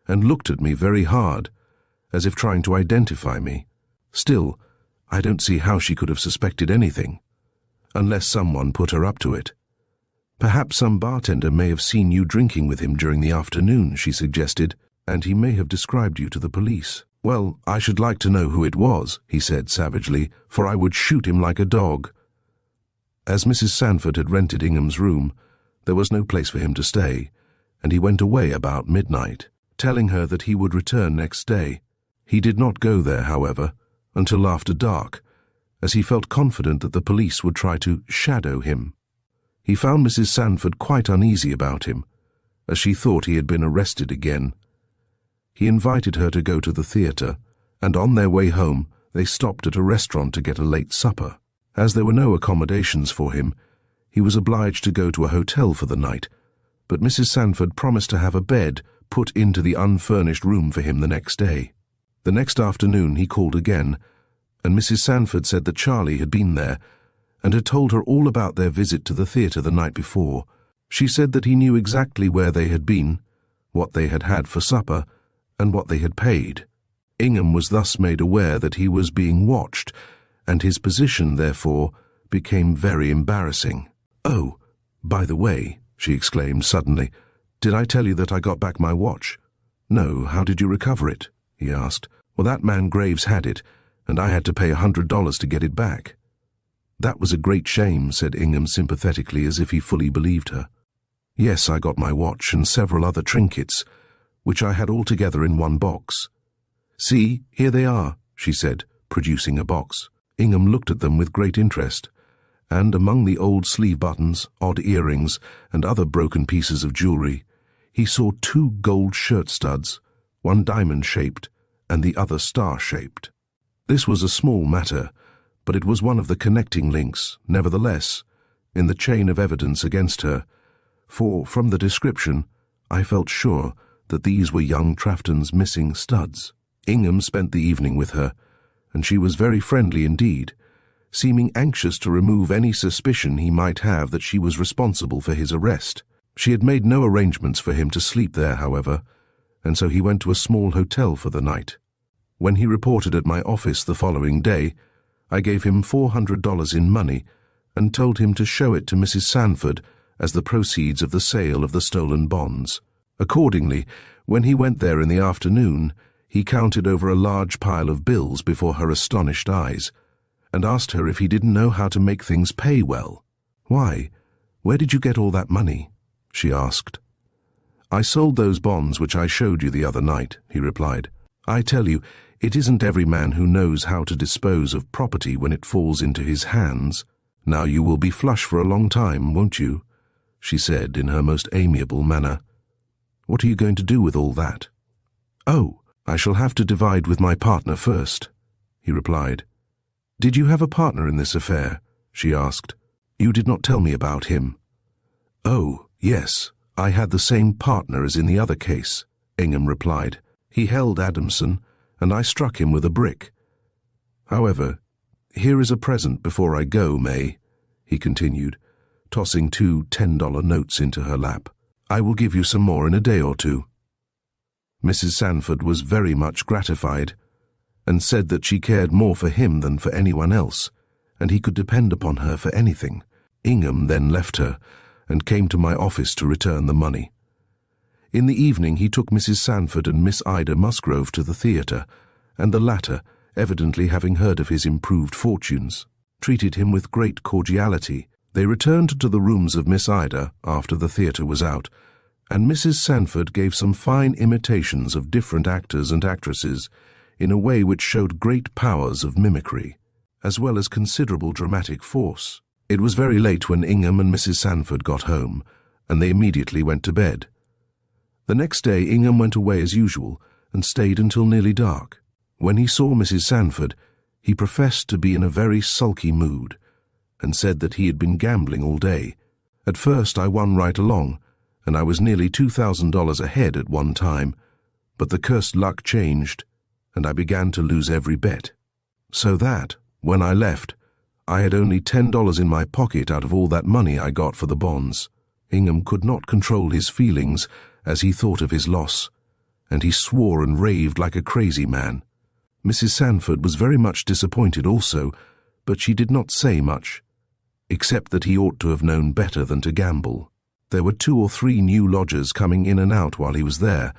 and looked at me very hard, as if trying to identify me. Still, I don't see how she could have suspected anything, unless someone put her up to it." "Perhaps some bartender may have seen you drinking with him during the afternoon," she suggested, "and he may have described you to the police." "Well, I should like to know who it was," he said savagely, "for I would shoot him like a dog." As Mrs. Sanford had rented Ingham's room, there was no place for him to stay, and he went away about midnight, telling her that he would return next day. He did not go there, however, until after dark, as he felt confident that the police would try to shadow him. He found Mrs. Sanford quite uneasy about him, as she thought he had been arrested again. He invited her to go to the theatre, and on their way home they stopped at a restaurant to get a late supper. As there were no accommodations for him, he was obliged to go to a hotel for the night, but Mrs. Sanford promised to have a bed put into the unfurnished room for him the next day. The next afternoon he called again, and Mrs. Sanford said that Charlie had been there, and had told her all about their visit to the theatre the night before. She said that he knew exactly where they had been, what they had had for supper, and what they had paid. Ingham was thus made aware that he was being watched, and his position, therefore, became very embarrassing. "Oh, by the way," she exclaimed suddenly, "did I tell you that I got back my watch?" "No, how did you recover it?" he asked. "Well, that man Graves had it, and I had to pay $100 to get it back." "That was a great shame," said Ingham sympathetically, as if he fully believed her. "Yes, I got my watch and several other trinkets, which I had all together in one box. See, here they are," she said, producing a box. Ingham looked at them with great interest, and among the old sleeve buttons, odd earrings, and other broken pieces of jewellery, he saw 2 gold shirt studs, one diamond-shaped and the other star-shaped. This was a small matter, but it was one of the connecting links, nevertheless, in the chain of evidence against her, for, from the description, I felt sure that these were young Trafton's missing studs. Ingham spent the evening with her, and she was very friendly indeed, seeming anxious to remove any suspicion he might have that she was responsible for his arrest. She had made no arrangements for him to sleep there, however, and so he went to a small hotel for the night. When he reported at my office the following day, I gave him $400 in money and told him to show it to Mrs. Sanford as the proceeds of the sale of the stolen bonds. Accordingly, when he went there in the afternoon, he counted over a large pile of bills before her astonished eyes, and asked her if he didn't know how to make things pay well. "Why, where did you get all that money?" she asked. "I sold those bonds which I showed you the other night," he replied. "I tell you, it isn't every man who knows how to dispose of property when it falls into his hands. Now you will be flush for a long time, won't you?" she said in her most amiable manner. "What are you going to do with all that?" "Oh, I shall have to divide with my partner first," he replied. "Did you have a partner in this affair?" she asked. "You did not tell me about him." "Oh, yes, I had the same partner as in the other case," Ingham replied. "He held Adamson, and I struck him with a brick. However, here is a present before I go, May," he continued, tossing 2 $10 notes into her lap. "I will give you some more in a day or 2. Mrs. Sanford was very much gratified, and said that she cared more for him than for anyone else, and he could depend upon her for anything. Ingham then left her, and came to my office to return the money. In the evening he took Mrs. Sanford and Miss Ida Musgrove to the theatre, and the latter, evidently having heard of his improved fortunes, treated him with great cordiality. They returned to the rooms of Miss Ida after the theatre was out, and Mrs. Sanford gave some fine imitations of different actors and actresses in a way which showed great powers of mimicry. as well as considerable dramatic force. It was very late when Ingham and Mrs. Sanford got home, and they immediately went to bed. The next day Ingham went away as usual and stayed until nearly dark. When he saw Mrs. Sanford, he professed to be in a very sulky mood, and said that he had been gambling all day. At first I won right along, and I was nearly $2,000 ahead at one time, but the cursed luck changed, and I began to lose every bet. So that, when I left, I had only $10 in my pocket out of all that money I got for the bonds. Ingham could not control his feelings as he thought of his loss, and he swore and raved like a crazy man. Mrs. Sanford was very much disappointed also, but she did not say much, except that he ought to have known better than to gamble. There were 2 or 3 new lodgers coming in and out while he was there,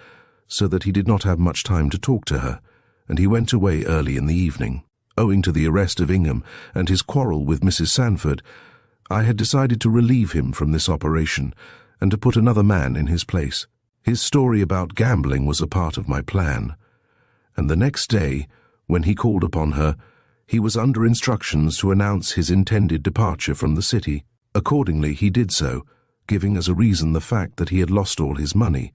so that he did not have much time to talk to her, and he went away early in the evening. Owing to the arrest of Ingham and his quarrel with Mrs. Sanford, I had decided to relieve him from this operation and to put another man in his place. His story about gambling was a part of my plan, and the next day, when he called upon her, he was under instructions to announce his intended departure from the city. Accordingly, he did so, giving as a reason the fact that he had lost all his money,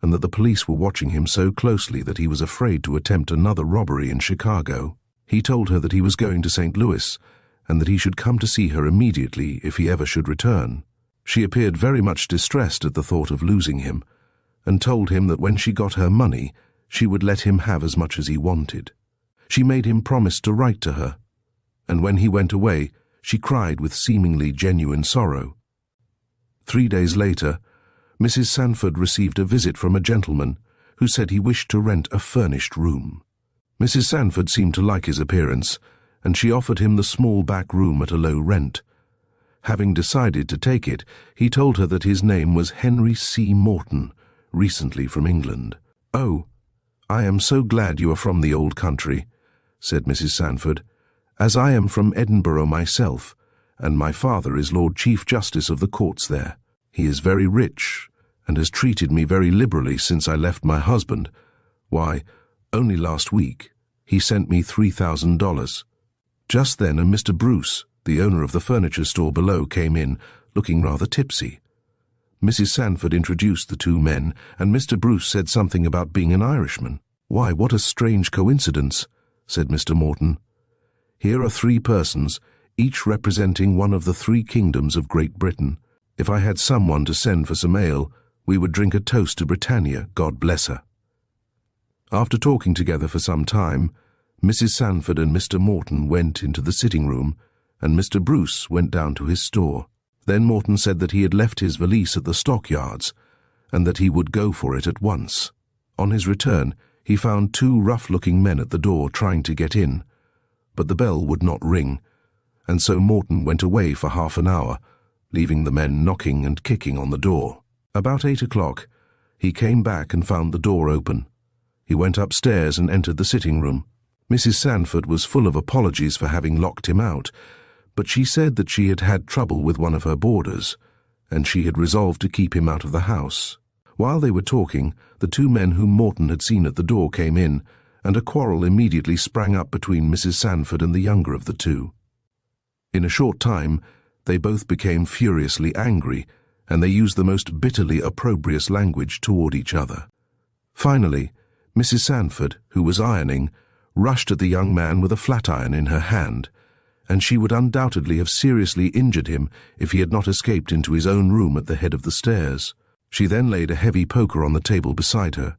and that the police were watching him so closely that he was afraid to attempt another robbery in Chicago. He told her that he was going to St. Louis, and that he should come to see her immediately if he ever should return. She appeared very much distressed at the thought of losing him, and told him that when she got her money, she would let him have as much as he wanted. She made him promise to write to her, and when he went away, she cried with seemingly genuine sorrow. 3 days later, Mrs. Sanford received a visit from a gentleman who said he wished to rent a furnished room. Mrs. Sanford seemed to like his appearance, and she offered him the small back room at a low rent. Having decided to take it, he told her that his name was Henry C. Morton, recently from England. "Oh, I am so glad you are from the old country," said Mrs. Sanford, "as I am from Edinburgh myself, and my father is Lord Chief Justice of the courts there. He is very rich, and has treated me very liberally since I left my husband. Why, only last week, he sent me $3,000. Just then a Mr. Bruce, the owner of the furniture store below, came in, looking rather tipsy. Mrs. Sanford introduced the 2 men, and Mr. Bruce said something about being an Irishman. "Why, what a strange coincidence," said Mr. Morton. "Here are 3 persons, each representing one of the 3 kingdoms of Great Britain. If I had someone to send for some ale, we would drink a toast to Britannia, God bless her." After talking together for some time, Mrs. Sanford and Mr. Morton went into the sitting room, and Mr. Bruce went down to his store. Then Morton said that he had left his valise at the stockyards, and that he would go for it at once. On his return, he found 2 rough-looking men at the door trying to get in, but the bell would not ring, and so Morton went away for half an hour, leaving the men knocking and kicking on the door. About 8 o'clock, he came back and found the door open. He went upstairs and entered the sitting room. Mrs. Sanford was full of apologies for having locked him out, but she said that she had had trouble with one of her boarders, and she had resolved to keep him out of the house. While they were talking, the 2 men whom Morton had seen at the door came in, and a quarrel immediately sprang up between Mrs. Sanford and the younger of the 2. In a short time, they both became furiously angry, and they used the most bitterly opprobrious language toward each other. Finally, Mrs. Sanford, who was ironing, rushed at the young man with a flat iron in her hand, and she would undoubtedly have seriously injured him if he had not escaped into his own room at the head of the stairs. She then laid a heavy poker on the table beside her,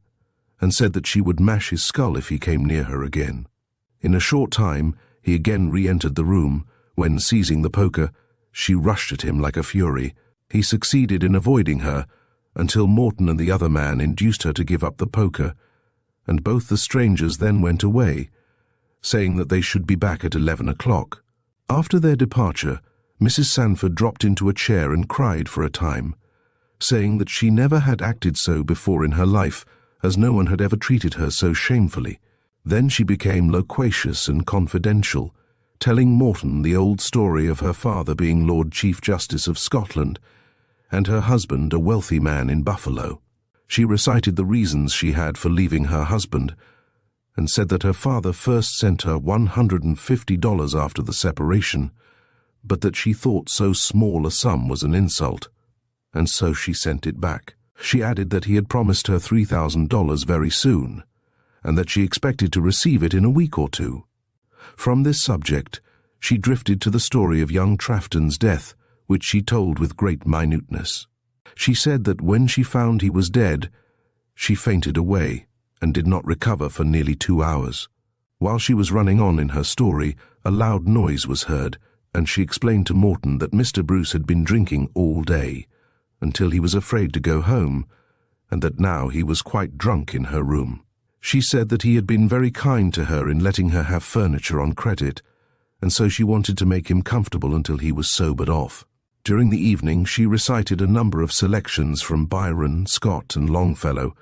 and said that she would mash his skull if he came near her again. In a short time, he again re-entered the room, when, seizing the poker, she rushed at him like a fury. He succeeded in avoiding her, until Morton and the other man induced her to give up the poker, and both the strangers then went away, saying that they should be back at 11 o'clock. After their departure, Mrs. Sanford dropped into a chair and cried for a time, saying that she never had acted so before in her life, as no one had ever treated her so shamefully. Then she became loquacious and confidential, telling Morton the old story of her father being Lord Chief Justice of Scotland, and her husband a wealthy man in Buffalo. She recited the reasons she had for leaving her husband, and said that her father first sent her $150 after the separation, but that she thought so small a sum was an insult, and so she sent it back. She added that he had promised her $3,000 very soon, and that she expected to receive it in a week or two. From this subject, she drifted to the story of young Trafton's death, which she told with great minuteness. She said that when she found he was dead, she fainted away and did not recover for nearly 2 hours. While she was running on in her story, a loud noise was heard, and she explained to Morton that Mr. Bruce had been drinking all day, until he was afraid to go home, and that now he was quite drunk in her room. She said that he had been very kind to her in letting her have furniture on credit, and so she wanted to make him comfortable until he was sobered off. During the evening she recited a number of selections from Byron, Scott, and Longfellow,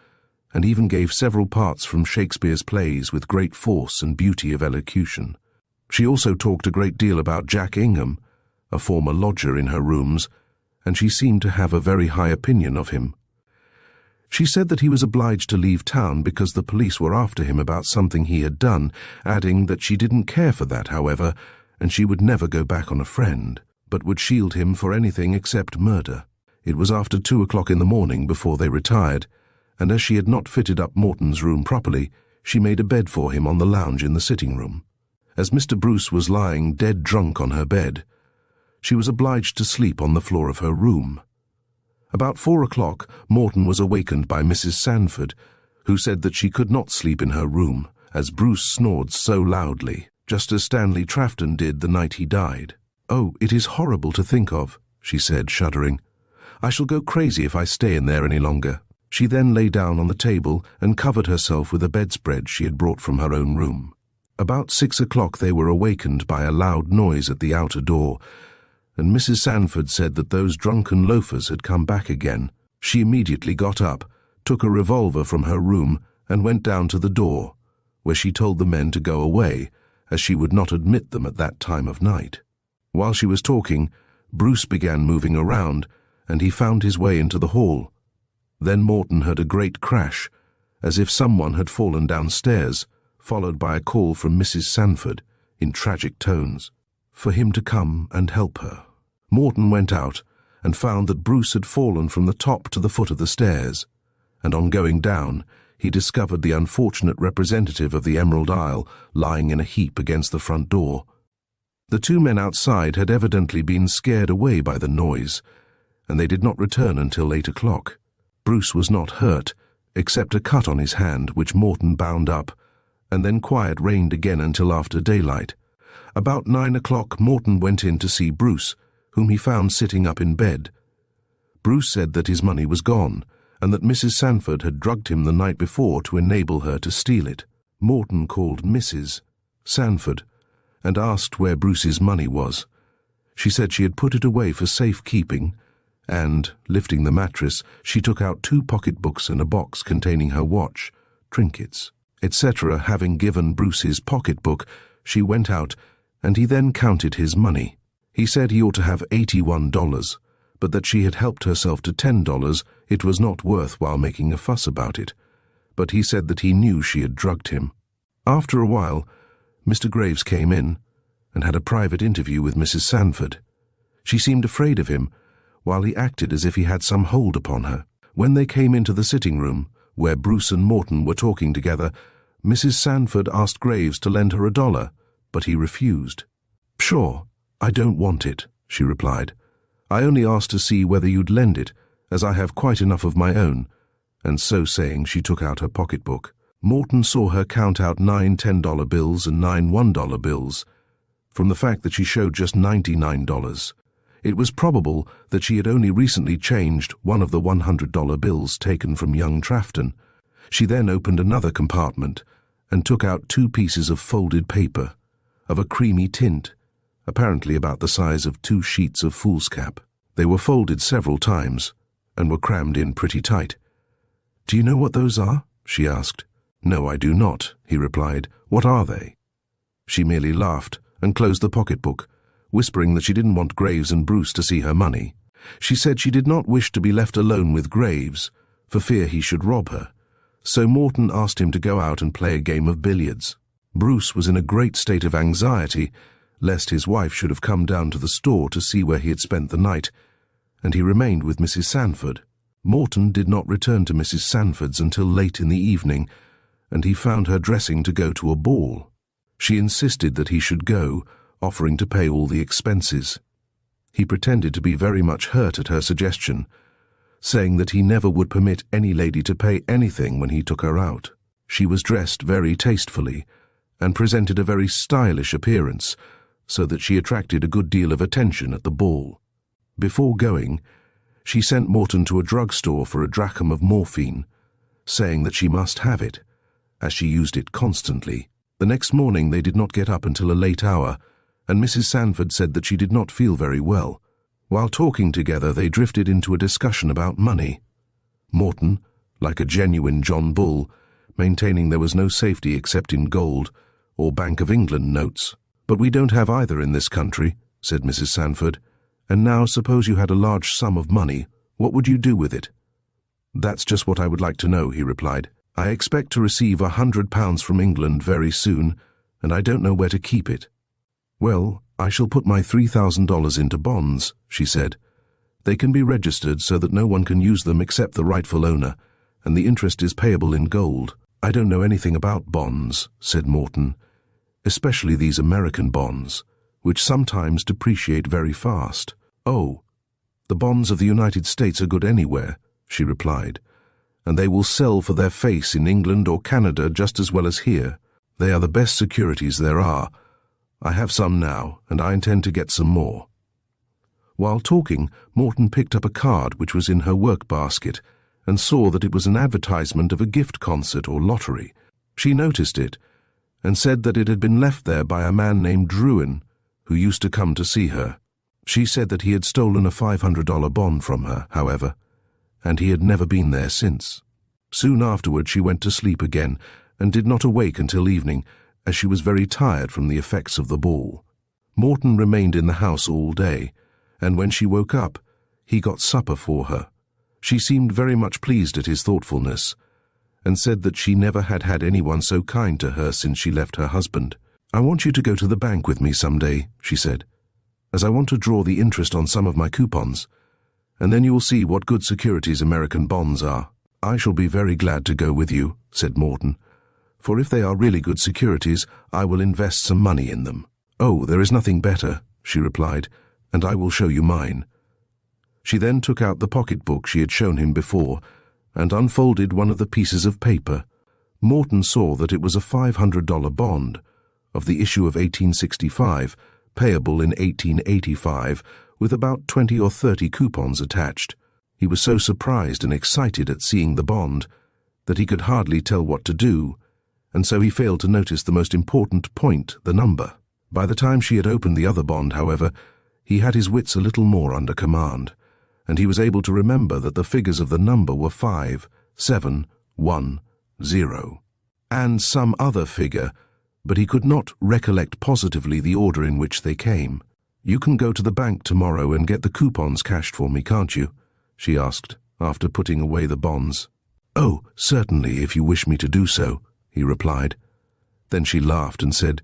and even gave several parts from Shakespeare's plays with great force and beauty of elocution. She also talked a great deal about Jack Ingham, a former lodger in her rooms, and she seemed to have a very high opinion of him. She said that he was obliged to leave town because the police were after him about something he had done, adding that she didn't care for that, however, and she would never go back on a friend, but would shield him for anything except murder. It was after 2 o'clock in the morning before they retired, and as she had not fitted up Morton's room properly, she made a bed for him on the lounge in the sitting room. As Mr. Bruce was lying dead drunk on her bed, she was obliged to sleep on the floor of her room. About 4 o'clock, Morton was awakened by Mrs. Sanford, who said that she could not sleep in her room, as Bruce snored so loudly, just as Stanley Trafton did the night he died. "Oh, it is horrible to think of," she said, shuddering. "I shall go crazy if I stay in there any longer." She then lay down on the table and covered herself with a bedspread she had brought from her own room. About 6 o'clock they were awakened by a loud noise at the outer door, and Mrs. Sanford said that those drunken loafers had come back again. She immediately got up, took a revolver from her room, and went down to the door, where she told the men to go away, as she would not admit them at that time of night. While she was talking, Bruce began moving around, and he found his way into the hall. Then Morton heard a great crash, as if someone had fallen downstairs, followed by a call from Mrs. Sanford, in tragic tones, for him to come and help her. Morton went out and found that Bruce had fallen from the top to the foot of the stairs, and on going down, he discovered the unfortunate representative of the Emerald Isle lying in a heap against the front door. The 2 men outside had evidently been scared away by the noise, and they did not return until 8 o'clock. Bruce was not hurt, except a cut on his hand, which Morton bound up, and then quiet reigned again until after daylight. About 9 o'clock Morton went in to see Bruce, whom he found sitting up in bed. Bruce said that his money was gone, and that Mrs. Sanford had drugged him the night before to enable her to steal it. Morton called Mrs. Sanford and asked where Bruce's money was. She said she had put it away for safekeeping, and, lifting the mattress, she took out 2 pocketbooks and a box containing her watch, trinkets, etc. Having given Bruce his pocketbook, she went out, and he then counted his money. He said he ought to have $81, but that she had helped herself to $10. It was not worth while making a fuss about it, but he said that he knew she had drugged him. After a while, Mr. Graves came in and had a private interview with Mrs. Sanford. She seemed afraid of him, while he acted as if he had some hold upon her. When they came into the sitting room, where Bruce and Morton were talking together, Mrs. Sanford asked Graves to lend her $1, but he refused. "Sure, I don't want it," she replied. "I only asked to see whether you'd lend it, as I have quite enough of my own," and so saying she took out her pocketbook. Morton saw her count out 9 $10 bills and 9 $1 bills. From the fact that she showed just $99, it was probable that she had only recently changed one of the $100 bills taken from young Trafton. She then opened another compartment and took out 2 pieces of folded paper, of a creamy tint, apparently about the size of 2 sheets of foolscap. They were folded several times and were crammed in pretty tight. "Do you know what those are?" she asked. "No, I do not," he replied. "What are they?" She merely laughed and closed the pocketbook, whispering that she didn't want Graves and Bruce to see her money. She said she did not wish to be left alone with Graves, for fear he should rob her, so Morton asked him to go out and play a game of billiards. Bruce was in a great state of anxiety, lest his wife should have come down to the store to see where he had spent the night, and he remained with Mrs. Sanford. Morton did not return to Mrs. Sanford's until late in the evening, and he found her dressing to go to a ball. She insisted that he should go, offering to pay all the expenses. He pretended to be very much hurt at her suggestion, saying that he never would permit any lady to pay anything when he took her out. She was dressed very tastefully, and presented a very stylish appearance, so that she attracted a good deal of attention at the ball. Before going, she sent Morton to a drugstore for a drachm of morphine, saying that she must have it, as she used it constantly. The next morning they did not get up until a late hour, and Mrs. Sanford said that she did not feel very well. While talking together, they drifted into a discussion about money. Morton, like a genuine John Bull, maintaining there was no safety except in gold or Bank of England notes. "But we don't have either in this country," said Mrs. Sanford. "And now suppose you had a large sum of money, what would you do with it?" "That's just what I would like to know," he replied. "I expect to receive £100 from England very soon, and I don't know where to keep it." "Well, I shall put my $3,000 into bonds," she said. "They can be registered so that no one can use them except the rightful owner, and the interest is payable in gold." "I don't know anything about bonds," said Morton, "especially these American bonds, which sometimes depreciate very fast." "Oh, the bonds of the United States are good anywhere," she replied, "and they will sell for their face in England or Canada just as well as here. They are the best securities there are. I have some now, and I intend to get some more." While talking, Morton picked up a card which was in her work basket and saw that it was an advertisement of a gift concert or lottery. She noticed it and said that it had been left there by a man named Druin, who used to come to see her. She said that he had stolen a $500 bond from her, however, and he had never been there since. Soon afterward she went to sleep again and did not awake until evening, as she was very tired from the effects of the ball. Morton remained in the house all day, and when she woke up, he got supper for her. She seemed very much pleased at his thoughtfulness, and said that she never had had anyone so kind to her since she left her husband. "I want you to go to the bank with me some day," she said, "as I want to draw the interest on some of my coupons, and then you will see what good securities American bonds are." "I shall be very glad to go with you," said Morton, "for if they are really good securities, I will invest some money in them." "Oh, there is nothing better," she replied, "and I will show you mine." She then took out the pocketbook she had shown him before and unfolded one of the pieces of paper. Morton saw that it was a $500 bond of the issue of 1865, payable in 1885, with about 20 or 30 coupons attached. He was so surprised and excited at seeing the bond that he could hardly tell what to do, and so he failed to notice the most important point, the number. By the time she had opened the other bond, however, he had his wits a little more under command, and he was able to remember that the figures of the number were 5, 7, 1, 0, and some other figure, but he could not recollect positively the order in which they came. "You can go to the bank tomorrow and get the coupons cashed for me, can't you?" she asked, after putting away the bonds. "Oh, certainly, if you wish me to do so," he replied. Then she laughed and said,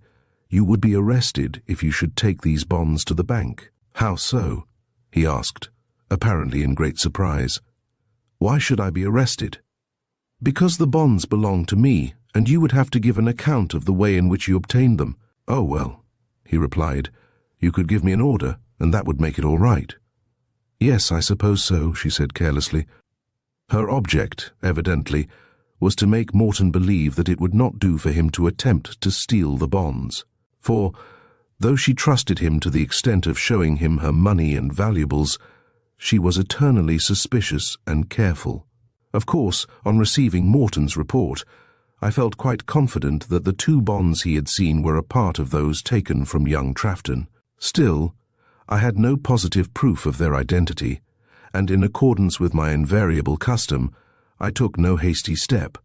"You would be arrested if you should take these bonds to the bank." "How so?" he asked, apparently in great surprise. "Why should I be arrested?" "Because the bonds belong to me, and you would have to give an account of the way in which you obtained them." "Oh, well," he replied, "you could give me an order, and that would make it all right." "Yes, I suppose so," she said carelessly. Her object, evidently, was to make Morton believe that it would not do for him to attempt to steal the bonds. For, though she trusted him to the extent of showing him her money and valuables, she was eternally suspicious and careful. Of course, on receiving Morton's report, I felt quite confident that the 2 bonds he had seen were a part of those taken from young Trafton. Still, I had no positive proof of their identity, and in accordance with my invariable custom, I took no hasty step,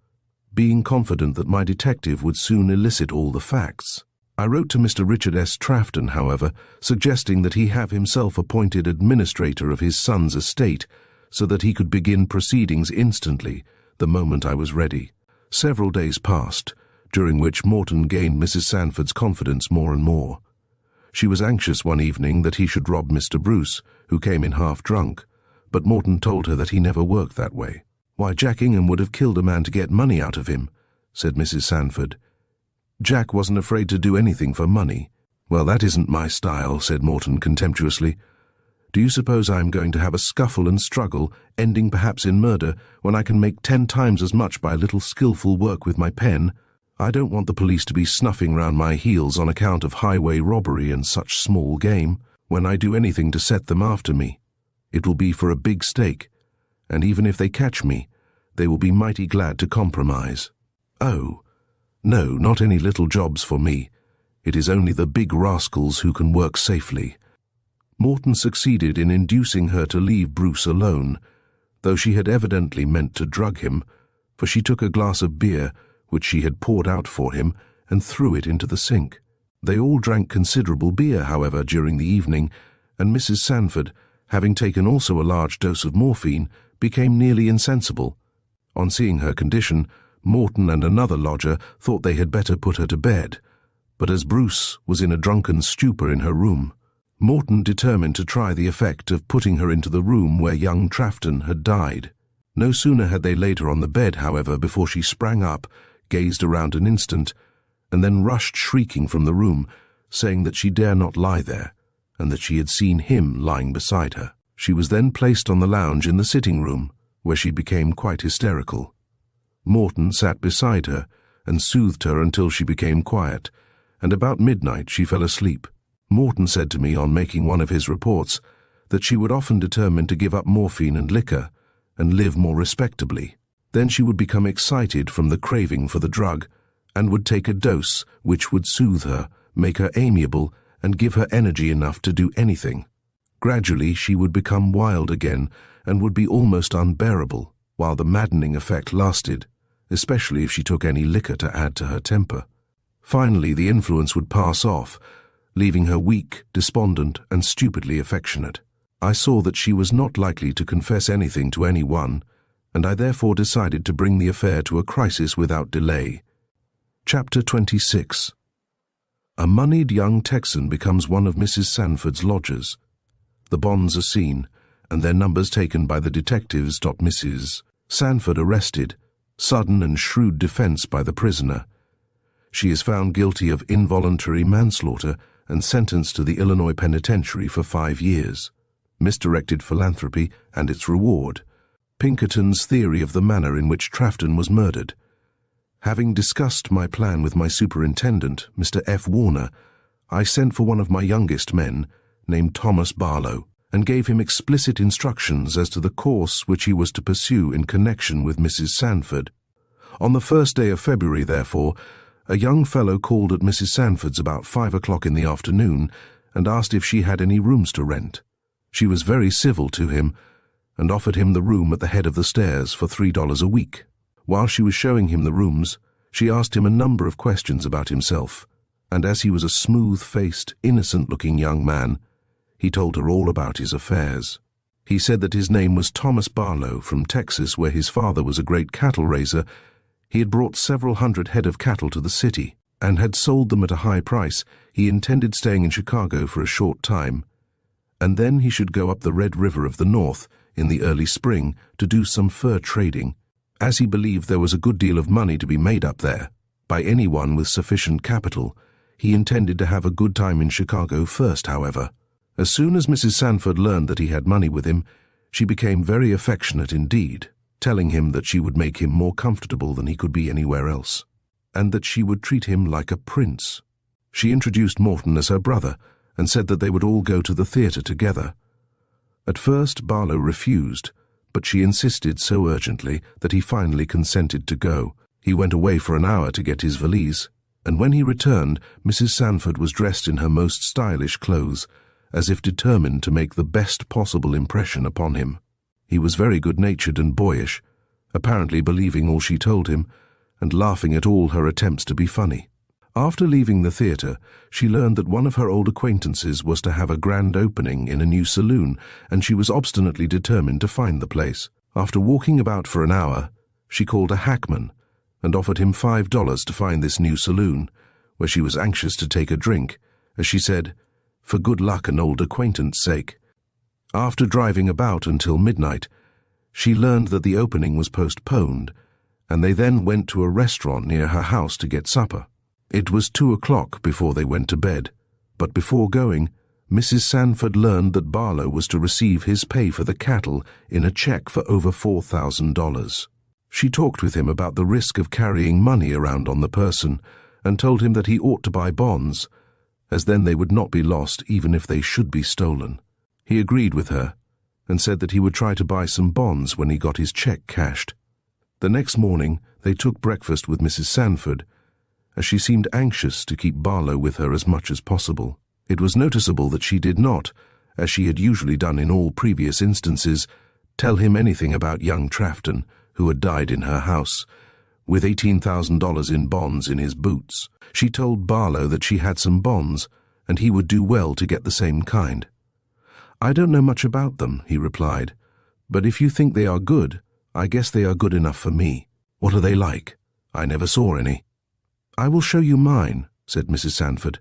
being confident that my detective would soon elicit all the facts. I wrote to Mr. Richard S. Trafton, however, suggesting that he have himself appointed administrator of his son's estate, so that he could begin proceedings instantly, the moment I was ready. Several days passed, during which Morton gained Mrs. Sanford's confidence more and more. She was anxious one evening that he should rob Mr. Bruce, who came in half drunk, but Morton told her that he never worked that way. "Why, Jack Ingham would have killed a man to get money out of him," said Mrs. Sanford. "Jack wasn't afraid to do anything for money." "Well, that isn't my style," said Morton contemptuously. "Do you suppose I am going to have a scuffle and struggle, ending perhaps in murder, when I can make 10 times as much by a little skillful work with my pen? I don't want the police to be snuffing round my heels on account of highway robbery and such small game. When I do anything to set them after me, it will be for a big stake, and even if they catch me, they will be mighty glad to compromise. Oh, no, not any little jobs for me. It is only the big rascals who can work safely." Morton succeeded in inducing her to leave Bruce alone, though she had evidently meant to drug him, for she took a glass of beer, which she had poured out for him, and threw it into the sink. They all drank considerable beer, however, during the evening, and Mrs. Sanford, having taken also a large dose of morphine, became nearly insensible. On seeing her condition, Morton and another lodger thought they had better put her to bed, but as Bruce was in a drunken stupor in her room, Morton determined to try the effect of putting her into the room where young Trafton had died. No sooner had they laid her on the bed, however, before she sprang up, gazed around an instant, and then rushed shrieking from the room, saying that she dare not lie there, and that she had seen him lying beside her. She was then placed on the lounge in the sitting room, where she became quite hysterical. Morton sat beside her and soothed her until she became quiet, and about midnight she fell asleep. Morton said to me on making one of his reports that she would often determine to give up morphine and liquor and live more respectably. Then she would become excited from the craving for the drug and would take a dose which would soothe her, make her amiable, and give her energy enough to do anything. Gradually she would become wild again and would be almost unbearable, while the maddening effect lasted, especially if she took any liquor to add to her temper. Finally the influence would pass off, leaving her weak, despondent, and stupidly affectionate. I saw that she was not likely to confess anything to anyone, and I therefore decided to bring the affair to a crisis without delay. Chapter 26. A moneyed young Texan becomes one of Mrs. Sanford's lodgers. The bonds are seen, and their numbers taken by the detectives. Mrs. Sanford arrested, sudden and shrewd defense by the prisoner. She is found guilty of involuntary manslaughter and sentenced to the Illinois Penitentiary for 5 years. Misdirected philanthropy and its reward. Pinkerton's theory of the manner in which Trafton was murdered. Having discussed my plan with my superintendent, Mr. F. Warner, I sent for one of my youngest men, named Thomas Barlow, and gave him explicit instructions as to the course which he was to pursue in connection with Mrs. Sanford. On the first day of February, therefore, a young fellow called at Mrs. Sanford's about 5 o'clock in the afternoon and asked if she had any rooms to rent. She was very civil to him and offered him the room at the head of the stairs for $3 a week. While she was showing him the rooms, she asked him a number of questions about himself, and as he was a smooth-faced, innocent-looking young man, he told her all about his affairs. He said that his name was Thomas Barlow, from Texas, where his father was a great cattle raiser. He had brought several hundred head of cattle to the city, and had sold them at a high price. He intended staying in Chicago for a short time, and then he should go up the Red River of the North in the early spring to do some fur trading, as he believed there was a good deal of money to be made up there. By anyone with sufficient capital, he intended to have a good time in Chicago first, however. As soon as Mrs. Sanford learned that he had money with him, she became very affectionate indeed, telling him that she would make him more comfortable than he could be anywhere else, and that she would treat him like a prince. She introduced Morton as her brother, and said that they would all go to the theatre together. At first Barlow refused, but she insisted so urgently that he finally consented to go. He went away for an hour to get his valise, and when he returned, Mrs. Sanford was dressed in her most stylish clothes, as if determined to make the best possible impression upon him. He was very good-natured and boyish, apparently believing all she told him, and laughing at all her attempts to be funny. After leaving the theatre, she learned that one of her old acquaintances was to have a grand opening in a new saloon, and she was obstinately determined to find the place. After walking about for an hour, she called a hackman, and offered him $5 to find this new saloon, where she was anxious to take a drink, as she said, for good luck and old acquaintance' sake. After driving about until midnight, she learned that the opening was postponed, and they then went to a restaurant near her house to get supper. It was 2 o'clock before they went to bed, but before going, Mrs. Sanford learned that Barlow was to receive his pay for the cattle in a check for over $4,000. She talked with him about the risk of carrying money around on the person and told him that he ought to buy bonds, as then they would not be lost even if they should be stolen. He agreed with her and said that he would try to buy some bonds when he got his check cashed. The next morning they took breakfast with Mrs. Sanford, as she seemed anxious to keep Barlow with her as much as possible. It was noticeable that she did not, as she had usually done in all previous instances, tell him anything about young Trafton, who had died in her house, with $18,000 in bonds in his boots. She told Barlow that she had some bonds, and he would do well to get the same kind. "I don't know much about them," he replied, "but if you think they are good, I guess they are good enough for me. What are they like? I never saw any." "I will show you mine," said Mrs. Sanford.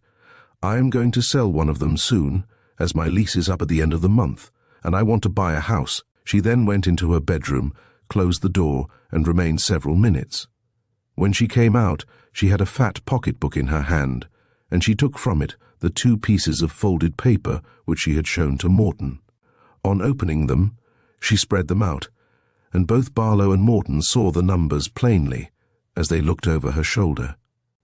"I am going to sell one of them soon, as my lease is up at the end of the month, and I want to buy a house." She then went into her bedroom, closed the door, and remained several minutes. When she came out, she had a fat pocketbook in her hand, and she took from it the 2 pieces of folded paper which she had shown to Morton. On opening them, she spread them out, and both Barlow and Morton saw the numbers plainly as they looked over her shoulder.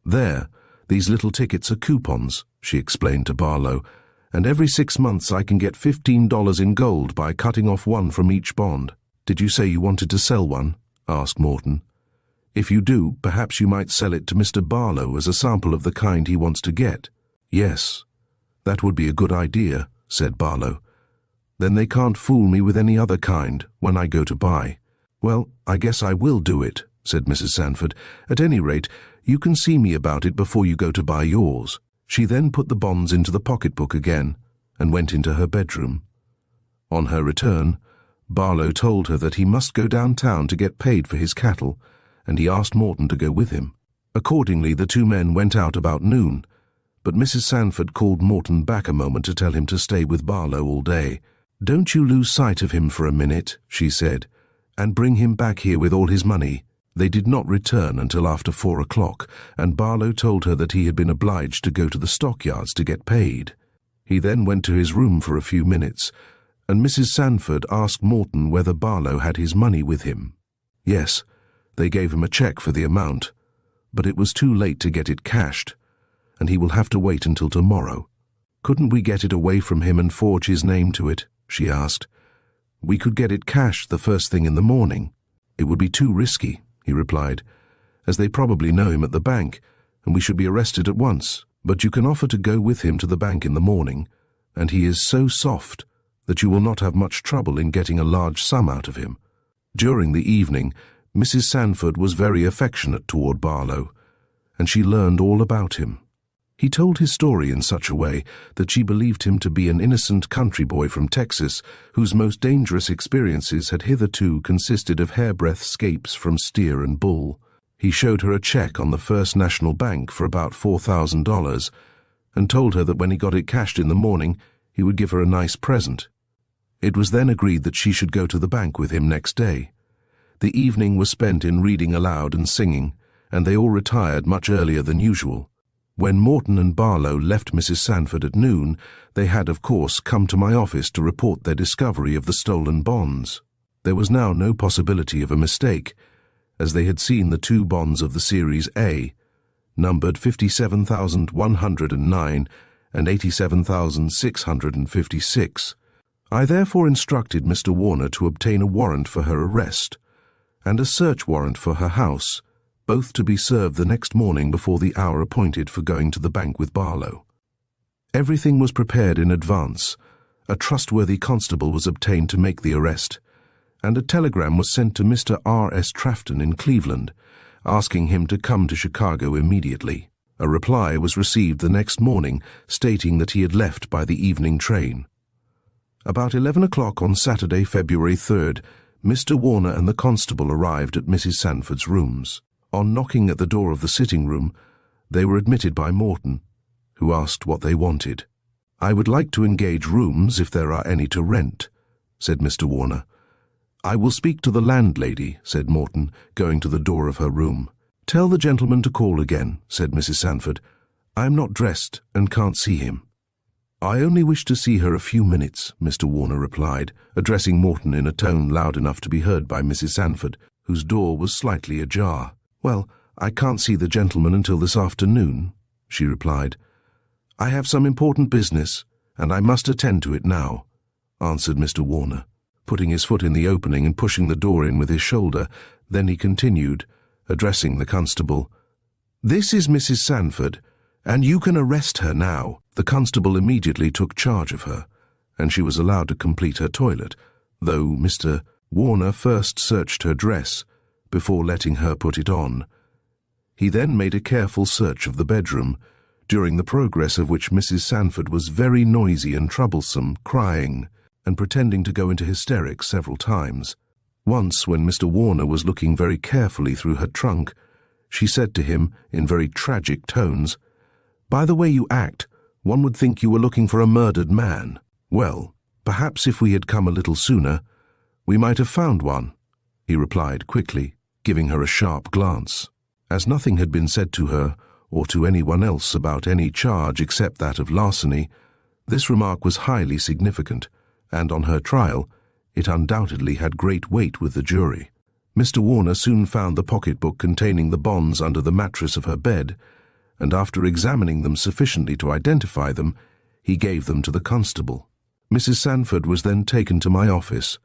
"There, these little tickets are coupons," she explained to Barlow, "and every 6 months I can get $15 in gold by cutting off one from each bond." "Did you say you wanted to sell one?" asked Morton. "If you do, perhaps you might sell it to Mr. Barlow as a sample of the kind he wants to get." "Yes, that would be a good idea," said Barlow. "Then they can't fool me with any other kind when I go to buy." "Well, I guess I will do it," said Mrs. Sanford. "At any rate, you can see me about it before you go to buy yours." She then put the bonds into the pocketbook again and went into her bedroom. On her return, Barlow told her that he must go downtown to get paid for his cattle, and he asked Morton to go with him. Accordingly, the 2 men went out about noon, but Mrs. Sanford called Morton back a moment to tell him to stay with Barlow all day. "Don't you lose sight of him for a minute," she said, "and bring him back here with all his money." They did not return until after 4 o'clock, and Barlow told her that he had been obliged to go to the stockyards to get paid. He then went to his room for a few minutes, and Mrs. Sanford asked Morton whether Barlow had his money with him. Yes, they gave him a check for the amount, but it was too late to get it cashed, and he will have to wait until tomorrow. "Couldn't we get it away from him and forge his name to it?" she asked. "We could get it cashed the first thing in the morning." "It would be too risky," he replied, "as they probably know him at the bank, and we should be arrested at once. But you can offer to go with him to the bank in the morning, and he is so soft that you will not have much trouble in getting a large sum out of him." During the evening, Mrs. Sanford was very affectionate toward Barlow, and she learned all about him. He told his story in such a way that she believed him to be an innocent country boy from Texas, whose most dangerous experiences had hitherto consisted of hairbreadth escapes from steer and bull. He showed her a check on the First National Bank for about $4,000, and told her that when he got it cashed in the morning, he would give her a nice present. It was then agreed that she should go to the bank with him next day. The evening was spent in reading aloud and singing, and they all retired much earlier than usual. When Morton and Barlow left Mrs. Sanford at noon, they had, of course, come to my office to report their discovery of the stolen bonds. There was now no possibility of a mistake, as they had seen the 2 bonds of the Series A, numbered 57,109 and 87,656. I therefore instructed Mr. Warner to obtain a warrant for her arrest, and a search warrant for her house, both to be served the next morning before the hour appointed for going to the bank with Barlow. Everything was prepared in advance. A trustworthy constable was obtained to make the arrest, and a telegram was sent to Mr. R.S. Trafton in Cleveland, asking him to come to Chicago immediately. A reply was received the next morning stating that he had left by the evening train. About 11 o'clock on Saturday, February 3rd, Mr. Warner and the constable arrived at Mrs. Sanford's rooms. On knocking at the door of the sitting room, they were admitted by Morton, who asked what they wanted. "I would like to engage rooms if there are any to rent," said Mr. Warner. "I will speak to the landlady," said Morton, going to the door of her room. "Tell the gentleman to call again," said Mrs. Sanford. "I am not dressed and can't see him." "I only wish to see her a few minutes," Mr. Warner replied, addressing Morton in a tone loud enough to be heard by Mrs. Sanford, whose door was slightly ajar. "Well, I can't see the gentleman until this afternoon," she replied. "I have some important business, and I must attend to it now," answered Mr. Warner, putting his foot in the opening and pushing the door in with his shoulder. Then he continued, addressing the constable, "This is Mrs. Sanford, and you can arrest her now." The constable immediately took charge of her, and she was allowed to complete her toilet, though Mr. Warner first searched her dress before letting her put it on. He then made a careful search of the bedroom, during the progress of which Mrs. Sanford was very noisy and troublesome, crying and pretending to go into hysterics several times. Once, when Mr. Warner was looking very carefully through her trunk, she said to him in very tragic tones, "By the way you act, one would think you were looking for a murdered man." "Well, perhaps if we had come a little sooner, we might have found one," he replied quickly, giving her a sharp glance. As nothing had been said to her or to anyone else about any charge except that of larceny, this remark was highly significant, and on her trial it undoubtedly had great weight with the jury. Mr. Warner soon found the pocketbook containing the bonds under the mattress of her bed, and after examining them sufficiently to identify them, he gave them to the constable. Mrs. Sanford was then taken to my office,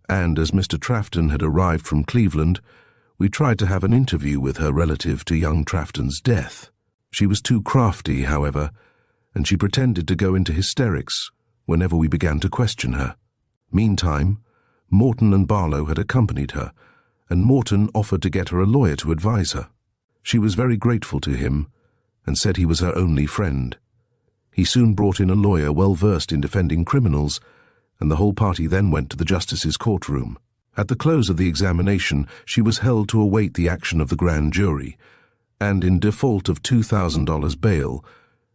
and as Mr. Trafton had arrived from Cleveland, we tried to have an interview with her relative to young Trafton's death. She was too crafty, however, and she pretended to go into hysterics whenever we began to question her. Meantime, Morton and Barlow had accompanied her, and Morton offered to get her a lawyer to advise her. She was very grateful to him, and said he was her only friend. He soon brought in a lawyer well versed in defending criminals, and the whole party then went to the justice's courtroom. At the close of the examination, she was held to await the action of the grand jury, and in default of $2,000 bail,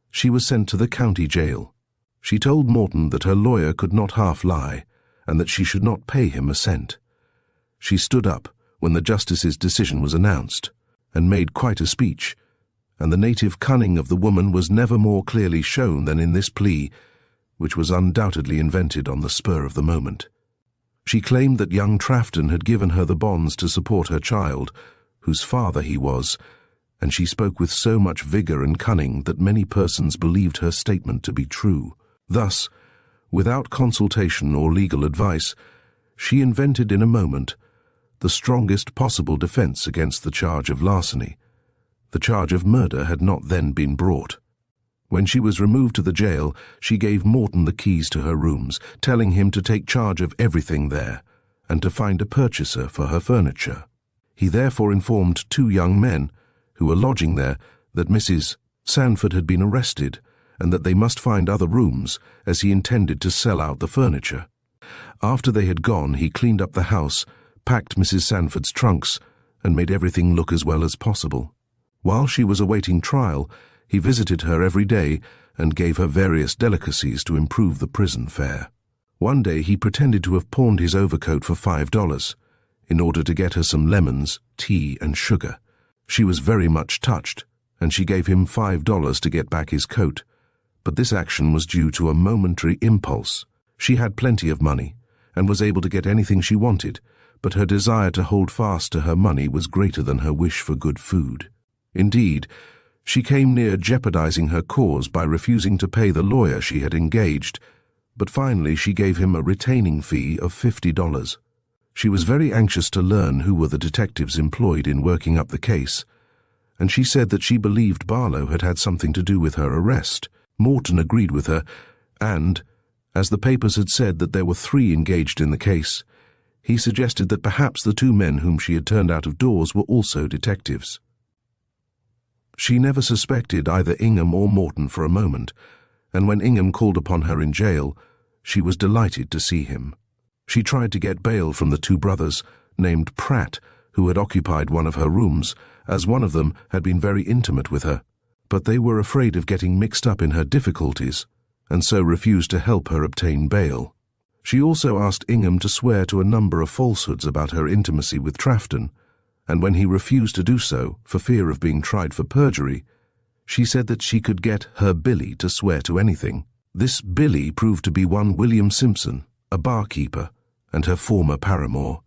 she was sent to the county jail. She told Morton that her lawyer could not half lie, and that she should not pay him a cent. She stood up when the justice's decision was announced, and made quite a speech, and the native cunning of the woman was never more clearly shown than in this plea, which was undoubtedly invented on the spur of the moment. She claimed that young Trafton had given her the bonds to support her child, whose father he was, and she spoke with so much vigor and cunning that many persons believed her statement to be true. Thus, without consultation or legal advice, she invented in a moment the strongest possible defense against the charge of larceny. The charge of murder had not then been brought. When she was removed to the jail, she gave Morton the keys to her rooms, telling him to take charge of everything there, and to find a purchaser for her furniture. He therefore informed two young men, who were lodging there, that Mrs. Sanford had been arrested, and that they must find other rooms, as he intended to sell out the furniture. After they had gone, he cleaned up the house, packed Mrs. Sanford's trunks, and made everything look as well as possible. While she was awaiting trial, he visited her every day and gave her various delicacies to improve the prison fare. One day he pretended to have pawned his overcoat for $5, in order to get her some lemons, tea, and sugar. She was very much touched, and she gave him $5 to get back his coat. But this action was due to a momentary impulse. She had plenty of money, and was able to get anything she wanted, but her desire to hold fast to her money was greater than her wish for good food. Indeed, she came near jeopardizing her cause by refusing to pay the lawyer she had engaged, but finally she gave him a retaining fee of $50. She was very anxious to learn who were the detectives employed in working up the case, and she said that she believed Barlow had had something to do with her arrest. Morton agreed with her, and, as the papers had said that there were 3 engaged in the case, he suggested that perhaps the 2 men whom she had turned out of doors were also detectives. She never suspected either Ingham or Morton for a moment, and when Ingham called upon her in jail, she was delighted to see him. She tried to get bail from the 2 brothers, named Pratt, who had occupied one of her rooms, as one of them had been very intimate with her, but they were afraid of getting mixed up in her difficulties, and so refused to help her obtain bail. She also asked Ingham to swear to a number of falsehoods about her intimacy with Trafton, and when he refused to do so, for fear of being tried for perjury, she said that she could get her Billy to swear to anything. This Billy proved to be one William Simpson, a barkeeper, and her former paramour.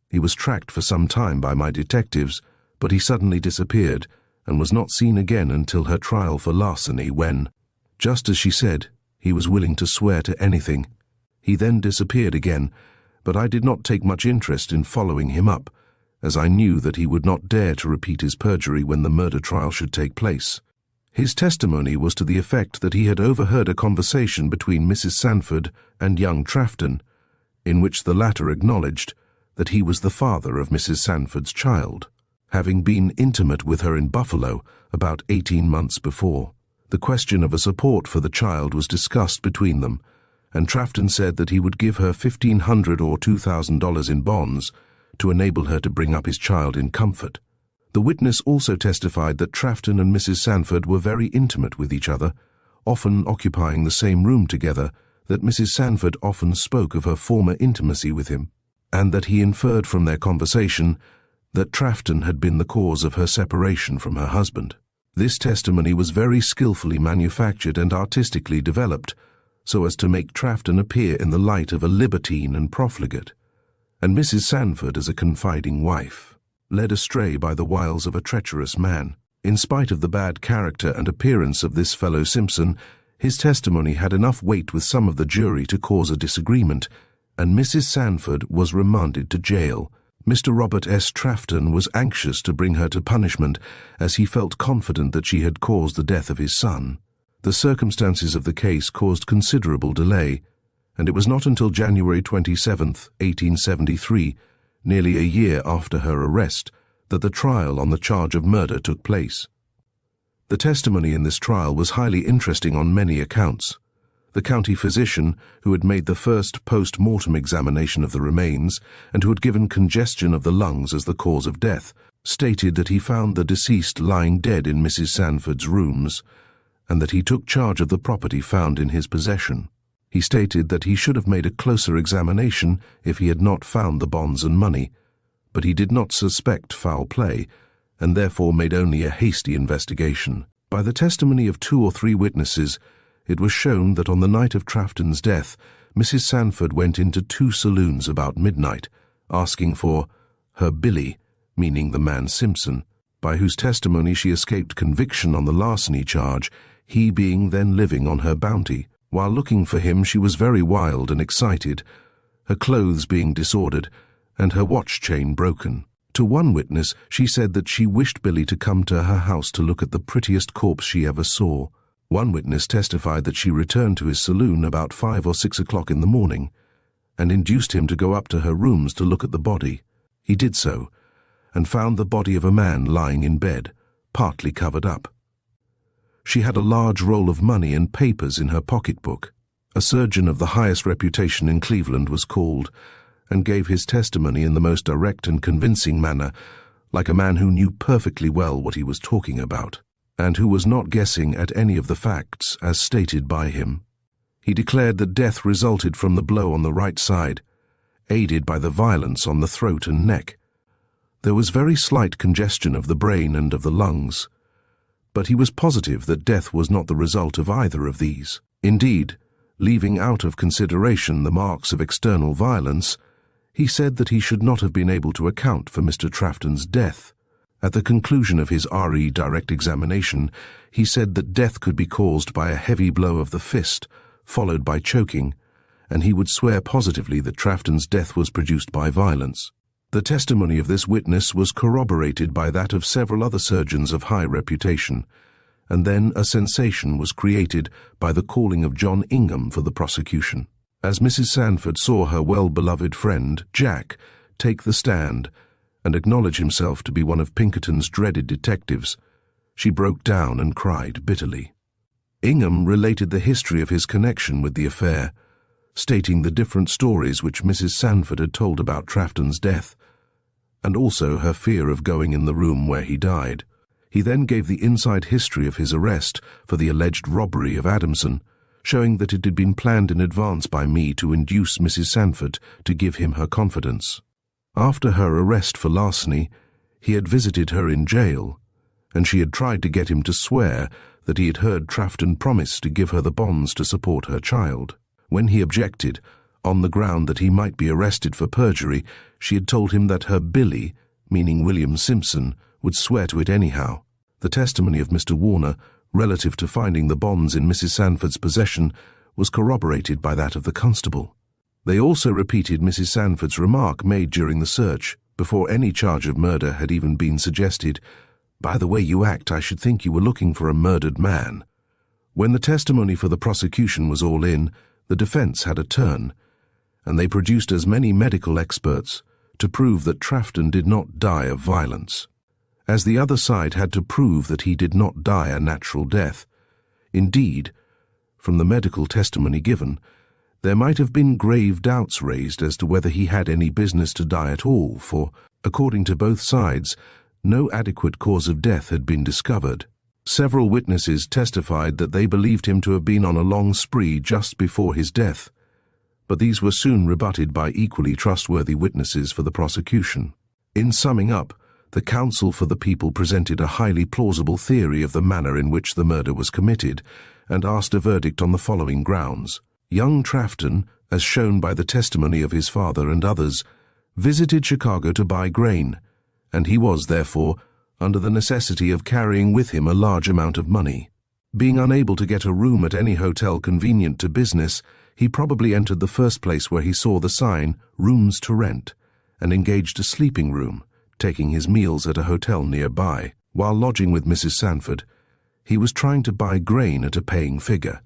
He was tracked for some time by my detectives, but he suddenly disappeared and was not seen again until her trial for larceny when, just as she said, he was willing to swear to anything. He then disappeared again, but I did not take much interest in following him up, as I knew that he would not dare to repeat his perjury when the murder trial should take place. His testimony was to the effect that he had overheard a conversation between Mrs. Sanford and young Trafton, in which the latter acknowledged that he was the father of Mrs. Sanford's child, having been intimate with her in Buffalo about 18 months before. The question of a support for the child was discussed between them, and Trafton said that he would give her $1,500 or $2,000 in bonds to enable her to bring up his child in comfort. The witness also testified that Trafton and Mrs. Sanford were very intimate with each other, often occupying the same room together, that Mrs. Sanford often spoke of her former intimacy with him, and that he inferred from their conversation that Trafton had been the cause of her separation from her husband. This testimony was very skillfully manufactured and artistically developed, so as to make Trafton appear in the light of a libertine and profligate, and Mrs. Sanford as a confiding wife, led astray by the wiles of a treacherous man. In spite of the bad character and appearance of this fellow Simpson, his testimony had enough weight with some of the jury to cause a disagreement, and Mrs. Sanford was remanded to jail. Mr. Robert S. Trafton was anxious to bring her to punishment, as he felt confident that she had caused the death of his son. The circumstances of the case caused considerable delay, and it was not until January 27, 1873, nearly a year after her arrest, that the trial on the charge of murder took place. The testimony in this trial was highly interesting on many accounts. The county physician, who had made the first post-mortem examination of the remains and who had given congestion of the lungs as the cause of death, stated that he found the deceased lying dead in Mrs. Sanford's rooms, and that he took charge of the property found in his possession. He stated that he should have made a closer examination if he had not found the bonds and money, but he did not suspect foul play, and therefore made only a hasty investigation. By the testimony of 2 or 3 witnesses, it was shown that on the night of Trafton's death, Mrs. Sanford went into 2 saloons about midnight, asking for her Billy, meaning the man Simpson, by whose testimony she escaped conviction on the larceny charge, he being then living on her bounty. While looking for him, she was very wild and excited, her clothes being disordered, and her watch chain broken. To one witness, she said that she wished Billy to come to her house to look at the prettiest corpse she ever saw. One witness testified that she returned to his saloon about 5 or 6 o'clock in the morning, and induced him to go up to her rooms to look at the body. He did so, and found the body of a man lying in bed, partly covered up. She had a large roll of money and papers in her pocketbook. A surgeon of the highest reputation in Cleveland was called, and gave his testimony in the most direct and convincing manner, like a man who knew perfectly well what he was talking about, and who was not guessing at any of the facts as stated by him. He declared that death resulted from the blow on the right side, aided by the violence on the throat and neck. There was very slight congestion of the brain and of the lungs, but he was positive that death was not the result of either of these. Indeed, leaving out of consideration the marks of external violence, he said that he should not have been able to account for Mr. Trafton's death. At the conclusion of his RE direct examination, he said that death could be caused by a heavy blow of the fist, followed by choking, and he would swear positively that Trafton's death was produced by violence. The testimony of this witness was corroborated by that of several other surgeons of high reputation, and then a sensation was created by the calling of John Ingham for the prosecution. As Mrs. Sanford saw her well-beloved friend, Jack, take the stand and acknowledge himself to be one of Pinkerton's dreaded detectives, she broke down and cried bitterly. Ingham related the history of his connection with the affair, stating the different stories which Mrs. Sanford had told about Trafton's death, and also her fear of going in the room where he died. He then gave the inside history of his arrest for the alleged robbery of Adamson, showing that it had been planned in advance by me to induce Mrs. Sanford to give him her confidence. After her arrest for larceny, he had visited her in jail, and she had tried to get him to swear that he had heard Trafton promise to give her the bonds to support her child. When he objected, on the ground that he might be arrested for perjury, she had told him that her Billy, meaning William Simpson, would swear to it anyhow. The testimony of Mr. Warner, relative to finding the bonds in Mrs. Sanford's possession, was corroborated by that of the constable. They also repeated Mrs. Sanford's remark made during the search, before any charge of murder had even been suggested. "By the way you act, I should think you were looking for a murdered man." When the testimony for the prosecution was all in, the defense had a turn, and they produced as many medical experts to prove that Trafton did not die of violence, as the other side had to prove that he did not die a natural death. Indeed, from the medical testimony given, there might have been grave doubts raised as to whether he had any business to die at all, for, according to both sides, no adequate cause of death had been discovered. Several witnesses testified that they believed him to have been on a long spree just before his death, but these were soon rebutted by equally trustworthy witnesses for the prosecution. In summing up, the counsel for the people presented a highly plausible theory of the manner in which the murder was committed, and asked a verdict on the following grounds. Young Trafton, as shown by the testimony of his father and others, visited Chicago to buy grain, and he was, therefore, under the necessity of carrying with him a large amount of money. Being unable to get a room at any hotel convenient to business, he probably entered the first place where he saw the sign, "Rooms to Rent," and engaged a sleeping room, taking his meals at a hotel nearby. While lodging with Mrs. Sanford, he was trying to buy grain at a paying figure,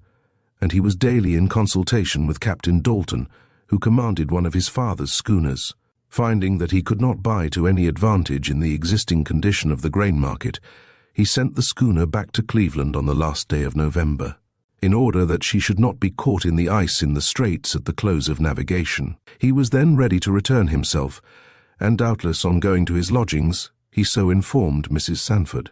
and he was daily in consultation with Captain Dalton, who commanded one of his father's schooners. Finding that he could not buy to any advantage in the existing condition of the grain market, he sent the schooner back to Cleveland on the last day of November, in order that she should not be caught in the ice in the straits at the close of navigation. He was then ready to return himself, and doubtless on going to his lodgings, he so informed Mrs. Sanford.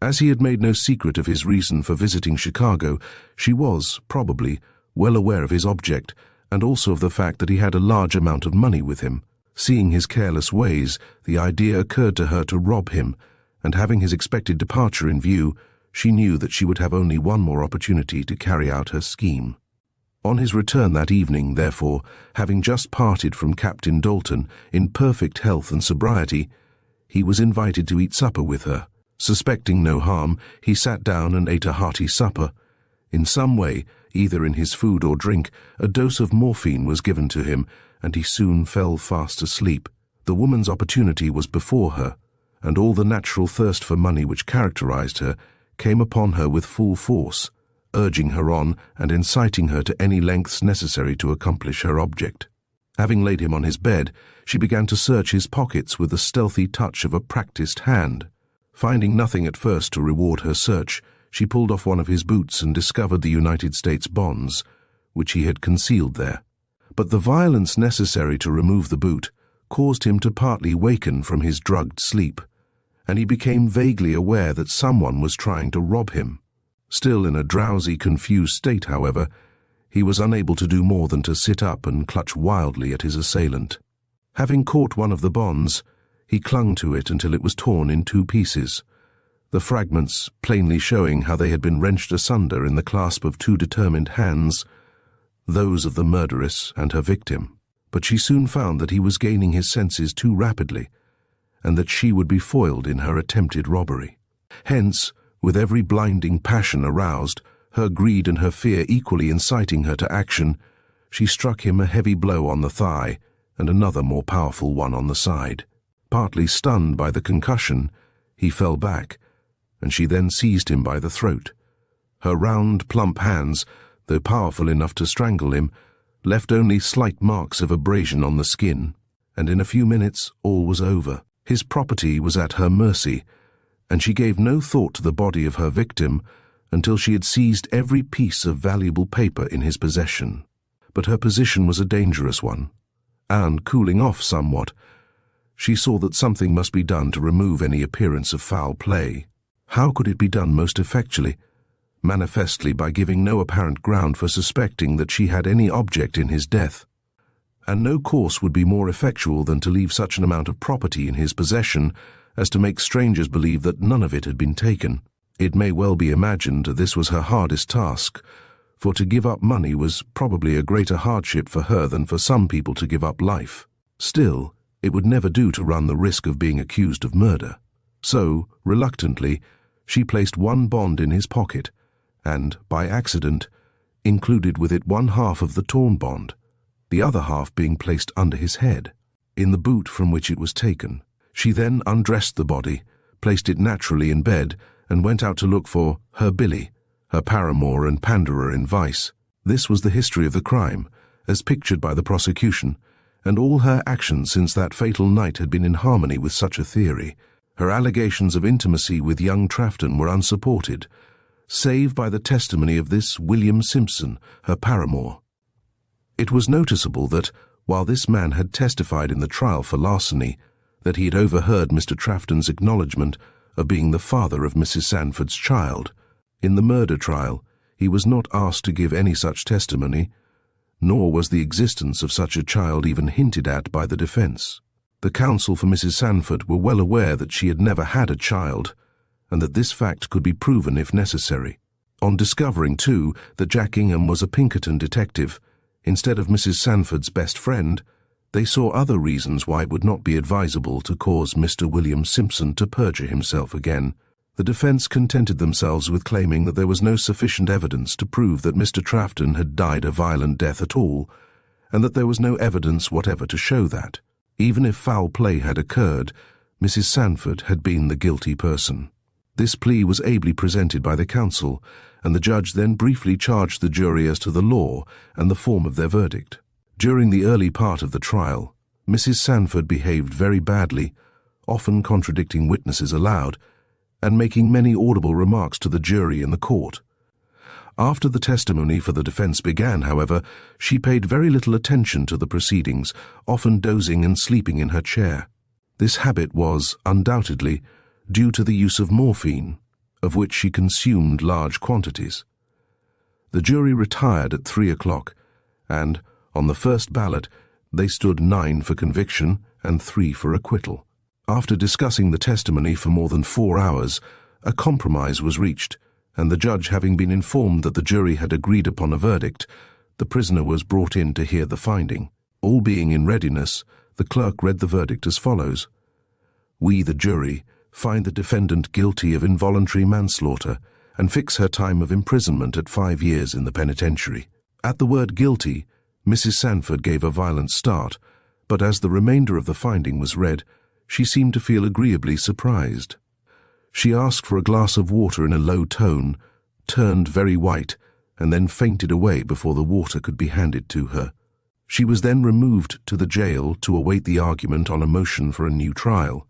As he had made no secret of his reason for visiting Chicago, she was, probably, well aware of his object, and also of the fact that he had a large amount of money with him. Seeing his careless ways, the idea occurred to her to rob him, and having his expected departure in view, she knew that she would have only one more opportunity to carry out her scheme. On his return that evening, therefore, having just parted from Captain Dalton in perfect health and sobriety, he was invited to eat supper with her. Suspecting no harm, he sat down and ate a hearty supper. In some way, either in his food or drink, a dose of morphine was given to him, and he soon fell fast asleep. The woman's opportunity was before her, and all the natural thirst for money which characterized her came upon her with full force, urging her on and inciting her to any lengths necessary to accomplish her object. Having laid him on his bed, she began to search his pockets with the stealthy touch of a practiced hand. Finding nothing at first to reward her search, she pulled off one of his boots and discovered the United States bonds, which he had concealed there. But the violence necessary to remove the boot caused him to partly waken from his drugged sleep, and he became vaguely aware that someone was trying to rob him. Still in a drowsy, confused state, however, he was unable to do more than to sit up and clutch wildly at his assailant. Having caught one of the bonds, he clung to it until it was torn in 2 pieces, the fragments plainly showing how they had been wrenched asunder in the clasp of 2 determined hands, those of the murderess and her victim. But she soon found that he was gaining his senses too rapidly, and that she would be foiled in her attempted robbery. Hence, with every blinding passion aroused, her greed and her fear equally inciting her to action, she struck him a heavy blow on the thigh and another more powerful one on the side. Partly stunned by the concussion, he fell back, and she then seized him by the throat. Her round, plump hands, though powerful enough to strangle him, left only slight marks of abrasion on the skin, and in a few minutes all was over. His property was at her mercy, and she gave no thought to the body of her victim until she had seized every piece of valuable paper in his possession. But her position was a dangerous one, and, cooling off somewhat, She saw that something must be done to remove any appearance of foul play. How could it be done most effectually? Manifestly by giving no apparent ground for suspecting that she had any object in his death. And no course would be more effectual than to leave such an amount of property in his possession as to make strangers believe that none of it had been taken. It may well be imagined this was her hardest task, for to give up money was probably a greater hardship for her than for some people to give up life. Still, it would never do to run the risk of being accused of murder. So, reluctantly, she placed one bond in his pocket, and, by accident, included with it one half of the torn bond, the other half being placed under his head, in the boot from which it was taken. She then undressed the body, placed it naturally in bed, and went out to look for her Billy, her paramour and panderer in vice. This was the history of the crime, as pictured by the prosecution, and all her actions since that fatal night had been in harmony with such a theory. Her allegations of intimacy with young Trafton were unsupported, save by the testimony of this William Simpson, her paramour. It was noticeable that, while this man had testified in the trial for larceny, that he had overheard Mr. Trafton's acknowledgment of being the father of Mrs. Sanford's child. In the murder trial, he was not asked to give any such testimony, nor was the existence of such a child even hinted at by the defence. The counsel for Mrs. Sanford were well aware that she had never had a child, and that this fact could be proven if necessary. On discovering, too, that Jack Ingham was a Pinkerton detective, instead of Mrs. Sanford's best friend, they saw other reasons why it would not be advisable to cause Mr. William Simpson to perjure himself again. The defence contented themselves with claiming that there was no sufficient evidence to prove that Mr. Trafton had died a violent death at all, and that there was no evidence whatever to show that, even if foul play had occurred, Mrs. Sanford had been the guilty person. This plea was ably presented by the counsel, and the judge then briefly charged the jury as to the law and the form of their verdict. During the early part of the trial, Mrs. Sanford behaved very badly, often contradicting witnesses aloud, and making many audible remarks to the jury in the court. After the testimony for the defence began, however, she paid very little attention to the proceedings, often dozing and sleeping in her chair. This habit was, undoubtedly, due to the use of morphine, of which she consumed large quantities. The jury retired at 3 o'clock, and, on the first ballot, they stood 9 for conviction and 3 for acquittal. After discussing the testimony for more than 4 hours, a compromise was reached, and the judge having been informed that the jury had agreed upon a verdict, the prisoner was brought in to hear the finding. All being in readiness, the clerk read the verdict as follows: "We, the jury, find the defendant guilty of involuntary manslaughter and fix her time of imprisonment at 5 years in the penitentiary." At the word guilty, Mrs. Sanford gave a violent start, but as the remainder of the finding was read, she seemed to feel agreeably surprised. She asked for a glass of water in a low tone, turned very white, and then fainted away before the water could be handed to her. She was then removed to the jail to await the argument on a motion for a new trial.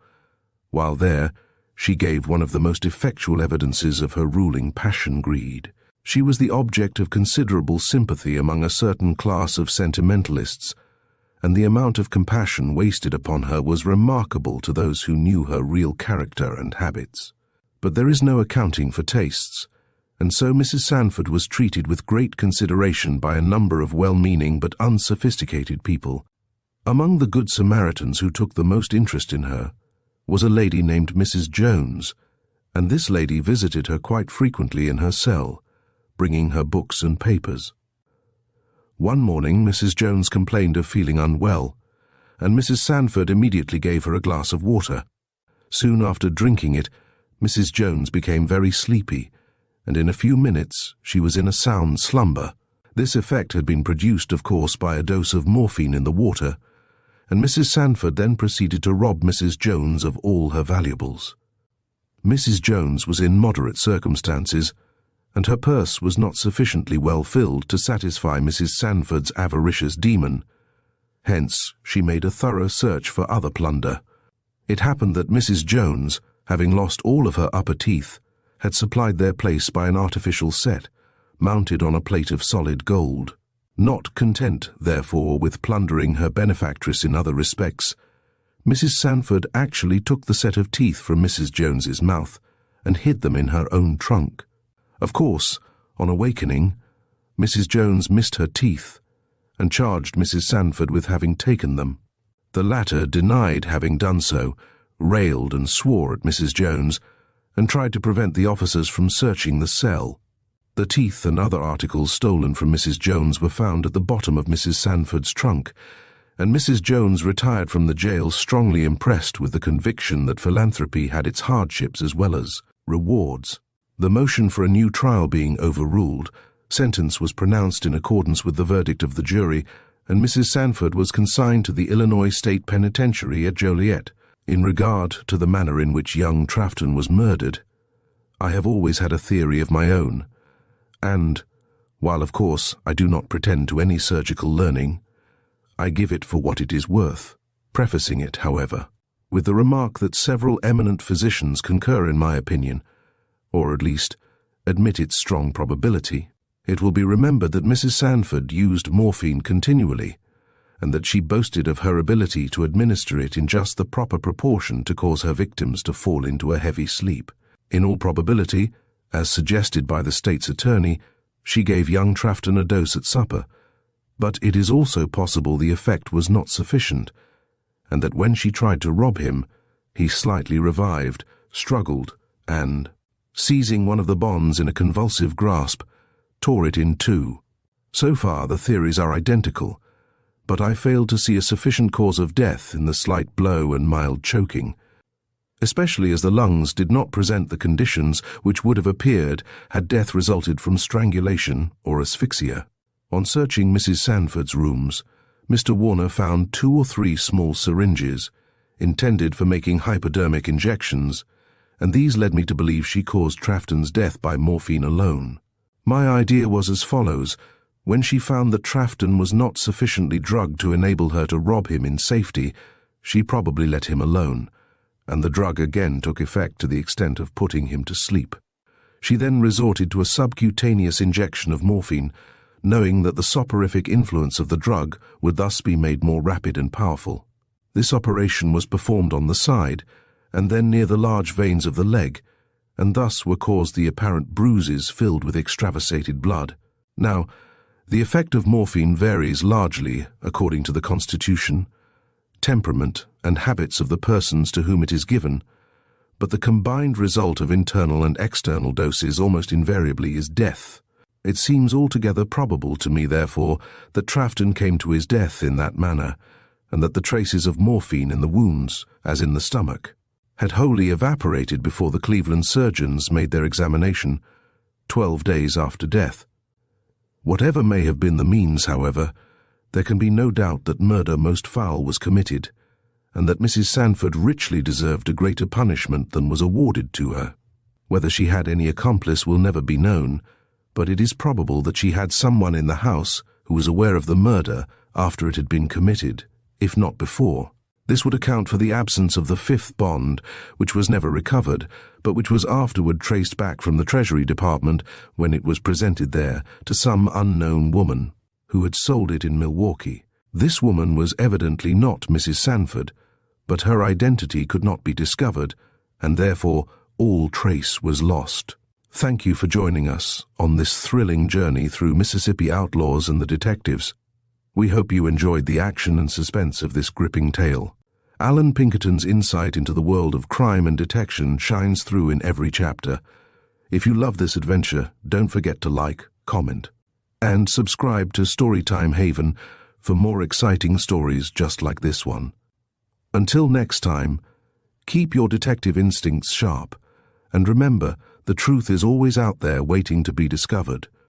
While there, she gave one of the most effectual evidences of her ruling passion-greed. She was the object of considerable sympathy among a certain class of sentimentalists, and the amount of compassion wasted upon her was remarkable to those who knew her real character and habits. But there is no accounting for tastes, and so Mrs. Sanford was treated with great consideration by a number of well-meaning but unsophisticated people. Among the good Samaritans who took the most interest in her was a lady named Mrs. Jones, and this lady visited her quite frequently in her cell, bringing her books and papers. One morning Mrs. Jones complained of feeling unwell, and Mrs. Sanford immediately gave her a glass of water. Soon after drinking it, Mrs. Jones became very sleepy, and in a few minutes she was in a sound slumber. This effect had been produced, of course, by a dose of morphine in the water, and Mrs. Sanford then proceeded to rob Mrs. Jones of all her valuables. Mrs. Jones was in moderate circumstances, and her purse was not sufficiently well filled to satisfy Mrs. Sanford's avaricious demon. Hence, she made a thorough search for other plunder. It happened that Mrs. Jones, having lost all of her upper teeth, had supplied their place by an artificial set, mounted on a plate of solid gold. Not content, therefore, with plundering her benefactress in other respects, Mrs. Sanford actually took the set of teeth from Mrs. Jones's mouth and hid them in her own trunk. Of course, on awakening, Mrs. Jones missed her teeth and charged Mrs. Sanford with having taken them. The latter denied having done so, railed and swore at Mrs. Jones, and tried to prevent the officers from searching the cell. The teeth and other articles stolen from Mrs. Jones were found at the bottom of Mrs. Sanford's trunk, and Mrs. Jones retired from the jail strongly impressed with the conviction that philanthropy had its hardships as well as rewards. The motion for a new trial being overruled, sentence was pronounced in accordance with the verdict of the jury, and Mrs. Sanford was consigned to the Illinois State Penitentiary at Joliet. In regard to the manner in which young Trafton was murdered, I have always had a theory of my own, and, while of course I do not pretend to any surgical learning, I give it for what it is worth, prefacing it, however, with the remark that several eminent physicians concur in my opinion, or at least admit its strong probability. It will be remembered that Mrs. Sanford used morphine continually, and that she boasted of her ability to administer it in just the proper proportion to cause her victims to fall into a heavy sleep. In all probability, as suggested by the state's attorney, she gave young Trafton a dose at supper, but it is also possible the effect was not sufficient, and that when she tried to rob him, he slightly revived, struggled, and, seizing one of the bonds in a convulsive grasp, tore it in two. So far the theories are identical, but I failed to see a sufficient cause of death in the slight blow and mild choking, especially as the lungs did not present the conditions which would have appeared had death resulted from strangulation or asphyxia. On searching Mrs. Sanford's rooms, Mr. Warner found 2 or 3 small syringes, intended for making hypodermic injections, and these led me to believe she caused Trafton's death by morphine alone. My idea was as follows. When she found that Trafton was not sufficiently drugged to enable her to rob him in safety, she probably let him alone, and the drug again took effect to the extent of putting him to sleep. She then resorted to a subcutaneous injection of morphine, knowing that the soporific influence of the drug would thus be made more rapid and powerful. This operation was performed on the side, and then near the large veins of the leg, and thus were caused the apparent bruises filled with extravasated blood. Now, the effect of morphine varies largely according to the constitution, temperament, and habits of the persons to whom it is given, but the combined result of internal and external doses almost invariably is death. It seems altogether probable to me, therefore, that Trafton came to his death in that manner, and that the traces of morphine in the wounds, as in the stomach, had wholly evaporated before the Cleveland surgeons made their examination, 12 days after death. Whatever may have been the means, however, there can be no doubt that murder most foul was committed, and that Mrs. Sanford richly deserved a greater punishment than was awarded to her. Whether she had any accomplice will never be known, but it is probable that she had someone in the house who was aware of the murder after it had been committed, if not before. This would account for the absence of the 5th bond, which was never recovered, but which was afterward traced back from the Treasury Department when it was presented there to some unknown woman who had sold it in Milwaukee. This woman was evidently not Mrs. Sanford, but her identity could not be discovered, and therefore all trace was lost. Thank you for joining us on this thrilling journey through Mississippi outlaws and the detectives. We hope you enjoyed the action and suspense of this gripping tale. Allan Pinkerton's insight into the world of crime and detection shines through in every chapter. If you love this adventure, don't forget to like, comment, and subscribe to Storytime Haven for more exciting stories just like this one. Until next time, keep your detective instincts sharp, and remember, the truth is always out there waiting to be discovered.